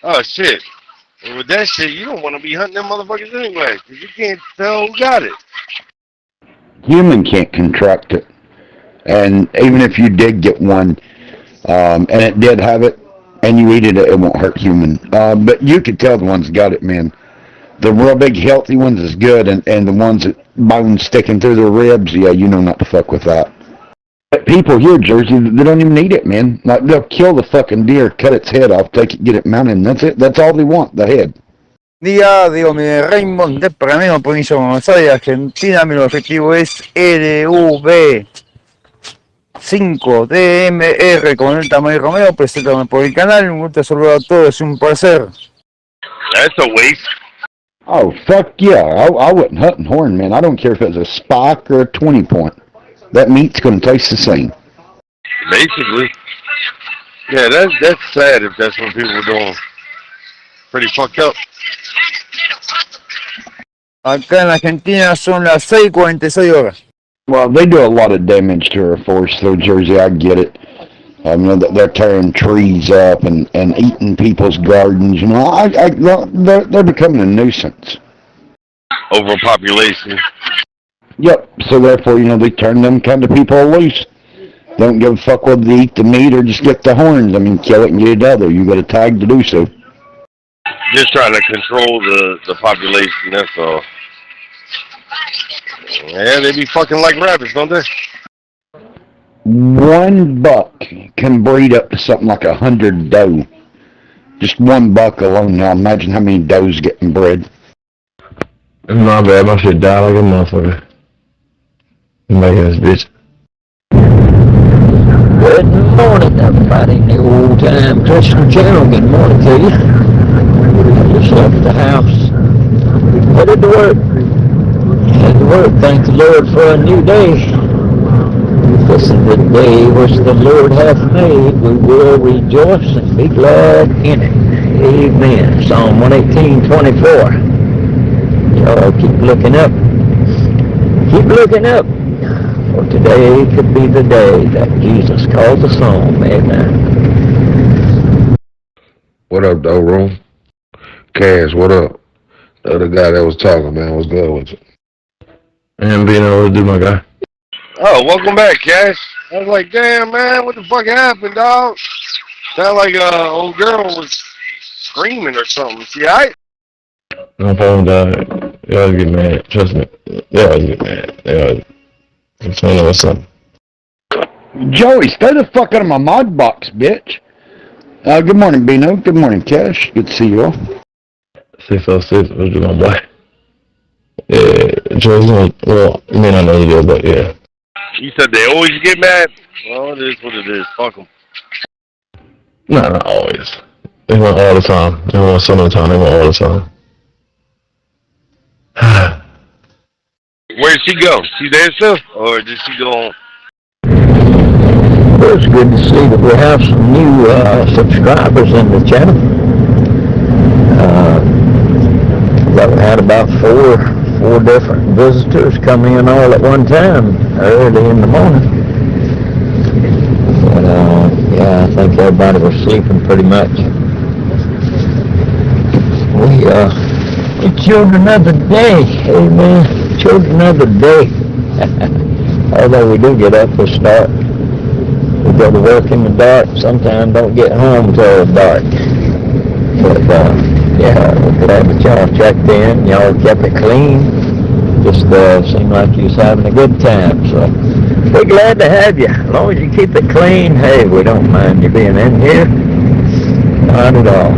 Oh shit. And with that shit, you don't want to be hunting them motherfuckers anyway, because you can't tell who got it. Human can't contract it. And even if you did get one, and it did have it, and you eat it, it won't hurt human. But you could tell the ones that got it, man. The real big healthy ones is good, and the ones that bones sticking through their ribs, yeah, you know not to fuck with that. But people here, Jersey, they don't even need it, man. Like, they'll kill the fucking deer, cut its head off, take it, get it mounted, and that's it. That's all they want, the head. Día de Raymond de Paraneo, provincia de Buenos Aires, Argentina. Mi objetivo es LV5DMR con el tamaño Romeo. Preséntame por el canal. Un gusto saludar a todos, es un placer. That's a waste. Oh, fuck yeah. I wouldn't hunt and horn, man. I don't care if it's a spike or a 20 point. That meat's going to taste the same. Basically. Yeah, that's sad if that's what people are doing. Pretty fucked up. Acá en Argentina son las 6:46 horas. Well, they do a lot of damage to our forest, though, Jersey. I get it. You know, they're tearing trees up and eating people's gardens. You know, they're becoming a nuisance. Overpopulation. Yep. So therefore, you know, they turn them kind of people loose. Don't give a fuck whether they eat the meat or just get the horns. I mean, kill it and get it out there. You got a tag to do so. Just trying to control the population, that's all. Yeah, they be fucking like rabbits, don't they? One buck can breed up to something like 100 doe. Just one buck alone. Now imagine how many does getting bred. It's not bad. My shit died like a motherfucker. Making this bitch. Good morning, everybody in the old time Christian channel. Good morning to you. I just left the house. Headed to work. Headed to work. Thank the Lord for a new day. This is the day which the Lord hath made. We will rejoice and be glad in it. Amen. Psalm 118:24. Y'all keep looking up. Keep looking up. For today could be the day that Jesus calls us home. Amen. What up, though, Room? Cash, what up? The other guy that was talking, man, what's good with you? And being able to do, my guy. Oh, welcome back, Cash. I was like, damn, man, what the fuck happened, dog? Sound like old girl was screaming or something. She alright? No problem, dog. They always get mad. Trust me. They always get mad. They always... I'm telling you what's up. Joey, stay the fuck out of my mod box, bitch. Good morning, Bino. Good morning, Cash. Good to see you all. 606, what you gonna buy? Yeah, Joe's well, you may not know you, but yeah. You said they always get mad? Well, it is what it is. Fuck them. No, not always. They want all the time. They want some of the time. They want all the time. Where'd she go? She there still? Or did she go on? Well, it's good to see that we have some new subscribers in the channel. We've had about four different visitors come in all at one time early in the morning. But yeah, I think everybody was sleeping pretty much. We children of the day, amen. Children of the day. Although we do get up for start. We go to work in the dark, sometimes don't get home till dark. But yeah, we're glad that y'all checked in, y'all kept it clean. Just seemed like you was having a good time, so we're glad to have you. As long as you keep it clean, hey, we don't mind you being in here. Not at all.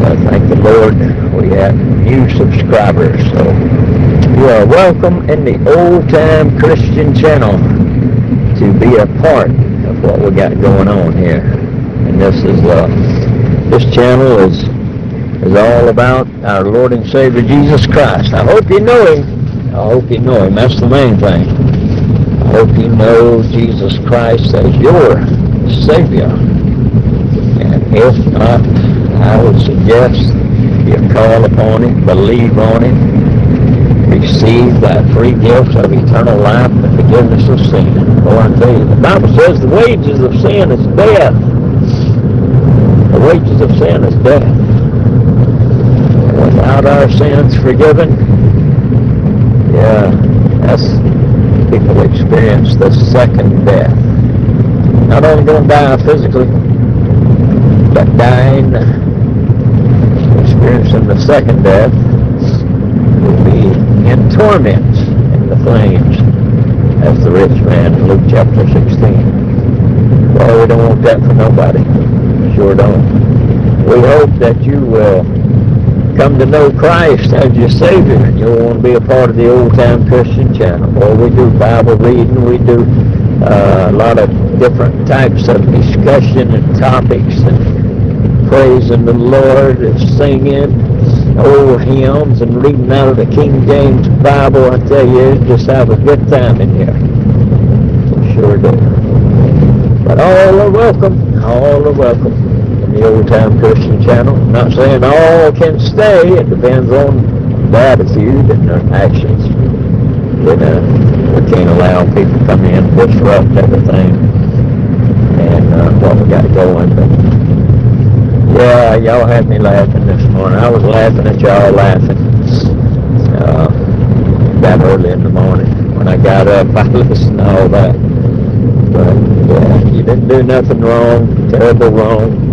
Well, thank the Lord, we have new subscribers, so you are welcome in the Old Time Christian channel to be a part of what we got going on here. And this channel is all about our Lord and Savior Jesus Christ. I hope you know Him. I hope you know Him. That's the main thing. I hope you know Jesus Christ as your Savior. And if not, I would suggest you call upon Him, believe on Him, receive that free gift of eternal life that forgiveness of sin. Boy, I tell you, the Bible says the wages of sin is death. The wages of sin is death. Without our sins forgiven, yeah, that's people experience the second death. Not only going to die physically, but dying, experiencing the second death, will be in torment in the flames, as the rich man in Luke chapter 16. Well, we don't want that for nobody. Sure don't. We hope that you will come to know Christ as your Savior, and you'll want to be a part of the Old Time Christian channel. Well, we do Bible reading, we do a lot of different types of discussion and topics, and praising the Lord, and singing old hymns, and reading out of the King James Bible. I tell you, just have a good time in here. We sure do. But all are welcome. All are welcome. The Old Time Christian channel. I'm not saying all can stay. It depends on their attitude and their actions. We can't allow people to come in and disrupt everything and what we got going. But yeah, y'all had me laughing this morning. I was laughing at y'all laughing. That early in the morning when I got up, I listened to all that. But yeah, you didn't do nothing wrong, terrible wrong.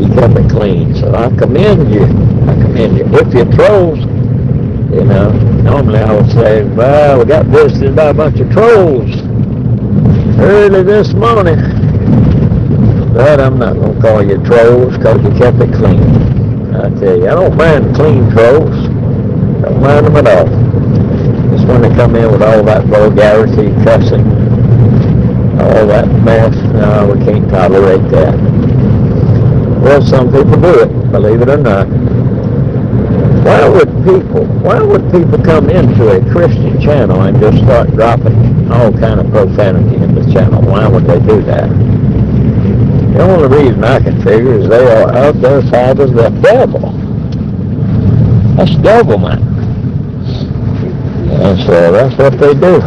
You kept it clean, so I commend you. I commend you. If you're trolls, you know, normally I would say, well, we got visited by a bunch of trolls early this morning. But I'm not going to call you trolls because you kept it clean. I tell you, I don't mind clean trolls. Don't mind them at all. Just when they come in with all that vulgarity, cussing, all that mess, no, we can't tolerate that. Well, some people do it, believe it or not. Why would people come into a Christian channel and just start dropping all kind of profanity in the channel? Why would they do that? The only reason I can figure is they are of their fathers the devil. That's devil, man. And so that's what they do.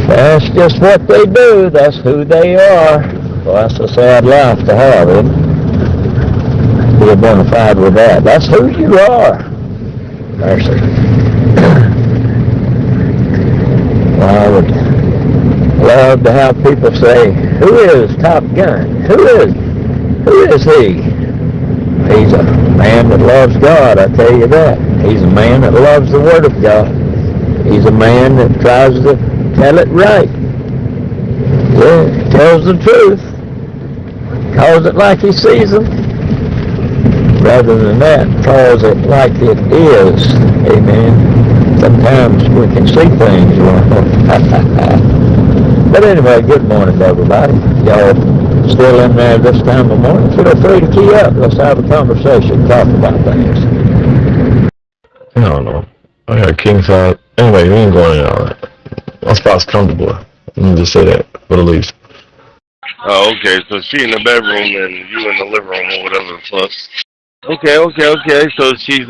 That's just what they do. That's who they are. Well, that's a sad life to have, isn't it? Be identified with that. That's who you are. Mercy. Well, I would love to have people say, who is Top Gun? Who is he? He's a man that loves God, I tell you that. He's a man that loves the Word of God. He's a man that tries to tell it right. Yeah, he tells the truth. Calls it like he sees them. Rather than that, calls it like it is. Amen. Sometimes we can see things wrong. But anyway, good morning to everybody. Y'all still in there this time of morning? Feel free to key up. Let's have a conversation, talk about things. I don't know. I got king side. Anyway, we ain't going in all that. My spot's comfortable. Let me just say that for the least. Oh, okay. So she in the bedroom and you in the living room or whatever the fuck. Okay. So she's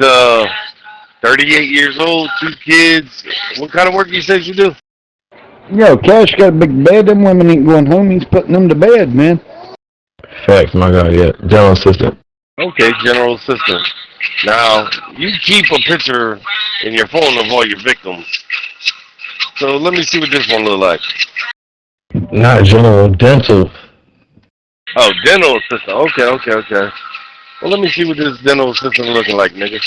38 years old, 2 kids. What kind of work you say you do? Yo, Cash got a big bed. Them women ain't going home. He's putting them to bed, man. Facts, my God, yeah. General assistant. Okay, general assistant. Now, you keep a picture in your phone of all your victims. So let me see what this one look like. Not general, dental. Oh, dental assistant. Okay. Well, let me see what this dental assistant looking like, nigga.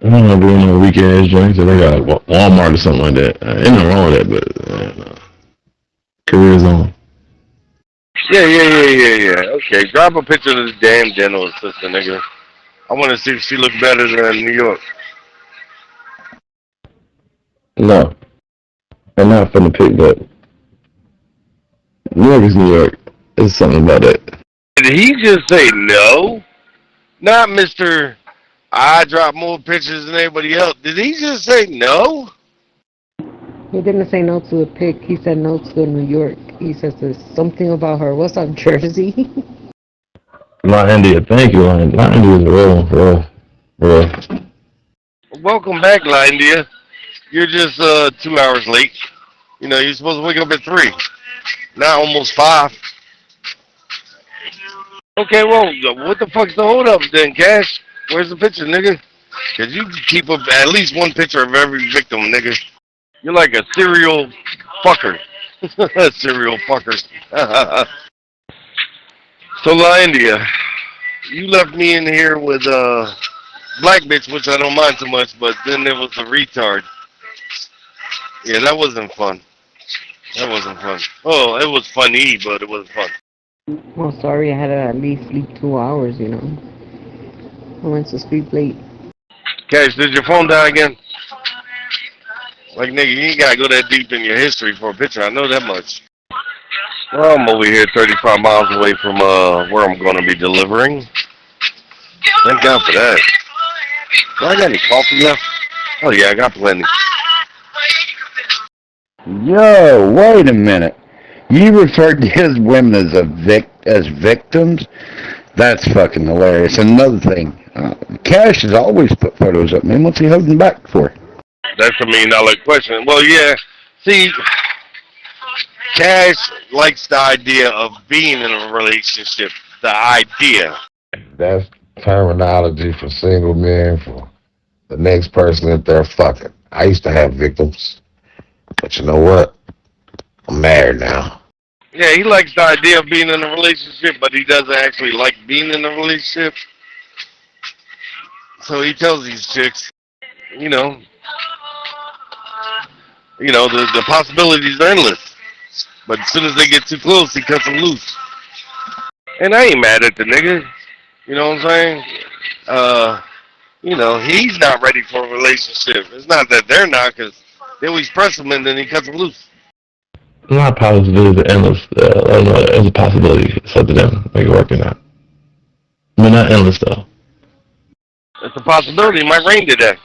I don't know doing no weekend joints. They got Walmart or something like that. Ain't nothing wrong with that, but career zone. Yeah. Okay, drop a picture of this damn dental assistant, nigga. I want to see if she look better than New York. No. I'm not finna pick that. New York is New York. There's something about that. Did he just say no? Not Mr. I drop more pictures than everybody else. Did he just say no? He didn't say no to a pic. He said no to New York. He says there's something about her. What's up, Jersey? My India, thank you. My India is real. Welcome back, Lindia. You're just 2 hours late. You know, you're supposed to wake up at 3. Now almost 5. Okay, well, what the fuck's the hold up then, Cash? Where's the picture, nigga? Cause you keep up at least one picture of every victim, nigga. You're like a serial fucker. Serial fucker. So, Lindia, you left me in here with black bitch, which I don't mind so much, but then there was a retard. Yeah, that wasn't fun. That wasn't fun. Oh, it was funny, but it wasn't fun. Well, sorry, I had to at least sleep 2 hours, you know. I went to sleep late. Cash, did your phone die again? Like, nigga, you ain't gotta go that deep in your history for a picture. I know that much. Well, I'm over here 35 miles away from where I'm gonna be delivering. Thank God for that. Do I got any coffee left? Oh yeah, I got plenty. Yo, wait a minute. You referred to his women as victims? That's fucking hilarious. And another thing, Cash has always put photos up, man. What's he holding back for? That's a $1 million question. Well, yeah. See, Cash likes the idea of being in a relationship. The idea. That's terminology for single men, for the next person that they're fucking. I used to have victims, but you know what? I'm married now. Yeah, he likes the idea of being in a relationship, but he doesn't actually like being in a relationship. So he tells these chicks, you know, the possibilities are endless. But as soon as they get too close, he cuts them loose. And I ain't mad at the nigga. You know what I'm saying? He's not ready for a relationship. It's not that they're not, because they always press him and then he cuts them loose. Not possibilities are endless. I don't know. It's a possibility. It's up to them. Make it work or not. But not endless, though. It's a possibility. It might rain today.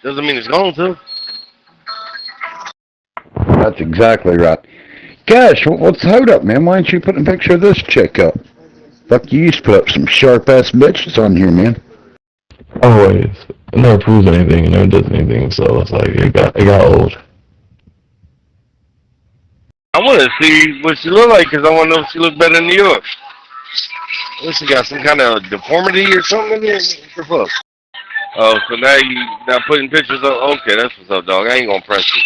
Doesn't mean it's going to. That's exactly right. Cash, what's the hold up, man? Why aren't you putting a picture of this chick up? Fuck, you used to put up some sharp-ass bitches on here, man. Always. It never proves anything. It never does anything. So it's like, it got old. I want to see what she look like, because I want to know if she look better in New York. What, she got some kind of deformity or something in there? What the fuck? Oh, so now you not putting pictures up? Okay, that's what's up, dog. I ain't gonna press you.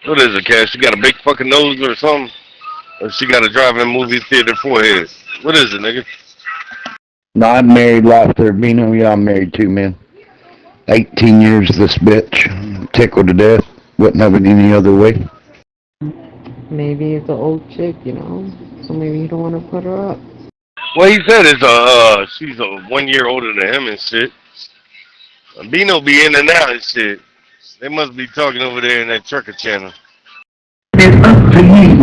What is it, Cash? She got a big fucking nose or something? Or she got a drive-in movie theater forehead? What is it, nigga? No, I'm married, life there, Bino. Yeah, I'm married too, man. 18 years this bitch. Tickled to death. Wouldn't have it any other way. Maybe it's an old chick, you know? So maybe you don't want to put her up. Well, he said she's 1 year older than him and shit. Bino be in and out and shit. They must be talking over there in that trucker channel. It's up to you.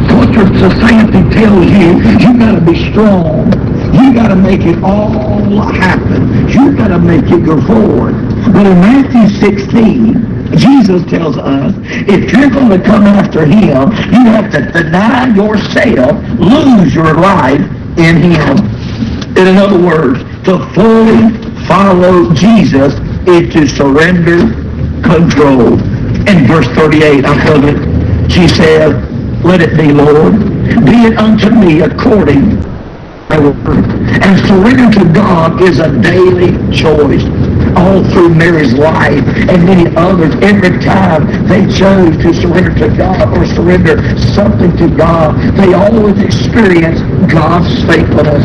Culture society tells you, you gotta be strong. You gotta make it all happen. You gotta make it go forward. But in Matthew 16, Jesus tells us, if you're gonna come after him, you have to deny yourself, lose your life in him. In other words, to fully follow Jesus is to surrender control. In verse 38, I love it. She said, let it be, Lord. Be it unto me according to thy word. And surrender to God is a daily choice. All through Mary's life and many others, every time they chose to surrender to God or surrender something to God, they always experience God's faithfulness.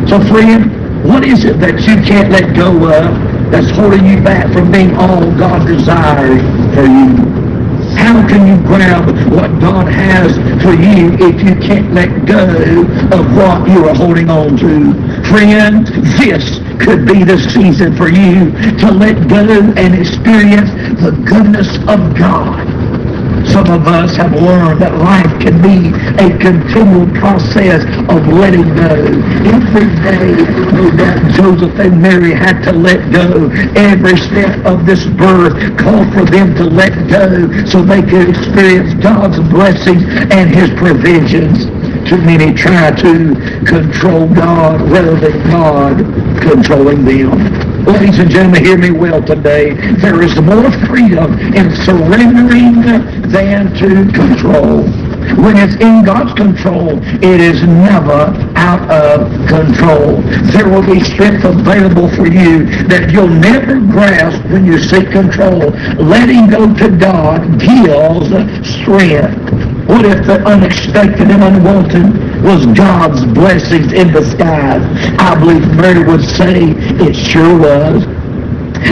So friend, what is it that you can't let go of? that's holding you back from being all God desires for you? How can you grab what God has for you if you can't let go of what you are holding on to? Friend, this could be the season for you to let go and experience the goodness of God. Some of us have learned that life can be a continual process of letting go. Every day that Joseph and Mary had to let go, every step of this birth called for them to let go so they could experience God's blessings and His provisions. Too many try to control God rather than God controlling them. Ladies and gentlemen, hear me well today. There is more freedom in surrendering than to control. When it's in God's control, it is never out of control. There will be strength available for you that you'll never grasp when you seek control. Letting go to God gives strength. What if the unexpected and unwanted was God's blessings in disguise? I believe Mary would say it sure was.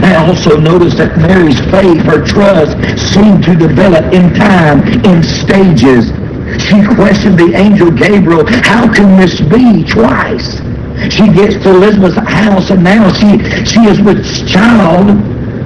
I also noticed that Mary's faith, her trust, seemed to develop in time, in stages. She questioned the angel Gabriel, how can this be twice? She gets to Elizabeth's house and now she is with child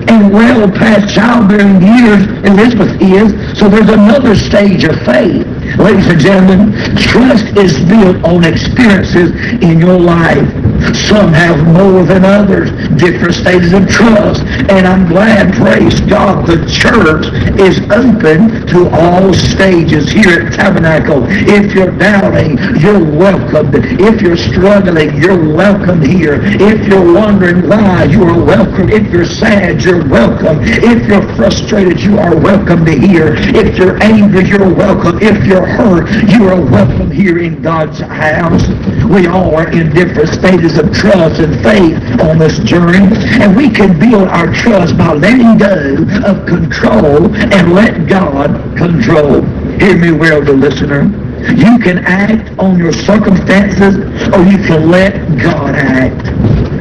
and well past childbearing years, Elizabeth is, so there's another stage of faith. Ladies and gentlemen, trust is built on experiences in your life. Some have more than others, different stages of trust, and I'm glad, praise God, the church is open to all stages here at Tabernacle. If you're doubting, you're welcomed. If you're struggling, you're welcome here. If you're wondering why, you are welcome. If you're sad, you're welcome. If you're frustrated, you are welcome to here. If you're angry, you're welcome. If you're hurt, you are welcome here in God's house. We all are in different stages of trust and faith on this journey, and we can build our trust by letting go of control and let God control. Hear me well, the listener. You can act on your circumstances, or you can let God act.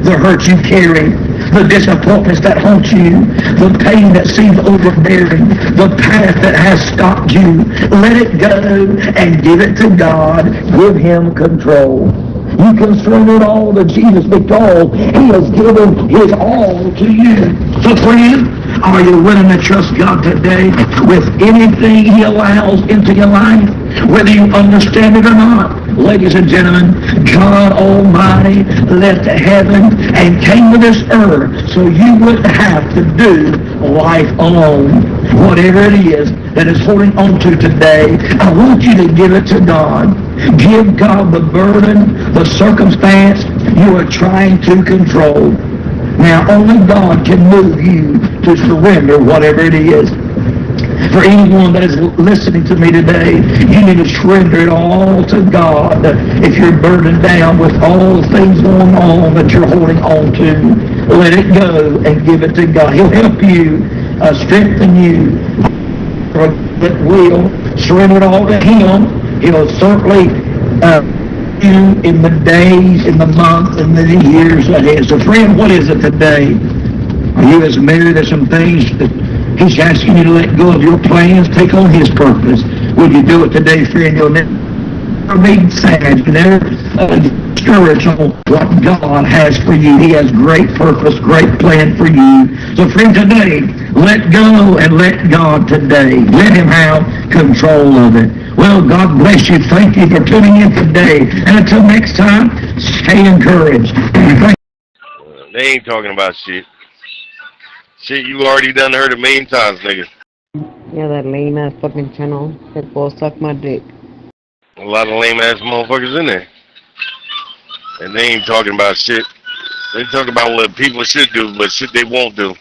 The hurt you carry, the disappointments that haunt you, the pain that seems overbearing, the path that has stopped you, let it go and give it to God. Give Him control. You can surrender it all to Jesus because He has given His all to you. So friend, are you willing to trust God today with anything He allows into your life, whether you understand it or not? Ladies and gentlemen, God Almighty left heaven and came to this earth so you wouldn't have to do life alone. Whatever it is that is holding on to today, I want you to give it to God. Give God the burden, the circumstance you are trying to control. Now, only God can move you to surrender whatever it is. For anyone that is listening to me today, you need to surrender it all to God. If you're burdened down with all the things going on that you're holding on to, let it go and give it to God. He'll help you, strengthen you, that will surrender it all to Him. He'll certainly you in the days, in the months, and the years ahead. So friend, what is it today? Are you as married? There's some things that He's asking you to let go of your plans, take on His purpose. Will you do it today, friend? You'll never be sad. You'll never discouraged on what God has for you. He has great purpose, great plan for you. So friend, today, let go and let God today. Let Him have control of it. Well, God bless you. Thank you for tuning in today. And until next time, stay encouraged. They ain't talking about shit. Shit you already done heard a million times, nigga. Yeah, that lame ass fucking channel that will suck my dick. A lot of lame ass motherfuckers in there. And they ain't talking about shit. They talking about what people should do, but shit they won't do.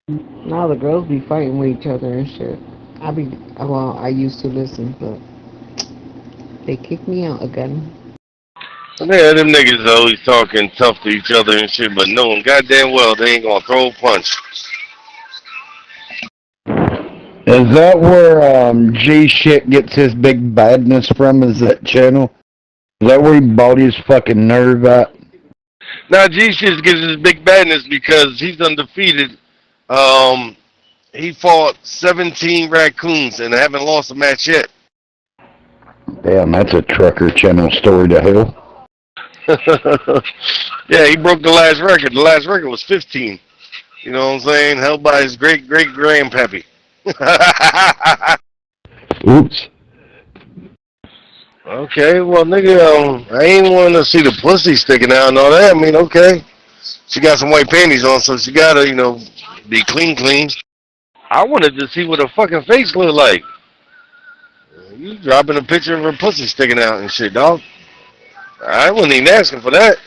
Now the girls be fighting with each other and shit. I used to listen, but they kicked me out again. Yeah, them niggas always talking tough to each other and shit, but knowing goddamn well they ain't gonna throw a punch. Is that where G-Shit gets his big badness from, is that channel? Is that where he bought his fucking nerve at? Now G-Shit gets his big badness because he's undefeated. He fought 17 raccoons and haven't lost a match yet. Damn, that's a trucker channel story to hell. Yeah, he broke the last record. The last record was 15. You know what I'm saying? Held by his great-great-grandpappy. Oops. Okay, well, nigga, I ain't want to see the pussy sticking out and all that. I mean, okay. She got some white panties on, so she gotta, be clean. I wanted to see what her fucking face looked like. You dropping a picture of her pussy sticking out and shit, dog. I wasn't even asking for that.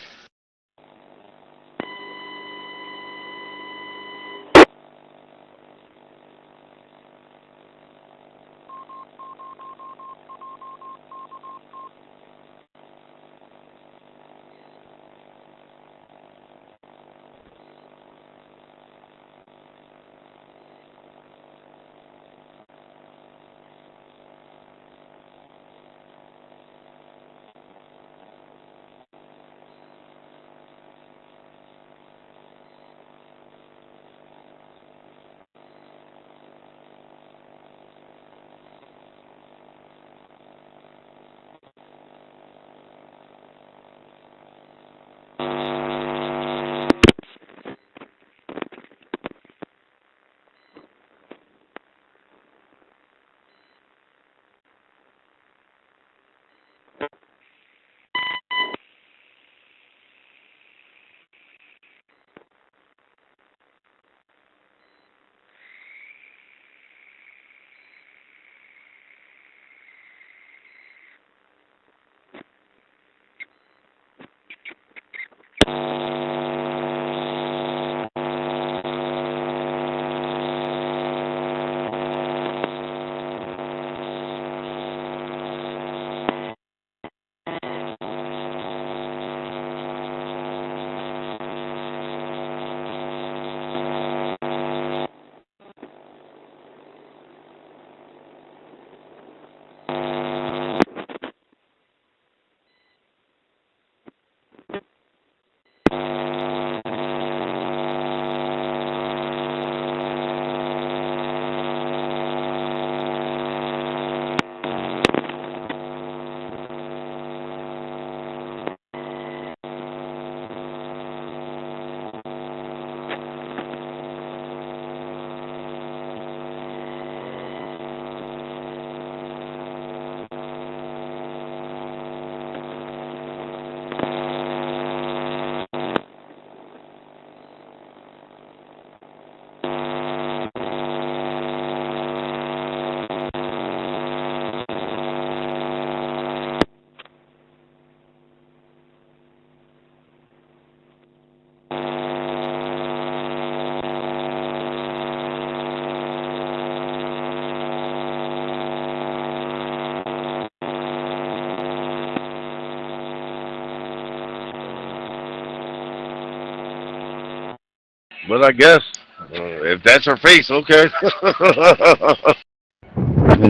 But I guess, if that's her face, okay. Is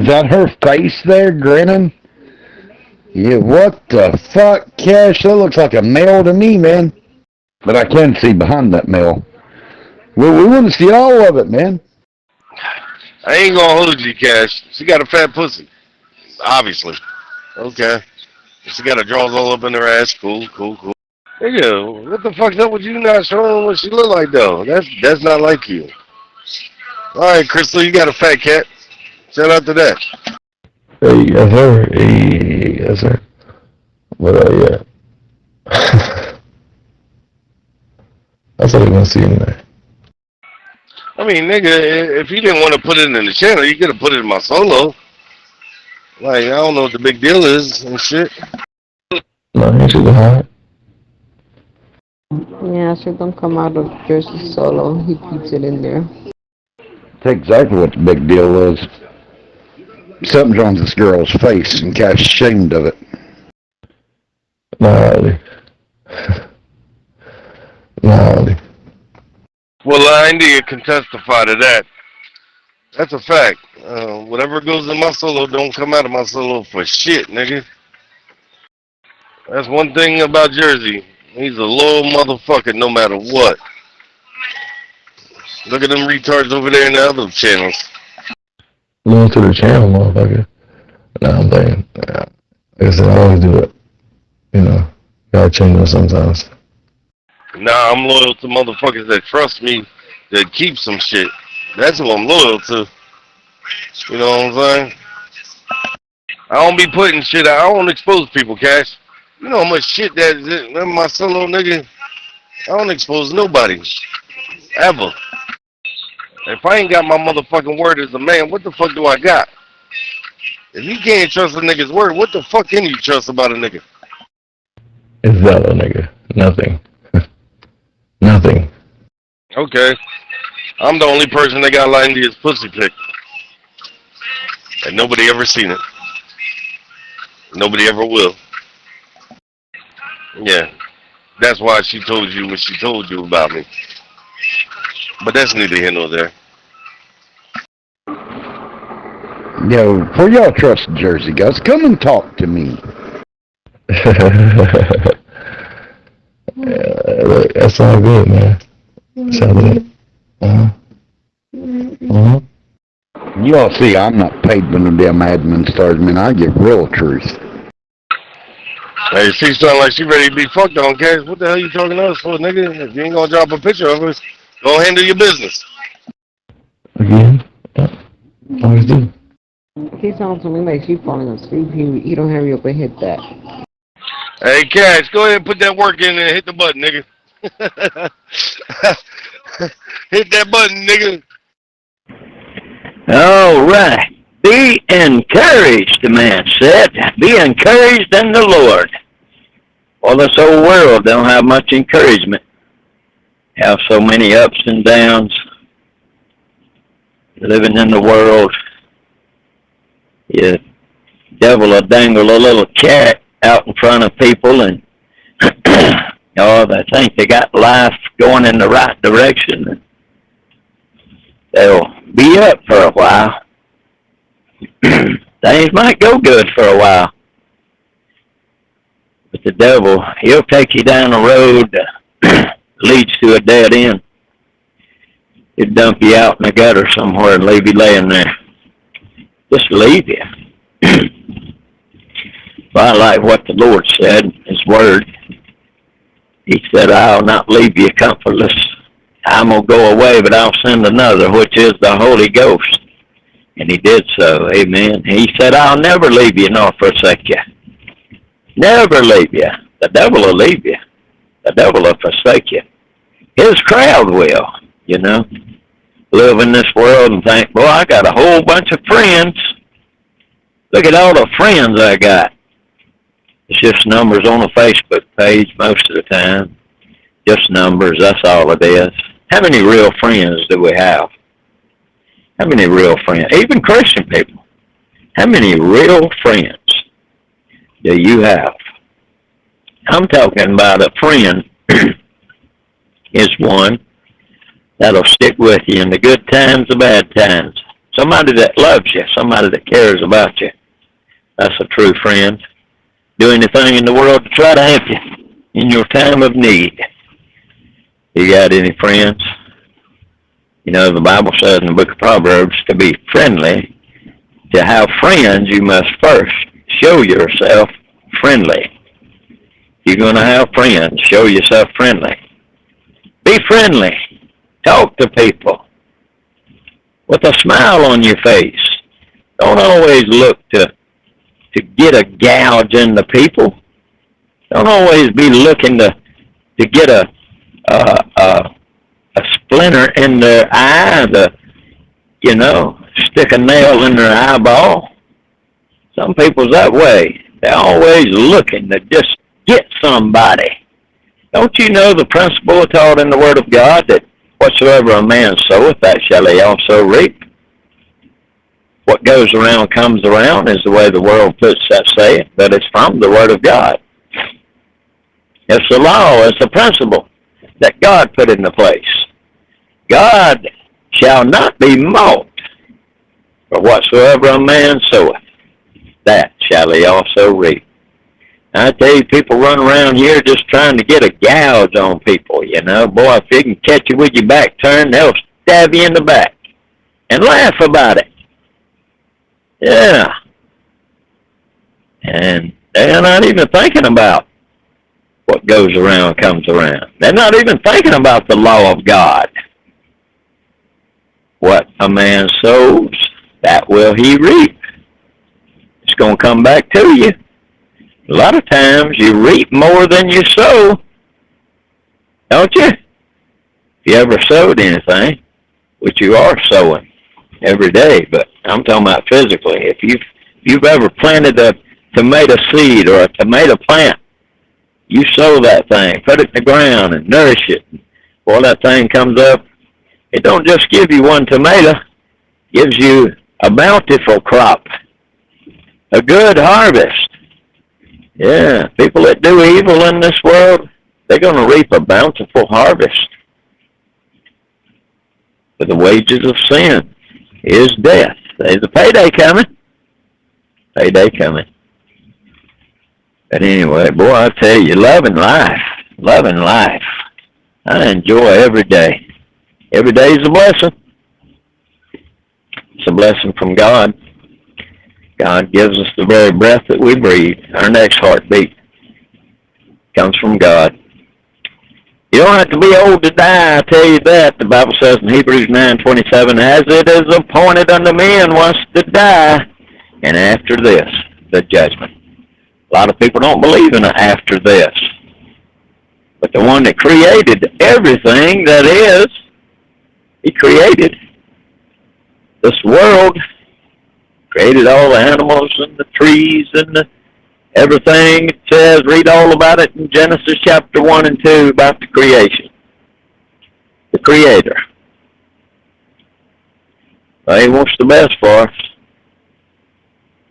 that her face there, grinning? Yeah, what the fuck, Cash? That looks like a male to me, man. But I can see behind that male. Well, we want to see all of it, man. I ain't gonna hold you, Cash. She got a fat pussy. Obviously. Okay. She got her drawers all up in her ass. Cool. Nigga, what the fuck's up with you not showing what she look like, though? That's not like you. Alright, Crystal, you got a fat cat. Shout out to that. Hey, yes, sir. Hey, yes, sir. But, yeah. That's all you're gonna see in there. I mean, nigga, if you didn't want to put it in the channel, you could have put it in my solo. Like, I don't know what the big deal is and shit. No, he should have hot. Yeah, so don't come out of Jersey Solo. He keeps it in there. That's exactly what the big deal is. Something's wrong with this girl's face, and Cash ashamed of it. Nah, Well, India can testify to that. That's a fact. Whatever goes in my solo don't come out of my solo for shit, nigga. That's one thing about Jersey. He's a loyal motherfucker no matter what. Look at them retards over there in the other channels. Loyal to the channel, motherfucker. Nah, I'm playing. Like I said, I always do it. You know, gotta change them sometimes. Nah, I'm loyal to motherfuckers that trust me to keep some shit. That's who I'm loyal to. You know what I'm saying? I don't be putting shit out. I don't expose people, Cash. You know how much shit that my solo nigga. I don't expose nobody. Ever. If I ain't got my motherfucking word as a man, what the fuck do I got? If you can't trust a nigga's word, what the fuck can you trust about a nigga? It's Zello, nigga. Nothing. Nothing. Okay. I'm the only person that got Lindy's pussy pic. And nobody ever seen it. Nobody ever will. Yeah. That's why she told you what she told you about me. But that's neither here nor there. Yo, for y'all trust Jersey guys, come and talk to me. That's all good, man. Sounds good. You all see, I'm not paid by no damn admin stars, man. I get real truth. Hey, she sound like she ready to be fucked on, Cash. What the hell you talking to us for, nigga? If you ain't gonna drop a picture of us, go handle your business. Again? Always do. He sounds to me like she's falling asleep. He don't hurry up and hit that. Hey, Cash, go ahead and put that work in and hit the button, nigga. Hit that button, nigga. All right. Be encouraged, the man said. Be encouraged in the Lord. Well, this whole world don't have much encouragement. Have so many ups and downs. Living in the world. The devil will dangle a little carrot out in front of people and they think they got life going in the right direction. They'll be up for a while. Things might go good for a while. But the devil, he'll take you down a road that leads to a dead end. He'll dump you out in the gutter somewhere and leave you laying there. Just leave you. Well, I like what the Lord said, His Word. He said, I'll not leave you comfortless. I'm going to go away, but I'll send another, which is the Holy Ghost. And He did so. Amen. He said, I'll never leave you nor forsake you. Never leave you. The devil will leave you. The devil will forsake you. His crowd will, you know. Live in this world and think, boy, I got a whole bunch of friends. Look at all the friends I got. It's just numbers on a Facebook page most of the time. Just numbers, that's all it is. How many real friends do we have? How many real friends? Even Christian people. How many real friends do you have? I'm talking about a friend is one that'll stick with you in the good times, the bad times. Somebody that loves you, somebody that cares about you. That's a true friend. Do anything in the world to try to help you in your time of need. You got any friends? You know, the Bible says in the book of Proverbs to be friendly. To have friends, you must first show yourself friendly. You're going to have friends. Show yourself friendly. Be friendly. Talk to people with a smile on your face. Don't always look to get a gouge in the people. Don't always be looking to get a splinter in their eye, stick a nail in their eyeball. Some people's that way. They're always looking to just get somebody. Don't you know the principle taught in the Word of God that whatsoever a man soweth, that shall he also reap? What goes around comes around is the way the world puts that saying, but it's from the Word of God. It's the law, it's the principle that God put into place. God shall not be mocked, for whatsoever a man soweth, that shall he also reap. I tell you, people run around here just trying to get a gouge on people, you know. Boy, if they can catch you with your back turned, they'll stab you in the back and laugh about it. Yeah. And they're not even thinking about what goes around comes around. They're not even thinking about the law of God. What a man sows, that will he reap. It's going to come back to you. A lot of times you reap more than you sow, don't you? If you ever sowed anything, which you are sowing every day, but I'm talking about physically. If you've ever planted a tomato seed or a tomato plant, you sow that thing, put it in the ground and nourish it. Boy, that thing comes up. It don't just give you one tomato. It gives you a bountiful crop, a good harvest. Yeah, people that do evil in this world, they're going to reap a bountiful harvest. For the wages of sin is death. There's a payday coming. Payday coming. But anyway, boy, I tell you, loving life. I enjoy every day. Every day is a blessing. It's a blessing from God. God gives us the very breath that we breathe. Our next heartbeat comes from God. You don't have to be old to die, I tell you that. The Bible says in Hebrews 9:27, as it is appointed unto men once to die, and after this, the judgment. A lot of people don't believe in an after this. But the one that created everything that is, he created this world, created all the animals and the trees and everything. It says, read all about it in Genesis chapter 1 and 2 about the creation. The Creator. Well, he wants the best for us.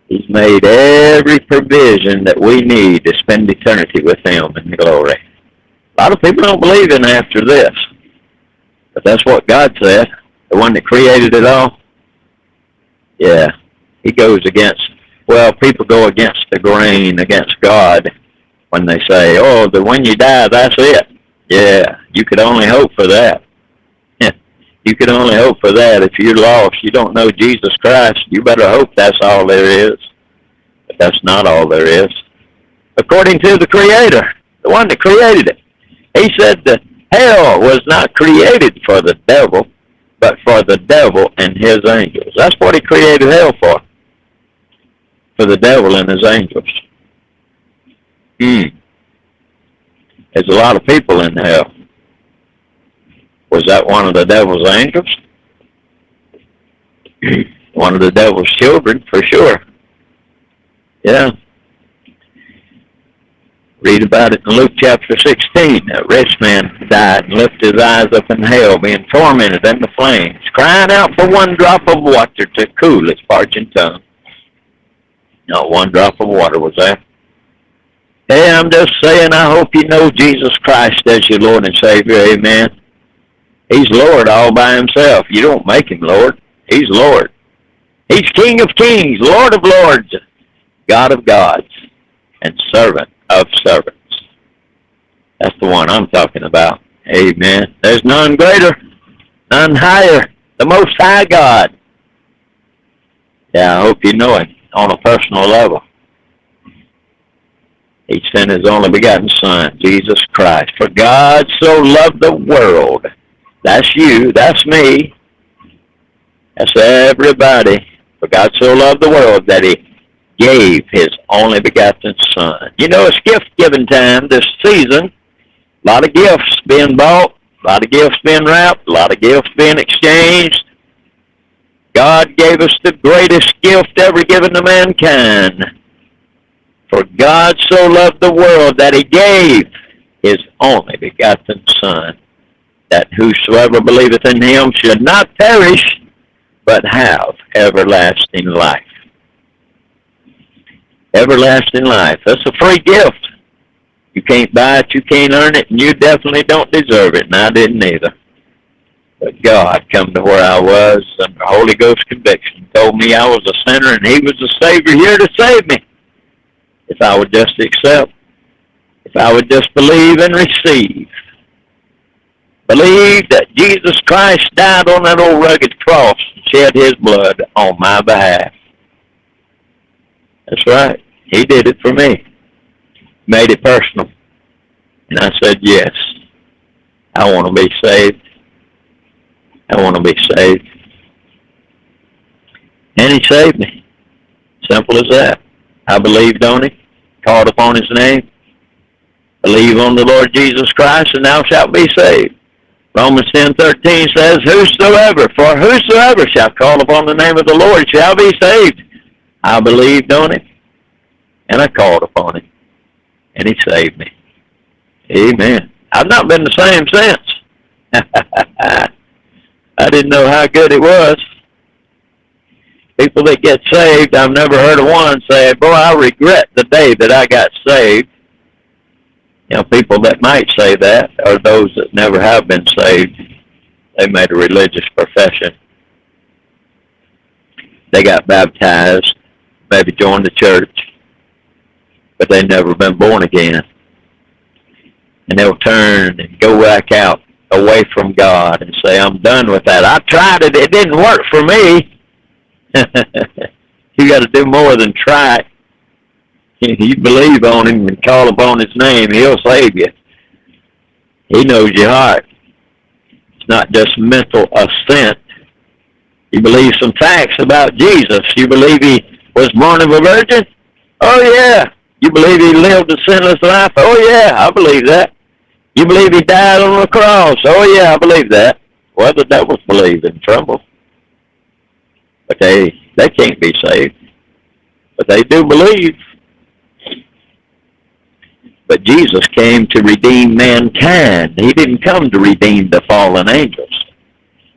He's made every provision that we need to spend eternity with him in glory. A lot of people don't believe in after this. But that's what God said. The one that created it all. Yeah. He goes against, well, people go against the grain, against God, when they say, oh, when you die, that's it. Yeah, you could only hope for that. You could only hope for that. If you're lost, you don't know Jesus Christ, you better hope that's all there is. But that's not all there is. According to the Creator, the one that created it. He said that hell was not created for the devil, but for the devil and his angels. That's what he created hell for the devil and his angels. There's a lot of people in hell. Was that one of the devil's angels? One of the devil's children, for sure. Yeah. Read about it in Luke chapter 16. A rich man died and lifted his eyes up in hell, being tormented in the flames, crying out for one drop of water to cool his parching tongue. Not one drop of water was there. Hey, I'm just saying, I hope you know Jesus Christ as your Lord and Savior. Amen. He's Lord all by himself. You don't make him Lord. He's Lord. He's King of kings, Lord of lords, God of gods, and servant of servants. That's the one I'm talking about. Amen. There's none greater, none higher, the Most High God. Yeah, I hope you know it on a personal level. He sent his only begotten Son, Jesus Christ. For God so loved the world. That's you, that's me, that's everybody. For God so loved the world that he gave his only begotten Son. You know, it's gift-giving time this season. A lot of gifts being bought, a lot of gifts being wrapped, a lot of gifts being exchanged. God gave us the greatest gift ever given to mankind. For God so loved the world that he gave his only begotten Son, that whosoever believeth in him should not perish, but have everlasting life. Everlasting life. That's a free gift. You can't buy it, you can't earn it, and you definitely don't deserve it, and I didn't either. But God come to where I was under Holy Ghost conviction, told me I was a sinner and he was the Savior here to save me. if I would just accept, if I would just believe and receive. Believe that Jesus Christ died on that old rugged cross and shed his blood on my behalf. That's right. He did it for me. Made it personal. And I said, yes, I want to be saved. I want to be saved. And he saved me. Simple as that. I believed on him, called upon his name. Believe on the Lord Jesus Christ, and thou shalt be saved. Romans 10:13 says, for whosoever shall call upon the name of the Lord shall be saved. I believed on him, and I called upon him, and he saved me. Amen. I've not been the same since. I didn't know how good it was. People that get saved, I've never heard of one say, boy, I regret the day that I got saved. You know, people that might say that are those that never have been saved. They made a religious profession. They got baptized, maybe joined the church, but they've never been born again. And they'll turn and go back out away from God and say, I'm done with that. I tried it. It didn't work for me. You got to do more than try it. You believe on him and call upon his name, he'll save you. He knows your heart. It's not just mental assent. You believe some facts about Jesus. You believe he was born of a virgin? Oh, yeah. You believe he lived a sinless life? Oh, yeah, I believe that. You believe he died on the cross? Oh, yeah, I believe that. Well, the devils believe and tremble. But they can't be saved. But they do believe. But Jesus came to redeem mankind. He didn't come to redeem the fallen angels.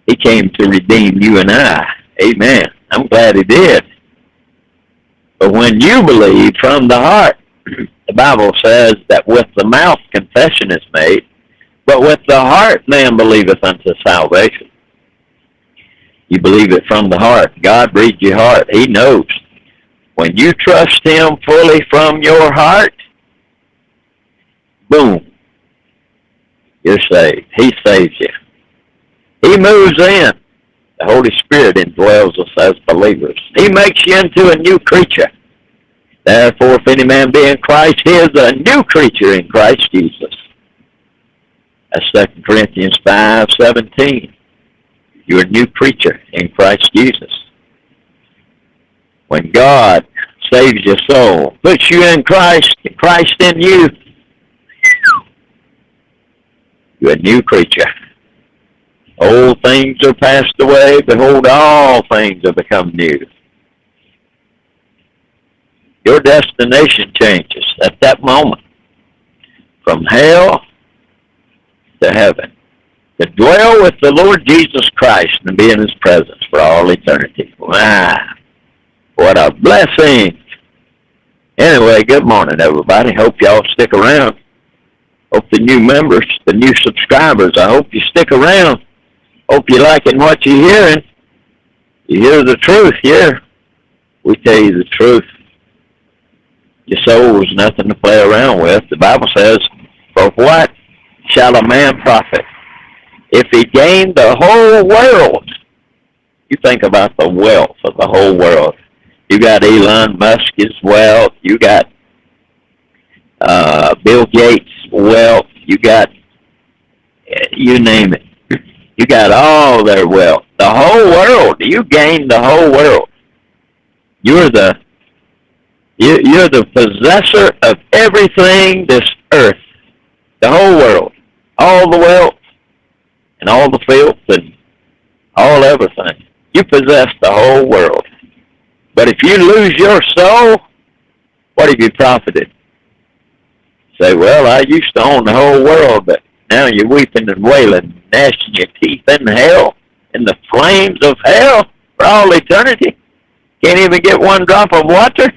He came to redeem you and I. Amen. I'm glad he did. But when you believe from the heart, the Bible says that with the mouth confession is made, but with the heart man believeth unto salvation. You believe it from the heart. God reads your heart. He knows. When you trust him fully from your heart, boom, you're saved. He saves you. He moves in. The Holy Spirit indwells us as believers. He makes you into a new creature. Therefore, if any man be in Christ, he is a new creature in Christ Jesus. That's 2 Corinthians 5:17. You're a new creature in Christ Jesus. When God saves your soul, puts you in Christ, Christ in you, you're a new creature. Old things are passed away. Behold, all things have become new. Your destination changes at that moment from hell to heaven. To dwell with the Lord Jesus Christ and be in his presence for all eternity. Wow, what a blessing. Anyway, good morning, everybody. Hope y'all stick around. Hope the new members, the new subscribers, I hope you stick around. Hope you're liking what you're hearing. You hear the truth here. We tell you the truth. Your soul is nothing to play around with. The Bible says, for what shall a man profit if he gain the whole world? You think about the wealth of the whole world. You got Elon Musk's wealth. You got Bill Gates' wealth. You got, you name it. You got all their wealth. The whole world. You gain the whole world. You're the possessor of everything this earth. The whole world. All the wealth and all the filth and all everything. You possess the whole world. But if you lose your soul, what have you profited? Say, well, I used to own the whole world, but now you're weeping and wailing, gnashing your teeth in hell, in the flames of hell for all eternity. Can't even get one drop of water.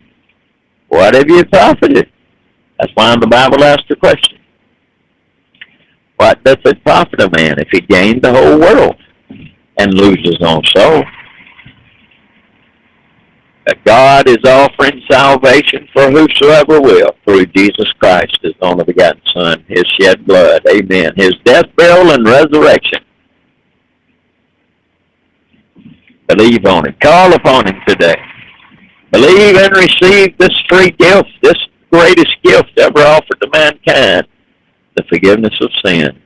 What have you profited? That's why the Bible asks the question. What doth it profit a man if he gained the whole world and lose his own soul? But God is offering salvation for whosoever will through Jesus Christ, his only begotten Son, his shed blood. Amen. His death, burial, and resurrection. Believe on him. Call upon him today. Believe and receive this free gift, this greatest gift ever offered to mankind, the forgiveness of sin,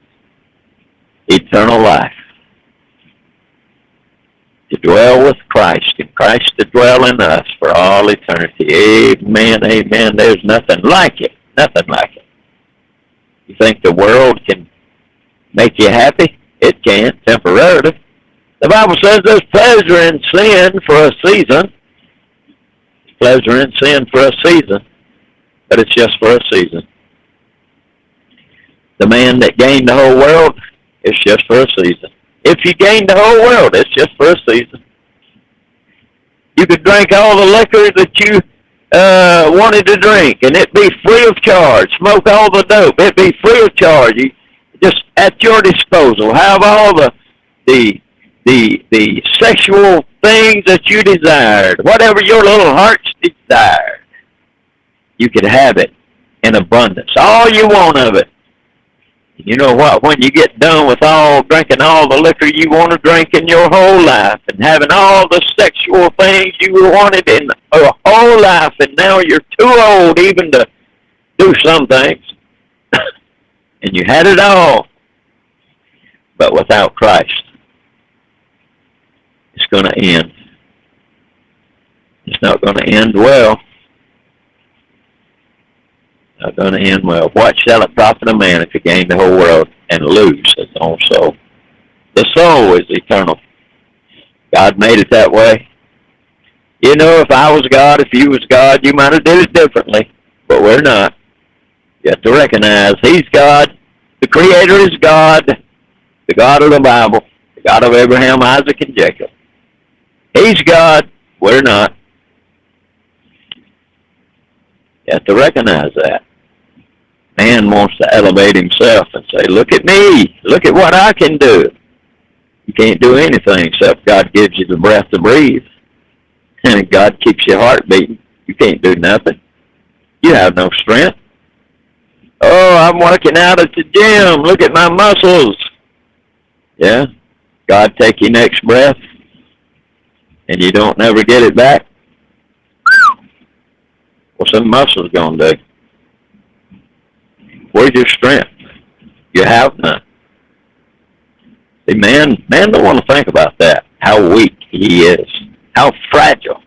eternal life, to dwell with Christ, and Christ to dwell in us for all eternity. Amen, amen. There's nothing like it, nothing like it. You think the world can make you happy? It can, temporarily. The Bible says there's pleasure in sin for a season. Pleasure in sin for a season, but it's just for a season. The man that gained the whole world, it's just for a season. If you gained the whole world, it's just for a season. You could drink all the liquor that you wanted to drink, and it'd be free of charge. Smoke all the dope, it'd be free of charge. You just at your disposal. Have all the sexual things that you desired, whatever your little heart's desired, you could have it in abundance. All you want of it. You know what? When you get done with drinking all the liquor you want to drink in your whole life, and having all the sexual things you wanted in your whole life, and now you're too old even to do some things, and you had it all, but without Christ, it's going to end. It's not going to end well. Not going to end well. What shall it profit a man if he gain the whole world and lose his own soul? The soul is eternal. God made it that way. You know, if I was God, if you was God, you might have did it differently, but we're not. You have to recognize he's God. The Creator is God, the God of the Bible, the God of Abraham, Isaac, and Jacob. He's God, we're not. You have to recognize that. Man wants to elevate himself and say, look at me, look at what I can do. You can't do anything except God gives you the breath to breathe. And God keeps your heart beating. You can't do nothing. You have no strength. Oh, I'm working out at the gym. Look at my muscles. Yeah. God take your next breath and you don't never get it back. What's them muscles going to do? Where's your strength? You have none. See, man don't want to think about that, how weak he is, how fragile.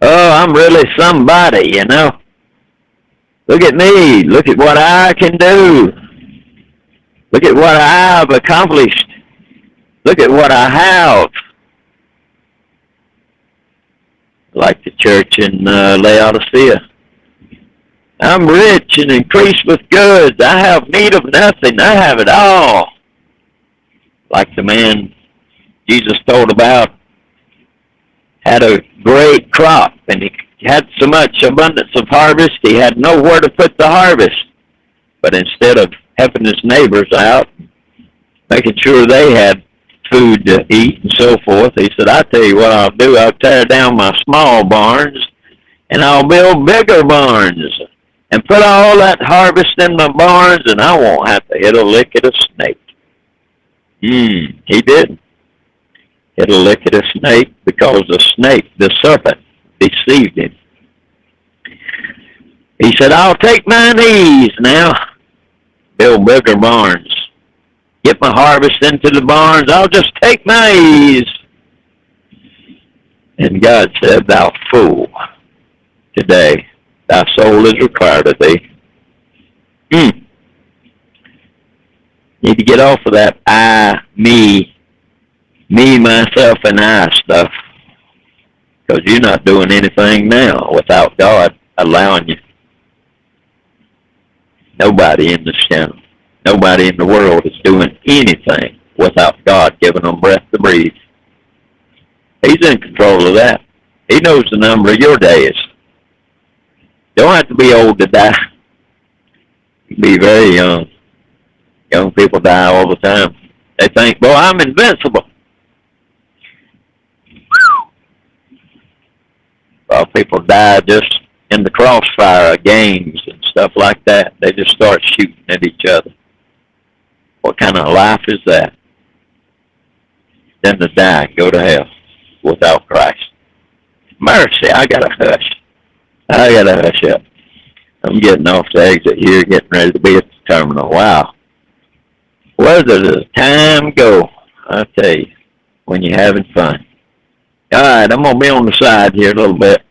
Oh, I'm really somebody, you know. Look at me. Look at what I can do. Look at what I've accomplished. Look at what I have. Like the church in Laodicea. I'm rich and increased with goods. I have need of nothing. I have it all. Like the man Jesus told about had a great crop, and he had so much abundance of harvest, he had nowhere to put the harvest. But instead of helping his neighbors out, making sure they had food to eat and so forth, he said, I tell you what I'll do, I'll tear down my small barns and I'll build bigger barns and put all that harvest in my barns, and I won't have to hit a lick at a snake. He didn't hit a lick at a snake because the snake, the serpent, deceived him. He said, I'll take my knees now, build bigger barns. Get my harvest into the barns, I'll just take my ease. And God said, thou fool, today thy soul is required of thee. Need to get off of that I, me, myself, and I stuff. Because you're not doing anything now without God allowing you. Nobody in this channel, nobody in the world is doing anything without God giving them breath to breathe. He's in control of that. He knows the number of your days. Don't have to be old to die. You can be very young. Young people die all the time. They think, boy, I'm invincible. people die just in the crossfire of games and stuff like that. They just start shooting at each other. What kind of life is that? Then to die and go to hell without Christ. Mercy, I gotta hush. I gotta hush up. I'm getting off the exit here, getting ready to be at the terminal. Wow. Where does the time go? I tell you, when you're having fun. All right, I'm going to be on the side here a little bit.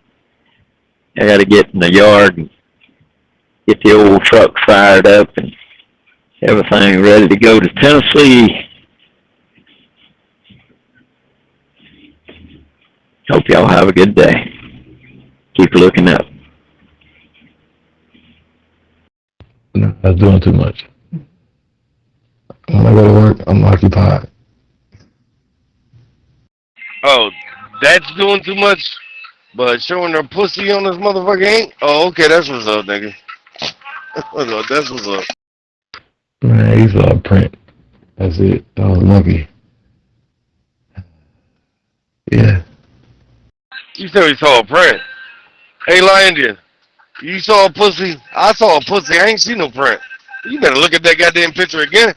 I got to get in the yard and get the old truck fired up and everything ready to go to Tennessee. Hope y'all have a good day. Keep looking up. No, that's doing too much. When I go to work, I'm occupied. Oh, that's doing too much? But showing her pussy on this motherfucker ain't? Oh, okay, that's what's up, nigga. That's what's up. Man, I used to print. That's it. I was lucky. Yeah. You said we saw a print. Hey, Lion, you saw a pussy? I saw a pussy. I ain't seen no print. You better look at that goddamn picture again.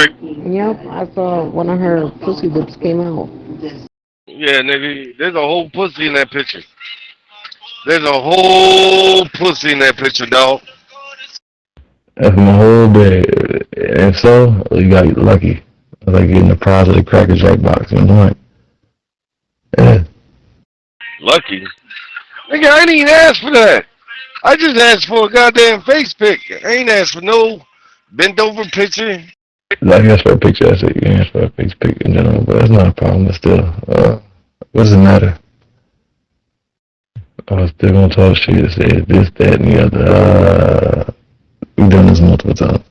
Yep, I saw one of her pussy lips came out. Yeah, nigga, there's a whole pussy in that picture. There's a whole pussy in that picture, dog. That's my whole day. And so, you got lucky. I was like getting the prize of the Cracker Jack box and joint. Yeah. Lucky? Nigga, I didn't even ask for that. I just asked for a goddamn face pic. I ain't asked for no bent over picture. Like, ask for a picture, that's it. You can ask for a face pic in general, but that's not a problem. But still, what does it matter? I was still gonna talk shit and say this, that, and the other. We've done this multiple times.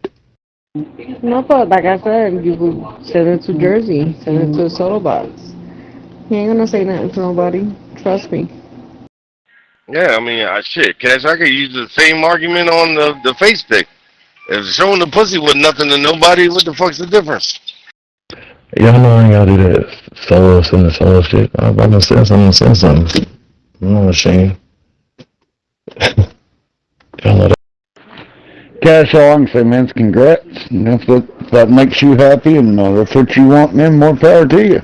No, but like I said, you could send it to Jersey, send it to a solo box. He ain't gonna say nothing to nobody. Trust me. Yeah, I mean, shit, Cash, I could use the same argument on the face pic. If showing the pussy with nothing to nobody, what the fuck's the difference? Y'all know I ain't gotta do that send the solo shit. I'm gonna send something. I'm not ashamed. Y'all know that. Cash, all I can say, man, is congrats. And if that makes you happy and that's what you want, man, more power to you.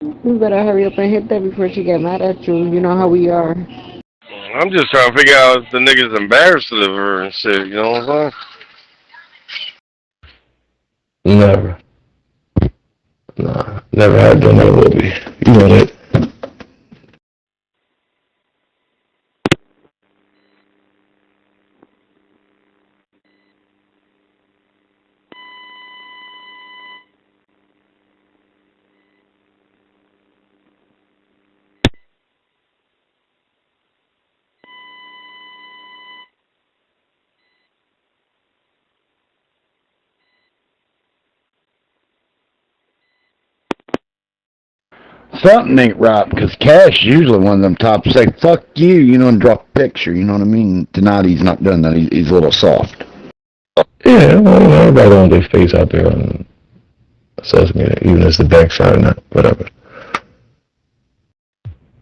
You better hurry up and hit that before she get mad at you. You know how we are. I'm just trying to figure out if the nigga's embarrassed of her and shit, you know what I'm saying? Never. Nah, never had done that will be. You know that. Something ain't right, because Cash usually one of them tops say, fuck you, and drop a picture, you know what I mean? Tonight he's not done that, he's a little soft. Yeah, well, everybody on their face out there on social media, even if it's the backside or not, whatever.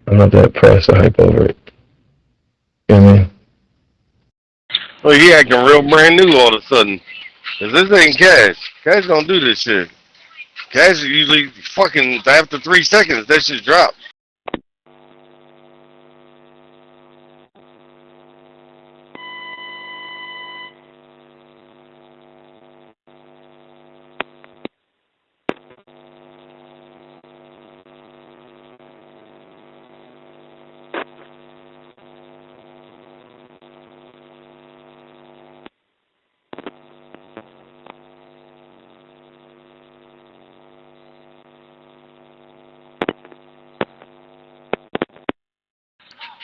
I'm not that pressed or hype over it. You know what I mean? Well, he acting real brand new all of a sudden. Cause this ain't Cash. Cash don't do this shit. Cash usually fucking after 3 seconds, that shit drops.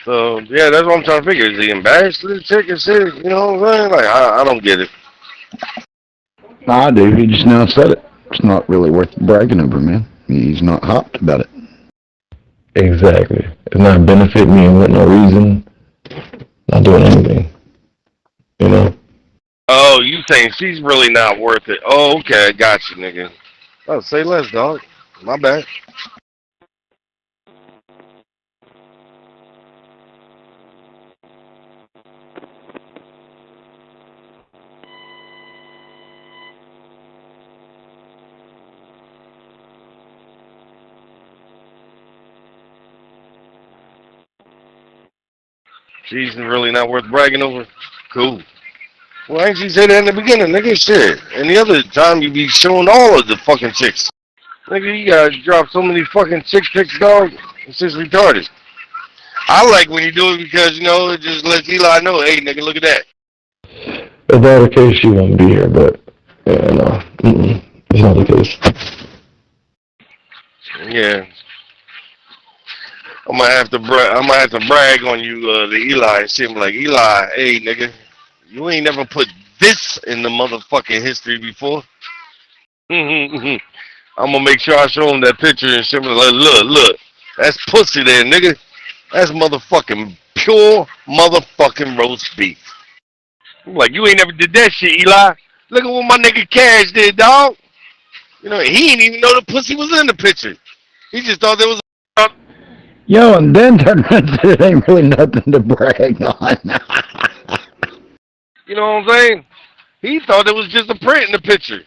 So, yeah, that's what I'm trying to figure. Is he embarrassed to the chick and shit? You know what I'm saying? Like, I don't get it. I do, he just now said it. It's not really worth bragging over, man. He's not hopped about it. Exactly. It's not benefiting me and with no reason. Not doing anything. You know? Oh, you saying she's really not worth it. Oh, okay, I got you, nigga. Oh, say less, dog. My bad. She's really not worth bragging over. Cool. Well, ain't you say that in the beginning, nigga? Shit. And the other time you be showing all of the fucking chicks. Nigga, you gotta drop so many fucking chick pics, dog. It's just retarded. I like when you do it because, you know, it just lets Eli know, hey, nigga, look at that. If that were the case, she wouldn't be here, but, yeah, no. It's not the case. Yeah. I might have to brag on you, the Eli and shit. I'm like, Eli, hey, nigga, you ain't never put this in the motherfucking history before. I'm gonna make sure I show him that picture and shit. Like, look, that's pussy there, nigga. That's motherfucking pure motherfucking roast beef. I'm like, you ain't never did that shit, Eli. Look at what my nigga Cash did, dog. You know, he didn't even know the pussy was in the picture. He just thought there was a... Yo, and then turned around and said it ain't really nothing to brag on. You know what I'm saying? He thought it was just a print in the picture.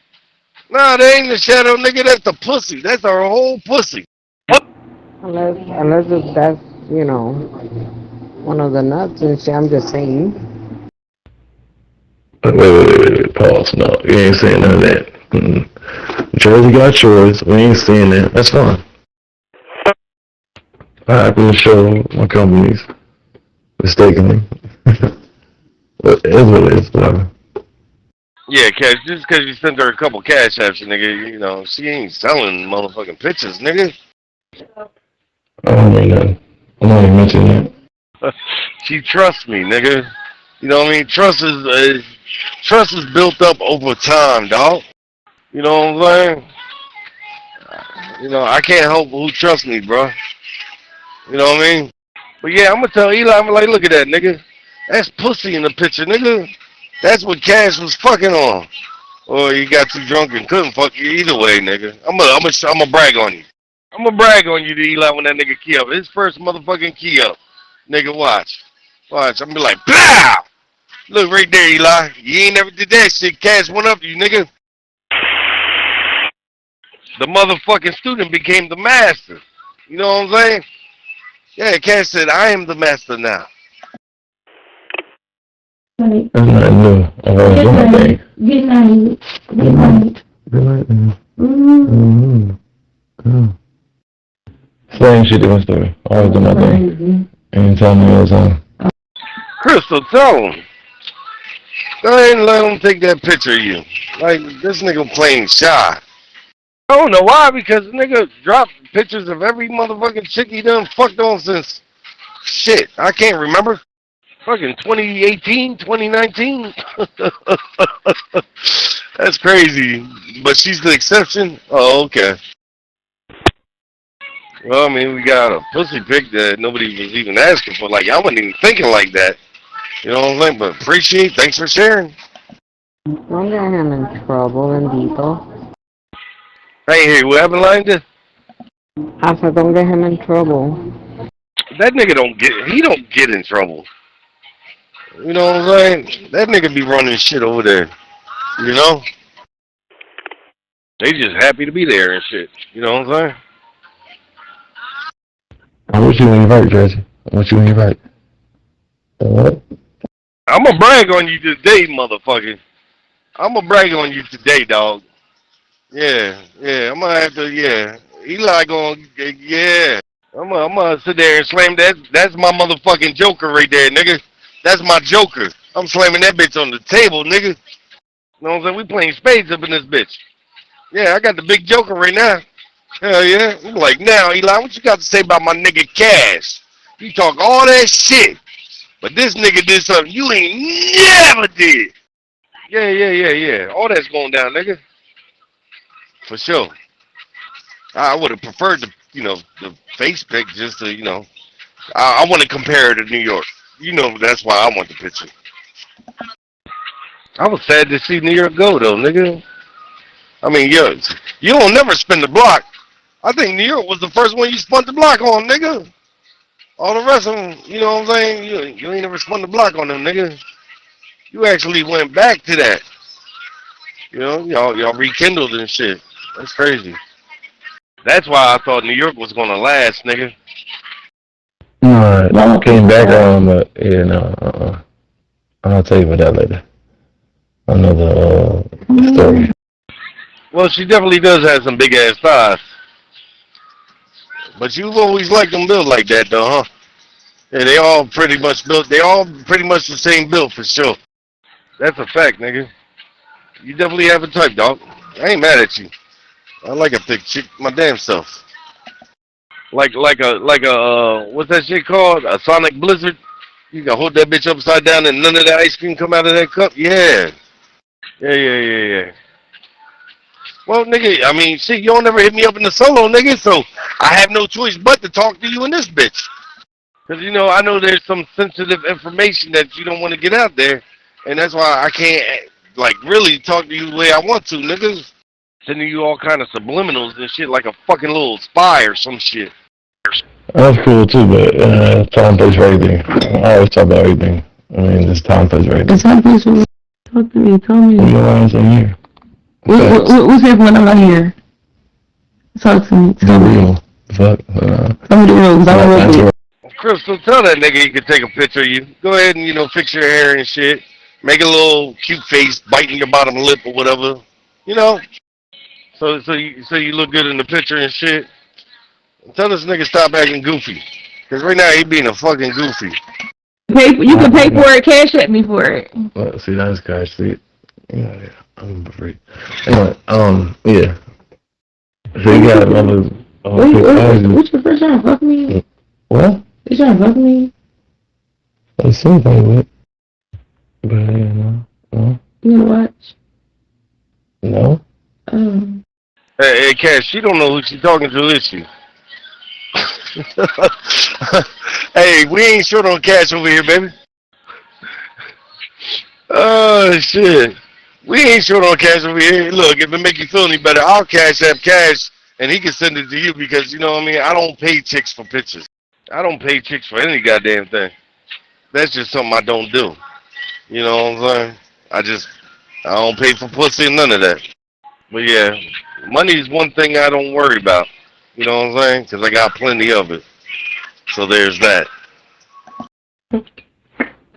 Nah, they ain't the shadow, nigga. That's the pussy. That's our whole pussy. Unless if that's, you know, one of the nuts and shit. I'm just saying. Wait, pause. No, you ain't saying none of that. Jersey got yours. We ain't saying that. That's fine. I happen to show my companies mistakenly. But it is what it is, whatever. Yeah, Cash, just because you sent her a couple cash apps, nigga, you know, she ain't selling motherfucking pictures, nigga. I don't mean that. I'm not even mentioning that. She trusts me, nigga. You know what I mean? Trust is built up over time, dog. You know what I'm saying? You know, I can't help who trusts me, bro. You know what I mean? But yeah, I'm gonna tell Eli, I'm like, look at that, nigga. That's pussy in the picture, nigga. That's what Cash was fucking on. Or you got too drunk and couldn't fuck you either way, nigga. I'm gonna brag on you. I'm gonna brag on you, Eli, when that nigga key up. His first motherfucking key up. Nigga, watch. I'm gonna be like, BLOW! Look right there, Eli. You ain't never did that shit. Cash went up to you, nigga. The motherfucking student became the master. You know what I'm saying? Yeah, Cash said, I am the master now. That's nothing new. I've always done my thing. Good night. Good night. Good night. Same shit, different story. Always do my thing. Anytime the was on. Crystal, tell him. Go ahead and let him take that picture of you. Like, this nigga playing shy. I don't know why, because the nigga dropped pictures of every motherfucking chick he done fucked on since, shit, I can't remember. Fucking 2018, 2019. That's crazy. But she's the exception? Oh, okay. Well, I mean, we got a pussy pic that nobody was even asking for. Like, I wasn't even thinking like that. You know what I'm saying? But appreciate, thanks for sharing. Don't get him in trouble, Bendito. Hey, here, what happened, Linda? I said, don't get him in trouble. That nigga he don't get in trouble. You know what I'm saying? That nigga be running shit over there. You know? They just happy to be there and shit. You know what I'm saying? I wish you when you're right, Jersey. I wish you when you're right. What? I'm gonna brag on you today, motherfucker. I'm gonna brag on you today, dog. Yeah. I'm gonna have to, Eli gonna, I'm gonna sit there and slam that. That's my motherfucking joker right there, nigga. That's my joker. I'm slamming that bitch on the table, nigga. You know what I'm saying? We playing spades up in this bitch. Yeah, I got the big joker right now. Hell yeah. I'm like, now, Eli, what you got to say about my nigga Cash? You talk all that shit, but this nigga did something you ain't never did. Yeah. All that's going down, nigga. For sure. I would have preferred the face pic just to, I want to compare it to New York. You know, that's why I want the picture. I was sad to see New York go, though, nigga. I mean, you don't never spin the block. I think New York was the first one you spun the block on, nigga. All the rest of them, you know what I'm saying? You ain't never spun the block on them, nigga. You actually went back to that. You know, y'all rekindled and shit. That's crazy. That's why I thought New York was gonna last, nigga. No, I came back on, but yeah, no, I'll tell you about that later. Another story. Well, she definitely does have some big ass thighs. But you've always liked them built like that, though, huh? Yeah, they all pretty much built. They all pretty much the same build for sure. That's a fact, nigga. You definitely have a type, dog. I ain't mad at you. I like a thick chick, my damn self. Like a what's that shit called? A sonic blizzard. You can hold that bitch upside down and none of the ice cream come out of that cup. Yeah. Yeah. Well, nigga, I mean, shit, you don't ever hit me up in the solo, nigga, so I have no choice but to talk to you in this bitch. Because, you know, I know there's some sensitive information that you don't want to get out there, and that's why I can't, like, really talk to you the way I want to, niggas. Sending you all kind of subliminals and shit like a fucking little spy or some shit. That's cool, too, but time, place, for everything. I always talk about everything. I mean, there's time, place, for everything. It's time, place, for talk to me, tell me. You know why I'm here? What's that when I'm not here? Talk to me. Tell me. Fuck. Tell me the rules. I don't know. Crystal, tell that nigga he can take a picture of you. Go ahead and, you know, fix your hair and shit. Make a little cute face, biting your bottom lip or whatever. You know? So you look good in the picture and shit. Tell this nigga stop acting goofy. Because right now he being a fucking goofy. You can pay for it. Cash at me for it. Well, see, that's cash. See, yeah. I'm free. Anyway, yeah. So you got another. What's your first trying to fuck me? What? You trying to fuck me? It seems like it. But yeah, no. You gonna watch? No. Hey, Cash, she don't know who she talking to, is she? Hey, we ain't short on cash over here, baby. Oh, shit. We ain't short on cash over here. Look, if it make you feel any better, I'll cash app Cash, and he can send it to you because, you know what I mean, I don't pay chicks for pictures. I don't pay chicks for any goddamn thing. That's just something I don't do. You know what I'm saying? I don't pay for pussy and none of that. But yeah, money is one thing I don't worry about. You know what I'm saying? Because I got plenty of it. So there's that. I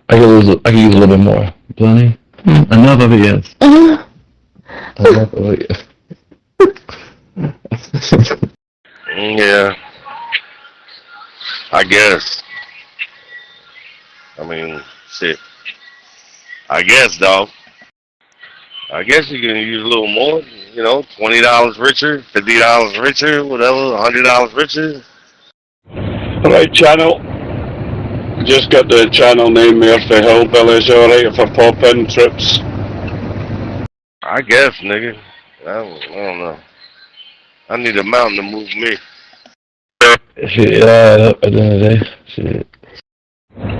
can use a little bit more. Plenty? Enough of it, yes. Enough of it, yes. Yeah. I guess. I mean, shit. I guess, dog. I guess you can use a little more. You know, $20 richer, $50 richer, whatever, $100 richer. Right, channel. Just got the channel name there for Hillbillies, alright, for pop-in trips. I guess, nigga. I don't know. I need a mountain to move me. Shit, at the end of the day, shit.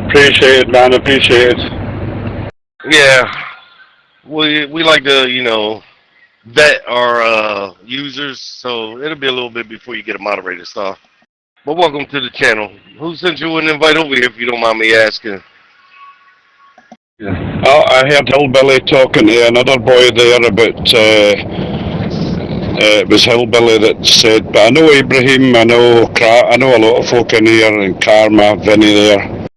Appreciate it, man, appreciate it. Yeah. We like to, you know, vet our users, so it'll be a little bit before you get a moderator stuff. But welcome to the channel. Who sent you an invite over here, if you don't mind me asking? Yeah. Oh, I heard Hillbilly talking to another boy there about, it was Hillbilly that said, but I know Ibrahim, I know a lot of folk in here, and Karma, Vinny there.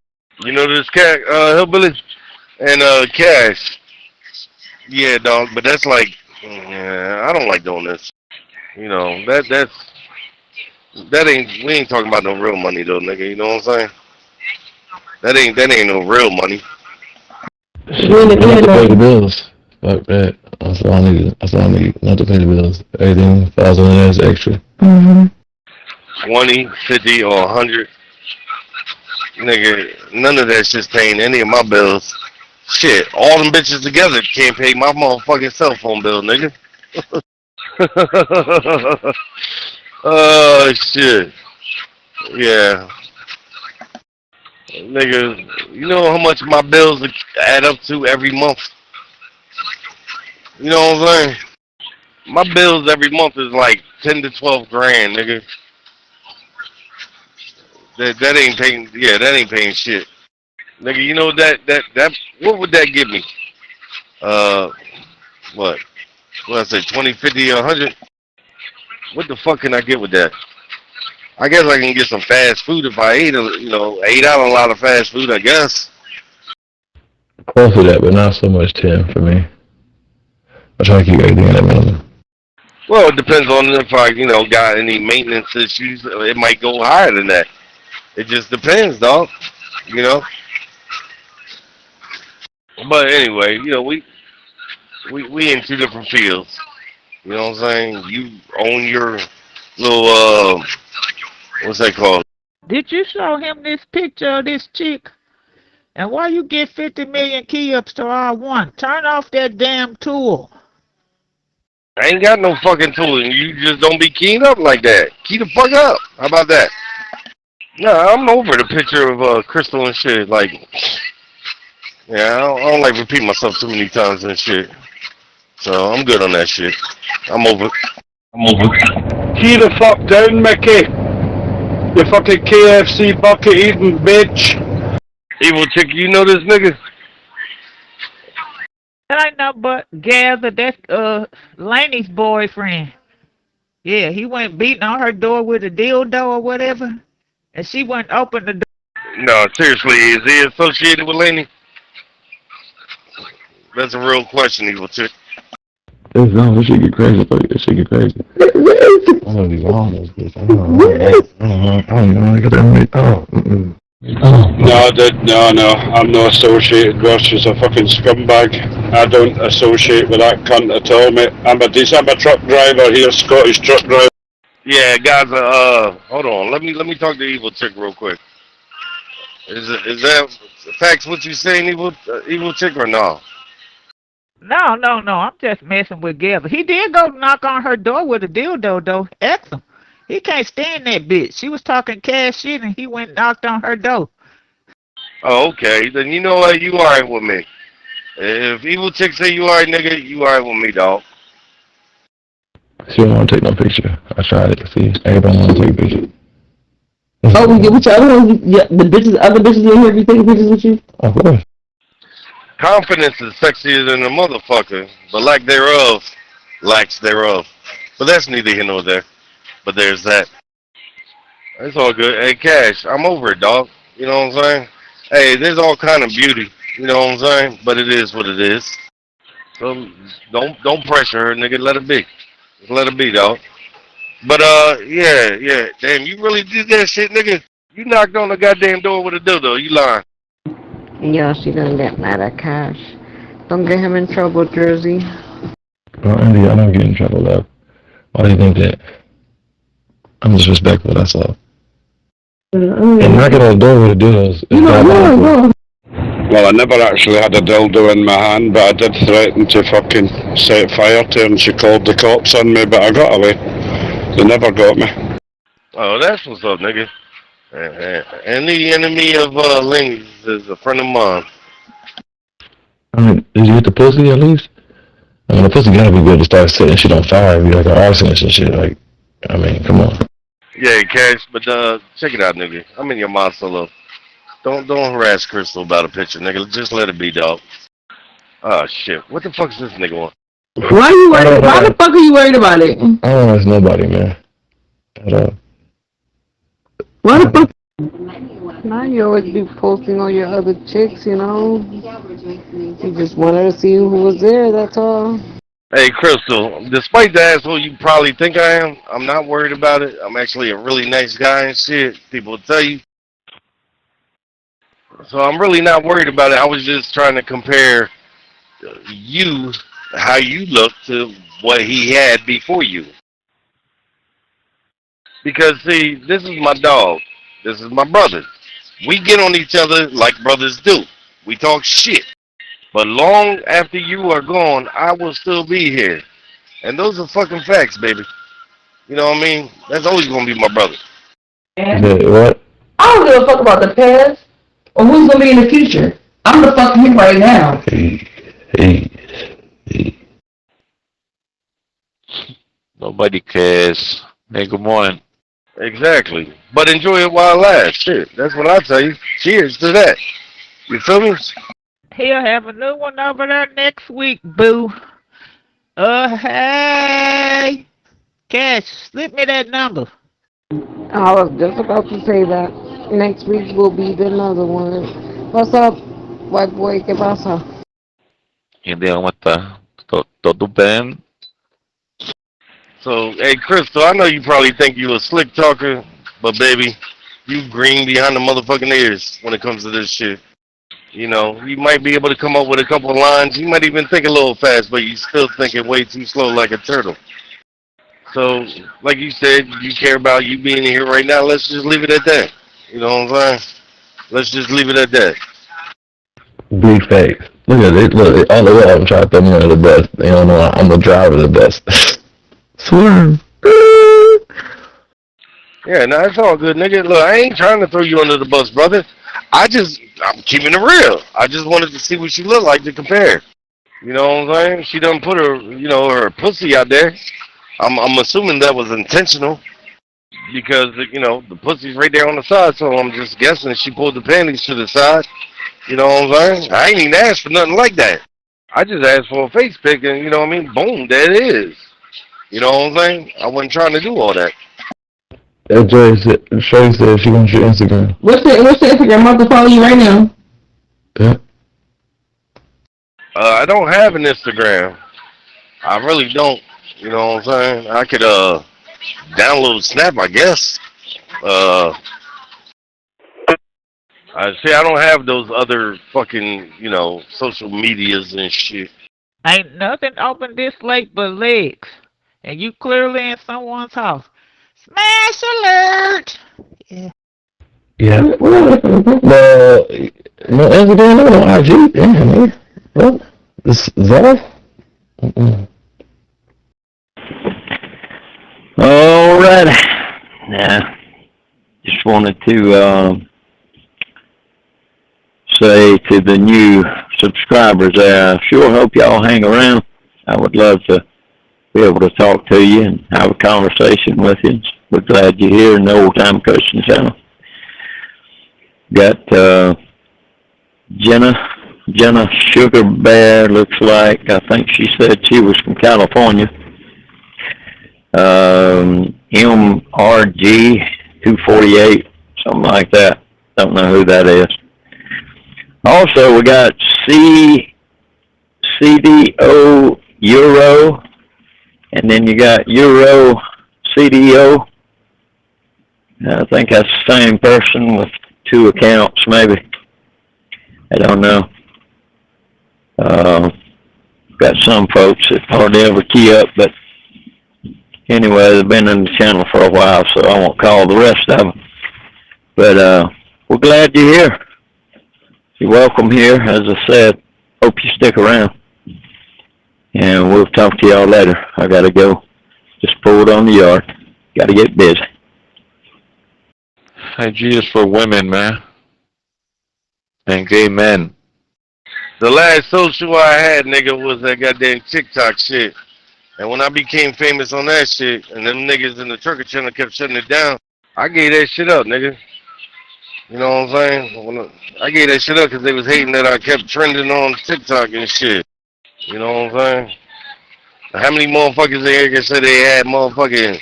You know this cat, Hillbilly? And Cash. Yeah, dog, but that's like, yeah, I don't like doing this. You know, we ain't talking about no real money though, nigga, you know what I'm saying? That ain't no real money. Not to pay the bills. Fuck that. That's all I need. Not to pay the bills. Everything falls on that extra. 20, 50, or 100. Nigga, none of that shit's paying any of my bills. Shit, all them bitches together can't pay my motherfucking cell phone bill, nigga. Oh, shit. Yeah. Nigga, you know how much my bills add up to every month? You know what I'm saying? My bills every month is like 10 to 12 grand, nigga. That ain't paying, yeah, that ain't paying shit. Nigga, you know that, what would that give me? What I say, 20, 50, 100? What the fuck can I get with that? I guess I can get some fast food if I ate out a lot of fast food, I guess. Close to that, but not so much 10 for me. I try to keep everything at a minimum. Well, it depends on if I, got any maintenance issues. It might go higher than that. It just depends, dog. But anyway, we in two different fields. You know what I'm saying? You own your little what's that called? Did you show him this picture of this chick? And why you get 50 million key-ups to R1? Turn off that damn tool. I ain't got no fucking tool, and you just don't be keying up like that. Key the fuck up. How about that? Nah, I'm over the picture of Crystal and shit. Like, yeah, I don't like repeat myself too many times and shit. So I'm good on that shit. I'm over it. Key the fuck down, Mickey. You fucking KFC bucket eating bitch. Evil chick, you know this nigga? That ain't nothing but Gather. That's Laney's boyfriend. Yeah, he went beating on her door with a dildo or whatever, and she went open the door. No, seriously, is he associated with Laney? That's a real question, Evil chick. This shit get crazy, buddy. This shit get crazy. I'm gonna be wrong with this bitch. I don't know. I got that. No, I'm not associated with her. She's a fucking scumbag. I don't associate with that cunt at all, mate. I'm a truck driver here, Scottish truck driver. Yeah, guys, hold on. Let me talk to Evil chick real quick. Is that facts what you saying, Evil chick, or no? No. I'm just messing with Gather. He did go knock on her door with a dildo, though. X him. He can't stand that bitch. She was talking cash shit, and he went and knocked on her door. Oh, okay. Then you know what? You alright with me. If Evil chick say you alright, nigga, you alright with me, dog. She don't want to take no picture. I tried it. See, everybody want to take a picture. Oh, we get with the other bitches in here be taking pictures with you? Of course. Confidence is sexier than a motherfucker, but lack thereof, lacks thereof. But that's neither here nor there. But there's that. It's all good. Hey, Cash, I'm over it, dog. You know what I'm saying? Hey, there's all kind of beauty. You know what I'm saying? But it is what it is. So don't pressure her, nigga. Let it be. Just let it be, dog. But yeah. Damn, you really did that shit, nigga? You knocked on the goddamn door with a dildo. You lying? Yeah, she done get mad at Cash. Don't get him in trouble, Jersey. Well, Andy, I don't get in trouble, though. Why do you think that? I'm disrespectful, that's all. And knocking on the door with a dildo is diabolical. Well, I never actually had a dildo in my hand, but I did threaten to fucking set fire to her, and she called the cops on me, but I got away. They never got me. Oh, that's what's up, nigga. And the enemy of Lings is a friend of mine. I mean, did you get the pussy at least? I mean, the pussy gotta be good to start setting shit on fire and be like an arsonist and shit. Like, I mean, come on. Yeah, Cash, but check it out, nigga. I'm in your mind solo. Don't harass Crystal about a picture, nigga. Just let it be, dog. Oh shit, what the fuck is this nigga want? Why are you worried? Why the fuck are you worried about it? I don't ask nobody, man. At all. Why the fuck? Now you always be posting on your other chicks, you know. You just wanted to see who was there, that's all. Hey, Crystal, despite the asshole you probably think I am, I'm not worried about it. I'm actually a really nice guy and shit. People will tell you. So I'm really not worried about it. I was just trying to compare you, how you look, to what he had before you. Because, see, this is my dog. This is my brother. We get on each other like brothers do. We talk shit. But long after you are gone, I will still be here. And those are fucking facts, baby. You know what I mean? That's always going to be my brother. What? I don't give a fuck about the past or who's going to be in the future. I'm the fuck you right now. Hey. Nobody cares. Hey, good morning. Exactly. But enjoy it while it lasts. Shit, that's what I tell you. Cheers to that. You feel me? He'll have a new one over there next week, boo. Hey. Cash, slip me that number. I was just about to say that. Next week will be the another one. What's up, white boy? ¿Qué pasa? ¿Y el día cómo está? ¿Todo bien? So, hey, Crystal, I know you probably think you a slick talker, but baby, you green behind the motherfucking ears when it comes to this shit. You know, you might be able to come up with a couple of lines. You might even think a little fast, but you still thinking way too slow like a turtle. So, like you said, you care about you being here right now. Let's just leave it at that. You know what I'm saying? Let's just leave it at that. Big facts. Look at it. Look, all the way I'm trying to throw me under the bus. They don't know I'm the driver of the bus. Swerve. Yeah, no, it's all good, nigga. Look, I ain't trying to throw you under the bus, brother. I'm keeping it real. I just wanted to see what she looked like to compare. You know what I'm saying? She done put her pussy out there. I'm assuming that was intentional because, the pussy's right there on the side, so I'm just guessing she pulled the panties to the side. You know what I'm saying? I ain't even asked for nothing like that. I just asked for a face pic and, you know what I mean? Boom, there it is. You know what I'm saying? I wasn't trying to do all that. Shay said she wants your Instagram. What's the Instagram? I'm about to follow you right now. Yeah. I don't have an Instagram. I really don't. You know what I'm saying? I could download Snap, I guess. I don't have those other fucking, social medias and shit. Ain't nothing open this late but legs. And you clearly in someone's house. Smash alert! Yeah. Yeah. No Instagram, no IG. Damn, man. What? This Zello? Alrighty. Now, just wanted to say to the new subscribers there, I sure hope y'all hang around. I would love to be able to talk to you and have a conversation with you. We're glad you're here in the Old Time Christian Channel. Got Jenna Sugar Bear, looks like. I think she said she was from California. MRG 248, something like that. Don't know who that is. Also, we got CDO Euro, and then you got Euro CDO. I think that's the same person with two accounts, maybe. I don't know. Got some folks that hardly ever key up, but anyway, they've been in the channel for a while, so I won't call the rest of them. But we're glad you're here. You're welcome here. As I said, hope you stick around. And we'll talk to y'all later. I gotta go. Just pulled on the yard. Gotta get busy. IG is for women, man. And gay men. The last social I had, nigga, was that goddamn TikTok shit. And when I became famous on that shit, and them niggas in the Turkish channel kept shutting it down, I gave that shit up, nigga. You know what I'm saying? I gave that shit up because they was hating that I kept trending on TikTok and shit. You know what I'm saying? How many motherfuckers they said they had motherfucking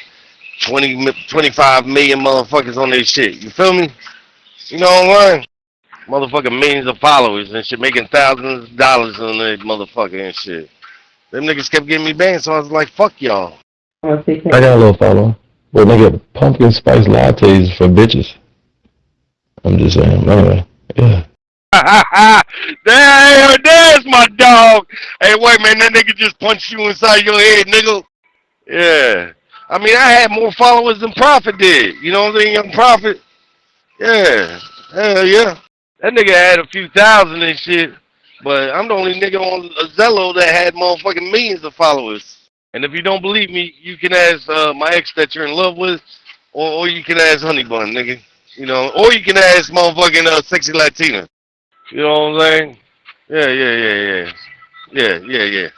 25 million motherfuckers on their shit? You feel me? You know what I'm saying? Motherfucking millions of followers and shit, making thousands of dollars on that motherfucker and shit. Them niggas kept getting me banned, so I was like, fuck y'all. I got a little follow. But nigga, pumpkin spice lattes for bitches. I'm just saying, anyway. Yeah. There's my dog. Hey, wait, man, that nigga just punched you inside your head, nigga. Yeah. I mean, I had more followers than Prophet did. You know what I'm saying, Young Prophet? Yeah. Hell yeah. That nigga had a few thousand and shit. But I'm the only nigga on Zello that had motherfucking millions of followers. And if you don't believe me, you can ask my ex that you're in love with, or you can ask Honey Bun, nigga. You know, or you can ask motherfucking Sexy Latina. You know what I'm saying? Yeah.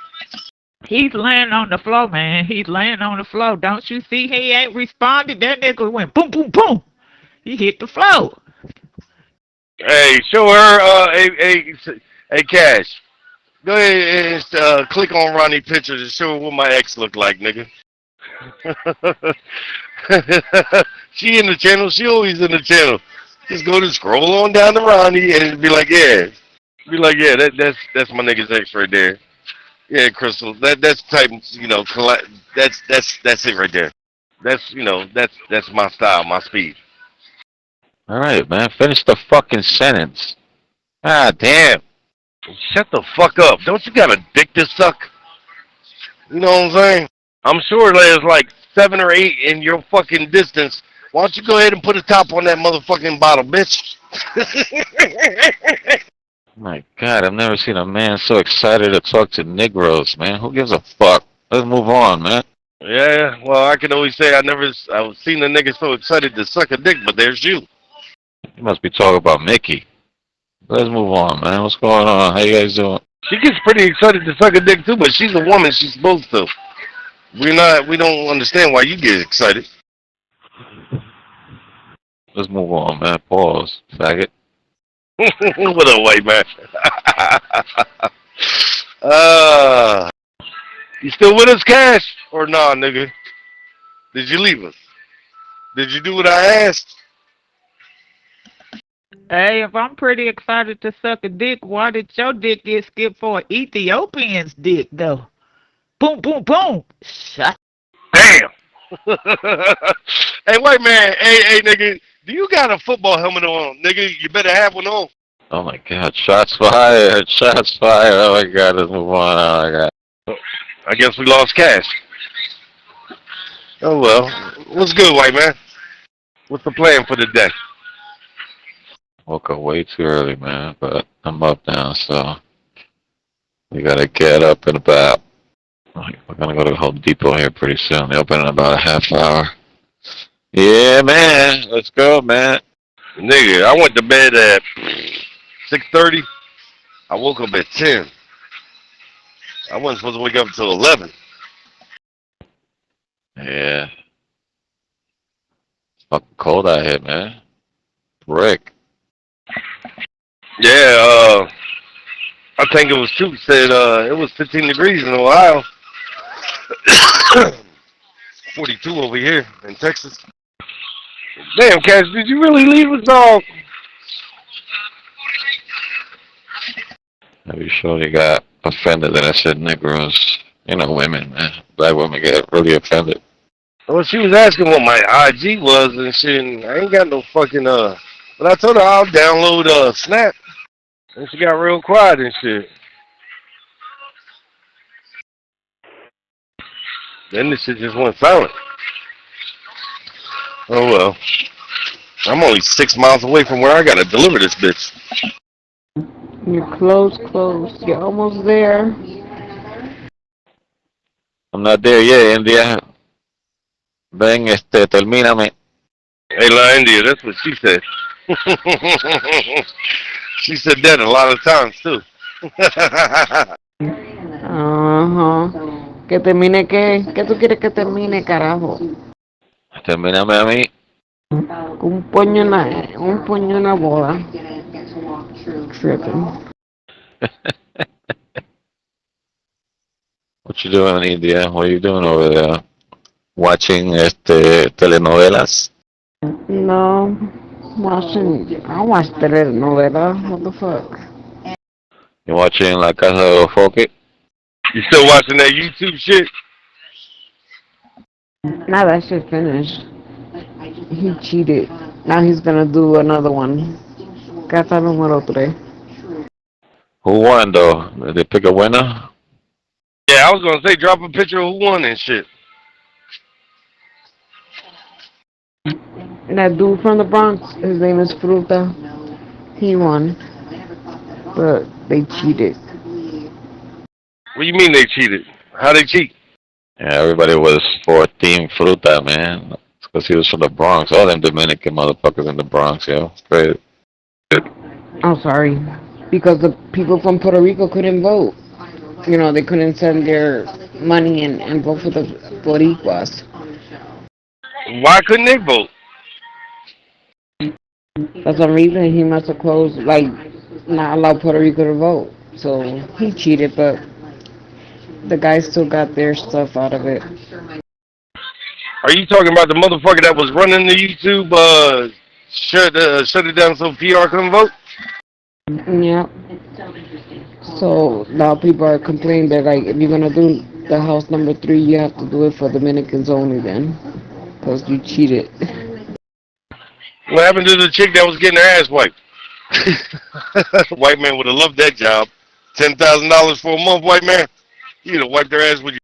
He's laying on the floor, man. He's laying on the floor. Don't you see he ain't responded? That nigga went boom, boom, boom. He hit the floor. Hey, show her, hey, Cash. Go ahead and click on Ronnie's picture to show her what my ex looked like, nigga. She in the channel. She always in the channel. Just go to scroll on down the Ronnie and be like, yeah. Be like, yeah, that's my nigga's ex right there. Yeah, Crystal. That's type, that's it right there. That's my style, my speed. All right, man. Finish the fucking sentence. Ah, damn. Shut the fuck up. Don't you got a dick to suck? You know what I'm saying? I'm sure there's like 7 or 8 in your fucking distance. Why don't you go ahead and put a top on that motherfucking bottle, bitch? My God, I've never seen a man so excited to talk to Negroes, man. Who gives a fuck? Let's move on, man. Yeah, well, I can always say I've seen a nigga so excited to suck a dick, but there's you. You must be talking about Mickey. Let's move on, man. What's going on? How you guys doing? She gets pretty excited to suck a dick too, but she's a woman. She's supposed to. We don't understand why you get excited. Let's move on, man. Pause, faggot. What a white man. You still with us, Cash? Or nah, nigga? Did you leave us? Did you do what I asked? Hey, if I'm pretty excited to suck a dick, why did your dick get skipped for an Ethiopian's dick, though? Boom, boom, boom. Shut. Damn. Hey, white man. Hey, nigga. Do you got a football helmet on, nigga? You better have one on. Oh my God, shots fired. Shots fired. Oh my God, let's move on. Oh my God. I guess we lost Cash. Oh well. What's good, white man? What's the plan for the day? Woke up way too early, man, but I'm up now, so we gotta get up in about. We're gonna go to Home Depot here pretty soon. They open in about a half hour. Yeah, man. Let's go, man. Nigga, I went to bed at 6:30. I woke up at 10. I wasn't supposed to wake up until 11. Yeah. It's fucking cold out here, man. Brick. Yeah, I think it was Troop said it was 15 degrees in Ohio. 42 over here in Texas. Damn, Cash, did you really leave us, dog? Maybe surely got offended that I said Negroes. You know, women, man. Black women get really offended. Well, she was asking what my IG was and shit, and I ain't got no fucking, but I told her I'll download Snap, and she got real quiet and shit. Then this shit just went silent. Oh well. I'm only 6 miles away from where I gotta deliver this bitch. You're close. You're almost there. I'm not there yet, India. Ven, termíname. Hey, La India, that's what she said. She said that a lot of times, too. Que termine qué? ¿Qué tú quieres que termine, carajo? Termíname a mí. Un puño en la bola. Tripping. What you doing, India? What are you doing over there? Watching telenovelas? No. I watch telenovelas. What the fuck? You watching La Casa de los Foques? You still watching that YouTube shit? Now that shit finished. He cheated. Now he's gonna do another one. Casa número 3. Who won, though? Did they pick a winner? Yeah, I was gonna say drop a picture of who won and shit. That dude from the Bronx, his name is Fruta. He won. But they cheated. What do you mean they cheated? How they cheat? Yeah, everybody was for Team Fruta, man. It's because he was from the Bronx. All them Dominican motherfuckers in the Bronx, yo. Great. I'm sorry. Because the people from Puerto Rico couldn't vote. You know, they couldn't send their money and vote for the Boricuas. Why couldn't they vote? For some reason, he must have closed, like, not allowed Puerto Rico to vote. So he cheated, but the guys still got their stuff out of it. Are you talking about the motherfucker that was running the YouTube? Shut it down so PR couldn't vote. Yeah. So now people are complaining that like if you're gonna do the house number 3, you have to do it for Dominicans only then, because you cheated. What happened to the chick that was getting her ass wiped? White man would have loved that job. $10,000 for a month, white man. You'd have wiped her ass with you.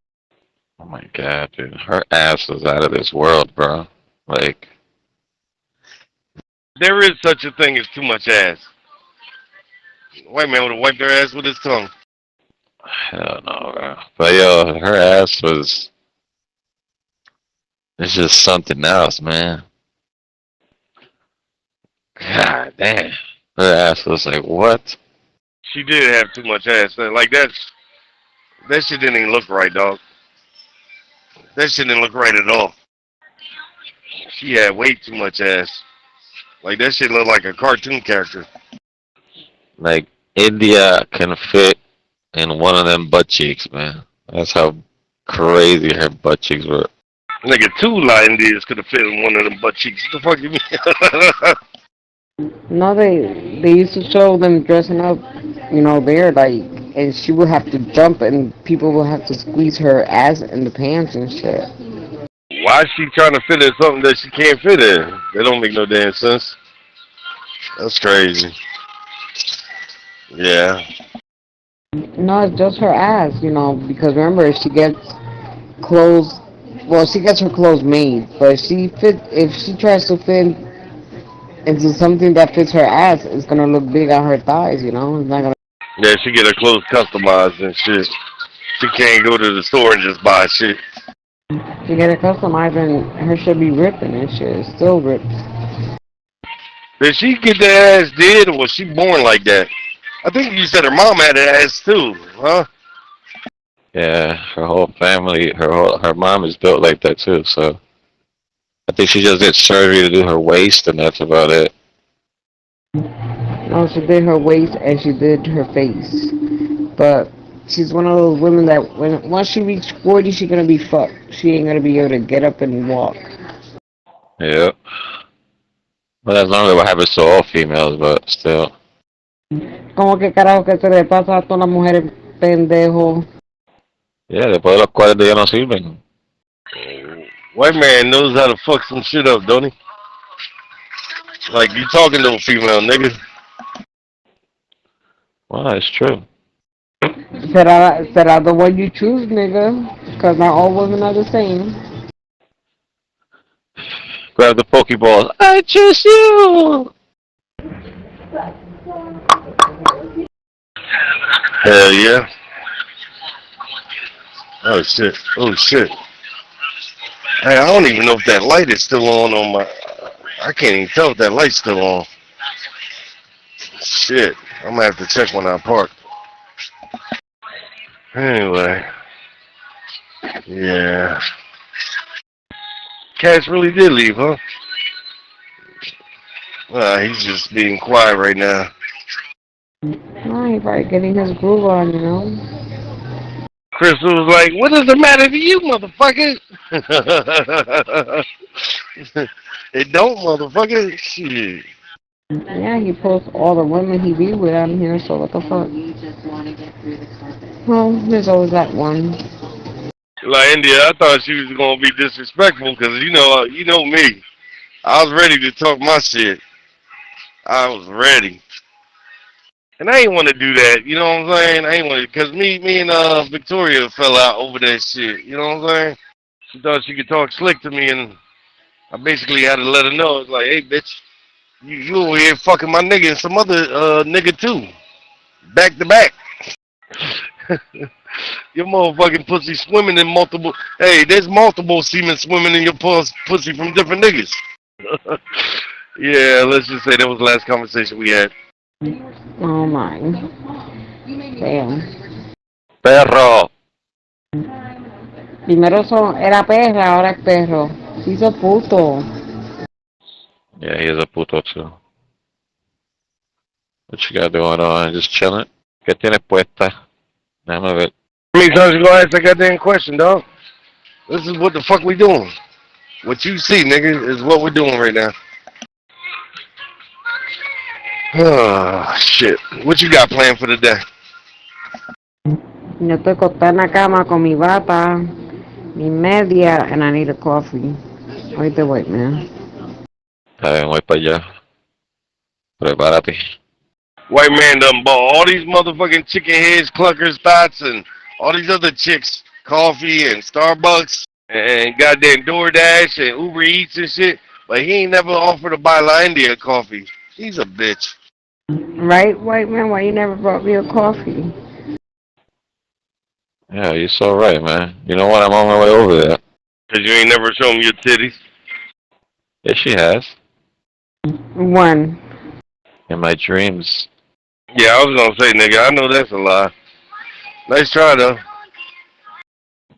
Oh my god, dude. Her ass was out of this world, bro. Like, There is such a thing as too much ass. White man would have wiped her ass with his tongue. hell no, bro. But yo, her ass was. It's just something else, man. God damn. Her ass was like, what? She did have too much ass. Like that shit didn't even look right, dog. That shit didn't look right at all. She had way too much ass. Like that shit looked like a cartoon character. Like, India can fit in one of them butt cheeks, man. That's how crazy her butt cheeks were. Nigga, 2 Indians could have fit in one of them butt cheeks. What the fuck you mean? No, they used to show them dressing up, there, like, and she would have to jump and people would have to squeeze her ass in the pants and shit. Why is she trying to fit in something that she can't fit in? That don't make no damn sense. That's crazy. Yeah. No, it's just her ass, because remember, if she gets clothes, well, she gets her clothes made, but if she tries to fit into something that fits her ass, it's gonna look big on her thighs, It's not gonna. Yeah, she get her clothes customized and shit. She can't go to the store and just buy shit. She get it customized and her shit be ripping and shit. It still rips. Did she get that ass did, or was she born like that? I think you said her mom had an ass too, huh? Yeah, her whole family, her mom is built like that too, so. I think she just did surgery to do her waist, and that's about it. No, she did her waist and she did her face. But she's one of those women that once she reaches 40, she's gonna be fucked. She ain't gonna be able to get up and walk. Yeah. Well, that's normally what happens to all females, but still. ¿Cómo que carajo que se le pasa a todas las mujeres, pendejo? Yeah, después de los 40 ya no sirven. White man knows how to fuck some shit up, don't he? Like, you talking to a female, nigga. Well, it's true. Será the one you choose, nigga? Because not all women are the same. Grab the Pokeball. I choose you! Hell yeah. Oh shit. Oh shit. Hey, I don't even know if that light is still on my... I can't even tell if that light's still on. Shit. I'm gonna have to check when I park. Anyway. Yeah. Cash really did leave, huh? He's just being quiet right now. Oh, he's probably getting his groove on, Crystal was like, what does it matter to you, motherfucker? It don't, motherfucker. Shit. Yeah, he posts all the women he be with on here, so what the fuck? Well, there's always that one. Like, India, I thought she was gonna be disrespectful, because you know me. I was ready to talk my shit. I was ready. And I ain't want to do that, you know what I'm saying? I ain't want to, because me and Victoria fell out over that shit, you know what I'm saying? She thought she could talk slick to me, and I basically had to let her know. It's like, hey, bitch, you over here fucking my nigga and some other nigga too. Back to back. Your motherfucking pussy swimming in multiple, hey, there's multiple semen swimming in your pussy from different niggas. Yeah, let's just say that was the last conversation we had. Oh my. Damn. Perro. Primero era perra, ahora es perro. He's a puto. Yeah, he is a puto too. What you got going on? Just chilling? ¿Qué tienes puesta? Déjame ver. How many times you gonna ask that goddamn question, dog? This is what the fuck we doing. What you see, nigga, is what we're doing right now. Oh, shit. What you got planned for the day? Yo estoy acostada en la cama con mi bata, mi media, and I need a coffee. Ahorita voy, man. Está bien, voy para allá. Prepárate. White man done bought all these motherfucking chicken heads, clunkers, thoughts, and all these other chicks coffee and Starbucks and goddamn DoorDash and Uber Eats and shit, but he ain't never offered to buy La India coffee. He's a bitch. Right, white man? Why you never brought me a coffee? Yeah, you're so right, man. You know what? I'm on my way over there. Cause you ain't never shown me your titties. Yes, she has. When? In my dreams. Yeah, I was gonna say, nigga, I know that's a lie. Nice try, though.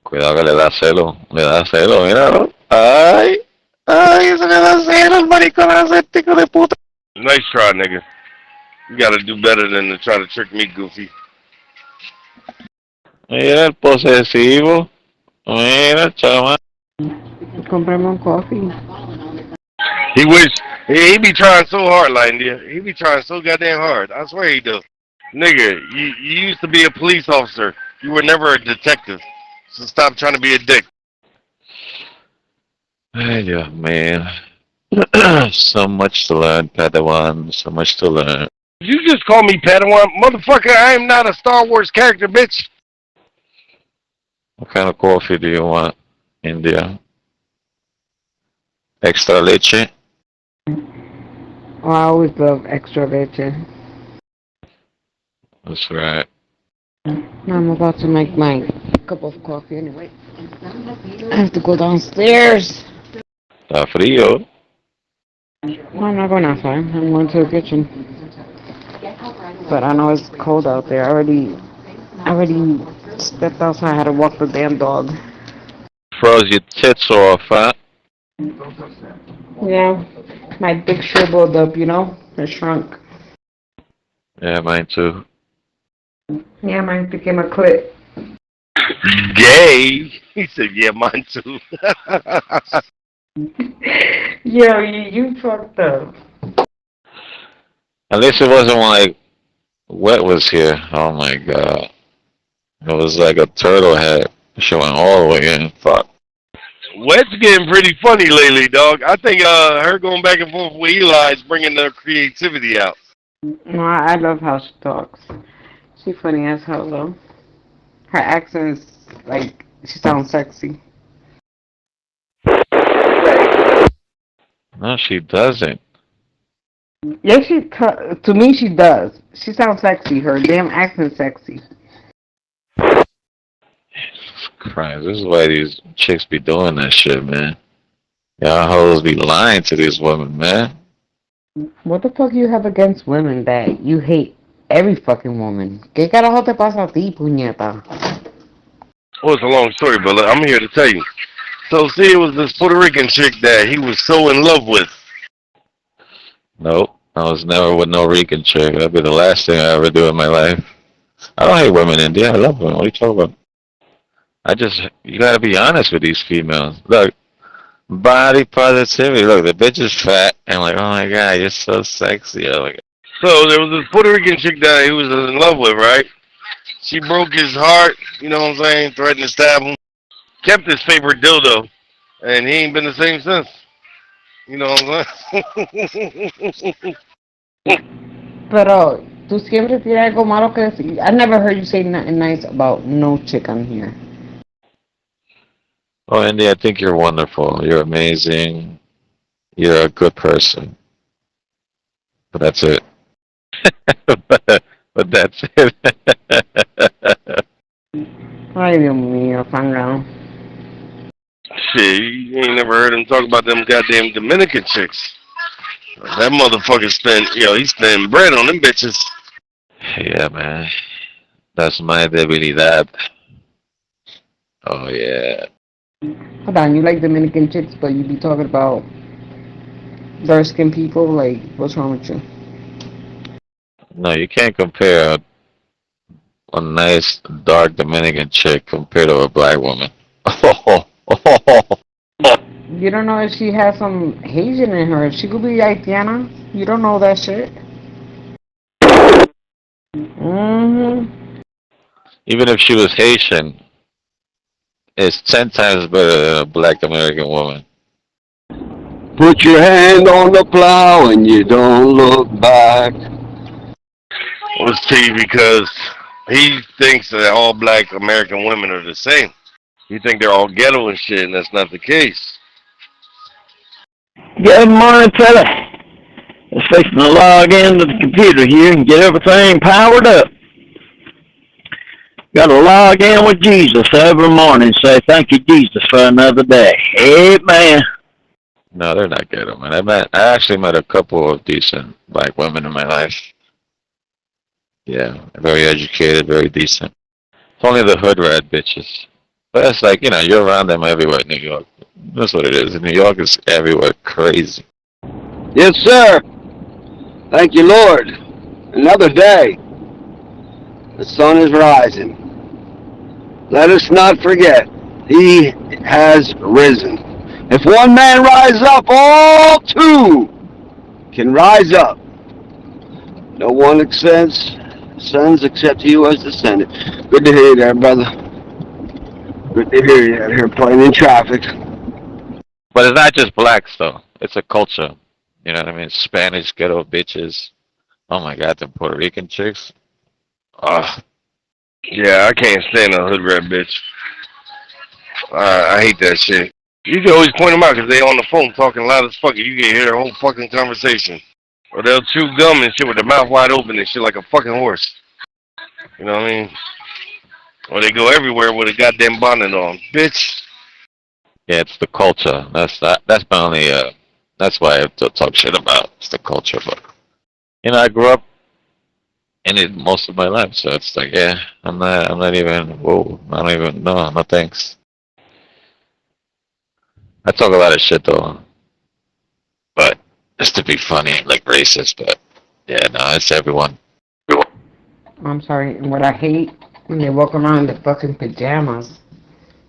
Cuidado que le da celo. Le da celo, míralo. Ay. Ay, eso le da celo al maricón aséptico de puta. Nice try, nigga. You gotta do better than to try to trick me, Goofy. Mira el posesivo. Mira, chaval. Comprame un coffee. He wish, he be trying so hard, like India. He be trying so goddamn hard. I swear he do. Nigga, you used to be a police officer. You were never a detective. So stop trying to be a dick. Ay, Dios mío. So much to learn, Padawan. So much to learn. You just call me Padawan. Motherfucker, I am not a Star Wars character, bitch. What kind of coffee do you want, India? Extra leche? Oh, I always love extra leche. That's right. I'm about to make my cup of coffee anyway. I have to go downstairs. Está frío. No, I'm not going outside. I'm going to the kitchen. But I know it's cold out there. I already stepped outside. I had to walk the damn dog. Froze your tits off, huh? Yeah, my big shriveled up, you know? It shrunk. Yeah, mine too. Yeah, mine became a clit. Gay? He said, yeah, mine too. Yo, you fucked up. At least it wasn't like wet was here. Oh my god. It was like a turtle head showing all the way in. Fuck. Wet's getting pretty funny lately, dog. I think her going back and forth with Eli is bringing their creativity out. No, I love how she talks. She funny as hell, though. Her accent is, like, she sounds sexy. No, she doesn't. Yes, to me, she does. She sounds sexy. Her damn accent's sexy. Jesus Christ, this is why these chicks be doing that shit, man. Y'all hoes be lying to these women, man. What the fuck you have against women that you hate every fucking woman? ¿Qué carajo te pasa a ti, puñeta? Well, it's a long story, but I'm here to tell you. So, see, it was this Puerto Rican chick that he was so in love with. Nope, I was never with no Rican chick. That'd be the last thing I ever do in my life. I don't hate women, India. I love women. What are you talking about? You gotta be honest with these females. Look, body positivity. Look, the bitch is fat, and like, oh my god, you're so sexy. Oh my god. So there was this Puerto Rican chick that he was in love with, right? She broke his heart, you know what I'm saying, threatened to stab him. Kept his favorite dildo, and he ain't been the same since. You know what I'm saying? Pero, tú siempre tienes algo malo que decir. I never heard you say nothing nice about no chick on here. Oh, Indy, I think you're wonderful. You're amazing. You're a good person. But that's it. but that's it. Ay, Dios mío, sangrado. Shit, you ain't never heard him talk about them goddamn Dominican chicks. That motherfucker he spent bread on them bitches. Yeah, man. That's my debilidad. Oh, yeah. Hold on, you like Dominican chicks, but you be talking about dark-skinned people? Like, what's wrong with you? No, you can't compare a nice, dark Dominican chick compared to a black woman. You don't know if she has some Haitian in her. She could be Haitiana. You don't know that shit. Even if she was Haitian, it's 10 times better than a black American woman. Put your hand on the plow and you don't look back. Well, it's T because he thinks that all black American women are the same. You think they're all ghetto and shit, and that's not the case. Good morning, fella. Just fixing to log into the computer here and get everything powered up. Got to log in with Jesus every morning and say, thank you, Jesus, for another day. Amen. No, they're not ghetto, man. I actually met a couple of decent black women in my life. Yeah, very educated, very decent. It's only the hood rat bitches. But it's like, you know, you're around them everywhere in New York. That's what it is. New York is everywhere crazy. Yes, sir. Thank you, Lord. Another day. The sun is rising. Let us not forget, he has risen. If one man rise up, all two can rise up. No one sons except he was descended. Good to hear you there, brother. Good to hear you out here playing in traffic. But it's not just blacks, though. It's a culture. You know what I mean? Spanish ghetto bitches. Oh, my God, the Puerto Rican chicks. Ugh. Yeah, I can't stand a hood rat bitch. I hate that shit. You can always point them out because they on the phone talking loud as fuck. You can hear their whole fucking conversation. Or they'll chew gum and shit with their mouth wide open and shit like a fucking horse. You know what I mean? Or they go everywhere with a goddamn bonnet on. Bitch. Yeah, it's the culture. That's my only, that's why I have to talk shit about. It's the culture. But, you know, I grew up in it most of my life, so it's like, yeah, I'm not even, whoa, I don't even, no thanks. I talk a lot of shit though, but just to be funny, like racist, but yeah, no, it's everyone. I'm sorry, and what I hate, when they walk around in fucking pajamas.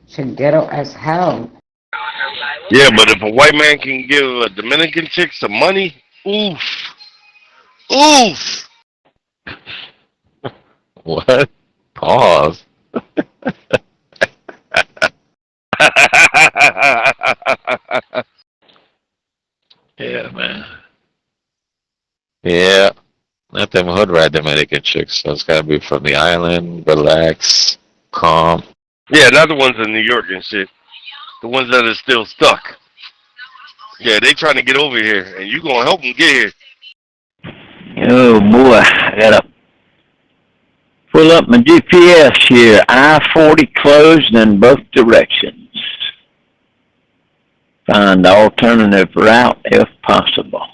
Shit ghetto as hell. Yeah, but if a white man can give a Dominican chick some money, oof. Oof! What? Pause. Yeah, man. Yeah. Not them hood rat Dominican chicks. So it's gotta be from the island, relax, calm. Yeah, not the ones in New York and shit. The ones that are still stuck. Yeah, they trying to get over here, and you gonna help them get here. Oh boy, I gotta pull up my GPS here. I-40 closed in both directions. Find alternative route if possible.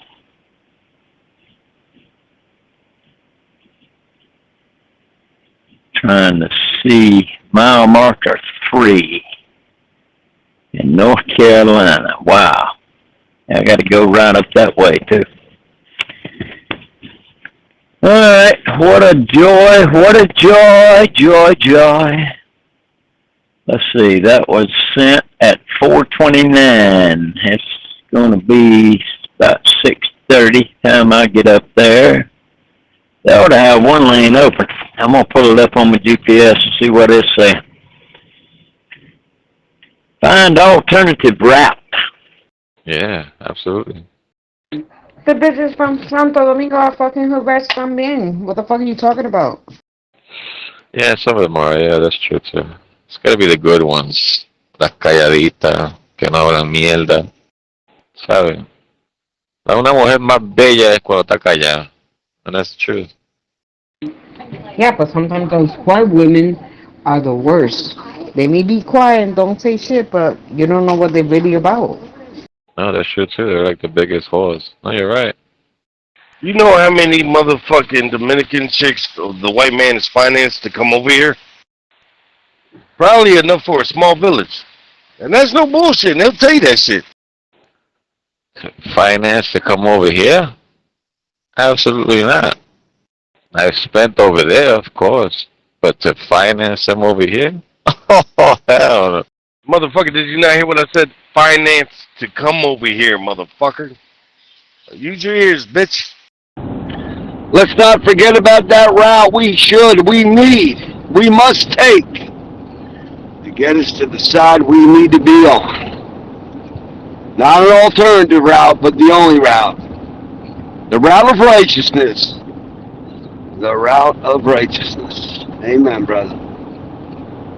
Trying to see mile marker 3 in North Carolina. Wow. I got to go right up that way too. All right, what a joy, joy. Let's see, that was sent at 4:29. It's going to be about 6:30 time I get up there. They ought to have one lane open. I'm going to pull it up on my GPS and see what it's saying. Find alternative route. Yeah, absolutely. The bitches from Santo Domingo are fucking hood rats también. What the fuck are you talking about? Yeah, some of them are. Yeah, that's true too. It's gotta be the good ones. Las calladitas, que no hablan mierda. ¿Sabes? Una mujer más bella es cuando está callada. And that's the truth. Yeah, but sometimes those quiet women are the worst. They may be quiet and don't say shit, but you don't know what they're really about. No, that's true too. They're like the biggest whores. No, you're right. You know how many motherfucking Dominican chicks the white man is financed to come over here? Probably enough for a small village. And that's no bullshit. And they'll tell you that shit. Finance to come over here? Absolutely not. I've spent over there, of course. But to finance them over here? Oh, hell no. Motherfucker, did you not hear what I said? Finance. to come over here, motherfucker. Use your ears, bitch. Let's not forget about that route we must take to get us to the side we need to be on. Not an alternative route, but the only route. The route of righteousness. The route of righteousness. Amen, brother.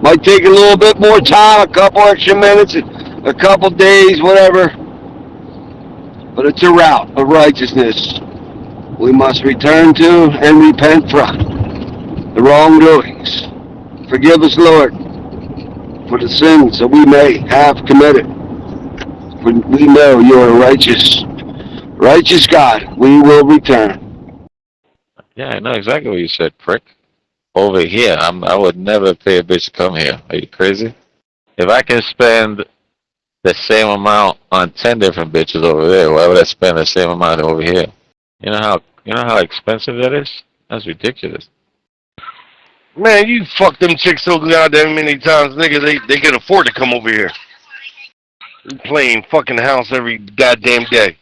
Might take a little bit more time, a couple extra minutes, a couple days, whatever. But it's a route of righteousness we must return to and repent from the wrongdoings. Forgive us, Lord, for the sins that we may have committed. For we know you are righteous God. We will return. Yeah, I know exactly what you said, prick. Over here, I would never pay a bitch to come here. Are you crazy? If I can spend the same amount on 10 different bitches over there, why would I spend the same amount over here? You know how expensive that is? That's ridiculous. Man, you fuck them chicks so goddamn many times, nigga, they can afford to come over here. You playing fucking house every goddamn day.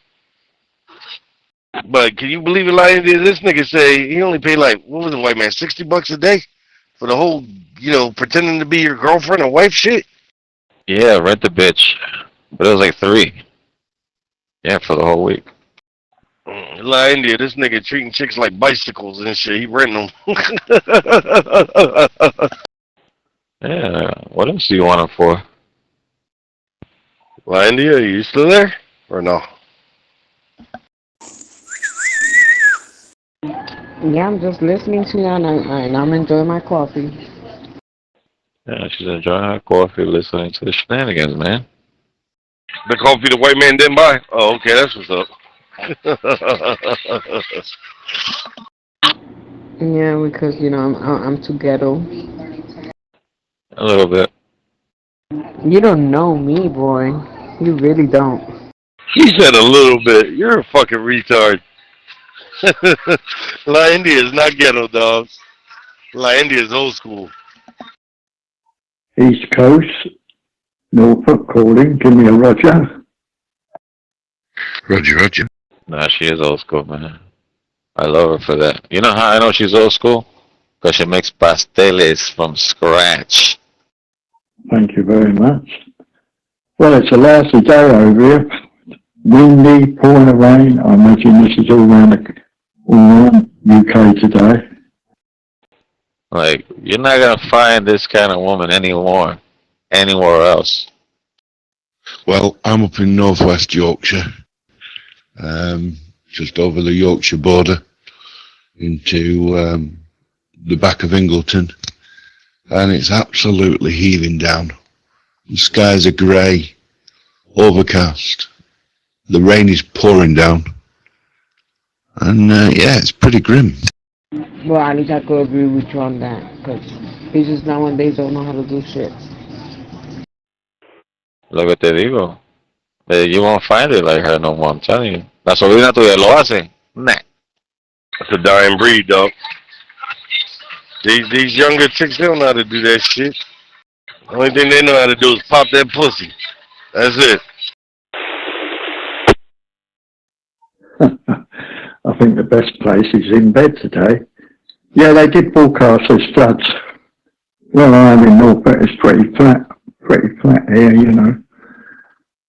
But can you believe it, like this nigga say he only paid like, what was it, white man, $60 a day for the whole, pretending to be your girlfriend and wife shit? Yeah, rent the bitch. But it was like 3. Yeah, for the whole week. La India, this nigga treating chicks like bicycles and shit. He renting them. Yeah, what else do you want them for? La India, are you still there? Or no? Yeah, I'm just listening to you and I'm enjoying my coffee. Yeah, she's enjoying her coffee, listening to the shenanigans, man. The coffee the white man didn't buy? Oh, okay, that's what's up. Yeah, because I'm too ghetto. A little bit. You don't know me, boy. You really don't. He said a little bit. You're a fucking retard. La India is not ghetto, dogs. La India is old school. East Coast, Norfolk calling. Give me a Roger. Roger. Nah, she is old school, man. I love her for that. You know how I know she's old school? Because she makes pasteles from scratch. Thank you very much. Well, it's a lousy day over here. Windy, pouring of rain. I imagine this is all around UK today. Like, you're not going to find this kind of woman anymore, anywhere else. Well, I'm up in northwest Yorkshire, just over the Yorkshire border into the back of Ingleton, and it's absolutely heaving down. The skies are grey, overcast. The rain is pouring down, and yeah, it's pretty grim. Well, at least I could agree with you on that, because bitches nowadays don't know how to do shit. Lo que te digo, you won't find it like her no more, I'm telling you. La sobrina tuya lo hace? Nah. That's a dying breed, dog. These younger chicks, they don't know how to do that shit. The only thing they know how to do is pop that pussy. That's it. I think the best place is in bed today. Yeah, they did forecast there's floods. Well, I am in Norfolk, it's pretty flat here,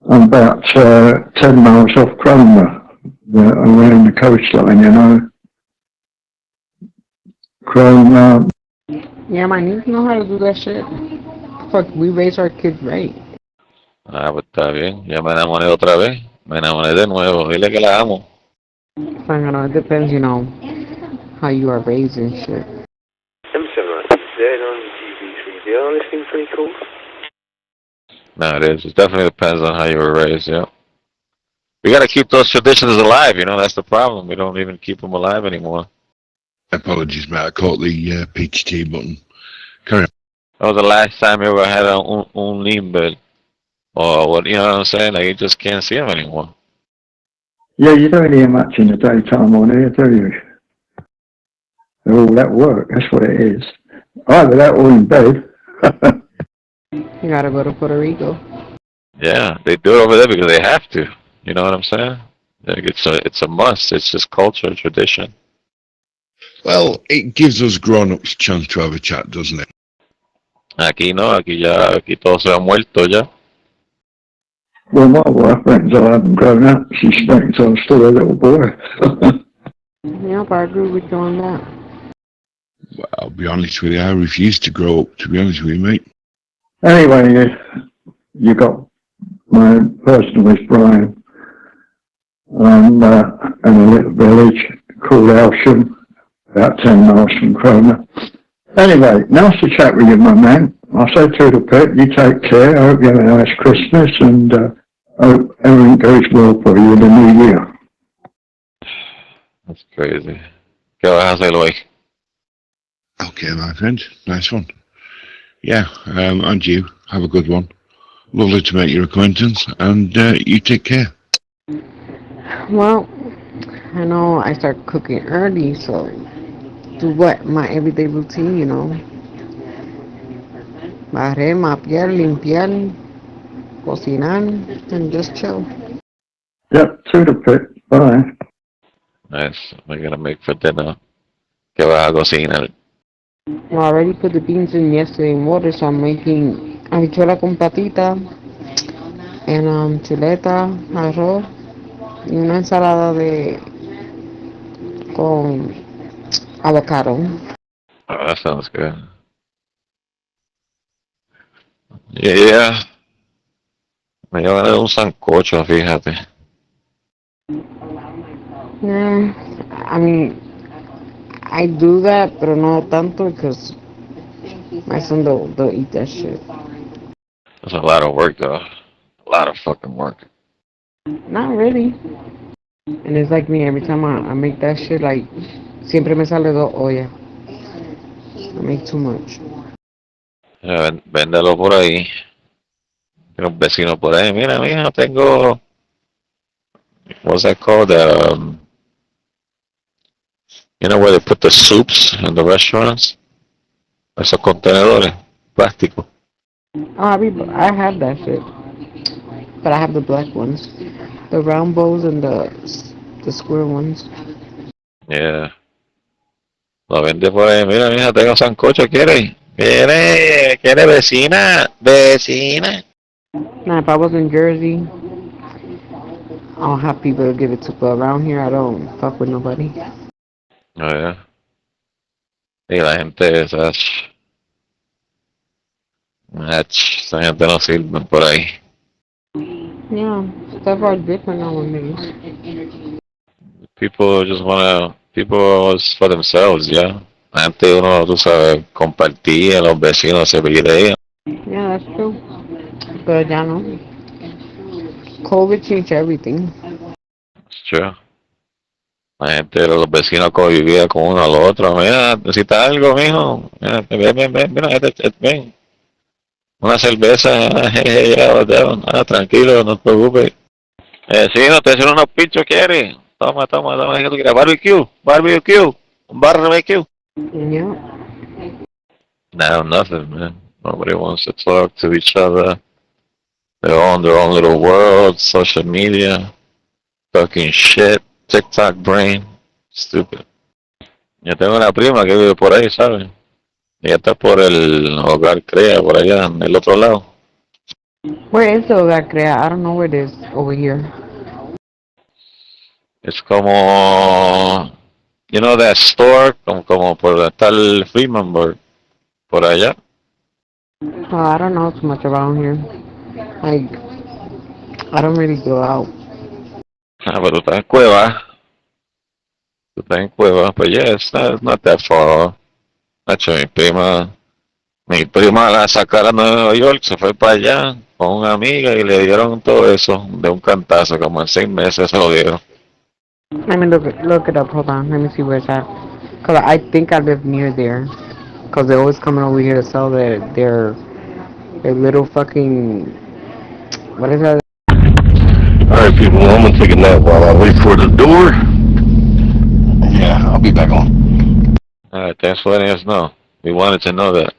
I'm about 10 miles off Cromer, around the coastline, Cromer. Yeah, my niece know how to do that shit. Fuck, we raise our kids right. Ah, pues está bien. Ya me enamoré otra vez. Me enamoré de nuevo. Dile que la amo. It depends, how you are raised and shit. M7, on TV3. The other listening pretty cool. No, it is. It definitely depends on how you were raised, yeah. We got to keep those traditions alive, that's the problem. We don't even keep them alive anymore. Apologies, mate. I caught the PTT button. Carry on. That was the last time you ever had un limber. Or what, you know what I'm saying? Like, you just can't see them anymore. Yeah, you don't hear much in the daytime on here, do you? They're all at work, that's what it is. Either that or in bed. You gotta go to Puerto Rico. Yeah, they do it over there because they have to. You know what I'm saying? Like it's a must. It's just culture, tradition. Well, it gives us grown-ups a chance to have a chat, doesn't it? Aquí no, aquí todos se han muerto ya. Well, my wife reckons I haven't grown up. She thinks I'm still a little boy. Yep, I agree with you on that. Well, I'll be honest with you, I refuse to grow up, to be honest with you, mate. Anyway, you got my person was Brian. I'm in a little village called Elsham, about 10 miles from Cromer. Anyway, nice to chat with you, my man. I'll say to the pit, you take care. I hope you have a nice Christmas and hope everything goes well for you in the new year. That's crazy. ¿Qué vas a hacer hoy? Okay, my friend. Nice one. Yeah, and you. Have a good one. Lovely to make your acquaintance, and you take care. Well, I know I start cooking early, so do what? My everyday routine, you know. Barrer, mapear, limpiar, cocinar, and just chill. Yep, to the pit. Bye. Nice. We're gonna make for dinner. ¿Qué vas a cocinar? Well, I already put the beans in yesterday in water, so I'm making habichuela con patita and chuleta, arroz y una ensalada con avocado. Oh, that sounds good. Yeah. Me iba a dar un sancocho, fíjate. Yeah, I mean, I do that, pero no tanto because my son don't eat that shit. That's a lot of work, though. A lot of fucking work. Not really. And it's like me, every time I make that shit, like, siempre me sale 2 ollas. I make too much. Véndelo por ahí. Tengo un vecino por ahí. Mira, mija, tengo... What's that called? You know where they put the soups in the restaurants? Esos contenedores, plástico. Oh, I have that shit. But I have the black ones. The round bowls and the square ones. Yeah. Lo vende por ahí. Mira, mija, tengo sancocho, ¿quieres? ¿Quiere vecina? Vecina. Now, if I was in Jersey, I'll have people give it to, but around here, I don't fuck with nobody. Oh, yeah. Y la gente esa gente no sirve por ahí. Yeah, stuff are different nowadays. People was for themselves, yeah. Antes uno, tú sabes, compartía, los vecinos se veían. Yeah, that's true. But ya no. COVID changed everything. It's true. La gente, los vecinos convivían con uno al otro. Mira, necesitas algo, mijo. Mira, ven, mira, ven. Una cerveza, tranquilo, no te preocupes. Sí, no te hacen unos pinchos, ¿quieres? Toma, ¿qué tú quieres? Barbecue. Un barbecue. Yeah. No, nothing, man. Nobody wants to talk to each other. They're on their own little world, social media, talking shit, TikTok brain, stupid. Yo tengo una prima que vive por ahí, ¿sabes? Ella está por el Hogar Crea, por allá, en el otro lado. Where is the Hogar Crea? I don't know where it is over here. Es como, you know that store, como por está el Freemanburg, por allá. Oh, I don't know too much around here. Like, I don't really go out. Ah, pero está en Cueva. Tú estás en Cueva, but yeah, it's not that far. Nacho, mi prima la sacaron de Nueva York, se fue para allá con una amiga y le dieron todo eso de un cantazo, como en 6 meses se lo dieron. Let me look it up. Hold on. Let me see where it's at. Cause I think I live near there. Cause they're always coming over here to sell their little fucking, what is that? Alright people, I'm gonna take a nap while I wait for the door. Yeah, I'll be back on. Alright, thanks for letting us know. We wanted to know that.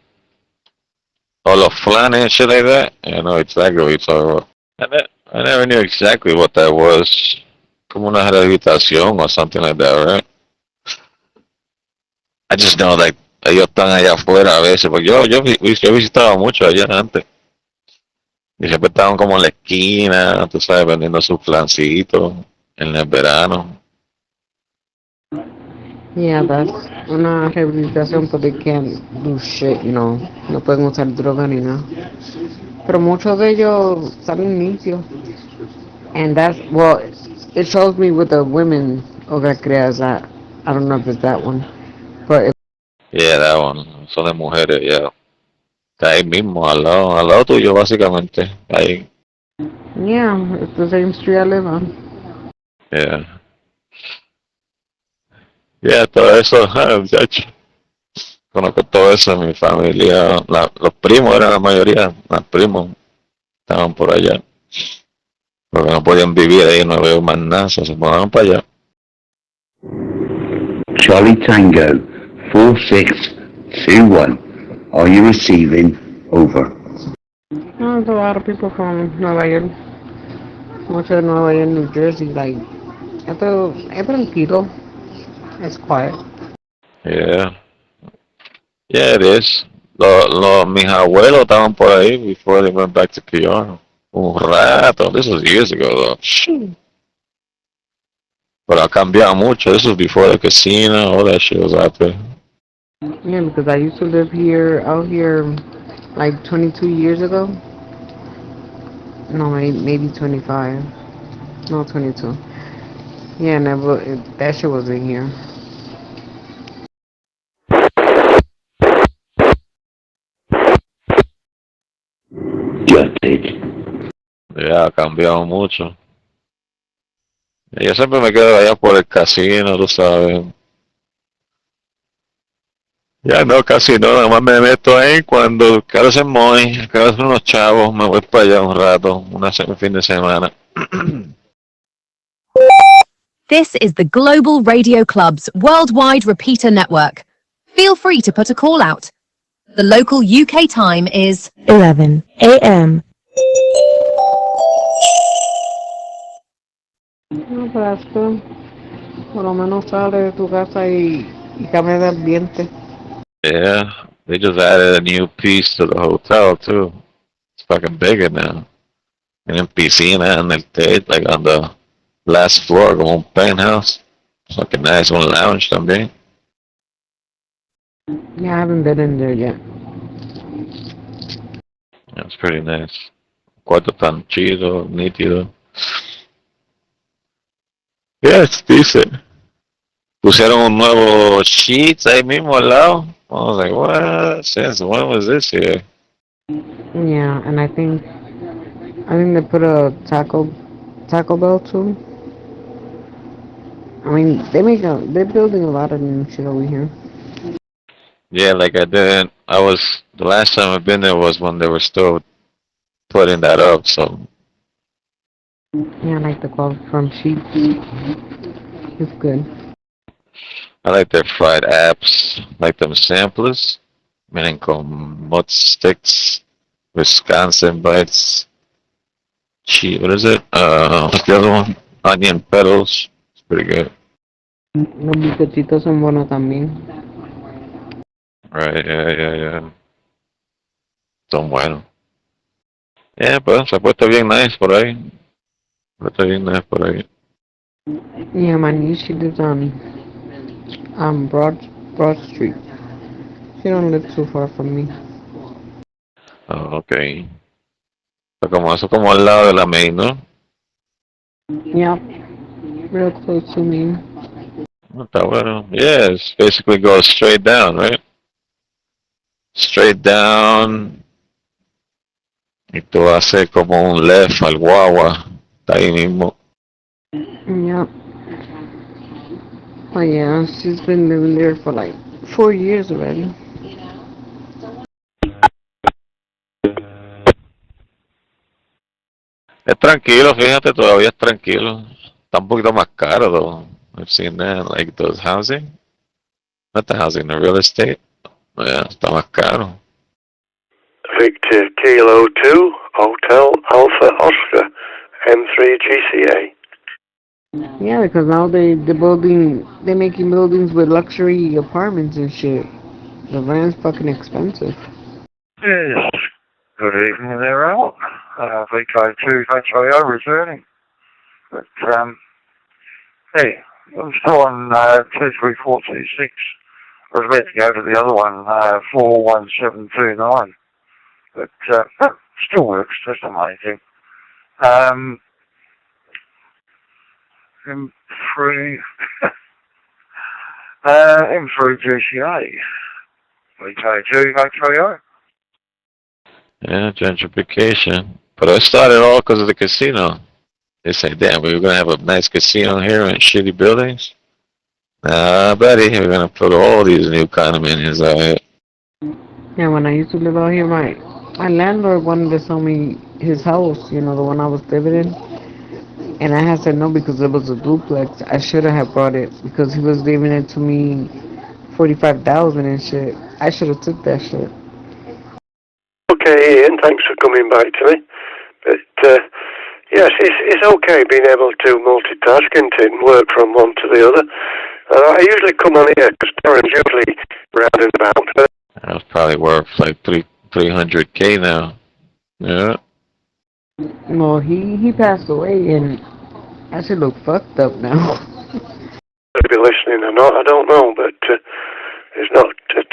All the flan and shit like that, I know exactly what you're talking about. I never knew exactly what that was. Como una rehabilitación or something like that, right? I just know that ellos están allá afuera a veces, porque yo visitaba mucho allá antes. Y siempre estaban como en la esquina, tú sabes, vendiendo sus flancitos en el verano. Yeah, that's una rehabilitación, but they can't do shit, you know. No pueden usar droga ni nada. Pero muchos de ellos salen limpios. And that's, well, it shows me with the women hogar creas that. I don't know if it's that one. But Yeah, that one. Son de mujeres, yeah. Está ahí mismo, al lado tuyo, básicamente. Ahí. yeah, it's the same street I live on. Yeah. Yeah, todo eso, muchacho. Conozco todo eso en mi familia. Los primos eran la mayoría. Los primos estaban por allá. Porque no podían vivir ahí, no veo más nada, se mudaban para allá. Charlie Tango, 4621. Are you receiving? Over. No, there's a lot of people from Nueva York. Mucho de Nueva York, New Jersey, like, es tranquilo. It's quiet. Yeah. Yeah, it is. Mis abuelos estaban por ahí before they went back to PR. Un rato. This was years ago, though. But ha cambiado mucho. This was before the casino. All that shit was out there. Yeah, because I used to live out here, like 22 years ago. No, maybe 25. No, 22. Yeah, that shit wasn't here. Yeah, ha cambiado mucho. Y yo siempre me quedo allá por el casino, tú sabes. Ya no, casi no, nada más me meto ahí cuando quiero hacer money, quiero hacer unos chavos, me voy para allá un rato, un fin de semana. This is the Global Radio Club's worldwide repeater network. Feel free to put a call out. The local UK time is 11 a.m. No, pero esto, por lo menos sale de tu casa y cambia de ambiente. Yeah, they just added a new piece to the hotel too. It's fucking bigger now. Tienen piscina en el techo, like on the last floor, como un penthouse. Fucking nice, un lounge también. Yeah, I haven't been in there yet. Yeah, it's pretty nice. Cuarto tan chido, nítido. Yeah, it's decent. Pusieron un nuevo sheets ahí mismo al lado. I was like, what? Since when was this here? Yeah, and I think they put a Taco Bell too. I mean, they're building a lot of new shit over here. Yeah, like the last time I've been there was when they were still putting that up, so. Yeah, I like the quality from sheets. It's good. I like their fried apps, like them samplers. Vienen con mud sticks, Wisconsin bites, what is it? What's the other one? Onion petals. It's pretty good. Los bizcochitos son buenos también. Right, yeah. Son buenos. Yeah, pues se ha puesto bien nice por ahí. Yeah, my niece, she lives on Broad Street. She don't live too far from me. Oh, okay. Eso como al lado de la main, ¿no? Yeah, real close to me. Está bueno. Yeah, it's basically goes straight down, right? Straight down. Y tú haces como un left al guagua. Está ahí mismo. Yeah. Oh yeah, she's been living there for like 4 years already. Es tranquilo, fíjate, todavía es tranquilo. Está un poquito más caro, though. I've seen that, like those housing. Not the housing, the real estate. Yeah, está más caro. Victor Kilo 2, Hotel Alpha Oscar, M3 GCA. Yeah, because now they're making buildings with luxury apartments and shit. The rent's fucking expensive. Yes. Good evening there, Al. VK2 HIO returning. But, hey, I'm still on 23426. I was about to go to the other one, 41729. But, still works, that's amazing. M3, M3 GCA. VK2 HIO. Yeah, gentrification. But it started all because of the casino. They say, damn, we were going to have a nice casino here and shitty buildings. Nah, buddy, we're going to put all these new condominiums out here. Yeah, when I used to live out here, my landlord wanted to sell me his house, you know, the one I was living in. And I had said no because it was a duplex. I should have brought it because he was leaving it to me $45,000 and shit. I should have took that shit. Okay, Ian, thanks for coming back to me. But, yes, it's okay being able to multitask and work from one to the other. I usually come on here because Darren's usually round and about. That's probably worth like 300K now. Yeah. Well, he passed away and I should look fucked up now. They'll be listening or not, I don't know, but it's not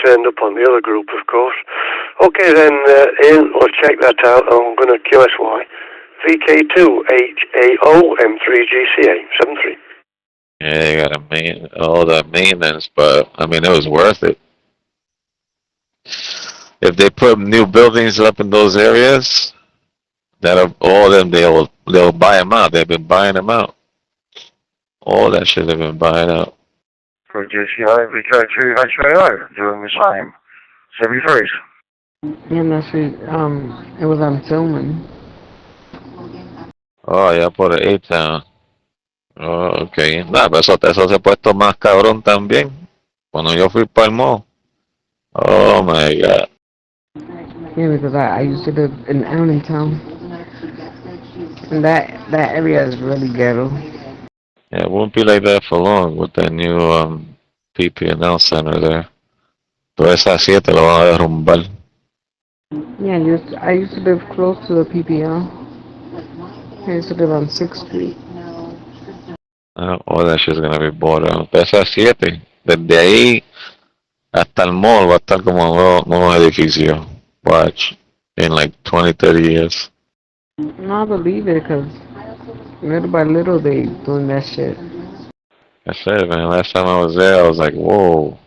turned up on the other group, of course. Okay then, Ian, we'll check that out. I'm going to QSY. VK2HAO M3GCA 73. Yeah, you got all that maintenance, but I mean, it was worth it. If they put new buildings up in those areas, all of them, they'll buy them out. They've been buying them out. All that shit they've been buying out. For GCI, VK2 HIO, doing the same. 73s. Yeah, that's it. It was on Tillman. Oh, ya por A-Town. Oh, ok. Nah, pero eso se ha puesto más cabrón también. Cuando yo fui para el mall. Oh my god. Yeah, because I used to live in Allentown. And that area is really ghetto. Yeah, it won't be like that for long with that new PP&L center there. Toda esa 7 lo van a derrumbar. Yeah, I used to live close to the PPL. I used to live on 6th Street. All that shit's gonna be bought out. Esa 7, desde ahí hasta el mall va a estar como nuevos edificios. Watch, in like 20, 30 years. No, I believe it, because little by little they doing that shit. I said, man, last time I was there, I was like, whoa,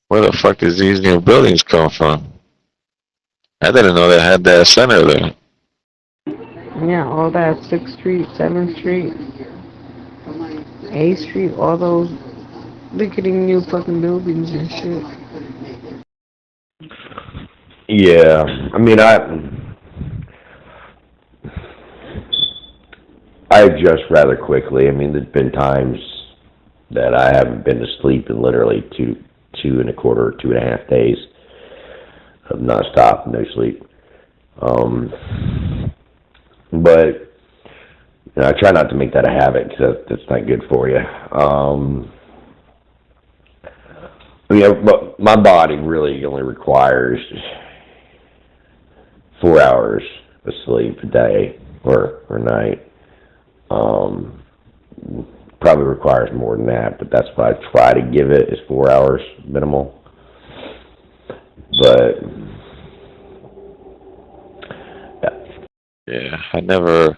where the fuck does these new buildings come from? I didn't know they had that center there. Yeah, all that 6th Street, 7th Street, 8th Street, all those getting new fucking buildings and shit. Yeah, I mean, I adjust rather quickly. I mean, there's been times that I haven't been to sleep in literally two and a quarter, 2.5 days of nonstop, no sleep. But you know, I try not to make that a habit because that's not good for you. But my body really only requires 4 hours of sleep a day or night. Probably requires more than that, but that's what I try to give it, is 4 hours minimal. But yeah, I never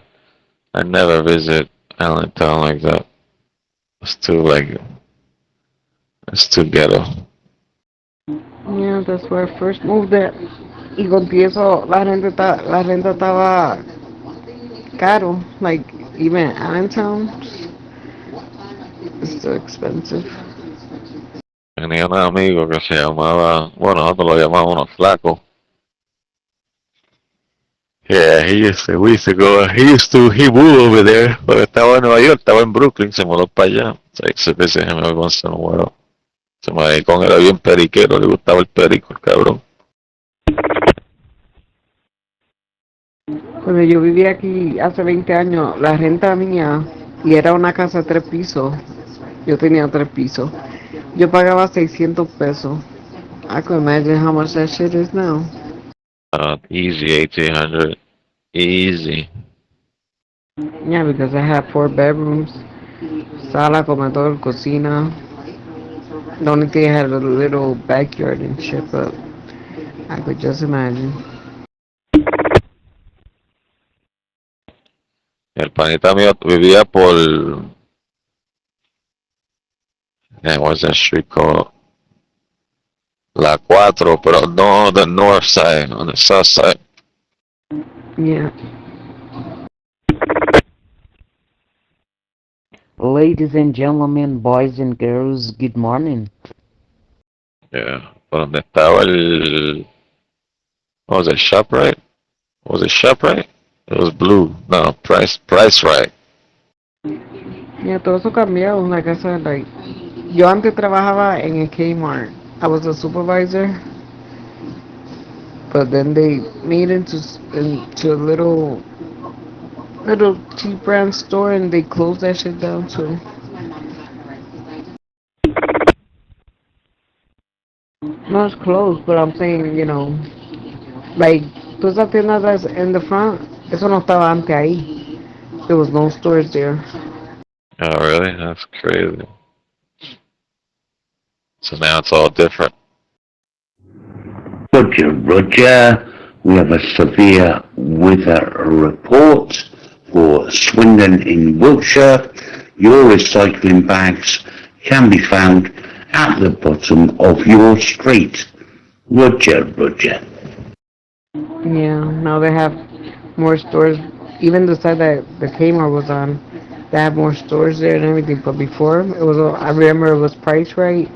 visit Allentown like that. It's too ghetto. Yeah, that's where I first moved there. Y con eso la renta estaba caro. Like, even Allentown, it's still expensive. Tenía un amigo que se llamaba, bueno, nosotros lo llamábamos Flaco. Yeah, he used to move over there, pero estaba en Nueva York, estaba en Brooklyn, se mudó para allá. Se visit him every once in a while. Se me con era bien periquero, le gustaba el perico, el cabrón. Cuando yo vivía aquí hace 20 años, la renta mía, y era una casa de 3 pisos, yo tenía 3 pisos, yo pagaba 600 pesos. I can imagine how much that shit is now. Easy 1800. Easy. Yeah, because I had 4 bedrooms, sala, comedor, cocina. The only thing I had a little backyard and shit, but I could just imagine. El panita mío vivía por, what's that street called? La Cuatro, pero no on the north side, on the south side. Yeah. Ladies and gentlemen, boys and girls, good morning. Yeah, por donde estaba what was it, ShopRite? Was it ShopRite? It was blue. No, Price Right. Yeah, todo eso cambiado. Like I said, like, yo antes trabajaba en el Kmart. I was a supervisor, but then they made into a little cheap brand store, and they closed that shit down too. No, it's closed, but I'm saying, like, todas esas tiendas that's in the front, eso no estaba antes ahí. There was no stores there. Oh, really? That's crazy. So now it's all different. Roger. We have a severe weather report for Swindon in Wiltshire. Your recycling bags can be found at the bottom of your street. Roger. Yeah, now they have more stores. Even the side that the Kmart was on, they have more stores there and everything. But before, I remember it was Price Right,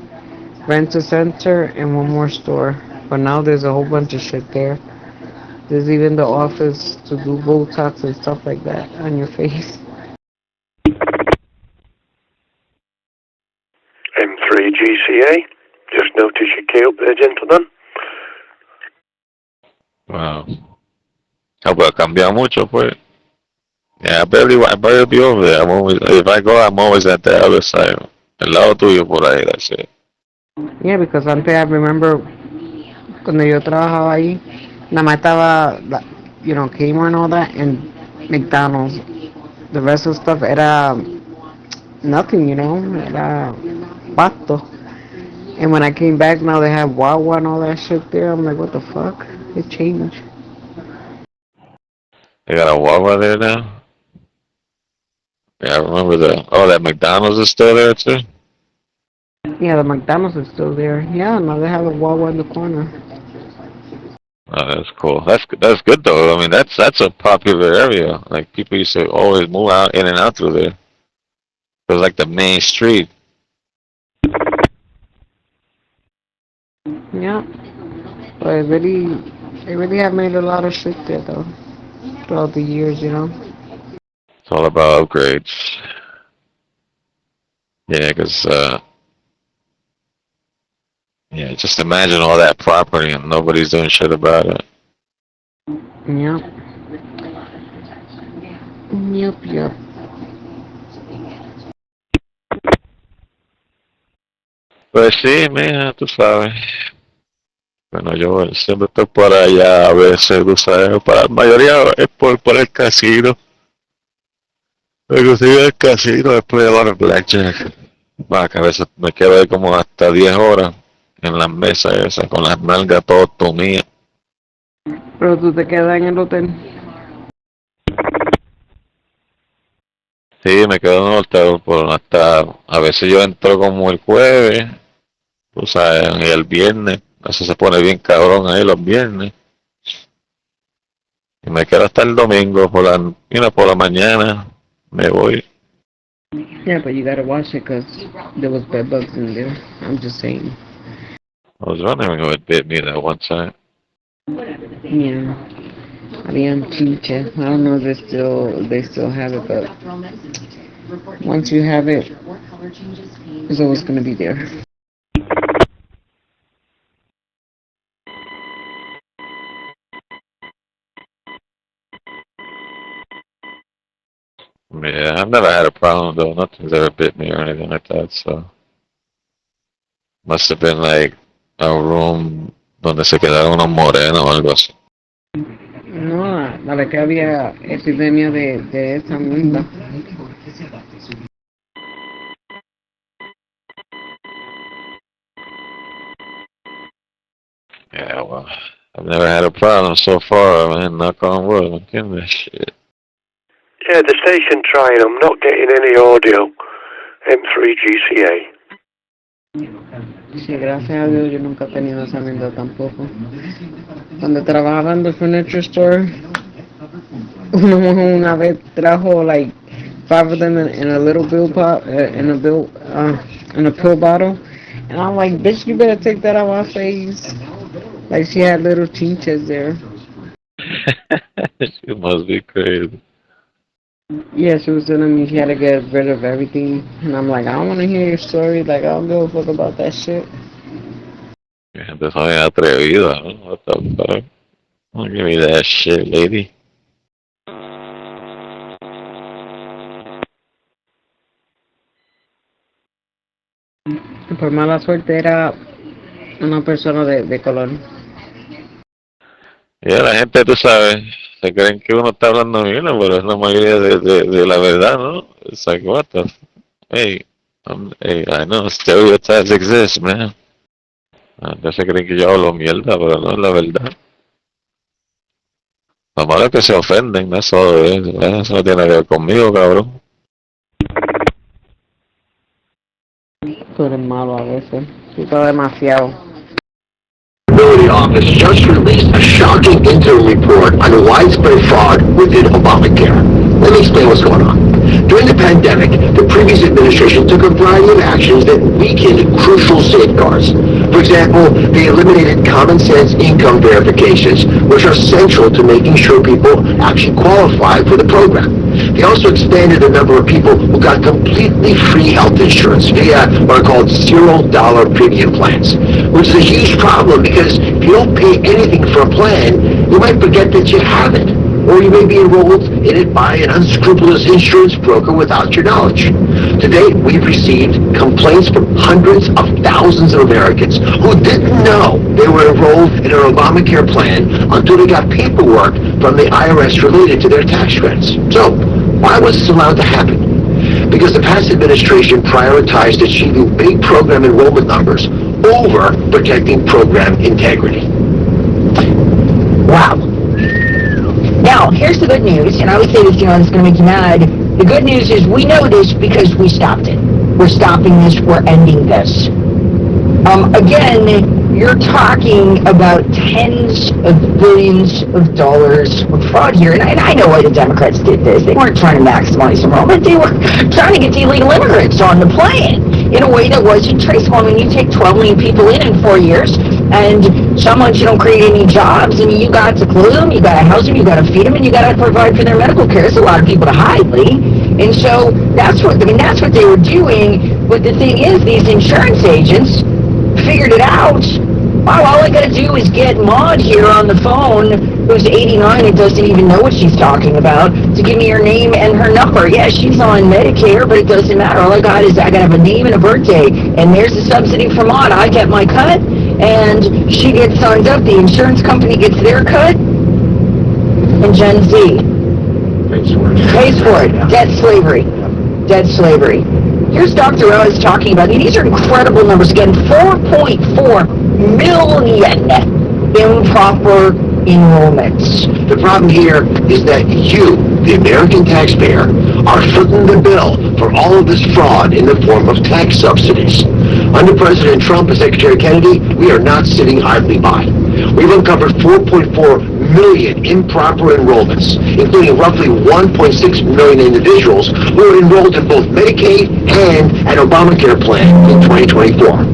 Rent a Center, and one more store. But now there's a whole bunch of shit there. There's even the office to do Botox and stuff like that on your face. M3GCA, just notice your key up there, gentlemen. Wow. Oh, but cambiado mucho, pues. Yeah, I barely be over there. If I go, I'm always at the other side. El lado tuyo por ahí, that's it. Yeah, because antes I remember cuando yo trabajaba ahí, nada más estaba, Kmart and all that, and McDonald's. The rest of the stuff era nothing, era pasto. And when I came back, now they have Wawa and all that shit there. I'm like, what the fuck? It changed. They got a Wawa there now? Yeah, I remember that McDonald's is still there too? Yeah, the McDonald's is still there. Yeah, now they have a Wawa in the corner. Oh, that's cool. That's good though. I mean, that's a popular area. Like, people used to always move out in and out through there. It was like the main street. Yeah, but they really have made a lot of shit there though, throughout the years, It's all about upgrades. Yeah, because just imagine all that property and nobody's doing shit about it. Yep. Yep. Pues sí, mija, tú sabes. Bueno, yo siempre estoy por allá a veces, tú sabes, para la mayoría es por el casino. Me consigo el casino, después de la blackjack. Va, que a veces me quedo ahí como hasta 10 horas en las mesas esas, con las nalgas todo tumidas. Pero tú te quedas en el hotel. Sí, me quedo en el hotel por a veces yo entro como el jueves, tú sabes, y el viernes, eso se pone bien cabrón ahí los viernes. Y me quedo hasta el domingo por la mañana, me voy. Yeah, but you gotta watch it because there was bed bugs in there. I'm just saying. I was wondering who had bit me that one time. Yeah. Habían chinches. I don't know if they still have it, but once you have it, it's always gonna be there. Yeah, I've never had a problem though. Nothing's ever bit me or anything like that. So must have been like a room donde se quedaron unos morenos o algo así. No, la vez que había epidemia de esa mierda. Yeah, well, I've never had a problem so far, man. Knock on wood. I'm getting this shit. Yeah, the station trying. I'm not getting any audio. M3 GCA. Sí, gracias a Dios yo nunca he tenido esa mierda tampoco. Cuando trabajaba en the furniture store, una mujer una vez trajo like 5 of them in a little pill pot, in a pill bottle, and I'm like, bitch, you better take that out of my face. Like she had little chinches there. She must be crazy. Yeah, she was telling me she had to get rid of everything, and I'm like, I don't want to hear your story. Like, I don't give a fuck about that shit. Gente soy atrevida, ¿no? What the fuck? Don't give me that shit, lady. Por mala suerte era una persona de color. Y la gente, tú sabes, se creen que uno está hablando mierda, pero es la mayoría de la verdad, ¿no? It's like, what the hey, I know stereotypes exist, man. Ya se creen que yo hablo mierda, pero no es la verdad. Lo malo es que se ofenden, eso no tiene que ver conmigo, cabrón. Tú eres malo a veces. Tú estás demasiado. The Office just released a shocking interim report on the widespread fraud within Obamacare. Let me explain what's going on. During the pandemic, the previous administration took a variety of actions that weakened crucial safeguards. For example, they eliminated common sense income verifications, which are central to making sure people actually qualify for the program. They also expanded the number of people who got completely free health insurance via what are called $0 premium plans, which is a huge problem because if you don't pay anything for a plan, you might forget that you have it, or you may be enrolled in it by an unscrupulous insurance broker without your knowledge. To date, we've received complaints from hundreds of thousands of Americans who didn't know they were enrolled in an Obamacare plan until they got paperwork from the IRS related to their tax credits. So, why was this allowed to happen? Because the past administration prioritized achieving big program enrollment numbers over protecting program integrity. Wow. Now, here's the good news, and I would say this, it's going to make you mad. The good news is we know this because we stopped it. We're stopping this, we're ending this. Again, you're talking about tens of billions of dollars of fraud here, and I know why the Democrats did this. They weren't trying to maximize enrollment, they were trying to get the illegal immigrants on the plan in a way that wasn't traceable. I mean, you take 12 million people in 4 years, and some months you don't create any jobs, and you got to clothe them, you got to house them, you got to feed them, and you got to provide for their medical care. There's a lot of people to hide, Lee. And so that's what they were doing. But the thing is, these insurance agents figured it out. Wow, all I got to do is get Maud here on the phone, who's 89 and doesn't even know what she's talking about, to give me her name and her number. Yeah, she's on Medicare, but it doesn't matter. All I got to have a name and a birthday, and there's the subsidy for Maud. I get my cut, and she gets signed up. The insurance company gets their cut, and Gen Z pays for it. Debt slavery. Debt slavery. Here's Dr. Oz talking about, these are incredible numbers. Again, 4.4 million improper enrollments. The problem here is that you, the American taxpayer, are footing the bill for all of this fraud in the form of tax subsidies. Under President Trump and Secretary Kennedy, we are not sitting idly by. We've uncovered 4.4 million improper enrollments, including roughly 1.6 million individuals who are enrolled in both Medicaid and an Obamacare plan in 2024,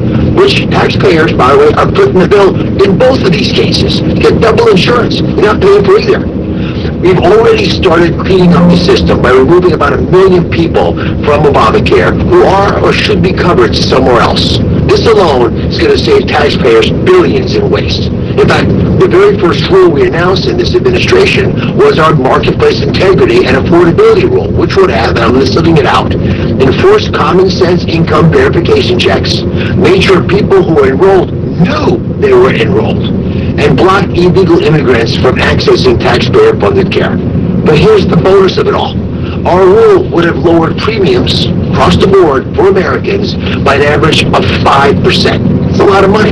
which taxpayers, by the way, are footing the bill in both of these cases. You get double insurance. You're not paying for either. We've already started cleaning up the system by removing about 1 million people from Obamacare who are or should be covered somewhere else. This alone is going to save taxpayers billions in waste. In fact, the very first rule we announced in this administration was our marketplace integrity and affordability rule, which would have, and I'm listing it out, enforce common sense income verification checks, made sure people who were enrolled knew they were enrolled, and block illegal immigrants from accessing taxpayer-funded care. But here's the bonus of it all. Our rule would have lowered premiums across the board for Americans by an average of 5%. It's a lot of money.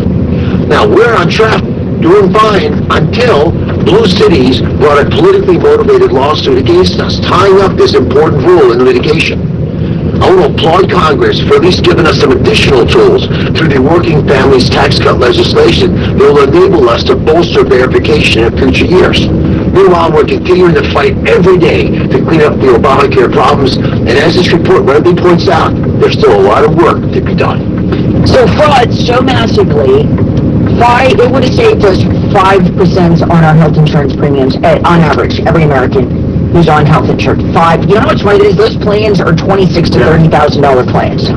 Now, we're on track, doing fine, until Blue Cities brought a politically motivated lawsuit against us, tying up this important rule in litigation. I want to applaud Congress for at least giving us some additional tools through the Working Families Tax Cut legislation that will enable us to bolster verification in future years. Meanwhile, we're continuing to fight every day to clean up the Obamacare problems, and as this report rightly points out, there's still a lot of work to be done. So fraud so massively, it would have saved us 5% on our health insurance premiums, on average, every American who's on health insurance. 5. You know how much money it is? Those plans are $26,000 to $30,000 plans.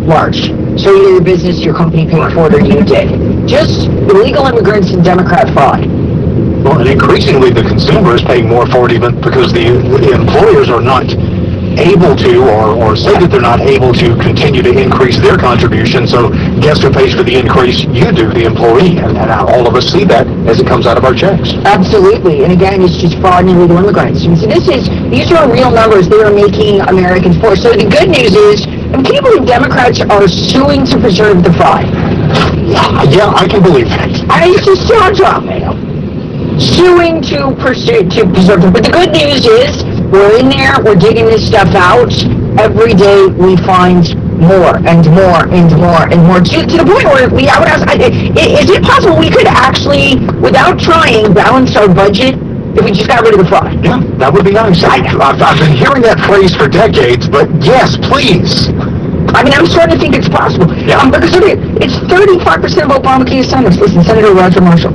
Large. So either your business, your company paid for it, or you did. Just illegal immigrants and Democrat fraud. Well, and increasingly the consumer is paying more for it even because the employers are not able to or say that they're not able to continue to increase their contribution. So guess who pays for the increase? You do, the employee. And all of us see that as it comes out of our checks. Absolutely. And again, it's just fraud and illegal immigrants. And so these are real numbers they are making Americans for. So the good news is, and people and Democrats are suing to preserve the fraud. Yeah, I can believe that. It's just jaw-dropping. Suing to preserve it. But the good news is, we're in there, we're digging this stuff out. Every day we find more and more and more and more, to the point where I would ask, is it possible we could actually, without trying, balance our budget if we just got rid of the fraud? Yeah, that would be nice. I've been hearing that phrase for decades, but yes, please. I'm starting to think it's possible. Yeah. Because it's 35% of Obamacare centers. Listen, Senator Roger Marshall.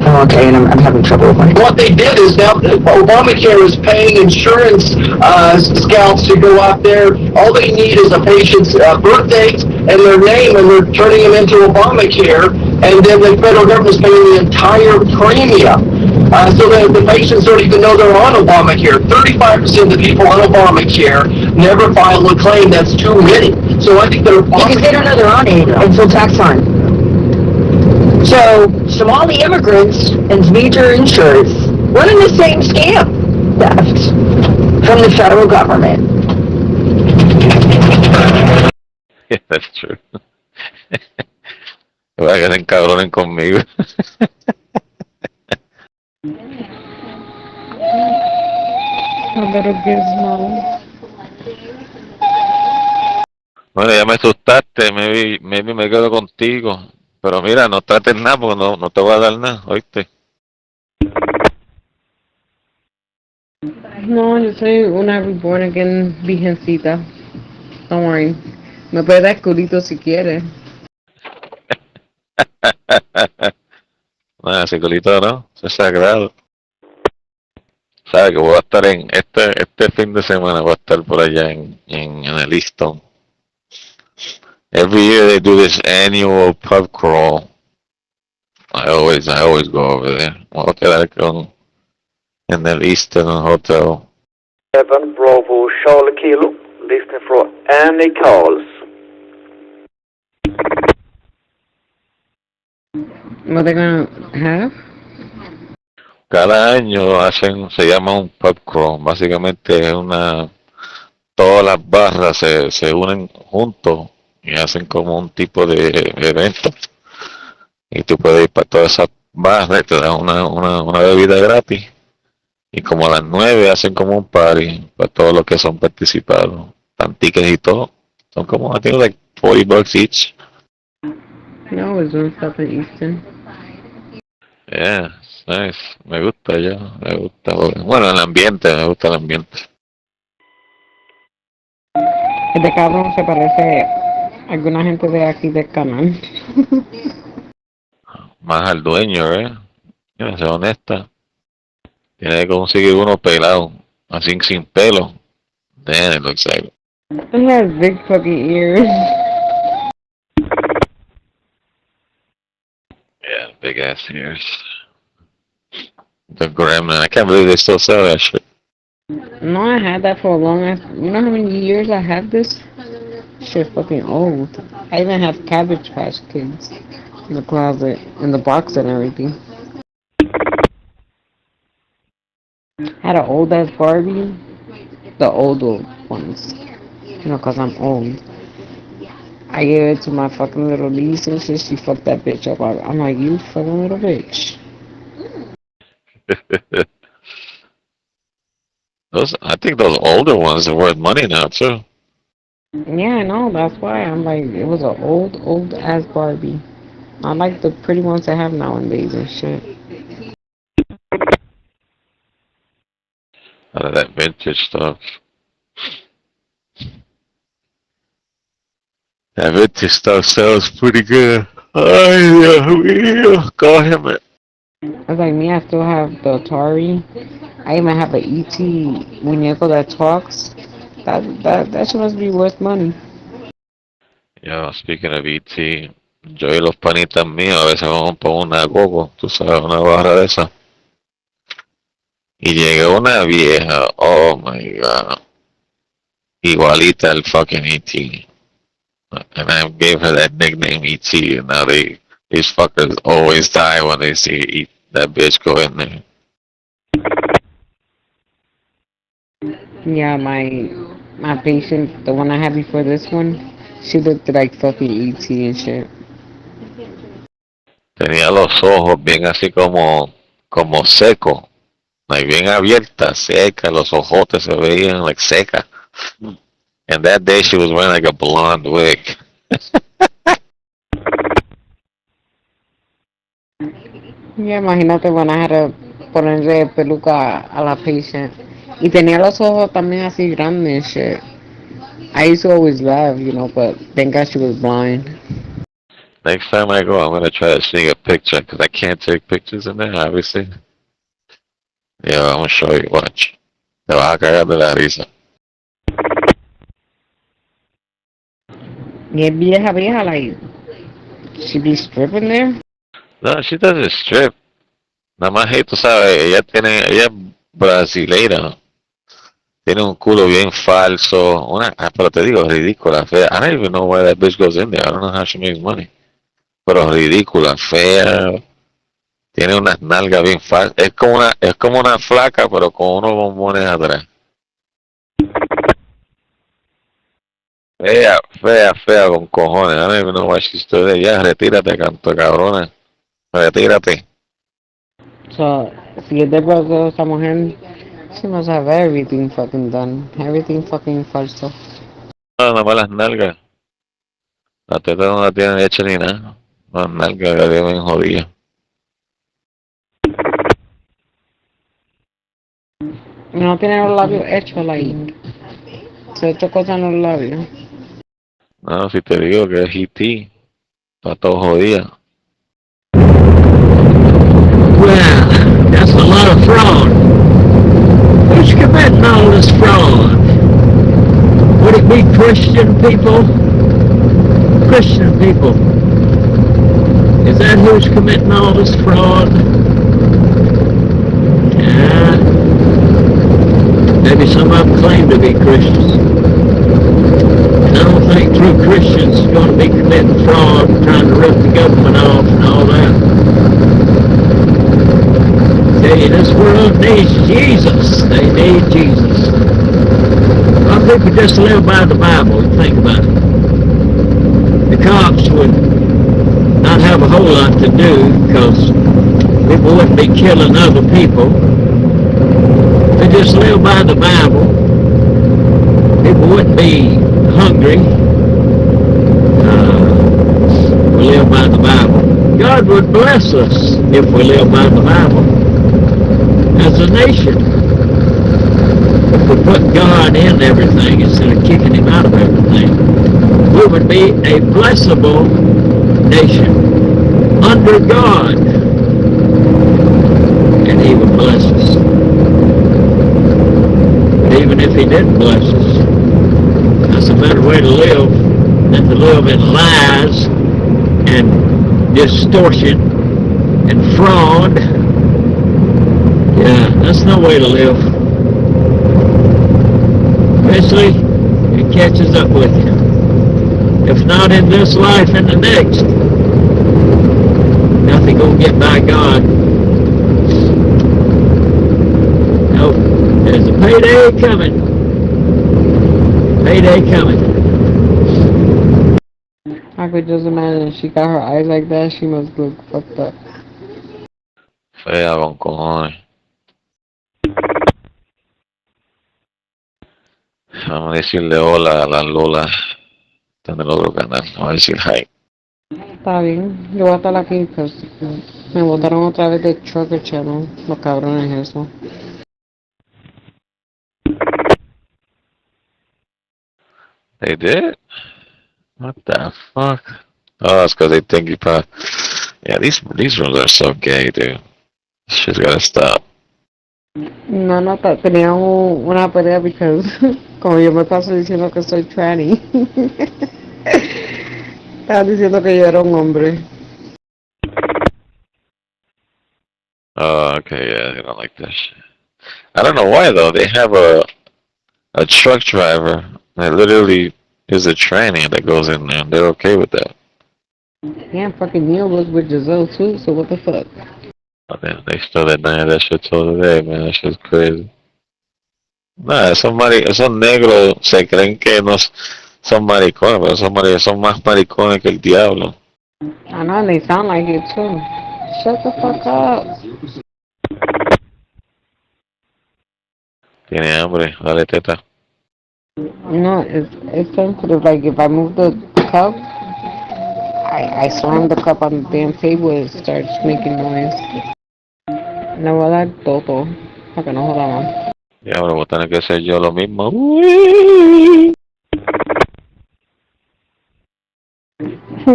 Oh, okay, and I'm having trouble with my... What they did is now Obamacare is paying insurance scouts to go out there. All they need is a patient's birth date and their name, and they're turning them into Obamacare, and then the federal government's paying the entire premium. So the patients don't even know they're on Obamacare. 35% of the people on Obamacare never file a claim. That's too many. So I think they're... Because they don't know they're on it until tax time. So, Somali immigrants and major insurers running the same scam theft from the federal government. Yeah, that's true. Vaya que se encabronen conmigo. Bueno, ya me asustaste, maybe me quedo contigo. Pero mira, no trates nada porque no te voy a dar nada, ¿oíste? No, yo soy una reborn again virgencita. Don't worry. Me puedes dar culito si quieres. No, ese culito no, eso es sagrado. Sabes que voy a estar en este fin de semana, voy a estar por allá en el Easton. Every year they do this annual pub crawl. I always go over there. Voy a quedar en el Easton Hotel. 7 Bravo Charlie Kilo, listening for any calls. What they gonna have? Cada año se llama un pub crawl. Básicamente es todas las barras se unen juntos y hacen como un tipo de evento. Y tú puedes ir para todas esas barras y te dan una bebida gratis. Y como a las 9 hacen como un party para todos los que son participados. Dan tickets y todo. Son como, I think like $40 each. No, was doing stuff in Easton. Yeah, it's nice. Me gusta me gusta. Bueno, me gusta el ambiente. Este cabrón se parece a alguna gente de aquí del canal. Más al dueño, ¿eh? Yo soy honesta. Tiene que conseguir uno pelado, así sin pelo. Then it looks like. It has big fucking ears. Yeah, big ass ears. The gremlin. I can't believe they still sell that shit. No, I had that for a long ass. You know how many years I had this? Shit, fucking old. I even have Cabbage Patch Kids in the closet, in the box and everything. Had an old ass Barbie, the old ones. You know, cause I'm old. I gave it to my fucking little niece and shit. She fucked that bitch up. I'm like, you fucking little bitch. I think those older ones are worth money now too. Yeah, I know. That's why I'm like, it was an old ass Barbie. I like the pretty ones I have nowadays and shit. Out of that vintage stuff. That vintage stuff sells pretty good. Ay, Dios mío. Go ahead, man. It's like me, I still have the Atari. I even have an E.T. muñeco that talks. That shit must be worth money. Yo, speaking of E.T., yo y los panitas míos a veces vamos por una gogo, tú sabes, una barra de esa. Y llega una vieja, oh my god, igualita al fucking E.T. And I gave her that nickname E.T. and now these fuckers always die when they see that bitch go in there. Yeah, my patient, the one I had before this one, she looked like fucking E.T. and shit. Tenía los ojos bien así como secos, like bien abiertas, secas, los ojotes se veían like seca. And that day she was wearing like a blonde wig. Yeah, imagínate when I had to ponerle peluca a la patient. Y tenía los ojos también así grandes and shit. I used to always laugh, you know, but thank God she was blind. Next time I go, I'm going to try to sneak a picture, because I can't take pictures in there, obviously. Yeah, I'm going to show you, watch. Te vas a cagar de la risa. Yeah, vieja, like, she be stripping there? No, she doesn't strip. Nada más, tú sabes, ella es brasileira. Tiene un culo bien falso. Pero te digo, ridícula, fea. I don't even know why that bitch goes in there. I don't know how she makes money. Pero ridícula, fea. Tiene unas nalgas bien falsas. Es como una flaca, pero con unos bombones atrás. Fea con cojones. I don't even know why she's still there. Ya, retírate, canto cabrona. Retírate. So, si es de Brazil, esa mujer, she must have everything fucking done. Everything fucking falso. No, nomás las nalgas. La teta no la tienen hecha ni nada. Las nalgas la tienen jodidas. No tiene los labios hechos, like, se ha hecho cosas en los labios. No, si te digo que es E.T. Está todo jodida. Well, that's a lot of fraud. Who's committing all this fraud? Would it be Christian people? Christian people. Is that who's committing all this fraud? Yeah. Maybe some of them claim to be Christians. And I don't think true Christians are going to be committing fraud and trying to rip the government off and all that. Tell you, this world needs Jesus. They need Jesus. Some people just live by the Bible. Think about it. The cops would not have a whole lot to do because people wouldn't be killing other people. They just live by the Bible. People wouldn't be hungry. We live by the Bible. God would bless us if we live by the Bible. As a nation, if we put God in everything instead of kicking him out of everything, we would be a blessable nation under God, and he would bless us. if he didn't bless us. That's a better way to live than to live in lies and distortion and fraud. Yeah, that's no way to live. Eventually, it catches up with you. If not in this life, in the next. Nothing gonna get by God. Nope. There's a payday coming. Payday coming. I could just imagine she got her eyes like that, she must look fucked up. Fea con cojones. Vamos a decirle hola a la Lola. Está en el otro canal. Vamos a decir hi. Está bien, yo voy a estar aquí, pues me botaron otra vez de Trucker Channel, los cabrones eso. They did? What the fuck? Oh, it's because they think you probably... Yeah, these rooms are so gay, dude. Shit's gotta stop. No, tenía una pelea because como yo me paso diciendo que soy tranny. Estaba diciendo que yo era un hombre. Oh, okay, yeah, they don't like that shit. I don't know why, though. They have a truck driver that literally is a tranny that goes in there, and they're okay with that. Yeah, fucking Neil was with Giselle too, so what the fuck? Oh, they still that shit till today, man. That shit's crazy. Nah, esos negros se creen que no son maricones, pero son más maricones que el diablo. I know, they sound like it too. Shut the fuck up. Tiene hambre, dale teta. No, it's sensitive. Like if I move the cup, I slam the cup on the damn table, it starts making noise. Le voy a dar todo para que no jodamos. Y ahora voy a tener que hacer yo lo mismo.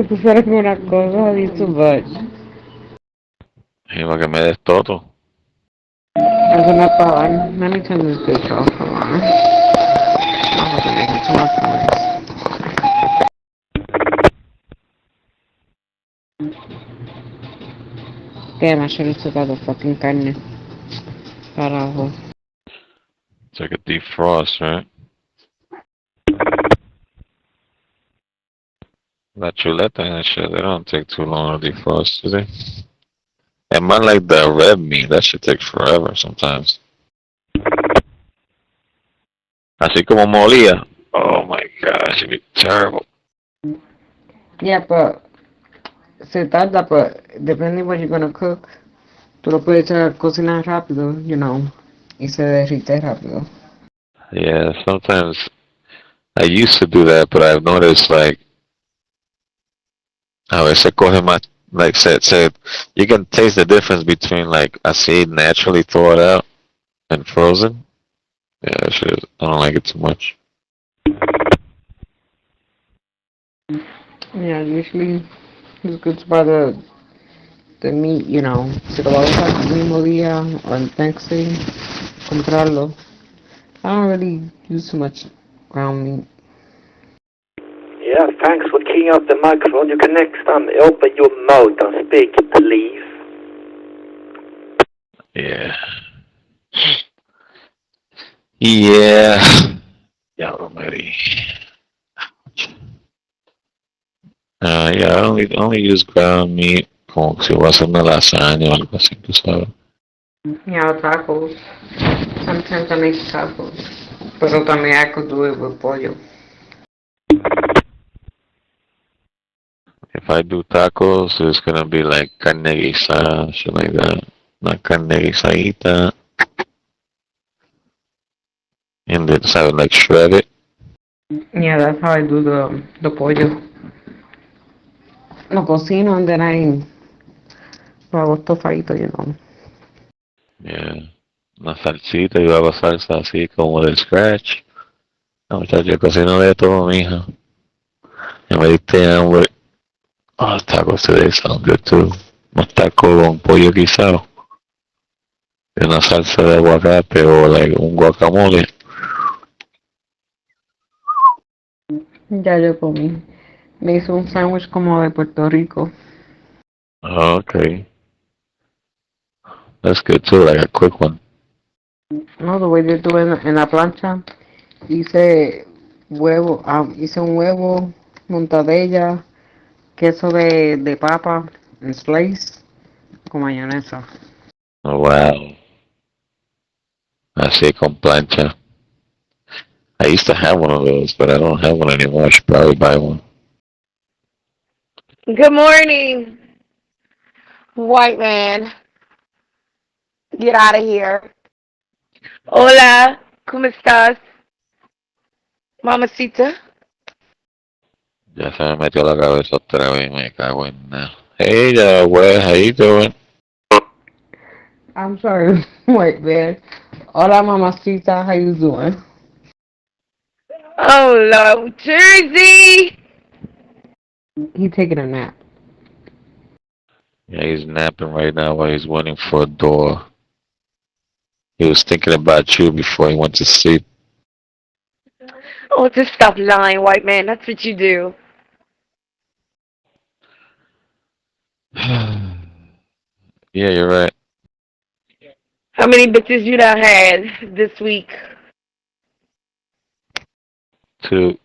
Tú sabes una cosa, I too much. Y para que me des todo. Eso no es para ver. Let me turn this bitch off. Hold on. I'm making too much noise. Damn, I should have took out the fucking carne. Carajo. It's like a defrost, right? La chuleta and shit, they don't take too long to defrost, do they? And mine like the red meat, that shit takes forever sometimes. Así como molía. Oh my gosh, it'd be terrible. Yeah, but se tarda, but depending what you're gonna cook, tú lo puedes echar a cocinar rápido, you know, y se derrite rápido. Yeah, sometimes I used to do that, but I've noticed like a veces coge más, like said, you can taste the difference between like así naturally thawed out and frozen. Yeah, shit, I don't like it too much. Yeah, usually it's good to buy the meat, you know, si lo vas a usar el mismo día or next day, comprarlo. I don't really use too much ground meat. Yeah, thanks for keying up the microphone. You can next time open your mouth and speak, please. Yeah. Yeah. Yeah, already. Yeah, I only use ground meat como si voy a hacer una lasaña o algo así, tú sabes. Yeah, tacos. Sometimes I make tacos. Pero también I could do it with pollo. If I do tacos, it's gonna be like carne guisada, shit like that. Una carne guisadita. And then just have it like shredded. Yeah, that's how I do the pollo. Lo cocino and then lo hago estofadito, you know. Yeah. Una salsita, yo hago salsa así como del scratch. No, muchachos, yo cocino de todo, mija. Y me diste hambre. Oh, tacos today sound good too. Unos tacos con pollo guisado. Y una salsa de aguacate o like un guacamole. Ya yo comí. Me hizo un sándwich como de Puerto Rico. Oh, okay. That's good too, like a quick one. No, the way they do it en la plancha. Hice hice un huevo, montadella, queso de papa, en slice, con mayonesa. Oh, wow. Así con plancha. I used to have one of those, but I don't have one anymore. I should probably buy one. Good morning, white man. Get out of here. Hola, ¿cómo estás? Mamacita. Ya se me metió la cabeza otra vez, me cago en nada. Hey there, where, how you doing? I'm sorry, white man. Hola, mamacita, how you doing? Oh, Lord, Jersey. He taking a nap. Yeah, he's napping right now while he's waiting for a door. He was thinking about you before he went to sleep. Oh, just stop lying, white man. That's what you do. Yeah, you're right. How many bitches you done had this week? 2.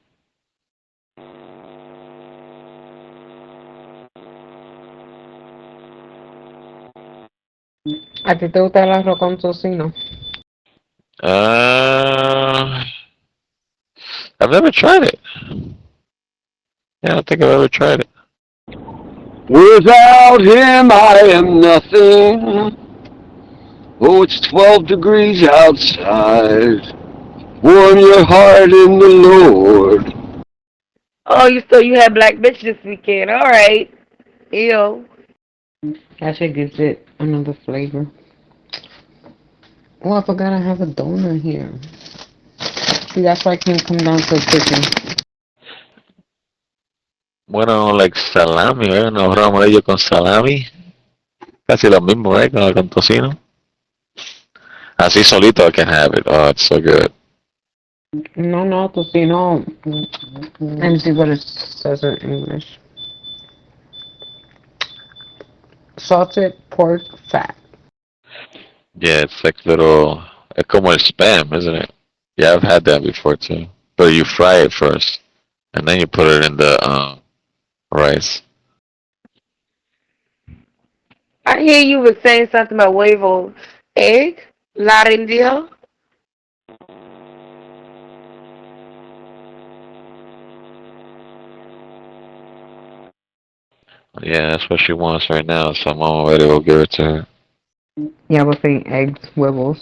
¿A ti te gusta el arroz con tocino? I've never tried it. Yeah, I don't think I've ever tried it. Without him I am nothing. Oh, it's 12 degrees outside. Warm your heart in the Lord. Oh, you had black bitch this weekend. All right. Ew. That shit gives it another flavor. Oh, I forgot I have a donut here. See, that's why I can't come down to the kitchen. Bueno, like salami, unos romarillos con salami. Casi lo mismo, con tocino. Así solito I can have it. Oh, it's so good. No, tocino. Let me see what it says in English. Salted pork fat. Yeah, it's like little, it's como el spam, isn't it? Yeah, I've had that before too. But you fry it first, and then you put it in the rice. I hear you were saying something about huevos. Egg? Larindio? Yeah, that's what she wants right now, so I'm already will give it to her. Yeah, I was saying eggs, huevos.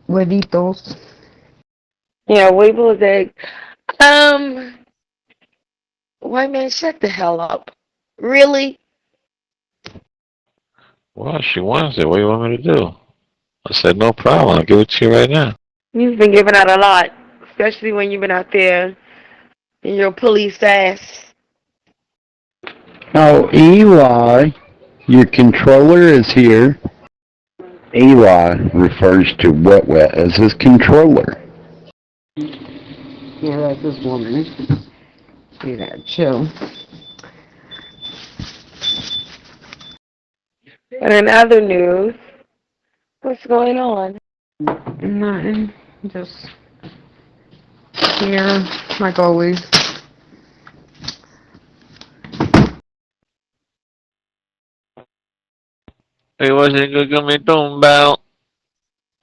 Huevitos. Yeah, huevos, egg. White man, shut the hell up. Really? Well, she wants it. What do you want me to do? I said, no problem. I'll give it to you right now. You've been giving out a lot, especially when you've been out there in your police ass. Oh, Eli, your controller is here. Eli refers to Wet as his controller. Yeah, that's this woman. See that, chill. And in other news, what's going on? Nothing. Just here, like always. It wasn't good que me tumbao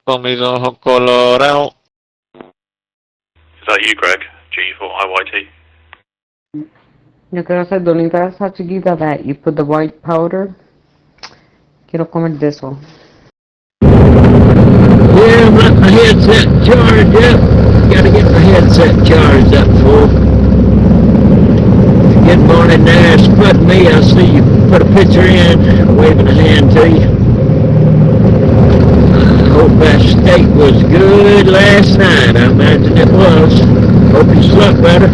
con mis ojos colorados. Is that you, Greg? G4IYT? Yo quiero hacer donita esa chiquita that you put the white powder. Quiero comer de eso. Yeah, my headset charged up. Gotta get my headset charged up, fool. Good morning there, spud me. I see you put a picture in, waving a hand to you. I hope that steak was good last night. I imagine it was. Hope you slept better.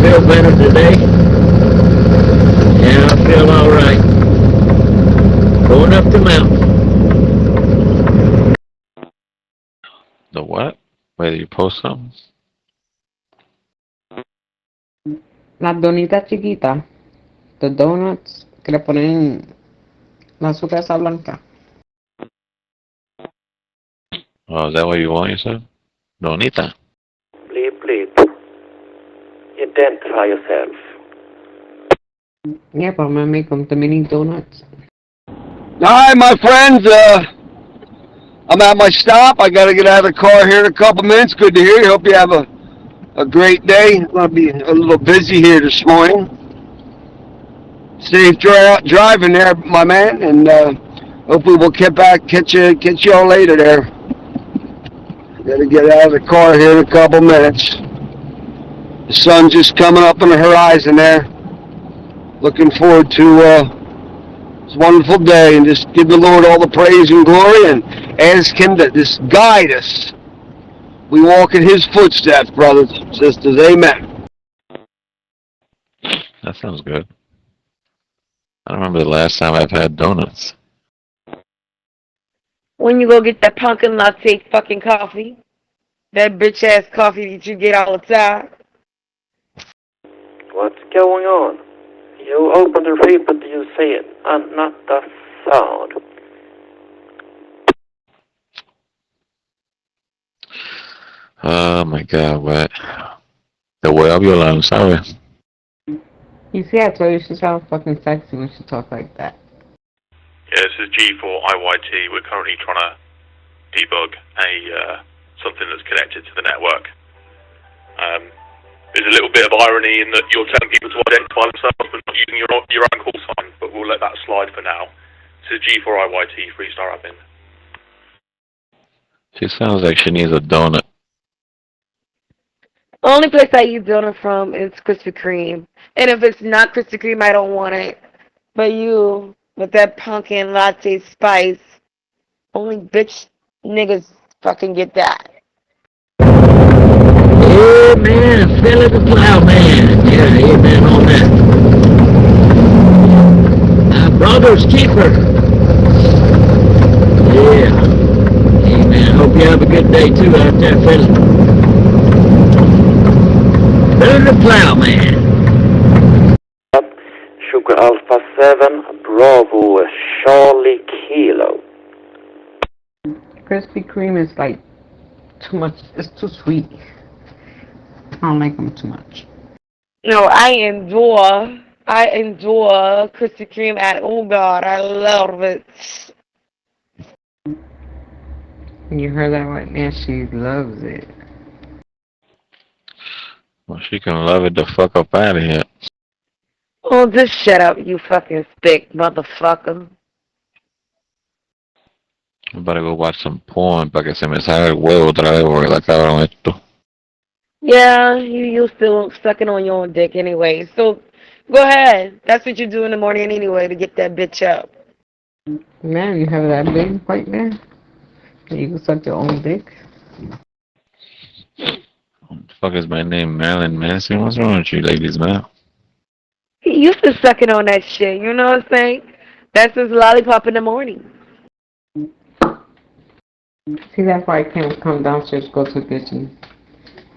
Feel better today. Yeah, I feel alright. Going up the mountain. The what? Wait, did you post something? Las donitas chiquitas, the donuts que le ponen la azúcar esa blanca. Oh, is that what you want, you said? Donita. Bleep, bleep. Identify yourself. Yeah, but I'm gonna make them the mini donuts. Hi, my friends. I'm at my stop. I got to get out of the car here in a couple minutes. Good to hear you. Hope you have a great day. I'm going to be a little busy here this morning. Safe driving there, my man, and hopefully we'll catch you all later there. Got to get out of the car here in a couple minutes. The sun's just coming up on the horizon there. Looking forward to this wonderful day, and just give the Lord all the praise and glory and ask Him to just guide us. We walk in His footsteps, brothers and sisters. Amen. That sounds good. I don't remember the last time I've had donuts. When you go get that pumpkin latte fucking coffee, that bitch ass coffee that you get all the time. What's going on? You open the read, but you see it, and not the sound. Oh my God, what? Te voy a violar, ¿sabes? You see, I told you she sounds fucking sexy when she talks like that. Yeah, this is G4IYT. We're currently trying to debug something that's connected to the network. There's a little bit of irony in that you're telling people to identify themselves but not using your own call sign, but we'll let that slide for now. This is G4IYT, Freestar Admin. She sounds like she needs a donut. Only place I eat donut from is Krispy Kreme. And if it's not Krispy Kreme, I don't want it. But you, with that pumpkin latte spice, only bitch niggas fucking get that. Amen. Philip the Plowman. Yeah, amen on that. Brother's keeper. Yeah. Amen. Hope you have a good day too out there, Philip. Philip the Plowman. Sugar Alpha 7, Bravo, Charlie Kilo. Krispy Kreme is like too much. It's too sweet. I don't like them too much. No, I enjoy Krispy Kreme at, oh God, I love it. You heard that right now? She loves it. Well, she can love it the fuck up out of here. Oh, just shut up, you fucking spick, motherfucker. I'm about to go watch some porn para que se me salga el huevo otra vez porque la cabrón esto. Yeah, you used to sucking on your own dick anyway, so go ahead. That's what you do in the morning anyway to get that bitch up. Man, you have that big right there? You can suck your own dick? What the fuck is my name? Marilyn Manson? What's wrong with you ladies, man? He used to sucking on that shit, you know what I'm saying? That's his lollipop in the morning. See, that's why I can't come downstairs, go to the kitchen.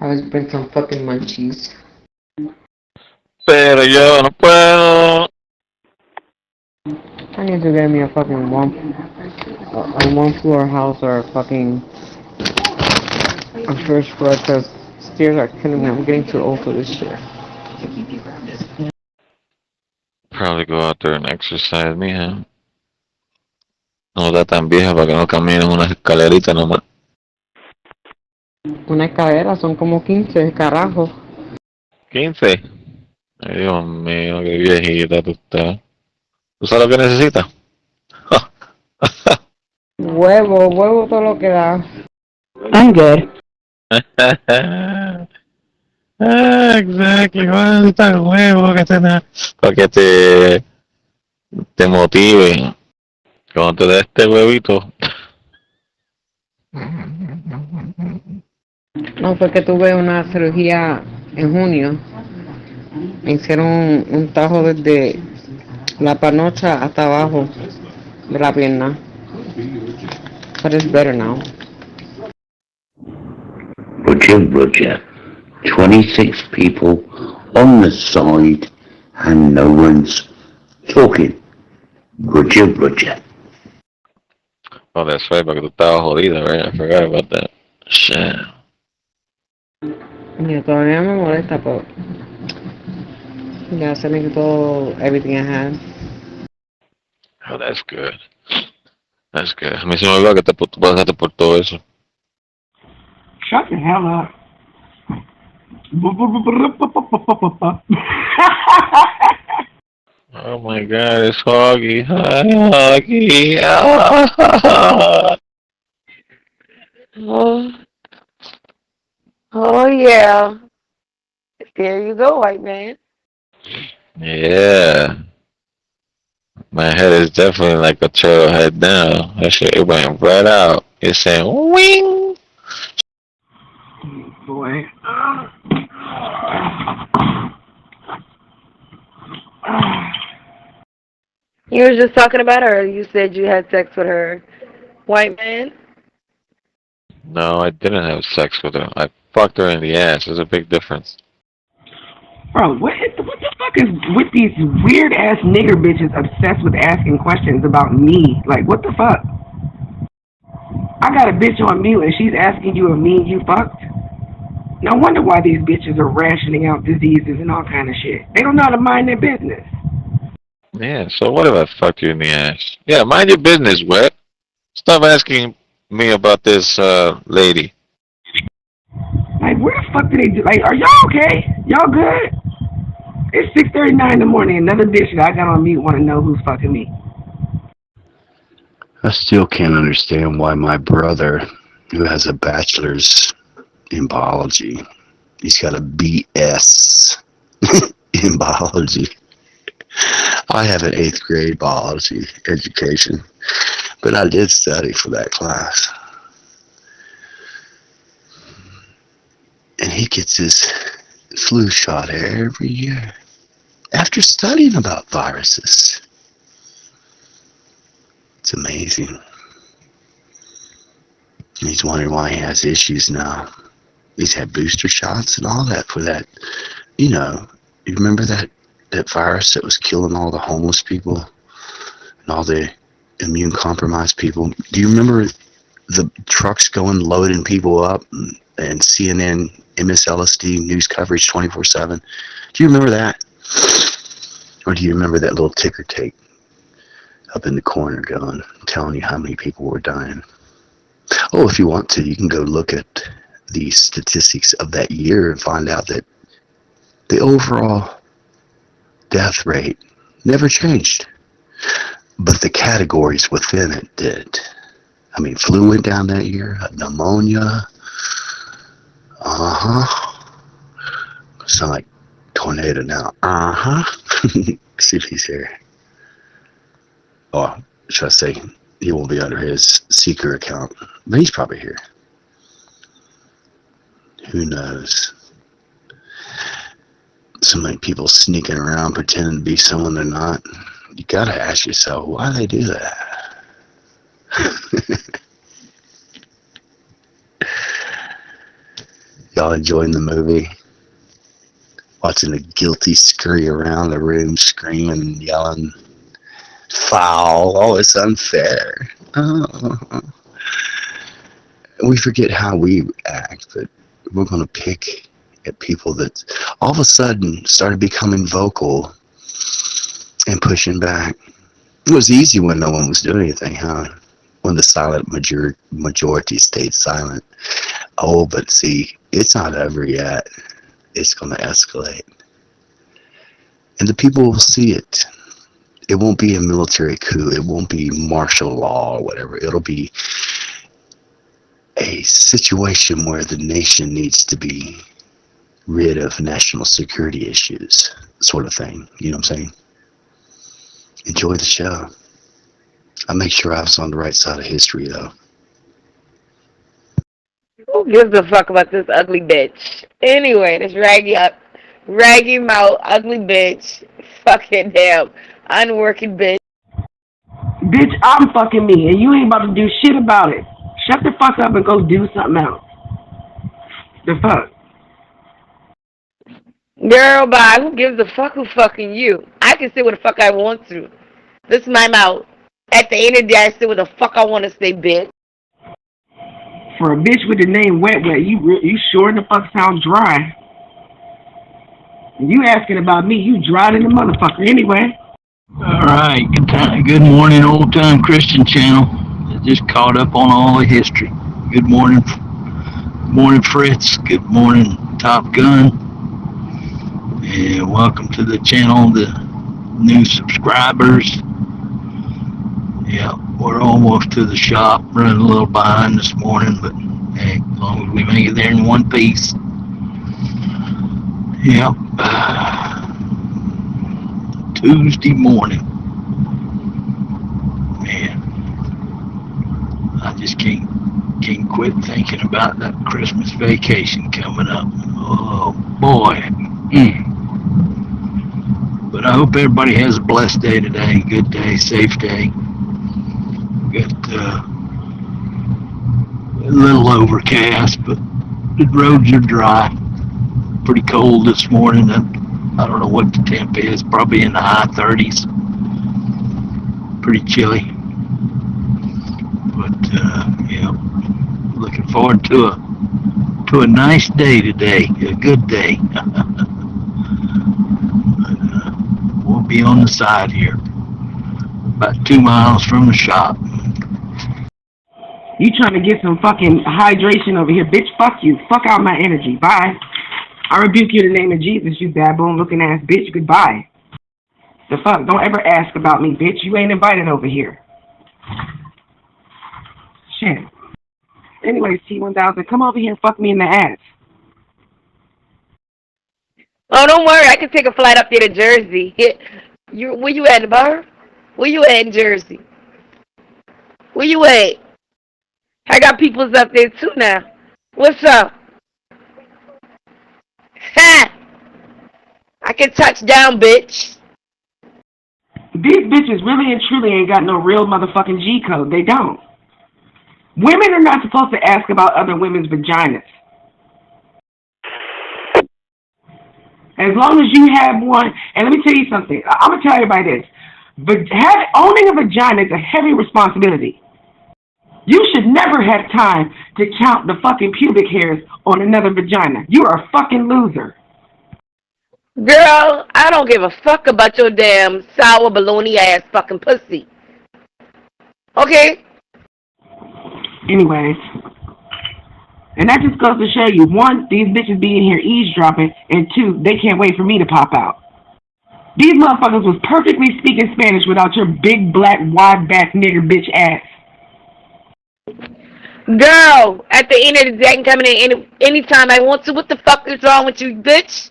I always bring some fucking munchies. Pero yo no puedo. I need to get me a fucking one floor house or a fucking first floor because stairs are killing me. I'm getting too old for this shit. Probably go out there and exercise, mija. No está tan vieja para que no camines unas escaleritas nomás. Una escalera son como 15, carajo. 15. Ay, Dios mío, qué viejita tú estás. ¿Tú sabes lo que necesitas? Huevo todo lo que da. I'm good. Exactly, necesitas huevo que para que te motive. Cuando te dé este huevito. No, fue que tuve una cirugía en junio. Me hicieron un tajo desde la panocha hasta abajo de la pierna. But it's better now. Roger, 26 people on the side and no one's talking. Roger. Oh, that's right, porque tú estabas jodido, right? I forgot about that. Shit. Ya todavía me molesta, pero ya se me quitó everything I had. Oh, that's good. That's good. A mí se me olvidó que tú pasaste por todo eso. Shut the hell up. Oh my God, it's Hoggy. Hi, Hoggy. Oh yeah. There you go, white man. Yeah. My head is definitely like a turtle head now. That shit, it went right out. It's saying, wing. Boy. You were just talking about her. You said you had sex with her, white man. No, I didn't have sex with her. I fucked her in the ass. There's a big difference. Bro, what the fuck is with these weird ass nigger bitches obsessed with asking questions about me? Like, what the fuck? I got a bitch on mute and she's asking you if me and you fucked? No wonder why these bitches are rationing out diseases and all kind of shit. They don't know how to mind their business. Yeah, so what if I fucked you in the ass? Yeah, mind your business, Wet. Stop asking me about this lady. Like, where the fuck do they do? Like, are y'all okay? Y'all good? It's 6:39 in the morning. Another bitch that I got on mute want to know who's fucking me. I still can't understand why my brother, who has a bachelor's in biology, he's got a BS in biology. I have an 8th grade biology education, but I did study for that class. And he gets his flu shot every year after studying about viruses. It's amazing. And he's wondering why he has issues now. He's had booster shots and all that for that. You know, you remember that virus that was killing all the homeless people and all the immune compromised people? Do you remember the trucks going loading people up and CNN, MSLSD news coverage 24/7? Do you remember that? Or do you remember that little ticker tape up in the corner going, telling you how many people were dying? Oh, if you want to, you can go look at the statistics of that year and find out that the overall death rate never changed, but the categories within it did. I mean, flu went down that year, pneumonia, sound like tornado now, see if he's here. Oh, should I say, he won't be under his Seeker account, but he's probably here. Who knows? So many people sneaking around pretending to be someone they're not. You gotta ask yourself, why do they do that? Y'all enjoying the movie? Watching the guilty scurry around the room screaming and yelling, foul, oh, it's unfair. Oh. We forget how we act, but we're going to pick at people that all of a sudden started becoming vocal and pushing back. It was easy when no one was doing anything, huh? When the silent majority stayed silent. Oh, but see, it's not over yet. It's going to escalate. And the people will see it. It won't be a military coup. It won't be martial law or whatever. It'll be a situation where the nation needs to be rid of national security issues, sort of thing. You know what I'm saying? Enjoy the show. I make sure I was on the right side of history, though. Who gives a fuck about this ugly bitch? Anyway, this raggy mouth, ugly bitch, fucking damn, unworking bitch. Bitch, I'm fucking me, and you ain't about to do shit about it. Shut the fuck up and go do something else. The fuck? Girl, bye. Who gives a fuck who fucking you? I can say what the fuck I want to. This is my mouth. At the end of the day, I say what the fuck I want to say, bitch. For a bitch with the name Wet Wet, you sure in the fuck sound dry. And you asking about me, you dry than the motherfucker anyway. Alright, good morning, Old Time Christian Channel. I just caught up on all the history. Good morning, Fritz. Good morning, Top Gun. And welcome to the channel, the new subscribers. Yeah, we're almost to the shop, running a little behind this morning, but hey, as long as we make it there in one piece. Yep. Tuesday morning. Man, I just can't quit thinking about that Christmas vacation coming up. Oh boy. But I hope everybody has a blessed day today, good day, safe day. Got a little overcast, but the roads are dry. Pretty cold this morning. I don't know what the temp is, probably in the high 30s. Pretty chilly. But yeah, looking forward to a nice day today, a good day. We'll be on the side here, about 2 miles from the shop. You trying to get some fucking hydration over here, bitch? Fuck you. Fuck out my energy. Bye. I rebuke you in the name of Jesus, you baboon looking ass bitch. Goodbye. The fuck? Don't ever ask about me, bitch. You ain't invited over here. Shit. Anyways, T1000, come over here and fuck me in the ass. Oh, don't worry. I can take a flight up there to Jersey. Where you at, Bar? Where you at in Jersey? Where you at? I got peoples up there too now. What's up? Ha! I can touch down, bitch. These bitches really and truly ain't got no real motherfucking G code. They don't. Women are not supposed to ask about other women's vaginas. As long as you have one, and let me tell you something. I'm going to tell everybody this. But owning a vagina is a heavy responsibility. You should never have time to count the fucking pubic hairs on another vagina. You are a fucking loser. Girl, I don't give a fuck about your damn sour baloney ass fucking pussy. Okay? Anyways. And that just goes to show you, one, these bitches be in here eavesdropping, and two, they can't wait for me to pop out. These motherfuckers was perfectly speaking Spanish without your big black wide back nigger bitch ass. Girl, at the end of the day, I can come in anytime I want to. What the fuck is wrong with you, bitch?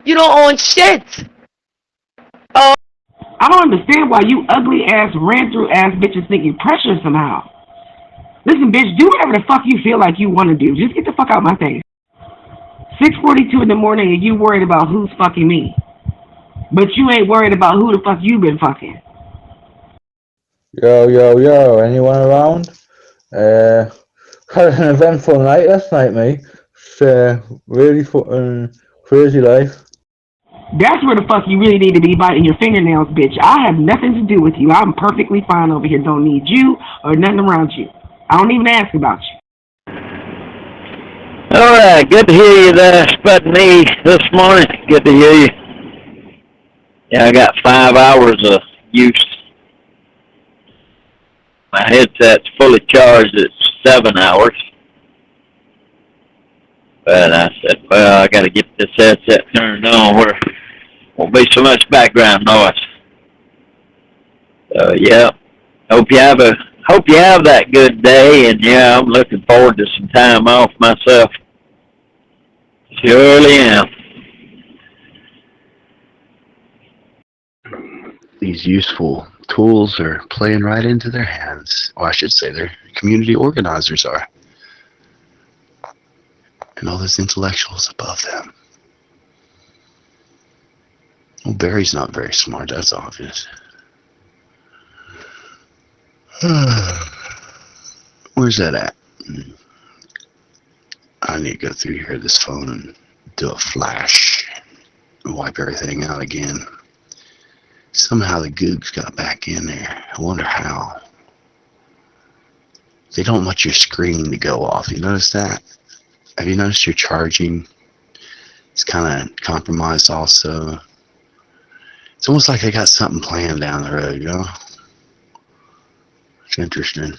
You don't own shit. Oh. I don't understand why you ugly ass, ran through ass bitches think you pressure somehow. Listen, bitch, do whatever the fuck you feel like you want to do. Just get the fuck out my face. 6:42 in the morning and you worried about who's fucking me. But you ain't worried about who the fuck you been fucking. Yo, anyone around? Had an eventful night last night, mate. It's really crazy life. That's where the fuck you really need to be biting your fingernails, bitch. I have nothing to do with you. I'm perfectly fine over here. Don't need you or nothing around you. I don't even ask about you. Alright, good to hear you there, sputting me this morning. Good to hear you. Yeah, I got 5 hours of use. My headset's fully charged at 7 hours. But I said, well, I gotta get this headset turned on where won't be so much background noise. So yeah, hope you have that good day, and yeah, I'm looking forward to some time off myself. Surely am. These useful tools are playing right into their hands. Or I should say their community organizers are. And all those intellectuals above them. Well, Barry's not very smart, that's obvious. Where's that at? I need to go through here, this phone, and do a flash. wipe everything out again. Somehow the googs got back in there. I wonder how. They don't want your screen to go off. You notice that? Have you noticed your charging? It's kind of compromised also. It's almost like they got something planned down the road, you know? It's interesting.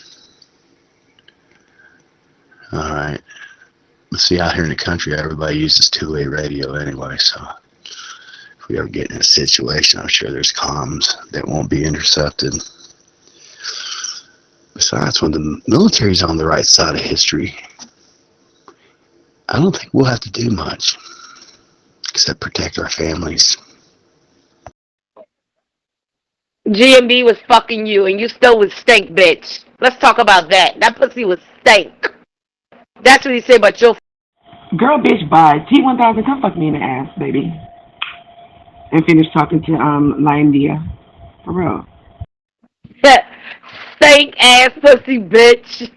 Alright. See, out here in the country, everybody uses two-way radio anyway, so if we ever get in a situation, I'm sure there's comms that won't be intercepted. Besides, when the military's on the right side of history, I don't think we'll have to do much except protect our families. GMB was fucking you, and you still was stink, bitch. Let's talk about that. That pussy was stink. That's what he said about your... Girl, bitch, bye. T1000, come fuck me in the ass, baby. And finish talking to Lindia. For real. Stank ass pussy, bitch.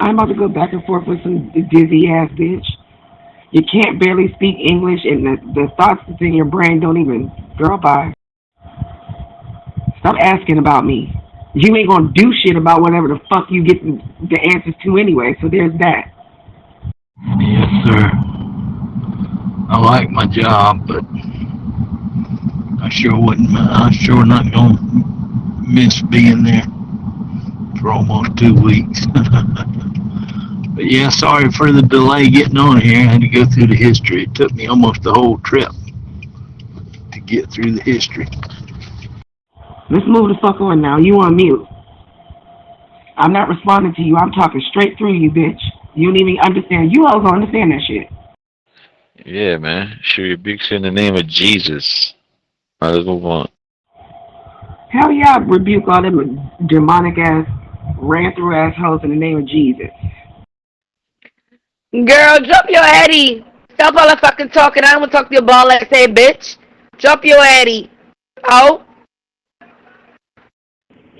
I'm about to go back and forth with some dizzy ass bitch. You can't barely speak English, and the thoughts that's in your brain don't even... Girl, bye. Stop asking about me. You ain't gonna do shit about whatever the fuck you get the answers to anyway, so there's that. Yes, sir. I like my job, but I sure not gonna miss being there for almost 2 weeks. But yeah, sorry for the delay getting on here. I had to go through the history. It took me almost the whole trip to get through the history. Let's move the fuck on now. You on mute. I'm not responding to you. I'm talking straight through you, bitch. You don't even understand. You all gonna understand that shit. Yeah, man. She rebukes you in the name of Jesus. All right, let's move on. Hell yeah, I rebuke all them demonic ass, ran through assholes in the name of Jesus. Girl, drop your Eddie. Stop all that fucking talking. I don't want to talk to your ball ass head, bitch. Drop your Eddie. Oh.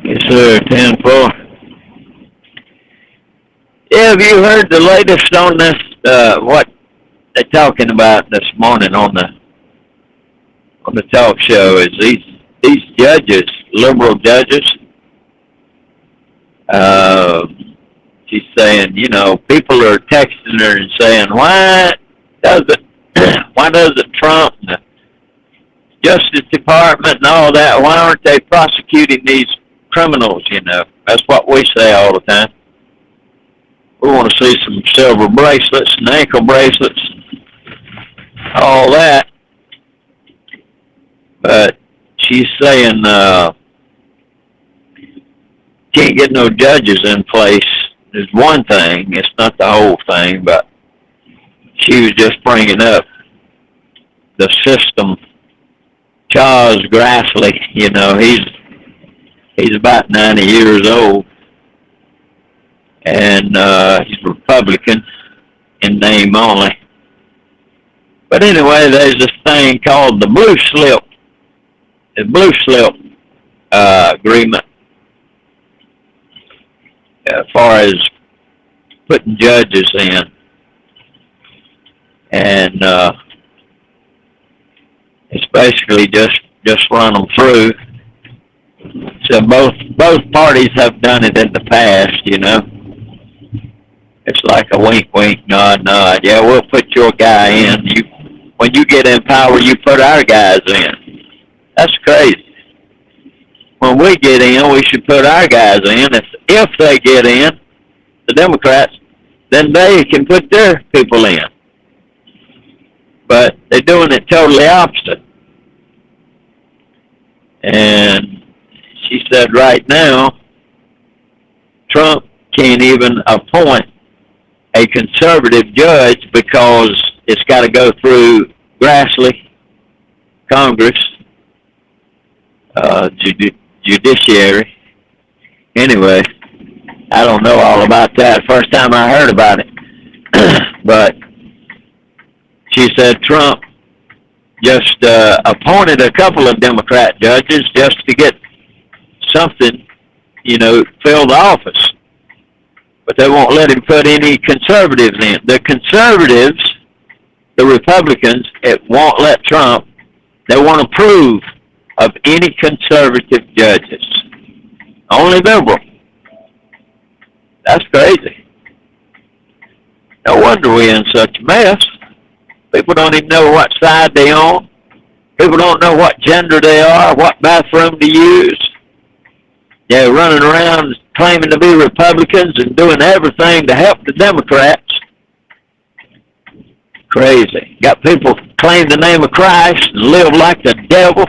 Yes, sir. 10-4. Yeah, have you heard the latest on this? What they're talking about this morning on the talk show is these judges, liberal judges. She's saying, you know, people are texting her and saying, why doesn't Trump and the Justice Department and all that, why aren't they prosecuting these criminals, you know? That's what we say all the time. We want to see some silver bracelets and ankle bracelets, all that. But she's saying can't get no judges in place is one thing. It's not the whole thing, but she was just bringing up the system. Charles Grassley, you know, he's about 90 years old, and he's Republican in name only. But anyway, there's this thing called the Blue Slip agreement, as far as putting judges in, and it's basically just run them through. So both parties have done it in the past, you know. It's like a wink, wink, nod, nod. Yeah, we'll put your guy in. When you get in power, you put our guys in. That's crazy. When we get in, we should put our guys in. If they get in, the Democrats, then they can put their people in. But they're doing it totally opposite. And she said right now, Trump can't even appoint a conservative judge because it's got to go through Grassley, Congress, judiciary. Anyway, I don't know all about that. First time I heard about it. But she said Trump just appointed a couple of Democrat judges just to get something, you know, fill the office. but they won't let him put any conservatives in. The conservatives, the Republicans, it won't let Trump. They won't approve of any conservative judges. Only liberal. That's crazy. No wonder we're in such a mess. People don't even know what side they on. People don't know what gender they are, what bathroom to use. They're running around claiming to be Republicans and doing everything to help the Democrats. Crazy. Got people claim the name of Christ and live like the devil.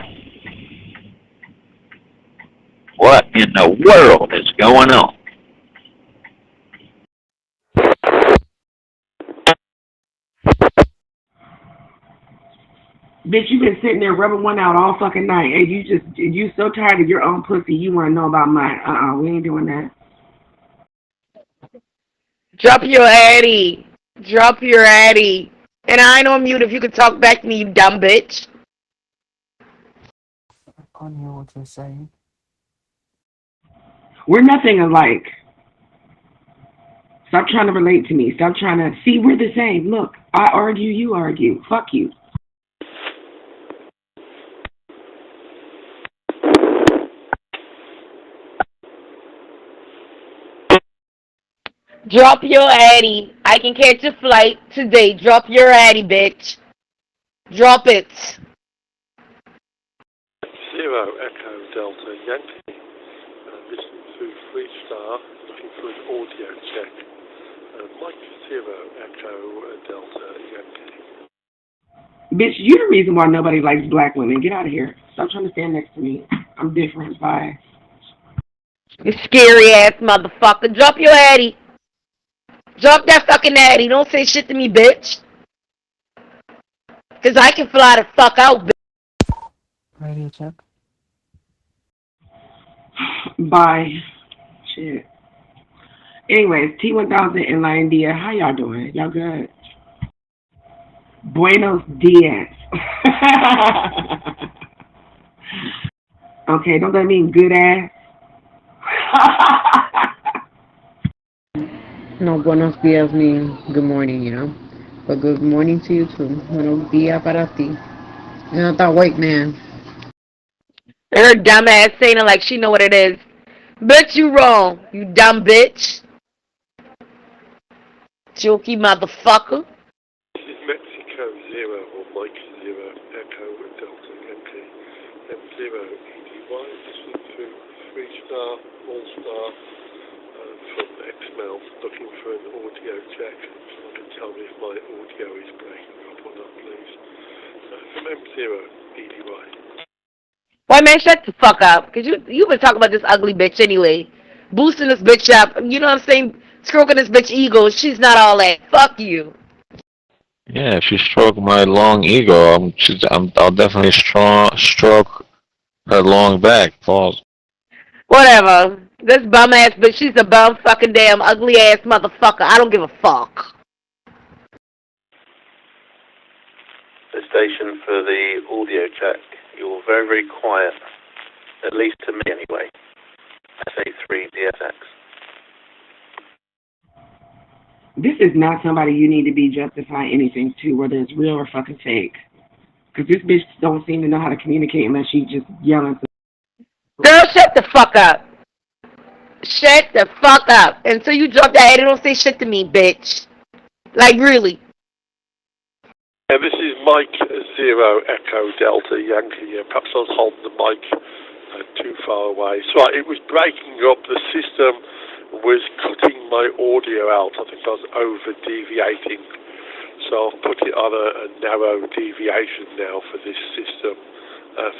What in the world is going on? Bitch, you been sitting there rubbing one out all fucking night, and you so tired of your own pussy, you want to know about mine. We ain't doing that. Drop your addy. Drop your addy. And I ain't on mute if you could talk back to me, you dumb bitch. I can't hear what you're saying. We're nothing alike. Stop trying to relate to me. Stop trying to see we're the same. Look, I argue, you argue. Fuck you. Drop your addy. I can catch a flight today. Drop your addy, bitch. Drop it. 0 Echo Delta Yankee. Listening through Freestar, looking for an audio check. Mike 0 Echo Delta Yankee. Bitch, you're the reason why nobody likes black women. Get out of here. Stop trying to stand next to me. I'm different. Bye. You scary ass motherfucker. Drop your addy. Drop that fucking addy. Don't say shit to me, bitch. Cause I can fly the fuck out, bitch. Radio check. Bye. Shit. Anyways, T1000 in La India. How y'all doing? Y'all good? Buenos dias. Okay, don't that mean good ass? No, buenos dias mean good morning, you know. But good morning to you too. Buenos dias para ti. You know, that white man. Her dumb ass saying it like she know what it is. Bitch, you wrong, you dumb bitch. Jokey motherfucker. This is Mexico 0 or Mike 0 Echo Delta Yankee M0 EDY. Listening through Freestar, All-Star from X-Mouth, looking for an audio check. Someone can tell me if my audio is breaking up or not, please. From M0 EDY. Why, man, shut the fuck up. Cause you been talking about this ugly bitch anyway. Boosting this bitch up. You know what I'm saying? Stroking this bitch ego. She's not all that. Fuck you. Yeah, if you stroke my long ego, I'll definitely stroke her long back. Pause. Whatever. This bum ass bitch, she's a bum fucking damn ugly ass motherfucker. I don't give a fuck. The station for the audio check. You're very, very quiet. At least to me anyway. SA3 DSX. This is not somebody you need to be justifying anything to, whether it's real or fucking fake. Because this bitch don't seem to know how to communicate unless she just yelling. Girl, shut the fuck up. Shut the fuck up. Until you drop that head, don't say shit to me, bitch. Like, really. Yeah, this is Mike 0 Echo Delta Yankee. Perhaps I was holding the mic too far away. So it was breaking up. The system was cutting my audio out. I think I was over deviating. So I've put it on a narrow deviation now for this system.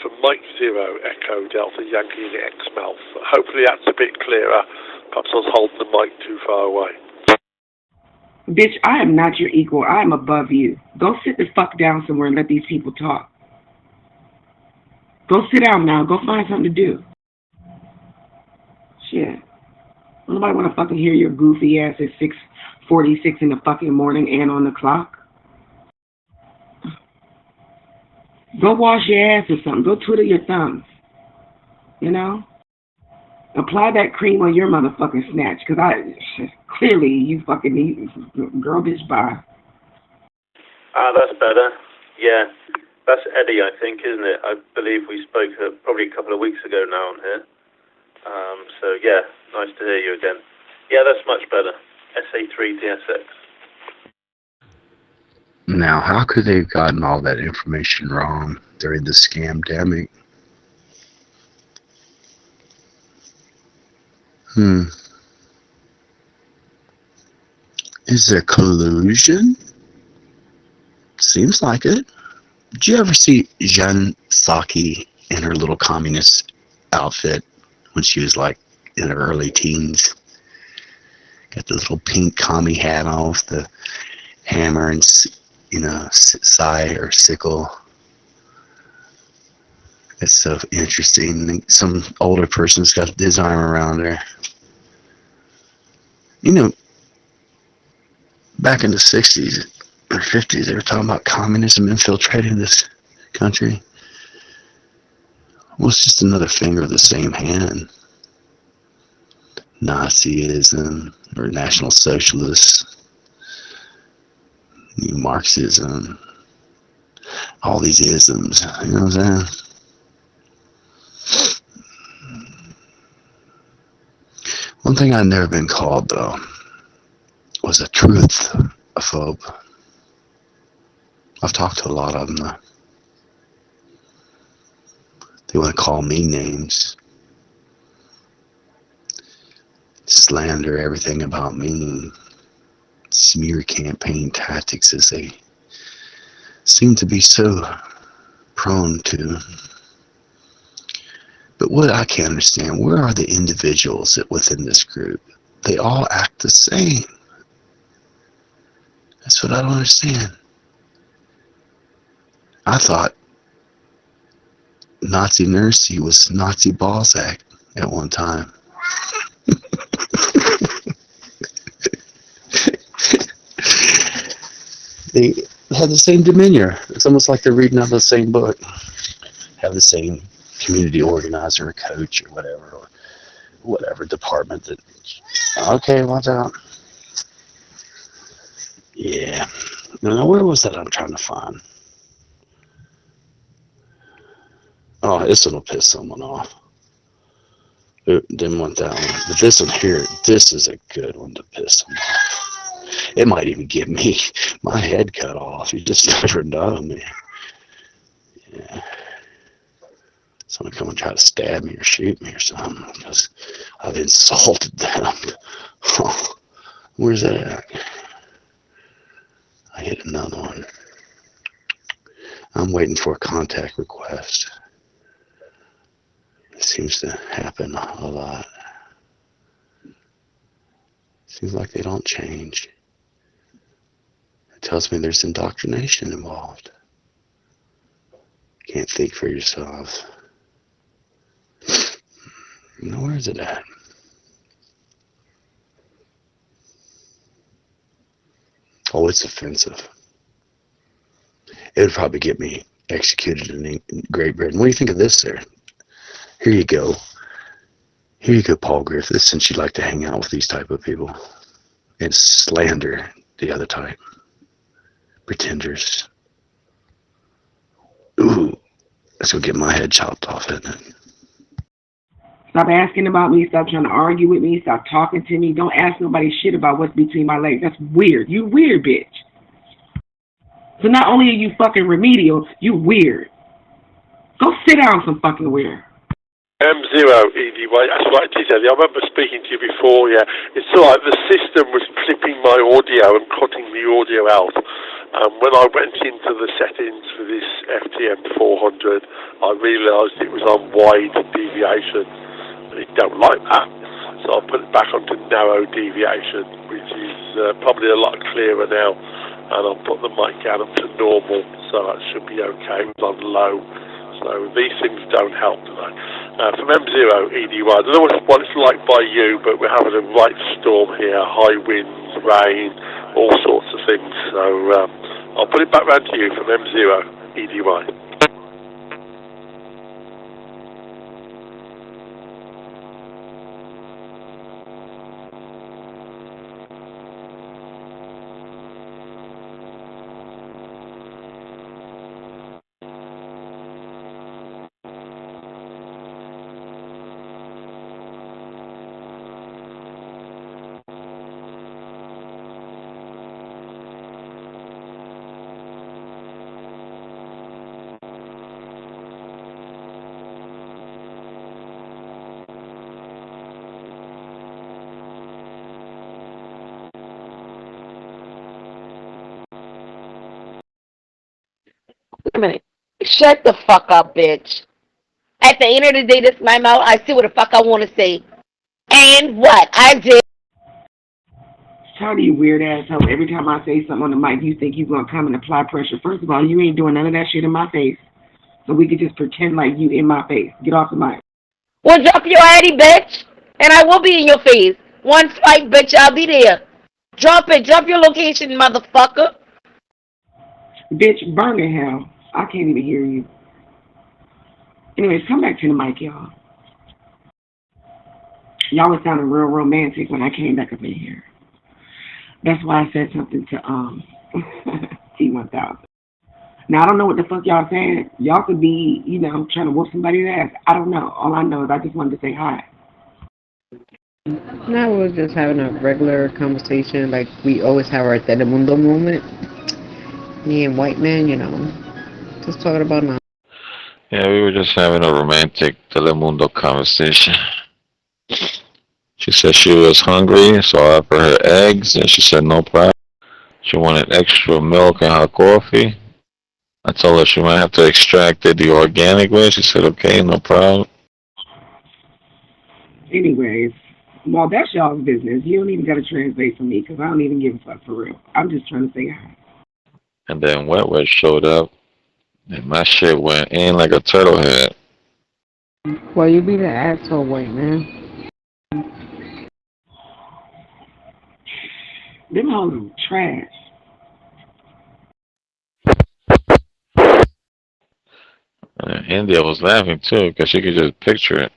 For Mike 0 Echo Delta Yankee in X-Mouth. Hopefully that's a bit clearer. Perhaps I was holding the mic too far away. Bitch, I am not your equal. I am above you. Go sit the fuck down somewhere and let these people talk. Go sit down now. Go find something to do. Shit. Nobody want to fucking hear your goofy ass at 6:46 in the fucking morning and on the clock. Go wash your ass or something. Go twiddle your thumbs. You know? Apply that cream on your motherfucking snatch, because Clearly, you fucking need girl, bitch, bye. That's better. Yeah. That's Eddie, I think, isn't it? I believe we spoke probably a couple of weeks ago now on here. So, yeah, nice to hear you again. Yeah, that's much better. SA3DSX. Now, how could they have gotten all that information wrong during the scamdemic? Is there collusion? Seems like it. Did you ever see Jen Psaki in her little communist outfit when she was like in her early teens? Got the little pink commie hat on with the hammer and, scythe or sickle. It's so interesting. Some older person's got his arm around her. Back in the 60s or 50s, they were talking about communism infiltrating this country. Well, it's just another finger of the same hand. Nazism or National Socialists, Marxism, all these isms, you know what I'm saying? One thing I've never been called, though, was a truth-phobe. I've talked to a lot of them, though. They want to call me names, slander everything about me, smear campaign tactics as they seem to be so prone to. But what I can't understand, where are the individuals within this group? They all act the same. That's what I don't understand. I thought Nazi Nursey was Nazi Balzac at one time. They have the same demeanor. It's almost like they're reading out of the same book. Have the same community organizer or coach or whatever department that. Okay, watch out. Yeah. Now, where was that I'm trying to find? Oh, this one will piss someone off. Didn't want that one. But this one here, this is a good one to piss them off. It might even give me my head cut off. You just never know, man. Yeah. Someone come and try to stab me or shoot me or something because I've insulted them. Oh, where's that at? I hit another one. I'm waiting for a contact request. It seems to happen a lot. Seems like they don't change. It tells me there's indoctrination involved. Can't think for yourself. Where is it at? Oh, it's offensive. It would probably get me executed in Great Britain. What do you think of this, sir? Here you go. Here you go, Paul Griffiths, since you like to hang out with these type of people. And slander the other type. Pretenders. Ooh, that's gonna get my head chopped off, isn't it? Stop asking about me. Stop trying to argue with me. Stop talking to me. Don't ask nobody shit about what's between my legs. That's weird. You weird, bitch. So not only are you fucking remedial, you weird. Go sit down some fucking weird. M0EDY, that's right, Zello. I remember speaking to you before, yeah. It's all right, the system was clipping my audio and cutting the audio out. When I went into the settings for this FTM 400, I realised it was on wide deviation. I don't like that, so I put it back onto narrow deviation, which is probably a lot clearer now. And I'll put the mic down up to normal, so that should be okay. It was on low. So these things don't help today. From M0EDY, I don't know what it's like by you, but we're having a right storm here, high winds, rain, all sorts of things. So I'll put it back round to you from M0EDY. minute. Shut the fuck up, bitch. At the end of the day, this is my mouth. I say what the fuck I want to say. And what? I did. Tell you weird asshole. Every time I say something on the mic, you think you're going to come and apply pressure. First of all, you ain't doing none of that shit in my face. So we could just pretend like you in my face. Get off the mic. Well, drop your addy, bitch. And I will be in your face. One fight, bitch, I'll be there. Drop it. Drop your location, motherfucker. Bitch, burn in hell. I can't even hear you. Anyways, come back to the mic, y'all. Y'all was sounding real romantic when I came back up in here. That's why I said something to T1000. Now, I don't know what the fuck y'all saying. Y'all could be, trying to whoop somebody's ass. I don't know. All I know is I just wanted to say hi. No, we were just having a regular conversation like we always have our Telemundo moment. Me and white man, just talking about now. Yeah, we were just having a romantic Telemundo conversation. She said she was hungry, so I offered her eggs, and she said no problem. She wanted extra milk and hot coffee. I told her she might have to extract it the organic way. She said, okay, no problem. Anyways, well, that's y'all's business. You don't even got to translate for me, because I don't even give a fuck for real. I'm just trying to say hi. And then Wet Wet showed up, and my shit went in like a turtle head. Well, you be the asshole, white man. Them hoes are trash. India was laughing too, because she could just picture it.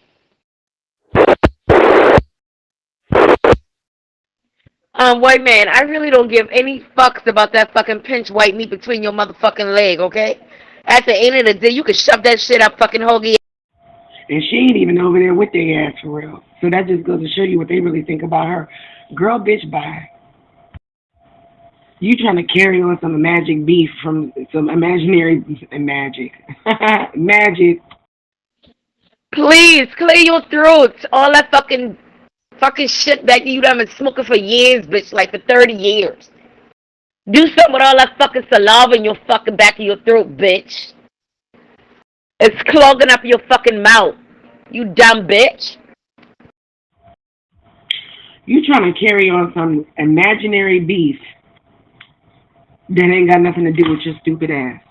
White man, I really don't give any fucks about that fucking pinch white meat between your motherfucking leg, okay? At the end of the day, you can shove that shit up fucking hoagie. And she ain't even over there with their ass for real. So that just goes to show you what they really think about her. Girl, bitch, bye. You trying to carry on some magic beef from some imaginary magic. Magic. Please, clear your throat. All that fucking shit that you done been smoking for years, bitch, like for 30 years. Do something with all that fucking saliva in your fucking back of your throat, bitch. It's clogging up your fucking mouth. You dumb bitch. You trying to carry on some imaginary beef that ain't got nothing to do with your stupid ass.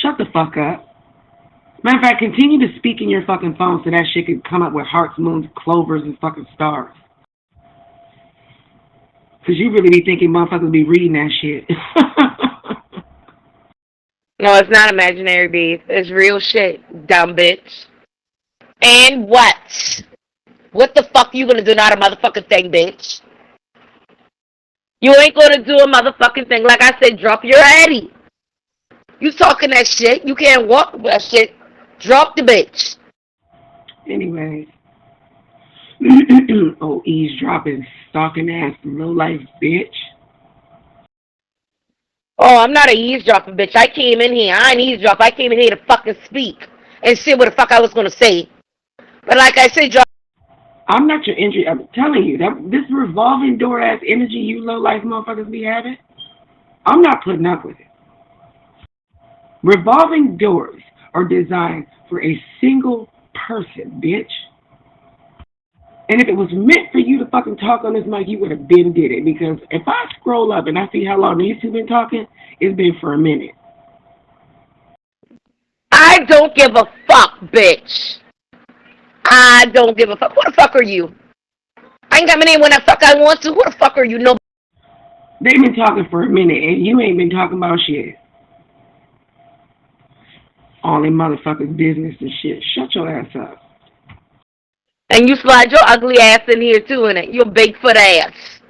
Shut the fuck up. Matter of fact, continue to speak in your fucking phone so that shit can come up with hearts, moons, clovers, and fucking stars. Because you really be thinking motherfuckers be reading that shit. No, it's not imaginary beef. It's real shit, dumb bitch. And what? What the fuck you gonna do? Not a motherfucking thing, bitch. You ain't gonna do a motherfucking thing. Like I said, drop your addy. You talking that shit. You can't walk with that shit. Drop the bitch. Anyways. Oh, eavesdropping, stalking ass, low life bitch. Oh, I'm not an eavesdropping bitch. I came in here. I ain't eavesdrop. I came in here to fucking speak and say what the fuck I was gonna say. But like I said, drop. I'm not your injury. I'm telling you, that this revolving door ass energy you low life motherfuckers be having, I'm not putting up with it. Revolving doors are designed for a single person, bitch. And if it was meant for you to fucking talk on this mic, you would have been did it. Because if I scroll up and I see how long these two been talking, it's been for a minute. I don't give a fuck, bitch. I don't give a fuck. Who the fuck are you? I ain't got my name when the fuck I want to. Who the fuck are you? No. They've been talking for a minute, and you ain't been talking about shit. All them motherfuckers' business and shit. Shut your ass up. And you slide your ugly ass in here too, innit? Your Bigfoot ass.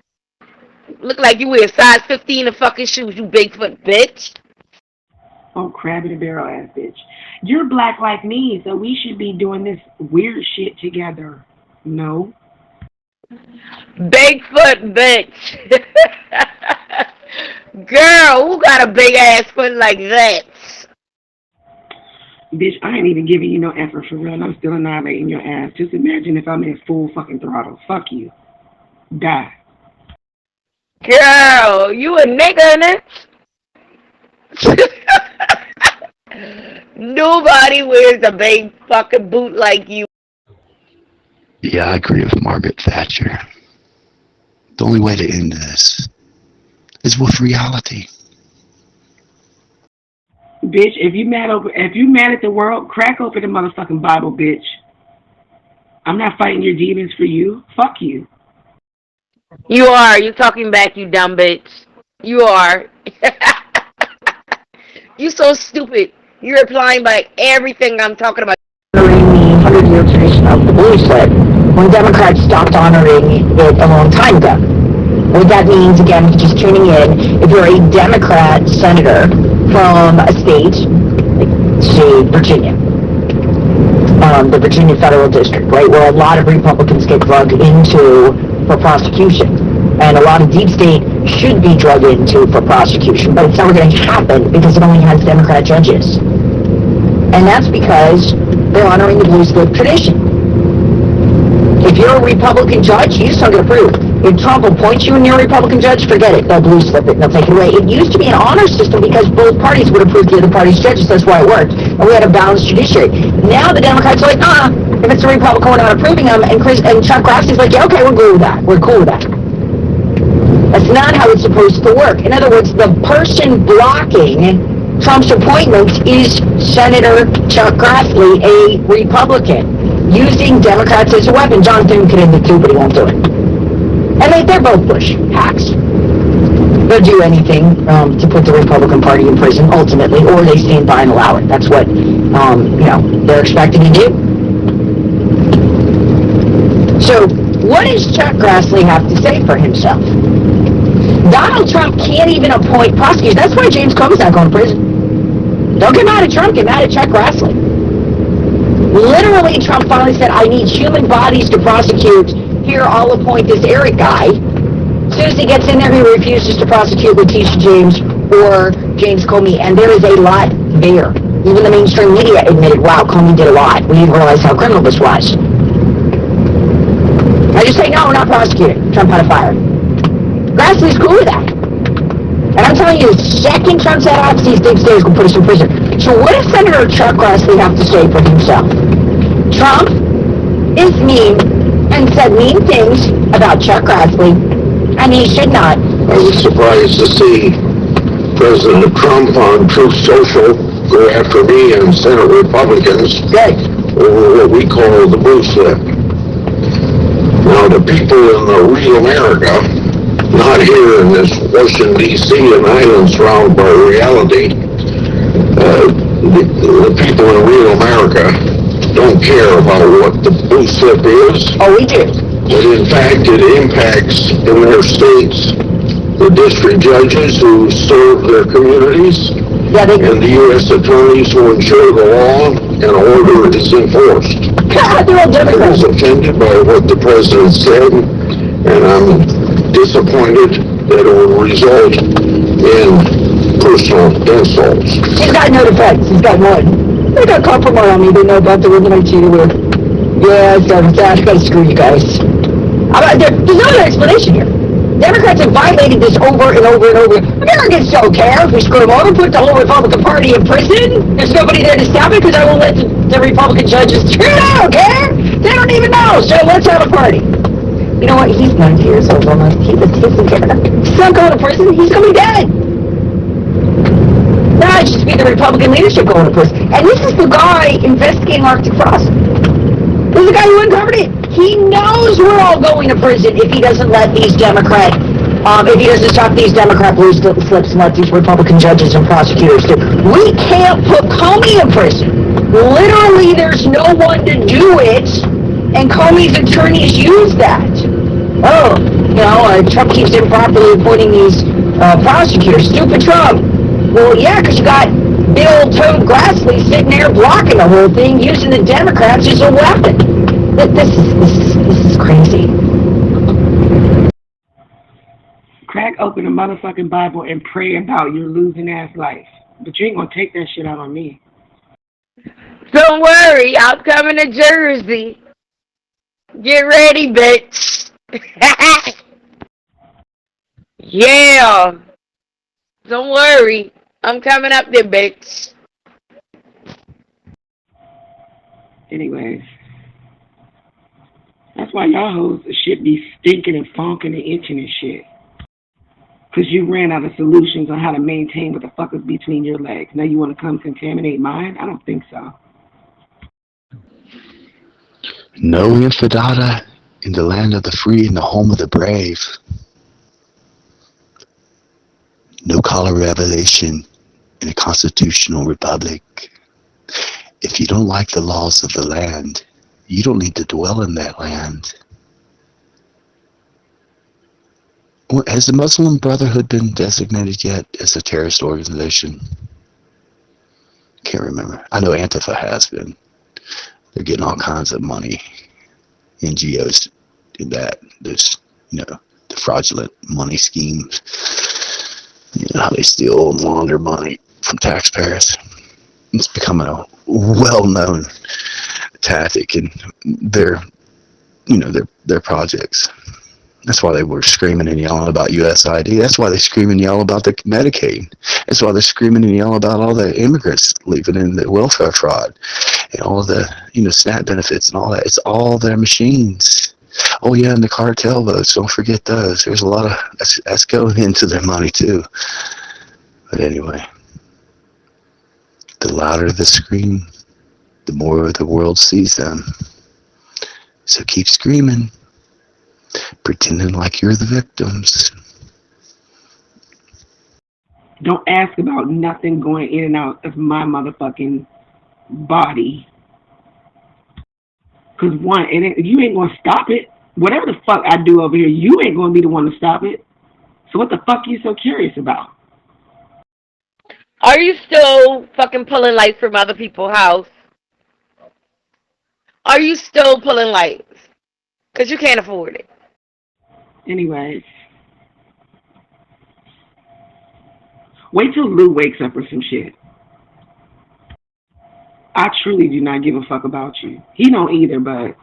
Look like you wear size 15 of fucking shoes, you Bigfoot bitch. Oh, crab in a barrel ass bitch. You're black like me, so we should be doing this weird shit together. No. Bigfoot bitch. Girl, who got a big ass foot like that? Bitch, I ain't even giving you no effort for real, and I'm still annihilating your ass. Just imagine if I'm in full fucking throttle. Fuck you. Die. Girl, you a nigga, innit? Nobody wears a big fucking boot like you. Yeah, I agree with Margaret Thatcher. The only way to end this is with reality. Bitch, if you mad at the world, crack open the motherfucking Bible, bitch. I'm not fighting your demons for you. Fuck you. You are. You talking back, you dumb bitch. You are. You so stupid. You're applying by everything I'm talking about. Honoring the 100-year tradition of the blue slip when Democrats stopped honoring it a long time ago. What that means, again, if you're just tuning in, if you're a Democrat senator from a state, like, say, Virginia, the Virginia Federal District, right, where a lot of Republicans get drugged into for prosecution, and a lot of deep state should be drugged into for prosecution, but it's never going to happen because it only has Democrat judges. And that's because they're honoring the blue slip tradition. If you're a Republican judge, you just don't get approved. If Trump appoints you and you're a Republican judge, forget it. They'll blue slip it and they'll take it away. It used to be an honor system because both parties would approve the other party's judges. That's why it worked. And we had a balanced judiciary. Now the Democrats are like, if it's a Republican, we're not approving them. And Chuck Grassley's like, yeah, okay, we're cool with that. We're cool with that. That's not how it's supposed to work. In other words, the person blocking Trump's appointment is Senator Chuck Grassley, a Republican, using Democrats as a weapon. Jonathan could end it too, but he won't do it. And they're both Bush hacks. They'll do anything to put the Republican Party in prison, ultimately, or they stand by and allow it. That's what, they're expected to do. So, what does Chuck Grassley have to say for himself? Donald Trump can't even appoint prosecutors. That's why James Comey's not going to prison. Don't get mad at Trump, get mad at Chuck Grassley. Literally, Trump finally said, I need human bodies to prosecute. Here, I'll appoint this Eric guy. As soon as he gets in there, he refuses to prosecute Letitia James or James Comey, and there is a lot there. Even the mainstream media admitted, wow, Comey did a lot. We didn't realize how criminal this was. I just say, no, we're not prosecuting. Trump had to fire him. Grassley's cool with that. And I'm telling you, the second Trump's out of office, these deep states will put us in prison. So what does Senator Chuck Grassley have to say for himself? Trump is mean and said mean things about Chuck Grassley, and he should not. I was surprised to see President Trump on Truth Social go after me and Senate Republicans over what we call the blue slip. Now, the people in the real America, not here in this Washington, D.C. and island surrounded by reality, the people in real America don't care about what the blue slip is. Oh, we do. But in fact, it impacts in their states the district judges who serve their communities and the U.S. attorneys who ensure the law and order is enforced. I was offended by what the president said, and I'm disappointed that it will result in personal insults. He's got no defense. He's got one. They got compromise on me. They know about the women I cheated with. Yeah, I gotta screw you guys. There's no other explanation here. Democrats have violated this over and over and over. Americans don't care if we screw them over, put the whole Republican Party in prison. There's nobody there to stop it because I won't let the Republican judges through. They don't care. They don't even know. So let's have a party. You know what? He's 90 years old almost. He doesn't care. He's not going to prison. He's going to be dead. Nah, it should be the Republican leadership going to prison. And this is the guy investigating Arctic frost. This is the guy who uncovered it. He knows we're all going to prison if he doesn't let these if he doesn't stop these Democrat blue slips and let these Republican judges and prosecutors do. We can't put Comey in prison. Literally, there's no one to do it, and Comey's attorneys use that. Trump keeps improperly appointing these prosecutors. Stupid Trump. Well, yeah, because you got Bill Toad Grassley sitting there blocking the whole thing, using the Democrats as a weapon. This is crazy. Crack open the motherfucking Bible and pray about your losing ass life. But you ain't gonna take that shit out on me. Don't worry, I'm coming to Jersey. Get ready, bitch. Yeah. Don't worry. I'm coming up there, bitch. Anyways, that's why y'all hoes should be stinking and funking and itching and shit. Because you ran out of solutions on how to maintain what the fuck is between your legs. Now you want to come contaminate mine? I don't think so. No infidata in the land of the free and the home of the brave. No color revelation in a constitutional republic. If you don't like the laws of the land, you don't need to dwell in that land. Has the Muslim Brotherhood been designated yet as a terrorist organization? Can't remember. I know Antifa has been. They're getting all kinds of money. NGOs do that. There's, the fraudulent money schemes. How they steal and launder money from taxpayers. It's becoming a well-known tactic in their projects. That's why they were screaming and yelling about USID. That's why they scream and yell about the Medicaid. That's why they're screaming and yelling about all the immigrants leaving in the welfare fraud and all of the, SNAP benefits and all that. It's all their machines. Oh yeah, and the cartel votes. Don't forget those. There's a lot of that's going into their money too. But anyway, the louder the scream, the more the world sees them. So keep screaming, pretending like you're the victims. Don't ask about nothing going in and out of my motherfucking body. Because one, you ain't going to stop it. Whatever the fuck I do over here, you ain't going to be the one to stop it. So what the fuck are you so curious about? Are you still fucking pulling lights from other people's house? Are you still pulling lights? Because you can't afford it. Anyways. Wait till Lou wakes up or some shit. I truly do not give a fuck about you. He don't either, but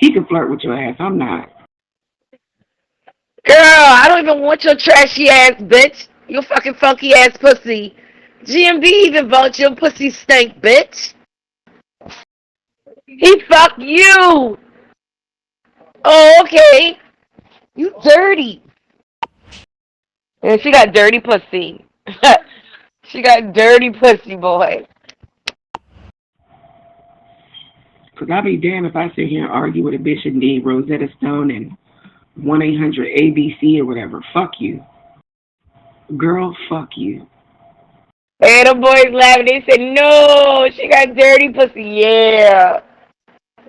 he can flirt with your ass. I'm not. Girl, I don't even want your trashy ass bitch. You fucking funky ass pussy. GMB even votes your pussy stink, bitch. He fuck you. Oh, okay. You dirty. And she got dirty pussy. She got dirty pussy, boy. Because I'll be damned if I sit here and argue with a bitch and need Rosetta Stone and 1-800-ABC or whatever. Fuck you. Girl, fuck you. And the boys laughing. They said, no, she got dirty pussy. Yeah.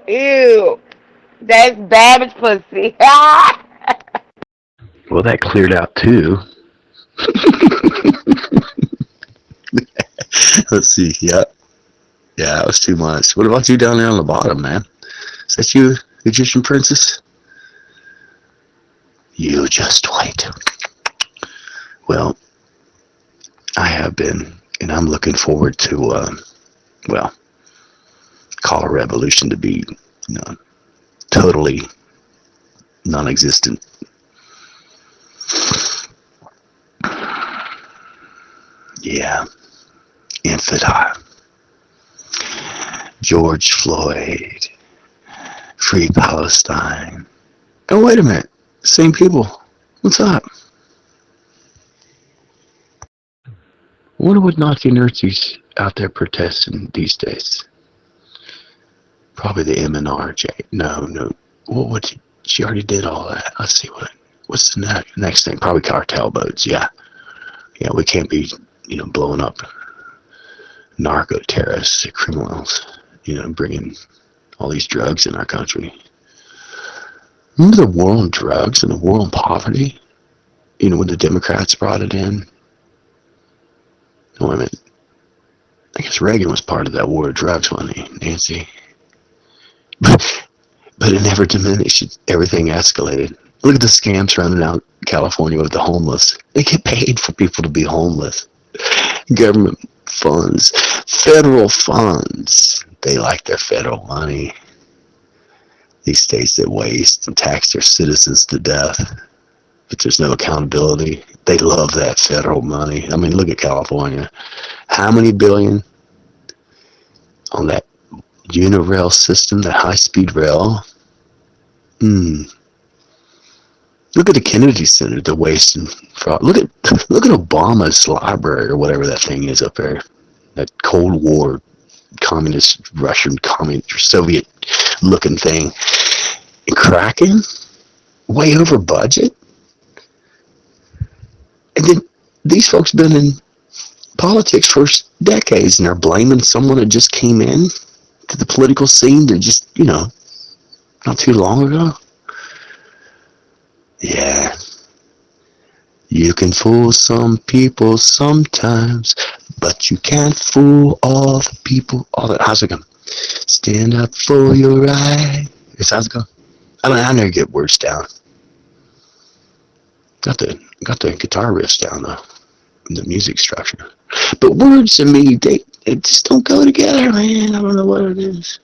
Ew. That's Babbage pussy. Well, that cleared out too. Let's see. Yeah, that was too much. What about you down there on the bottom, man? Is that you, Egyptian princess? You just wait. Well, I have been, and I'm looking forward to, call a revolution to be, totally non-existent. Yeah, infidel. George Floyd, Free Palestine. Oh, wait a minute. Same people. What's up? I wonder what Nazi Nazis out there protesting these days. Probably the MNRJ. No. What? She already did all that. Let's see what's the next thing. Probably cartel boats. Yeah, we can't be, blowing up narco terrorists, criminals, bringing all these drugs in our country. Remember the war on drugs and the war on poverty? When the Democrats brought it in? No, I guess Reagan was part of that war of drugs, wasn't he, Nancy? But it never diminished. Everything escalated. Look at the scams running out in California with the homeless. They get paid for people to be homeless. Government funds, federal funds. They like their federal money. These states that waste and tax their citizens to death. but there's no accountability. They love that federal money. I mean, look at California. How many billion on that Unirail system, that high-speed rail? Look at the Kennedy Center, the waste and fraud. Look at Obama's library or whatever that thing is up there. That Cold War communist, Russian communist, Soviet looking thing. And cracking? Way over budget? And then these folks been in politics for decades and are blaming someone that just came in to the political scene to just, not too long ago. Yeah. You can fool some people sometimes, but you can't fool all the people. How's it going? Stand up for your right. How's it going? I never get words down. Got the guitar riffs down though, the music structure. But words to me, they just don't go together, man. I don't know what it is.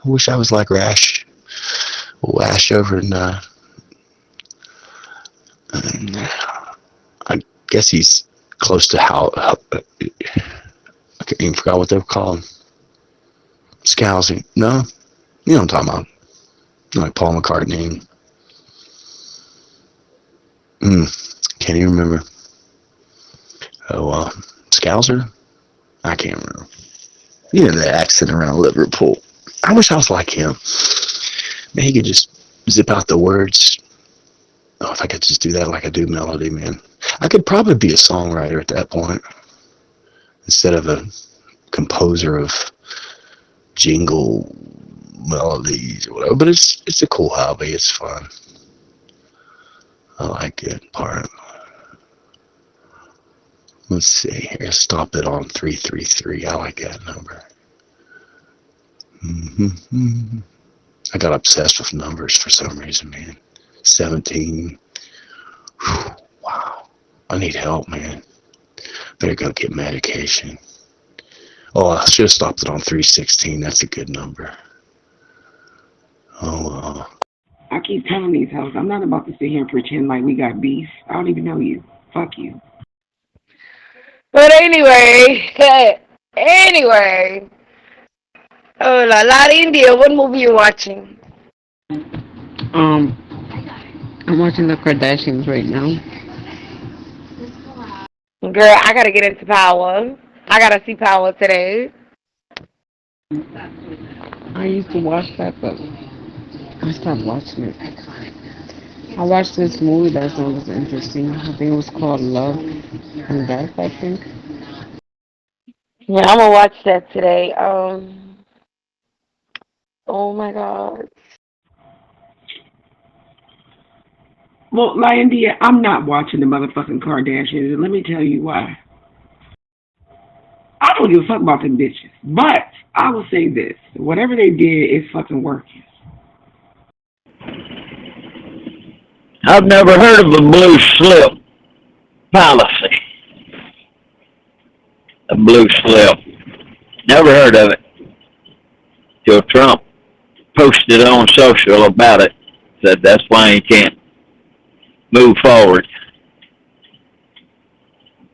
I wish I was like Rash over in I guess he's close to how I even forgot what they were called. Scousing. No? You know what I'm talking about. Like Paul McCartney. Can't even remember. Oh, Scouser? I can't remember. The accent around Liverpool. I wish I was like him. Man, he could just zip out the words. Oh, if I could just do that like I do melody, man. I could probably be a songwriter at that point. Instead of a composer of jingle melodies or whatever. But it's a cool hobby. It's fun. I like it part. Let's see here. Stop it on 333. I like that number. I got obsessed with numbers for some reason, man. 17. Whew, wow. I need help, man. Better go get medication. Oh, I should have stopped it on 316. That's a good number. Oh, well. I keep telling these hoes, I'm not about to sit here and pretend like we got beef. I don't even know you. Fuck you. But anyway. Oh la la, India, what movie you watching? I'm watching the Kardashians right now. Girl, I gotta get into Power. I gotta see Power today. I used to watch that, but I stopped watching it. I watched this movie that sounds interesting. I think it was called Love and Death, I think. Yeah, I'm gonna watch that today. Oh my God. Well, India, I'm not watching the motherfucking Kardashians, and let me tell you why. I don't give a fuck about them bitches, but I will say this: whatever they did is fucking working. I've never heard of a blue slip policy. A blue slip. Never heard of it. Till Trump posted on social about it. Said that's why he can't move forward.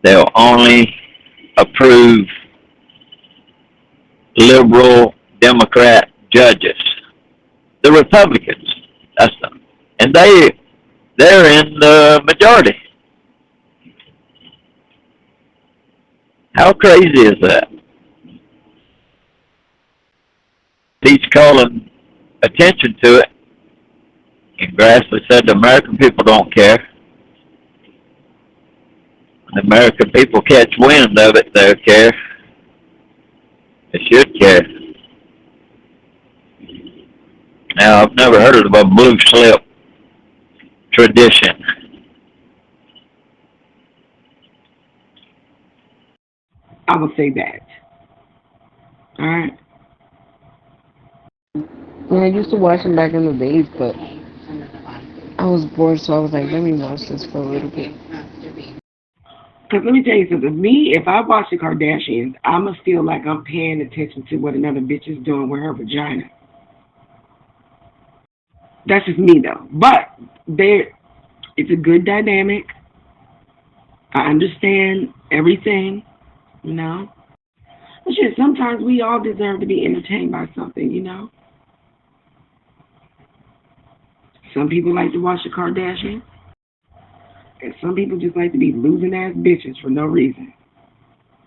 They'll only approve liberal Democrat judges. The Republicans. That's them. And they're in the majority. How crazy is that? He's calling attention to it. And Grassley said the American people don't care. The American people catch wind of it, they'll care. They should care. Now, I've never heard of a blue slip tradition. I will say that. All right. Well, I used to watch them back in the days, but I was bored, so I was like, let me watch this for a little bit. Because let me tell you something. Me, if I watch the Kardashians, I'm going to feel like I'm paying attention to what another bitch is doing with her vagina. That's just me, though. But It's a good dynamic. I understand everything, you know. But shit, sometimes we all deserve to be entertained by something, you know. Some people like to watch the Kardashians, and some people just like to be losing ass bitches for no reason.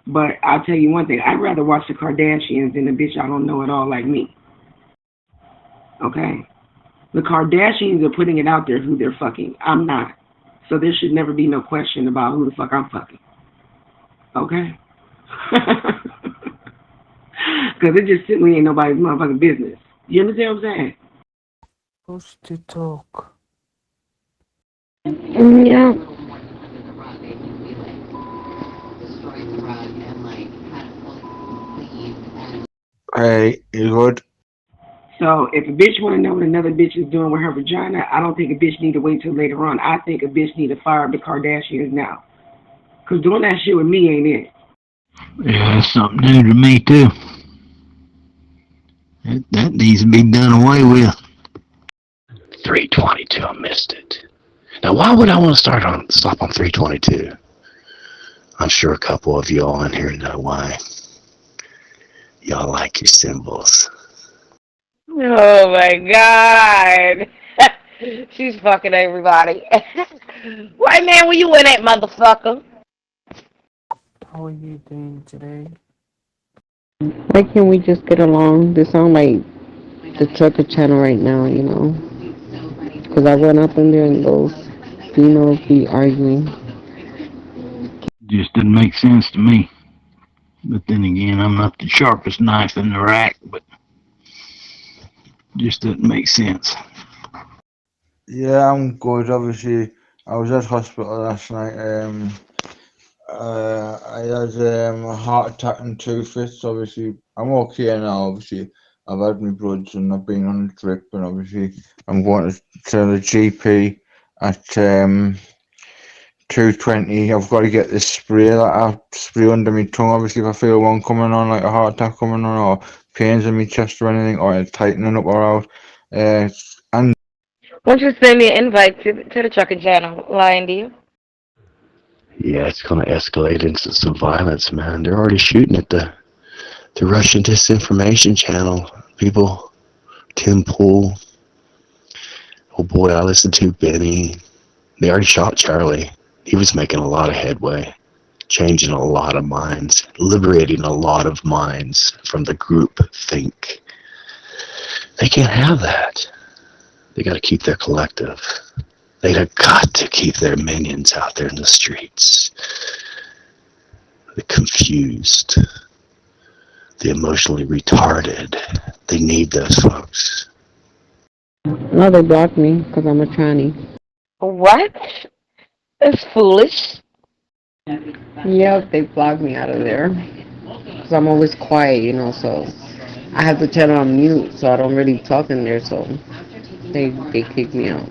But I'll tell you one thing, I'd rather watch the Kardashians than a bitch I don't know at all like me. Okay? The Kardashians are putting it out there who they're fucking. I'm not. So there should never be no question about who the fuck I'm fucking. Okay? Because it just simply ain't nobody's motherfucking business. You understand what I'm saying? Push to talk. Yeah. Hey, you good? So if a bitch want to know what another bitch is doing with her vagina, I don't think a bitch need to wait till later on. I think a bitch need to fire the Kardashians now. Because doing that shit with me ain't it. Yeah, that's something new to me, too. That needs to be done away with. 322, I missed it. Now, why would I want to stop on 322? I'm sure a couple of y'all in here know why. Y'all like your symbols. Oh my God. She's fucking everybody. White man, where you in at, motherfucker? How are you doing today? Why can't we just get along? They sound like the trucker channel right now, you know. Because I run up in there and those females be arguing. Just didn't make sense to me. But then again, I'm not the sharpest knife in the rack, but just doesn't make sense. Yeah, I'm good. Obviously, I was at hospital last night. I had a heart attack and 2 fits. Obviously, I'm okay now. Obviously, I've had my bloods and I've been on a drip, and obviously, I'm going to the GP at 2:20. I've got to get this spray that I spray under my tongue. Obviously, if I feel one coming on, like a heart attack coming on, or pains in my chest or anything, or it's tightening up or out, and Why don't you send me an invite to the trucking channel, lying to you? Yeah, it's going to escalate into some violence, man. They're already shooting at the Russian disinformation channel. People, Tim Pool. Oh boy, I listened to Benny. They already shot Charlie. He was making a lot of headway, changing a lot of minds, liberating a lot of minds from the group think. They can't have that. They got to keep their collective. They have got to keep their minions out there in the streets. The confused, the emotionally retarded. They need those folks. No, they blocked me because I'm a tranny. What? That's foolish. Yep, they blocked me out of there. Because I'm always quiet, you know, so I have to turn on mute, so I don't really talk in there, so they kicked me out.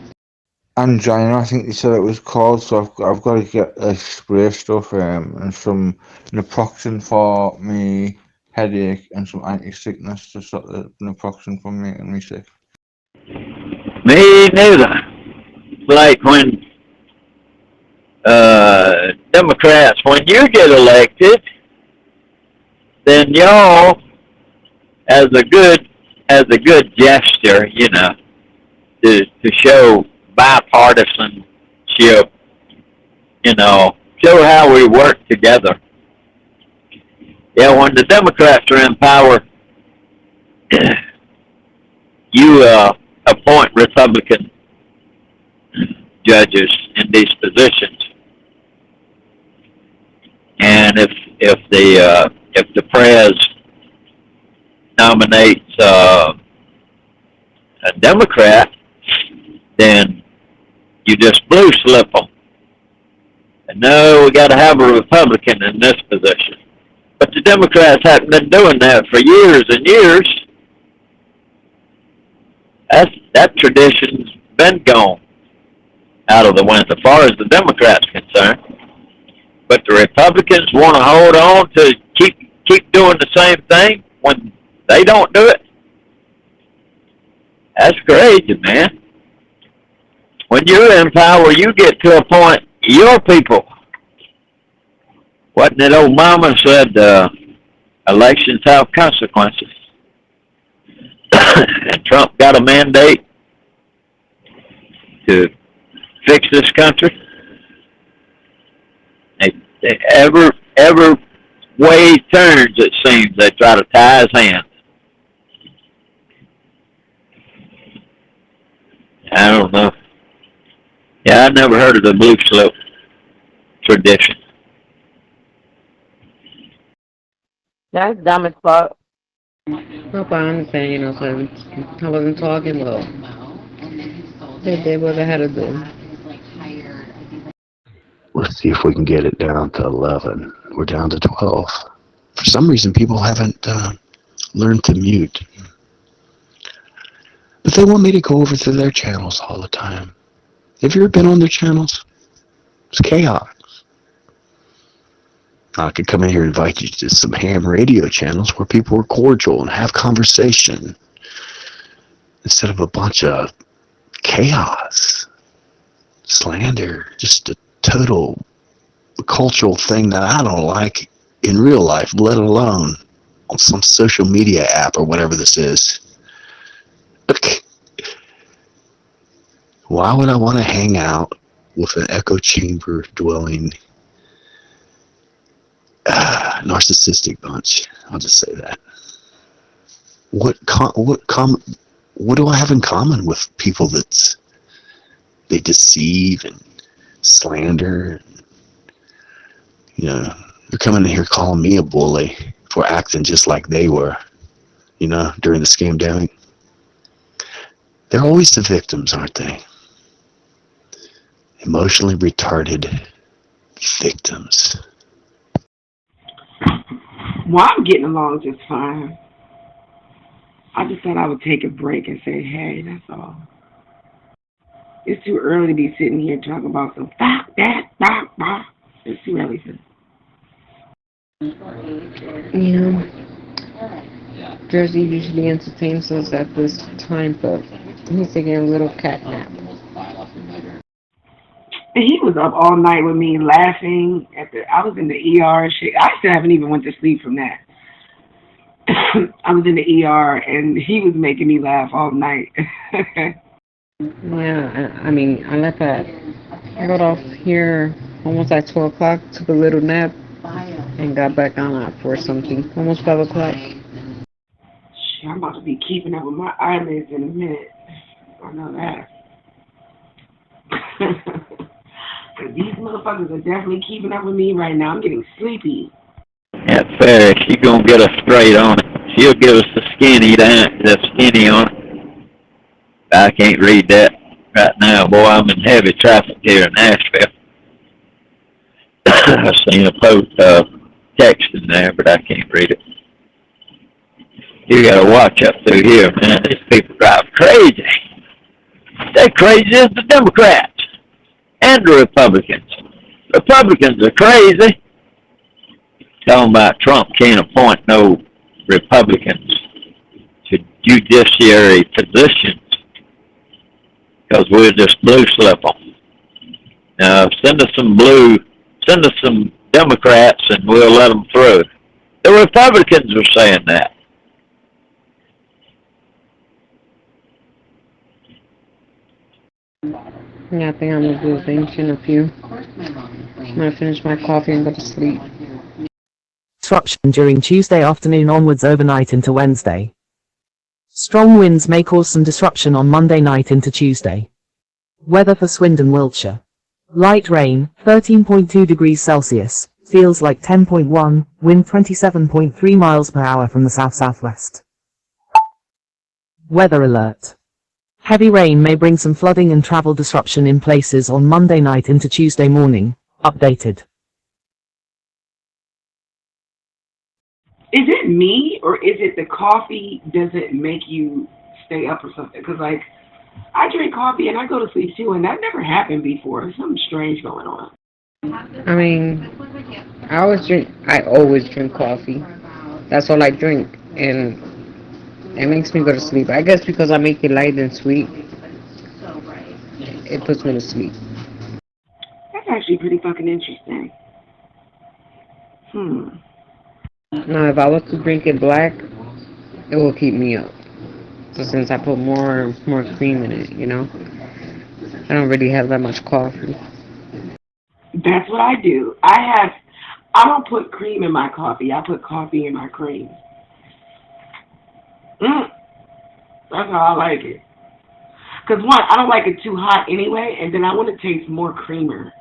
angina, I think they said it was called, so I've got to get spray stuff and some naproxen for me headache and some anti-sickness to stop the naproxen from making me sick. Me neither. Like when Democrats, when you get elected, then y'all, as a good gesture, you know, to show bipartisanship, you know, show how we work together. Yeah, when the Democrats are in power, you appoint Republican judges in these positions, and if the press nominates a Democrat, then you just blue slip them. And no, we got to have a Republican in this position. But the Democrats haven't been doing that for years and years. That tradition's been gone out of the wind as far as the Democrats are concerned. But the Republicans want to hold on to keep doing the same thing when they don't do it. That's crazy, man. when you're in power, you get to appoint your people. Wasn't it Obama said elections have consequences? And Trump got a mandate to fix this country. Every way he turns, it seems, they try to tie his hands. I don't know. Yeah, I never heard of the blue slip tradition. That's dumb as fuck. Hope I understand, you know, so I wasn't talking well. They did what they had to do. Let's see if we can get it down to 11. We're down to 12. For some reason, people haven't learned to mute. But they want me to go over to their channels all the time. Have you ever been on their channels? It's chaos. I could come in here and invite you to some ham radio channels where people are cordial and have conversation instead of a bunch of chaos, slander, just a total cultural thing that I don't like in real life, let alone on some social media app or whatever this is. Why would I want to hang out with an echo chamber dwelling narcissistic bunch? I'll just say that. What do I have in common with people that they deceive and slander? You know, they're coming in here calling me a bully for acting just like they were, you know, during the scam. They're always the victims, aren't they? Emotionally retarded victims. Well, I'm getting along just fine. I just thought I would take a break and say, hey, that's all. It's too early to be sitting here talking about some fuck that, bah. It's too early for that. You know, Jersey usually entertains us at this time, but he's taking a little cat nap. And he was up all night with me laughing I was in the ER and shit. I still haven't even went to sleep from that. I was in the ER and he was making me laugh all night. Yeah, I mean, I got off here almost at 12 o'clock, took a little nap, and got back on at 4 something, almost 5 o'clock. Shit, I'm about to be keeping up with my eyelids in a minute. I know that. These motherfuckers are definitely keeping up with me right now. I'm getting sleepy. That's fair. She's gonna get us straight on it. She'll give us the skinny on it. I can't read that right now. Boy, I'm in heavy traffic here in Nashville. I seen a post text in there, but I can't read it. You gotta watch up through here, man. These people drive crazy. They're crazy as the Democrats and the Republicans. Republicans are crazy. Talking about Trump can't appoint no Republicans to judiciary positions because we'll just blue slip them. Now, send us some Democrats and we'll let them through. The Republicans are saying that. Yeah, I think I'm gonna do a thing in a few. I'm gonna finish my coffee and go to sleep. Disruption during Tuesday afternoon onwards overnight into Wednesday. Strong winds may cause some disruption on Monday night into Tuesday. Weather for Swindon, Wiltshire. Light rain, 13.2 degrees Celsius, feels like 10.1, wind 27.3 miles per hour from the south-southwest. Weather alert. Heavy rain may bring some flooding and travel disruption in places on Monday night into Tuesday morning. Updated. Is it me, or is it the coffee doesn't make you stay up or something? Because, like, I drink coffee and I go to sleep too, and that never happened before. There's something strange going on. I mean, I always drink coffee. That's all I drink, and it makes me go to sleep. I guess because I make it light and sweet, it puts me to sleep. That's actually pretty fucking interesting. Now, if I was to drink it black, it will keep me up. So since I put more cream in it, you know, I don't really have that much coffee. That's what I do. I don't put cream in my coffee. I put coffee in my cream. That's how I like it. Because one, I don't like it too hot anyway, and then I want to taste more creamer.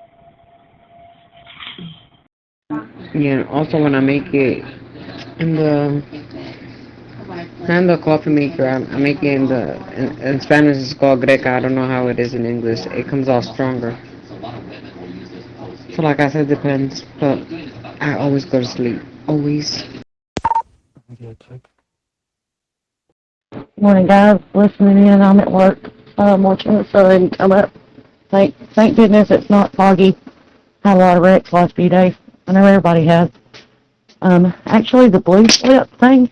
Yeah, and also when I make it in the coffee maker, I make it in Spanish it's called greca. I don't know how it is in English. It comes out stronger. So like I said, depends, but I always go to sleep. Always. Morning, guys. Listening in. I'm at work. Watching the sun come up. Thank goodness it's not foggy. Had a lot of wrecks last few days. I know everybody has. Actually, the blue slip thing,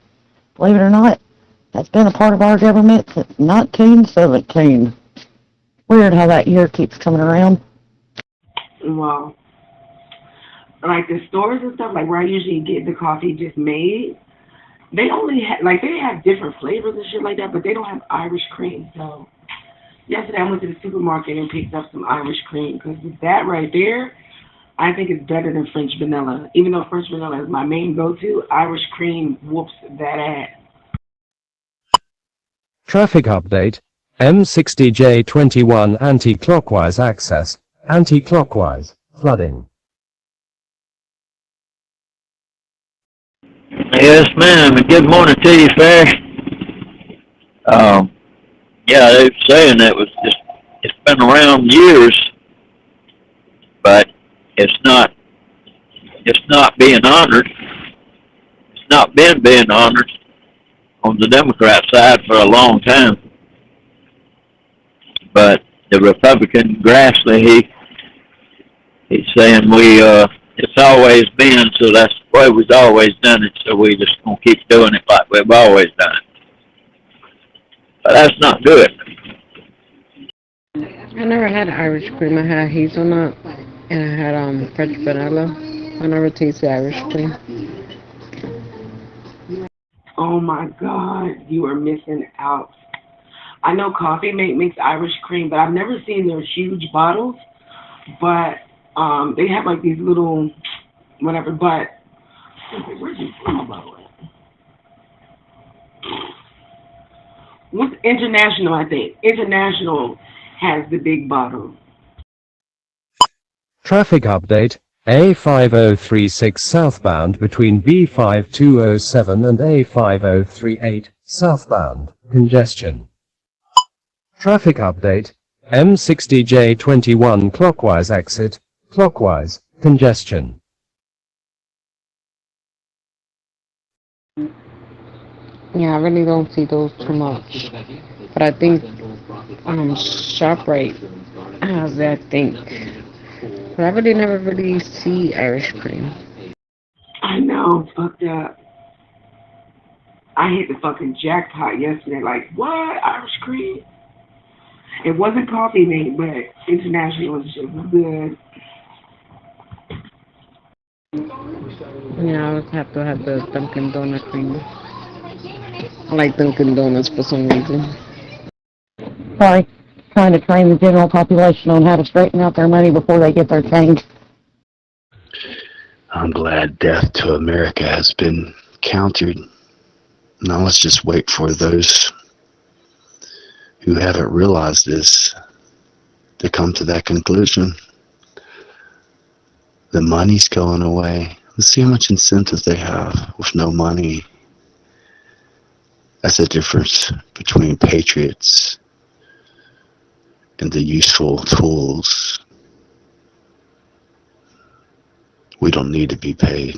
believe it or not, that's been a part of our government since 1917. Weird how that year keeps coming around. Wow. Like the stores and stuff, like where I usually get the coffee just made, they only they have different flavors and shit like that, but they don't have Irish cream. So yesterday I went to the supermarket and picked up some Irish cream because that right there, I think it's better than French vanilla. Even though French vanilla is my main go-to, Irish cream whoops that ass. Traffic update. M60J21 anti-clockwise access. Anti-clockwise. Flooding. Yes, ma'am. And good morning to you, Fair. Yeah, they were saying that it's been around years, but it's not being honored. It's not been being honored on the Democrat side for a long time. But the Republican Grassley, he's saying it's always been, so that's the way we've always done it, so we just gonna keep doing it like we've always done it. But that's not good. I never had Irish cream. I had hazelnut and I had French vanilla. I never tasted Irish cream. Oh my God, you are missing out. I know Coffee Mate makes Irish cream, but I've never seen their huge bottles. But they have like these little whatever. But where's your bottle at? What's International? I think International has the big bottle. Traffic update. A5036 southbound between B5207 and A5038 southbound. Congestion. Traffic update. M60J21 clockwise exit. Clockwise. Congestion. Yeah, I really don't see those too much. But I think ShopRite has that, I think. But I really never really see Irish cream. I know, fucked up. I hit the fucking jackpot yesterday. Like, what? Irish cream? It wasn't Coffee Mate, but International was just good. Yeah, I would have to have the Dunkin' Donut cream. I like Dunkin' Donuts for some reason. Sorry, trying to train the general population on how to straighten out their money before they get their change. I'm glad death to America has been countered. Now let's just wait for those who haven't realized this to come to that conclusion. The money's going away. Let's see how much incentive they have with no money. That's the difference between patriots and the useful tools. We don't need to be paid.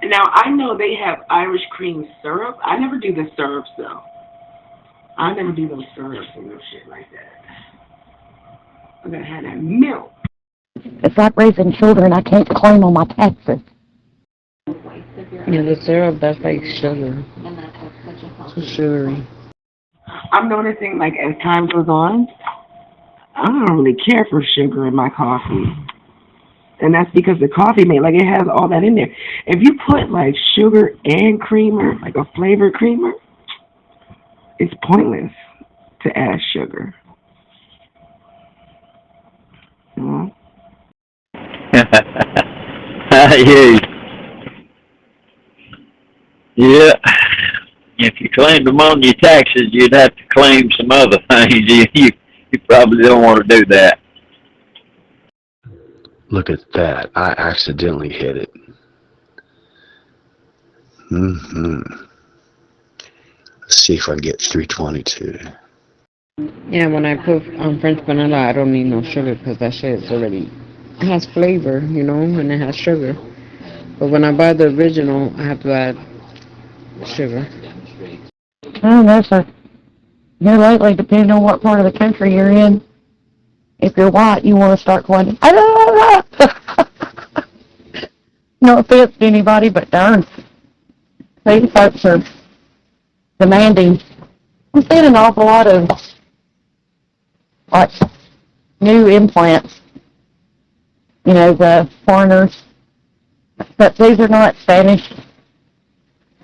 Now, I know they have Irish cream syrup. I never do the syrups, though. I never do those syrups and no shit like that. I gotta have that milk. It's like raising children. I can't claim on my taxes. Yeah, the syrup, that's like sugar. Too sugary. I'm noticing, like, as time goes on, I don't really care for sugar in my coffee. And that's because the coffee made, like, it has all that in there. If you put, like, sugar and creamer, like a flavored creamer, it's pointless to add sugar. You know? I hear you. Yeah. If you claimed them on your taxes, you'd have to claim some other things. You probably don't want to do that. Look at that. I accidentally hit it. Let's see if I get 322. Yeah, when I put French vanilla, I don't need no sugar because that shit is already has flavor, you know, and it has sugar. But when I buy the original, I have to add sugar. I don't know, sir. Here lately, depending on what part of the country you're in, if you're white, you want to start going, no offense to anybody, but darn, these folks are demanding. I'm seeing an awful lot of, like, new implants, you know, the foreigners, but these are not Spanish,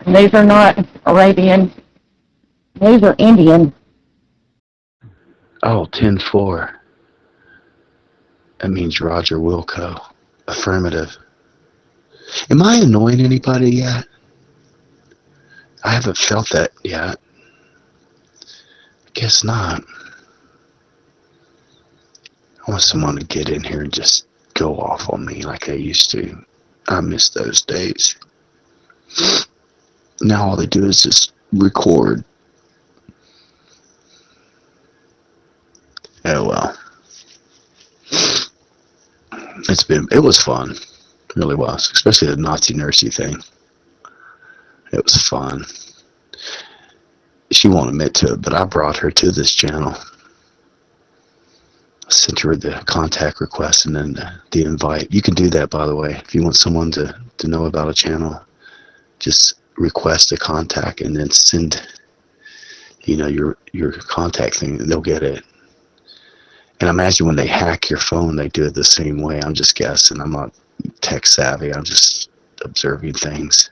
and these are not Arabian, these are Indian. Oh, 10-4. That means Roger Wilco. Affirmative. Am I annoying anybody yet? I haven't felt that yet. Guess not. I want someone to get in here and just go off on me like I used to. I miss those days. Now all they do is just record. Oh well. It was fun. It really was. Especially the Nazi nursey thing. It was fun. She won't admit to it, but I brought her to this channel. I sent her the contact request and then the invite. You can do that, by the way. If you want someone to know about a channel, just request a contact and then send, you know, your contact thing, and they'll get it. And I imagine when they hack your phone, they do it the same way. I'm just guessing. I'm not tech savvy. I'm just observing things.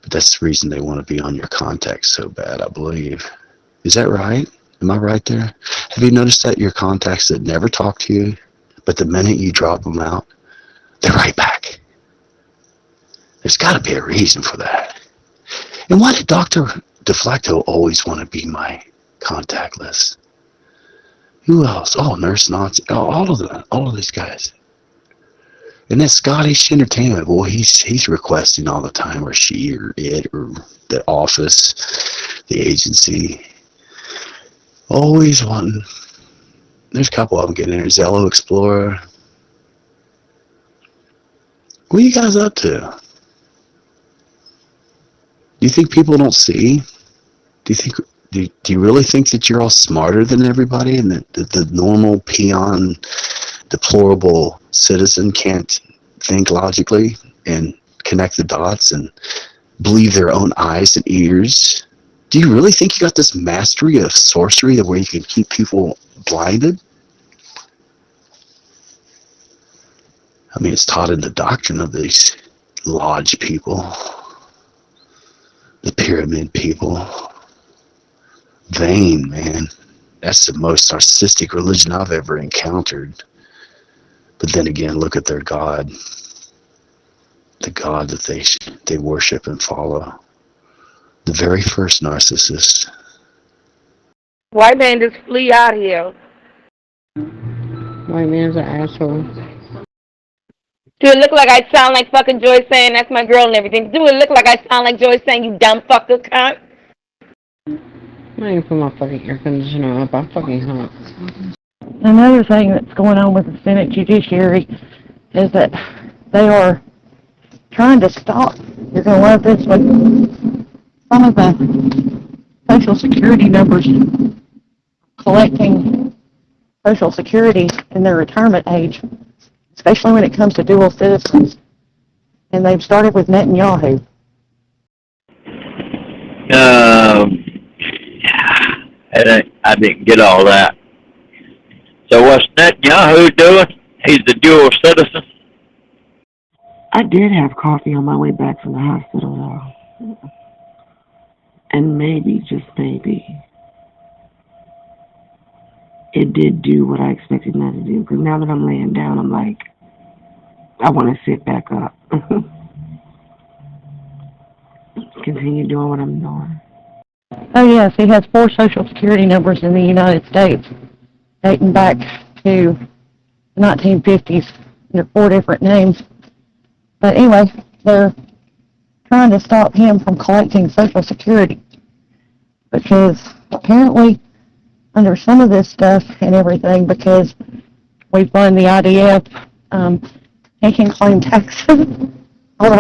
But that's the reason they want to be on your contacts so bad, I believe. Is that right? Am I right there? Have you noticed that your contacts that never talk to you, but the minute you drop them out, they're right back? There's got to be a reason for that. And why did Dr. Deflecto always want to be my contact list? Who else? Oh, Nurse Nazi. Oh, all of these guys. And that Scottish Entertainment, boy, he's requesting all the time, or she, or it, or the office, the agency. Always wanting. There's a couple of them getting in there. Zello Explorer. What are you guys up to? Do you think people don't see? Do you really think that you're all smarter than everybody, and that the normal peon, deplorable citizen can't think logically and connect the dots and believe their own eyes and ears? Do you really think you got this mastery of sorcery where you can keep people blinded? I mean, it's taught in the doctrine of these lodge people, the pyramid people. Vain, man. That's the most narcissistic religion I've ever encountered. But then again, look at their God. The God that they worship and follow. The very first narcissist. White man just flee out here. White man's an asshole. Do it look like I sound like fucking Joyce saying that's my girl and everything? Do it look like I sound like Joyce saying you dumb fucker cunt? I ain't put my fucking air conditioner up. I'm fucking hot. Another thing that's going on with the Senate Judiciary is that they are trying to stop, you're going to love this one, some of the Social Security numbers collecting Social Security in their retirement age, especially when it comes to dual citizens. And they've started with Netanyahu. I didn't get all that. So what's Netanyahu doing? He's a dual citizen. I did have coffee on my way back from the hospital, though. And maybe, just maybe, it did do what I expected not to do. Because now that I'm laying down, I'm like, I want to sit back up. Continue doing what I'm doing. Oh yes, he has 4 social security numbers in the United States, dating back to the 1950s. They're 4 different names. But anyway, they're trying to stop him from collecting Social Security because apparently under some of this stuff and everything, because we fund the IDF, he can claim taxes on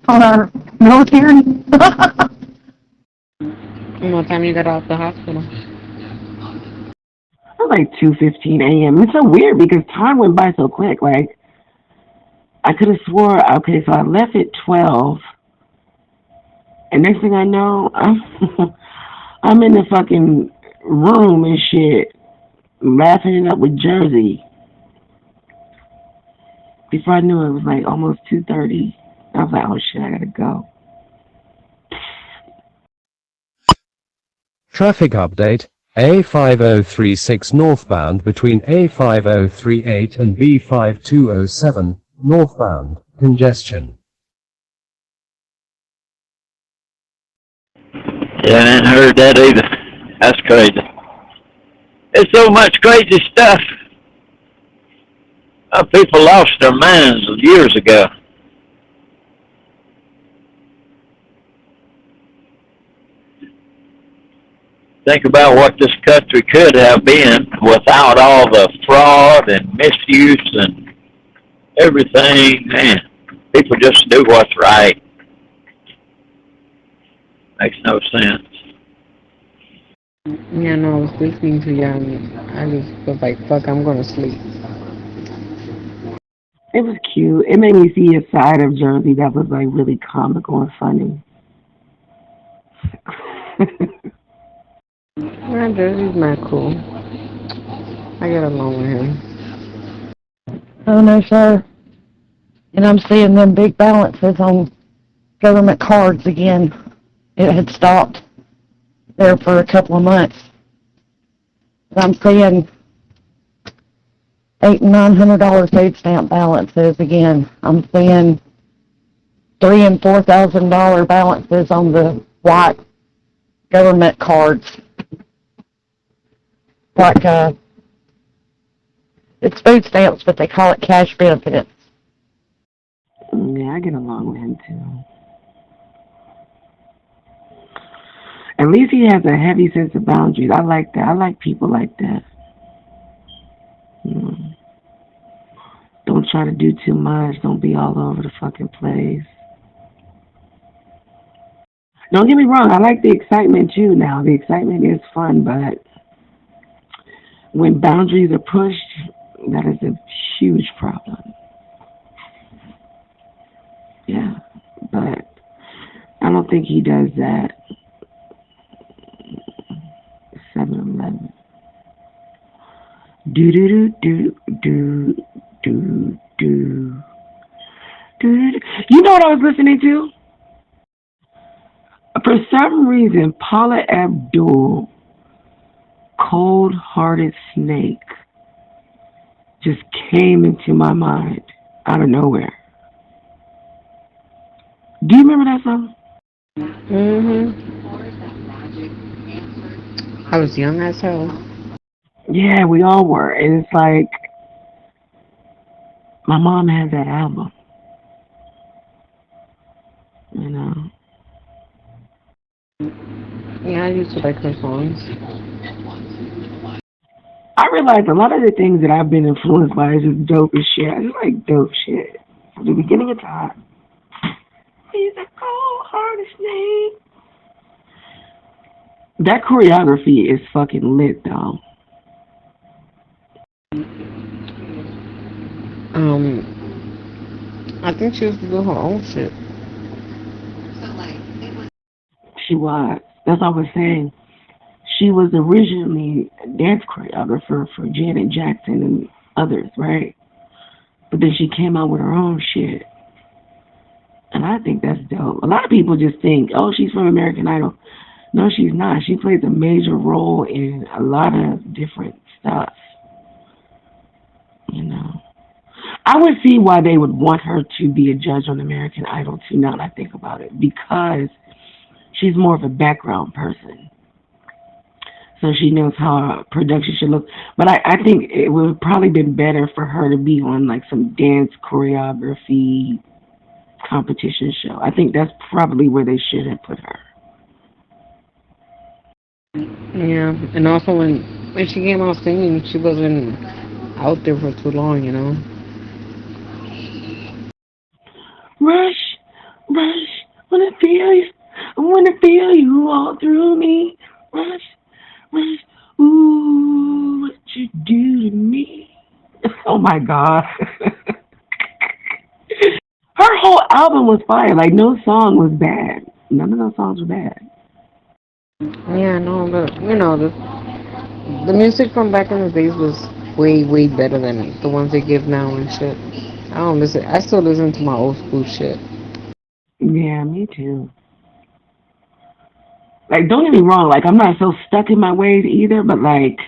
our military. What time you got off the hospital? It was like 2:15 a.m. It's so weird because time went by so quick. Like, I could have swore, okay, so I left at 12, and next thing I know, I'm in the fucking room and shit, laughing it up with Jersey. Before I knew it, was like almost 2:30. I was like, oh shit, I gotta go. Traffic update. A5036 northbound between A5038 and B5207 northbound. Congestion. Yeah, I hadn't heard that either. That's crazy. There's so much crazy stuff. People lost their minds years ago. Think about what this country could have been without all the fraud and misuse and everything. Man, people just do what's right. Makes no sense. Yeah, no, I was listening to you and I just was like, fuck, I'm gonna sleep. It was cute. It made me see a side of Jersey that was like really comical and funny. Yeah, Jersey's not cool. I get along with him. Oh no, sir. And I'm seeing them big balances on government cards again. It had stopped there for a couple of months. I'm seeing $800 and $900 food stamp balances again. I'm seeing $3,000 and $4,000 balances on the white government cards. Like it's food stamps, but they call it cash benefits. Yeah, I get along with him too. At least he has a heavy sense of boundaries. I like that. I like people like that. Don't try to do too much. Don't be all over the fucking place. Don't get me wrong. I like the excitement too now. The excitement is fun, but when boundaries are pushed, that is a huge problem. Yeah, but I don't think he does that. 7-Eleven. Do do do do do do do. You know what I was listening to? For some reason, Paula Abdul, Cold-Hearted Snake, just came into my mind out of nowhere. Do you remember that song? I was young as hell. Yeah, we all were. And it's like, my mom had that album. You know? Yeah, I used to like her songs. I realized a lot of the things that I've been influenced by is just dope as shit. I just like dope shit. From the beginning of time. He's a cold-hearted snake. That choreography is fucking lit, though. I think she was doing her own shit. She was. That's what I was saying. she was originally a dance choreographer for Janet Jackson and others, right? But then she came out with her own shit. And I think that's dope. A lot of people just think, oh, she's from American Idol. No, she's not. She plays a major role in a lot of different stuff. You know. I would see why they would want her to be a judge on American Idol, too, now that I think about it. Because she's more of a background person. So she knows how a production should look. But I think it would have probably been better for her to be on, like, some dance choreography competition show. I think that's probably where they should have put her. Yeah, and also when she came out singing, she wasn't out there for too long, you know. Rush, wanna feel you, I wanna feel you all through me. Rush, ooh, what you do to me. Oh my God. Her whole album was fire. Like, no song was bad. None of those songs were bad. Yeah, no, but, you know, the music from back in the days was way, way better than the ones they give now and shit. I still listen to my old school shit. Yeah, me too. Like, don't get me wrong, like, I'm not so stuck in my ways either, but, like,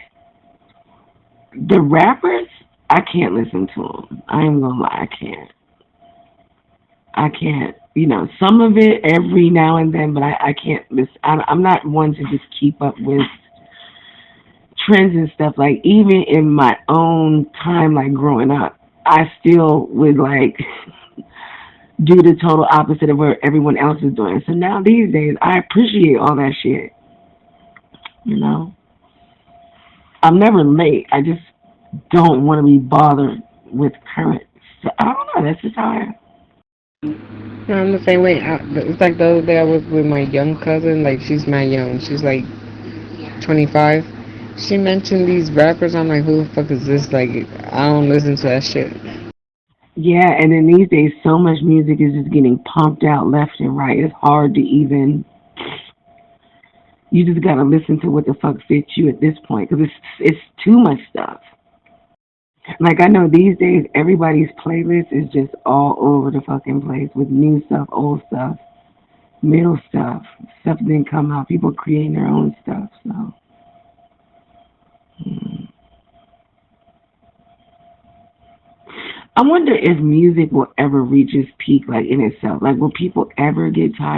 the rappers, I can't listen to them. I ain't gonna lie, I can't, you know, some of it every now and then, but I can't listen. I'm not one to just keep up with trends and stuff. Like, even in my own time, like, growing up, I still would, like, do the total opposite of what everyone else is doing. So now these days, I appreciate all that shit, you know? I'm never late. I just don't want to be bothered with current. So, I don't know. That's just how I am. No, I'm the same way. It's like the other day I was with my young cousin. Like, she's mad young. She's like 25. She mentioned these rappers. I'm like, who the fuck is this? Like, I don't listen to that shit. Yeah, and then these days, so much music is just getting pumped out left and right. It's hard to even. You just gotta listen to what the fuck fits you at this point, because it's too much stuff. Like, I know these days everybody's playlist is just all over the fucking place with new stuff, old stuff, middle stuff that didn't come out. People creating their own stuff, so. I wonder if music will ever reach its peak, like, in itself. Like, will people ever get tired